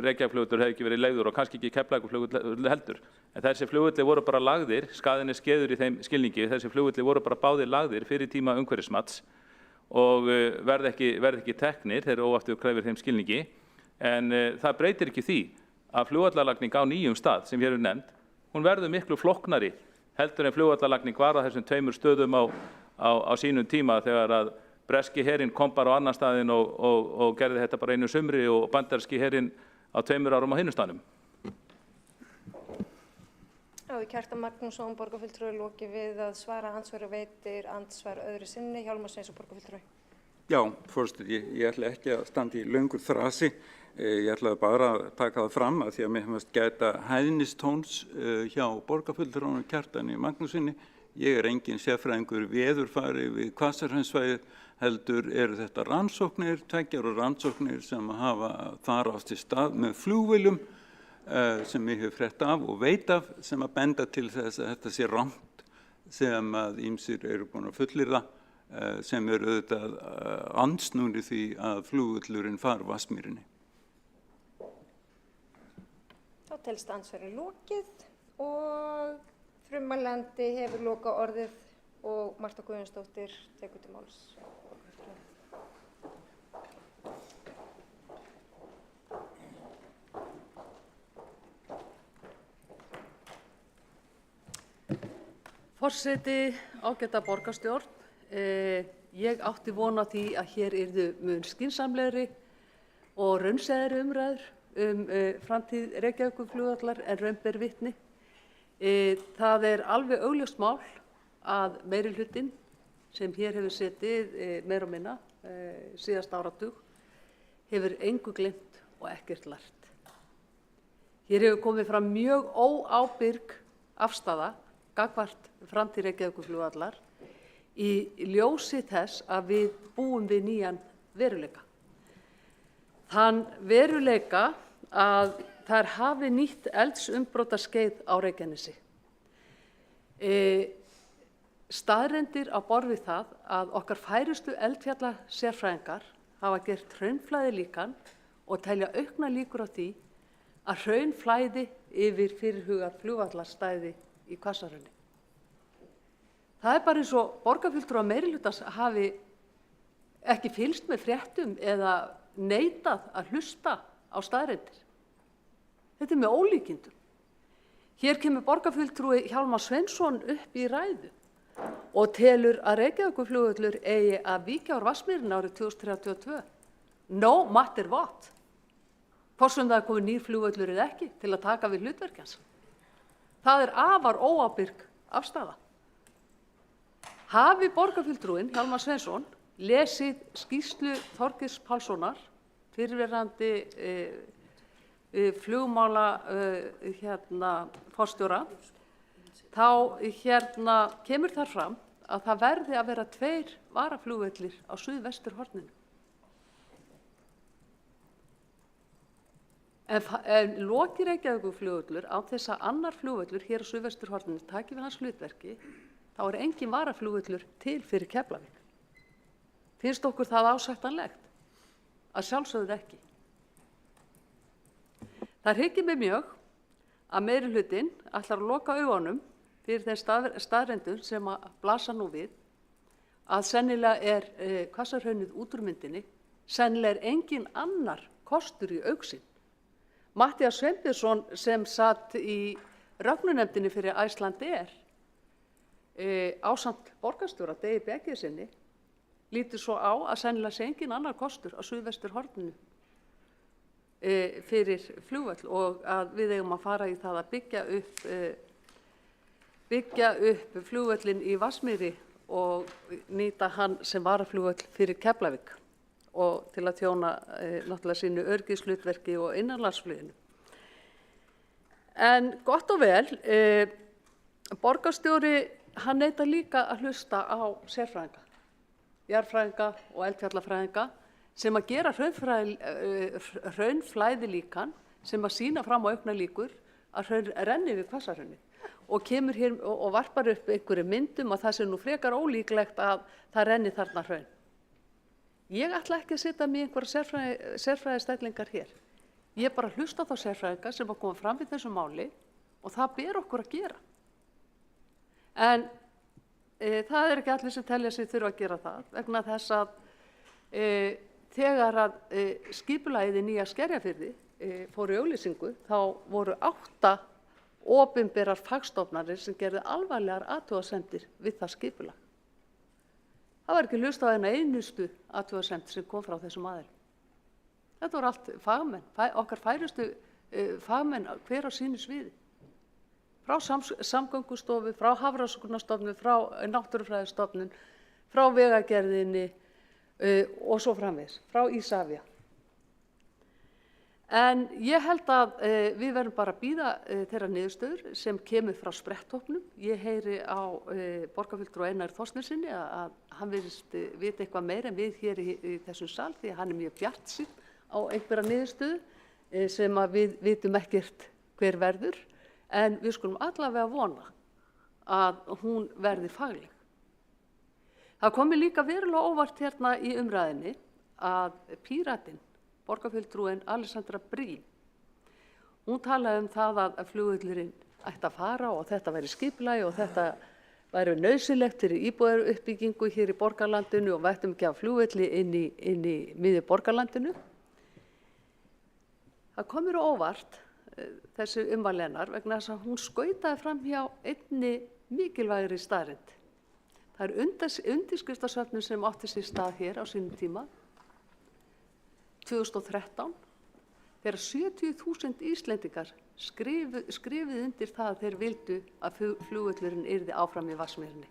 Reykjavíkurflugvöllur hefði ekki verið leigður og kannski ekki Keflavíkurflugvöllur heldur. En þessi flugvellir voru bara lagðir, skaðinn er skeður í þeim skilningi, þessi flugvellir voru bara báðir lagðir fyrir tíma umhverfismats og verð ekki teknir, þeir eru óaftur krefir þeim skilningi. En það breytir ekki því að flugvallarlagning á nýjum stað sem hér er nefnd, hún verður miklu flóknari heldur en flugvallarlagning var á þessum 2 stöðum á sínum tíma þegar að breski herinn kom bara á annan staðinn og gerði þetta bara einu sumri og bandaríski herinn á 2 árum á hinum staðnum. Kjartan Magnússon borgarfulltrúi lokið við að svara andsvar og veitir andsvar öðru sinni. Hjálmar Sveinsson borgarfulltrúi. Já, forseti, ég ætla ekki að standa í löngu þrasi. Ég ætlaði bara að taka það fram að því að mér hefast gæta hæðnistóns hjá borgarfulltrúanum Kjartani Magnúsinni. Ég er engin sérfræðingur veðurfari við Hvassahraunssvæðið, heldur eru þetta rannsóknir, 2 ára rannsóknir sem hafa þar átt sér stað með flugvélum sem ég hef frétt af og veit af sem að benda til þess að þetta sé rangt sem að ýmsir eru búin að fullyrða sem eru auðvitað andsnúnir því að flugvöllurinn fari Vatnsmýrinni. Þá telst andsvari lokið og frummælandi hefur lokað orðið og Marta Guðjónsdóttir tekur til máls. Forseti, ágæta borgarstjórn, ég átti von á því að hér yrðu mun skynsamlegri og raunsæðari umræður framtíð Reykjavíkurflugvallar en raun ber vitni. Það er alveg augljóst mál að meirihlutinn sem hér hefur setið meira og minna síðast áratug hefur engu gleymt og ekkert lært. Hér hefur komið fram mjög óábyrg afstaða gagnvart framtíð Reykjavíkurflugvallar í ljósi þess að við búum við nýjan veruleika. Þann veruleika að þær hafi nýtt eldsumbrotaskeið á Reykjanesi. Staðreyndir á borð við það að okkar færustu eldfjallasérfræðingar hafa gert hraunflæðilíkan og telja aukna líkur á því að hraun flæði yfir fyrirhugað flugvallarstæði í Hvassahrauni. Það er bara eins og borgarfulltrúar meirihlutans hafi ekki fylgst með fréttum eða neitað að hlusta á staðreyndir. Þetta er með ólíkindum. Hér kemur borgarfulltrúi Hjálmar Sveinsson upp í ræðu og telur að Reykjavíkurflugvöllur eigi að víkja úr Vatnsmýrinni árið 2032. No matter what. Hvort sem það er komið nýr flugvöllur eða ekki til að taka við hlutverki hans. Það er afar óábyrg afstaða. Hafi borgarfulltrúinn Hjálmar Sveinsson lesið skýrslu Þorgeirs Pálssonar, fyrrverandi flugmála forstjóra, þá kemur þar fram að það verði að vera 2 varaflugvellir á suðvesturhorninu. En loki Reykjavíkurflugvöllur á þess að annar flugvöllur hér á suðvesturhorninu taki við hans hlutverki, þá er engin varaflugvöllur til fyrir Keflavík. Finnst okkur það ásættanlegt? Að sjálfsögðu ekki. Það hryggir mig mjög að meirihlutinn ætlar að loka augunum fyrir þeim staðreyndum sem að blasa nú við, að sennilega er Hvassahraunið út úr myndinni, sennilega er engin annar kostur í augsýn. Matthías Sveinbjörnsson sem satt í rögnunefndinni fyrir Icelandair ásamt borgarstjóra Degi Beggiðssyni lítur svo á að sennilega sé engin annar kostur á suðvesturhorninu fyrir flugvöll og að við eigum að fara í það að byggja upp flugvöllin í Vatnsmýri og nýta hann sem varaflugvöll fyrir Keflavík og til að þjóna náttúrulega sínu öryggishlutverki og innanlandsfluginu. En gott og vel, borgarstjóri hann neitar líka að hlusta á sérfræðinga, jarðfræðinga og eldfjallafræðinga sem að gera hraunflæðilíkan sem að sýna fram á auknar líkur að hraun renni við Hvassahraunið og kemur hér og varpar upp einhverju myndum að það sé nú frekar ólíklegt að það renni þarna hraun. Ég ætla ekki að setja mig einhverja sérfræðistellingar hér. Ég bara hlusta á þá sérfræðinga sem að koma fram við þessu máli og það ber okkur að gera. En það er ekki allir sem telja sig þurfa að gera það vegna þess að þegar að skipulagið í Nýja Skerjafirði fór í auglýsingu þá voru 8 opinberar fagstofnanir sem gerðu alvarlegar athugasemdir við það skipulag. Það var ekki hlustað á eina einustu athugasemd sem kom frá þessum aðilum. Þetta voru allt fagmenn, okkar færustu fagmenn hver á sínu sviði. Frá Samgöngustofu, frá Hafrannsóknastofnun, frá Náttúrufræðistofnun, frá Vegagerðinni og svo framvegis, frá Isavia. En ég held að við verðum bara að bíða þeirra niðurstöður sem kemur frá spretthópnum. Ég heyri á borgarfulltrúa Einari Þorsteinssyni að hann virðist vita eitthvað meira en við hér í þessum sal því að hann er mjög bjartsýnn á einhverja niðurstöðu sem að við vitum ekkert hver verður en við skulum allavega vona að hún verði fagleg. Það komi líka verulega óvart hérna í umræðinni að Píratinn, borgarfulltrúin Alessandra Briem, hún talaði um það að flugvöllurinn ætti að fara og þetta væri skipulagi og þetta væri nauðsynlegt fyrir íbúðaruppbyggingu hér í borgarlandinu og við ættum ekki að flugvelli inn í miðju borgarlandinu. Það kom mér á óvart þessi ummæli hennar vegna þess að hún skautaði fram hjá einni mikilvægri staðreynd. Það er undirskriftasöfnun sem átti sér stað hér á sínum tíma 2013 þegar 70.000 Íslendingar skrifuðu undir það að þeir vildu að flugvöllurinn yrði áfram í Vatnsmýrinni.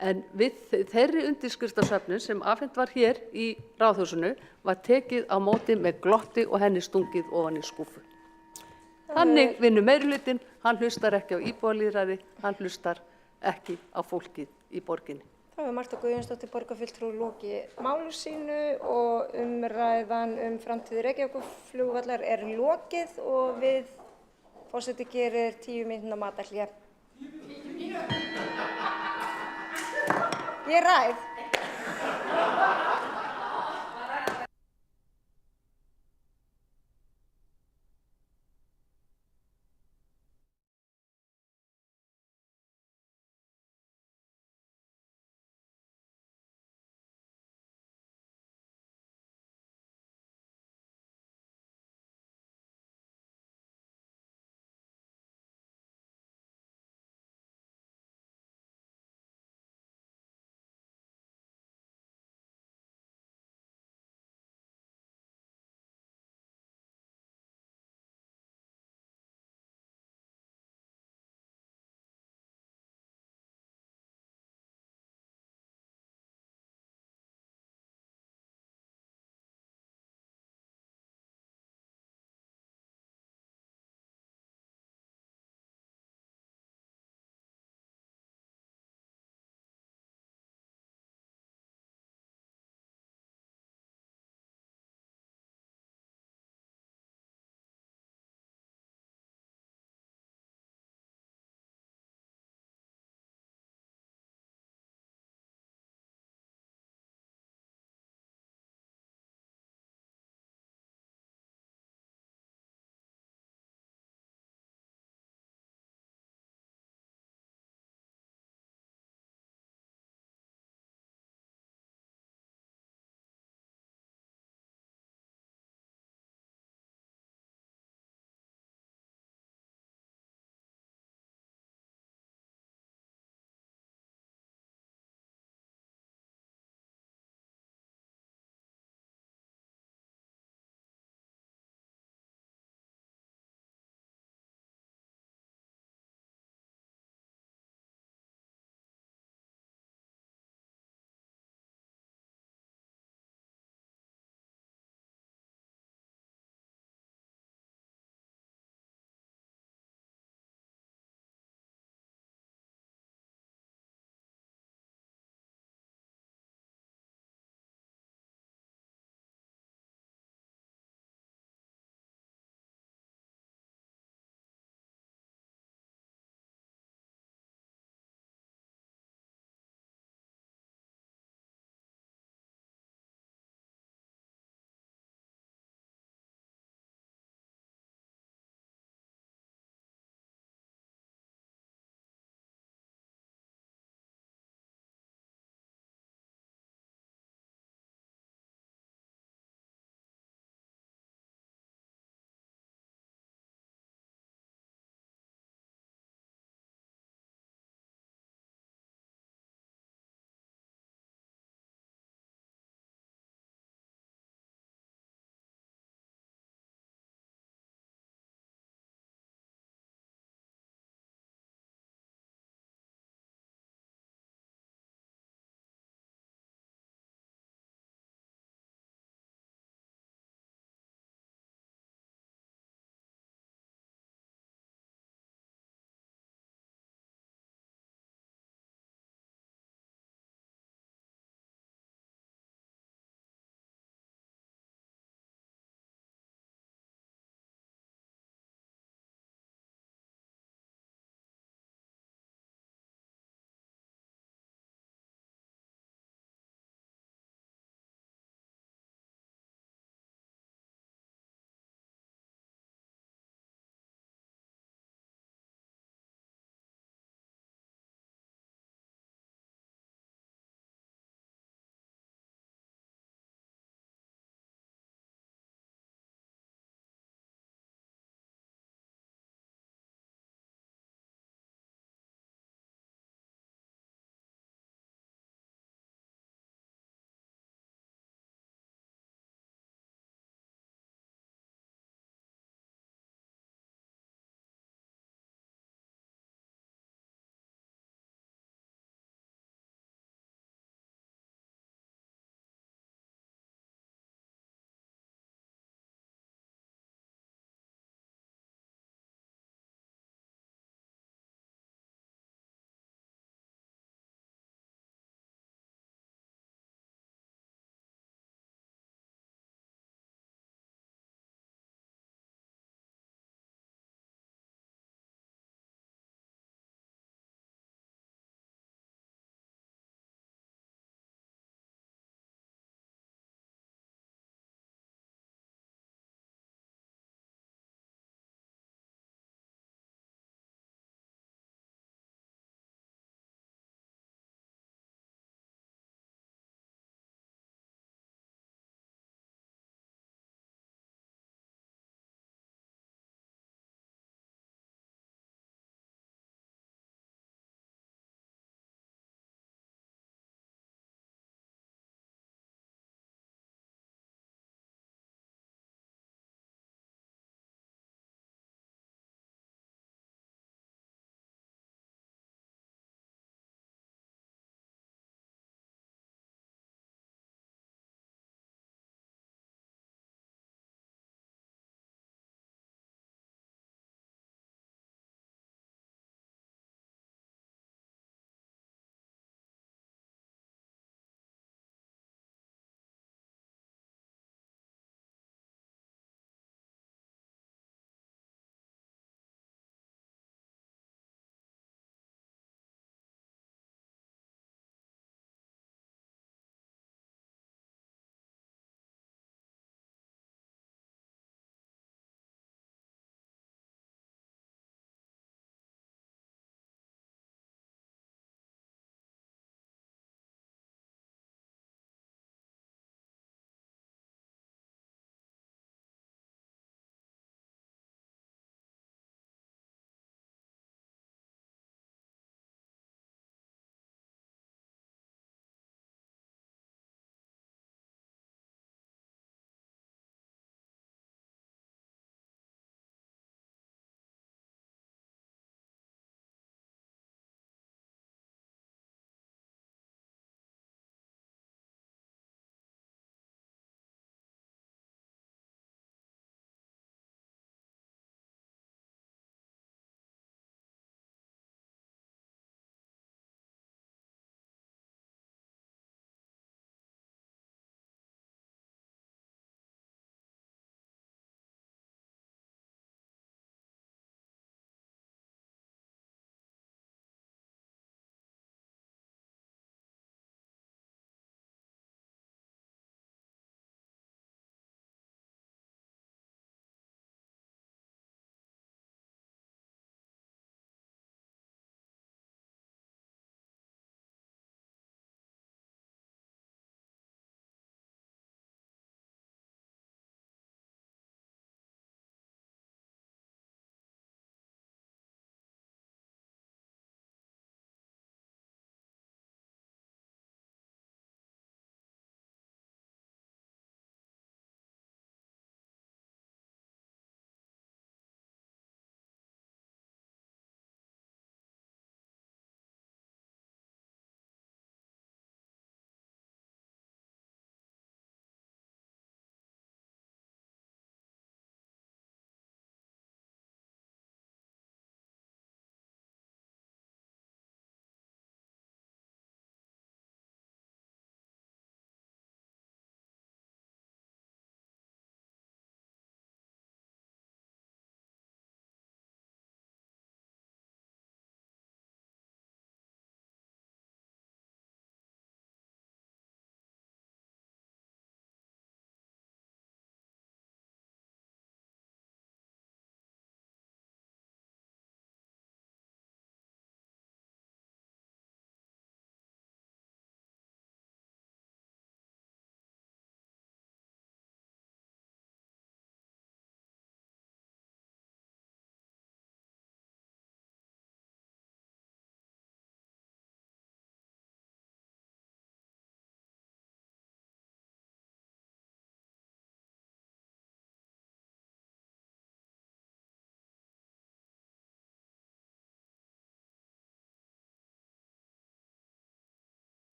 En við þeirri undirskriftasöfnun sem afhent var hér í Ráðhúsinu var tekið á móti með glotti og henni stungið ofan í skúffu. Þannig vinnur meirihlutinn, hann hlustar ekki á íbúalýðræði, hann hlustar ekki á fólkið í borginni. Þá hefur Marta Guðjónsdóttir borgarfulltrúi lokið máli sínu og umræðan framtíð Reykjavíkurflugvallar er lokið og við forseti gerir 10 mínútna matarhlé. Ég ræð.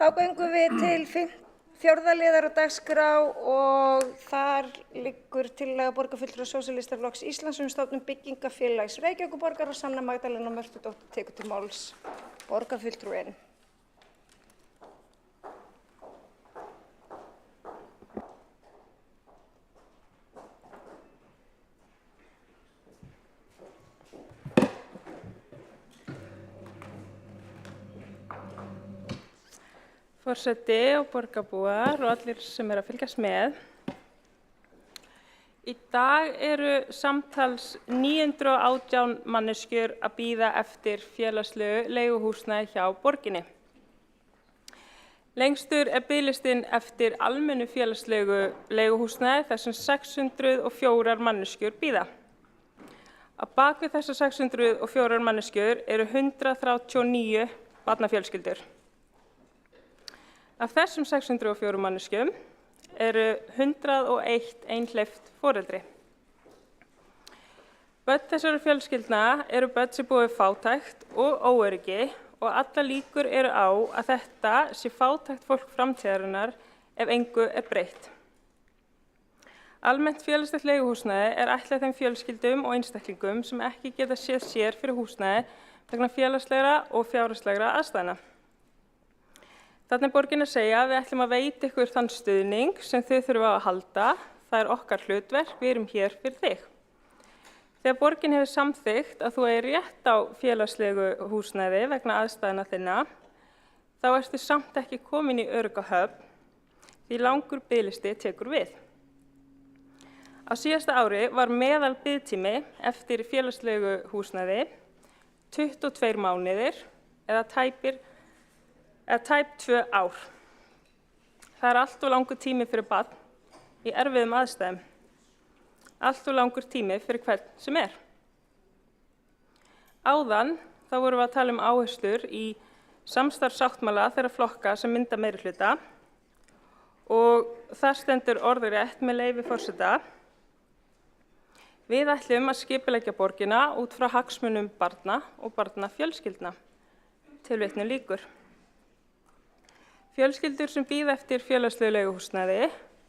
Þá göngum við til fjórða liðar á dagskrá og þar liggur tillaga borgarfulltrúa Sósíalistaflokks Íslands stofnun byggingafélags Reykjavíkurborgar og Sanna Magdalena Mörtudóttir tekur til máls. Borgarfulltrúinn. Forseti og borgarbúar og allir sem að fylgjast með. Í dag eru samtals 918 manneskjur að bíða eftir félagslegu leiguhúsnæði hjá borginni. Lengstur biðlistinn eftir almennu félagslegu leiguhúsnæði þar sem 604 manneskjur bíða. Á bak við þessar 604 manneskjur eru 139 barnafjölskyldur. Af þessum 604 manneskjum eru 101 einhleypt foreldri. Börn þessara fjölskyldna eru börn sem búa við fátækt og óöryggi og allar líkur eru á að þetta sé fátækt fólk framtíðarinnar ef engu breytt. Almennt félagslegt leiguhúsnæði ætlað þeim fjölskyldum og einstaklingum sem ekki geta séð sér fyrir húsnæði vegna félagslegra og fjárhagslegra aðstæðna. Þarna borgin að segja að við ætlum að veita ykkur þann stuðning sem þau þurfa að halda. Það okkar hlutverk, við erum hér fyrir þig. Þegar borgin hefur samþykkt að þú eigi rétt á félagslegu húsnæði vegna aðstæðna þinna, þá ertu samt ekki komin í örugga höfn því langur biðlisti tekur við. Á síðasta ári var meðal biðtími eftir félagslegu húsnæði 22 mánuðir eða tæp 2 ár. Það allt of langur tími fyrir barn í erfiðum aðstæðum. Allt of langur tími fyrir hvern sem er. Áðan þá vorum við að tala áherslur í samstarfssáttmála þeirra flokka sem mynda meirihluta og þar stendur orðrétt með leyfi forseta. Við ætlum að skipuleggja borgina út frá hagsmunum barna og barnafjölskyldna. Tilvitnun lýkur. Fjölskyldur sem bíða eftir félagslegu leiguhúsnæði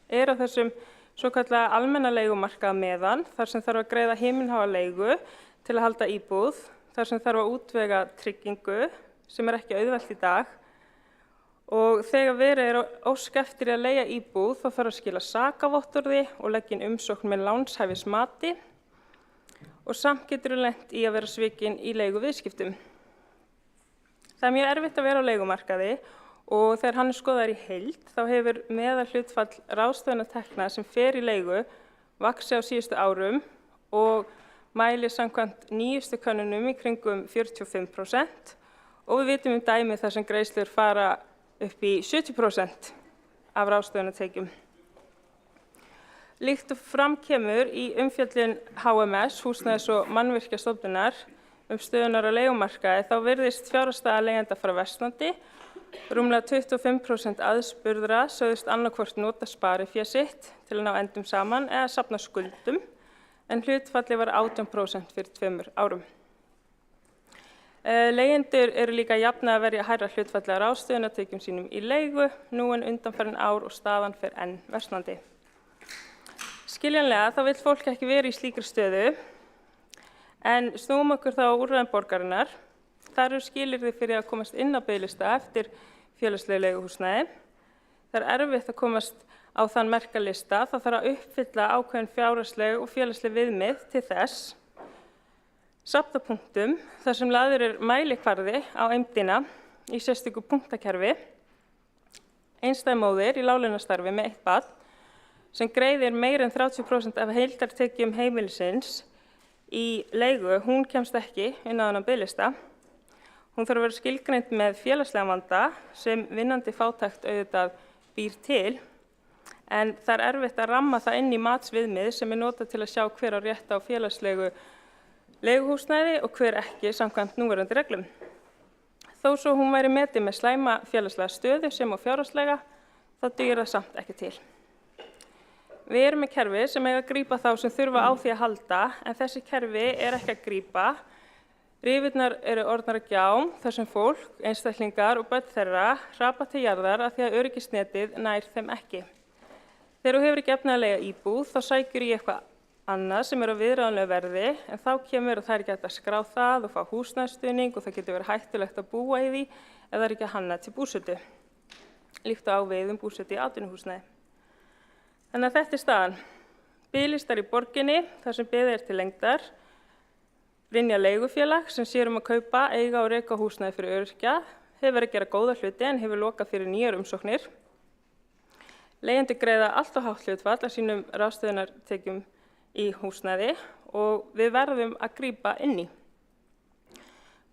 á þessum svokallaða almenna leigumarkaða meðan, þar sem þarf að greiða himinháa leigu til að halda íbúð, þar sem þarf að útvega tryggingu sem ekki auðvelt í dag og þegar verið ósk eftir að leigja íbúð þá þarf að skila sakavottorði og leggja inn umsókn með lánshæfismati og samt getur lent í að vera svikin í leiguviðskiptum. Það mjög erfitt að vera á leigumarkaði og þegar hann skoðaður í heild þá hefur meðal hlutfall ráðstöfunartekna sem fer í leigu vaxið á síðustu árum og mælir samkvæmt nýjustu könnunum í kringum 45% og við vitum dæmi þar sem greiðslur fara upp í 70% af ráðstöfunartekjum. Líkt og fram kemur í umfjöllun HMS, Húsnæðis- og mannvirkjastofnunar, stöðunar á leigumarkaði þá virðist fjárhagsstaða leigjenda fara versnandi. Rúmlega 25% aðspurðra sögðust annaðhvort nota sparifé sitt til að ná endum saman eða safna skuldum, en hlutfallið var 18% fyrir 2 árum. Leigjendur eru líka jafnað að verja hærra hlutfalli af ráðstöfunartekjum sínum í leigu nú en undanfarin ár og staðan fer enn versnandi. Skiljanlega þá vill fólk ekki vera í slíkri stöðu, en snúum okkur þá á úrræðum borgarinnar. Þar eru skilyrði fyrir að komast inn á biðlista eftir félagslegu leiguhúsnæði. Það erfitt að komast á þann merkalista, þá þarf að uppfylla ákveðin fjárhagsleg og félagsleg viðmið til þess. Safnapunktum, þar sem lagður mælikvarði á eymdina í sérstöku punktakerfi. Einstæð móðir í láglaunastarfi með 1 barn sem greiðir meira en 30% af heildartekjum heimilisins í leigu, hún kemst ekki inn á þennan biðlista. Hún þarf að vera skilgreind með félagslega vanda sem vinnandi fátækt auðvitað býr til, en það erfitt að ramma það inn í matsviðmið sem notað til að sjá hver á rétt á félagslegu leiguhúsnæði og hver ekki samkvæmt núverandi reglum. Þó svo hún væri metin með slæma félagslega stöðu sem og fjárhagslega, þá dugir það samt ekki til. Við erum með kerfi sem eiga að grípa þá sem þurfa á því að halda, en þessi kerfi ekki að grípa Rifurnar eru orðnar að gjám þar sem fólk, einstaklingar og börn þeirra hrapa til jarðar af því að öryggisnetið nær þeim ekki. Þegar þú hefur ekki efni að leigja íbúð þá sækjur í eitthvað annað sem er á viðráðanlegu verði en þá kemur að það er ekki hægt að skrá það og fá húsnæðisstuðning og það getur verið hættulegt að búa í því ef það er ekki hannað til búsetu. Líkt á við búsetu í atvinnuhúsnæði. Þannig að þetta er staðan. Biðlistar í borginni þar sem beðið er til lengdar. Brynja leigufélag sem sér að kaupa, eiga og reka húsnæði fyrir öryrkja, hefur verið að gera góða hluti en hefur lokað fyrir nýjar umsóknir. Leigjendur greiða allt of hátt hlutfall af sínum ráðstöfunartekjum í húsnæði og við verðum að grípa inn í.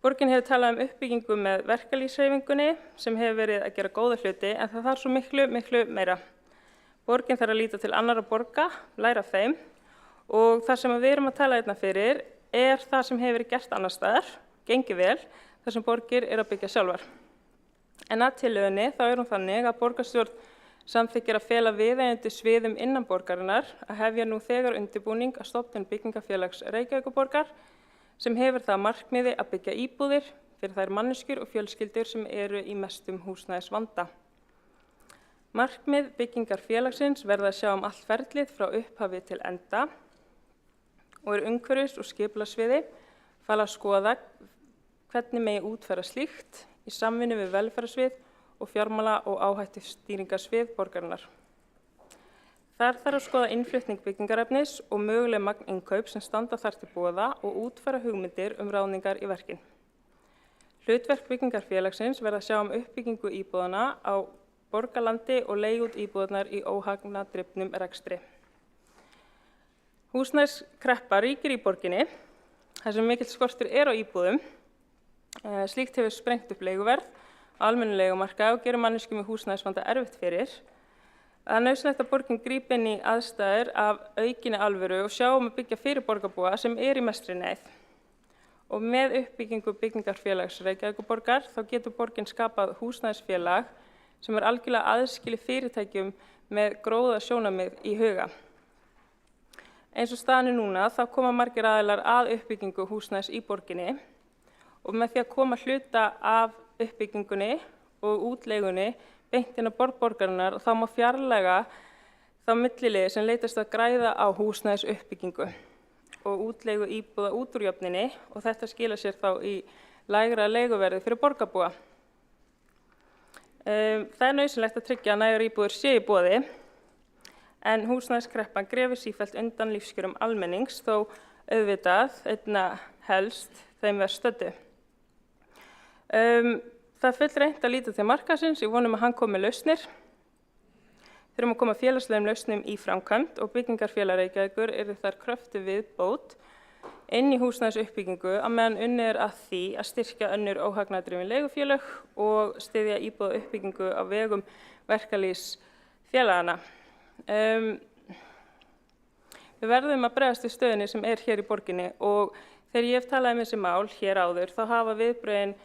Borgin hefur talað uppbyggingu með verkalýðshreyfingunni sem hefur verið að gera góða hluti en það þarf svo miklu meira. Borgin þarf að líta til annarra borga, læra af þeim og það sem við erum að tala hérna fyrir er það sem hefur verið gert annars staðar, gengi vel, þar sem borgir eru að byggja sjálfar. En að tillögunni þá er hún þannig að borgarstjórn samþykkir að fela viðeigandi sviðum innan borgarinnar að hefja nú þegar undirbúning að stofnun byggingafélags Reykjavíkurborgar sem hefur það markmiði að byggja íbúðir fyrir þær manneskjur og fjölskyldur sem eru í mestum húsnæðisvanda. Markmið byggingarfélagsins verða að sjá allt ferlið frá upphafi til enda og er umhverfis- og skipulagssviði fala að skoða hvernig megi útfæra slíkt í samvinnu við velferðarsvið og fjármála- og áhættustýringarsvið borgarinnar. Þar þarf að skoða innflutning byggingarefnis og möguleg magninnkaup sem standa þar til boða og útfæra hugmyndir ráðningar í verkin. Hlutverk byggingarfélagsins verða að sjá uppbyggingu íbúðana á borgarlandi og leigja út íbúðarnar í óhagnadrifnum rekstri. Húsnæðiskreppa ríkir í borginni, þar sem mikill skortur er á íbúðum. Slíkt hefur sprengt upp leiguverð á almennu leigumarkaði og gerir manneskjum í húsnæðisvanda erfitt fyrir. Það er nauðsynlegt að borgin grípi inn í aðstæður af aukinni alvöru og sjá að byggja fyrir borgarbúa sem er í mestri neyð. Og með uppbyggingu byggingarfélags Reykjavíkurborgar þá getur borgin skapað húsnæðisfélag sem er algjörlega aðskilið fyrirtækjum með gróðasjónarmið í huga. Eins og staðan er núna þá koma margir aðilar að uppbyggingu húsnæðis í borginni og með því að koma hluta af uppbyggingunni og útleigunni beint inn á borð borgarinnar og þá má fjarlæga þá milliliði sem leitast að græða á húsnæðis uppbyggingu og útleigu íbúða út úr jöfninni og þetta skilar sér þá í lægra leiguverði fyrir borgarbúa. Það er nauðsynlegt að tryggja að nægar íbúðir sé í boði en húsnæðiskreppan grefur sífellt undan lífskjörum almennings þó auðvitað einna helst þeim verð stöddu. Það er fullreynt að líta til markaðsins, ég vonum að hann komi með lausnir. Þurfum að koma félagslegum lausnum í framkvæmd og byggingarfélag Reykjavíkur eru þar kröftu viðbót inn í húsnæðisuppbyggingu að meðan unnið er að því að styrkja önnur óhagnadrifin leigufélög og styðja íbúða uppbyggingu á vegum verkalýðsfélagana. Við verðum að bregðast við stöðunni sem er hér í borginni og þegar ég hef talað um þessi mál hér áður þá hafa viðbrögðin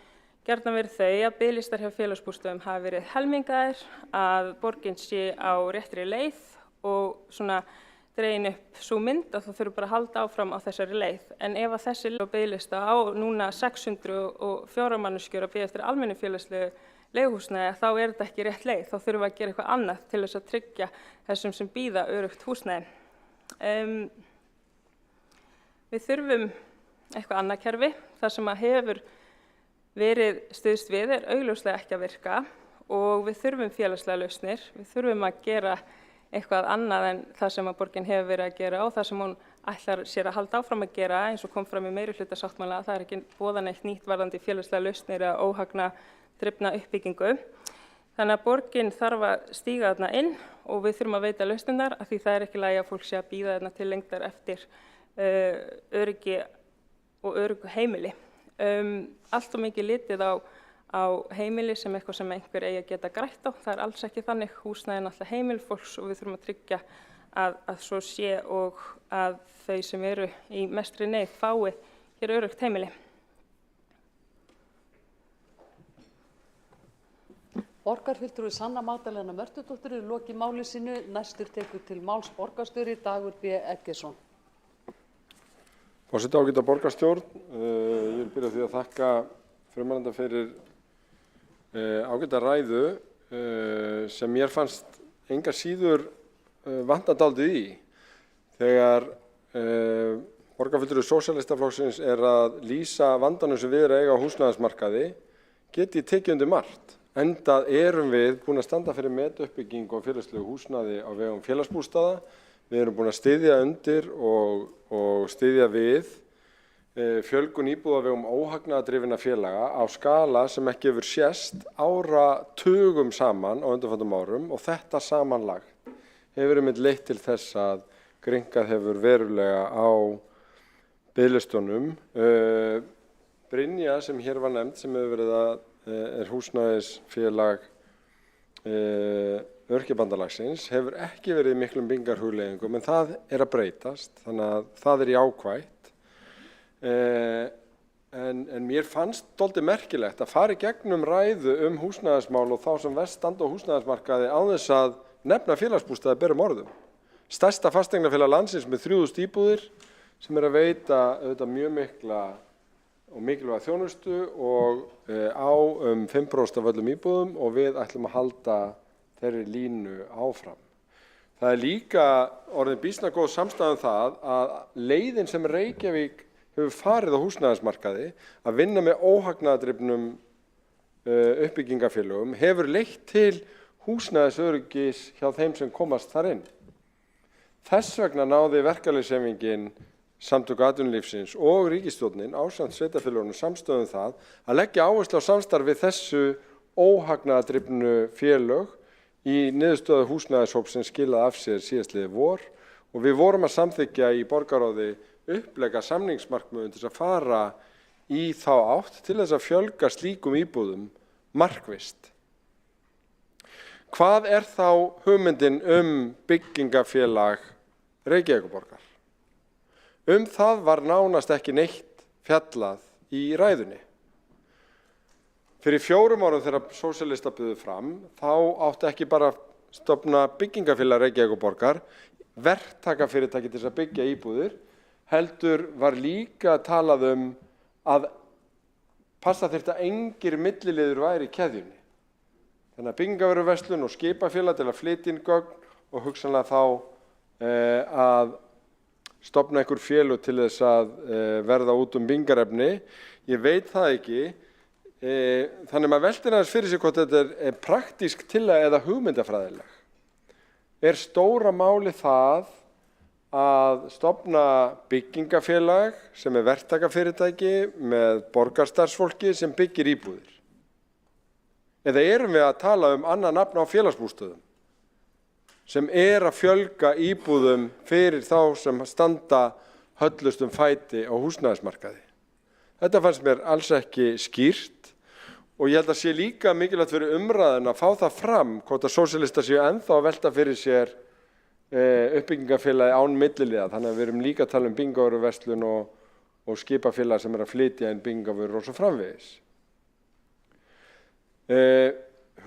gjarnan verið þau að biðlistar hjá félagsbústöðum hafi verið helmingaðir, að borgin sé á réttri leið og svona dregin upp svo mynd að það þurfi bara að halda áfram á þessari leið. En ef að þessi biðlista á núna 604 manneskjur að bíða eftir almennu félagslegu leiguhúsnæði þá er þetta ekki rétt leið, þá þurfum við að gera eitthvað annað til þess að tryggja þessum sem bíða öruggt húsnæði. Við þurfum eitthvað annað kerfi, það sem að hefur verið stuðst við er augljóslega ekki að virka og við þurfum félagslega lausnir, við þurfum að gera eitthvað annað en það sem að borgin hefur verið að gera og það sem hún ætlar sér að halda áfram að gera eins og kom fram í meirihlutasáttmála að það er ekki boðað neitt nýtt varðandi félagslega lausnir eða óhagnadrifna uppbyggingu. Þannig að borgin þarf að stíga þarna inn og við þurfum að veita lausnirnar af því það er ekki lagi að fólk sé að bíða þarna til lengdar eftir öryggi og öruggu heimili. Allt og mikið litið á heimili sem eitthvað sem einhver eigi að geta grætt á. Það er alls ekki þannig, húsnæði er alltaf heimili fólks og við þurfum að tryggja að svo sé og að þau sem eru í mestri neyð fái hér öruggt heimili. Borgarfulltrúi Sanna Magdalena Mörtudóttir er lokið máli sínu. Næstur tekur til máls borgarstjóri Dagur B. Eggertsson. Forseti, ágæta borgarstjórn, ég vil byrja á því að þakka frumvarpanda fyrir ágæta ræðu sem mér fannst enga síður vanta dálítið í þegar borgarfulltrúi Sósíalistaflokksins að lýsa vandanum sem við eiga á húsnæðismarkaði geti tekið undir margt. Enda erum við búin að standa fyrir metuppbyggingu á félagslegu húsnæði á vegum félagsbústaða. Við erum búin að styðja undir og styðja við fjölgun íbúða á vegum óhagnaðardrifinna félaga á skala sem ekki hefur sést áratugum saman á undanförnum árum og þetta samanlagt hefur einmitt leitt til þess að grynkað hefur verulega á biðlistunum. Brynja sem hér var nefnd sem hefur verið húsnæðisfélag Öryrkjabandalagsins hefur ekki verið í miklum byggingarhugleiðingum en það að breytast þannig að það jákvætt. En mér fannst dálítið merkilegt að fara í gegnum ræðu húsnæðismál og þá sem verst standa á húsnæðismarkaði án þess að nefna félagsbústaði berum orðum. Stærsta fasteignafélag landsins með 3000 íbúðir sem að veita auðvitað mjög mikla og mikilvæga þjónustu og á 5% af öllum íbúðum og við ætlum að halda þeirri línu áfram. Það líka orðin býsna góð samstaða það að leiðin sem Reykjavík hefur farið á húsnæðismarkaði að vinna með óhagnaðardrifnum uppbyggingafélögum hefur leitt til húsnæðisöryggis hjá þeim sem komast þar inn. Þess vegna náði verkalýðshreyfingin Samtök atvinnulífsins og ríkisstjórnin ásamt sveitarfélögunum samstöðu það að leggja áherslu á samstarf við þessu óhagnaðardrifnu félög í niðurstöðu húsnæðishóps sem skilaði af sér síðastliðið vor og við vorum að samþykkja í borgarráði upplega samningsmarkmiðum til að fara í þá átt til þess að fjölga slíkum íbúðum markvisst. Hvað þá hugmyndin byggingafélag Reykjavíkurborgar? Það var nánast ekki neitt fjallað í ræðunni. Fyrir 4 árum þegar sósíalistar buðu fram, þá átti ekki bara að stofna byggingafélag Reykjavíkurborgar, verktakafyrirtæki til þess að byggja íbúðir, heldur var líka talað að passa þyrfti að engir milliliður væri í keðjunni. Þannig að byggingarvöruverslun og skipafélag til að flytja inn gögn og hugsanlega þá að stofna einhver félög til þess að verða út byggingarefni. Ég veit það ekki. Þannig maður veltir aðeins fyrir sig hvort þetta er praktísk tillaga eða hugmyndafræðileg. Stóra máli það að stofna byggingafélag sem verktakafyrirtæki með borgarstarfsfólki sem byggir íbúðir? Eða erum við að tala annað nafn á félagsbústöðum sem að fjölga íbúðum fyrir þá sem standa höllustum fæti á húsnæðismarkaði? Þetta fannst mér alls ekki skýrt og ég held að sé líka mikilvægt fyrir umræðuna að fá það fram hvort að sósíalistar séu ennþá að velta fyrir sér uppbyggingafélagi án milliliða. Þannig að við erum líka að tala byggingarvöruverslun og skipafélag sem að flytja inn byggingarvörur og svo framvegis.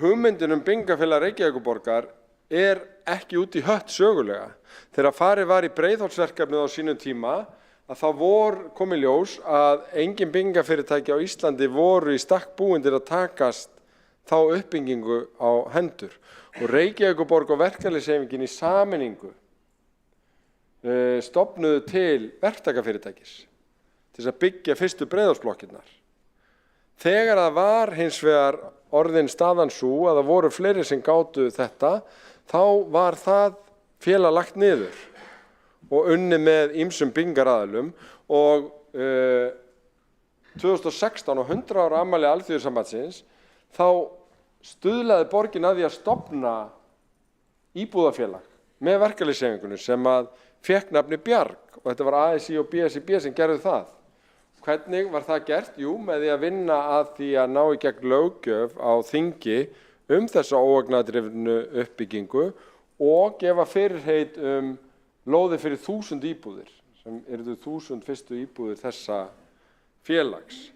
Hugmyndin byggingafélag Reykjavíkurborgar ekki út í hött sögulega. Þegar farið var í Breiðholtsverkefnið á sínum tíma að þá kom í ljós að engin byggingafyrirtæki á Íslandi voru í stakk búin til að takast þá uppbyggingu á hendur. Og Reykjavíkurborg og verkalýðshreyfingin í sameiningu stofnuðu til verktakafyrirtækis til að byggja fyrstu Breiðholtsblokkirnar. Þegar það var hins vegar orðin staðan sú að það voru fleiri sem gátu þetta, þá var það félag lagt niður og unnið með ýmsum byggingaraðilum og 2016 á 100 ára afmæli Alþýðusambandsins þá stuðlaði borgin að því að stofna íbúðafélag með verkalýðshreyfingunni sem að fékk nafni Bjarg og þetta var ASÍ og BSÍB sem gerðu það. Hvernig var það gert? Jú, með því að vinna að því að ná í gegn löggjöf á þingi þessa óhagnaðardrifnu uppbyggingu og gefa fyrirheit lóðir fyrir 1000 íbúðir sem yrðu 1000 fyrstu íbúðir þessa félags.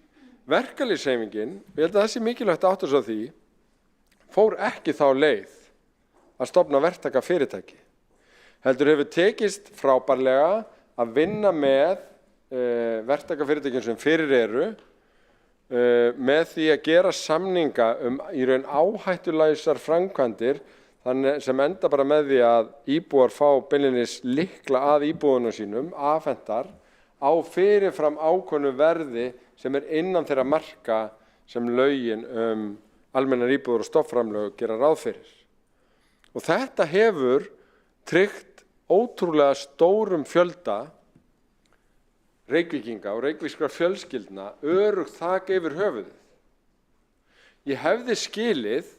Verkalýðshreyfingin, ég held að það sé mikilvægt að átta sig á því, fór ekki þá leið að stofna verktakafyrirtæki. Heldur hefur tekist frábærlega að vinna með verktakafyrirtækin sem fyrir með því að gera samninga í raun áhættulæsar framkvæmdir sem enda bara með því að íbúar fá beinlínis lykla að íbúðunum sínum afhentar á fyrirfram ákveðnu verði sem innan þeirra marka sem lögin almennar íbúðar og stofnframlög gera ráð fyrir. Og þetta hefur tryggt ótrúlega stórum fjölda Reykvíkinga og reykvískra fjölskyldna örugt þak yfir höfuðið. Ég hefði skilið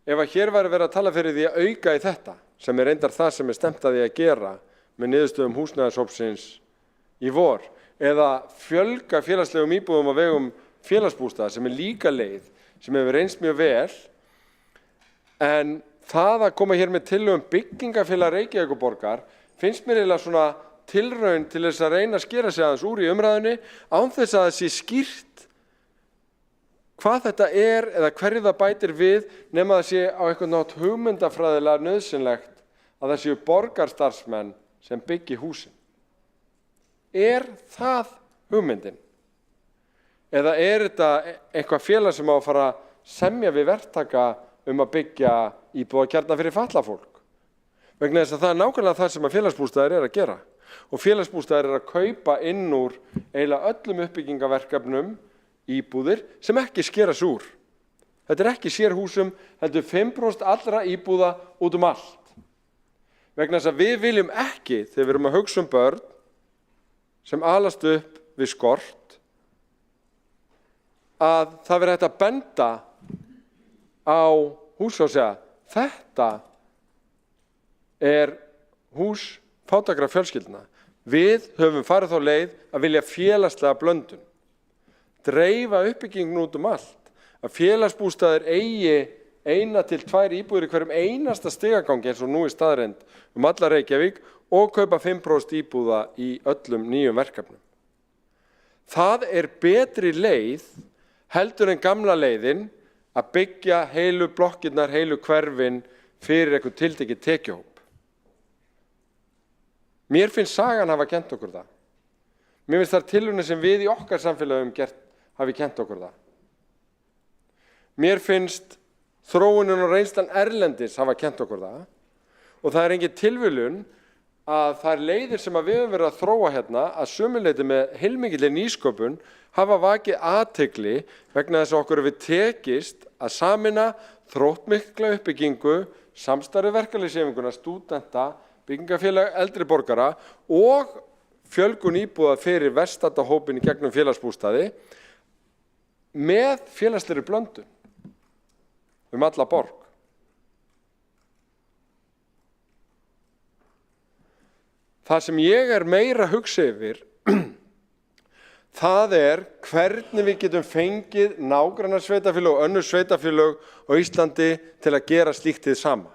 ef að hér væri verið að tala fyrir því að auka í þetta, sem reyndar það sem stefnt að því að gera með niðurstöðum húsnæðishópsins í vor, eða fjölga félagslegum íbúðum á vegum félagsbústaða sem líka leið, sem hefur reynst mjög vel, en það að koma hér með tillögum byggingafélag Reykjavíkurborgar finnst mér eiginlega svona tilraun til þess að reyna að skera sig aðeins úr í umræðunni án þess að það sé skýrt hvað þetta eða hverju það bætir við nema það sé á einhvern nátt hugmyndafræðilega nauðsynlegt að það séu borgarstarfsmenn sem byggi húsin. Það hugmyndin? Eða þetta eitthvað félag sem á að fara að semja við verktaka að byggja íbúðakjarna fyrir fatlað fólk? Vegna þess að það nákvæmlega það sem að félagsbústaðir að gera. Og félagsbústaðir að kaupa inn úr eiginlega öllum uppbyggingaverkefnum íbúðir sem ekki skera sig úr. Þetta ekki sérhúsum, heldur 5% allra íbúða út allt. Vegna þess að við viljum ekki, þegar við erum að hugsa börn sem alast upp við skort, að það verði hægt að benda á hús og segja þetta hús fátækra fjölskyldna. Við höfum farið þá leið að vilja félagslega blöndun. Dreifa uppbyggingin út allt. Að félagsbústaðir eigi 1 til 2 íbúðir í hverjum einasta stigagangi eins og nú staðreynd alla Reykjavík og kaupa 5% íbúða í öllum nýjum verkefnum. Það betri leið heldur en gamla leiðin að byggja heilu blokkirnar, heilu hverfin fyrir eitthvað tiltekið tekjuhóp. Mér finnst sagan hafa kennt okkur það. Mér finnst það tilraunir sem við í okkar samfélagum hafi kennt okkur það. Mér finnst þróunin og reynslan erlendis hafa kennt okkur það. Og það engin tilviljun að þær leiðir sem við höfum verið að þróa hérna að sumu leyti með heilmikilli nýsköpun hafa vakið athygli vegna þess að okkur hefur tekist að sameina þróttmikla uppbyggingu, samstarfi verkalýðshreyfinguna, stúdenta, byggingafélag eldri borgara og fjölgun íbúða fyrir verstadda hópin í gegnum félagsbústaði með félagslegri blöndun alla borg. Það sem ég meira að hugsa yfir, það hvernig við getum fengið nágrannasveitarfélög og önnur sveitarfélög á Íslandi til að gera slíkt hið sama.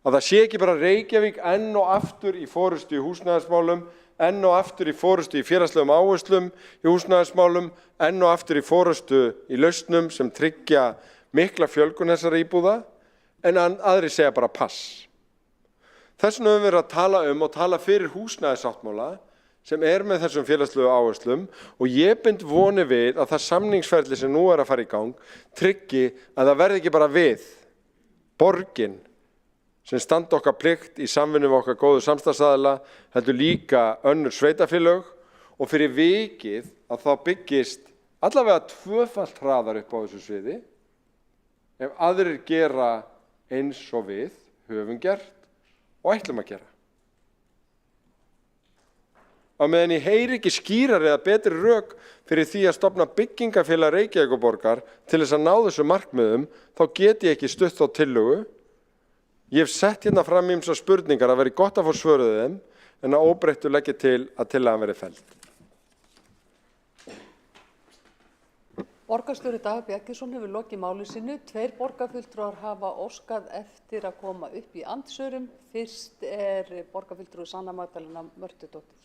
Að það sé ekki bara Reykjavík enn og aftur í forystu í húsnæðismálum, enn og aftur í forystu í félagslegum áherslum í húsnæðismálum, enn og aftur í forystu í lausnum sem tryggja mikla fjölgun þessara íbúða, en aðrir segja bara pass. Þess vegna höfum við verið að tala og tala fyrir húsnæðissáttmála sem með þessum félagslegu áherslum og ég bind vonir við að það samningsferli sem nú að fara í gang tryggi að það verði ekki bara við, borgin, sem standa okkar plikt í samvinnu við okkar góðu samstarfsaðila, heldur líka önnur sveitarfélög og fyrir vikið að þá byggist allavega 2-falt hraðar upp á þessu sviði ef aðrir gera eins og við höfum gert og ætlum að gera. Á meðan ég heyri ekki skýrari eða betri rök fyrir því að stofna byggingafélag Reykjavíkurborgar til þess að ná þessu markmiðum, þá get ég ekki stutt á tillögu. Ég hef sett hérna fram ýmsar spurningar að veri gott að fá svöruð þeim en að óbreyttu leggja til að tillagan verði felld. Borgarstjóri Dagur Bjargeirsson hefur lokið máli sínu. 2 borgarfulltrúar hafa óskað eftir að koma upp í andsvörum. Fyrst borgarfulltrúi Sanna Magdalena Mörtudóttir.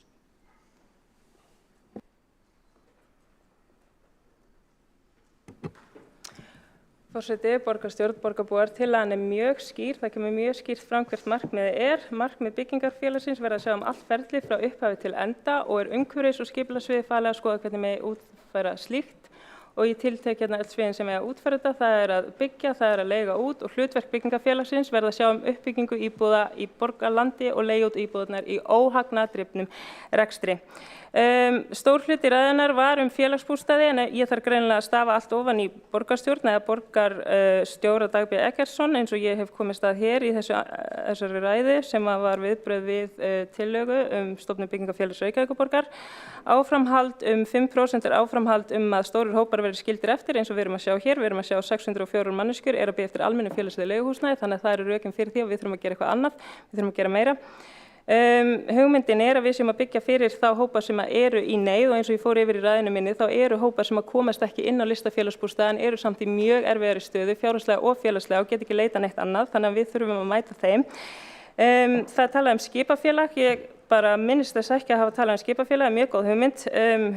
Forseti, borgarstjórn, borgarbúar, tillagan er mjög skýr, það kemur mjög skýrt fram hvert markmiðið er. Markmið byggingarfélagsins verða að sjá allt ferli frá upphafi til enda og er umhverfis- og skipulagssviðið falið að skoða hvernig megi útfæra slíkt og ég tiltek hérna öll sviðin sem eiga að útfæra þetta, það er að byggja, það er að leiga út og hlutverk byggingarfélagsins verða að sjá uppbyggingu íbúða í borgarlandi og leigja út íbúðarnar í óhagnaðardrifnum rekstri. Stór hluti ræðunnar var félagsbústaði en ég þarf greinilega að stafa allt ofan í borgarstjórn eða borgarstjóra Dag B. Eggertsson eins og ég hef komist að hér í þessari ræðu sem var viðbrögð við tillögu stofnun byggingafélags Reykjavíkurborgar. Áframhald 5% er áframhald að stórir hópar verði skildir eftir eins og við erum að sjá hér. Við erum að sjá 604 manneskjur er að bíða eftir almennu félagslegu leiguhúsnæði þannig að það eru rökin fyrir því og við þurfum að gera eitthvað annað, við þurfum að gera meira. Hugmyndin er að við séum að byggja fyrir þá hópa sem eru í neyð og eins og ég fór yfir í ræðinu minni þá eru hópar sem komast ekki inn á lista félagsbústaða en eru samt í mjög erfiðari stöðu fjárhagslega og félagslega og get ekki leita neitt annað þannig að við þurfum að mæta þeim. Það talaði skipafélag, ég bara minnist þess ekki að hafa talað skipafélag, mjög góð hugmynd.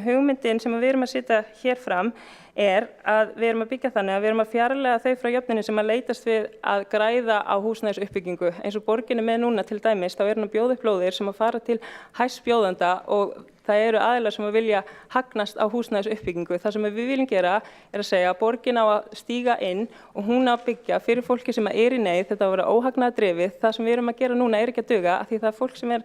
Hugmyndin sem við erum að setja hér fram er að við erum að byggja þannig að við erum að fjarlægja þau frá jöfnunni sem að leitast við að græða á húsnæðisuppbyggingu. Eins og borgin er með núna til dæmis, þá er hún að bjóða upp lóðir sem að fara til hæstbjóðanda og það eru aðilar sem að vilja hagnast á húsnæðisuppbyggingu. Það sem við viljum gera er að segja að borgin á að stíga inn og hún á að byggja fyrir fólki sem er í neyð, þetta á að vera óhagnaðardrifið. Það sem við erum að gera núna er ekki að duga af því það er fólk sem er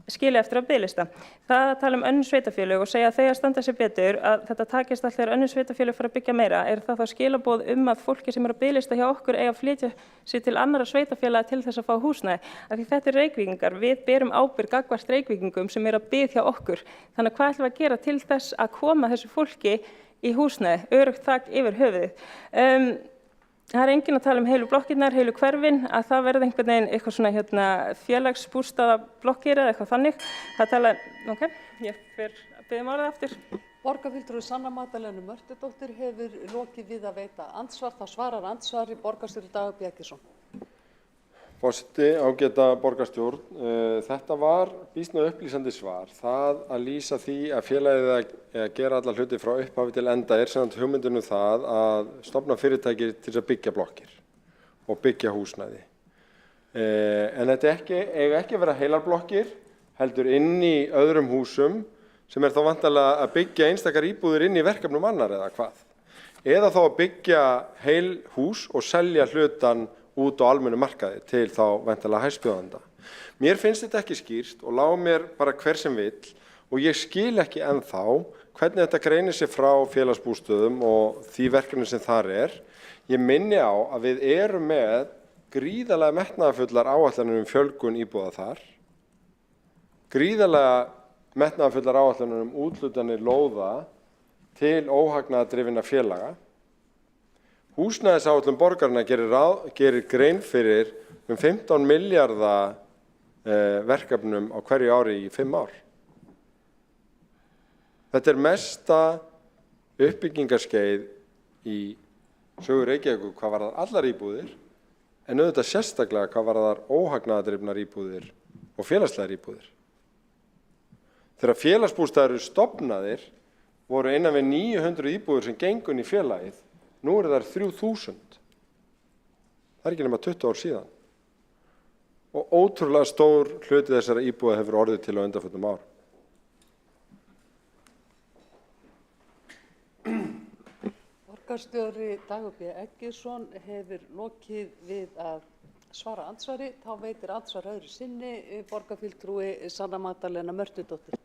skilja eftir á biðlista. Það að tala önnur sveitarfélög og segja að þau að standa sig betur að þetta takist allt þegar önnur sveitarfélög fara að byggja meira er það þá skilaboð að fólki sem er á biðlista hjá okkur eiga að flytja sig til annarra sveitarfélaga til þess að fá húsnæði. Af því þetta er Reykvíkingar, við berum ábyrgð gagnvart Reykvíkingum sem er að bið hjá okkur. Þannig að hvað ætlum við að gera til þess að koma þessu fólki í húsnæði, öruggt þak yfir höfuðið. Það er enginn að tala heilu blokkirnar, heilu hverfin, að það verði einhvern veginn eitthvað svona félagsbústaðablokkir eða eitthvað þannig. Það tala, ég fer að biðja orðið aftur. Borgarfulltrúi Sanna Magdalenu Mörtudóttir hefur lokið við að veita andsvar, þá svarar andsvari borgarstjóri Dagur B. Eggertsson. Forseti, ágæta borgarstjórn, þetta var býsna upplýsandi svar. Það að lýsa því að félagið að gera alla hluti frá upphafi til enda er sem hugmyndin það að stofna fyrirtæki til að byggja blokkir og byggja húsnæði. En þetta eiga ekki að vera heilar blokkir, heldur inn í öðrum húsum sem er þá vantarlega að byggja einstakar íbúðir inn í verkefnum annar eða hvað. Eða þá að byggja heil hús og selja hlutan út á almennu markaði til þá væntanlega hæstbjóðanda. Mér finnst þetta ekki skýrt og lág mér bara hver sem vill og ég skil ekki ennþá hvernig þetta greinir sig frá félagsbústöðum og því verkefni sem þar er. Ég minni á að við erum með gríðarlega metnaðarfullar áætlanir fjölgun íbúða þar, gríðarlega metnaðarfullar áætlanir úthlutanir lóða til óhagnaðardrifinna félaga. Húsnæðisáætlun borgarinnar gerir grein fyrir 15 milljarða verkefnum á hverju ári í 5 ár. Þetta er mesta uppbyggingarskeið í sögu Reykjavíkur hvað varðar allar íbúðir, en auðvitað sérstaklega hvað varðar óhagnaðardrifnar íbúðir og félagslegar íbúðir. Þegar félagsbústaðir eru stofnaðir voru innan við 900 íbúðir sem gengu inn í félagið. Nú eru þær 3000. Það er ekki nema 20 ár síðan. Og ótrúlega stór hluti þessara íbúða hefur orðið til á undanförnum árum. Borgarstjóri Dagur B. Eggertsson hefur lokið við að svara andsvari. Þá veitir andsvar öðru sinni borgarfulltrúi Sanna Magdalena Mörtudóttir.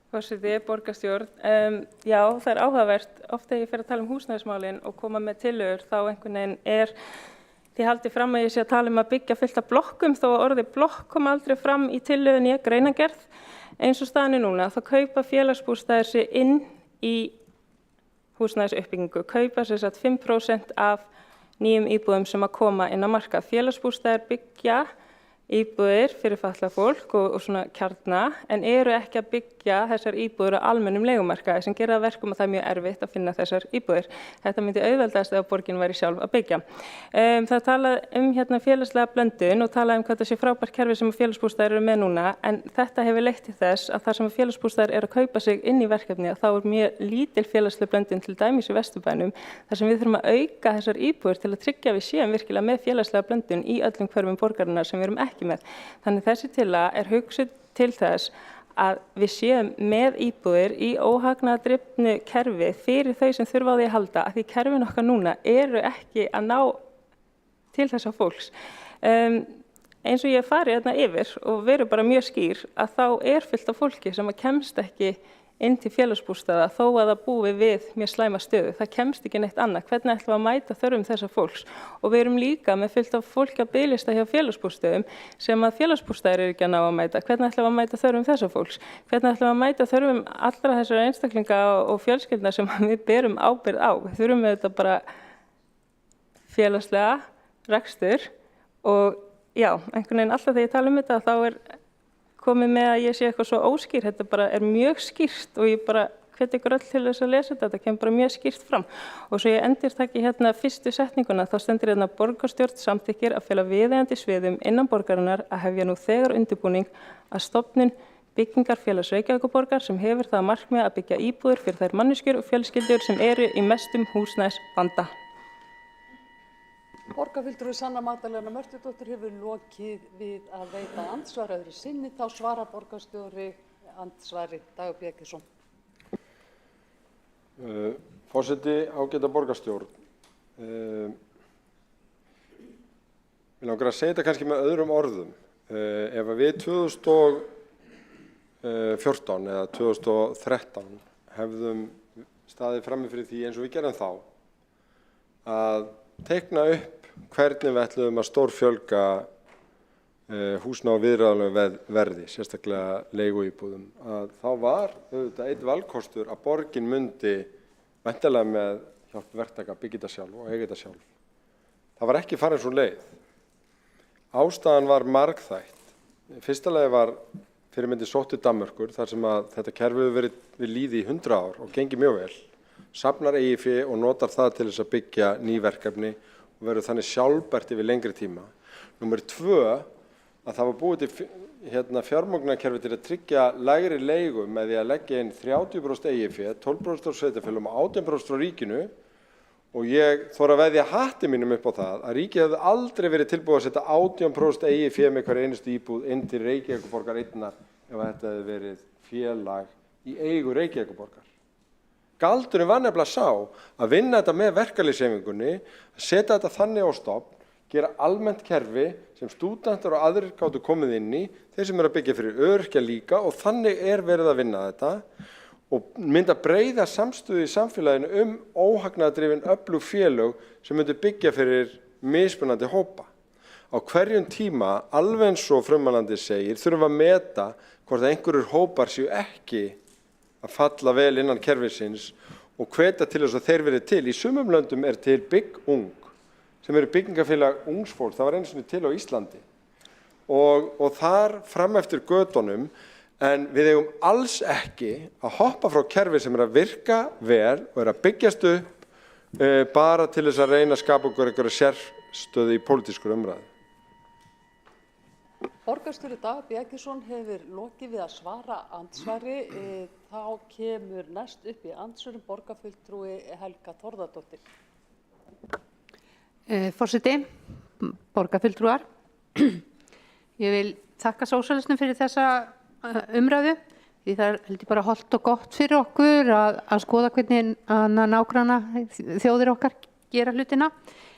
Forseti, borgarstjórn, já það er áhugavert, oft þegar ég fer að tala húsnæðismálin og koma með tillögur þá einhvern veginn því haldið fram að ég sé að tala að byggja fullt af blokkum þó að orðið blokk kom aldrei fram í tillögunni í greinargerð. Eins og staðan núna, þá kaupa félagsbústaðir sig inn í húsnæðisuppbyggingu, kaupa sér satt 5% af nýjum íbúðum sem að koma inn á markað. Félagsbústaðir byggja íbúðir fyrir fatlað fólk og svona kjarna en eru ekki að byggja þessar íbúðir á almennum leigumarkaði sem gera að verkum að það er mjög erfitt að finna þessar íbúðir. Þetta myndi auðveldast ef borgin væri sjálf að byggja. Það talað félagslega blöndun og talað hvað það sé frábært kerfi sem félagsbústaðir eru með núna en þetta hefur leitt til þess að þar sem félagsbústaðir eru að kaupa sig inn í verkefni og þá er mjög lítil félagslega blöndun til dæmis í Vesturbænum þar sem við þurfum að auka þessar íbúðir til að tryggja við séum virkilega með félagslega blöndun í öllum hverfum borgarinnar sem við erum ekki með. Þannig þessi tillaga er hugsuð til þess að við séum með íbúðir í óhagnaðardrifnu kerfi fyrir þau sem þurfa á því að halda að því kerfin okkar núna eru ekki að ná til þessa fólks. Eins og ég farið hérna yfir og verið bara mjög skýr að þá er fullt af fólki sem kemst ekki inn til félagsbústaða þó að það búi við mjög slæma stöðu. Það kemst ekki neitt annað. Hvernig ætlum við að mæta þörfum þessa fólks? Og við erum líka með fullt af fólki að biðlista hjá félagsbústöðum sem að félagsbústaðir eru ekki að ná að mæta. Hvernig ætlum við að mæta þörfum þessa fólks? Hvernig ætlum við að mæta þörfum allra þessara einstaklinga og fjölskyldna sem við berum ábyrgð á? Við þurfum með þetta bara félagslega rekstur og já, einhvern veginn alltaf þegar ég tala þetta þá er komið með að ég sé eitthvað svo óskýr, þetta bara er mjög skýrt og ég bara hvet ykkur öll til þess að lesa þetta kemur bara mjög skýrt fram. Og svo ég endurtaki fyrstu setninguna, þá stendur borgarstjórn samþykkir að fela viðeigandi sviðum innan borgarinnar að hefja nú þegar undirbúning að stofnun byggingarfélags Reykjavíkurborgar sem hefur það að markmiði að byggja íbúðir fyrir þær manneskjur og fjölskyldur sem eru í mestum húsnæðisvanda. Borgarfulltrúi Sanna Magdalena Mörtudóttir hefur lokið við að veita andsvar öðru sinni. Þá svarar borgarstjóri andsvari Dagur B. Eggertsson. Forseti, ágæta borgarstjórn. Mig langar að segja þetta kannski með öðrum orðum. Ef við 2014 eða 2013 hefðum staðið frammi fyrir því eins og við gerðum þá að teikna upp hvernig við ætluðum að stórfjölga húsnæði á viðráðanlegu verði, sérstaklega leiguíbúðum, að þá var auðvitað einn valkostur að borgin myndi væntanlega með hjálp verktaka byggja þetta sjálf og eiga þetta sjálf. Það var ekki farin svo leið. Ástæðan var margþætt. Fyrsta lagi var fyrirmyndin sótt til Danmerkur þar sem að þetta kerfi hefur verið við lýði í 100 ár og gengið mjög vel. Safnar eigið fé og notar það til þess að byggja ný verkefni og verður þannig sjálfbært yfir lengri tíma. Númer 2, að það var búið til fjármögnunarkerfi til að tryggja lægri leigu með því að leggja inn 30% eigið fé, 12% frá sveitarfélögum og 18% frá ríkinu og ég þori að veðja hatti mínum upp á það að ríkið hefði aldrei verið tilbúið að setja 18% eigið fé með hverja einustu íbúð inn til Reykjavíkurborgar einnar ef þetta hefði verið félag í eigu Reykjavíkurborgar. Galdurinn var nefnilega sá að vinna þetta með verkalýðshreyfingunni, að setja þetta þannig á stofn, gera almennt kerfi sem stúdentar og aðrir gátu komið inn í, þeir sem eru að byggja fyrir öryrkja líka og þannig er verið að vinna þetta og mynda breiða samstöðu í samfélaginu óhagnaðardrifin öflug félög sem myndu byggja fyrir mismunandi hópa. Á hverjum tíma, alveg eins og frummælandi segir, þurfum að meta hvort einhverjur hópar séu ekki að falla vel innan kerfisins og hvetja til þess að þeir verið til. Í sumum löndum er til Bygg Ung, sem eru byggingafélag ungs fólks, það var einu sinni til á Íslandi. Og þar fram eftir götunum, en við eigum alls ekki að hoppa frá kerfi sem er að virka vel og er að byggjast upp bara til þess að reyna að skapa okkur einhverja sérstöðu í pólitískur umræðu. Borgarstjóri Dagur B. Eggertsson hefur lokið við að svara andsvari. Þá kemur næst upp í andsvörum borgarfulltrúi Helga Þórðardóttir. Forseti, borgarfulltrúar, ég vil þakka sósíalistum fyrir þessa umræðu. Því það er heldur bara hollt og gott fyrir okkur að skoða hvernig nágranna þjóðir okkar gera hlutina.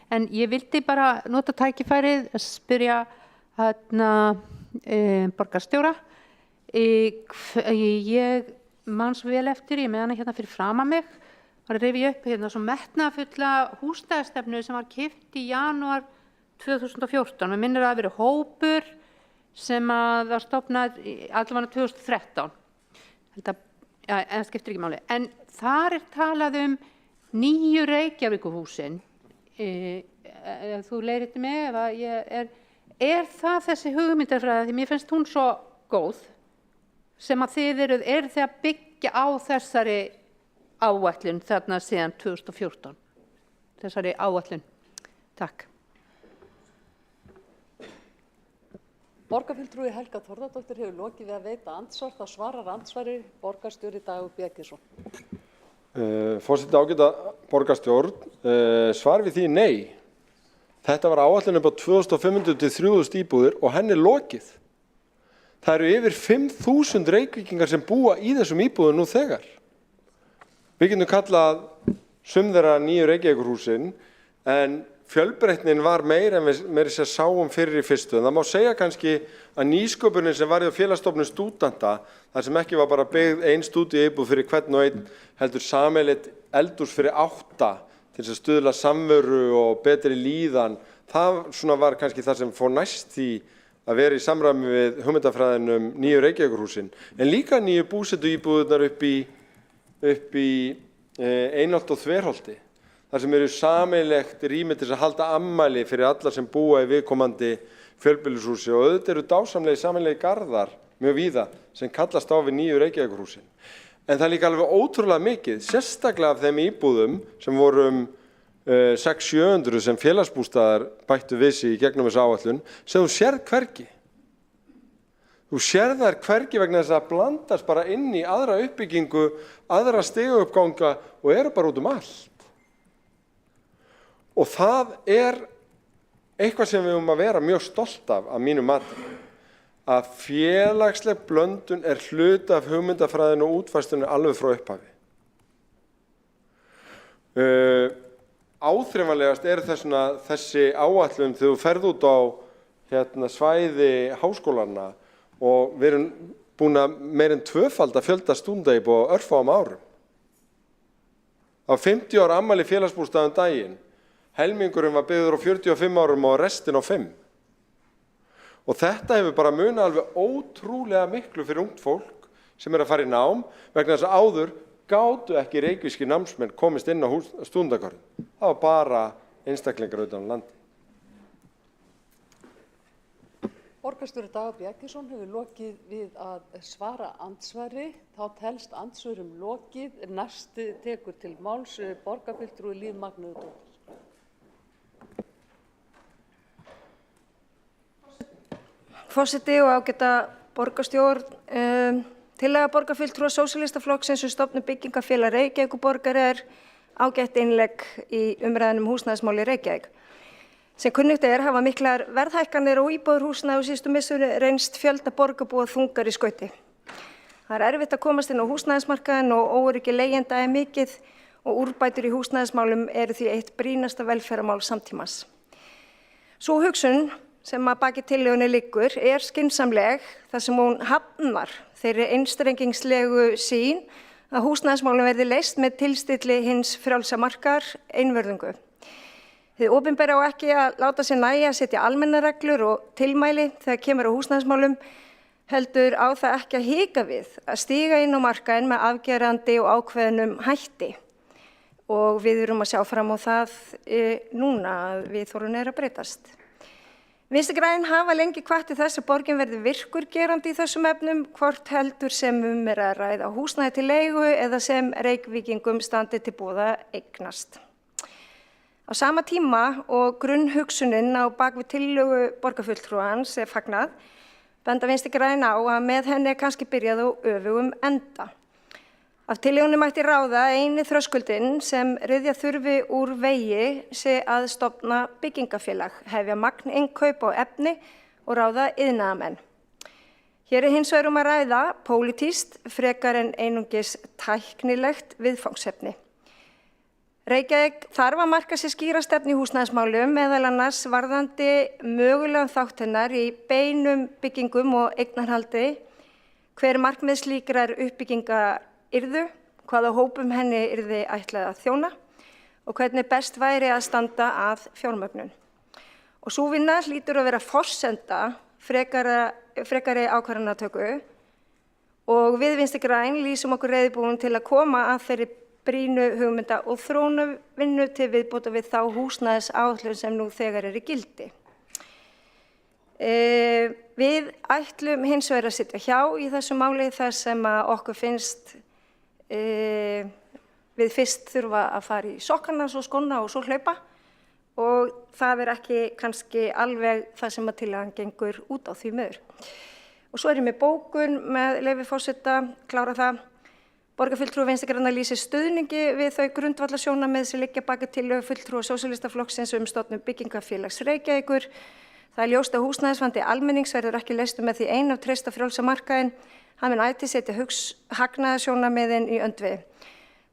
En ég vildi bara nota tækifærið að spyrja borgarstjóra. Ég man svo vel eftir, ég með hana hérna fyrir fram að mig, var að rifja upp hérna svo metnaðarfulla húsnæðisstefnu sem var keypt í janúar 2014. Mér minnir að það verið hópur sem að var stofnað allavega 2013. En skiptir ekki máli. En þar er talað nýju Reykjavíkurhúsin. Þú leiðréttir mig ef ég er það þessi hugmyndafræði, því mér finnst hún svo góð, sem að þið eruð þið að byggja á þessari áætlun þarna síðan 2014? Þessari áætlun. Takk. Borgarfulltrúi Helga Þórðardóttir hefur lokið við að veita andsvar. Þá svarar andsvari borgarstjóri Dagur B. Eggertsson. Forseti ágæta borgarstjórn, svar við því nei. Þetta var áætlun upp á 2500 til 3000 íbúðir og henni er lokið. Það eru yfir 5000 Reykvíkingar sem búa í þessum íbúðum nú þegar. Við getum kallað sum þeirra nýju Reykjavíkurhúsin, en fjölbreytnin var meira en við meira sér sáum fyrir í fyrstu. En það má segja kannski að nýsköpunin sem var í félagsstofnun stúdenta, þar sem ekki var bara byggð ein stúdíuíbúð fyrir hvern og einn, heldur sameiginlegt eldhús fyrir 8 til þess að stuðla samveru og betri líðan. Það svona var kannski það sem fór næst því að vera í samræmi við hugmyndafræðinum nýju Reykjavíkurhúsin. En líka nýju búsetuíbúðurnar upp í Einholt og Þverholti. Þar sem eru sameiginlegt rými til að halda afmæli fyrir alla sem búa í viðkomandi fjölbýlishúsi og auðvitað eru dásamlegi sameiginlegi garðar mjög víða sem kallast á við nýju Reykjavíkurhúsin. En það er líka alveg ótrúlega mikið, sérstaklega af þeim íbúðum sem voru 600-700 sem félagsbústaðar bættu við sig í gegnum þessu áætlun, sem þú sérð hvergi. Þú sérð þær hvergi vegna þess að blandast bara inn í aðra uppbyggingu, aðra stigauppganga og eru bara út allt. Og það er eitthvað sem við höfum að vera mjög stolt af mínu mati, að félagsleg blöndun er hluti af hugmyndafræðinu og útfærslunni alveg frá upphafi. Áþreifanlegast er þessi áætlun þegar þú ferð út á svæði háskólanna og við erum búin að meira en tvöfalda fjölda stúdendaíbúða á örfáum árum. Á 50 ára afmæli félagsbústaðar daginn, helmingurinn var byggður á 45 árum og restin á 5. Og þetta hefur bara munað alveg ótrúlega miklu fyrir ungt fólk sem er að fara í nám, vegna þess að áður gátu ekki reykvískir námsmenn komist inn á stúdendagörðum. Það var bara einstaklingar utan landi. Borgarstjóri Dagur B. Eggertsson hefur lokið við að svara andsvari. Þá telst andsvörum lokið. Næst tekur til máls borgarfulltrúi Líf Magnúðardóttir. Forseti og ágæta borgarstjórn, tillaga borgarfulltrúa Sósíalistaflokksins um stofnun byggingafélag Reykjavíkurborgar er ágætt innlegg í umræðunum húsnæðismál í Reykjavík. Sem kunnugt hafa miklar verðhækkanir og íbúðarhúsnæði á síðustu misserum reynst fjölda borgarbúa þungar í skauti. Það er erfitt að komast inn á húsnæðismarkaðinn og óöryggi leigjenda er mikið og úrbætur í húsnæðismálum eru því eitt brýnasta velferðarmál samtímans. Sú hugsun sem að baki tillögunni liggur er skynsamleg þar sem hún hafnar þeirri einstrengingslegu sýn að húsnæðismálum verði leyst með tilstilli hins frjálsa markaðar einvörðungu. Hið opinbera á ekki að láta sér nægja að setja almennar reglur og tilmæli þegar kemur á húsnæðismálum, heldur á það ekki að hika við að stíga inn á markaðinn með afgerandi og ákveðnum hætti. Og við erum að sjá fram á það núna að viðhorfin að breytast. Vinstri græn hafa lengi hvatt til þess að borgin verði virkur gerandi í þessum efnum, hvort heldur sem er að ræða húsnæði til leigu eða sem Reykvíkingum standi til boða eignast. Á sama tíma og grunnhugsunin á bak við tillögu borgarfulltrúans er fagnað, benda Vinstri græn á að með henni er kannski byrjað á öfugum enda. Af tillögunni mætti ráða eini þröskuldinn sem ryðja þurfi úr vegi sé að stofna byggingafélag, hefja magninnkaup á efni og ráða iðnaðarmenn. Hér er hins vegar að ræða pólitískt frekar en einungis tæknilegt viðfangsefni. Reykjavík þarf að marka sér skýra stefnu í húsnæðismálum, meðal annars varðandi mögulegan þátt hennar í beinum byggingum og eignarhaldi, hver markmið slíkrar uppbyggingar yrðu, hvaða hópum henni yrði ætlað að þjóna og hvernig best væri að standa að fjármögnun. Og sú vinna hlýtur að vera forsenda frekari ákvarðanatöku og við Vinstri græn lýsum okkur reiðubúin til að koma að þeirri brýnu hugmynda og þróunarvinnu til viðbótar við þá húsnæðisáætlun sem nú þegar er í gildi. Við ætlum hins vegar að sitja hjá í þessu máli þar sem að okkur finnst við fyrst þurfa að fara í sokkana, svo skóna og svo hlaupa og það ekki kannski alveg það sem að tillagan gengur út á því miður. Og svo ég með bókun með leyfi forseta, klára það. Borgarfulltrúi Vinstri-grænna lýsir stuðningi við þau grundvallarsjónarmið sem liggja baka tillögu fulltrúa Sósíalistaflokksins stofnun Byggingafélags Reykjavíkur. Það er ljóst að húsnæðisvandi almennings verður ekki leystur með því að treysta frjálsa markaðinn. Hann mun ætíð setja hagnaðarsjónarmiðin í öndvegi.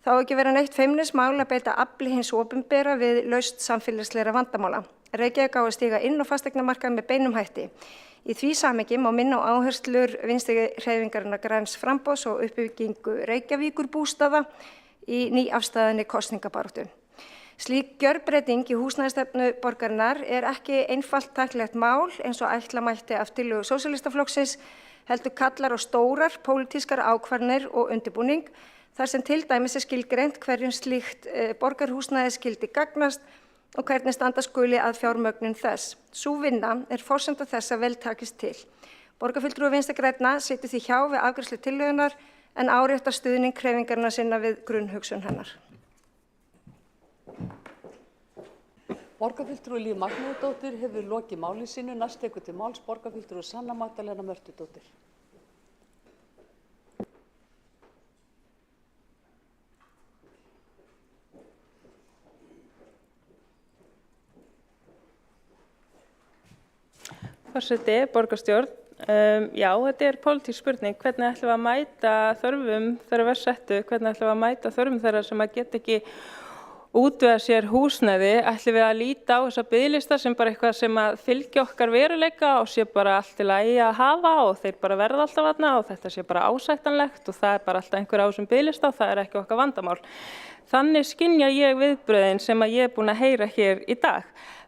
Það á ekki vera neitt feimnismál að beita afli hins opinbera við lausn samfélagslegra vandamála. Reykjavík á að stíga inn á fasteignamarkaðinn með beinum hætti. Í því samhengi má minna á áherslur Vinstri-hreyfingarinnar græns framboðs og uppbyggingu Reykjavíkurbústaða í nýafstaðinni kosningabaráttu. Slík gjörbreyting í húsnæðisstefnu borgarinnar er ekki einfalt tæklegt mál eins og ætla mætti af tillögu Sósíalistaflokksins, heldur kallar á stórar pólitískar ákvarðanir og undirbúning, þar sem til dæmis skilgreint hverjum slíkt borgarhúsnæði skyldi gagnast og hvernig standa skuli að fjármögnun þess. Sú vinna er forsenda þess að vel takist til. Borgarfulltrúi Vinstri-grænna situr því hjá við afgreiðslu tillögunnar en áréttar stuðning hreyfingarinnar sinna við grunnhugsun hennar. Borgarfulltrúi Líf Magnúsdóttir hefur lokið máli sínu. Næst tekur til máls borgarfulltrúi Sanna Magdalena Mörtudóttir. Forseti, borgarstjórn, já, þetta er pólitísk spurning. Hvernig ætlum við að mæta þörfum þeirra verst settu? Hvernig ætlum við að mæta þörfum þeirra sem að geta ekki útvega sér húsnæði? Ætlum við að líta á þessa biðlista sem bara eitthvað sem að fylgja okkar veruleika og sé bara allt í lagi að hafa og þeir bara verða alltaf þarna og þetta sé bara ásættanlegt og það er bara alltaf einhver á þessum biðlista og það er ekki okkar vandamál. Þannig skynja ég viðbrögðin sem að ég er búin að heyra hér í dag.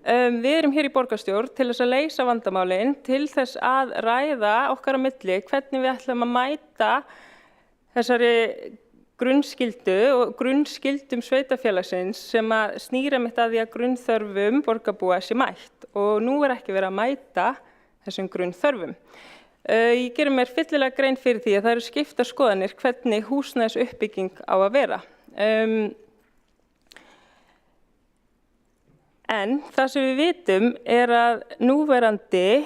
Við erum hér í borgarstjórn til þess að leysa vandamálin, til þess að ræða okkar á milli hvernig við ætlum að mæta þessari grunnskyldu og grunnskildum sveitarfélagsins sem að snýra mitt að því að grunnþörfum borgarbúa sé mætt og nú er ekki verið að mæta þessum grunnþörfum. Ég gerir mér fyllilega grein fyrir því að það eru skiptar skoðanir hvernig húsnæðisuppbygging á að vera. En það sem við vitum er að núverandi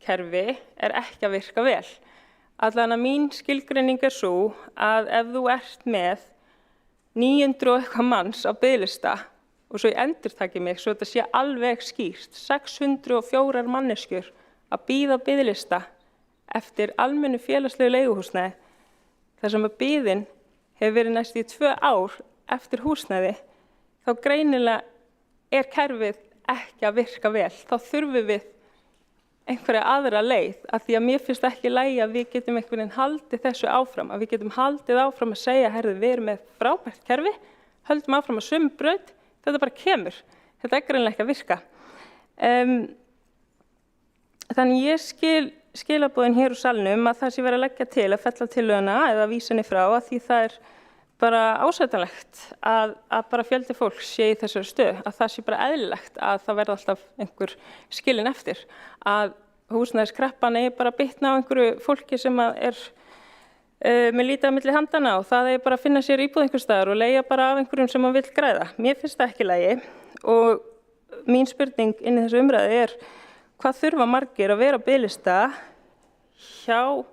kerfi er ekki að virka vel. Allan að mín skilgreining er svo að ef þú ert með 900 og eitthvað manns á biðlista og svo ég endurtaki mig svo þetta sé alveg skýrt, 604 manneskjur að bíða á biðlista eftir almennu félagslegu leiguhúsnæði þar sem að biðin hefur verið næst í 2 ár eftir húsnæði, þá greinilega er kerfið ekki að virka vel. Þá þurfum við einhverja aðra leið af því að mér finnst ekki í lagi að við getum einhvern veginn haldið þessu áfram, að við getum haldið áfram að segja, herðu, við erum með frábært kerfi, höldum áfram að sömu braut, þetta bara kemur. Þetta er greinilega ekki að virka. Þannig ég skil skilaboðin hér úr salnum að það sé verið að leggja til að fella tillöguna eða vísa henni frá að því það er bara ásættanlegt að bara fjöldi fólks sé í þessari stöðu, að það sé bara eðlilegt að það verði alltaf einhver skilin eftir, að húsnæðiskreppan eigi bara að bitna á einhverju fólki sem er með lítið á milli handana og það eigi bara að finna sér íbúð einhvers staðar og leigja bara af einhverjum sem vill græða. Mér finnst það ekki í lagi og mín spurning inn í þessu umræðu er hvað þurfa margir að vera á biðlista hjá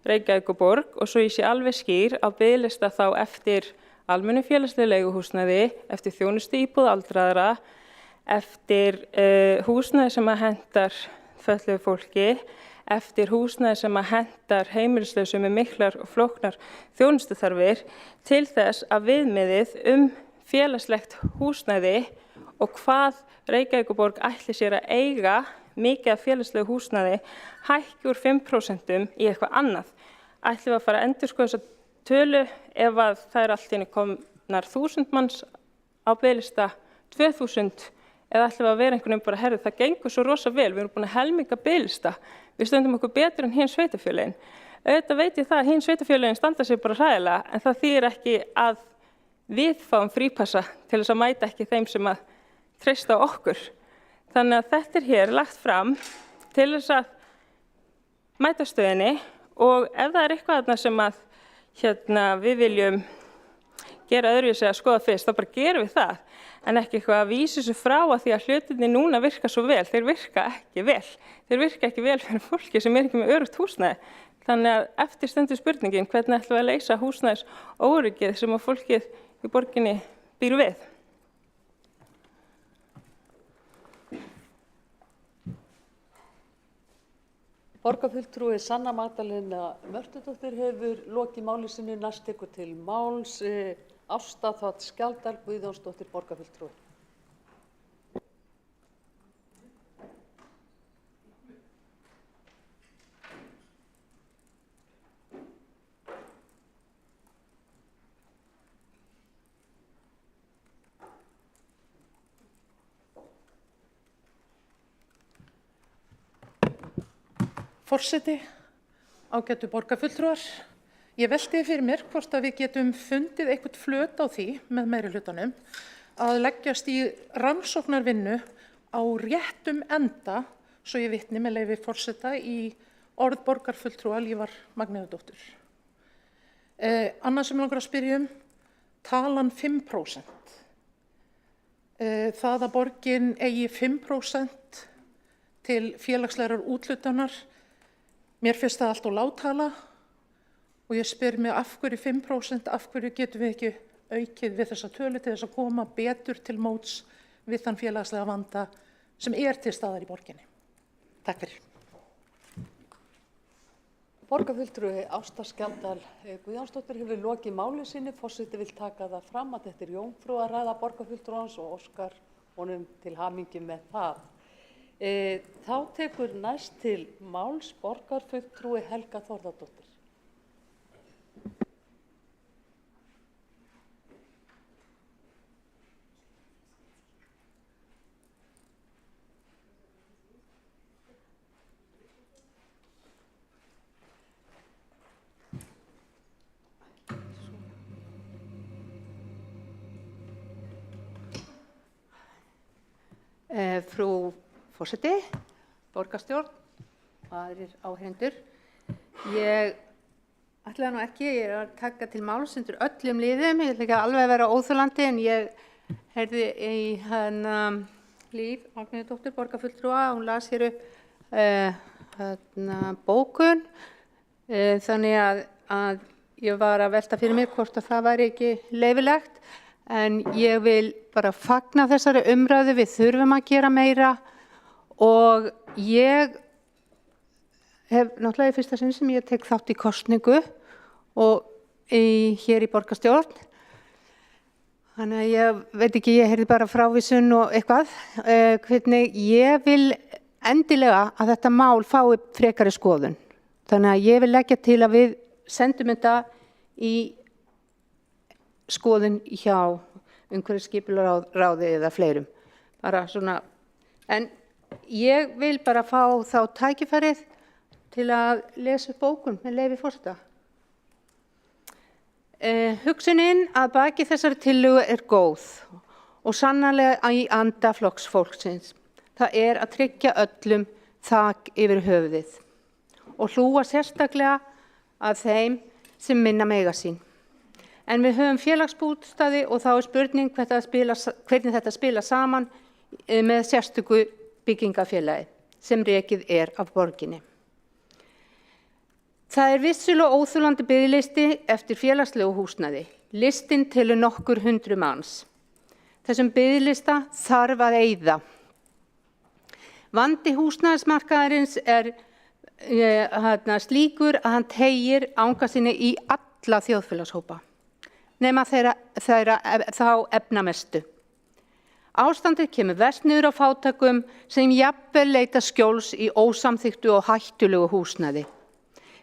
Reykjavíkurborg og svo ég sé alveg skýr á biðlista þá eftir almennu félagslegu leiguhúsnæði, eftir þjónustu íbúð aldraðra, eftir húsnæði sem að hentar fötluðu fólki, eftir húsnæði sem að hentar heimilislausum með miklar og flóknar þjónustuþarfir til þess að viðmiðið félagslegt húsnæði og hvað Reykjavíkurborg ætli sér að eiga mikið af félagslegu húsnæði hækki úr 5% í eitthvað annað. Ætlum við að fara að endurskoða þessa tölu ef að það er allt í einu komnar 1000 manns á biðlista 2000 eða ætlum við að vera einhvern veginn bara herðu það gengur svo rosa vel, við erum búin að helminga biðlista, við stöndum okkur betur en hin sveitarfélögin. Auðvitað veit ég það að hin sveitarfélögin standa sig bara hræðilega en það þýðir ekki að við fáum frípassa til þess að mæta ekki þeim sem að treysta á okkur. Þannig að þetta er hér lagt fram til þess að mæta stöðinni og ef það er eitthvað þarna sem að við viljum gera öðruvísi að skoða fyrst, þá bara gerum við það. En ekki eitthvað að vísa þessu frá að því að hlutinni núna virka svo vel. Þeir virka ekki vel. Þeir virka ekki vel fyrir fólki sem er ekki með öruggt húsnæði. Þannig að eftir stendur spurningin hvernig ætlum við að leysa húsnæðis óöryggið sem að fólkið í borginni býr við. Borgarfulltrúi Sanna Magdalena Mörtudóttir hefur lokið máli sínu. Næst tekur til máls Ásta Þ. Skjaldal Guðjónsdóttir borgarfulltrúi. Forseti, ágætu borgarfulltrúar, ég velti fyrir mér hvort að við getum fundið eitthvað flöt á því með meirihlutanum að leggjast í rannsóknarvinnu á réttum enda, svo ég vitni með leyfi forseta í orð borgarfulltrúa Lífar Magneuðdóttur. Annað sem ég langar að spyrja talan 5%. Það að borgin eigi 5% til félagslegrar úthlutunar. Mér finnst það allt á lágtala og ég spyr mig af hverju 5%, af hverju getum við ekki aukið við þessa tölu til þess að koma betur til móts við þann félagslega vanda sem er til staðar í borginni. Takk fyrir. Borgarfulltrúi Ásta Skjaldal Guðjónsdóttir hefur lokið máli sínu. Forseti vill taka það fram að þetta er jómfrú að ræða borgarfulltrúans og óskar honum til hamingju með það. Þá tekur næst til máls borgarfulltrúi Helga Þórðardóttir. Frú forseti, borgarstjórn og aðrir áheyrendur. Ég ætlaði nú ekki, ég er að taka til máls undir öllum liðum, ég ætla ekki alveg að vera óþolandi en ég heyrði í Líf Magneuðdóttur borgarfulltrúa, hún las hér upp bókun, þannig að ég var að velta fyrir mér hvort að það væri ekki leyfilegt. En ég vil bara fagna þessari umræðu, við þurfum að gera meira og ég hef náttúrulega í fyrsta sinn sem ég tek þátt í kosningu og hér í borgarstjórn. Þannig að ég veit ekki, ég heyrði bara frávísun og eitthvað. Hvernig ég vil endilega að þetta mál fái frekari skoðun. Þannig að ég vil leggja til að við sendum þetta í skoðun hjá umhverfisskipulagsráði eða fleirum. Bara svona, en ég vil bara fá þá tækifærið til að lesa upp bókun með leyfi forseta. Hugsunin að baki þessari tillögu er góð og sannarlega í anda Flokks fólksins. Það er að tryggja öllum þak yfir höfuðið og hlúa sérstaklega að þeim sem minna mega sín. En við höfum félagsbústaði og þá er spurning hvernig þetta spila saman með sérstöku byggingafélagi sem rekið er af borginni. Það er vissulega óþolandi biðlisti eftir félagslegu húsnæði. Listinn telur nokkur 100 manns. Þessum biðlista þarf að eyða. Vandi húsnæðismarkaðarins er slíkur að hann teygir anga sinni í alla þjóðfélagshópa, nema þá efnamestu. Ástandið kemur verst niður á fátækum sem jafnvel leita skjóls í ósamþykktu og hættulegu húsnæði.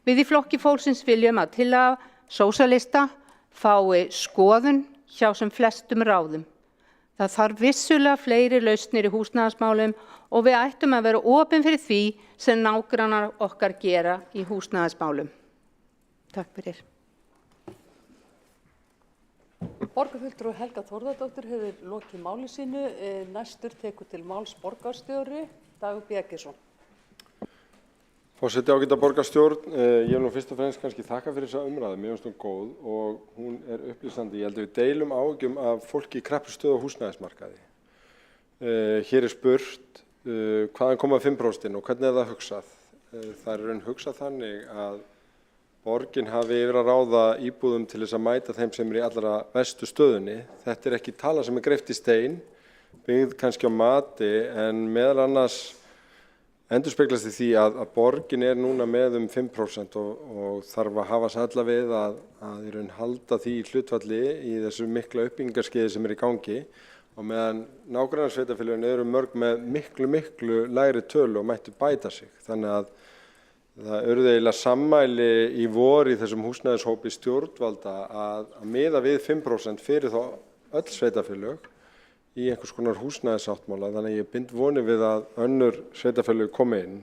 Við í Flokki fólksins viljum að tillaga sósíalista fái skoðun hjá sem flestum ráðum. Það þarf vissulega fleiri lausnir í húsnæðismálum og við ættum að vera opin fyrir því sem nágrannar okkar gera í húsnæðismálum. Takk fyrir. Borgarfulltrúi Helga Þórðardóttir hefur lokið máli sínu. Næstur tekur til máls borgarstjóri Dagur B. Eggertsson. Forseti, ágæta borgarstjórn, ég vil nú fyrst og fremst kannski þakka fyrir þessa umræðu, mér finnst hún góð og hún upplýsandi. Ég held að við deilum áhyggjum af fólki í kreppu stöðu á húsnæðismarkaði. Hér spurt hvaðan koma 5% og hvernig það hugsað. Það raun hugsað þannig að borgin hafi yfir að ráða íbúðum til þess að mæta þeim sem í allra verstu stöðunni. Þetta ekki tala sem greift í stein, byggð kannski á mati en meðal annars endurspeglast í því að borgin núna með 5% og þarf að hafa sælla við að í raun halda því í hlutfalli í þessu mikla uppbyggingarskeiði sem í gangi og meðan nágrannasveitarfélögin eru mörg með miklu lægri tölu og mættu bæta sig. Þannig að það urðu eiginlega sammæli í vor í þessum húsnæðishópi stjórnvalda að miða við 5% fyrir þá öll sveitarfélög í einhvers konar húsnæðissáttmála, þannig að ég bind vonir við að önnur sveitarfélög komi inn.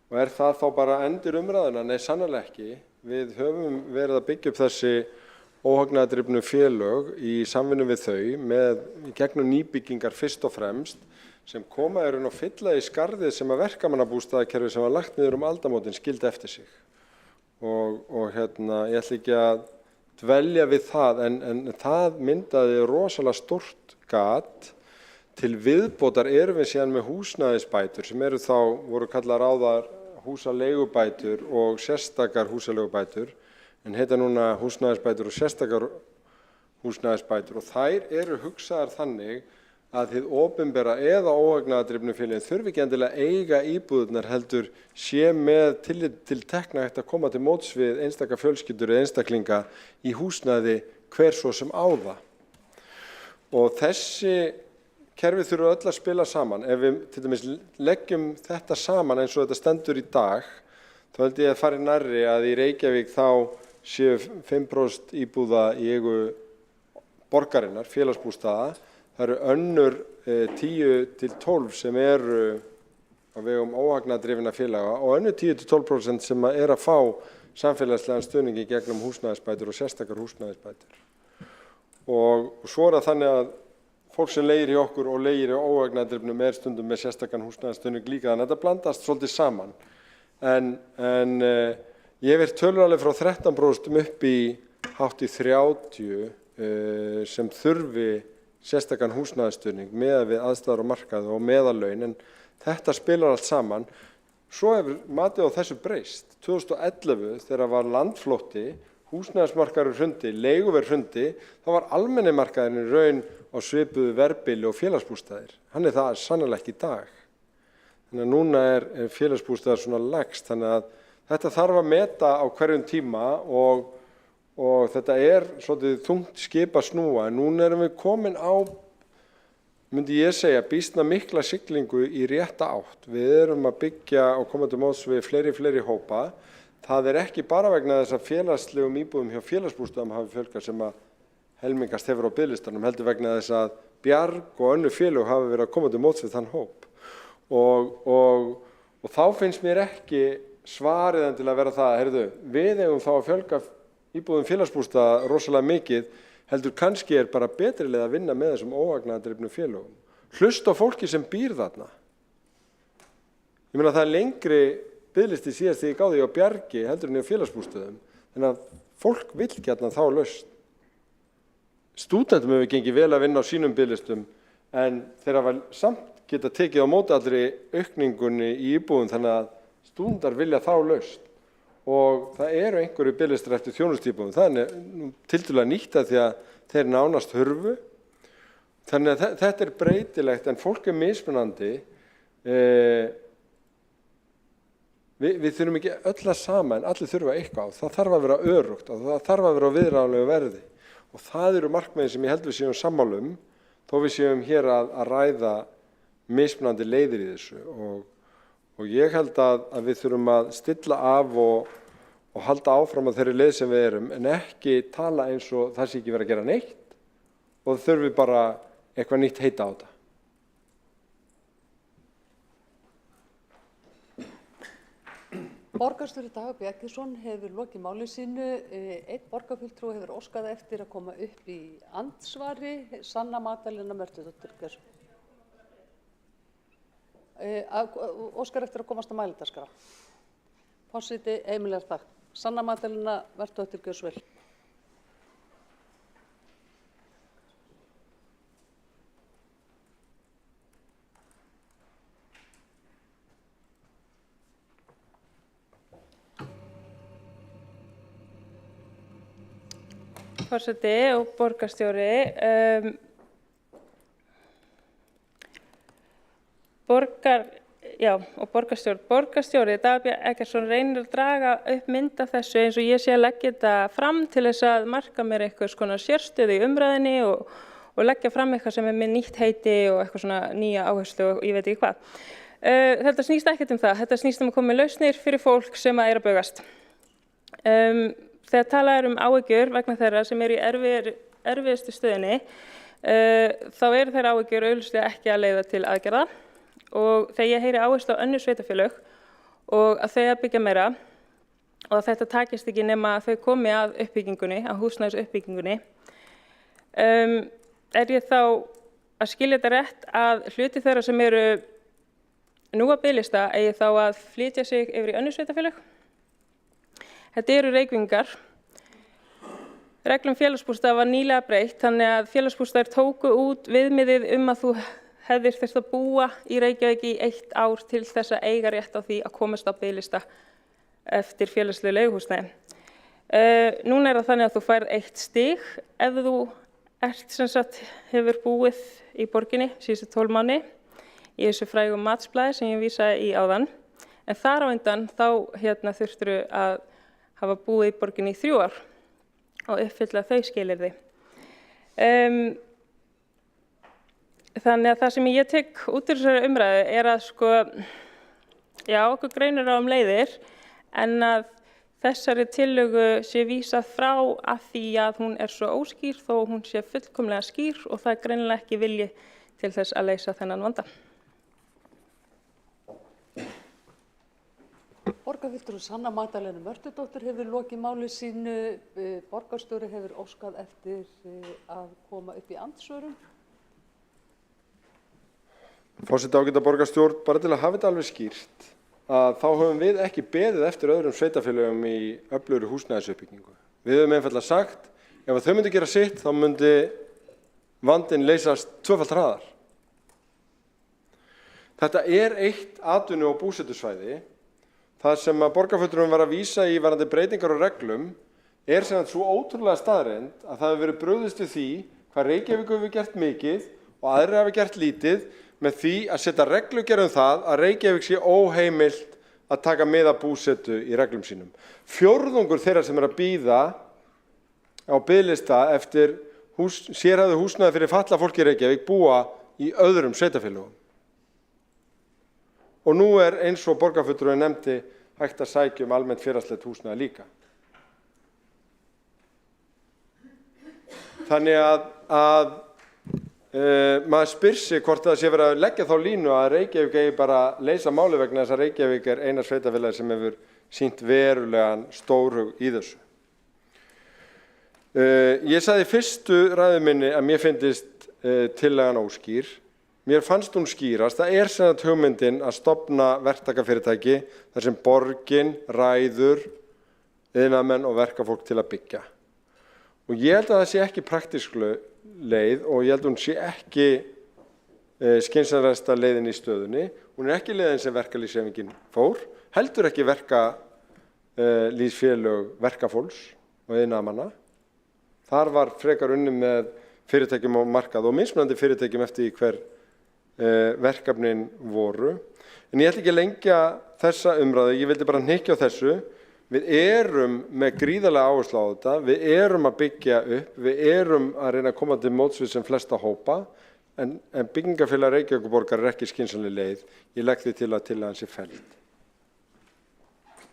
Og það þá bara endur umræðuna? Nei, sannarlega ekki. Við höfum verið að byggja upp þessi óhagnaðardrifnu félög í samvinnu við þau með gegnum nýbyggingar fyrst og fremst sem koma raun og fylla í skarðið sem að verkamannabústaðakerfi sem var lagt niður aldamótin skildi eftir sig. Og ég ætla ekki að dvelja við það en það myndaði rosalega stórt gat til viðbótar erum við síðan með húsnæðisbætur sem voru kallar ráðar húsaleigubætur og sérstakar húsaleigubætur en heita núna húsnæðisbætur og sérstakar húsnæðisbætur og þær hugsaðar þannig að hið opinbera eða óhagnaðardrifnu félögin þurfi ekki endilega eiga íbúðirnar heldur sé með tillit til tekna hægt að koma til móts við einstaka fjölskyldur eða einstaklinga í húsnæði hver svo sem á það. Og þessi kerfi þurfa öll að spila saman. Ef við til dæmis leggjum þetta saman eins og þetta stendur í dag, þá held ég að fari nærri að í Reykjavík þá séu 5% íbúða í eigu borgarinnar, félagsbústaða. Það eru önnur 10-12 sem eru á vegum óhagnaðardrifinna félaga og önnur 10-12% sem að fá samfélagslegan stuðningi gegnum húsnæðisbætur og sérstakar húsnæðisbætur. Og svo það þannig að fólk sem leigir í okkur og leigir í óhagnaðardrifnum stundum með sérstakan húsnæðisstuðning líka, þannig að þetta blandast svolítið saman. En ég hef tölur alveg frá 13% upp í hátt í 30 sem þurfi sérstakan húsnæðisstuðning með við aðstæður á markaði og meðallaun, en þetta spilar allt saman. Svo hefur matið á þessu breyst. 2011 þegar var landflótti, húsnæðismarkaður hrundi, leiguverð hrundi, þá var almenni markaðurinn í raun á svipuðu verðbili og félagsbústaðir. Hann það sannarlega ekki í dag. Þannig að núna félagsbústaðar svona lægst, þannig að þetta þarf að meta á hverjum tíma og þetta svolítið þungt skip að snúa. En núna erum við komin á, myndi ég segja, býsna mikla siglingu í rétta átt. Við erum að byggja og koma til móts við fleiri hópa. Það ekki bara vegna þess að félagslegum íbúðum hjá félagsbústöðum hafi fjölgað sem að helmingast hefur á biðlistanum, heldur vegna þess að Bjarg og önnur félög hafi verið að koma til móts við þann hóp. Og þá finnst mér ekki svarið en til að vera það, heyrðu, við eigum þá að fjölga íbúðum félagsbústaða rosalega mikið, heldur kannski bara betri leið að vinna með þessum óhagnaðardrifnu félögum. Hlusta á fólki sem býr þarna. Ég meina það lengri biðlisti síðast þegar ég gáði á Bjargi heldur en á félagsbústöðum. Þannig að fólk vill gjarnan þá lausn. Stúdentum hefur gengið vel að vinna á sínum biðlistum en þeir hafa samt geta tekið á móti allri aukningunni í íbúðum þannig að stúdendar vilja þá lausn. Og það einhverju biðlistar eftir þjónustíbúðum. Það tiltölulega nýtt að því að þeir nánast hurfu. Þannig að þetta breytilegt en fólk mismunandi. Við þurfum ekki öll að sama en allir þurfa eitthvað. Það þarf að vera öruggt og það þarf að vera á viðráðanlegu verði. Og það eru markmiðin sem ég held við séum sammála þó við séum hér að ræða mismunandi leiðir í þessu. Og ég held að við þurfum að stilla af og halda áfram á þeirri leið sem við erum en ekki tala eins og það sé ekki verið að gera neitt og það þurfi bara eitthvað nýtt heita á þetta. Borgarstjóri Dagur Bjargeirsson hefur lokið máli sínu. Einn borgarfulltrúi hefur óskað eftir að koma upp í andsvari. Sanna Magdalena Mörtudóttir. Óskar eftir að komast á mælendaskrá. Forseti heimilar það. Sanna Magdalena Mörtudóttir, gjörðu svo vel. Forseti og borgarstjóri. Borgarstjóri Dagur B. Eggertsson reynir að draga upp mynd af þessu eins og ég sé að leggja þetta fram til þess að marka mér eitthvað svona sérstöðu í umræðinni og leggja fram eitthvað sem með nýtt heiti og eitthvað svona nýja áherslu og ég veit ekki hvað. Þetta snýst ekkert það. Þetta snýst að koma með lausnir fyrir fólk sem að að bugast. Þegar talað áhyggjur vegna þeirra sem í erfiðustu stöðunni, þá þeirra áhyggjur augljóslega ekki að leiða til aðgerða og þegar ég heyri áherslu á önnur sveitarfélög og að þau byggja meira og að þetta takist ekki nema að þau komi að uppbyggingunni, að húsnæðisuppbyggingunni, ég þá að skilja þetta rétt að hluti þeirra sem nú á biðlista eigi þá að flytja sig yfir í önnur sveitarfélög? Þetta eru Reykvíkingar. Reglum félagsbústaða var nýlega breytt, þannig að félagsbústaðir tóku út viðmiðið að þú hefðir þurft að búa í Reykjavík í 1 ár til þess að eiga rétt á því að komast á biðlista eftir félagslegu leiguhúsnæði. Núna það þannig að þú færð 1 stig ef þú hefur búið í borginni síðustu 12 mánuði í þessu frægu matsblaði sem ég vísaði í áðan. En þar á undan þá þurftur að hafa búið í borginni í 3 ár og uppfylla þau skilyrði. Þannig að það sem ég tek út úr þessari umræðu að okkur greinir á leiðir en að þessari tillögu sé vísað frá að því að hún svo óskýr þó hún sé fullkomlega skýr og það greinilega ekki vilji til þess að leysa þennan vanda. Borgarfulltrúi Sanna Magdalena Mörtudóttir hefur lokið máli sínu. Borgarstjóri hefur óskað eftir að koma upp í andsvörum. Forseti, ágæta borgarstjórn, bara til að hafa þetta alveg skýrt að þá höfum við ekki beðið eftir öðrum sveitarfélögum í öflugri húsnæðisuppbyggingu. Við höfum einfaldlega sagt ef þau myndu gera sitt þá myndi vandinn leysast 2-falt hraðar. Þetta eitt atvinnu- og búsetusvæði. Það sem að borgarfulltrúinn var að vísa í varðandi breytingar og reglum sem svo ótrúlega staðreynd að það hefur verið brugðist við því hvað Reykjavík hefur gert mikið og aðrir hafi gert lítið með því að setja reglugerð það að Reykjavík sé óheimilt að taka mið af búsetu í reglum sínum. 4/4 þeirra sem að bíða á biðlista eftir sérhæfðu húsnæði fyrir fatlað fólk í Reykjavík búa í öðrum sveitarfélögum. Og nú eins og borgarfulltrúinn nefndi hægt að sækja almennt félagslegt húsnæði líka. Þannig að maður spyr sig hvort það sé verið að leggja þá línu að Reykjavík eigi bara að leysa máli vegna þess að Reykjavík eina sveitarfélagi sem hefur sýnt verulegan stórhug í þessu. Ég sagði í fyrstu ræðu minni að mér fyndist tillagan óskýr. Mér fannst hún skýrast. Það sem sagt hugmyndin að stofna verktakafyrirtæki þar sem borgin ræður iðnaðarmenn og verkafólk til að byggja. Og ég held að það sé ekki praktísk leið og ég held að hún sé ekki skynsamlegasta leiðin í stöðunni. Hún ekki leiðin sem verkalýðshreyfingin fór, heldur ekki verkalýðsfélög verkafólks og iðnaðarmanna. Þar var frekar unnið með fyrirtækjum á markað og mismunandi fyrirtækjum eftir hver verkefnin voru. En ég ætla ekki að lengja þessa umræðu, ég vildi bara hnykkja á þessu. Við með gríðarlega áherslu á þetta, við að byggja upp, við að reyna að koma til móts við sem flesta hópa, en byggingafélag Reykjavíkurborgar ekki skynsamleg leið. Ég legg því til að tillagan sé felld.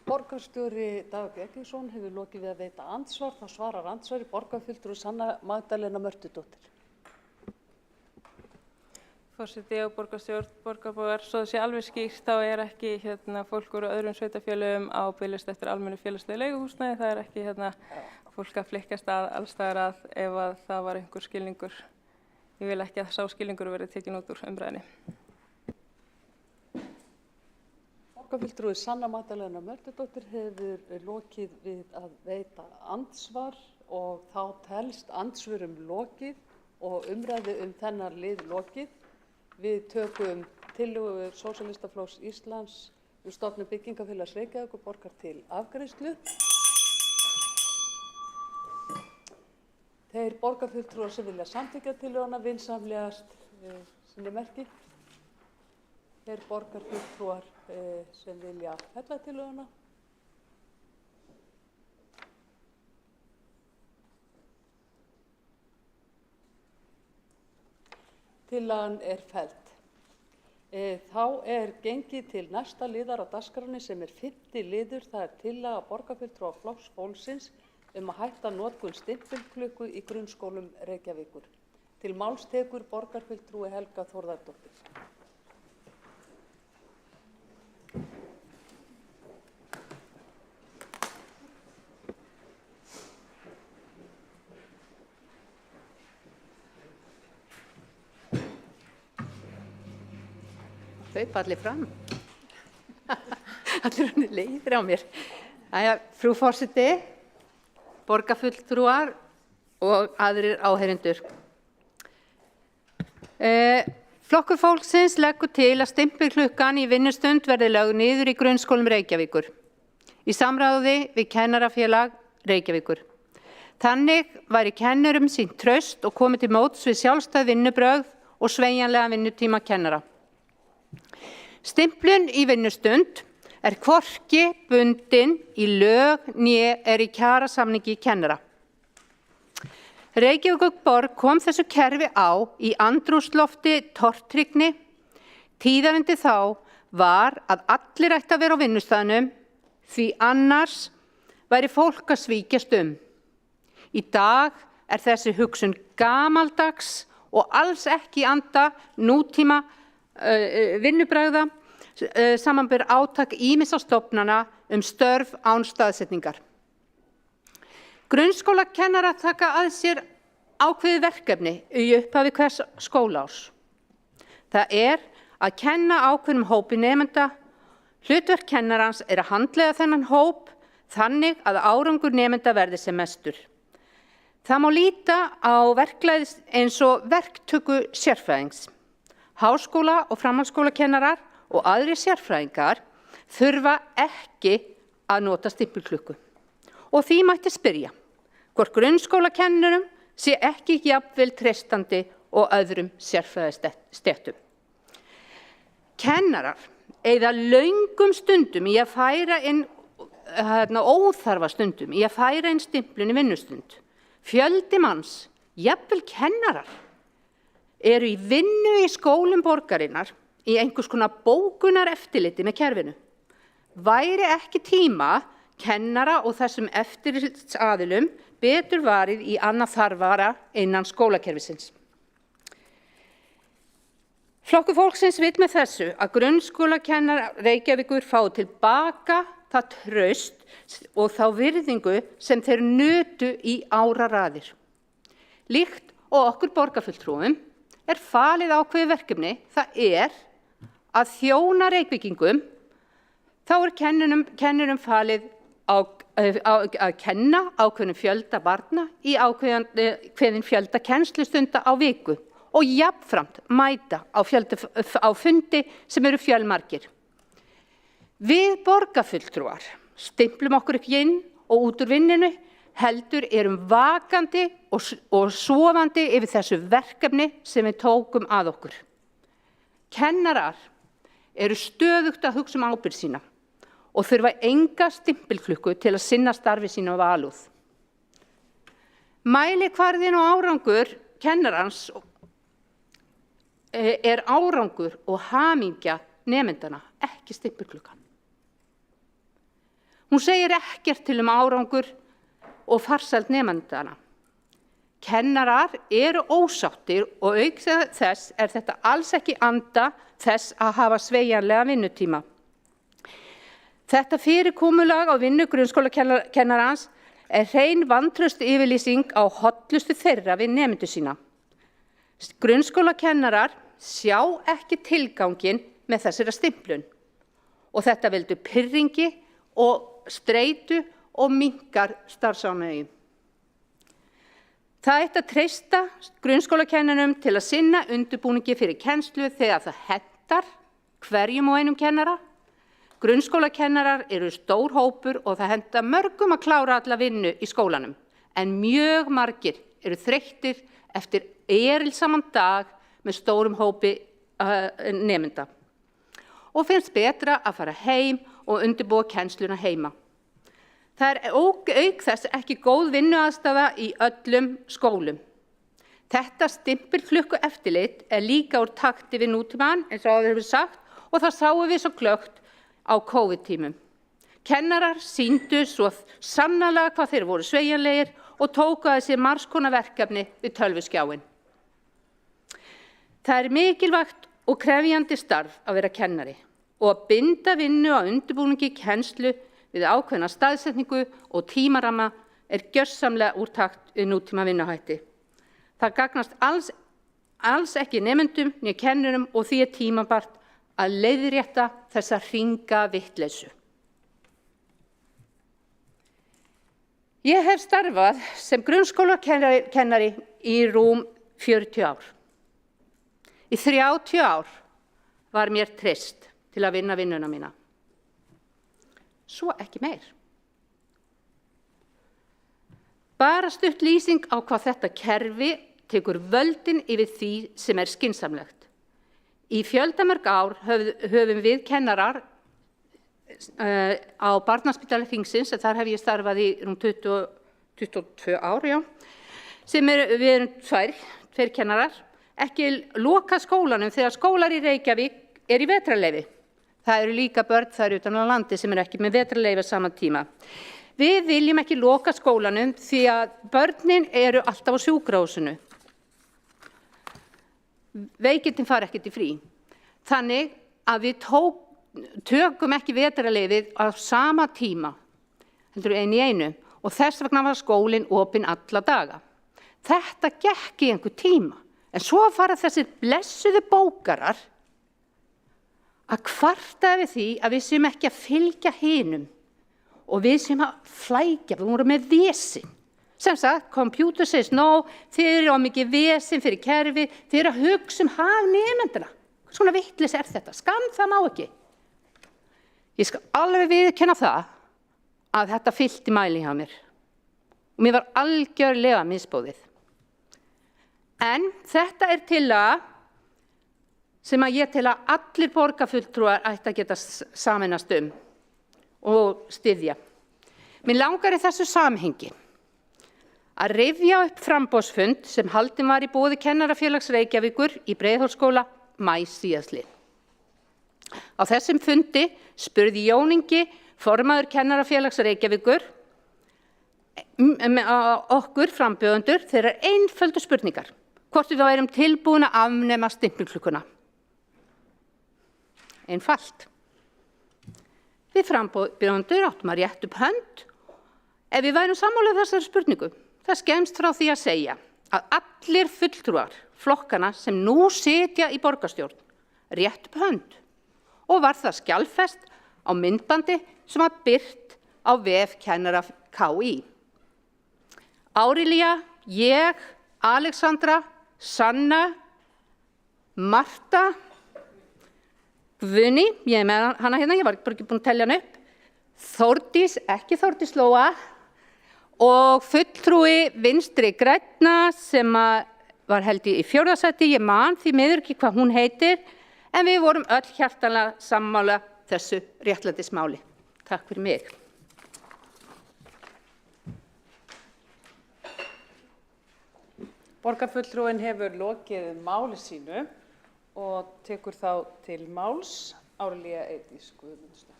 Borgarstjóri Dagur B. Eggertsson hefur lokið við að veita andsvar. Þá svarar andsvari borgarfulltrúi Sanna Magdalena Mörtudóttir. Forseti og borgarstjórn borgarbúar, svo það sé alveg skýrt þá ekki fólk úr öðrum sveitarfélögum á biðlista eftir almennu félagslegu leiguhúsnæði. Það ekki fólk að flykkjast alls staðar að ef að það var einhver skilningur. Ég vil ekki að sá skilningur verði tekin út úr umræðinni. Borgarfulltrúi Sanna Magdalena Mördudóttir hefur lokið við að veita andsvar og þá telst andsvörum lokið og umræðu þennan lið lokið. Við tökum tillögu Sósíalistaflokks Íslands stofnun Byggingafélags Reykjavíkurborgar til afgreiðslu. Þeir borgarfulltrúar sem vilja samþykkja tillöguna vinsamlegast sinni merki. Þeir borgarfulltrúar sem vilja fella tillöguna. Tillagan felld. Þá gengið til næsta liðar á dagskránni sem 5. liður. Það tillaga borgarfulltrúa Flokks fólksins að hætta notkun stimpilklukku í grunnskólum Reykjavíkur. Til máls tekur borgarfulltrúi Helga Þórðardóttir. Hlaupa allir fram. Allir hann leiðir á mér. Frú forseti, borgarfulltrúar og aðrir áheyrendur. Flokkur fólksins leggur til að stimpilklukkan í vinnustund verði lögð niður í grunnskólum Reykjavíkur í samráði við Kennarafélag Reykjavíkur. Þannig væri kennurum sýnt traust og komið til móts við sjálfstæð vinnubrögð og sveigjanlega vinnutíma kennara. Stimplun í vinnustund hvorki bundin í lög né í kjarasamningi kennara. Reykjavíkurborg kom þessu kerfi á í andrúmslofti tortryggni. Tíðarindi þá var að allir ættu að vera á vinnustaðnum því annars væri fólk að svíkjast Í dag þessi hugsun gamaldags og alls ekki í anda nútíma vinnubragða samanber átak ýmissa stofnana störf án staðsetningar. Grunnskólakennarar taka að sér ákveðið verkefni í upphafi hvers skólaárs. Það að kenna ákveðnum hópi nemenda. Hlutverk kennarans að handleiða þennan hóp þannig að árangur nemenda verði sem mestur. Það má líta á verklagið eins og verktöku sérfræðings. Háskóla- og framhaldsskólakennarar og aðrir sérfræðingar þurfa ekki að nota stimpilklukku. Og því mætti spyrja hvort grunnskólakennurum sé ekki jafnvel treystandi og öðrum sérfræðistéttum. Kennarar eyða löngum stundum í að færa inn óþarfa stundum í að færa inn stimplun í vinnustund. Fjöldi manns, jafnvel kennarar, í vinnu í skólum borgarinnar í einhvers konar bókunar eftirliti með kerfinu. Væri ekki tíma kennara og þessum eftirlitsaðilum betur varið í annað þarfara innan skólakerfisins. Flokkur fólksins vill með þessu að grunnskólakennarar Reykjavíkur fái tilbaka það traust og þá virðingu sem þeir nutu í áraraðir. Líkt og okkur borgarfulltrúum falið ákveðið verkefni, það að þjóna Reykvíkingum, þá kennurum falið að kenna ákveðnum fjölda barna í ákveðin fjölda kennslustunda á viku og jafnframt mæta á fundi sem fjölmargir. Við borgarfulltrúar stimplum okkur ekki inn og út úr vinninu, heldur vakandi og sofandi yfir þessu verkefni sem við tókum að okkur. Kennarar stöðugt að hugsa ábyrgð sína og þurfa enga stimpilklukku til að sinna starfi sínu af alúð. Mælikvarðinn og árangur kennarans árangur og hamingja nemendana, ekki stimpilklukkan. Hún segir ekkert til árangur og farsæld nemendana. Kennarar ósáttir og auk þess þetta alls ekki anda þess að hafa sveigjanlega vinnutíma. Þetta fyrirkomulag á vinnu grunnskólakennarans hrein vantraust yfirlýsing á hollustu þeirra við nemendur sína. Grunnskólakennarar sjá ekki tilganginn með þessari stimplun og þetta veldur pirringi og streitu og minnkar starfsánægju. Það ætti að treysta grunnskólakennurum til að sinna undirbúningi fyrir kennslu þegar það hentar hverjum og einum kennara. Grunnskólakennarar eru stór hópur og það hentar mörgum að klára alla vinnu í skólanum, en mjög margir eru þreyttir eftir erilsaman dag með stórum hópi nemenda og finnst betra að fara heim og undirbúa kennsluna heima. Það er auk þess ekki góð vinnuaðstaða í öllum skólum. Þetta stimpilklukku eftirlit er líka úr takti við nútímann, eins og áður hefur sagt, og það sáum við svo glöggt á COVID-tímum. Kennarar sýndu svo sannarlega hvað þeir voru sveigjanlegir og tóku að sér margs konar verkefni við tölvuskjáin. Það er mikilvægt og krefjandi starf að vera kennari og að binda vinnu á undirbúningi kennslu við ákveðna staðsetningu og tímaramma er gjörsamlega úr takt við nútíma vinnuhætti. Það gagnast alls ekki nemendum né kennurum og því er tímabært að leiðrétta þessa hringa vitleysu. Ég hef starfað sem grunnskólakennari í rúm 40 ár. Í 30 ár var mér treyst til að vinna vinnuna mína. Svo ekki meir. Bara stutt lýsing á hvað þetta kerfi tekur völdin yfir því sem er skynsamlegt. Í fjöldamörg ár höfum við kennarar á Barnaspítala þingsins, þar hef ég starfað í rúm 22 ár, sem við erum tveir kennarar, ekki lokað skólanum þegar skólar í Reykjavík er í vetrarleyfi. Það eru líka börn þar utan á landi sem eru ekki með vetrarleyfi á sama tíma. Við viljum ekki loka skólanum því að börnin eru alltaf á sjúkrahúsinu. Veikindin fara ekkert í frí. Þannig að við tökum ekki vetrarleyfið á sama tíma, heldur einu í einu, og þess vegna var skólinn opinn alla daga. Þetta gekk í einhver tíma, en svo fara þessir blessuðu bókarar að kvarta yfir því að við séum ekki að fylgja hinum og við séum að flækja, við vorum með vesinn. Sem sagt, computer says no, þið eru á mikið vesinn fyrir kerfi, þið eru að hugsa hag nemendana. Svona vitleysi er þetta, það má ekki. Ég skal alveg viðurkenna það að þetta fyllti mæli hjá mér og mér var algjörlega misboðið. En þetta er tillaga sem að ég tel að allir borgarfulltrúar ætti að geta sameinast og styðja. Mér langar í þessu samhengi að rifja upp framboðsfund sem haldinn var í boði Kennarafélags Reykjavíkur í Breiðholtsskóla maí síðastliðinn. Á þessum fundi spurði Jón Ingi, formaður Kennarafélags Reykjavíkur, okkur frambjóðendur þeirrar einföldu spurningar, hvort við værum tilbúin að afnema stimpilklukkuna. Einfalt. Við frambjóðendur áttum að rétta upp hönd ef við værum sammála þessari spurningu. Það skemmst frá því að segja að allir fulltrúar flokkana sem nú sitja í borgarstjórn rétt upp hönd og var það skjalfest á myndbandi sem var birt á vef kennara KÍ. Árilía, ég, Alexandra, Sanna, Marta, Guðni, ég er með hana hérna, ég var bara ekki búin að telja hann upp, Þórdís, ekki Þórdís Lóa, og fulltrúi Vinstri grænna sem var held í 4. sæti, ég man því miður ekki hvað hún heitir, en við vorum öll hjartanlega sammála þessu réttlætismáli. Takk fyrir mig. Borgarfulltrúinn hefur lokið máli sínu og tekur þá til máls Árilía Eydís Guðmundsdóttir.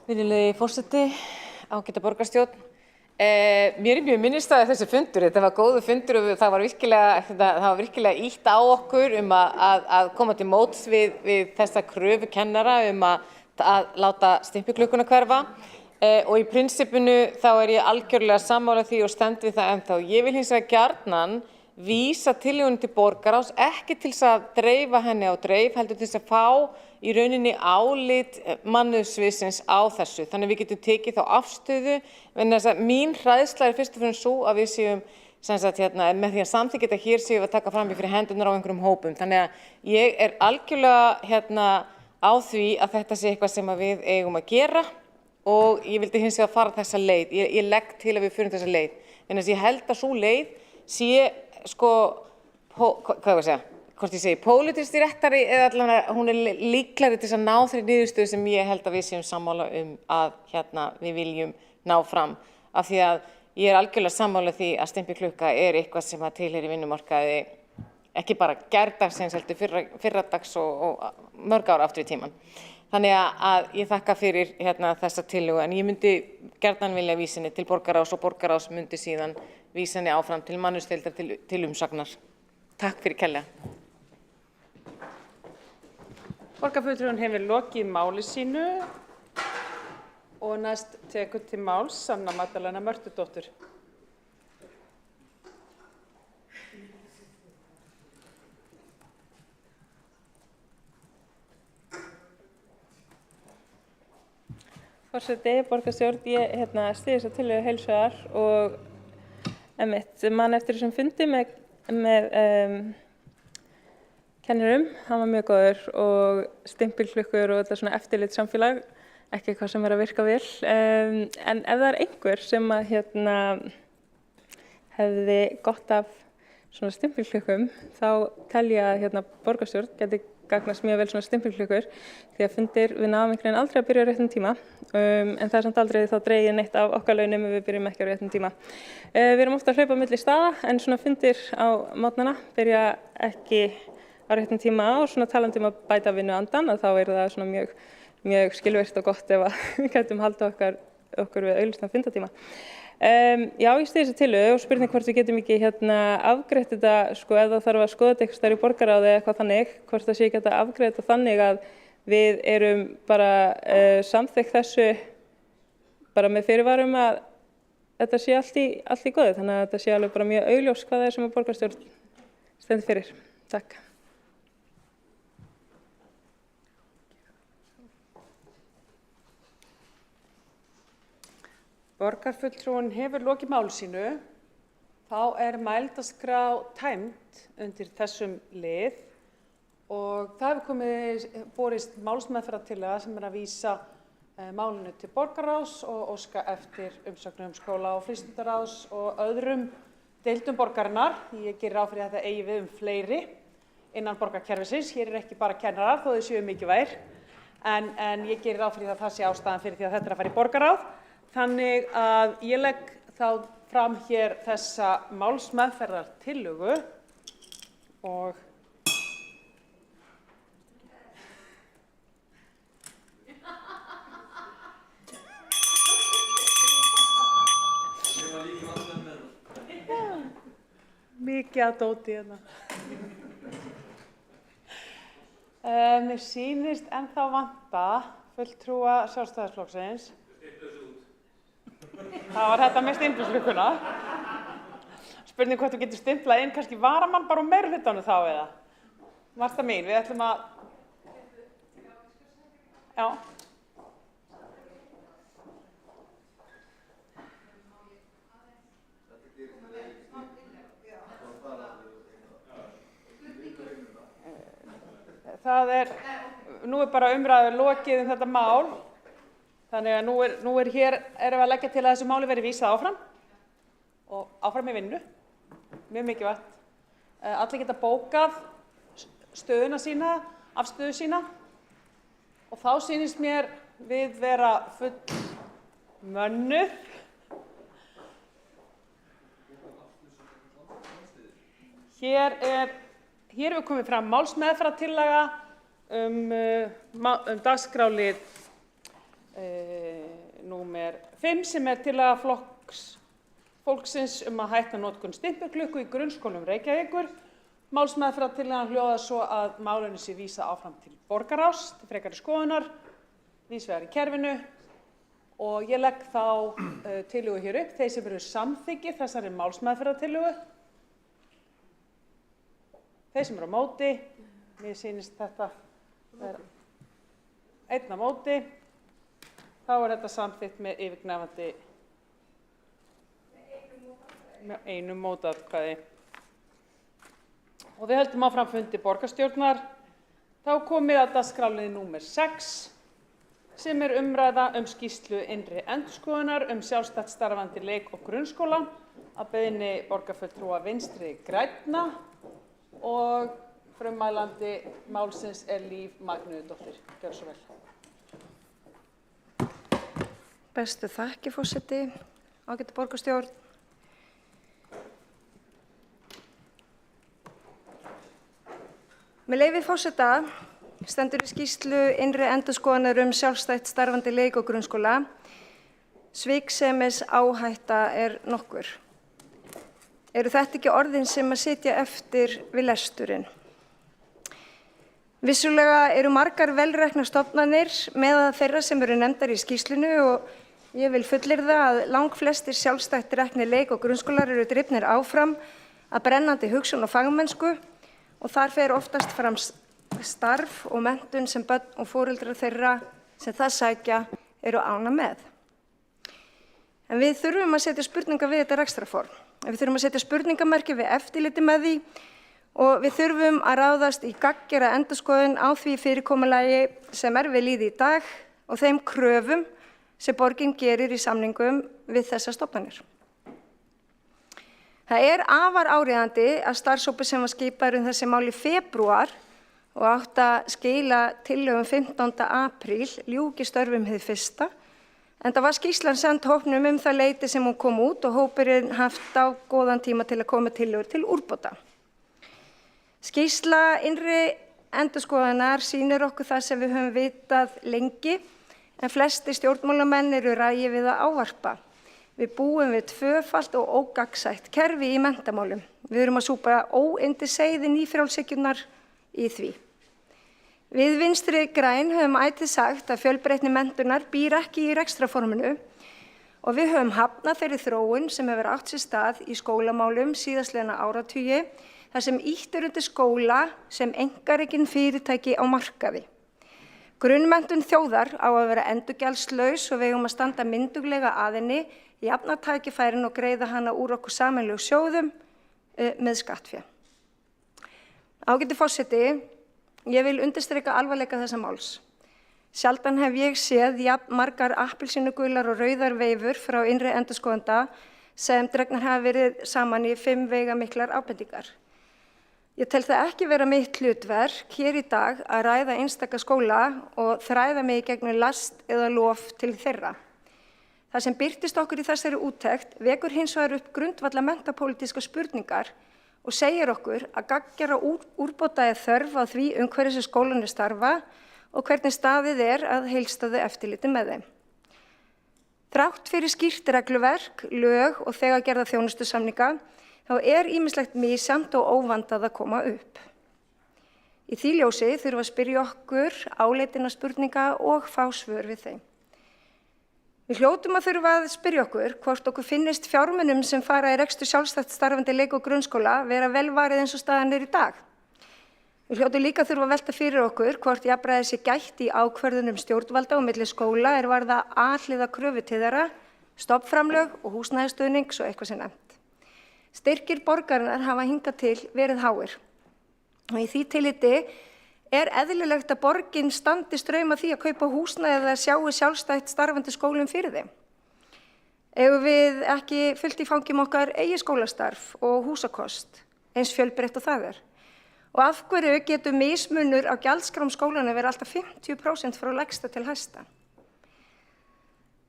Virðulegi forseti, ágæta borgarstjórn. Mér er mjög minnistæði þessi fundur. Þetta var góður fundur og það var virkilega ýtt á okkur að koma til móts við þessa kröfu kennara að láta stimpilklukkuna hverfa. Og í prinsipinu þá er ég algjörlega sammála því og stend við það ennþá. Ég vil hins vegar gjarnan vísa tillögunni til borgarráðs, ekki til þess að dreifa henni á dreif, heldur til þess að fá í rauninni álit mannauðssviðsins á þessu. Þannig við getum tekið þá afstöðu, vegna þess að mín hræðsla fyrst og fremst sú að við séum með því að samþykkja þetta hér séum við að taka fram fyrir hendurnar á einhverjum hópum. Þannig að ég algjörlega á því að þetta sé eitthvað sem við eigum að gera og ég vildi hins vegar fara þessa leið. Ég legg til að við förum þessa leið. En þess að ég held að sú leið sé, hvort ég segi, pólitískt réttari eða allavega hún líklegri til þess að ná þeirri niðurstöðu sem ég held að við séum sammála að við viljum ná fram. Af því að ég algjörlega sammála því að stimpilklukka eitthvað sem að tilheyri vinnumarkaði ekki bara gærdagsins heldur fyrradags og mörg ára aftur í tímann. Þannig að ég þakka fyrir þessa tillögu en ég myndi gjarnan vilja vísa henni til borgarráðs og borgarráðs myndi síðan vísa henni áfram til mannauðsdeildar til umsagnar. Takk fyrir kærlega. Borgarfulltrúinn hefur lokið máli sínu og næst tekur til máls Sanna Magdalena Mörtudóttir. Forseti, borgarstjórn, ég styð þessa tillögu heils hugar og man eftir þessum fundi með kennurum, hann var mjög góður og stimpilklukkur og þetta svona eftirlit samfélag, ekki eitthvað sem að virka vel. En ef það einhver sem að hefði gott af svona stimpilklukkum, þá tel ég að borgarstjórn geti gagnast mjög vel svona stimpilklukkur því að fundir við náum einhvern veginn aldrei að byrja á réttum tíma en það samt aldrei þá dregið neitt af okkar launum ef við byrjum ekki á réttum tíma. Við erum ofta að hlaupa á milli staða en svona fundir á morgnana byrja ekki á réttum tíma og svona talandi að bæta vinnuandann að þá það svona mjög skilvirkt og gott ef við gætum halda okkur við auglýstan fundatíma. Já, ég styð þessu tillögu og spurning hvort við getum ekki afgreitt þetta, ef það þarf að skoða þetta eitthvað stærri í borgarráði eða eitthvað þannig, hvort það sé ekki að afgreiða þetta þannig að við erum bara samþykkt þessu bara með fyrirvarum að þetta sé allt í góðu, þannig að þetta sé alveg bara mjög augljós hvað það sem að borgarstjórn stendur fyrir. Takk. Borgarfulltrúinn hefur lokið máli sínu, þá mælendaskrá tæmd undir þessum lið og það hefur borist málsmeðferðartillaga sem að vísa málinu til borgarráðs og óska eftir umsögnum skóla- og frístundaráðs og öðrum deildum borgarinnar. Ég gerir ráð fyrir að það eigi við fleiri innan borgarkerfisins. Hér ekki bara kennarar þó þeir séu mikilvægir en ég gerir ráð fyrir að það sé ástæðan fyrir því að þetta að fara í borgarráð. Þannig að ég legg þá fram hér þessa málsmeðferðartillögu og mikið að dóti hérna. Mér sýnist ennþá vanta fulltrúa Sjálfstæðisflokksins. Það var þetta með stimpilklukkuna. Spurning hvort þú getur stimplað inn kannski varamann bara úr meirihlutanum þá eða? Marta mín, við ætlum að... Já. Nú bara umræður lokið þetta mál. Þannig að nú hér erum við að leggja til að þessu máli verði vísað áfram og áfram í vinnu. Mjög mikilvægt. Allir geta bókað stöðuna sína, afstöðu sína og þá sýnist mér við vera full mönnuð. Hér hefur komið fram málsmeðferðartillaga dagskrárlið númer 5 sem tillaga Flokks fólksins að hætta notkun stimpilklukku í grunnskólum Reykjavíkur. Málsmeðferðartillagan hljóðar svo að málinu sé vísað áfram til borgarráðs til frekari skoðunar, víðs vegar í kerfinu og ég legg þá tillögu hér upp. Þeir sem eru samþykkir þessari málsmeðferðartillögu. Þeir sem eru á móti, mér sýnist þetta vera einn á móti, þá er þetta samþykkt með yfirgnæfandi með einu mótatkvæði. Og við höldum áfram fundi borgarstjórnar. Þá komið að dagskrárliði númer 6 sem er umræða skýrslu innri endurskoðunar sjálfstætt starfandi leik- og grunnskóla að beiðni borgarfulltrúa Vinstri grænna og frummælandi málsins er Líf Magnúðardóttir. Gjörðu svo vel. Bestu þakkir, forseti, ágæta borgarstjórn. Með leyfi forseta stendur í skýrslu innri endurskoðunar sjálfstætt starfandi leik- og grunnskóla. Sviksemis áhætta er nokkur. Eru þetta ekki orðin sem að sitja eftir við lesturinn? Vissulega eru margar velreknar stofnanir meðal þeirra sem eru nefndar í skýrslunni og ég vil fullyrða að langflestir sjálfstætt reknir leik- og grunnskólar eru drifnir áfram að brennandi hugsun og fagmennsku og þar fer oftast fram starf og menntun sem börn og foreldrar þeirra sem það sækja eru ána með. En við þurfum að setja spurningar við þetta rekstrarform. Við þurfum að setja spurningamerki við eftirliti með því og við þurfum að ráðast í gagngera endurskoðun á því fyrirkomulagi sem er við lýði í dag og þeim kröfum sem borgin gerir í samningum við þessar stofnanir. Það er afar áríðandi að starfshópur sem var skipaður þessi mál í febrúar og átti að skila tillögum 15. apríl ljúki störfum hið fyrsta, enda var skýrslan send hópnum það leyti sem hún kom út og hópurinn haft á góðan tíma til að koma tillögur til úrbóta. Skýrsla innri endurskoðunar sýnir okkur það sem við höfum vitað lengi, en flesti stjórnmálamenn eru rægir við að ávarpa. Við búum við tvöfalt og ógagnsætt kerfi í menntamálum. Við erum að súpa óyndi seiði nýfrjálshyggjunnar í því. Við Vinstri græn höfum ætíð sagt að fjölbreytni menntunar býr ekki í rekstrarforminu og við höfum hafnað þeirri þróun sem hefur átt sér stað í skólamálum síðastliðna áratugi þar sem ýtt er undir skóla sem einkarekin fyrirtæki á markaði. Grunnmenntun þjóðar á að vera endurgjaldslaus og við eigum að standa mynduglega að henni, jafna tækifærin og greiða hana úr okkur sameiginlegu sjóðum með skattfé. Ágæti forseti, ég vil undirstrika alvarleika þessa máls. Sjaldan hef ég séð jafn margar appelsínugular og rauðar veifur frá innri endurskoðanda sem dregnar hafa verið saman í 5 veigamiklar ábendingar. Ég tel það ekki vera mitt hlutverk hér í dag að ræða einstaka skóla og þræða mig í gegnum last eða lof til þeirra. Það sem birtist okkur í þessari úttekt vekur hins vegar upp grundvalla menntapólitíska spurningar og segir okkur að gagngera úrbóta er þörf á því umhverfis sem skólarnir starfa og hvernig staðið er að heildstæðu eftirliti með þeim. Þrátt fyrir skýrt regluverk, lög og þegar gerða þjónustusamninga þá er ýmislegt misjafnt og óvandað að koma upp. Í því ljósi þurfum að spyrja okkur áleitinna spurninga og fá svör við þeim. Við hljótum að þurfa að spyrja okkur hvort okkur finnist fjármunum sem fara í rekstur sjálfstætt starfandi leik- og grunnskóla vera vel varið eins og staðan er í dag. Við hljótum líka að þurfa að velta fyrir okkur hvort jafnræði sé gætt í ákvörðunum stjórnvalda og milli skóla er varða alhliða kröfu til þeirra, stofnframlög og húsnæðisstuðning svo eitthvað sé nefnt. Styrkir borgarinnar hafa hingað til verið háir og í því tilliti er eðlilegt að borgin standi straum af því að kaupa húsnæði eða sjáu sjálfstætt starfandi skólum fyrir þeim. Eigum við ekki fullt í fangi með okkar eigið skólastarf og húsakost, eins fjölbreytt og það er? Og af hverju getur mismunur á gjaldskrám skólana verið alltaf 50% frá lægsta til hæsta?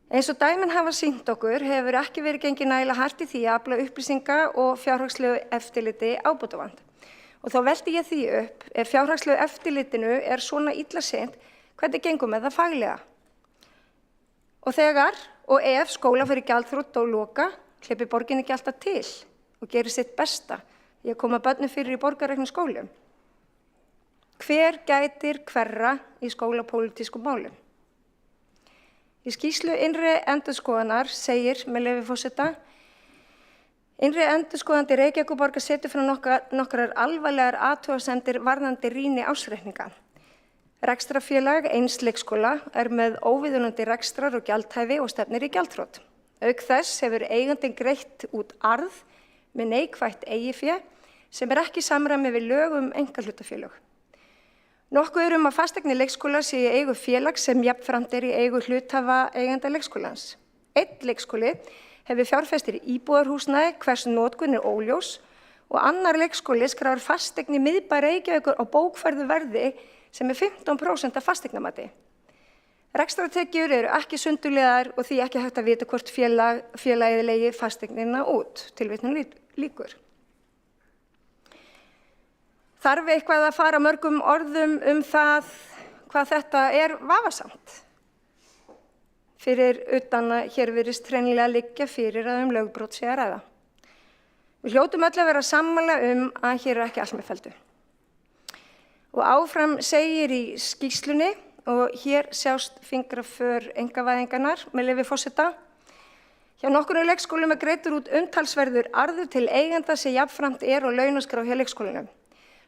Eins og dæmin hafa sýnt okkur hefur ekki verið gengið nægilega hart í því að afla upplýsinga og fjárhagslegu eftirliti ábótavant. Og þá velti ég því upp, ef fjárhagslegu eftirlitinu er svona illa sinnt, hvernig gengur með það faglega? Og þegar og ef skóla fyrir gjaldþrot og loka, hleypir borgin ekki alltaf til og gerir sitt besta í að koma börnum fyrir í borgarreknum skólum. Hver gætir hverra í skólapólitískum málum? Í skýrslu innri endurskoðunar segir, með leyfi forseta, Innri endurskoðandi Reykjavíkurborgar setur fram nokkrar alvarlegar athugasemdir varðandi rýni ársreikninga. Rekstrarfélag eins leikskóla er með óviðunandi rekstrar og gjaldhæfi og stefnir í gjaldþrot. Auk þess hefur eigandinn greitt út arð með neikvætt eigifé sem er ekki í samræmi við lög einkahlutafélög. Nokkuð að fasteignir leikskóla sé í eigu félags sem jafnframt í eigu hluthafa eiganda leikskólans. Einn leikskóli hefur fjárfestir í íbúðarhúsnæði hvers notkun óljós og annar leikskóli skráir fasteign í miðbæ Reykjavíkur á bókfærðu verði sem 15% af fasteignamati. Rekstrartekjur eru ekki sundurliðar og því ekki hægt að vita hvort félagið leigi fasteignina út. Tilvitnun lýkur. Þarf eitthvað að fara mörgum orðum það hvað þetta er vafasamt? Fyrir utan að hér virðist hreinlega liggja fyrir að lögbrot sé að ræða. Við hljótum öll að vera sammála að hér er ekki allt með felldu. Og áfram segir í skýrslunni, og hér sjást fingraför einkavæðingarinnar með leyfi forseta. Hjá nokkrum leikskólum er greiddur út umtalsverður arður til eiganda sem jafnframt á launaskrá hjá leikskólanum.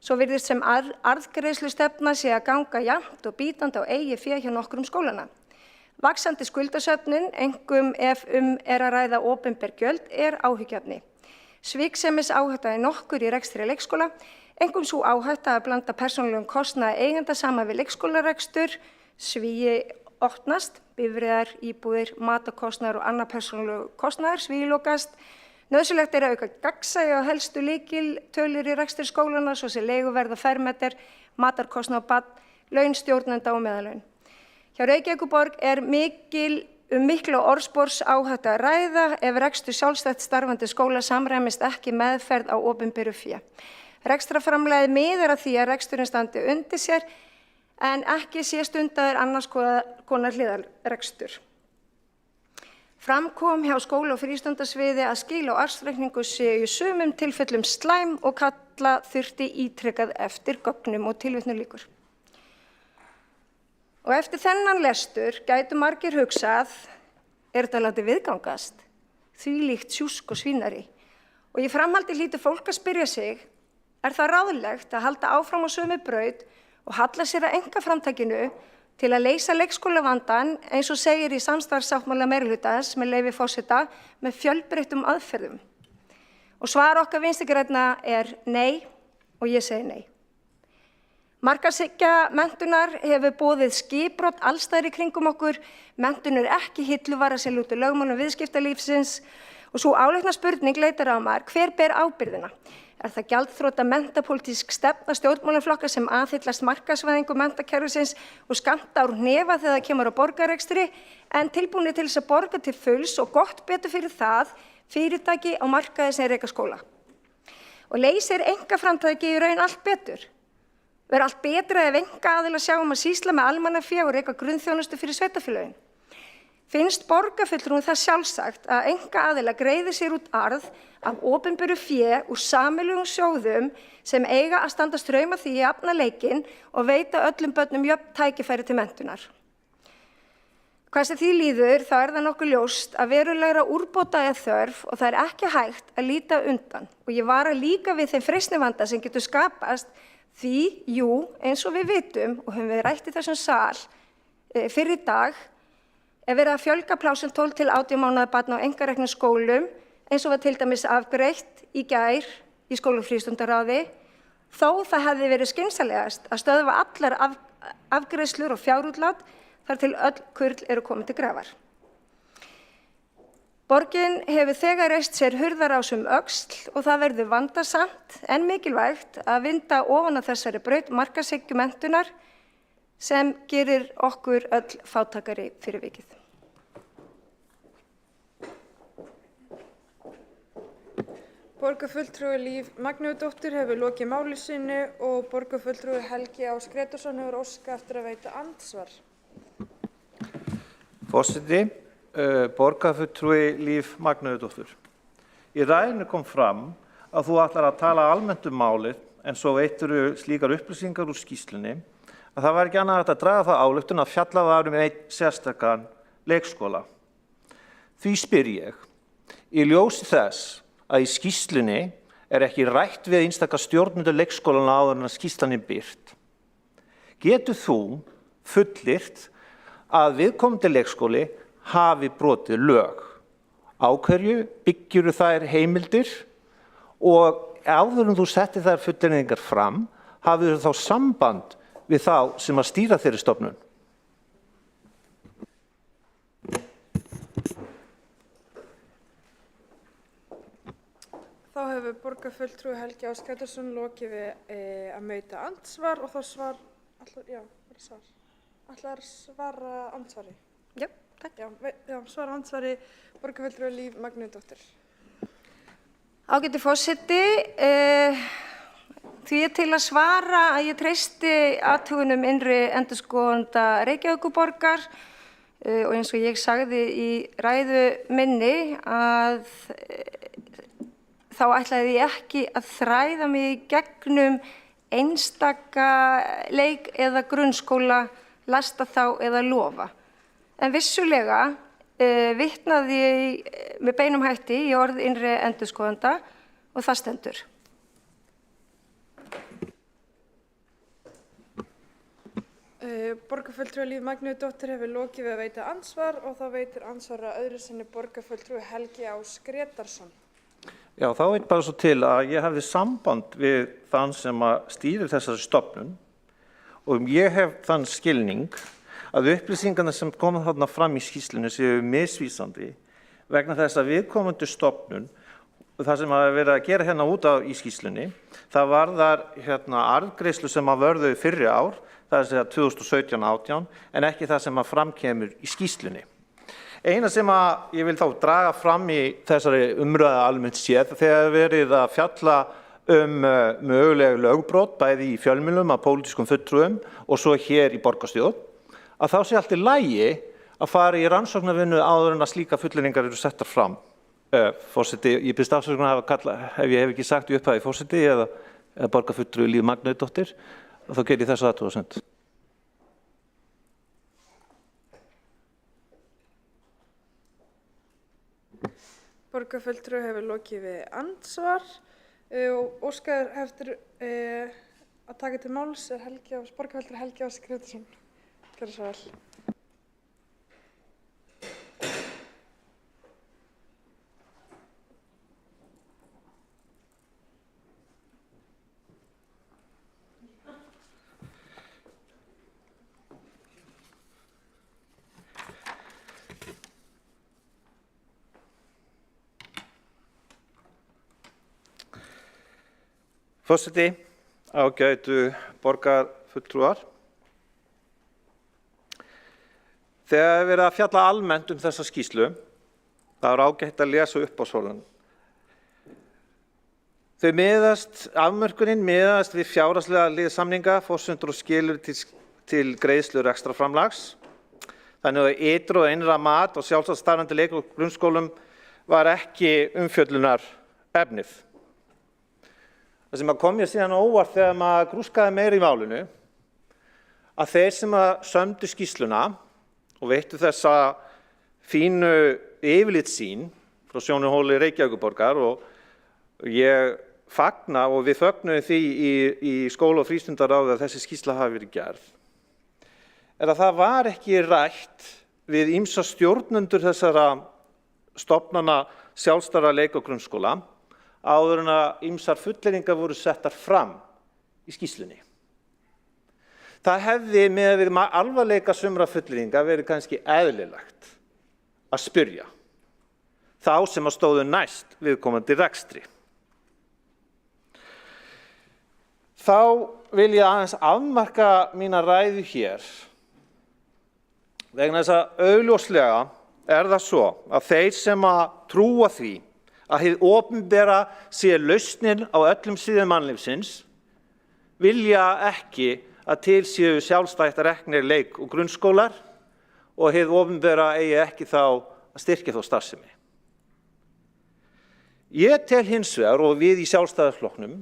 Svo virðist sem arðgreiðslustefna sé að ganga jafnt og bítandi á eigið fé hjá nokkrum skólana. Vaxandi skuldasöfnun, einkum ef er að ræða opinber gjöld, er áhyggjuefni. Sviksemis áhætta er nokkur í rekstri leikskóla, einkum sú áhætta að blanda persónulegum kostnaði eiganda saman við leikskólarekstur, svíi opnast, bifreiðar, íbúðir, matarkostnaður og annar persónulegu kostnaður svílokast. Nauðsynlegt er að auka gagnsæi á helstu lykiltölur í rekstri skólana, svo sem leiguverð og fermetrar, matarkostnað og barn, laun stjórnenda og meðalaun. Hjá Reykjavíkurborg er mikla orðspors áhættu að ræða ef rekstur sjálfstætt starfandi skóla samræmist ekki meðferð á opinberu fé. Rekstrarframlagið miðar að því að reksturinn standi undir sér en ekki sé stundaður annars konar hliðarrekstur. Fram kom hjá skóla- og frístundasviði að skil á ársreikningu séu í sumum tilfellum slæm og kalla þurfti ítrekað eftir gögnum og tilvitnun lýkur. Og eftir þennan lestur gætu margir hugsað, þetta látið viðgangast, þvílíkt sjúsk og svínari. Og í framhaldi hlýtur fólk að spyrja sig, er það ráðlegt að halda áfram á sömu braut og halla sér að einkaframtakinu til að leysa leikskólavandann eins og segir í samstarfssáttmála meirihlutans með leyfi forseta með fjölbreyttum aðferðum. Og svar okkar Vinstri grænna er nei og ég segi nei. Markaðshyggja menntunar hefur boðið skipbrot alls staðar í kringum okkur, menntun er ekki hilluvara sem lútur lögmálum viðskiptalífsins og svo áleitna spurning leitar á maður, hver ber ábyrgðina? Er það gjaldþrota menntapólitísk stefna stjórnmálaflokka sem aðhyllast markaðsvæðingu menntakerfisins og skammta úr hnefa þegar það kemur á borgarrekstri en tilbúnir til þess að borga til fulls og gott betur fyrir það fyrirtæki á markaði sem reka skóla. Og leysir einkaframtaki í raun allt betur. Verður allt betra ef einkaaðilar sjá að sýsla með almannafé og reka grunnþjónustu fyrir sveitarfélögin. Finnst borgarfulltrúum það sjálfsagt að einkaaðilar greiði sér út arð af opinberu fé úr sameiginlegum sjóðum sem eiga að standa straum af því í jafna leikinn og veita öllum börnum jöfn tækifæri til menntunar. Hvað sem því líður þá er það nokkuð ljóst að verulegra úrbóta er þörf og það er ekki hægt að líta undan. Og ég vara líka við þeim freistnivanda sem getur skapast því, jú, eins og við vitum og höfum við rætt í þessum sal fyrr í dag, er verið að fjölga plásum 12 til 18 mánaða barna á einkareknum skólum eins og var til dæmis afgreitt í gær í skólafrístundaráði, þó það hefði verið skynsamlegast að stöðva allar afgreiðslur og fjárútlát þar til öll kurl eru komin til grafar. Borgin hefur þegar reist sér hurðarás öxl og það verður vandasamt en mikilvægt að vinda ofan af þessari braut markaðshyggju menntunar sem gerir okkur öll fátækari fyrir vikið. Borgarfulltrúi Líf Magnúsdóttir hefur lokið máli sínu og borgarfulltrúi Helgi Ás Grétarsson hefur óskað eftir að veita andsvar. Forseti, borgarfulltrúi Líf Magnúsdóttir. Í ræðinu kom fram að þú ætlar að tala almennt málið en svo veittirðu slíkar upplýsingar úr skýrslunni að það var ekki annað hægt að draga það ályktun að fjalla var einn sérstakan leikskóla. Því spyr ég, í ljósi þess að í skýrslunni ekki rætt við einstaka stjórnendur leikskólana áður en að skýrslan birt. Getur þú fullyrt að viðkomandi leikskóli hafi brotið lög? Á hverju byggjuru þær heimildir og áður en þú setti þær fullyrðingar fram, hafið þá samband við þá sem að stýra þeirri stofnun? Þá hefur borgarfulltrúi Helgi Ás Grétarsson lokið við að mauta andsvar og þá ætlar svara andsvari. Já, takk. Já, svara andsvari borgarfulltrúi Líf Magnúsdóttir. Ágæti forseti, því til að svara að ég treysti athugunum innri endurskoðanda Reykjavíkurborgar og eins og ég sagði í ræðu minni að þá ætlaði ég ekki að þræða mig í gegnum einstaka leik- eða grunnskóla, lasta þá eða lofa. En vissulega vitnaði ég með beinum hætti í orð innri endurskoðanda og það stendur. Borgarfulltrúi Líf Magnúsdóttir hefur lokið við að veita andsvar og þá veitir andsvara öðru sinni borgarfulltrúi Helgi Ás Grétarsson. Já, þá veit bara svo til að ég hefði samband við þann sem að stýrir þessari stofnun og ég hef þann skilning að upplýsingarna sem koma þarna fram í skýrslunni séu misvísandi vegna þess að viðkomandi stofnun, það sem að vera að gera hérna út á í skýrslunni, það varðar arðgreiðslu sem að vörðu fyrri ár, það er að segja 2017-18, en ekki það sem að framkemur í skýrslunni. Eina sem að ég vil þá draga fram í þessari umræðu almennt séð þegar verið að fjalla möguleg lögbrot bæði í fjölmiðlum af pólitískum fulltrúum og svo hér í borgarstjórn, að þá sé allt í lagi að fara í rannsóknarvinnu áður en að slíka fullyrðingar eru settar fram. Forseti, ég biðst afsökunar ef ég hef ekki sagt í upphafi forseti eða borgarfulltrúi Líf Magnúsdóttir, þá geri ég þessu athugasemd. Borgarfulltrúi hefur lokið við andsvar og óskar eftir að taka til máls borgarfulltrúi Helgi Ás Grétarsson. Gjörðu svo vel. Forseti, ágætu borgarfulltrúar. Þegar verið að fjalla almennt þessa skýrslu, það er ágætt að lesa upp á svolan. Afmörkunin miðast við fjárhagslega liðsamninga, forsendur og skilyrði til greiðslu rekstrarframlags. Þannig að ytra og innra mat og sjálfstætt starfandi leik- og grunnskólum var ekki umfjöllunar efnið. Það sem kom mér síðan óvart þegar maður grúskaði meira í málinu, að þeir sem sömdu skýrsluna og veittu þessa fínu yfirlitssýn frá sjónarhóli Reykjavíkurborgar og ég fagna og við fögnum því í skóla- og frístundaráði að þessi skýrsla hafi verið gerð, er að það var ekki rætt við ýmsa stjórnendur þessara stofnana sjálfstæðra leik- og grunnskóla áður en að ýmsar fullyrðingar voru settar fram í skýrslunni. Það hefði með við alvarleika sumra fullyrðinga verið kannski eðlilegt að spyrja þá sem að stóðu næst viðkomandi rekstri. Þá vil ég aðeins afmarka mína ræðu hér vegna þess að augljóslega er það svo að þeir sem að trúa því að hið opinbera sé lausnin á öllum sviðum mannlífsins vilja ekki að til séu sjálfstætt reknir leik- og grunnskólar og hið opinbera eigi ekki þá að styrkja þá starfsemi. Ég tel hins vegar og við í Sjálfstæðisflokknum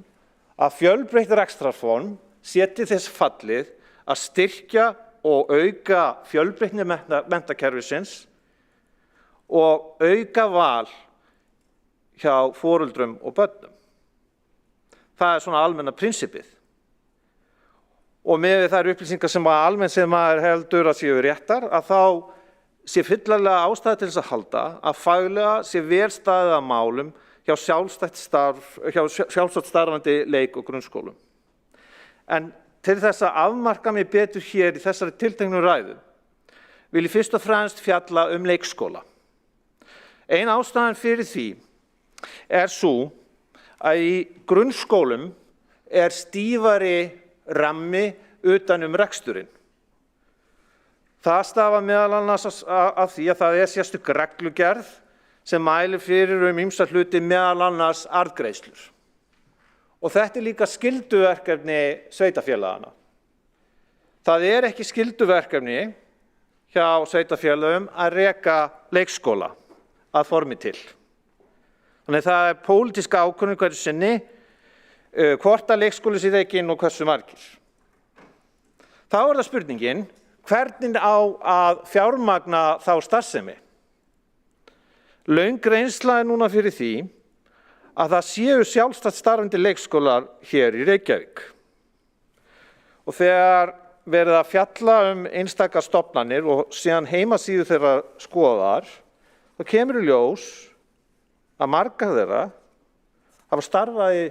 að fjölbreytt rekstrarform sé til þess fallið að styrkja og auka fjölbreytni menntakerfisins og auka val hjá foreldrum og börnum. Það svona almenna prinsipið. Og með þær upplýsingar sem almennt sem maður heldur að séu réttar, að þá sé fyllilega ástæða til þess að halda að faglega sé vel staðið að málum hjá sjálfstætt starfandi leik- og grunnskólum. En til þess að afmarka mig betur hér í þessari tilteknu ræðu vil ég fyrst og fremst fjalla leikskóla. Ein ástæðan fyrir því sú að í grunnskólum stífari rammi utan reksturinn. Það stafar meðal annars af því að það sérstök reglugerð sem mælir fyrir ýmsa hluti, meðal annars arðgreiðslur. Og þetta líka skylduverkefni sveitarfélagana. Það ekki skylduverkefni hjá sveitarfélögum að reka leikskóla að formi til. Þannig það pólitísk ákvörðun hverju sinni hvort að leikskóli sé rekinn og hversu margir. Þá það spurningin, hvernig á að fjármagna þá starfsemi? Löng reynsla núna fyrir því að það séu sjálfstætt starfandi leikskólar hér í Reykjavík. Og þegar verið að fjalla einstaka stofnanir og síðan heimasíðu þeirra skoðar, þá kemur í ljós að margar þeirra hafa starfað í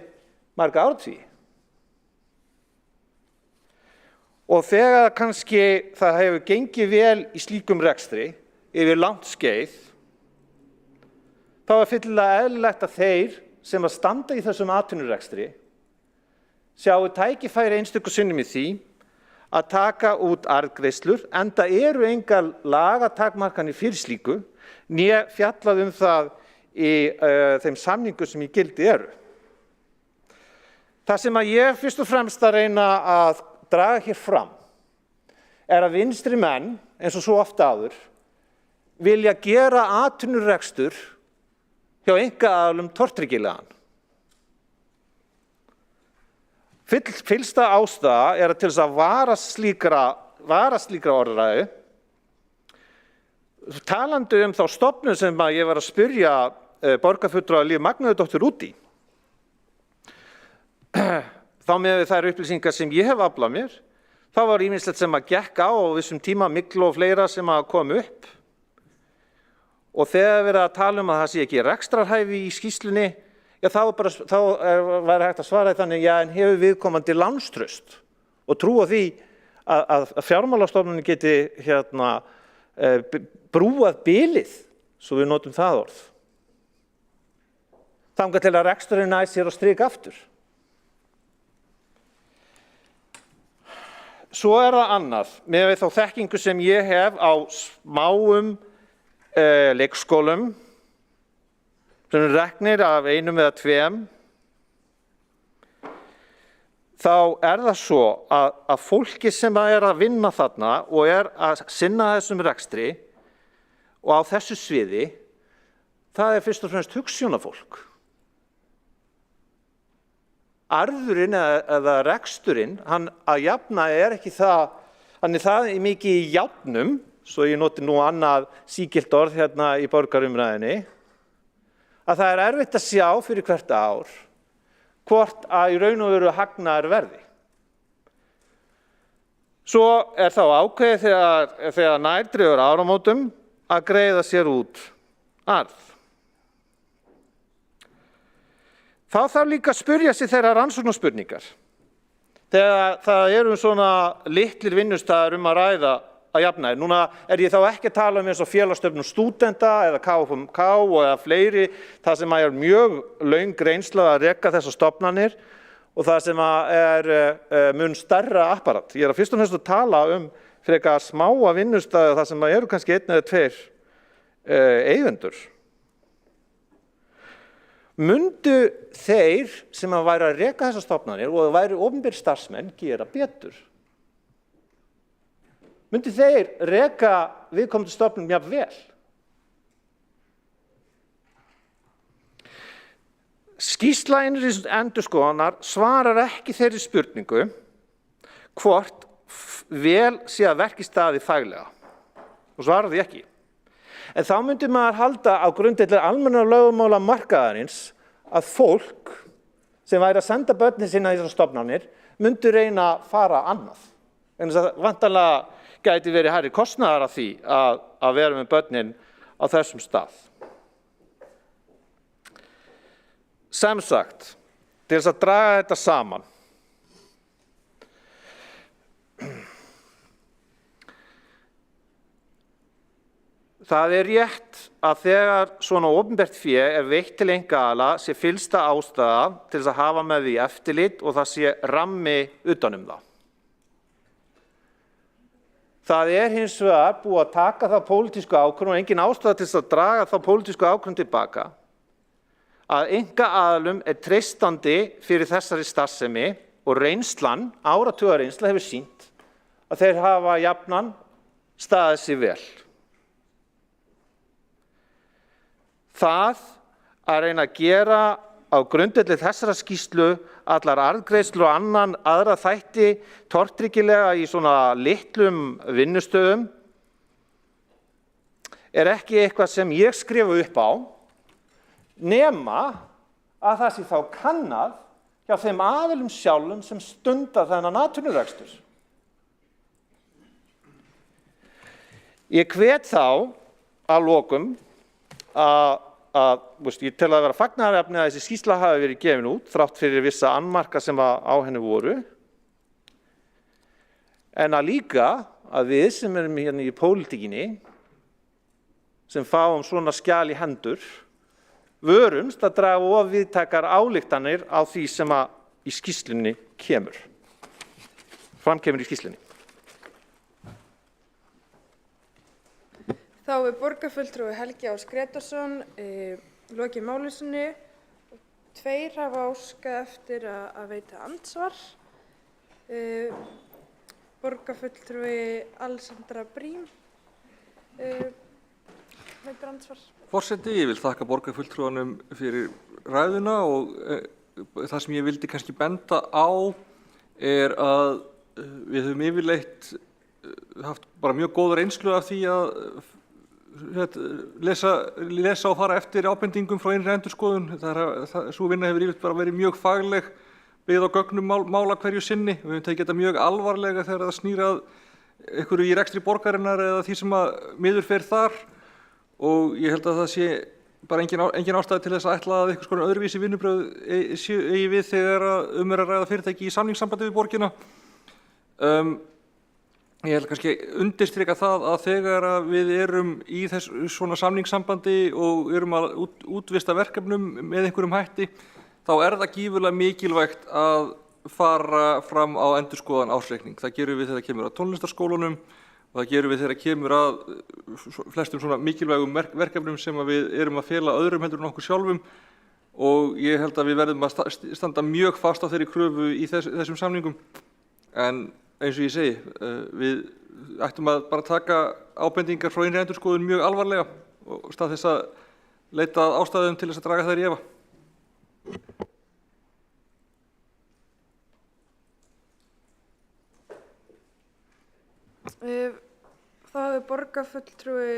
marga áratugi. Og þegar kannski það hefur gengið vel í slíkum rekstri yfir langt skeið, þá fyllilega eðlilegt að þeir sem að standa í þessum atvinnurekstri sjáu tækifæri einstöku sinnum í því að taka út arðgreiðslur, enda engar lagatakmarkanir fyrir slíku, né fjallað það í þeim samningum sem í gildi eru. Það sem að ég fyrst og fremst að reyna að draga hér fram að vinstri menn, eins og svo oft áður, vilja gera atvinnurekstur hjá einkaaðilum tortryggilegan. Fyllsta ástæða til þess að vara slíkra orðræðu. Talandi þá stofnun sem ég var að spyrja borgarfulltrúa Líf Magnúsdóttur út í, þá með þær upplýsingar sem ég hef aflað mér, þá var ýmislegt sem að gekk á vissum tíma, myglu og fleira sem að kom upp. Og þegar verið að tala að það sé ekki rekstrarhæfi í skýrslunni, þá væri hægt að svara þannig, en hefur viðkomandi lánstraust og trúa því að fjármálastofnunin geti brúað bilið, svo við notum það orð. Þangað til að reksturinn nær sér og strik aftur. Svo það annað, með þá þekkingu sem ég hef á smáum leikskólum, sem reknir af einum eða tveim, þá það svo að fólki sem að vinna þarna og að sinna þessum rekstri og á þessu sviði, það fyrst og fremst hugsjónafólk. Arðurinn eða reksturinn, hann að jafna ekki það, hann það mikið í jafnum, svo ég noti nú annað sígilt orð hérna í borgarumræðinni, að það erfitt að sjá fyrir hvert ár hvort að í raun og veru hagnaður verði. Svo þá ákveðið þegar nær dregur áramótum að greiða sér út arð. Þá þarf líka að spyrja sig þeirra rannsóknarspurningar. Þegar það svona litlir vinnustaðar að ræða að jafnaði. Núna ég þá ekki að tala eins og félagsstofnun stúdenta eða KFUM-K eða fleiri, það sem mjög löng reynsla að reka þessar stofnanir og það sem mun stærra apparat. Ég að fyrst og fremst að tala frekar smáa vinnustaði, það sem eru kannski einn eða tveir eigendur. Mundu þeir sem að væri að reka þessar stofnanir og væri opinberir starfsmenn gera betur? Mundu þeir reka viðkomandi stofnun mjög vel? Skýrsla endurskoðunar svarar ekki þeirri spurningu hvort vel sé að verki staðið faglega. Og svarar því ekki. En þá myndi maður halda á grundvelli almenna lögmála markaðarins að fólk sem væri að senda börnin sína í þessar stofnanir myndi reyna að fara annað. En þess að vantanlega gæti verið hærri kostnaðar af því að vera með börnin á þessum stað. Sem sagt, til þess að draga þetta saman. Það rétt að þegar svona opinbert fé veitt til einkaaðila sé fyllsta ástæða til þess að hafa með því eftirlit og það sé rammi utan það. Það hins vegar búið að taka þá pólitísku ákvörðun og engin ástæða til þess að draga þá pólitísku ákvörðun tilbaka að einkaaðilum treystandi fyrir þessari starfsemi og reynslan, áratugareynsla hefur sýnt að þeir hafa jafnan staðið sig vel. Það að reyna að gera á grundvelli þessara skýrslu allar arðgreiðslur og aðra þætti tortryggilega í svona litlum vinnustöðum ekki eitthvað sem ég skrifa upp á nema að það sé þá kannað hjá þeim aðilum sjálfum sem stunda þennan atvinnurekstur. Ég hvet þá að lokum ég tel að vera fagnaðarefni að þessi skýrsla hafi verið gefin út þrátt fyrir vissa annmarka sem á henni voru en að líka að við sem erum hérna í pólitíkinni sem fáum svona skjal í hendur vörumst að draga of víðtækar ályktanir á því sem að í skýrslunni framkemur í skýrslunni. Þá borgarfulltrúi Helgi Ás Grétarsson lokið máli sinni og 2 hafa óskað eftir að veita andsvar. Borgarfulltrúi Alexandra Briem veitir andsvar. Forseti, ég vil þakka borgarfulltrúanum fyrir ræðuna og það sem ég vildi kannski benda á að við höfum yfirleitt haft bara mjög góða reynslu af því að lesa og fara eftir ábendingum frá innri endurskoðun. Sú vinna hefur yfirleitt bara verið mjög fagleg, byggð á gögnum mála hverju sinni. Við höfum tekið þetta mjög alvarlega þegar það snýr að einhverju í rekstri borgarinnar eða því sem að miður fer þar og ég held að það sé bara engin ástæða til þess að ætla að einhvers konar öðruvísi vinnubrögð eigi við þegar að ræða fyrirtæki í samningssambandi við borgina. Ég held kannski undirstrika það að þegar við erum í svona samningssambandi og erum að útvista verkefnum með einhverjum hætti, þá það gífurlega mikilvægt að fara fram á endurskoðan ársreikning. Það gerum við þegar kemur að tónlistarskólunum og það gerum við þegar kemur að flestum svona mikilvægum verkefnum sem við erum að fela öðrum heldur en okkur sjálfum og ég held að við verðum að standa mjög fast á þeirri kröfu í þessum samningum. En eins og ég segi, við ættum að bara taka ábendingar frá innri endurskoðun mjög alvarlega og stað þess að leita að ástæðum til þess að draga þær í efa. Þá hefur borgarfulltrúi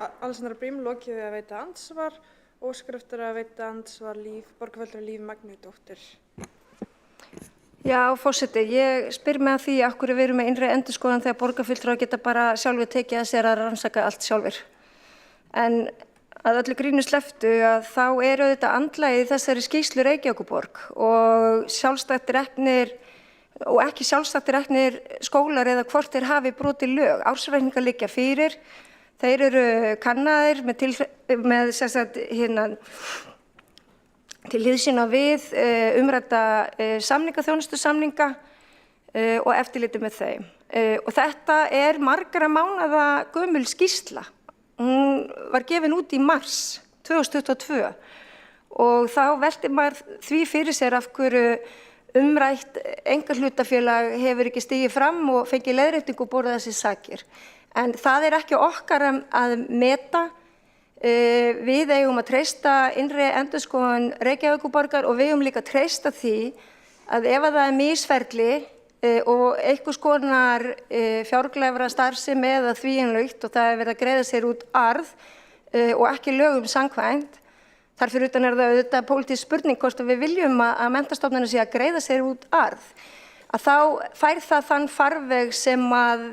Alexandra Briem lokið við að veita andsvar og óskar eftir að veita andsvar borgarfulltrúi Líf Magnúsdóttur. Já, forseti, ég spyr mig að því af hverju við erum með innri endurskoðun þegar borgarfulltrúar geta bara sjálfur tekið að sér að rannsaka allt sjálfur. En að öllu grínu slepptu að þá auðvitað andlagið í þessari skýrslu Reykjavíkurborg og sjálfstætt reknir og ekki sjálfstætt reknir skólar eða hvort þeir hafi brotið lög. Ársreikningar liggja fyrir, þeir eru kannaðir með til hliðsýna við umrædda samningaþjónustusamninga og eftirliti með þeim. Og þetta margra mánaða gömul skýrsla. Hún var gefin út í mars 2022 og þá velti maður því fyrir sér af hverju umrætt einkahlutafélag hefur ekki stigið fram og fengið leiðréttingu og borið þessi sakir. En það ekki okkar að meta. Við eigum að treysta innri endurskoðun Reykjavíkurborgar og við eigum líka að treysta því að ef það misferli og einhvers konar fjárglæfra starfsemi eða því innlaugt og það er verið að greiða sér út arð og ekki lögum samkvæmt. Þar fyrir utan það auðvitað pólitísk spurning hvort við viljum að menntastofnanir sé að greiða sér út arð. Að þá fær það þann farveg sem að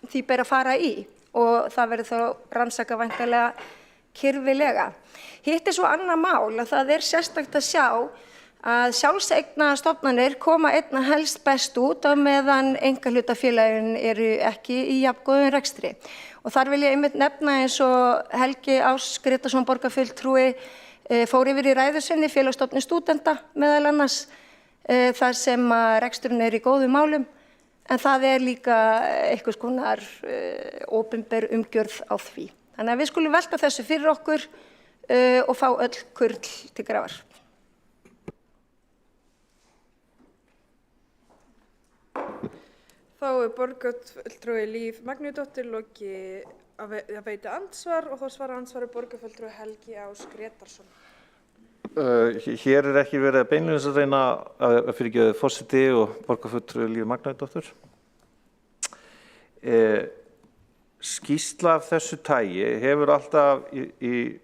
því ber að fara í og það verður þá rannsaka væntanlega kirfilega. Hitt svo annað mál að það sérstakt að sjá að sjálfseignarstofnanir koma einna helst best út á meðan einkahlutafélögin eru ekki í jafngóðum rekstri. Og þar vil ég einmitt nefna eins og Helgi Ás Grétarsson borgarfulltrúi fór yfir í ræðu sinni Félagsstofnun stúdenta meðal annars þar sem að reksturinn í góðum málum en það líka einhvers konar opinber umgjörð á því. Þannig að við skulum velta þessu fyrir okkur og fá öll kurl til grafar. Þá borgarfulltrúi Líf Magnúsdóttir lokið að veita andsvar og þá svarar andsvari borgarfulltrúi Helgi Ás Grétarsson. Hér ekki verið að beinlínis að reyna að fyrirgefa forseti og borgarfulltrúi Líf Magnúsdóttir. Skýrsla af þessu tagi hefur alltaf í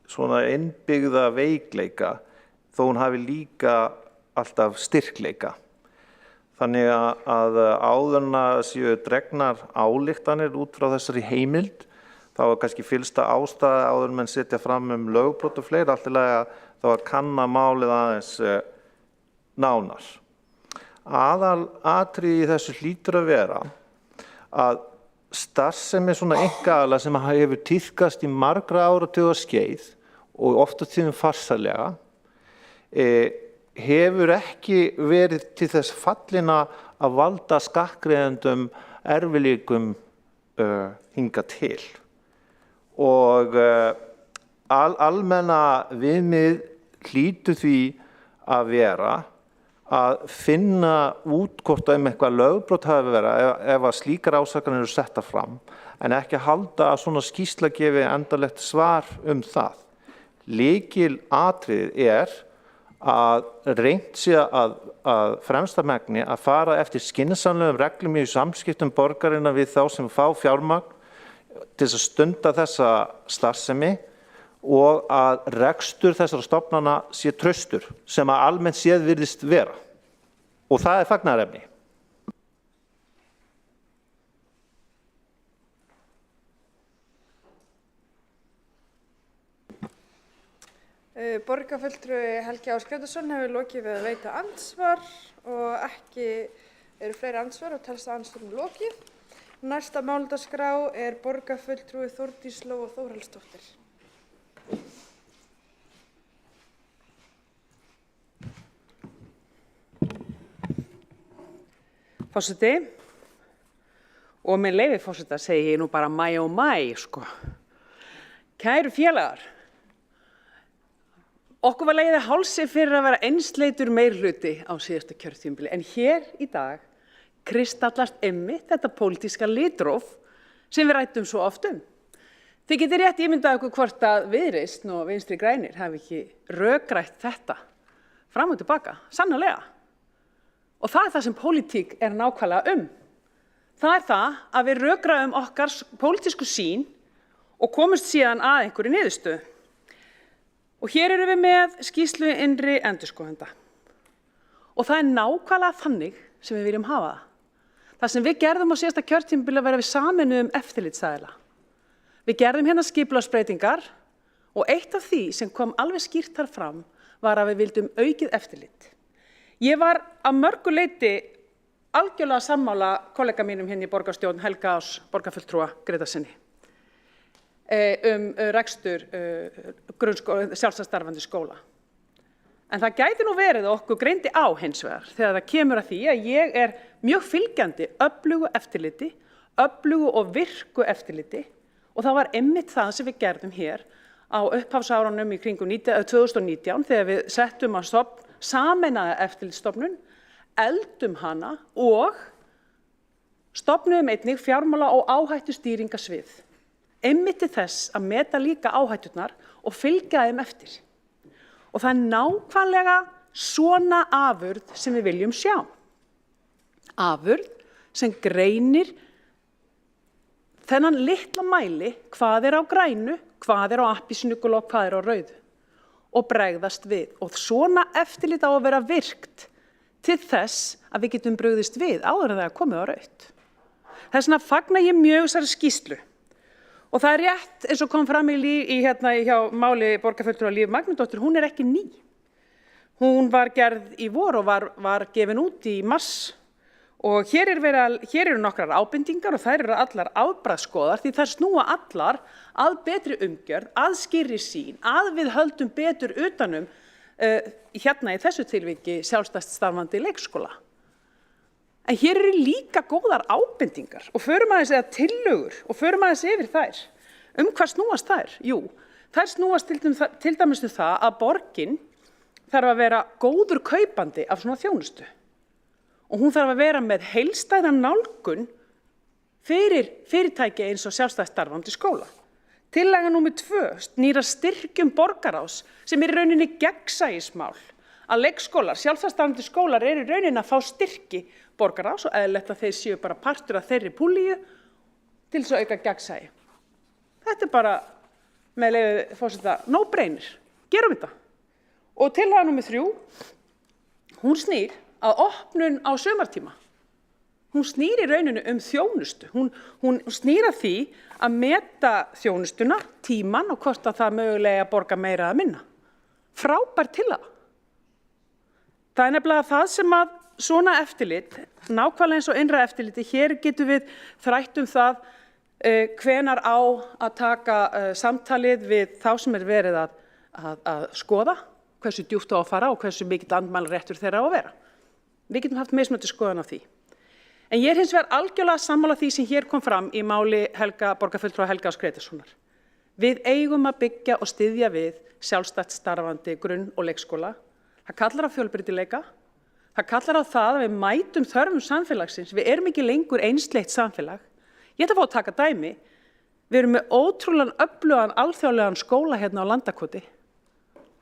svona innbyggða veikleika þó hún hafi líka alltaf styrkleika. Þannig að áður en að séu dregnar ályktanir út frá þessari heimild, þá kannski fyllsta ástæða áður en menn setja fram lögbrot og fleiri, allt í lagi þá að kanna málið aðeins nánar. Aðalatriði í þessu hlýtur að vera að starfsemi svona einkaaðila sem hefur tíðkast í margra áratuga skeið og oft á tíðum farsællega, hefur ekki verið til þess fallina að valda skattgreiðendum erfiðleikum hingað til. Og almenna viðmið hlýtur því að vera að finna út hvort eitthvað lögbrot hafi verið ef að slíkar ásakanir eru settar fram, en ekki að halda að svona skýrsla gefi endanlegt svar það. Lykilatriðið að reynt sé að fremsta megni að fara eftir skynsamlegum reglum í samskiptum borgarinnar við þá sem fá fjármagn til að stunda þessa starfsemi og að rekstur þessara stofnana sé traustur sem að almennt séð virðist vera. Og það fagnaðarefni. Borgarfulltrúi Helgi Ás Grétarsson hefur lokið við að veita andsvar og ekki eru fleiri andsvar og telst andsvarinu lokið. Næsta mál á dagskrá borgarfulltrúi Þórdís Lóa Þórhallsdóttir. Forseti, og með leyfi forseta segi ég nú bara mæ og mæ, sko. Kæru félagar, okkur var legið að hálsi fyrir að vera einsleitur meirihluti á síðasta kjörtímabili, en hér í dag kristallast einmitt þetta pólitíska litróf sem við ræddum svo oft Þið getið rétt ímyndað okkur hvort að Viðreisn og Vinstri grænir hafi ekki rökrætt þetta fram og tilbaka, sannarlega. Og það það sem pólitík nákvæmlega Það það að við rökræðum okkar pólitísku sýn og komumst síðan að einhverju niðurstöðu. Og hér erum við með skýrslu innri endurskoðenda. Og það nákvæmlega þannig sem við viljum hafa það. Það sem við gerðum á síðasta kjörtímabili að vera við sameinuðum eftirlitsaðila. Við gerðum hérna skipulagsbreytingar og eitt af því sem kom alveg skýrt þar fram var að við vildum aukið eftirlit. Ég var að mörgu leyti algjörlega sammála kollega mínum hérna í borgarstjórn Helga Ás borgarfulltrúa Grétarsinni rekstur sjálfstætt starfandi skóla. En það gæti nú verið að okkur greindi á hins vegar þegar það kemur að því að ég mjög fylgjandi öflugu eftirliti, öflugu og virku eftirliti og það var einmitt það sem við gerðum hér á upphafsárunum í kringum 2019 þegar við settum að sameinaða eftirlitsstofnun, efldum hana og stofnuðum einnig fjármála- og áhættustýringasvið. Einmitt til þess að meta líka áhætturnar og fylgja þeim eftir. Og það nákvæmlega svona afurð sem við viljum sjá. afurð sem greinir þennan litla mæli hvað á grænu, hvað á appelsínugulu og hvað á rauðu og bregðast við. Og svona eftirlit á að vera virkt til þess að við getum brugðist við áður en það er komið á rautt. Þess vegna fagna ég mjög þessari skýrslu. Og það er rétt eins og kom fram hjá máli borgarfulltrúa Líf Magnúsdóttur, hún er ekki ný. Hún var gerð í vor og var gefin út í mars. Og hér eru nokkrar ábendingar og þær eru allar afbragðsgóðar því þær snúa allar að betri umgjörð, að skýrri sýn, að við höldum betur utanum hérna í þessu tilviki sjálfstætt starfandi leikskóla. En hér eru líka góðar ábendingar og förum aðeins eða tillögur og förum aðeins yfir þær. Hvað snúast þær? Jú, þær snúast til dæmis það að borgin þarf að vera góður kaupandi af svona þjónustu. Og hún þarf að vera með heildstæða nálgun fyrir fyrirtæki eins og sjálfstætt starfandi skóla. Tillaga númer 2 snýr að styrkjum borgarráðs sem er í rauninni gegnsæismál. Að leikskólar, sjálfstætt starfandi skólar eru í rauninni að fá styrki borgarráðs og eðlilegt að þeir séu bara partur af þeirri púlíu til þess að auka gegnsæi. Þetta er bara, með leyfi forseta, no-brainer. Gerum þetta. Og tillaga númer 3, hún snýr að opnun á sumartíma. Hún snýr í rauninu þjónustu. Hún snýr að því að meta þjónustuna, tíman og hvort að það mögulega borga meira að minna. Frábær tillaga. Það er nefnilega það sem að svona eftirlit, nákvæmlega eins og innra eftirliti, hér getum við þrætt það hvenar á að taka samtalið við þá sem er verið að skoða, hversu djúpt á að fara og hversu mikill andmælaréttur þeirra á að vera. Við getum haft mismunandi skoðun á því. En ég er hins vegar algjörlega sammála því sem hér kom fram í máli borgarfulltrúa Helga Áss Grétarssonar. Við eigum að byggja og styðja við sjálfstætt starfandi grunn- og leikskóla. Það kallar á fjölbreytileika. Það kallar á það að við mætum þörfum samfélagsins. Við erum ekki lengur einsleitt samfélag. Ég ætla að fá að taka dæmi. Við erum með ótrúlegan öflugan alþjóðlegan skóla hérna á Landakoti.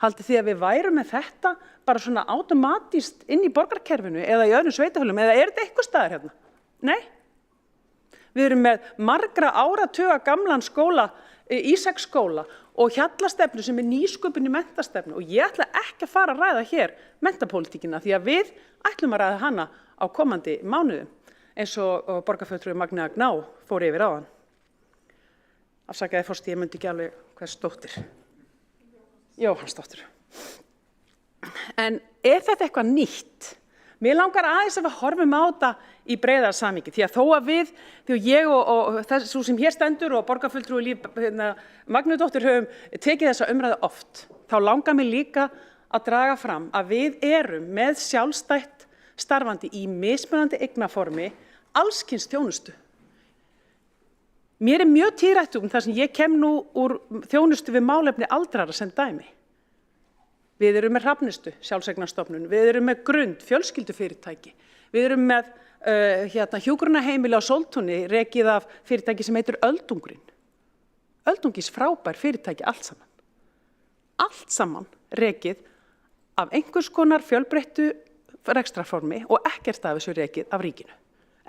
Haldið því að við værum með þetta bara svona automatist inn í borgarkerfinu eða í öðrum sveitafélögum eða er þetta eitthvað staðar hérna? Nei. Við erum með margra áratuga gamlan skóla, Ísaksskóla og Hjallastefnu sem er nýsköpun í menntastefnu og ég ætla ekki að fara að ræða hér menntapólitíkina því að við ætlum að ræða hana á komandi mánuðum eins og borgarfulltrúi Magnea Gná fór yfir áðan. Afsakaði forseti, ég myndi ekki alveg hvers dóttir. Jóhannsdóttir. En er þetta eitthvað nýtt? Mér langar aðeins að við horfum á þetta í breiðara samhengi því að þó að við, því að ég og þessu sem hér stendur og borgarfulltrúi Líf Magnúsdóttir höfum tekið þessa umræðu oft, þá langar mér líka að draga fram að við erum með sjálfstætt starfandi í mismunandi eignaformi alls kyns þjónustu. Mér er mjög tíðrætt þar sem ég kem nú úr þjónustu við málefni aldrara sem dæmi. Við erum með Hrafnistu, sjálfseignarstofnun, við erum með Grund, fjölskyldufyrirtæki, við erum með hjúkrunarheimili á Sóltúni, rekið af fyrirtæki sem heitir Öldungurinn. Öldungis frábær fyrirtæki allt saman. Allt saman rekið af einhvers konar fjölbreyttu rekstrarformi og ekkert af þessu rekið af ríkinu,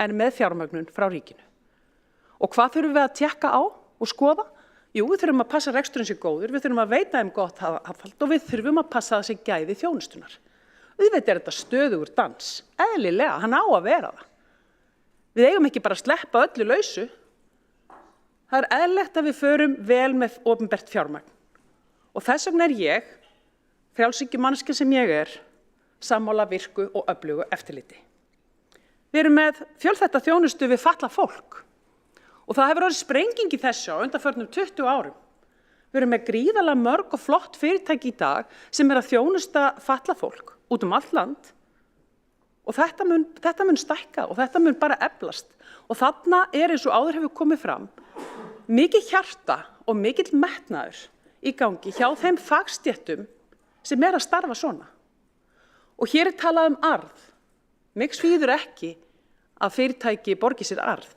en með fjármögnun frá ríkinu. Og hvað þurfum við að tékka á og skoða? Jú, við þurfum að passa reksturinn sér góður, við þurfum að veita þeim gott aðhald og við þurfum að passa það sér gæði þjónustunar. Auðvitað er þetta stöðugur dans, eðlilega, hann á að vera það. Við eigum ekki bara að sleppa öllu lausu. Það er eðlilegt að við förum vel með opinbert fjármagn. Og þess vegna er ég, frjálshyggjumanneskja sem ég er, sammála virku og öflugu eftirliti. Við erum með fjölþætta þjónustu við fatlað fólk. Og það hefur orðið sprenging í þessu á undanförnum 20 árum. Við erum með gríðarlega mörg og flott fyrirtæki í dag sem er að þjónusta fatlað fólk út allt land. Og þetta mun stækka og þetta mun bara eflast. Og þarna er eins og áður hefur komið fram mikið hjarta og mikill metnaður í gangi hjá þeim fagstéttum sem er að starfa svona. Og hér er talað arð. Mig svíður ekki að fyrirtæki borgi sér arð.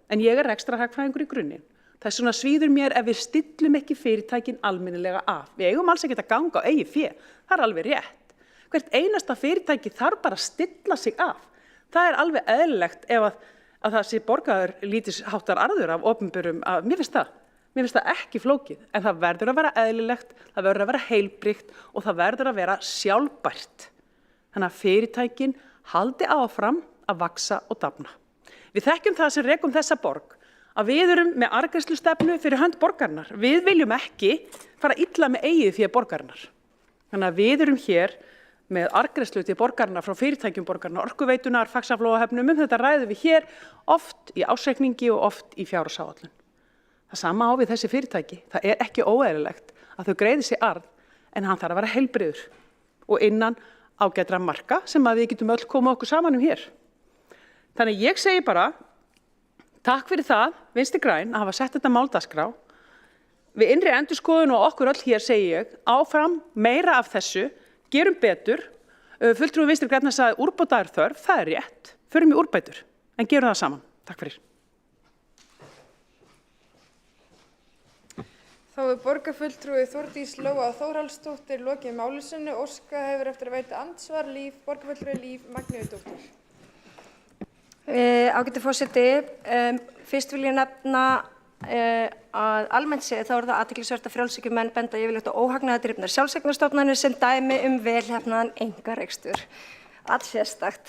En ég er rekstrarhagfræðingur í grunninn. Þess vegna svíður mér ef við stillum ekki fyrirtækin almennilega af. Við eigum alls ekki að ganga á eigið fé. Það er alveg rétt. Hvert einasta fyrirtæki þarf bara að stilla sig af. Það er alveg eðlilegt ef að það sé borgaður lítisháttar arður af opinberum, mér finnst það ekki flókið, en það verður að vera eðlilegt, það verður að vera heilbrigt og það verður að vera sjálfbært. Þannig að fyrirtækin haldi áfram að vaksa og dafna. Við þekkjum það sem rekum þessa borg, að við erum með arðgreiðslustefnu fyrir hönd borgarinnar. Við viljum ekki fara illa með eigið fé borgarinnar. Þannig að við erum hér með arðgreiðslu til borgarinnar frá fyrirtækjum borgarinnar, Orkuveitunar, Faxaflóahöfnum, þetta ræðum við hér oft í ársreikningi og oft í fjárhagsáætlun. Það sama á við þessi fyrirtæki. Það er ekki óeðlilegt að þau greiði sig arð, en hann þarf að vera heilbrigður og innan ágætra marka sem að við getum öll koma okkur saman hér. Þannig ég segi bara, takk fyrir það, Vinstri græn, að hafa sett þetta mál á dagskrá. Við innri endurskoðun og okkur öll hér segi ég, áfram meira af þessu, gerum betur. Fulltrúi Vinstri grænna sagði úrbóta er þörf, það er rétt, förum í úrbætur, en gerum það saman. Takk fyrir. Þá er borgarfulltrúi Þórdís Lóa Þórhallsdóttir lokið máli sínu. Óskað hefur eftir að veita andsvar borgarfulltrúi Líf Magnúsdóttir. Ágæti forseti, fyrst vil ég nefna að almennt séð þá er það athyglisvert að frjálshyggjumenn benda yfirleitt á óhagnaðardrifnar sjálfseignarstofnanir sem dæmi velheppnaðan einkarekstur. Allsérstakt.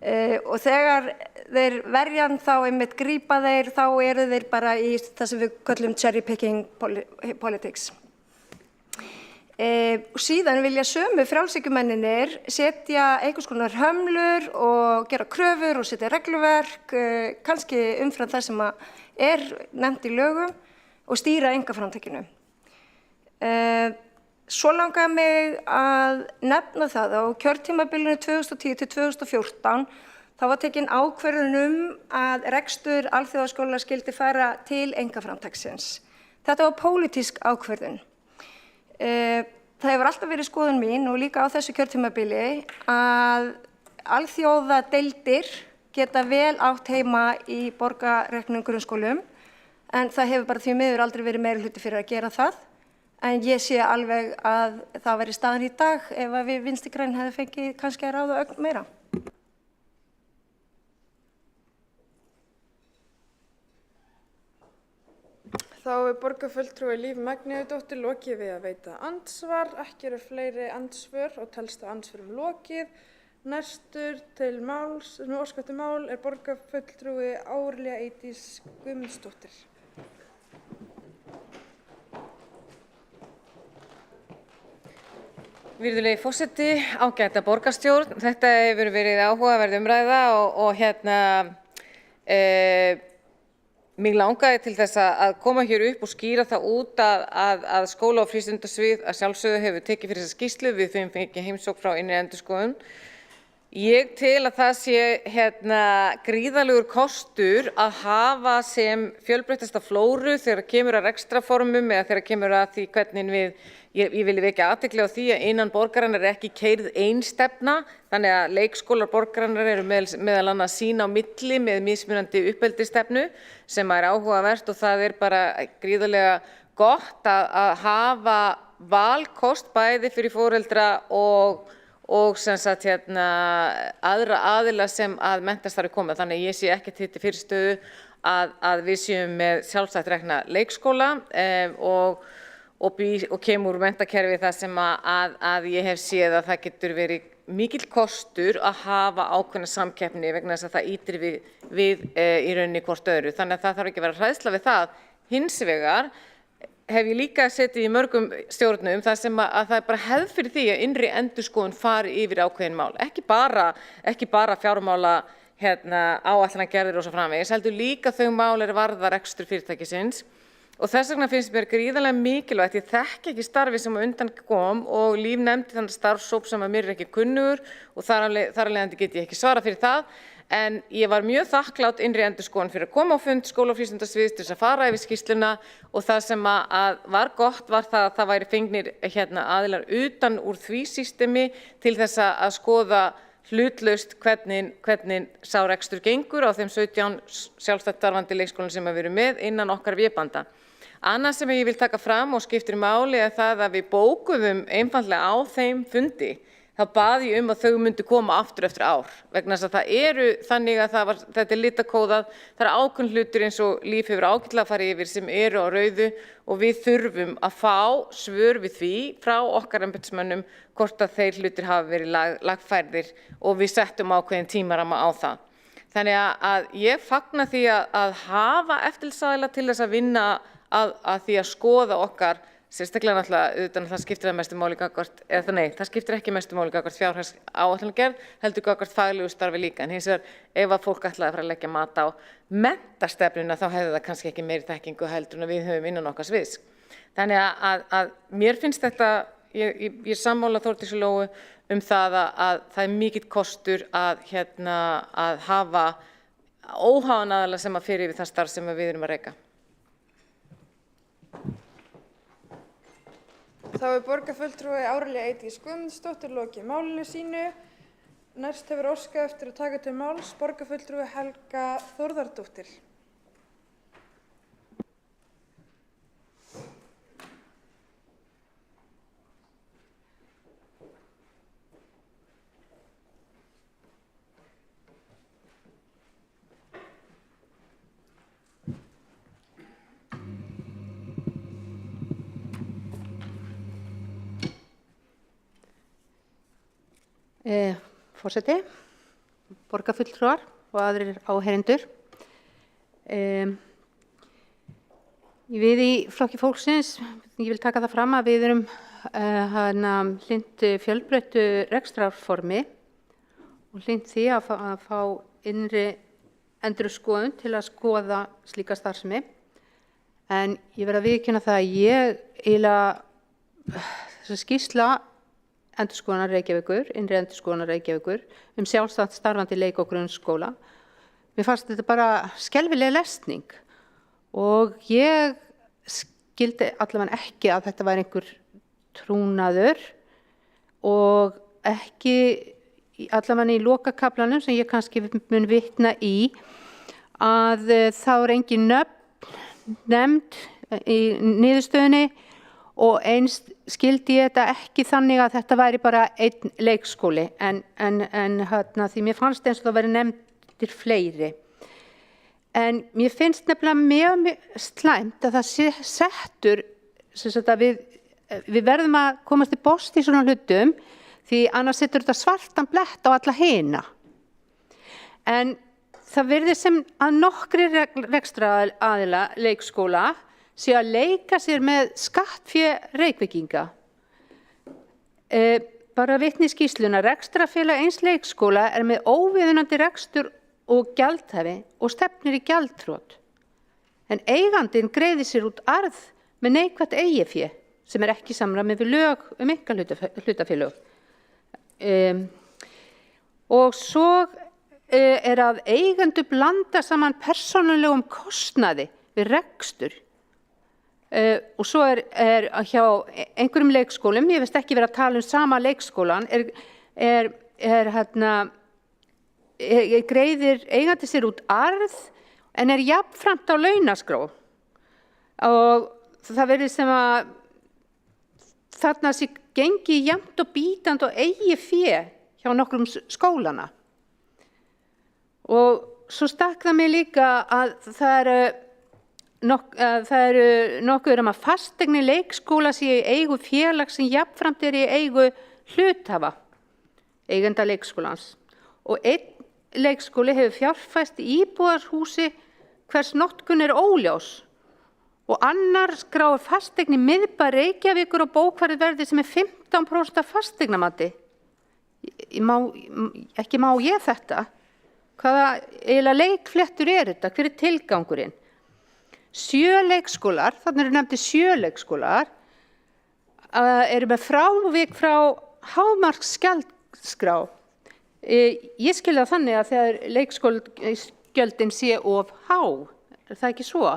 Og þegar þeir verjan þá einmitt grípa þeir, þá eru þeir bara í það sem við köllum cherry picking politics. Síðan vilja sömu frjálshyggjumenninir setja einhvers konar hömlur og gera kröfur og setja regluverk, kannski umfram það sem er nefnt í lögum og stýra einkaframtakinu. Svo langar mig að nefna það á kjörtímabilinu 2010 til 2014 þá var tekin ákvörðun að rekstur alþjóðaskóla skyldi fara til einkaframtaksins. Þetta var pólitísk ákvörðun. Það hefur alltaf verið skoðun mín og líka á þessu kjörtímabili að alþjóðadeildir geta vel átt heima í borgarreknum grunnskólum en það hefur bara því miður aldrei verið meirihluti fyrir að gera það. En ég sé alveg að það væri staðan í dag ef að við Vinstri græn hefði fengið kannski að ráða ögn meira. Þá er borgarfulltrúi Líf Magnúsdóttir lokið við að veita andsvar. Ekki eru fleiri andsvör og telst á andsvörum lokið. Næstur til máls, óskað eftir mál, er borgarfulltrúi Árelía Eydís Guðmundsdóttir. Virðulegi forseti, ágæta borgarstjórn. Þetta hefur verið áhugaverð umræða og mig langaði til þess að koma hér upp og skýra það út að skóla- og frístundasvið að sjálfsögðu hefur tekið fyrir þessa skýrslu. Við höfum fengið heimsókn frá innri endurskoðun. Ég tel að það sé gríðarlegur kostur að hafa sem fjölbreyttasta flóru þegar kemur að rekstrarformum eða þegar kemur að því hvernig ég vil vekja athygli á því að innan borgarinnar er ekki keyrð ein stefna, þannig að leikskólar borgarinnar eru meðal annars sín á milli með mismunandi uppeldisstefnu sem er áhugavert og það er bara gríðarlega gott að hafa valkost bæði fyrir foreldra og sem sagt aðra aðila sem að menntastarfi koma. Þannig að ég sé ekkert til fyrirstöðu að við séum með sjálfstætt rekna leikskóla og kemur úr menntakerfi það sem að ég hef séð að það getur verið mikill kostur að hafa ákveðna samkeppni vegna þess að það ýtir við í rauninni hvort öðru. Þannig að það þarf ekki að vera hræðsla við það. Hins vegar hef ég líka setið í mörgum stjórnum þar sem að það er bara hefð fyrir því að innri endurskoðun fari yfir ákveðin mál. Ekki bara fjármála áætlanagerðir og svo framvegis, heldur líka þau mál er varða rekstur fyrirtækisins. Og þess vegna finnst mér gríðarlega mikilvægt, ég þekki ekki starfi sem á undan kom og Líf nefndi þannig starfshóp sem að mér er ekki kunnugur og þar af leiðandi get ég ekki svarað fyrir það. En ég var mjög þakklát innri endurskoðun fyrir að koma á fund skóla- og frístundasviðs til þess að fara yfir skýrsluna og það sem að var gott var það að það væri fengnir aðilar utan úr því systemi til þess að skoða hlutlaust hvernig sá rekstur gengur á þeim 17 sjálfstætt starfandi leikskólum sem við erum með innan okkar vébanda. Annað sem ég vil taka fram og skiptir máli er það að við bókuðum einfaldlega á þeim fundi þá bað ég að þau myndu koma aftur eftir ár vegna þess að það eru þannig að þetta litakóðað, það eru ákveðnir hlutir eins og Líf hefur ágætlega farið yfir sem eru á rauðu og við þurfum að fá svör við því frá okkar embættismönnum hvort að þeir hlutir hafi verið lagfærðir og við settum ákveðin tímaramma á það. Þannig að ég fagna því að hafa eftirlitsaðila til þess að vinna að því að skoða okkar, sérstaklega náttúrulega utan að það skiptir það mestu máli gagnvart, eða nei, það skiptir ekki mestu máli gagnvart fjárhagsáætlanagerð, heldur gagnvart faglegu starfi líka. En hins vegar ef að fólk ætlaði að fara að leggja mat á menntastefnuna þá hefði það kannski ekki meiri þekkingu heldur en við höfum innan okkar sviðs. Þannig að mér finnst þetta, ég sammála Þórdísi Lóu það að það er mikill kostur að hafa óháðan aðila sem að fer yfir það starf sem við erum að reka. Þá er borgarfulltrúi Árelía Eydís Guðmundsdóttir lokið málinu sínu. Næst hefur óskað eftir að taka til máls borgarfulltrúi Helga Þórðardóttir. Forseti, borgarfulltrúar og aðrir áheyrendur. Við í Flokki fólksins, ég vil taka það fram að við erum hlynnt fjölbreyttu rekstrarformi og hlynnt því að fá innri endurskoðun til að skoða slíka starfsemi. En ég verð að viðurkenna það að þessi skýrsla endurskoðunar Reykjavíkur, innri endurskoðunar Reykjavíkur, sjálfstætt starfandi leik- og grunnskóla. Mér fannst þetta bara skelfileg lesning og ég skildi allavega ekki að þetta væri einhver trúnaður og ekki allavega í lokakaflanum sem ég kannski mun vitna í að þá er engin nöfn nefnd í niðurstöðunni og eins skildi ég þetta ekki þannig að þetta væri bara einn leikskóli en því mér fannst eins og það væri nefndir fleiri. En mér finnst nefnilega mjög slæmt að það sé settur, að við verðum að komast í botns í svona hlutum því annars setur þetta svartan blett á alla hina. En það virðist sem að nokkrir rekstraraðila leikskóla sé að leika sér með skattfé Reykvíkinga. Bara vitni í skýrsluna, rekstrarfélag eins leikskóla er með óviðunandi rekstur og gjaldhafi og stefnir í gjaldþrot. En eigandinn greiðir sér út arð með neikvætt eigið fé sem er ekki í samræmi við lög einkahlutafélög. Og svo er að eigendur blanda saman persónulegum kostnaði við rekstur. Og svo er hjá einhverjum leikskólum, ég veist ekki verið að tala sama leikskólan, greiðir eigandi sér út arð en jafnframt á launaskrá. Og það verið sem að þarna sé gengi jafnt og bítandi og eigi fé hjá nokkrum skólana. Og svo stakk það mig líka að það eru nokkuð að fasteignir leikskóla sé í eigu félags sem jafnframt í eigu hluthafa eigenda leikskólans. Og einn leikskóli hefur fjárfest í íbúðarhúsi hvers notkun er óljós og annar skráir fasteign í miðbæ Reykjavíkur og bókfærðverði sem 15% af fasteignamati. Ekki má ég þetta. Hvaða eiginlega leikfléttur þetta? Hver er tilgangurinn? 7 leikskólar, þannig eru nefndi 7 leikskólar, eru með frávik frá hámarksgjaldskrá. Ég skilja þannig að þegar leikskólagjöldin sé of há, er það ekki svo?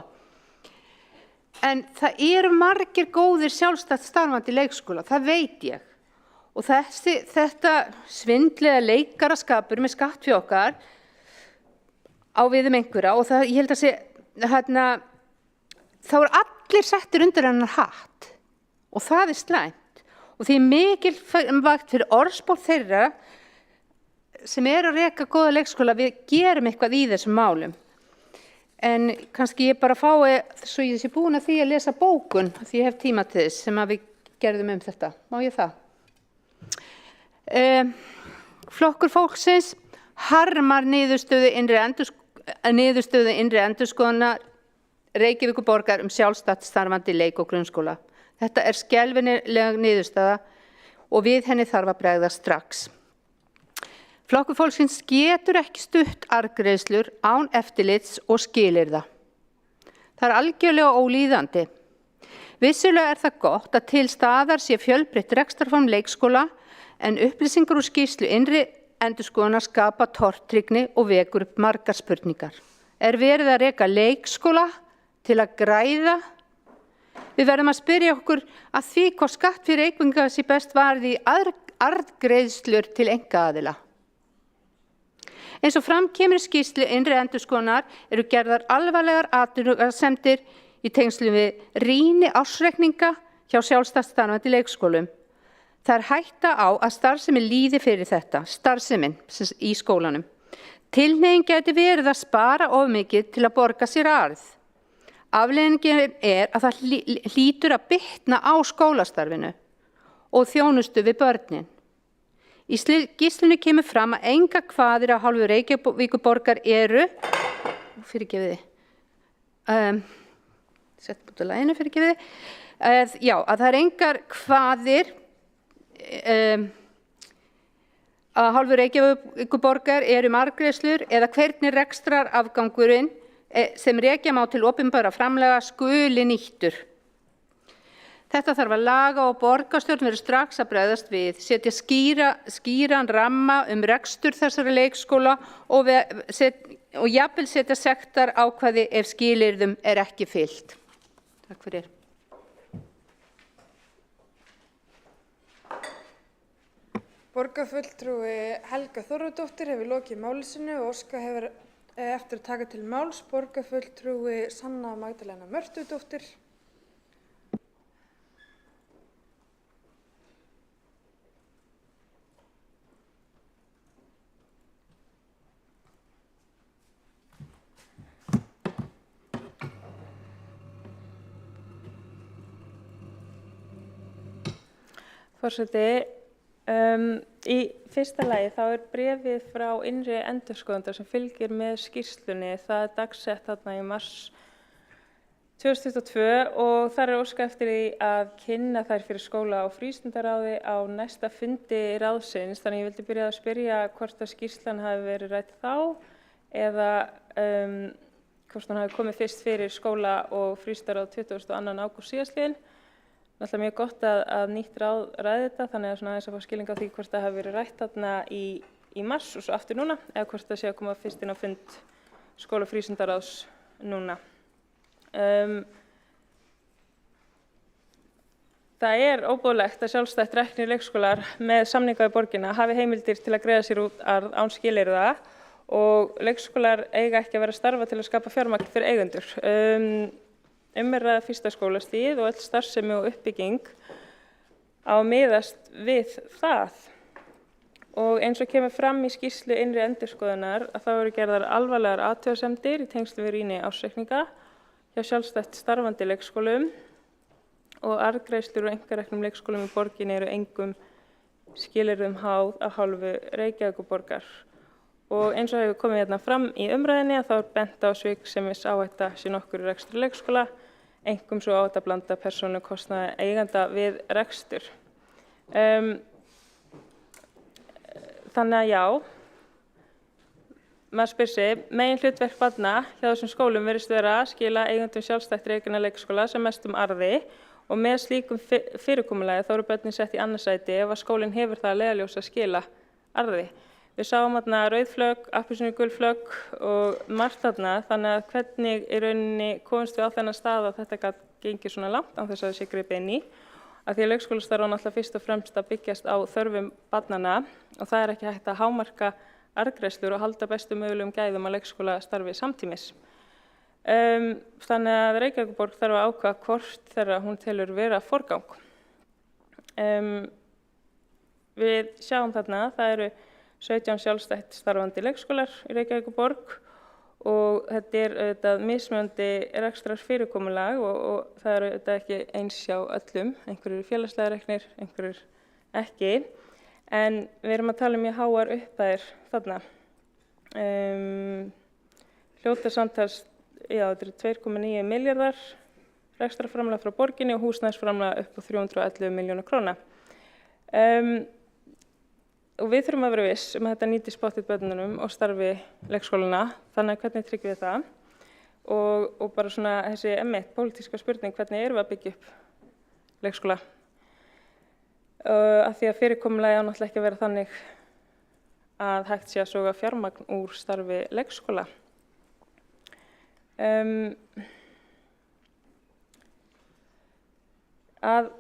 En það eru margir góðir sjálfstætt starfandi leikskóla, það veit ég. Og þetta svindlega leikaraskapur með skattfé okkar á við einhverja og ég held að sé þá allir settir undir hennar hatt og það er slæmt og því mikilvægt fyrir orðspor þeirra sem eru að reka góða leikskóla við gerum eitthvað í þessum málum. En kannski ég bara fái, svo ég sé búin að því að lesa bókun, því ég hef tíma til þess sem að við gerðum þetta. Má ég það? Flokkur fólksins harmar niðurstöðu innri endurskoðunar Reykjavíkurborgar sjálfstætt starfandi leik- og grunnskóla. Þetta skelfileg niðurstaða og við henni þarf að bregðast strax. Flokkur fólksins getur ekki stutt arðgreiðslur án eftirlits og skilyrða. Það algjörlega ólíðandi. Vissulega það gott að til staðar sé fjölbreytt rekstrarform leikskóla en upplýsingar úr skýrslu innri endurskoðunar skapa tortryggni og vekur upp margar spurningar. Verið að reka leikskóla til að græða? Við verðum að spyrja okkur að því hvað skatt fyrir Reykvíkinga sé best varið í arðgreiðslur til einkaaðila. Eins og fram kemur í skýrslu innri endurskoðunar eru gerðar alvarlegar athugasemdir í tengslum við rýni ársreikninga hjá sjálfstætt starfandi leikskólum. Það hætta á að starfsemi líði fyrir þetta, starfsemin í skólanum. Tilhneiging gæti verið að spara of mikið til að borga sér arð. Afleiðingin að það hlýtur að bitna á skólastarfinu og þjónustu við börnin. Í skýrslunni kemur fram að enga kvaðir af hálfu Reykjavíkurborgar eru, að það engar kvaðir af hálfu Reykjavíkurborgar eru arðgreiðslur eða hvernig rekstrarafgangurinn sem rekja má til opinberra framlaga skuli nýttur. Þetta þarf að laga og borgarstjórn verður strax að bregðast við, setja skýran ramma rekstur þessara leikskóla og jafnvel setja sektar ákvæði ef skilyrðum ekki fylgt. Takk fyrir. Borgarfulltrúi Helga Þórðardóttir hefur lokið máli sínu og óskað hefur eftir að taka til máls borgarfulltrúi Sanna Magdalena Mörtudóttir. Forseti, í fyrsta lagi þá bréfið frá innri endurskoðanda sem fylgir með skýrslunni. Það dagsett þarna í mars 2022 og þar óskað eftir því að kynna þær fyrir skóla- og frístundaráði á næsta fundi ráðsins. Þannig ég vildi byrja að spyrja hvort að skýrslan hafi verið rædd þá eða hvort hún hafi komið fyrst fyrir skóla- og frístundaráð 22. ágúst síðastliðinn. Náttúrulega mjög gott að nýtt ráð ræði þetta, þannig að aðeins að fá skilning á því hvort það hafi verið rætt þarna í mars og svo aftur núna, eða hvort það sé að koma fyrst inn á fund skóla- og frístundaráðs núna. Það óboðlegt að sjálfstætt reknir leikskólar með samninga við borgina hafi heimildir til að greiða sér út arð án skilyrða og leikskólar eiga ekki að vera að starfa til að skapa fjármagn fyrir eigendur. Ræða fyrsta skólastigið og öll starfsemi og uppbygging á að miðast við það. Og eins og kemur fram í skýrslu innri endurskoðunar að þá eru gerðar alvarlegar athugasemdir í tengslum við rýni ársreikninga hjá sjálfstætt starfandi leikskólum og arðgreiðslur og einkareknum leikskólum í borginni eru engum skilyrðum háð af hálfu Reykjavíkurborgar. Og eins og hefur komið hérna fram í umræðinni að þá bent á sviksemisáhætta sé nokkur í rekstri leikskóla, einkum svo áhætta að blanda persónukostnaði eiganda við rekstur. Þannig að já, maður spyr sig, meginhlutverk barna hjá þessum skólum virðist vera að skila eigendum sjálfstætt rekinna leikskóla sem mestum arði og með slíkum fyrirkomulagi þá eru börnin sett í annað sæti ef að skólinn hefur það að leiðarljós að skila arði. Við sáum þarna rauð flögg, appelsínugul flögg og margt þarna, þannig að hvernig í rauninni komumst við á þennan stað að þetta gat gengið svona langt án þess að það sé gripið inn í. Af því að leikskólastarf á náttúrulega fyrst og fremst að byggjast á þörfum barnanna og það ekki hægt að hámarka arðgreiðslur og halda bestu mögulegum gæðum á leikskólastarfi samtímis. Þannig að Reykjavíkurborg þarf að ákveða hvort þeirra hún telur vera forgang. Við sjáum þarna, það eru 17 sjálfstætt starfandi leikskólar í Reykjavíkurborg og þetta er auðvitað mismunandi rekstrar fyrirkomulag og það eru auðvitað ekki eins hjá öllum, einhverjir eru félagslega reknir, einhverjir ekki, en við erum að tala mjög háar upphæðir þarna. Hljóta samtals, já, þetta eru 2,9 milljarðar rekstrarframlag frá borginni og húsnæðisframlag upp á 311 milljónir króna. Og við þurfum að vera viss að þetta nýtist pottþétt börnunum og starfi leikskólana, þannig að hvernig tryggjum við það? Og bara svona þessi pólitíska spurning, hvernig erum við að byggja upp leikskóla? Af því að fyrirkomulagið á náttúrulega ekki að vera þannig að hægt sé að soga fjármagn úr starfi leikskóla. Að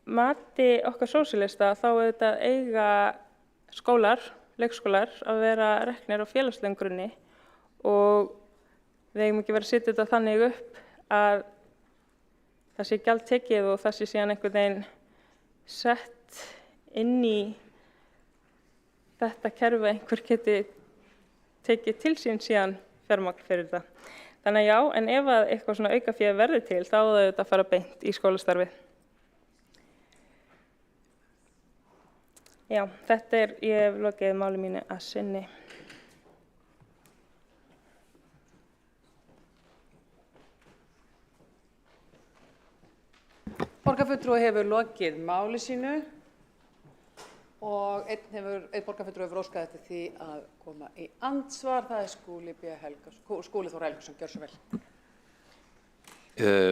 mati okkar sósíalista þá auðvitað eiga skólar, leikskólar að vera reknir á félagslegum grunni og við eigum ekki verið að setja þetta þannig upp að það sé gjaldtekið og það sé síðan einhvern veginn sett inn í þetta kerfi að einhver geti tekið til sín síðan fjármagn fyrir það. Þannig að já, en ef að eitthvað svona aukafé verður til þá á þetta að fara beint í skólastarfið. Já, þetta er, ég hef lokið máli mínu að sinni. Borgarfulltrúi hefur lokið máli sínu og einn borgarfulltrúi hefur óskað eftir því að koma í andsvar. Það er Skúli Þór Helgason, gjörðu svo vel.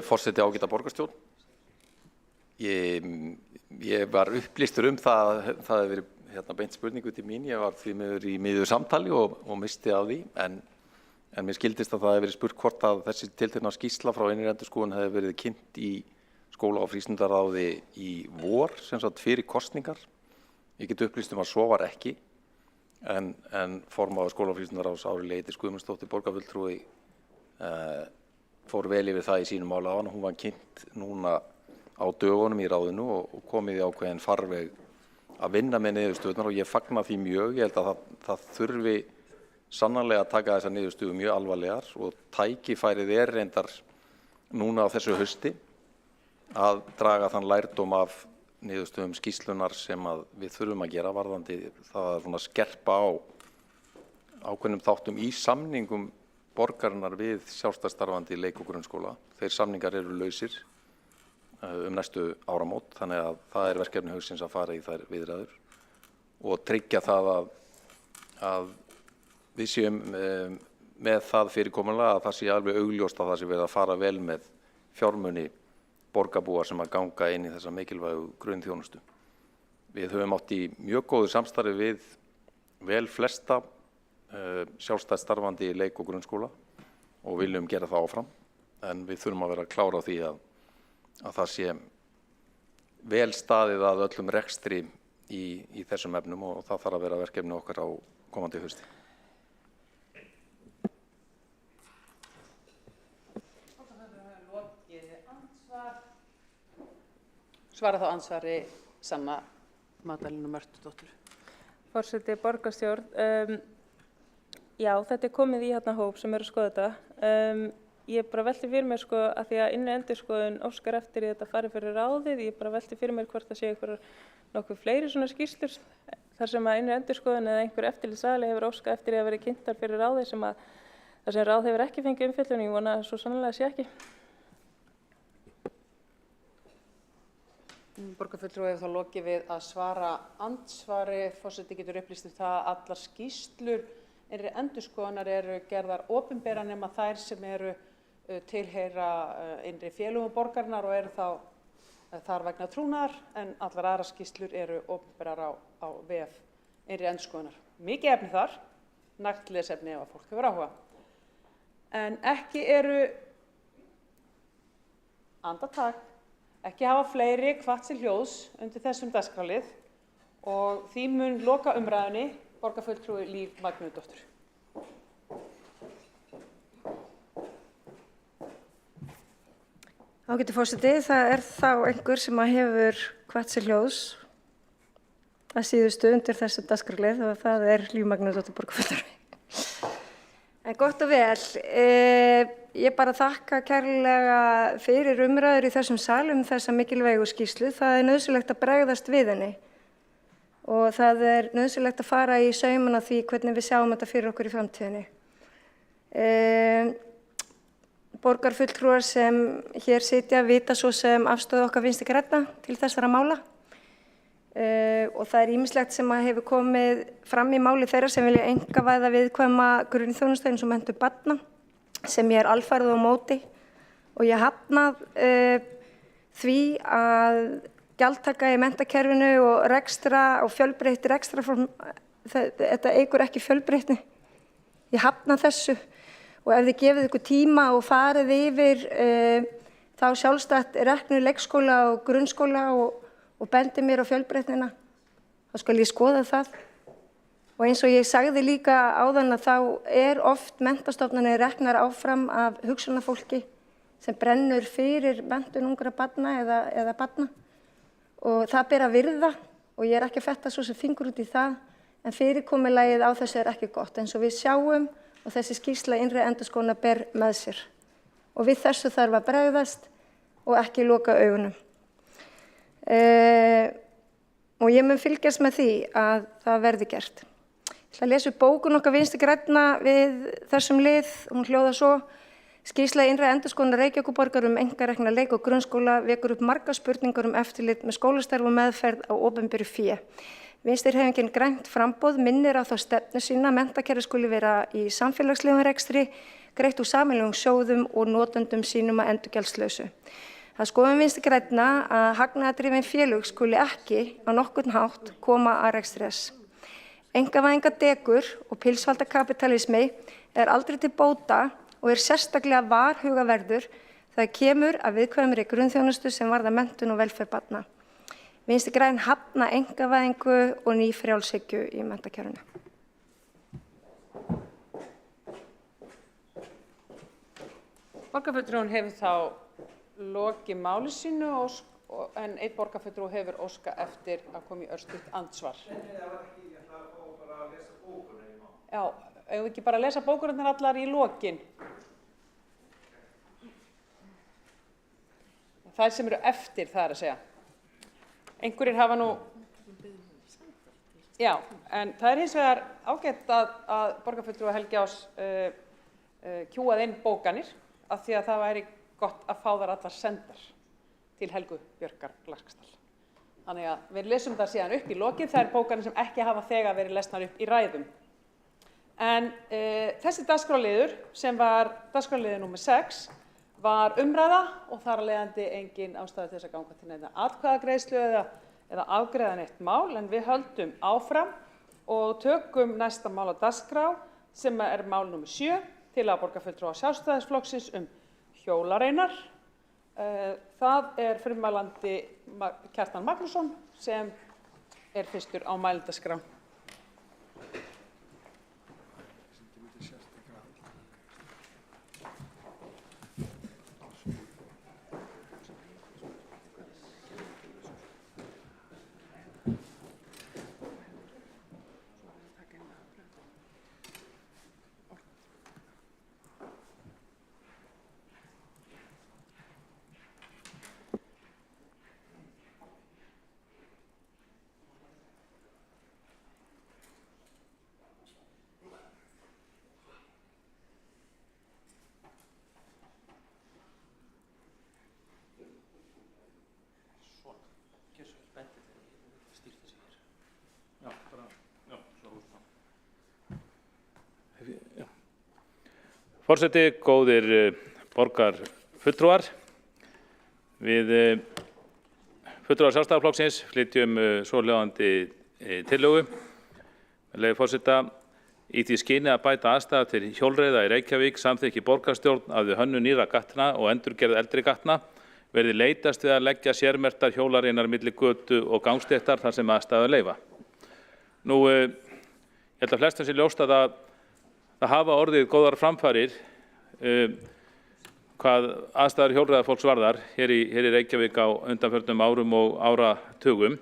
Forseti, ágæta borgarstjórn. Ég var upplýstur það hefði verið beint spurningu til mín. Ég var því miður í miðju samtali og misti af því, en mér skildist að það hefði verið spurt hvort að þessi tiltekna skýrsla frá innri endurskoðun hefði verið kynnt í skóla- og frístundaráði í vor, sem sagt fyrir kosningar. Ég get upplýst að svo var ekki, en formaður skóla- og frístundaráðs Árelía Eydís Guðmundsdóttir borgarfulltrúi fór vel yfir það í sínum máli áðan og hún var kynnt núna á dögunum í ráðinu og komið í ákveðin farveg að vinna með niðurstöðunar og ég fagna því mjög. Ég held að það þurfi sannarlega að taka þessar niðurstöður mjög alvarlegar og tækifærið er reyndar núna á þessu hausti að draga þann lærdóm af niðurstöðum skýrslunar sem að við þurfum að gera varðandi það að skerpa á ákveðnum þáttum í samningum borgarinnar við sjálfstætt starfandi leik- og grunnskóla. Þeir samningar eru lausir næstu áramót, þannig að það er verkefni haugsins að fara í þær viðræður og tryggja það að við séum með það fyrirkomulega að það sé alveg augljóst að það sé verið að fara vel með fjármuni borgarbúa sem að ganga inn í þessa mikilvægu grunnþjónustu. Við höfum átt í mjög góðu samstarfi við vel flesta sjálfstætt starfandi leik- og grunnskóla og viljum gera það áfram, en við þurfum að vera klára á því að það sé vel staðið að öllum rekstri í þessum efnum og það þarf að vera verkefni okkar á komandi hausti. Svara þá ansvari Sanna Magdalínu Mörtudóttur. Forseti, borgarstjórn, já, þetta er komið í hóp sem eru að skoða þetta. Ég bara velti fyrir mér að því að innri endurskoðun óskar eftir þetta fari fyrir ráðið. Ég bara velti fyrir mér hvort það sé nokkuð fleiri svona skýrslur þar sem að innri endurskoðun eða einhver eftirlitsaðili hefur óskað eftir að vera kynntar fyrir ráðið þar sem ráð hefur ekki fengið umfjöllun. Ég vona að svo sannarlega sé ekki. Borgarfulltrúi hefur þá lokið við að svara andsvari. Forseti getur upplýst það að allar skýrslur innri endurskoðunar eru gerðar opinberar nema þær sem eru tilheyra innri félögum borgarinnar og eru þá þar vegna trúnaðar, en allar aðrar skýrslur eru opinberar á vef innri endurskoðunar. Mikið efni þar, nægt lesefni ef að fólk hefur áhuga. En ekki eru andartak, ekki hafa fleiri hvatt til hljóðs undir þessum dagskrárlið og því mun loka umræðunni borgarfulltrúi Líf Magnúsdóttur. Ágæti forseti, það þá einhver sem hefur hvatt sér hljóðs að síðustu undir þessu dagskrárlið og það Líf Magnúsdóttir borgarfulltrúi. En gott og vel, ég bara þakka kærlega fyrir umræður í þessum sal þessa mikilvægu skýrslu. Það nauðsynlegt að bregðast við henni og það nauðsynlegt að fara í saumana því hvernig við sjáum þetta fyrir okkur í framtíðinni. Borgarfulltrúar sem hér sitja vita svo sem afstöðu okkar Vinstri grænna til þessara mála og það ýmislegt sem hefur komið fram í máli þeirra sem vilja einkavæða viðkvæma grunnþjónustu eins og menntun barna sem ég alfarið á móti og ég hafnað því að gjaldtaka í menntakerfinu og rekstra og fjölbreytt rekstrarform, þetta eykur ekki fjölbreytni. Ég hafna þessu og ef þið gefið ykkur tíma og farið yfir þá sjálfstætt reknu leikskóla og grunnskóla og bendi mér á fjölbreytnina, þá skal ég skoða það. Og eins og ég sagði líka áðan að þá oft menntastofnanir reknar áfram af hugsunarfólki sem brennur fyrir menntun ungra barna eða barna. Og það ber að virða og ég ekki að fetta svo sem fingur út í það, en fyrirkomulagið á þessu ekki gott eins og við sjáum og þessi skýrsla innri endurskoðunar ber með sér. Og við þessu þarf að bregðast og ekki loka augunum. Og ég mun fylgjast með því að það verði gert. Ég ætla að lesa upp bókun okkar Vinstri grænna við þessum lið. Hún hljóðar svo: Skýrsla innri endurskoðunar Reykjavíkurborgar einkarekna leik- og grunnskóla vekur upp margar spurningar eftirlit með skólastarf og meðferð á opinberu fé. Vinstri-hreyfingin Grænt framboð minnir á þá stefnu sína að menntakerfið skuli vera í samfélagslegum rekstri, greitt úr sameiginlegum sjóðum og notendum sínum að endurgjaldslausu. Það skoðum Vinstri grænna að hagnaðardrifin félög skuli ekki á nokkurn hátt koma að rekstri þess. Einkavæðingadekur og pilsfaldakapítalismi aldrei til bóta og sérstaklega varhugaverður þegar kemur að viðkvæmri grunnþjónustu sem varðar menntun og velferð barna. Vinstri græn hafna einkavæðingu og ný frjálshyggju í menntakerfinu. Borgarfulltrúinn hefur þá lokið máli sínu en einn borgarfulltrúi hefur óskað eftir að koma í örstutt andsvar. Já, eigum við ekki bara að lesa bókunarnar allar í lokin? Það sem eru eftir, það að segja. Einhverjir hafa nú... Já, en það hins vegar ágætt að borgarfulltrúi Helgi Ás kjúað inn bókanir af því að það væri gott að fá þar allar sendar til Helgu Björkar Laxdal. Þannig að við lesum það síðan upp í lokin. Það bókanir sem ekki hafa þegar verið lesnar upp í ræðum. En þessi dagskrárliður sem var dagskrárliður númer 6 var umræða og þar af leiðandi engin ástæða til þess að ganga til neina atkvæðagreiðslu eða afgreiða neitt mál, en við höldum áfram og tökum næsta mál á dagskrá sem mál númer 7 til að borgarfulltrúa Sjálfstæðisflokksins hjólareinar. Það frummælandi Kjartan Magnússon sem fyrstur á mælendaskrá. Forseti, góðir borgarfulltrúar, við fulltrúar Sjálfstæðisflokksins flytjum svohljóðandi tillögu. Með leyfi forseta, í því skyni að bæta aðstæður til hjólreiða í Reykjavík samþykkir borgarstjórn að við hönnun nýrra gatna og endurgerð eldri gatna verði leitast við að leggja sérmerktar hjólareinar milli götu og gangstéttar þar sem aðstæður leyfa. Nú, ég held að flestum sé ljóst að það hafa orðið góðar framfarir hvað aðstæður hjólreiðafólks varðar hér í Reykjavík á undanförnum árum og áratugum.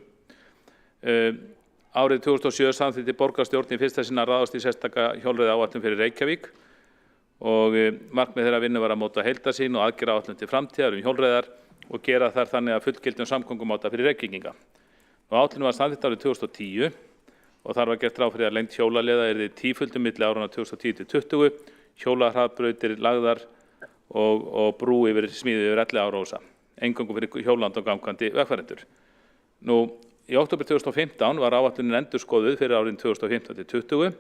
Árið 2007 samþykkti borgarstjórn í fyrsta sinn að ráðast í sérstaka hjólreiðaáætlun fyrir Reykjavík og markmið þeirra vinnu var að móta heildarsýn og aðgerðaáætlun til framtíðar hjólreiðar og gera þar þannig að fullgildum samgöngumáta fyrir Reykvíkinga. Áætlunin var samþykkt árið 2010 og þar var gert ráð fyrir að lengd hjólaleiða yrði tíföldum milli áranna 2010-2020, hjólahraðbrautir lagðar og brú yfir smíði yfir Elliðaárósa, eingöngu fyrir hjólandi og gangandi vegfarendur. Í október 2015 var áætlunin endurskoðuð fyrir árin 2015-2020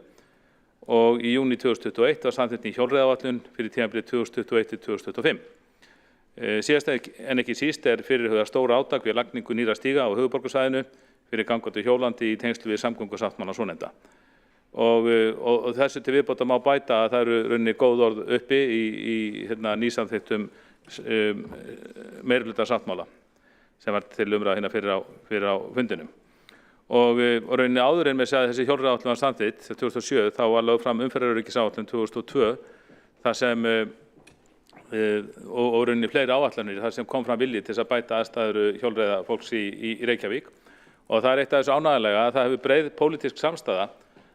og í júní 2021 var samþykkt ný hjólreiðaáætlun fyrir tímabilið 2021-2025. Síðast en ekki síst fyrirhugað stóra átak við lagningu nýrra stíga á höfuðborgarsvæðinu fyrir gangandi og hjólandi í tengslu við samgöngusáttmála svonefnda. Og þessu til viðbótar má bæta að það eru rauninni góð orð uppi í nýsamþykktum meirihluta-sáttmála sem var til umræðu hérna fyrir á fundinum. Og rauninni áður en með segja þessi hjólreiðaáætlun var samþykkt 2007 þá var lögð fram umferðaröryggisáætlun 2002 þar sem og rauninni fleiri áætlanir þar sem kom fram vilji til þess að bæta aðstæður hjólreiðafólks í Reykjavík. Og það eitt af þessu ánægjulega að það hefur breið pólitísk samstaða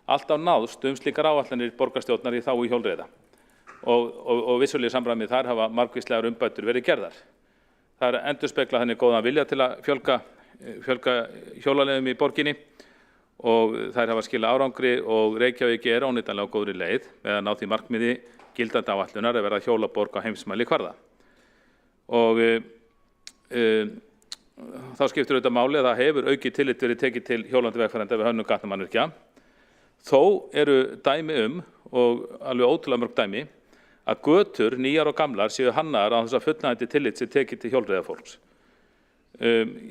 alltaf náðst slíkar áætlanir borgarstjórnar í þágu hjólreiða. Og vissulega í samræmi þar hafa margvíslegar umbætur verið gerðar. Það er endurspegla þannig góðan vilja til að fjölga hjólaleiðum í borginni og þær hafa skilað árangri og Reykjavík óneitanlega á góðri leið með að ná því markmiði gildandi áætlunar að verða hjólaborg á heimsmælikvarða. Og þá skiptir auðvitað máli að það hefur aukið tillit verið tekið til hjólandi vegfarenda við hönnun gatnamannvirkja. Þó eru dæmi og alveg ótrúlega mörg dæmi að götur, nýjar og gamlar, séu hannaðar á þess að fullnægjandi tillit sé tekið til hjólreiðafólks.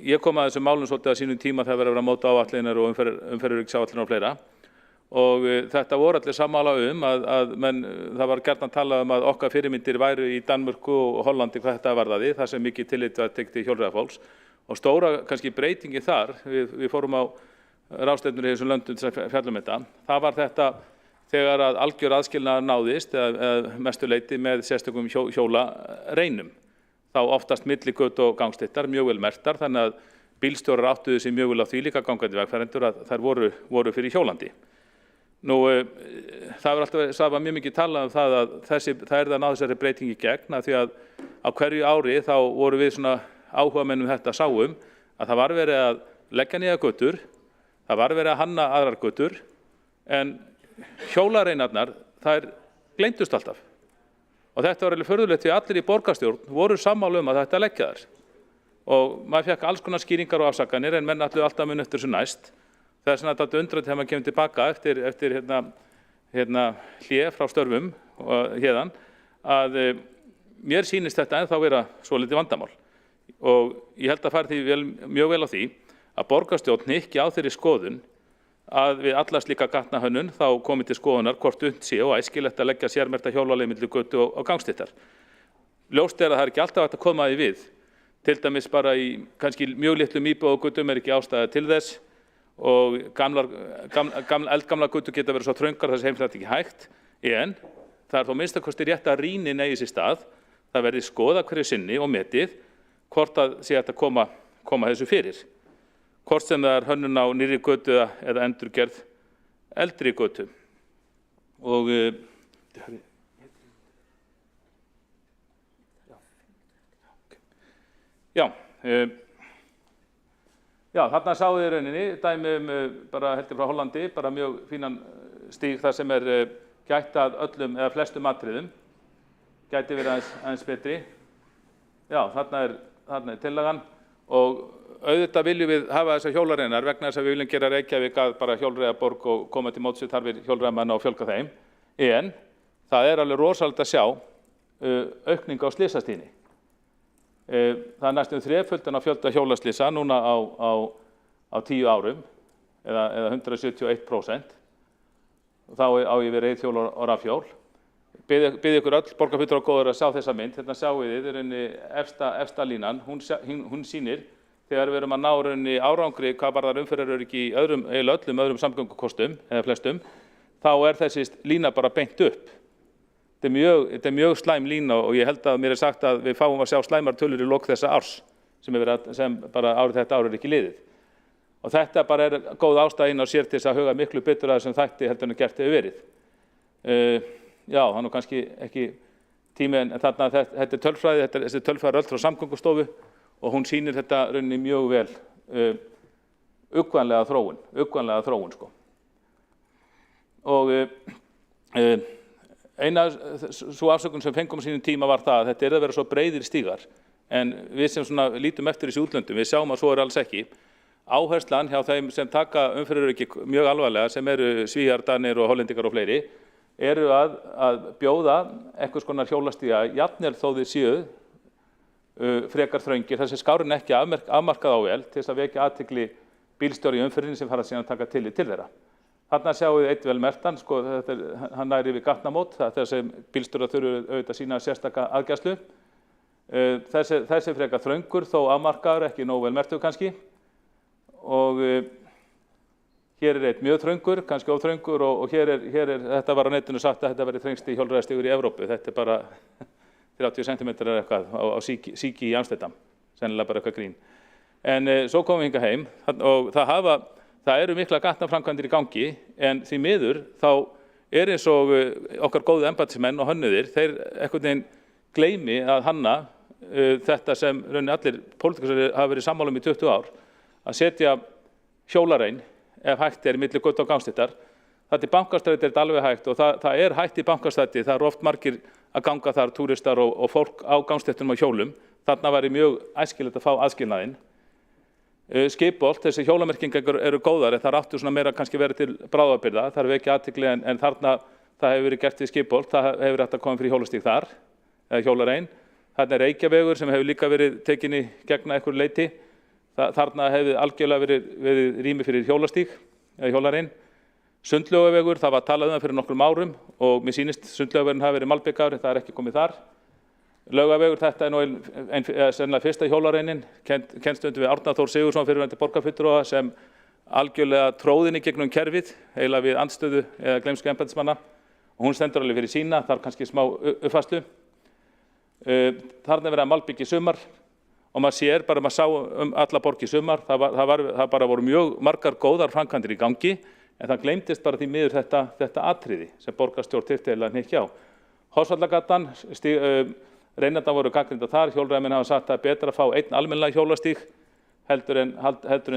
Ég kom að þessum málum svolítið á sínum tíma þegar verið að móta áætlanir og umferðaröryggisáætlanir og fleira. Og þetta voru allir sammála að það var gjarnan talað að okkar fyrirmyndir væru í Danmörku og Hollandi hvað þetta varðaði, þar sem mikið tillit var tekið til hjólreiðafólks. Og stóra kannski breytingi þar, við fórum á ráðstefnur í þessum löndum til að fjalla þetta, það var þetta þegar að algjör aðskilnaður náðist eða mestu leyti með sérstökum hjólareinum. Þá oftast milli götu og gangstyttar, mjög vel merktar, þannig að bílstjórar áttuðu sig mjög vel á því líka gangandi vegfarendur að þær voru fyrir hjólandi. Það var mjög mikið talað það að það að ná þessari breytingi gegn því að á hverju ári þá voru við svona áhugamennum þetta sáum að það var verið að leggja nýja götur, það var verið að hanna aðrar götur en hjólareinarnar þær gleymdust alltaf. Og þetta var alveg furðulegt því allir í borgarstjórn voru sammála að þetta leggja þar. Og maður fekk alls konar skýringar og afsakanir en menn allir alltaf mun eftir þessu næst. Það er svona þetta undrandi þegar maður kemur tilbaka eftir hlé frá störfum hérðan að mér sýnist þetta ennþá vera svolítið vandamál. Og ég held að fara því mjög vel á því að borgarstjórn hnykki á þeirri skoðun að við alla slíka gatnahönnun þá komið til skoðunar hvort unnt sé og æskilegt að leggja sérmerkta hjólaleið milli götu og gangstyttar. Ljóst að það er ekki alltaf hægt að koma því við. Til dæmis bara í kannski mjög litlum íbúðagötum ekki ástæða til þess og eldgamla götur geta verið svo þröngar þess heimsagt ekki hægt. En það er þó minnstakosti rétt að rýnin eigi sér stað. Það verði skoða hverju sinni og metið hvort að sé hægt að koma þessu fyrir. Hvort sem það er hönnun á nýrri götu eða endurgerð eldri götu. Og þarna sáðu þið rauninni dæmi bara heldur frá Hollandi, bara mjög fínan stíg þar sem gætt að öllum eða flestum atriðum. Gæti verið aðeins betri. Já, þarna er tillagan og auðvitað viljum við hafa þessar hjólareinar vegna þess að við viljum gera Reykjavík að bara hjólreiðaborg og koma til móts við þarfir hjólreiðamanna og fjölga þeim. En það er alveg rosalegt að sjá aukning á slysastíðni. Það er næstum þreföldan á fjölda hjólaslysa núna á 10 árum eða 171%. Þá á ég við reiðhjól og rafhjól. Bið ykkur öll borgarfulltrúar góður að sjá þessa mynd. Hérna sjáum við efsta línan, hún sýnir þegar við erum að ná árangri hvað varðar umferðaröryggi í öllum öðrum samgöngukostum eða flestum, þá þessi lína bara beint upp. þetta er mjög slæm lína og ég held að mér er sagt að við fáum að sjá slæmar tölur í lok þessa árs sem bara þetta ár er ekki liðið. Og þetta bara er góð ástæðin á sér til þess að huga miklu betur að þessum þætti heldur en gert hefur verið. Já, það er nú kannski ekki tími en þarna þetta er tölfræði, þessi tölfræði er öll frá Samgöngustofu og hún sýnir þetta rauninni mjög vel uggvænlega þróun sko. Og eina svo afsökun sem fengum á sínum tíma var það að þetta er að vera svo breiðir stígar en við sem svona lítum eftir þessi útlöndum, við sjáum að svo er alls ekki. Áherslan hjá þeim sem taka umferðaröryggi mjög alvarlega sem eru Svíar, Danir og Hollendingar og fleiri eru að bjóða einhvers konar hjólastíga jafnvel þó þeir séu frekar þröngir þessi skárin ekki afmarkað á vel til þess að vekja athygli bílstjóra í umferðinni sem fara síðan að taka tillit til þeirra. Þarna sjáum við eitt vel mertan, sko, hann nær yfir gatnamót, það er þessi bílstjóra þurfu auðvitað sína sérstaka aðgæslu. Þessi frekar þröngur þó afmarkaður, ekki nóg vel mertur kannski. Og hér er eitt mjög þröngur, kannski ofþröngur og hér er, þetta var á netinu sagt að þetta verið þrengsti hjólreiðastígur í Evrópu. Þetta er bara 30 cm eitthvað á Síki í Amsterdam, sennilega bara eitthvað grín. En svo komum við hingað heim og það eru mikla gatnaframkvæmdir í gangi en því miður þá er eins og okkar góðu embættismenn og hönnuðir, þeir einhvern veginn gleymi að hanna þetta sem rauninni allir pólitíkusar hafa verið sammála í 20 ár, að setja hjólarein ef hægt er milli götu og gangstéttar. Það til Bankastræti er þetta alveg hægt og það er hægt í Bankastræti, það eru oft margir að ganga þar, túristar og fólk á gangstéttunum á hjólum. Þarna væri mjög æskilegt að fá aðskilnaðinn. Skipbolt, þessi hjólamerkingar eru góðar en það áttu svona meira kannski verið til bráðabirgða, það er ekki athygli en þarna það hefur verið gert við skipbolt, það hefur hægt að koma fyrir hjólastíg þar, eða hjólarein. Þarna er Reykjavegur sem hefur líka verið tekinni gegna einhverju leyti, þarna hefur algjörlega verið rými fyrir hjólastíg, eða hjólarein. Sundlaugavegur, það var talað um það fyrir nokkrum árum og mér sýnist Sundlaugavegurinn hafi verið malbikaður en það er ekki komið þar. Laugavegur, þetta er nú sennilega fyrsta hjólareinin, kennt stundum við Árna Þór Sigurðsson fyrirverandi borgarfulltrúa sem algjörlega tróðinni gegnum kerfið, eiginlega við andstöðu eða gleymsku embættismanna og hún stendur alveg fyrir sína, þar kannski smá uppfærslu. Þarna er verið að malbygga í sumar og maður sér bara, maður sá alla borg í sumar, það bara voru mjög margar góðar framkvæmdir í gangi en það gleymdist bara því miður þetta atriði sem borgarstjórn þyrfti eiginlega að hnykkja á. Hofsvallagatan, reynarnar voru gagnrýndar þar, hjólreiðamenn hafa sagt að það er betra að fá einn almennilega hjólastíg heldur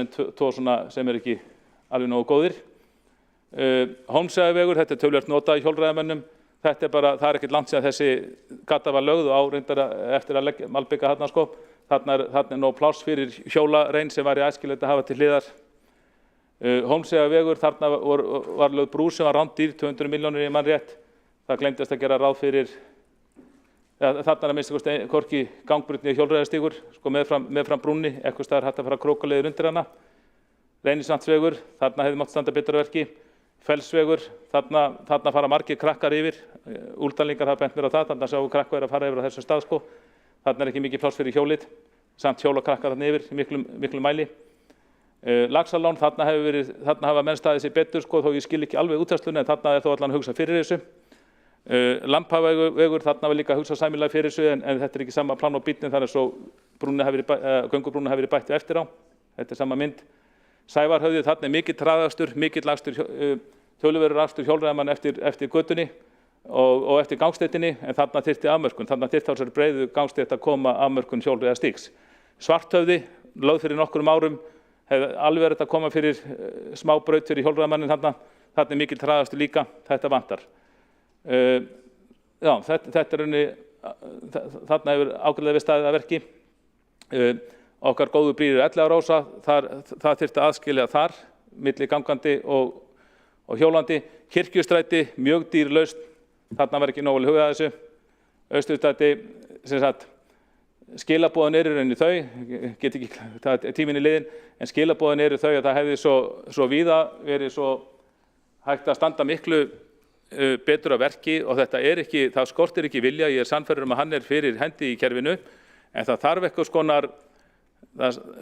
en tvo svona sem er ekki alveg nógu góðir. Hólmsheiðarvegur, þetta er töluvert notað í hjólreiðamönnum, þetta er bara, það er ekkert langt síðan þessi gata var lögð og reyndar eftir að malbika þarna sko. Þarna er nóg pláss fyrir hjólarein sem væri æskilegt að hafa til hliðar. Hólmsheiðarvegur, þarna var lögð brú sem var rándýr, 200 milljónir í mann rétt. Það gleymdist að gera ráð fyrir þarna er að minnsta kosti hvorki gangbrúnni hjólreiðastígur sko meðfram brúnni, eitthvað staðar hægt að fara krókaleiðir undir hana. Reynisandsvegur, þarna hefði mátt standa betra verki. Fellsvegur, þarna fara margir krakkar yfir, úldalingar hafa bent mér á það, þarna sjáum við krakkar að fara yfir á þessum stað sko. Þarna er ekki mikið pláss fyrir hjólið, samt hjólakrakkar þarna yfir í miklu mæli. Laxalón, þarna hafa menn staðið sér betur sko, þó ég skil ekki alveg útfærsluna en þarna er þó allan að hugsa fyrir þessu. Lambhavegur, þarna var líka að hugsa sæmilega fyrir þessu en þetta er ekki sama plan á bílnum, þannig að svo göngubrúnni hafi verið bætt eftir á. Þetta er sama mynd. Sævarhöfði, þarna er mikill hraðakstur, mikill töluverður akstur hjólreiðamanna eftir götunni og eftir gangstéttinni en þarna þyrfti afmörkun. Þarna þyrfti á þessari breiðu gangstétt að koma afmörkun hjólreiðastígs. Svarthöfði, lögð fyrir nokkrum árum, hefði alveg verið að koma fyrir smá braut fyrir hjólreiðamannin þarna. Þarna er mikill hraðakstur líka, þetta vantar. Já, þetta er rauninni, þarna hefur ágætlega við staðið að verki. Okkar góðu brýr Elliðaárósa, það þyrfti aðskilja þar, milli gangandi og hjólandi. Kirkjustræti, mjög dýr lausn, þarna var ekki nógu vel hugað að þessu. Austurstræti, sem sagt, skilaboðin eru rauninni þau, get ekki, það er tíminn í liðin, en skilaboðin eru þau að það hefði svo víða verið svo hægt að standa miklu betur að verki og þetta er ekki, það skortir ekki vilja, ég er sannfærður að hann er fyrir hendi í kerfinu, en það þarf eitthvað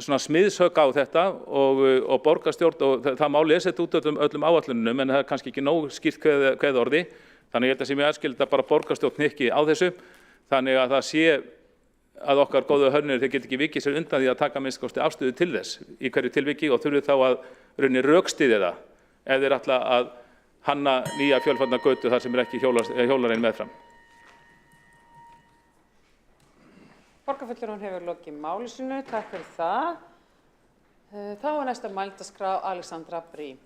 svona smiðshögg á þetta og borgarstjórn og það má lesa þetta út öllum áætlunum en það er kannski ekki nóg skýrt kveð orði. Þannig ég held að sé mjög æskilegt að bara borgarstjórn hnykki á þessu, þannig að það sé að okkar góðu hönnuðir þeir geti ekki vikið sér undan því að taka minnst kosti afstöðu til þess í hverju tilviki og þurfi þá að raunni rökstyðja það ef þeir ætla að hanna nýja fjölfarna götu þar sem ekki hjólarinn meðfram. Borgarfulltrúinn hefur lokið máli sínu, takk fyrir það. Þá er næsta mælendaskrá Alexandra Briem.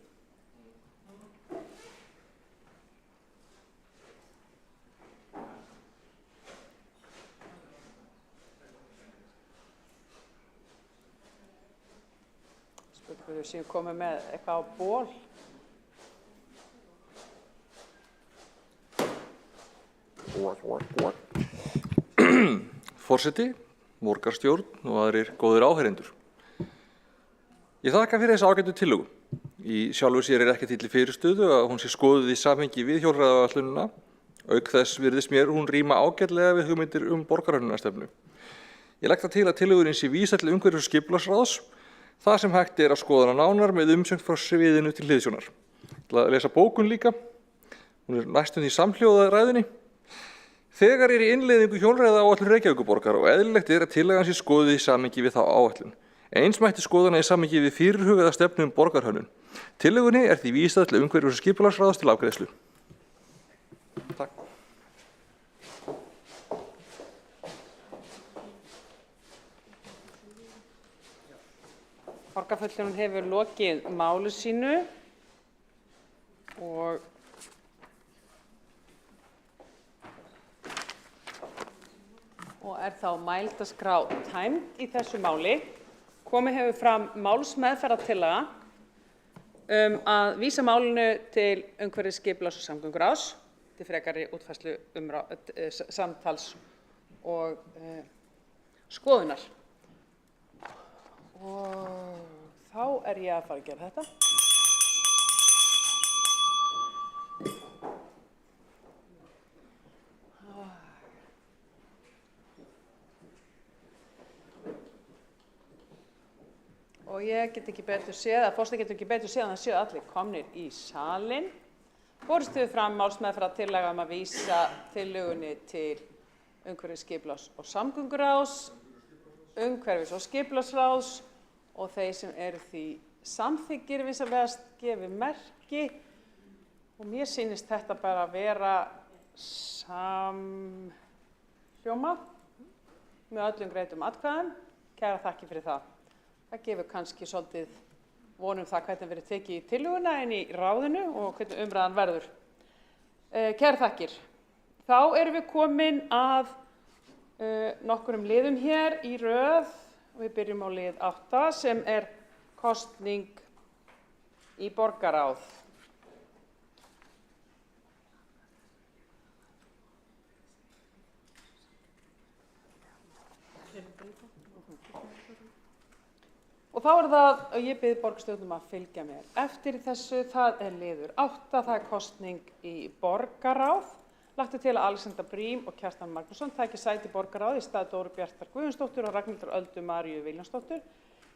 Spurningu séu komið með eitthvað á ból. Forseti, borgarstjórn og aðrir góðir áheyrendur. Ég þakka fyrir þessa ágætu tillögu. Í sjálfu sér ekkert til fyrirstöðu að hún sé skoðuð í samhengi við hjólreiðaáætlunina. Auk þess virðist mér hún ríma ágætlega við hugmyndir borgarhönnunarstefnu. Ég legg það til að tillögurinn sé vísað til umhverfis- og skipulagsráðs, þar sem hægt er að skoða hana nánar með umsögn frá sviðinu til hliðsjónar. Ég ætla að lesa bókun líka. Hún næstum því samhljóðað ræðunni. Þegar í innleiðingu hjólreiðaáætlun Reykjavíkurborgar og eðlilegt að tillagan sé skoðuð í samhengi við þá áætlun. Eins mætti skoðana í samhengi við fyrirhugaða stefnu borgarhönnun. Tillögunni því vísað til umhverfis- og skipulagsráðs til afgreiðslu. Takk. Borgarfulltrúinn hefur lokið máli sínu og þá mælendaskrá tæmd í þessu máli. Komið hefur fram málsmeðferðartillaga að vísa málinu til umhverfis-, skipulags- og samgönguráðs til frekari útfærslu samtals og skoðunar. Og þá ég að fara að gera þetta. Og ég get ekki betur séð, forseti getur ekki betur séð að það séu allir komnir í salinn. Borist hefur fram málsmeðferðartillaga að vísa tillögunni til umhverfis-, skipulags- og samgönguráðs, umhverfis- og skipulagsráðs og þeir sem eru því samþykkir vinsamlegast gefi merki. Og mér sýnist þetta bara vera samhljóma með öllum greiddum atkvæðum. Kærar þakkir fyrir það. Það gefur kannski svolítið vonum það hvernig verið tekið í tillöguna en í ráðinu og hvernig umræðan verður. Kærar þakkir. Þá erum við komin að nokkrum liðum hér í röð og við byrjum á lið 8 sem kosning í borgarráð. Og þá það, ég bið borgarstjórnum að fylgja mér eftir þessu, það liður 8, það kosning í borgarráð. Lagt til að Alexandra Briem og Kjartan Magnússon taki sæti í borgarráði í stað Dóru Bjartar Guðjónsdóttur og Ragnhildar Öldu Maríu Vilhjálmsdóttur.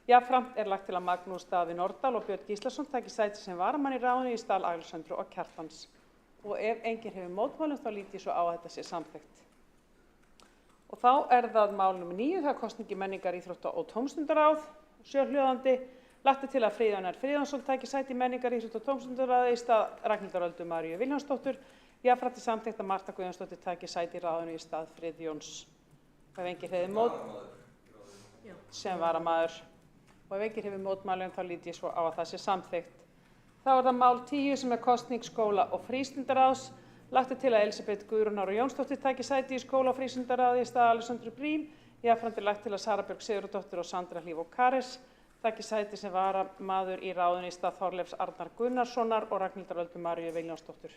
Jafnframt lagt til að Magnús Daði Nordal og Björn Gíslason taki sæti sem varamann í ráðinu í stað Alexandru og Kjartans. Og ef enginn hefur mótmælum þá lít ég svo á að þetta sé samþykkt. Og þá það mál nr. 9, það kosning í menningar, íþrótta og tómstundaráð. Sjöhljóðandi, lagt til að Friðjón R. Friðjónsson taki sæti í menningar, íþrótta og tómstundaráði í stað Ragnhildar Öldu Maríu Vilhjálmsdóttur. Jafnframt samþykkt að Marta Guðjónsdóttir taki sæti í ráðinu í stað Friðjóns. Og ef enginn hefur sem varamaður. Og ef enginn hefur mótmælum þá lít ég svo á að það sé samþykkt. Þá það mál 10 sem kosning skóla- og frístundaráðs. Lagt til að Elisabeth Guðrúnar og Jónsdóttir taki sæti í skóla- og frístundaráði í stað Alexandru Briem. Jafnframt lagt til að Sara Björg Sigurðardóttir og Sandra Hlíf og Kares taki sæti sem varamaður í ráðinu í stað Þorleifs Arnar Gunnarssonar og Ragnhildar Öldu Maríu Vilhjálmsdóttur.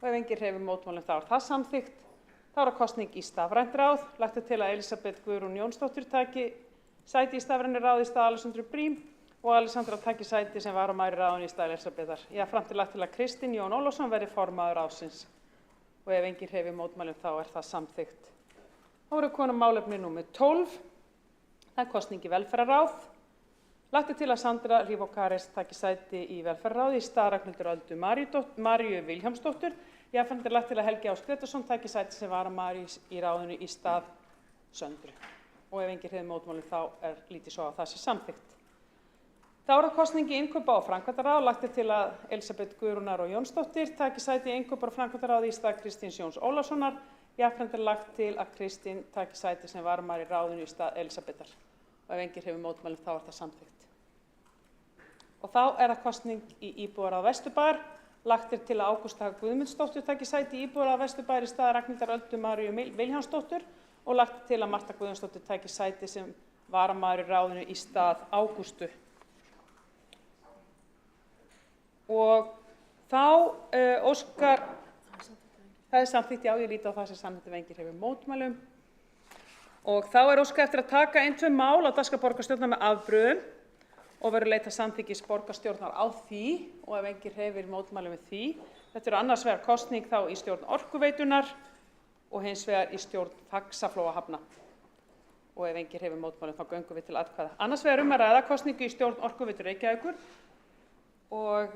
Og ef enginn hreyfir mótmælum þá það samþykkt. Þá kosning í stafrænt ráð. Lagt til að Elisabeth Guðrún Jónsdóttir taki sæti í stafrænu ráði í stað Alexandru Briem og Alexandra taki sæti sem varamaður í ráðinu í stað Elisabethar. Jafnframt lagt til að Kristinn Jón Ólafsson verði formaður ráðsins. Og ef enginn hreyfir mótmælum þá það samþykkt. Þá konum málefni nr. 12. Það kosning í velferðarráð. Lagt til að Sandra Hlíf og Kares taki sæti í velferðarráði í stað Ragnhildar Öldu Maríu Vilhjálmsdóttur. Jafnframt er lagt til að Helgi Ás Grétarsson taki sæti sem varamaður í ráðinu í stað Söndru. Og ef enginn hreyfir mótmælum þá lítið svo á það sé samþykkt. Þá er það kosning í innkaupa- og framkvæmdaráð. Lagt er til að Elísabet Guðrúnar og Jónsdóttir taki sæti í innkaupa- og framkvæmdaráði í stað Kristíns Jóns Ólafssonar. Jafnframt er lagt til að Kristín taki sæti sem varamaður í ráðinu í stað Elísabetar. Og ef enginn hreyfir mótmælum þá er það samþykkt. Og þá er það kosning í íbúðaráð Vesturbæjar. Lagt er til að Ágústa Guðmundsdóttir taki sæti í íbúðaráð Vesturbæjar í stað Ragnhildar Öldu Maríu Vilhjálmsdóttur og lagt til að Marta Guðjónsdóttir taki sæti sem varamaður í ráðinu í stað Ágústu. Og þá óskar, það er samþykkt, já, ég líti á það sem samþykkt ef enginn hreyfir mótmælum. Og þá er óskað eftir að taka inn 2 mál á dagskrá borgarstjórnar með afbrigðum og verður leitað samþykkis borgarstjórnar á því og ef enginn hreyfir mótmælum við því. Þetta eru annars vegar kosning þá í stjórn Orkuveitunar og hins vegar í stjórn Faxaflóahafna. Og ef enginn hreyfir mótmælum þá göngum við til atkvæða. Annars vegar að ræða kosningu í stjórn Orkuveitu Reykjavíkur og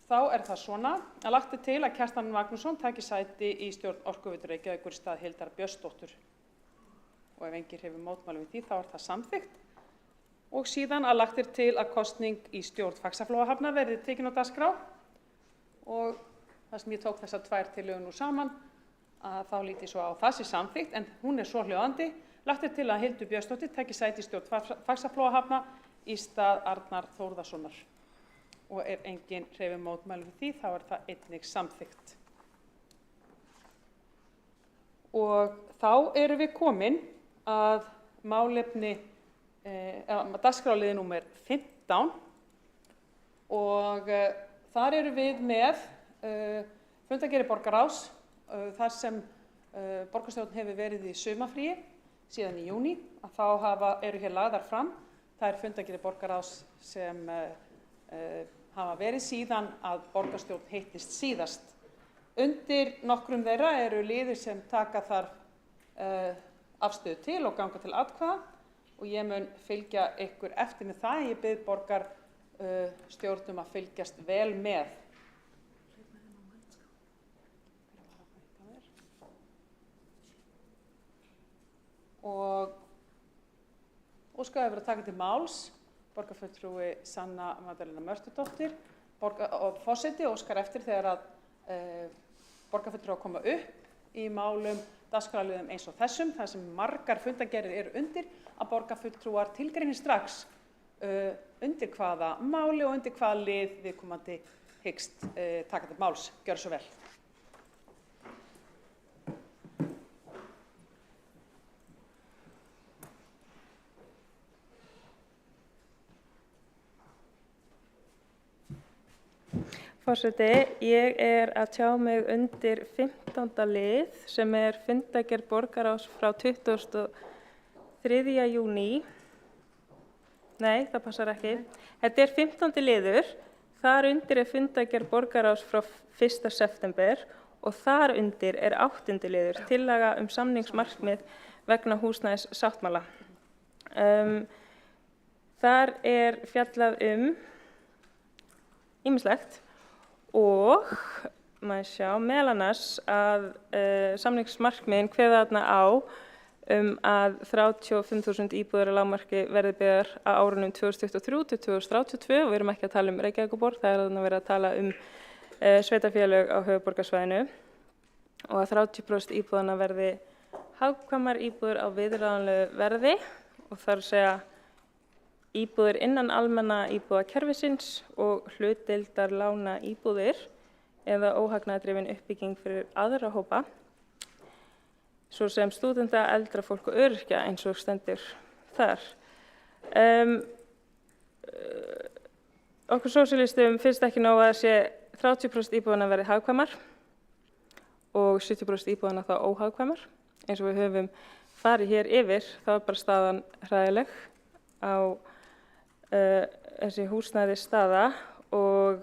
þá er það svona að lagt er til að Kjartan Magnússon taki sæti í stjórn Orkuveitu Reykjavíkur í stað Hildar Björnsdóttur. Og ef enginn hreyfir mótmælum við því þá er það samþykkt. Og síðan að lagt er til að kosning í stjórn Faxaflóahafna verði tekin á dagskrá og það sem ég tók þessar 2 tillögur nú saman að þá lítið svo á það sé samþykkt en hún er svohljóðandi. Lagt er til að Hildur Björnsdóttir taki sæti í stjórn Faxaflóahafna í stað Arnar Þórðarsonar. Og ef enginn hreyfir mótmælum við því þá er það einnig samþykkt. Og þá erum við komin að málefni dagskrárliði númer 15 og þar erum við með fundargerð borgarráðs þar sem borgarstjórn hefur verið í sumarfríi síðan í júní að þá eru hér lagðar fram þær fundargerðir borgarráðs sem hafa verið síðan að borgarstjórn hittist síðast. Undir nokkrum þeirra eru liðir sem taka þarf afstöðu til og ganga til atkvæða og ég mun fylgja ykkur eftir með það. Ég bið borgarstjórnum að fylgjast vel með. Og óskað hefur að taka til máls borgarfulltrúi Sanna Magdalena Mörtudóttir og forseti óskar eftir þegar að borgarfulltrúar koma upp í málum dagskrárliðum eins og þessum, þar sem margar fundargerðir eru undir, að borgarfulltrúar tilgreinir strax undir hvaða máli og undir hvaða lið viðkomandi hyggst taka til máls. Gjörðu svo vel. Forseti, ég að tjá mig undir 15. lið sem fundargerð borgarráðs frá 23. júní. Nei, það passar ekki. Þetta 15. liður, þar undir fundargerð borgarráðs frá 1. september og þar undir 8. liður, tillaga samningsmarkmið vegna húsnæðissáttmála. Þar fjallað ýmislegt. Og maður sjá meðal annars að samningsmarkmiðin kveða þarna á að 35.000 íbúðir að lágmarki verði byggðar á árunum 2023 til 2032 og við erum ekki að tala Reykjavíkurborg, það þarna verið að tala sveitarfélög á höfuðborgarsvæðinu og að 30% íbúðanna verði hagkvæmar íbúðir á viðráðanlegu verði og þar segja íbúðir innan almenna íbúðakerfisins og hlutdeildar lána íbúðir eða óhagnaðardrifin uppbygging fyrir aðra hópa, svo sem stúdenta, eldra fólk og öryrkja eins og stendur þar. Okkur sósíalistum finnst ekki nóg að 30% íbúðanna verði hagkvæmar og 70% íbúðanna þá óhagkvæmar. Eins og við höfum farið hér yfir, þá bara staðan hræðileg á þessi húsnæði staða og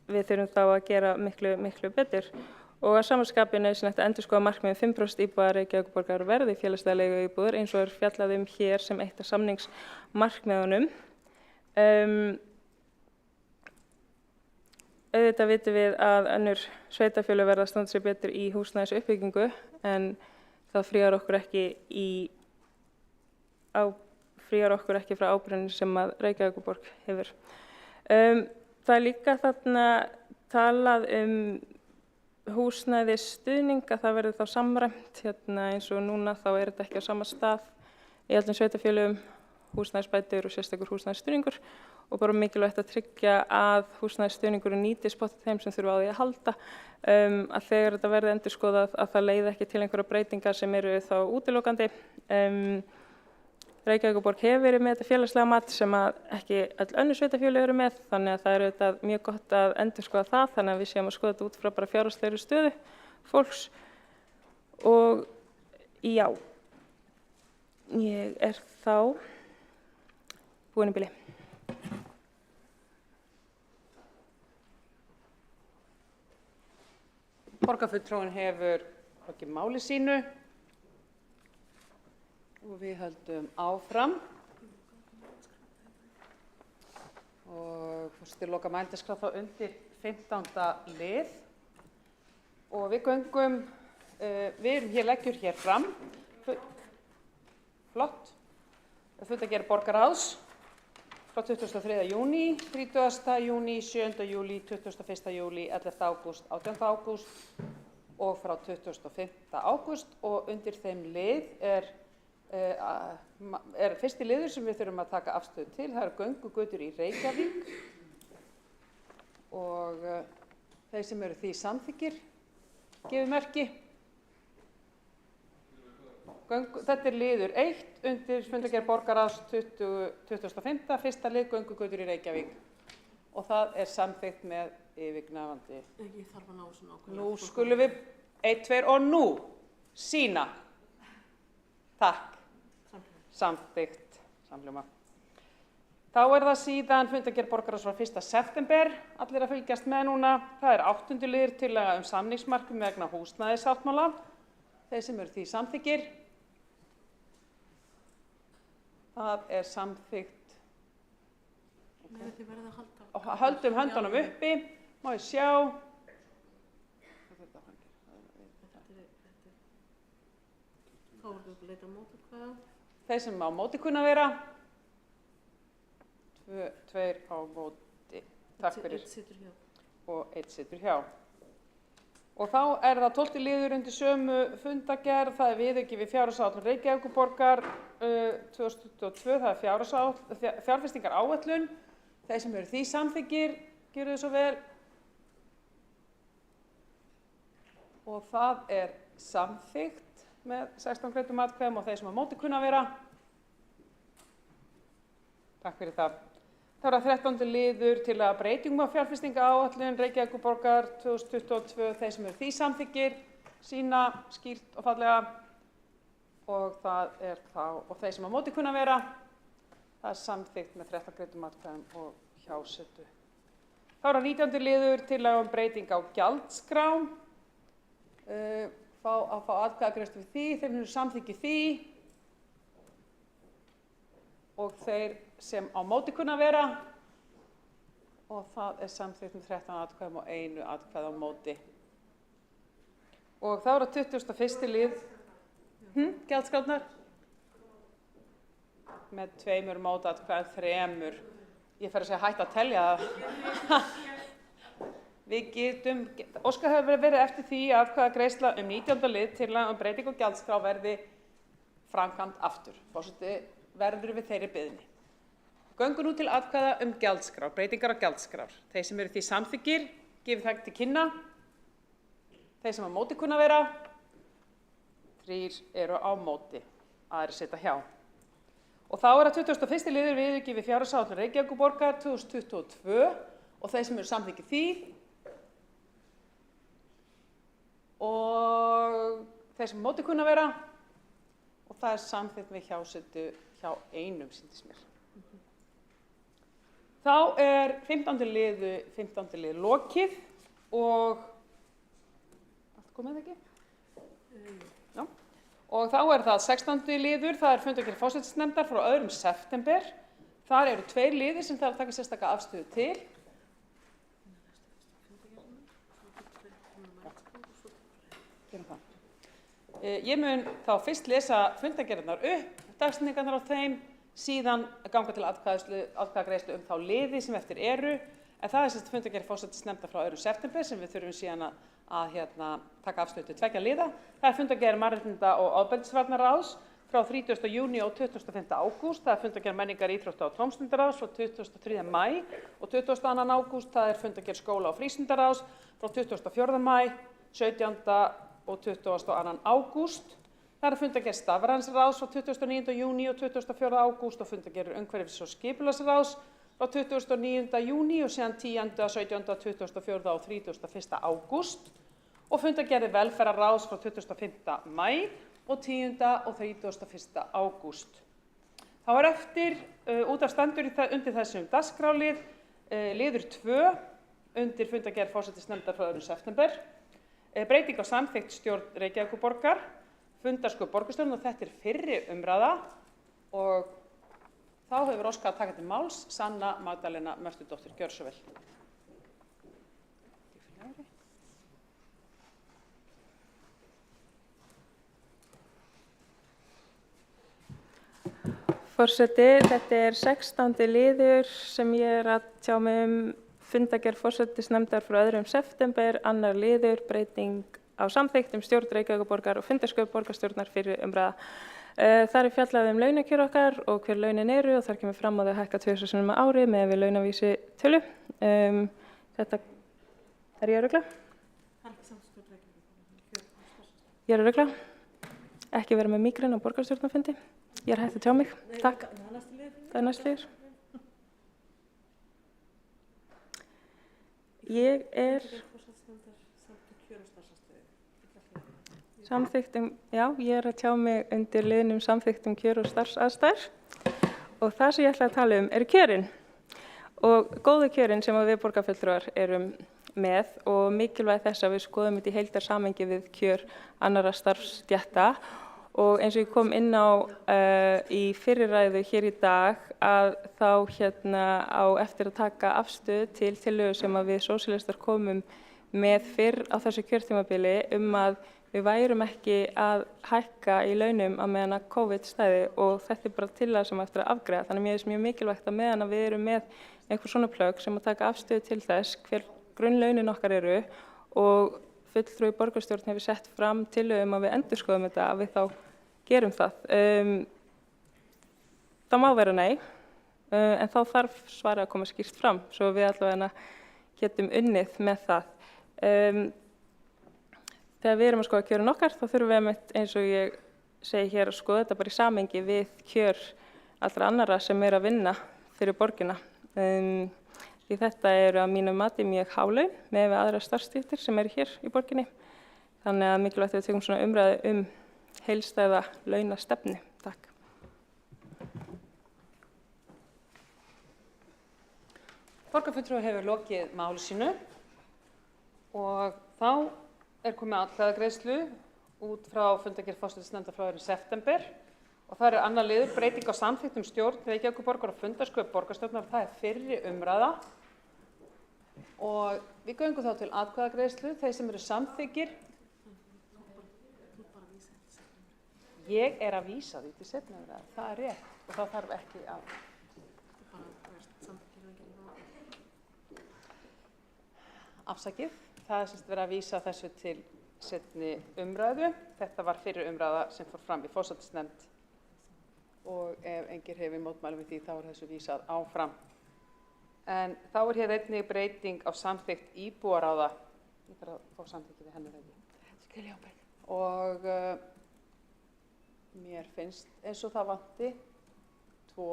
við þurfum þá að gera miklu betur. Og að samanskapi nauðsynlegt að endurskoða markmiðið 5% íbúða Reykjavíkurborgar verði félagslega leiguíbúðir eins og fjallað hér sem eitt af samningsmarkmiðunum. auðvitað vitum við að önnur sveitarfélög verða að standa sig betur í húsnæðisuppbyggingu en það fríar okkur ekki frá ábyrgðinni sem að Reykjavíkurborg hefur. Það er líka þarna talað húsnæðisstuðning, að það verði þá samræmt. Eins og núna þá er þetta ekki á sama stað í öllum sveitarfélögum, húsnæðisbætur og sérstakur húsnæðisstuðningur, og bara mikilvægt að tryggja að húsnæðisstuðningurinn nýtist þeim sem þurfa á því að halda, að þegar þetta verði endurskoðað að það leiði ekki til einhverja breytingar sem eru þá útilokandi. Reykjavíkurborg hefur verið með þetta félagslega mat sem að ekki öll önnur sveitarfélög eru með, þannig að það er auðvitað mjög gott að endurskoða það, þannig að við séum að skoða þetta út frá bara fjárhagslegri stöðu fólks. Og já, ég er þá búin í bili. Borgarfulltrúinn hefur lokið máli sínu og við höldum áfram. Og forseti lokar mælendaskrá þá undir 15. lið. Og við erum leggjur hér fram. Flott. Fundargerð borgarráðs frá 23. júní, 30. júní, 7. júlí, 21. júlí, 11. ágúst, 18. ágúst og frá 25. ágúst, og undir þeim lið er fyrsti liður sem við þurfum að taka afstöðu til. Það eru göngugötur í Reykjavík og þeir sem eru því samþykkir gefið merki. Þetta er liður 1 undir fundargerð borgarráðs 25. Fyrsta lið göngugötur í Reykjavík og það er samþykkt með yfirgnæfandi. Ég þarf að ná þessu nákvæmlega. Nú skulum við 1, 2 og nú sýna. Takk. Samþykkt. Samhljóma. Þá er það síðan fundargerð borgarráðs frá 1. september. Allir að fylgjast með núna. Það er 8. liður tillaga samningsmarkmið vegna húsnæðissáttmála. Þeir sem eru því samþykkir. Það er samþykkt. Höldum höndunum uppi. Má ég sjá. Þeir sem á móti kunna vera. 2 á móti. Takk fyrir. Og 1 situr hjá. Og þá er það 12. liður undir sömu fundargerð. Það er viðauki við fjárhagsáætlun Reykjavíkurborgar 2022. Það er fjárfestingaráætlun. Þeir sem eru því samþykkir, gjörðu þið svo vel. Og það er samþykkt með 16 greiddum atkvæðum og þeir sem á móti kunna vera. Takk fyrir það. Það er 13. liður til að breytingum á fjárfestingaráætlun Reykjavíkurborgar 2022. Þeir sem eru því samþykkir sína skýrt og fallega og það er þá, og þeir sem á móti kunna vera, það er samþykkt með 13 greiddum atkvæðum og hjásetu. Þá er 19. liður til að breyting á gjaldskrá. Að fá atkvæðagreiðslu við því, þeir eru samþykkið því og þeir sem á móti kunna vera og það er samþykkt með 13 atkvæðum og 1 atkvæði á móti. Og þá er 21. lið, gjaldskrárnar, með 2 mótatkvæðum, 3. Ég fer að segja hætt að telja það. Við getum, óskað hefur verið eftir því að atkvæðagreiðsla 19. lið til að breyting á gjaldskrá verði framkvæmd aftur. Forseti verður við þeirri beiðni. Göngum nú til atkvæða gjaldskrár, breytingar á gjaldskrár. Þeir sem eru því samþykkir, gefið það til kynna. Þeir sem á móti kunna vera, 3 eru á móti, aðrir sitja hjá. Og þá er 21. liður viðauki við fjárhagsáætlun Reykjavíkurborgar 2022 og þeir sem eru samþykkir því og þeir sem á móti kunna vera og það er samþykkt með hjásetu hjá 1, sýndist mér. Þá er 15. lið lokið og allt komið ekki? Já. Og þá er það 16. liður, það er fundargerð forsætisnefndar frá 2. september. Þar eru 2 liðir sem það er að taka sérstaka afstöðu til. Ég mun þá fyrst lesa fundargerðirnar upp, dagsetningarnar á þeim, síðan ganga til atkvæðagreiðslu þá liði sem eftir eru, en það sem sagt fundargerð forsætisnefndar frá 2. september sem við þurfum síðan að taka afstöðu til 2 liða. Það fundargerð mannréttinda- og ofbeldisvarnaráðs frá 30. júní og 25. ágúst. Það fundargerð menningar, íþrótta- og tómstundaráðs frá 23. maí og 22. ágúst. Það fundargerð skóla- og frístundaráðs frá 24. maí, 17. og 22. ágúst. Það fundargerð stafrænsráðs frá 29. júní og 24. ágúst og fundargerð umhverfis- og skipulagsráðs frá 29. júní og síðan 10., 17., 24. og 31. ágúst og fundargerð velferðarráðs frá 25. maí og 10. og 31. ágúst. Þá eftir út af stendur undir þessum dagskrárlið liður 2 undir fundargerð forsætisnefndar frá 2. september, breyting á samþykkt stjórn Reykjavíkurborgar, fundarsköp borgarstjórnar og þetta fyrri umræða og þá hefur óskað að taka til máls Sanna Magdalena Mörtudóttir. Gjörðu svo vel. Forseti, þetta 16. liður sem ég að tjá mig fundargerð forsætisnefndar frá 2. september, annar liður, breyting á samþykktum stjórn Reykjavíkurborgar og fundarsköp borgarstjórnar fyrir umræða. Þar fjallað launakjör okkar og hver launin eru og þar kemur fram að þau hækka 2 sinnum á ári með við launavísi tölu. Þetta ég að rugla? Ég að rugla? Ekki vera með mígreni á borgarstjórnarfundi. Ég hægt að tjá mig. Takk. Það næst liður. Ég samþykktum, já, ég að tjá mig undir liðnum samþykktum kjör og starfsaðstæður og það sem ég ætla að tala eru kjörin og góðu kjörin sem við borgarfulltrúar erum með og mikilvæg þess að við skoðum þetta í heildarsamhengi við kjör annarra starfsstétta og eins og ég kom inn á í fyrriræðu hér í dag að þá á eftir að taka afstöðu til tillögu sem að við sósíalistar komum með fyrr á þessu kjörtímabili að við værum ekki að hækka í launum á meðan að COVID stæði og þetta bara tillaga sem eftir að afgreiða. Þannig mér finnst mjög mikilvægt að meðan að við erum með einhver svona plögg sem að taka afstöðu til þess hver grunnlaunin okkar eru og fulltrúi borgarstjórn hefur sett fram tillögu að við endurskoðum þetta að við þá gerum það. Það má vera nei, en þá þarf svarið að koma skýrt fram svo við allavega getum unnið með það. Þegar við erum að skoða kjörin okkar þá þurfum við eins og ég segi hér að skoða þetta bara í samhengi við kjör allra annarra sem að vinna fyrir borgina. Því þetta að mínu mati mjög hálaun með við aðra starfsstéttir sem eru hér í borginni. Þannig að mikilvægt að við tökum svona umræðu heildstæða launastefnu. Takk. Borgarfulltrúi hefur lokið máli sínu og þá komið atkvæðagreiðslu út frá fundargerð forsætisnefndar frá 2. september og það annar liður breyting á samþykktum stjórn Reykjavíkurborgar og fundarsköp borgarstjórnar. Það fyrri umræða og við göngum þá til atkvæðagreiðslu. Þeir sem eru samþykkir, ég að vísa því til seinni umræðu, það rétt og þá þarf ekki að afsakið. Það sem verið að vísa þessu til seinni umræðu. Þetta var fyrri umræða sem fór fram í forsætisnefnd og ef engir hefur mótmæli við því þá þessu vísað áfram. En þá hér einnig breyting á samþykkt íbúaráða. Ég þarf að fá samþykki við henni veginn. Og mér finnst eins og það vanti 2.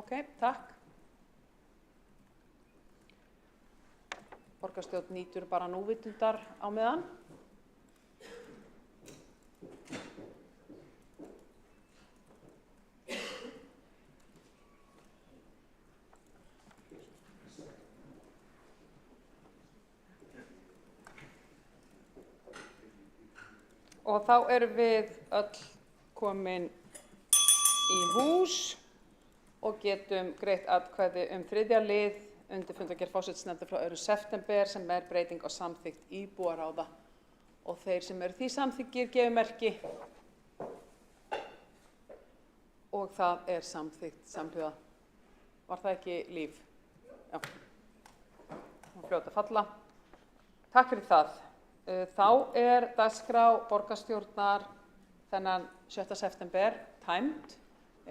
Ok, takk. Borgarstjórn nýtur bara núvitundar á meðan. Og þá erum við öll komin í hús og getum greitt atkvæði 3. lið undir fundargerð forsætisnefndar frá 2. september sem er breyting á samþykkt íbúaráða og þeir sem eru því samþykkir gefi merki og það er samþykkt samhljóða. Var það ekki Líf? Já. Hún fljóta að falla. Takk fyrir það. Þá er dagskrá borgarstjórnar þennan 7. september tæmd.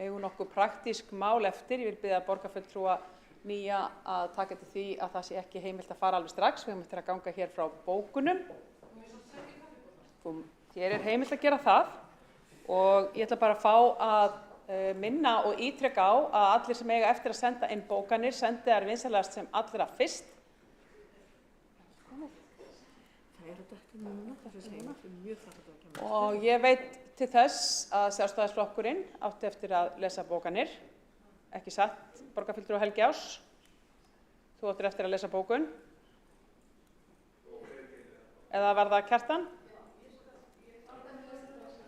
Eigum nokkuð praktísk mál eftir. Ég vil biðja borgarfulltrúa nýja að taka til því að það sé ekki heimilt að fara alveg strax. Við höfum eftir að ganga hér frá bókunum. Hér er heimilt að gera það og ég ætla bara að fá að minna og ítreka á að allir sem eiga eftir að senda inn bókanir sendi þær vinsamlegast sem allra fyrst. Og ég veit til þess að Sjálfstæðisflokkurinn átti eftir að lesa bókanir. Ekki satt, borgarfulltrúi Helgi Áss? Þú áttir eftir að lesa bókun? Eða var það Kjartan?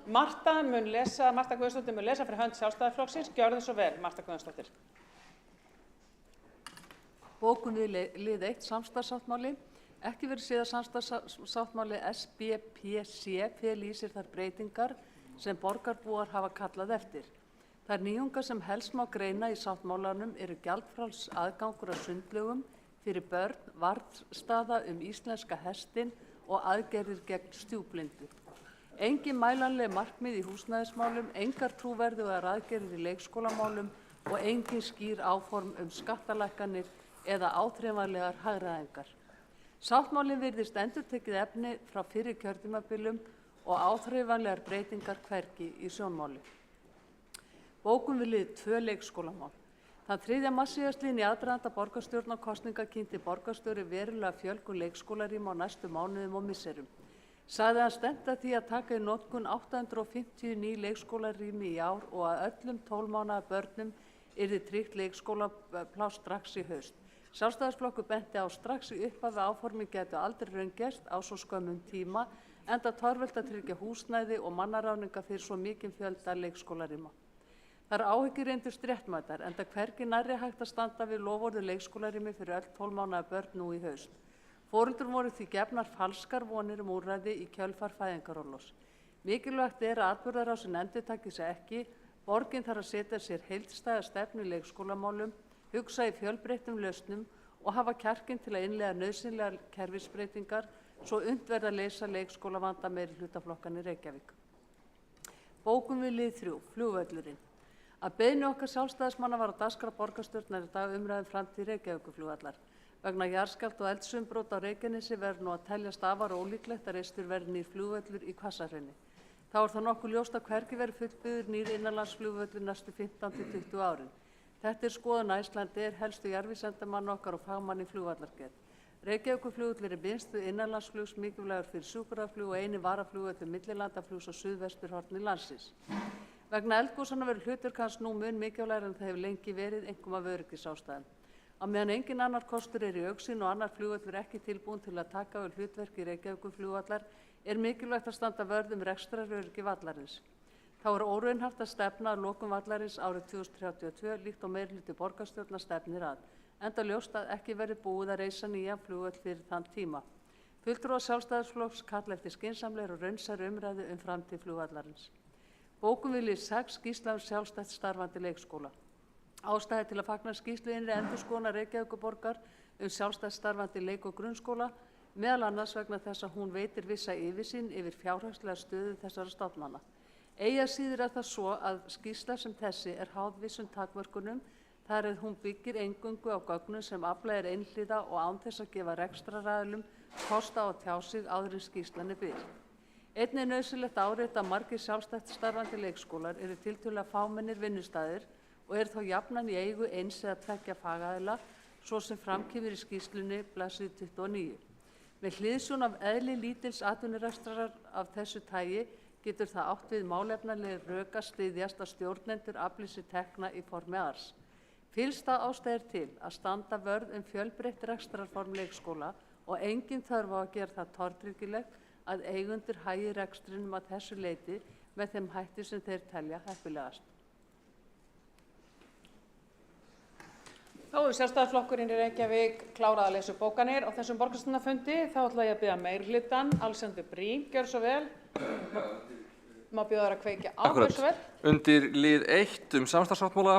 Marta Guðjónsdóttir mun lesa fyrir hönd Sjálfstæðisflokksins. Gjörðu svo vel, Marta Guðjónsdóttir. Bókun við lið 1 samstarfssáttmáli. Ekki verið séð að samstarfssáttmáli SBPC feli í sér þær breytingar sem borgarbúar hafa kallað eftir. Þær nýjungar sem helst má greina í sáttmálanum eru gjaldfrjáls aðgangur að sundlaugum fyrir börn, varðstaða íslenska hestinn og aðgerðir gegn stjúpblindu. Engin mælanleg markmið í húsnæðismálum, engar trúverðugar aðgerðir í leikskólamálum og engin skýr áform skattalækkanir eða áþreifanlegar hagræðingar. Sáttmálinn virðist endurtekið efni frá fyrri kjörtímabilum og áþreifanlegar breytingar hvergi í sjónmáli. Bókun við lið 2 leikskólamál. Þann 3. mars síðastliðinn í aðdraganda borgarstjórnarkosninga kynnti borgarstjóri verulega fjölgun leikskólarýma á næstu mánuðum og misserum. Sagði hann stefnt að því að taka í notkun 850 ný leikskólarými í ár og að öllum 12 mánaða börnum yrði tryggt leikskólapláss strax í haust. Sjálfstæðisflokkur benti á strax í upphafi áformin gætu aldrei raungerst á svo skömmum tíma enda torvelt að tryggja húsnæði og mannaráðninga fyrir svo mikinn fjölda leikskólarýma. Þar áhyggjur reyndust réttmætar enda hvergi nærri hægt að standa við loforðu leikskólarými fyrir öll 12 mánaða börn nú í haust. Foreldrum voru því gefnar falskar vonir úrræði í kjölfar fæðingarorlofs. Mikilvægt er að atburðarásin endurtaki sig ekki, borgin þarf að setja sér heildstæða stefnu í leikskólamálum, hugsa í fjölbreyttum lausnum og hafa kjarkinn til að innleiða nauðsynlegar kerfisbreytingar svo unnt verði að leysa leikskólavanda meirihlutaflokkanna í Reykjavík. Bókun við lið 3, flugvöllurinn. Að beiðni okkar sjálfstæðismanna var að dagskrá borgarstjórnar í dag umræðum framtíð Reykjavíkurflugvallar. Vegna jarðskjálfta og eldsumbrota á Reykjanesi verður nú að teljast afar ólíklegt að reistur verði nýr flugvöllur í Hvassahrauni. Þá er það nokkuð ljóst að hvergi verður fullbyggður nýr innanlandsflugvöllur næstu 15–20 árin. Þetta er skoðun Icelandair, helstu jarðvísindamanna okkar og fagmann í flugvallargerð. Reykjavíkurflugvöllur er minnstu innanlandsflugs mikilvægur fyrir sjúkraflug og eini varaflugvöllur millilandaflugs á suðvesturhorni landsins. Vegna eldgosanna verður hlutverk hans nú mun mikilvægari en það hefur lengi verið, einkum af öryggisástæðum. Á meðan engin annar kostur er í augsýn og annar flugvöllur ekki tilbúinn til að taka við hlutverki Reykjavíkurflugvallar er mikilvægt að standa vörð rekstraröryggi vallarins. Þá er óraunhæft að stefna að lokum vallarins árið 2032 líkt og meirihluti borgarstjórnar stefnir að, enda ljóst að ekki verði búið að reisa nýjan flugvöll fyrir þann tíma. Fulltrúar Sjálfstæðisflokks kalla eftir skynsamlegri og raunsærri umræðu framtíð flugvallarins. Bókun við lið 6, skýrsla sjálfstætt starfandi leikskóla. Ástæða til að fagna skýrslu innri endurskoðunar Reykjavíkurborgar sjálfstætt starfandi leik- og grunnskóla, meðal annars vegna þess að hún veitir vissa yfirsýn yfir fjárhagslega stöðu þessara stofnana. Eigi að síður er það svo að skýrsla sem þessi er háð vissum takmörkunum, þar eð hún byggir eingöngu á gögnum sem aflað er einhliða og án þess að gefa rekstraraðilum kost á að tjá sig áður en skýrslan er birt. Einnig er nauðsynlegt að árétta að margir sjálfstætt starfandi leikskólar eru tiltölulega fámennir vinnustaðir og eru þá jafnan í eigu eins eða tveggja fagaðila, svo sem fram kemur í skýrslunni blaðsíðu 29. Með hliðsjón af eðli lítils atvinnurekstrar af þessu tagi getur það átt við málefnaleg rök að styðjast að stjórnendur afli sér tekna í formi arðs. Fyllsta ástæða er til að standa vörð fjölbreytt rekstrarform leikskóla og engin þörf á að gera það tortryggilegt að eigendur hagi rekstrinum að þessu leyti með þeim hætti sem þeir telja heppilegast. Þá hefur Sjálfstæðisflokkurinn í Reykjavík klárað að lesa upp bókanir. Á þessum borgarstjórnarfundi þá ætla ég að biðja meirihlutann, Alexander Briem, gjörðu svo vel. Má bjóða þær að kveikja á, gjörðu svo vel. Undir lið 1 samstarfssáttmála.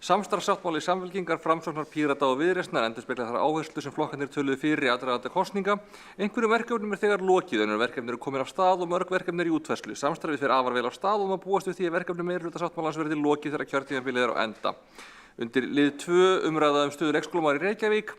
Samstarfssáttmáli Samfylkingar, Framsóknar, Pírata og Viðreisnar endurspeglar þær áherslur sem flokkarnir töluðu fyrir í aðdraganda kosninga. Einhverjum verkefnum þegar lokið, önnur verkefni eru komin af stað og mörg verkefni eru í útfærslu. Samstarfið fer afar vel af stað og má búast við því að verkefni meirihlutasáttmálans verði lokið þegar kjörtímabilið er á enda. Undir lið 2 umræða stöðu leikskólamála í Reykjavík.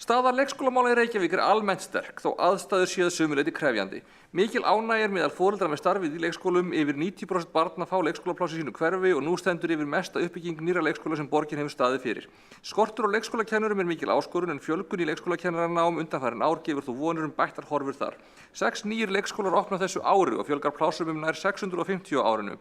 Staða leikskólamála í Reykjavík er almennt sterk, þó aðstæður séu að sumu leyti krefjandi. Mikil ánægja er meðal foreldra með starfið í leikskólum, yfir 90% barna fá leikskólapláss í sínu hverfi og nú stendur yfir mesta uppbygging nýrra leikskóla sem borgin hefur staðið fyrir. Skortur á leikskólakennurum er mikil áskorun en fjölgun í leikskólakennaranám undanfarin ár gefur þó vonir bættar horfur þar. 6 nýir leikskólar opna þessu ári og fjölgar plássum nær 650 á árinu.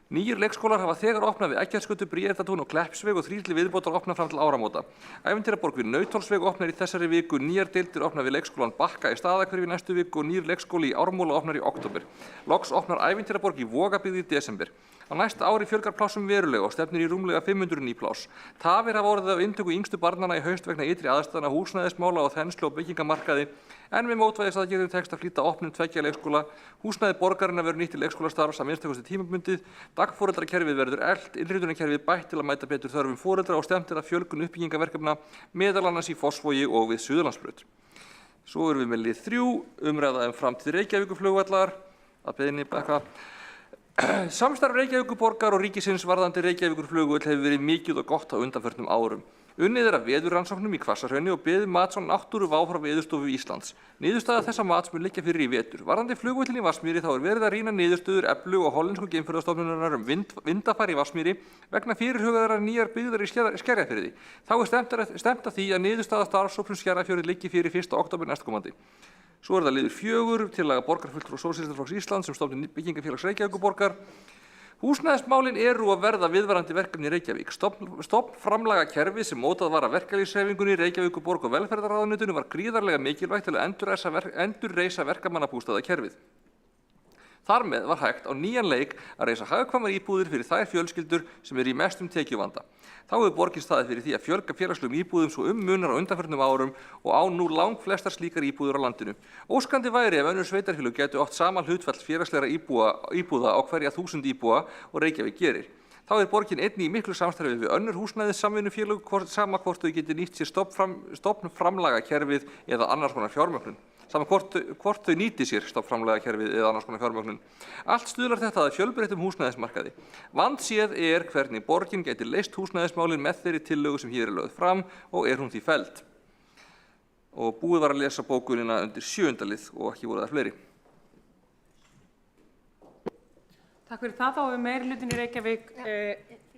Nýjir leikskólar hafa þegar opnað við Eggertsgötu, Bríetartún og Kleppsveg og 3 til viðbótar opnað fram til áramóta. Ævintýraborg við Nauthólsveg opnar í þessari viku, nýjar deildir opnar við leikskólan Bakka í Staðahverfi næstu viku og nýr leikskóli í Ármúla opnar í október. Loks opnar Ævintýraborg í Vogabyggð í desember. Á næsta ári fjölgar plássum verulega og stefnir í rúmlega 500 ný pláss. Tafir hafa orðið af inntöku yngstu barnanna í haust vegna ytri aðstæðna, húsnæðismála og þenslu og byggingamarkaði. En við mótvægisaðgerðum tekst að flýta opnun 2 leikskóla, húsnæði borgarinnar verður nýtt til leikskólastarfs að minnsta kosti tímabundið, dagforeldrakerfið verður eflt, innritunarkerfið bætt til að mæta betur þörfum foreldra og stefnt er að fjölgun uppbyggingaverkefna meðal annars í Fossvogi og við Suðurlandsbraut. Svo erum við með lið 3, umræða framtíð Reykjavíkurflugvallar, að beiðni eitthvað. Samstarf Reykjavíkurborgar og ríkisins varðandi Reykjavíkurflugvöll hefur verið mikið og gott á undanförnum árum. Unnið er að veðurrannsóknum í Hvassahrauni og beðið mats á náttúruvá frá Veðurstofu Íslands. Niðurstaða þessa mats mun liggja fyrir í vetur. Varðandi flugvöllinn í Vatnsmýri þá er verið að rýna niðurstöður EFLU og hollensku geimferðastofnunarinnar vindafari í Vatnsmýri vegna fyrirhugaðrar nýjar byggðar í Skerjafirði. Þá er stefnt að því að niðurstaða starfshópsins Skerjafjörður liggi fyrir 1. október næstkomandi. Svo er það liður 4, tillaga borgarfulltrúa Sósíalistaflokks Íslands sem stofnun byggingafélags Reykjavíkurborgar. Húsnæðismálin eru að verða viðvarandi verkefni í Reykjavík. Stofnframlagakerfið sem mótað var af verkalýðshreyfingunni, Reykjavíkurborg og velferðarráðuneytinu var gríðarlega mikilvægt til að endurreisa verkamannabústaðakerfið. Þar með var hægt á nýjan leik að reisa hagkvæmar íbúðir fyrir þær fjölskyldur sem eru í mestum tekjuvanda. Þá hefur borgin staðið fyrir því að fjölga félagslegum íbúðum svo munar á undanförnum árum og á nú langflestar slíkar íbúðir á landinu. Óskandi væri ef önnur sveitarfélög gætu átt sama hlutfall félagslegra íbúða á hverja 1000 íbúa og Reykjavík gerir. Þá er borgin einnig í miklu samstarfi við önnur húsnæðissamvinnufélög sama hvort þau geti nýtt sér stofnframlagakerfið eða annars konar fjármögnun. Sama hvort þau nýti sér stofnframlagakerfið eða annars konar fjármögnun. Allt stuðlar þetta að fjölbreyttum húsnæðismarkaði. Vandséð er hvernig borgin gæti leyst húsnæðismálin með þeirri tillögu sem hér er lögð fram og er hún því felld. Og búið var að lesa bókunina undir 7. lið og ekki voru það fleiri. Takk fyrir það. Þá hefur meirihlutin í Reykjavík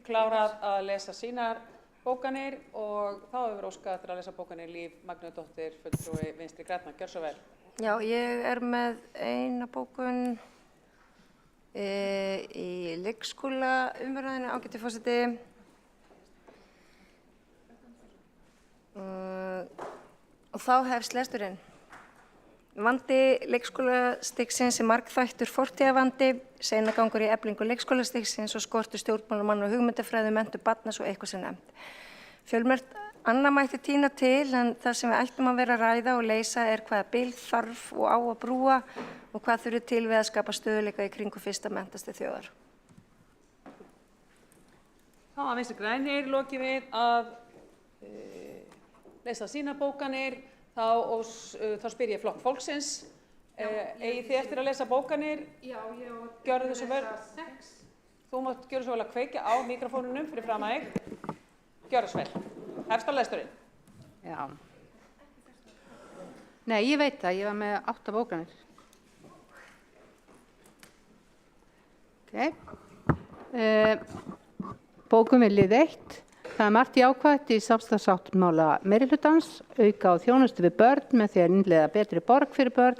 klárað að lesa sínar bókanir og þá hefur óskað eftir að lesa bókanir Líf Magnúsdóttir, fulltrúi Vinstri grænna. Gjörðu svo vel. Já, ég er með eina bókun í leikskólaumræðinu, ágæti forseti. Og þá hefst lesturinn. Vandi leikskólastigsins er margþættur fortíðarvandi, seinagangur í eflingu leikskólastigsins og skortur stjórnmálamanna og hugmyndafræði menntun barna svo eitthvað sem nefnt. Fjölmörgt annað mætti tína til en það sem við ættum að vera að ræða og leysa er hvaða bil þarf og á að brúa og hvað þurfi til við að skapa stöðuleika í kringu fyrsta menntasti þjóðar. Þá að Vinstri grænir lokið við að lesa sínar bókanir. Þá spyr ég Flokk fólksins, eigið þið eftir að lesa bókanir? Já, ég og gjörðu svo vel. Þú mátt gjöra svo vel að kveikja á mikrofónunum fyrir fram að þig. Gjörðu svo vel. Hefst á lesturinn. Já. Nei, ég veit það, ég var með 8 bókanir. Bókum við lið 1. Það er margt jákvætt í samstarfssáttmála meirihlutans, auka á þjónustu við börn með því að innleiða betri borg fyrir börn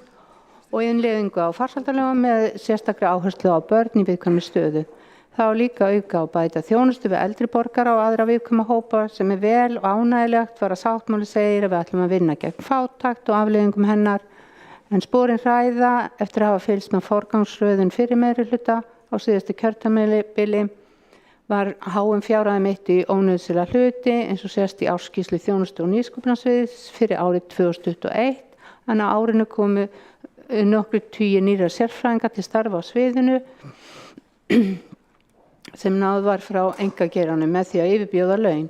og innleiðingu á farsældarlögum með sérstakri áherslu á börn í viðkvæmri stöðu. Þá líka auka á bæta þjónustu við eldri borgara og aðra viðkvæma hópa sem er vel og ánægilegt var að sáttmáli segir að við ætlum að vinna gegn fátækt og afleiðingum hennar. En sporin hræða eftir að hafa fylgst með forgangsröðun fyrir meirihluta á síðustu kjörtímabili var háum fjárhæðum eytt í ónauðsynlega hluti eins og sést í ársskýrslu þjónustu og nýsköpunarsviðs fyrir árið 2021. En á árinu komu nokkru tugir nýrra sérfræðinga til starfa á sviðinu sem náð var frá einkageiranum með því að yfirbjóða laun.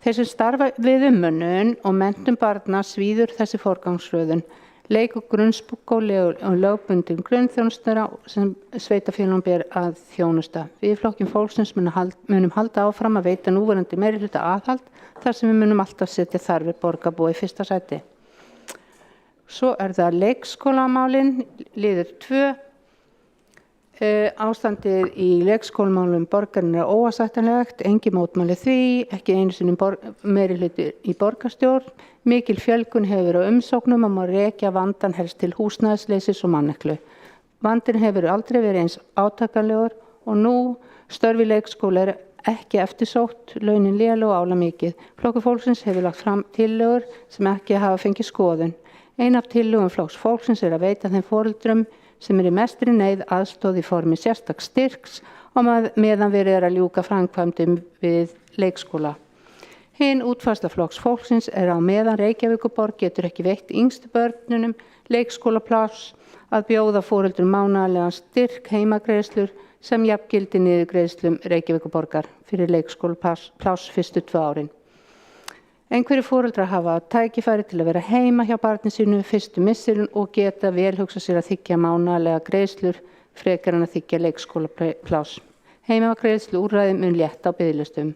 Þeir sem starfa við umönnun og menntun barna svíður þessi forgangsröðun. Leik- og grunnskóli og lögbundin grunnþjónustuna sem sveitarfélagum ber að þjónusta. Við í Flokki fólksins munum halda áfram að veita núverandi meirihluta aðhald þar sem við munum alltaf setja þarfir borgarbúa í fyrsta sæti. Svo það leikskólamálin, liður 2. Ástandið í leikskólamálum borgarinnar er óásættanlegt, engin mótmæli því, ekki einu sinni meirihluti í borgarstjórn. Mikil fjölgun hefur verið á umsóknum og má rekja vandann helst til húsnæðisleysis og manneklu. Vandinn hefur aldrei verið eins átakanlegur og nú störf í leikskóla er ekki eftirsótt, launin léleg og álag mikið. Flokkur fólksins hefur lagt fram tillögur sem ekki hafa fengið skoðun. Ein af tillögum Flokks fólksins er að veita þeim foreldrum sem í mestri neyð aðstoð í formi sérstaks styrks og meðan verið er að ljúka framkvæmdum við leikskóla. Hinn útfærsla Flokks fólksins er á meðan Reykjavíkurborg getur ekki veitt yngstu börnunum leikskólapláss að bjóða foreldrum mánaðarlegan styrk heimagreiðslur sem jafngildi niðurgreiðslum Reykjavíkurborgar fyrir leikskólapláss fyrstu 2 árin. Einhverjir foreldrar hafa tækifæri til að vera heima hjá barni sínu fyrstu misserin og geta vel hugsa sér að þiggja mánaðarlega greiðslur frekar en að þiggja leikskólapláss. Heimagreiðslu úrræði mun létta á biðlistum.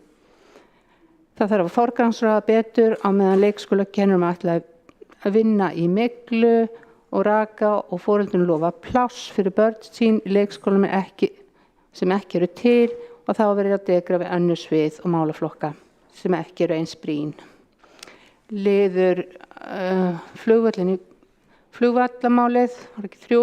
Það þarf að forgangsraða betur á meðan leikskólakennurum ætla að vinna í myglu og raka og foreldrum lofa pláss fyrir börn sín í leikskólum sem ekki eru til og þá verið að degra við önnur svið og málaflokka sem ekki eru eins brýn. Liður flugvallamálið, var ekki 3,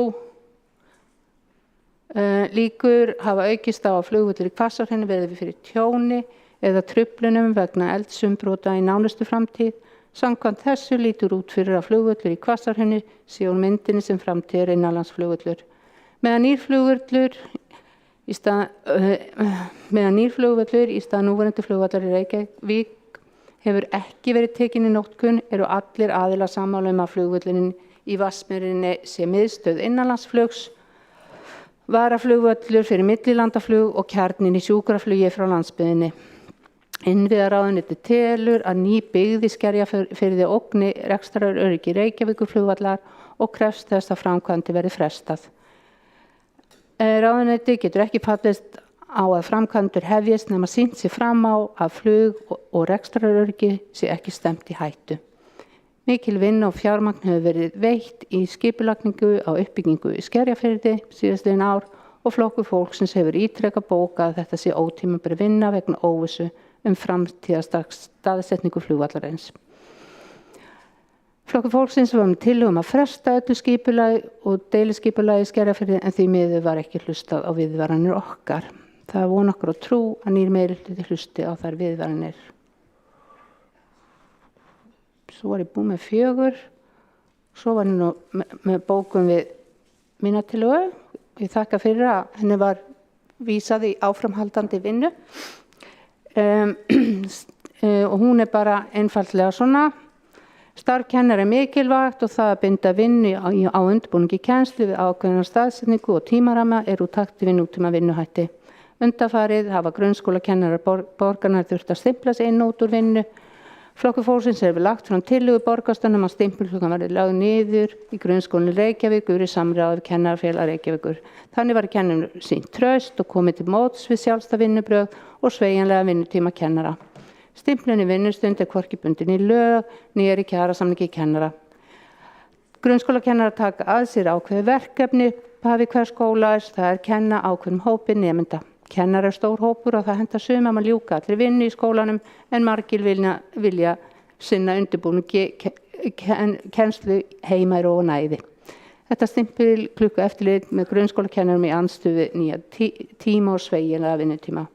líkur hafa aukist á að flugvöllur í Hvassahrauni verði fyrir tjóni eða truflunum vegna eldsumbrota í nánustu framtíð. Samkvæmt þessu lítur út fyrir að flugvöllur í Hvassahrauni sé úr myndinni sem framtíð innanlandsflugvöllur. Meðan nýr flugvöllur í stað núverandi flugvallar í Reykjavík hefur ekki verið tekin í notkun eru allir aðilar sammála að flugvöllurinn í Vatnsmýrinni sé miðstöð innanlandsflugs, varaflugvöllur fyrir millilandaflug og kjarninn í sjúkraflugi frá landsbyggðinni. Innviðaráðuneytið telur að ný byggð í Skerjafirði ógni rekstraröryggi Reykjavíkurflugvallar og krefst þess að framkvæmdi verði frestað. Ráðuneytið getur ekki fallist á að framkvæmdur hefjist nema sýnt sér fram á að flug og rekstraröryggi sé ekki stefnt í hættu. Mikil vinna og fjármagn hefur verið veitt í skipulagningu á uppbyggingu í Skerjafirði síðastliðin ár og Flokkur fólksins hefur ítrekað bókað að þetta sé ótímabær vinna vegna óvissu framtíðarstaðsetningu flugvallarins. Flokkur fólksins var með tillögum að fresta öllu skipulagi og deiliskipulagi í Skerjafirði en því miður var ekki hlustað á viðvaranir okkar. Það er von okkur að trú að nýr meirihluti hlusti á þær viðvaranir. Svo var ég búin með 4. Svo var ég nú með bókum við mína tillögu. Ég þakka fyrir að henni var vísað í áframhaldandi vinnu. Og hún er bara einfaldlega svona. Starf kennara er mikilvægt og það að binda vinnu á undirbúningi kennslu við ákveðna staðsetningu og tímaramma er úr takti við nútíma vinnuhætti. Undanfarið hafa grunnskólakennarar borgarnar þurft að stimpla sig inn út úr vinnu. Flokkur fólksins hefur lagt fram tillögu borgarstjórnar að stimpilklukkan verði lögð niður í grunnskólanum Reykjavíkur í samráði við Kennarafélag Reykjavíkur. Þannig var kennurum sýnt traust og komið til móts við sjálfstæð vinnubrögð og sveigjanlega vinnutíma kennara. Stimplun í vinnustund er hvorki bundin í lög né í kjarasamningi kennara. Grunnskólakennarar taka að sér ákveðið verkefni hafi hver skólaðis, það er kenna ákveðnum hópi nemenda. Kennarar er stór hópur og það hentar sumum að ljúka allir vinnu í skólanum en margir vilja sinna undirbúningi kennslu heima í ró og næði. Þetta stimpilklukku eftirlit með grunnskólakennarum í andstöðu nýja tíma og sveigjanlega vinnutíma.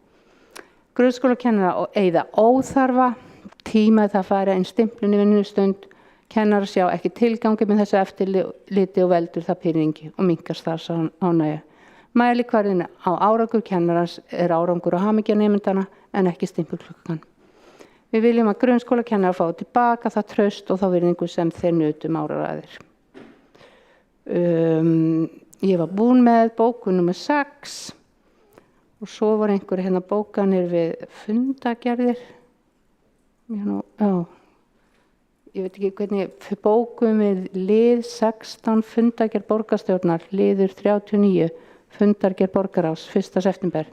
Grunnskólakennarar eyða óþarfa tíma það fara inn stimplun í vinnustund. Kennarar sjá ekki tilgangi með þessu eftirliti og veldur það pirringi og minnkar starfsánægju. Mælikvarðinn á árangur kennarans árangur og hamingja nemendana en ekki stimpilklukkan. Við viljum að grunnskólakennarar fái tilbaka það traust og þá virðingu sem þeir nutu áraraðir. Ég var búin með bókun nr. 6 og svo var einhver hérna bókanir við fundagerðir. Ég veit ekki hvernig bókum við lið 16 fundagerð borgarstjórnar, liður 39, fundagerð borgarráðs 1. september.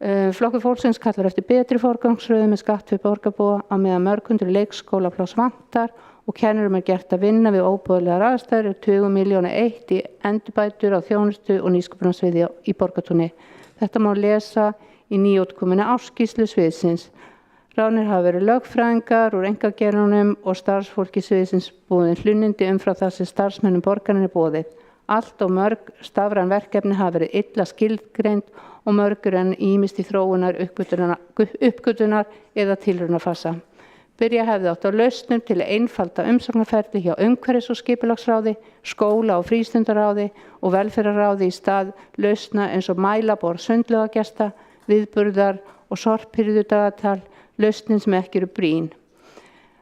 Flokkur fólksins kallar eftir betri forgangsröðum með skatt fyrir borgarbúa á meðan mörg hundruð leikskólapláss vantar og kennurum gert að vinna við óboðlegar aðstæður 20 milljóna í endurbætur á þjónustu og nýsköpunarsviði í Borgartúni. Þetta má lesa í nýútkominni ársskýrslu sviðsins. Ráðnir hafa verið lögfræðingar úr einkageiranum og starfsfólki sviðsins boðin hlunnindi umfram það sem starfsmönnum borgarinnar boðið. Allt og mörg stafræn verkefni hafa verið illa skilgreind og mörgur en ýmist í þróunar, uppgötunar eða tilraunafasa. Byrja hefði átt á lausnum til að einfalda umsóknarferli hjá umhverfis- og skipulagsráði, skóla- og frístundaráði og velferðarráði í stað lausna eins og mælaborð sundlaugagesta, viðburðar og sorphirðudagatal, lausnin sem ekki eru brýn.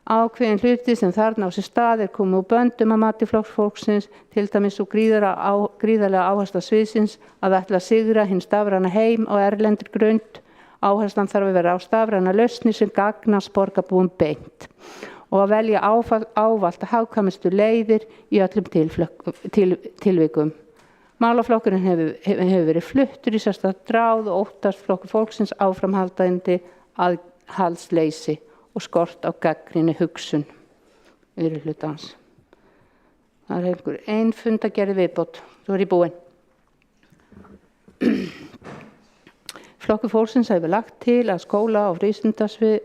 Ákveðin hluti sem þarna á sér stað komið úr böndum að mati flokksfólksins, til dæmis og gríðarlega áhersla sviðsins að ætla að sigra hinn stafræna heim og erlendur grund. Áherslan þarf að vera á stafræna lausnir sem gagnast borgarbúum beint og að velja ávallt að hagkvæmustu leiðir í öllum tilvikum. Málaflokkurinn hefur verið fluttur í sérstakt ráð og óttast flokkur fólksins áframhaldandi aðhaldsleysi og skort á gagnrýni hugsun yfir hlutans. Það einhver ein fundagerð viðbót, svo ég búin. Flokkur fólksins hefur lagt til að skóla- og frístundasvið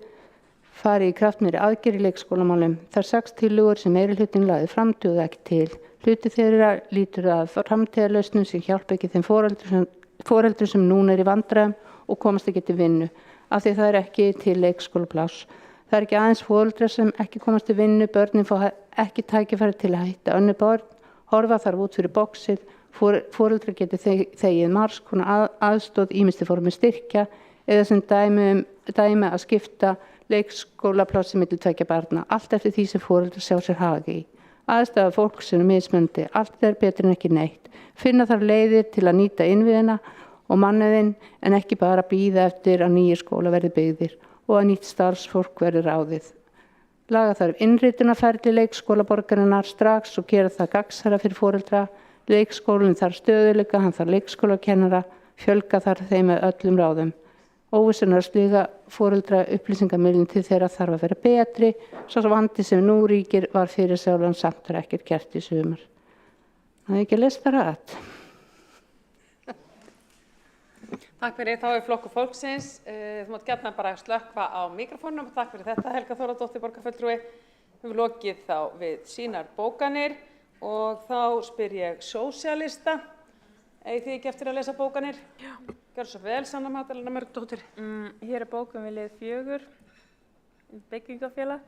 fari í kraftmeiri aðgerð í leikskólamálum. Þær 6 tillögur sem meirihlutinn lagði fram duga ekki til. Hluti þeirra lítur að framtíðarlausnum sem hjálpa ekki þeim foreldrum sem núna í vandræðum og komast ekki til vinnu, af því það ekki til leikskólapláss. Það ekki aðeins foreldrar sem ekki komast til vinnu, börnin fá ekki tækifæri til að hætta önnur börn, horfa þarf út fyrir boxið, foreldrar geti þegið margs konar aðstóð ýmist í formi styrkja eða sem dæmi að skipta leikskólaplássi milli tveggja barna, allt eftir því sem foreldrar sjá sér hag í. Aðstæða fólks eru mismunandi, allt er betur en ekki neitt. Finna þarf leiðir til að nýta innviðina og mannauðinn en ekki bara bíða eftir að nýjir skóla verði byggðir og að nýtt starfsfólk verði ráðið. Laga þarf innritunarferli leikskólaborgarinnar strax og gera það gagnsærra fyrir foreldra. Leikskólinn þarf stöðuleika, hann þarf leikskólakennara, fjölga þarf þeim með öllum ráðum. Óvissunar slíka foreldra upplýsingamiðlun til þeirra þarf að vera betri, svo vandi sem nú ríkir var fyrir sjálfan samt er ekkert gert í sumar. Það ekki að lesta rætt. Takk fyrir, þá flokkur fólksins. Þú mátt gjarnan bara slökkva á mikrofónum. Takk fyrir þetta, Helga Þórðardóttir, borgarfulltrúi. Við höfum lokið þá við sínar bókanir og þá spyr ég sósíalista. Eigið þið ekki eftir að lesa bókanir? Já. Gjörðu svo vel, Sanna Magdalena Mörgdóttir. Hér bókum við lið 4, byggingafélag.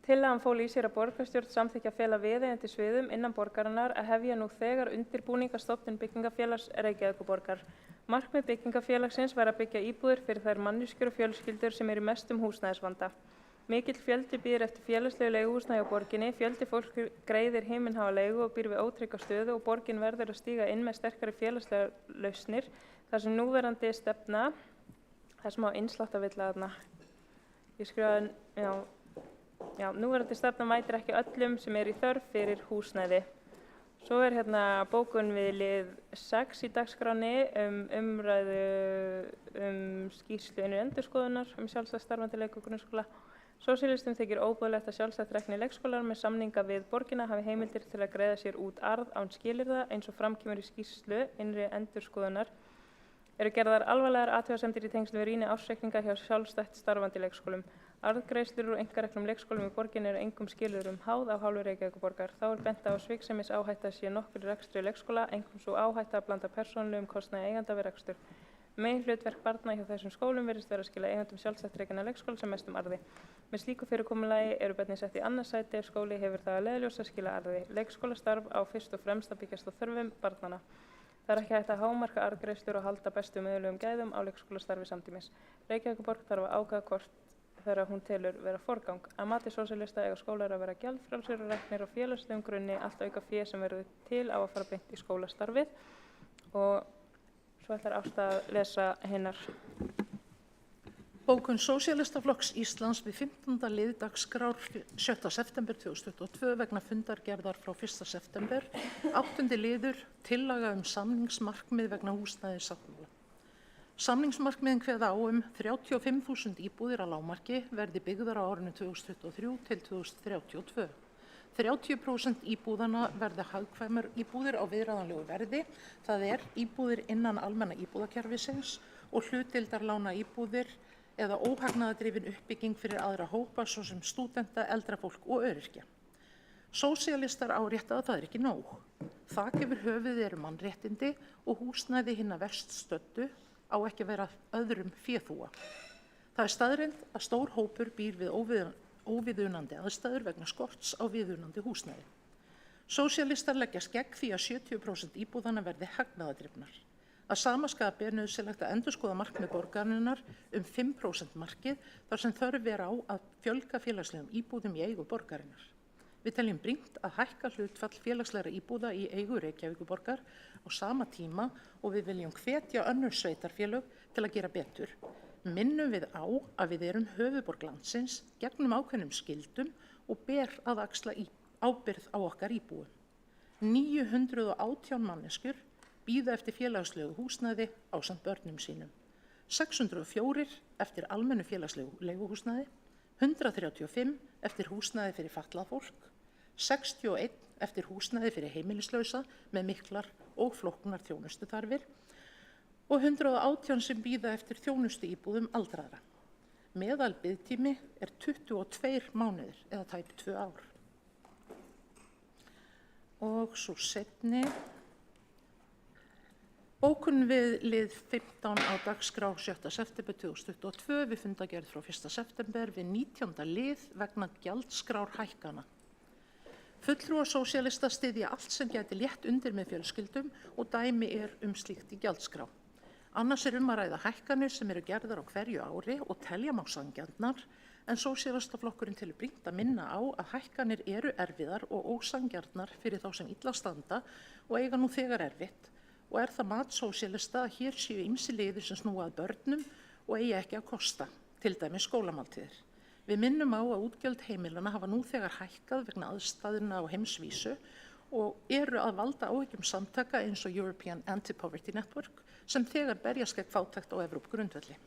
Tillagan fól í sér að borgarstjórn samþykkja fela viðeigandi sviðum innan borgarinnar að hefja nú þegar undirbúning að stofnun byggingafélags Reykjavíkurborgar. Markmið byggingafélagsins var að byggja íbúðir fyrir þær manneskjur og fjölskyldur sem eru í mestum húsnæðisvanda. Mikill fjöldi býr eftir félagslegu leiguhúsnæði á borginni, fjöldi fólk greiðir himinháa leigu og býr við ótrygga stöðu og borgin verður að stíga inn með sterkari félagslegar lausnir þar sem núverandi stefna, það sem á innsláttarvilla þarna, ég skrifaði, núverandi stefna mætir ekki öllum sem er í þörf fyrir húsnæði. Svo er hérna bókun við lið 6 í dagskráni umræðu skýrslu innri endurskoðunar sjálfstætt starfandi leik- og grunnskóla. Sósíalistum þykir óboðlegt að sjálfstætt reknir leikskólar með samninga við borgina hafi heimildir til að greiða sér út arð án skilyrða eins og framkemur í skýrslu innri endurskoðunar. Eru gerðar alvarlegar athugasemdir í tengslu við rýni ársreikninga hjá sjálfstætt starfandi leikskólum. Arðgreiðslur úr einkareknum leikskólum í borginni eru engum skilyrðum háð af hálfu Reykjavíkurborgar. Þá er bent á sviksemis áhætta sé nokkur í rekstri leikskóla, einkum svo áhætta að blanda persónulegum kostnaði eiganda við rekstur. Meginhlutverk barna hjá þessum skólum virðist vera að skila eigendum sjálfstætt rekinna leikskóla sem mestum arði. Með slíku fyrirkomulagi eru börnin sett í annað sæti ef skóli hefur það að leiðarljósi að skila arði. Leikskólastarf á fyrst og fremst að byggjast á þörfum barnanna. Það er ekki hægt að hámarka arðgreiðslur og halda bestu mögulegum gæðum á leikskólastarfi samtímis. Reykjavíkurborg þarf að ákveða hvort þegar hún telur vera forgang. Að mati sósíalista eiga skólar að vera gjaldfrjálsir og reknir á félagslegum grunni, allt auka fé sem verður til á að fara beint í skólastarfið. Og svo ætlar Ásta að lesa hinnar. Bókun Sósíalistaflokks Íslands við 15. lið dagskrár 7. september 2022 vegna fundargerðar frá 1. september. 8. liður tillaga samningsmarkmið vegna húsnæðissáttmála. Samningsmarkmiðin kveða á 35.000 íbúðir að lágmarki verði byggðar á árinu 2023 til 2032. 30% íbúðana verði hagkvæmar íbúðir á viðráðanlegu verði, það íbúðir innan almenna íbúðakerfisins og hlutdeildarlána íbúðir eða óhagnaðardrifin uppbygging fyrir aðra hópa svo sem stúdenta, eldra fólk og öryrkja. Sósíalistar árétta að það ekki nóg. Þak yfir höfuðið mannréttindi og húsnæði hinna verst stöddu á ekki að vera öðrum féþúa. Það staðreynd að stór hópur býr við óviðunandi aðstæður vegna skorts á viðunandi húsnæði. Sósíalistar leggjast gegn því að 70% íbúðana verði hagnaðardrifnar. Að sama skapi nauðsynlegt að endurskoða markmið borgarinnar 5% markið þar sem þörf á að fjölga félagslegum íbúðum í eigu borgarinnar. Við teljum brýnt að hækka hlutfall félagslegra íbúða í eigu Reykjavíkurborgar á sama tíma og við viljum hvetja önnur sveitarfélög til að gera betur. Minnum við á að við erum höfuðborg landsins gegnum ákveðnum skyldum og ber að axla ábyrgð á okkar íbúum. 918 manneskjur bíða eftir félagslegu húsnæði ásamt börnum sínum. 604 eftir almennu félagslegu leiguhúsnæði, 135 eftir húsnæði fyrir fatlað fólk, 61 eftir húsnæði fyrir heimilislausa með miklar og flóknar þjónustuþarfir og 118 sem bíða eftir þjónustuíbúðum aldraðra. Meðalbiðtími 22 mánuðir eða tæp 2 ár. Og svo seinni. Bókun við lið 15 á dagskrá 7. september 2022 við fundargerð frá 1. september við 19. lið vegna gjaldskrárhækkana. Fulltrúar sósíalista styðja allt sem gæti létt undir með fjölskyldum og dæmi slíkt í gjaldskrá. Annars að ræða hækkanir sem eru gerðar á hverju ári og telja má sanngjarnar, en sósíalistaflokkurinn telur brýnt að minna á að hækkanir eru erfiðar og ósanngjarnar fyrir þá sem illa standa og eiga nú þegar erfitt. Og það mat sósíalista að hér séu ýmsir liðir sem snúa að börnum og eigi ekki að kosta, til dæmis skólamáltíðir. Við minnum á að útgjöld heimilana hafa nú þegar hækkað vegna aðstæðna á heimsvísu og eru að valda áhyggjum samtaka eins og European Anti-Poverty Network sem þegar berjast gegn fátækt á Evrópugrundvelli.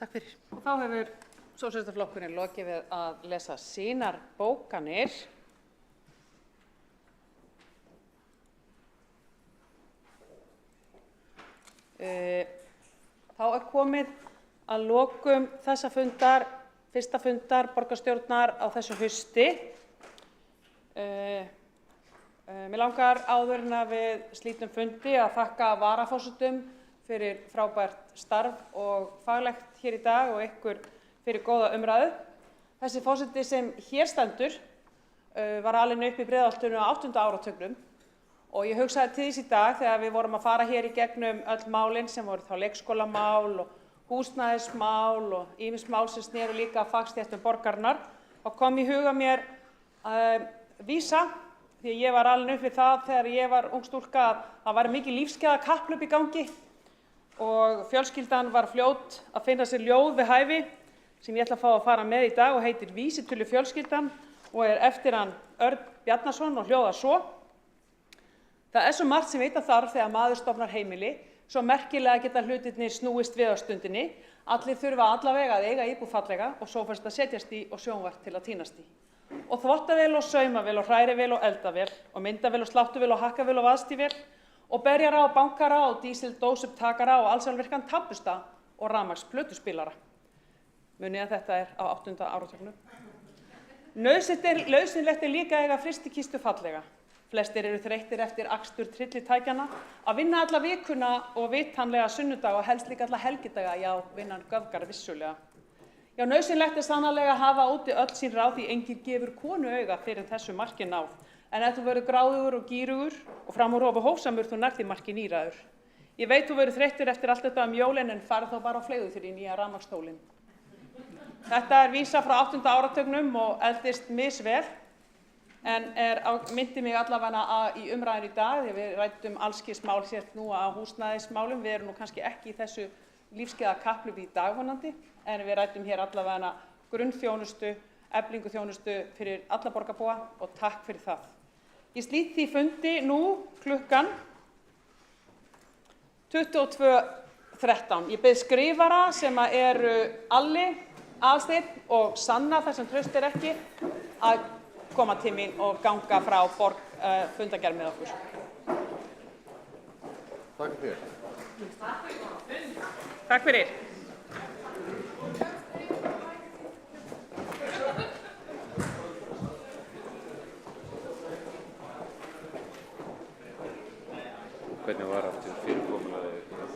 Takk fyrir. Og þá hefur sósíalistaflokkurinn lokið við að lesa sínar bókanir. Þá komið að lokum þessa fundar, fyrsta fundar borgarstjórnar á þessu hausti. Mig langar áður en að við slítum fundi að þakka varaforsetum fyrir frábært starf og faglegt hér í dag og ykkur fyrir góða umræðu. Þessi forseti sem hér stendur var alinn upp í Breiðholtinu á 8. áratugnum. Og ég hugsaði til þess í dag þegar við vorum að fara hér í gegnum öll málin sem voru þá leikskólamál og húsnæðismál og ýmis mál sem sneru líka að fagstéttum borgarinnar. Og kom í huga mér vísa, því ég var alin upp við það þegar ég var ung stúlka að það væri mikið lífsgæðakapphlaup í gangi og fjölskyldan var fljót að finna sér ljóð við hæfi sem ég ætla að fá að fara með í dag og heitir Vísitölu fjölskyldan og eftir hann Örn Bjarnason og hljóðar svo. Það svo margt sem vita þarf þegar maður stofnar heimili, svo merkilega geta hlutirnir snúist við á stundinni. Allir þurfa allavega að eiga íbúð fallega og svo fyrst að setjast í og sjónvarp til að tínast í. Og þvottavél og saumavél og hrærivél og eldavél og myndavél og sláttuvél og hakkavél og vaðstívél og berjara og bankara og dísildósupptakara og allsjálfvirkan tabbusta og rafmagnsplötuspilara. Munið að þetta á 8. áratugnum. Nauðsynlegt líka að eiga frystikistu fallega. Flestir eru þreyttir eftir akstur tryllitækjanna að vinna alla vikuna og vitanlega sunnudaga og helst líka alla helgidaga, já, vinnan göfgar vissulega. Já, nauðsynlegt sannarlega að hafa úti öll sín ráð því enginn gefur konu auga fyrir þessu marki náð. En ef þú verður gráðugur og gírugur og framúrhof og hófsamur, þú nærð því marki nýræður. Ég veit þú verður þreyttur eftir allt þetta jólin, en farð þá bara á fleygu þér í nýja rafmagnsstólinn. Þetta vísa frá 8. áratugnum og eldist misvel, en myndi mig allavega í umræðinu í dag, þegar við ræddum allskis mál hér nú á húsnæðismálum. Við erum nú kannski ekki í þessu lífskeiða kapphlaupi í dag vonandi, en við ræddum hér allavega grunnþjónustu, eflingu þjónustu fyrir alla borgarbúa, og takk fyrir það. Ég slít því fundi nú klukkan 22:13. Ég bið skrifara sem eru Alli, Aðalsteinn og Sanna, þar sem traust ekki, að koma til mín og ganga frá fundargerð með okkur. Takk fyrir. Takk fyrir. Hvernig var aftur fyrirkomulagið?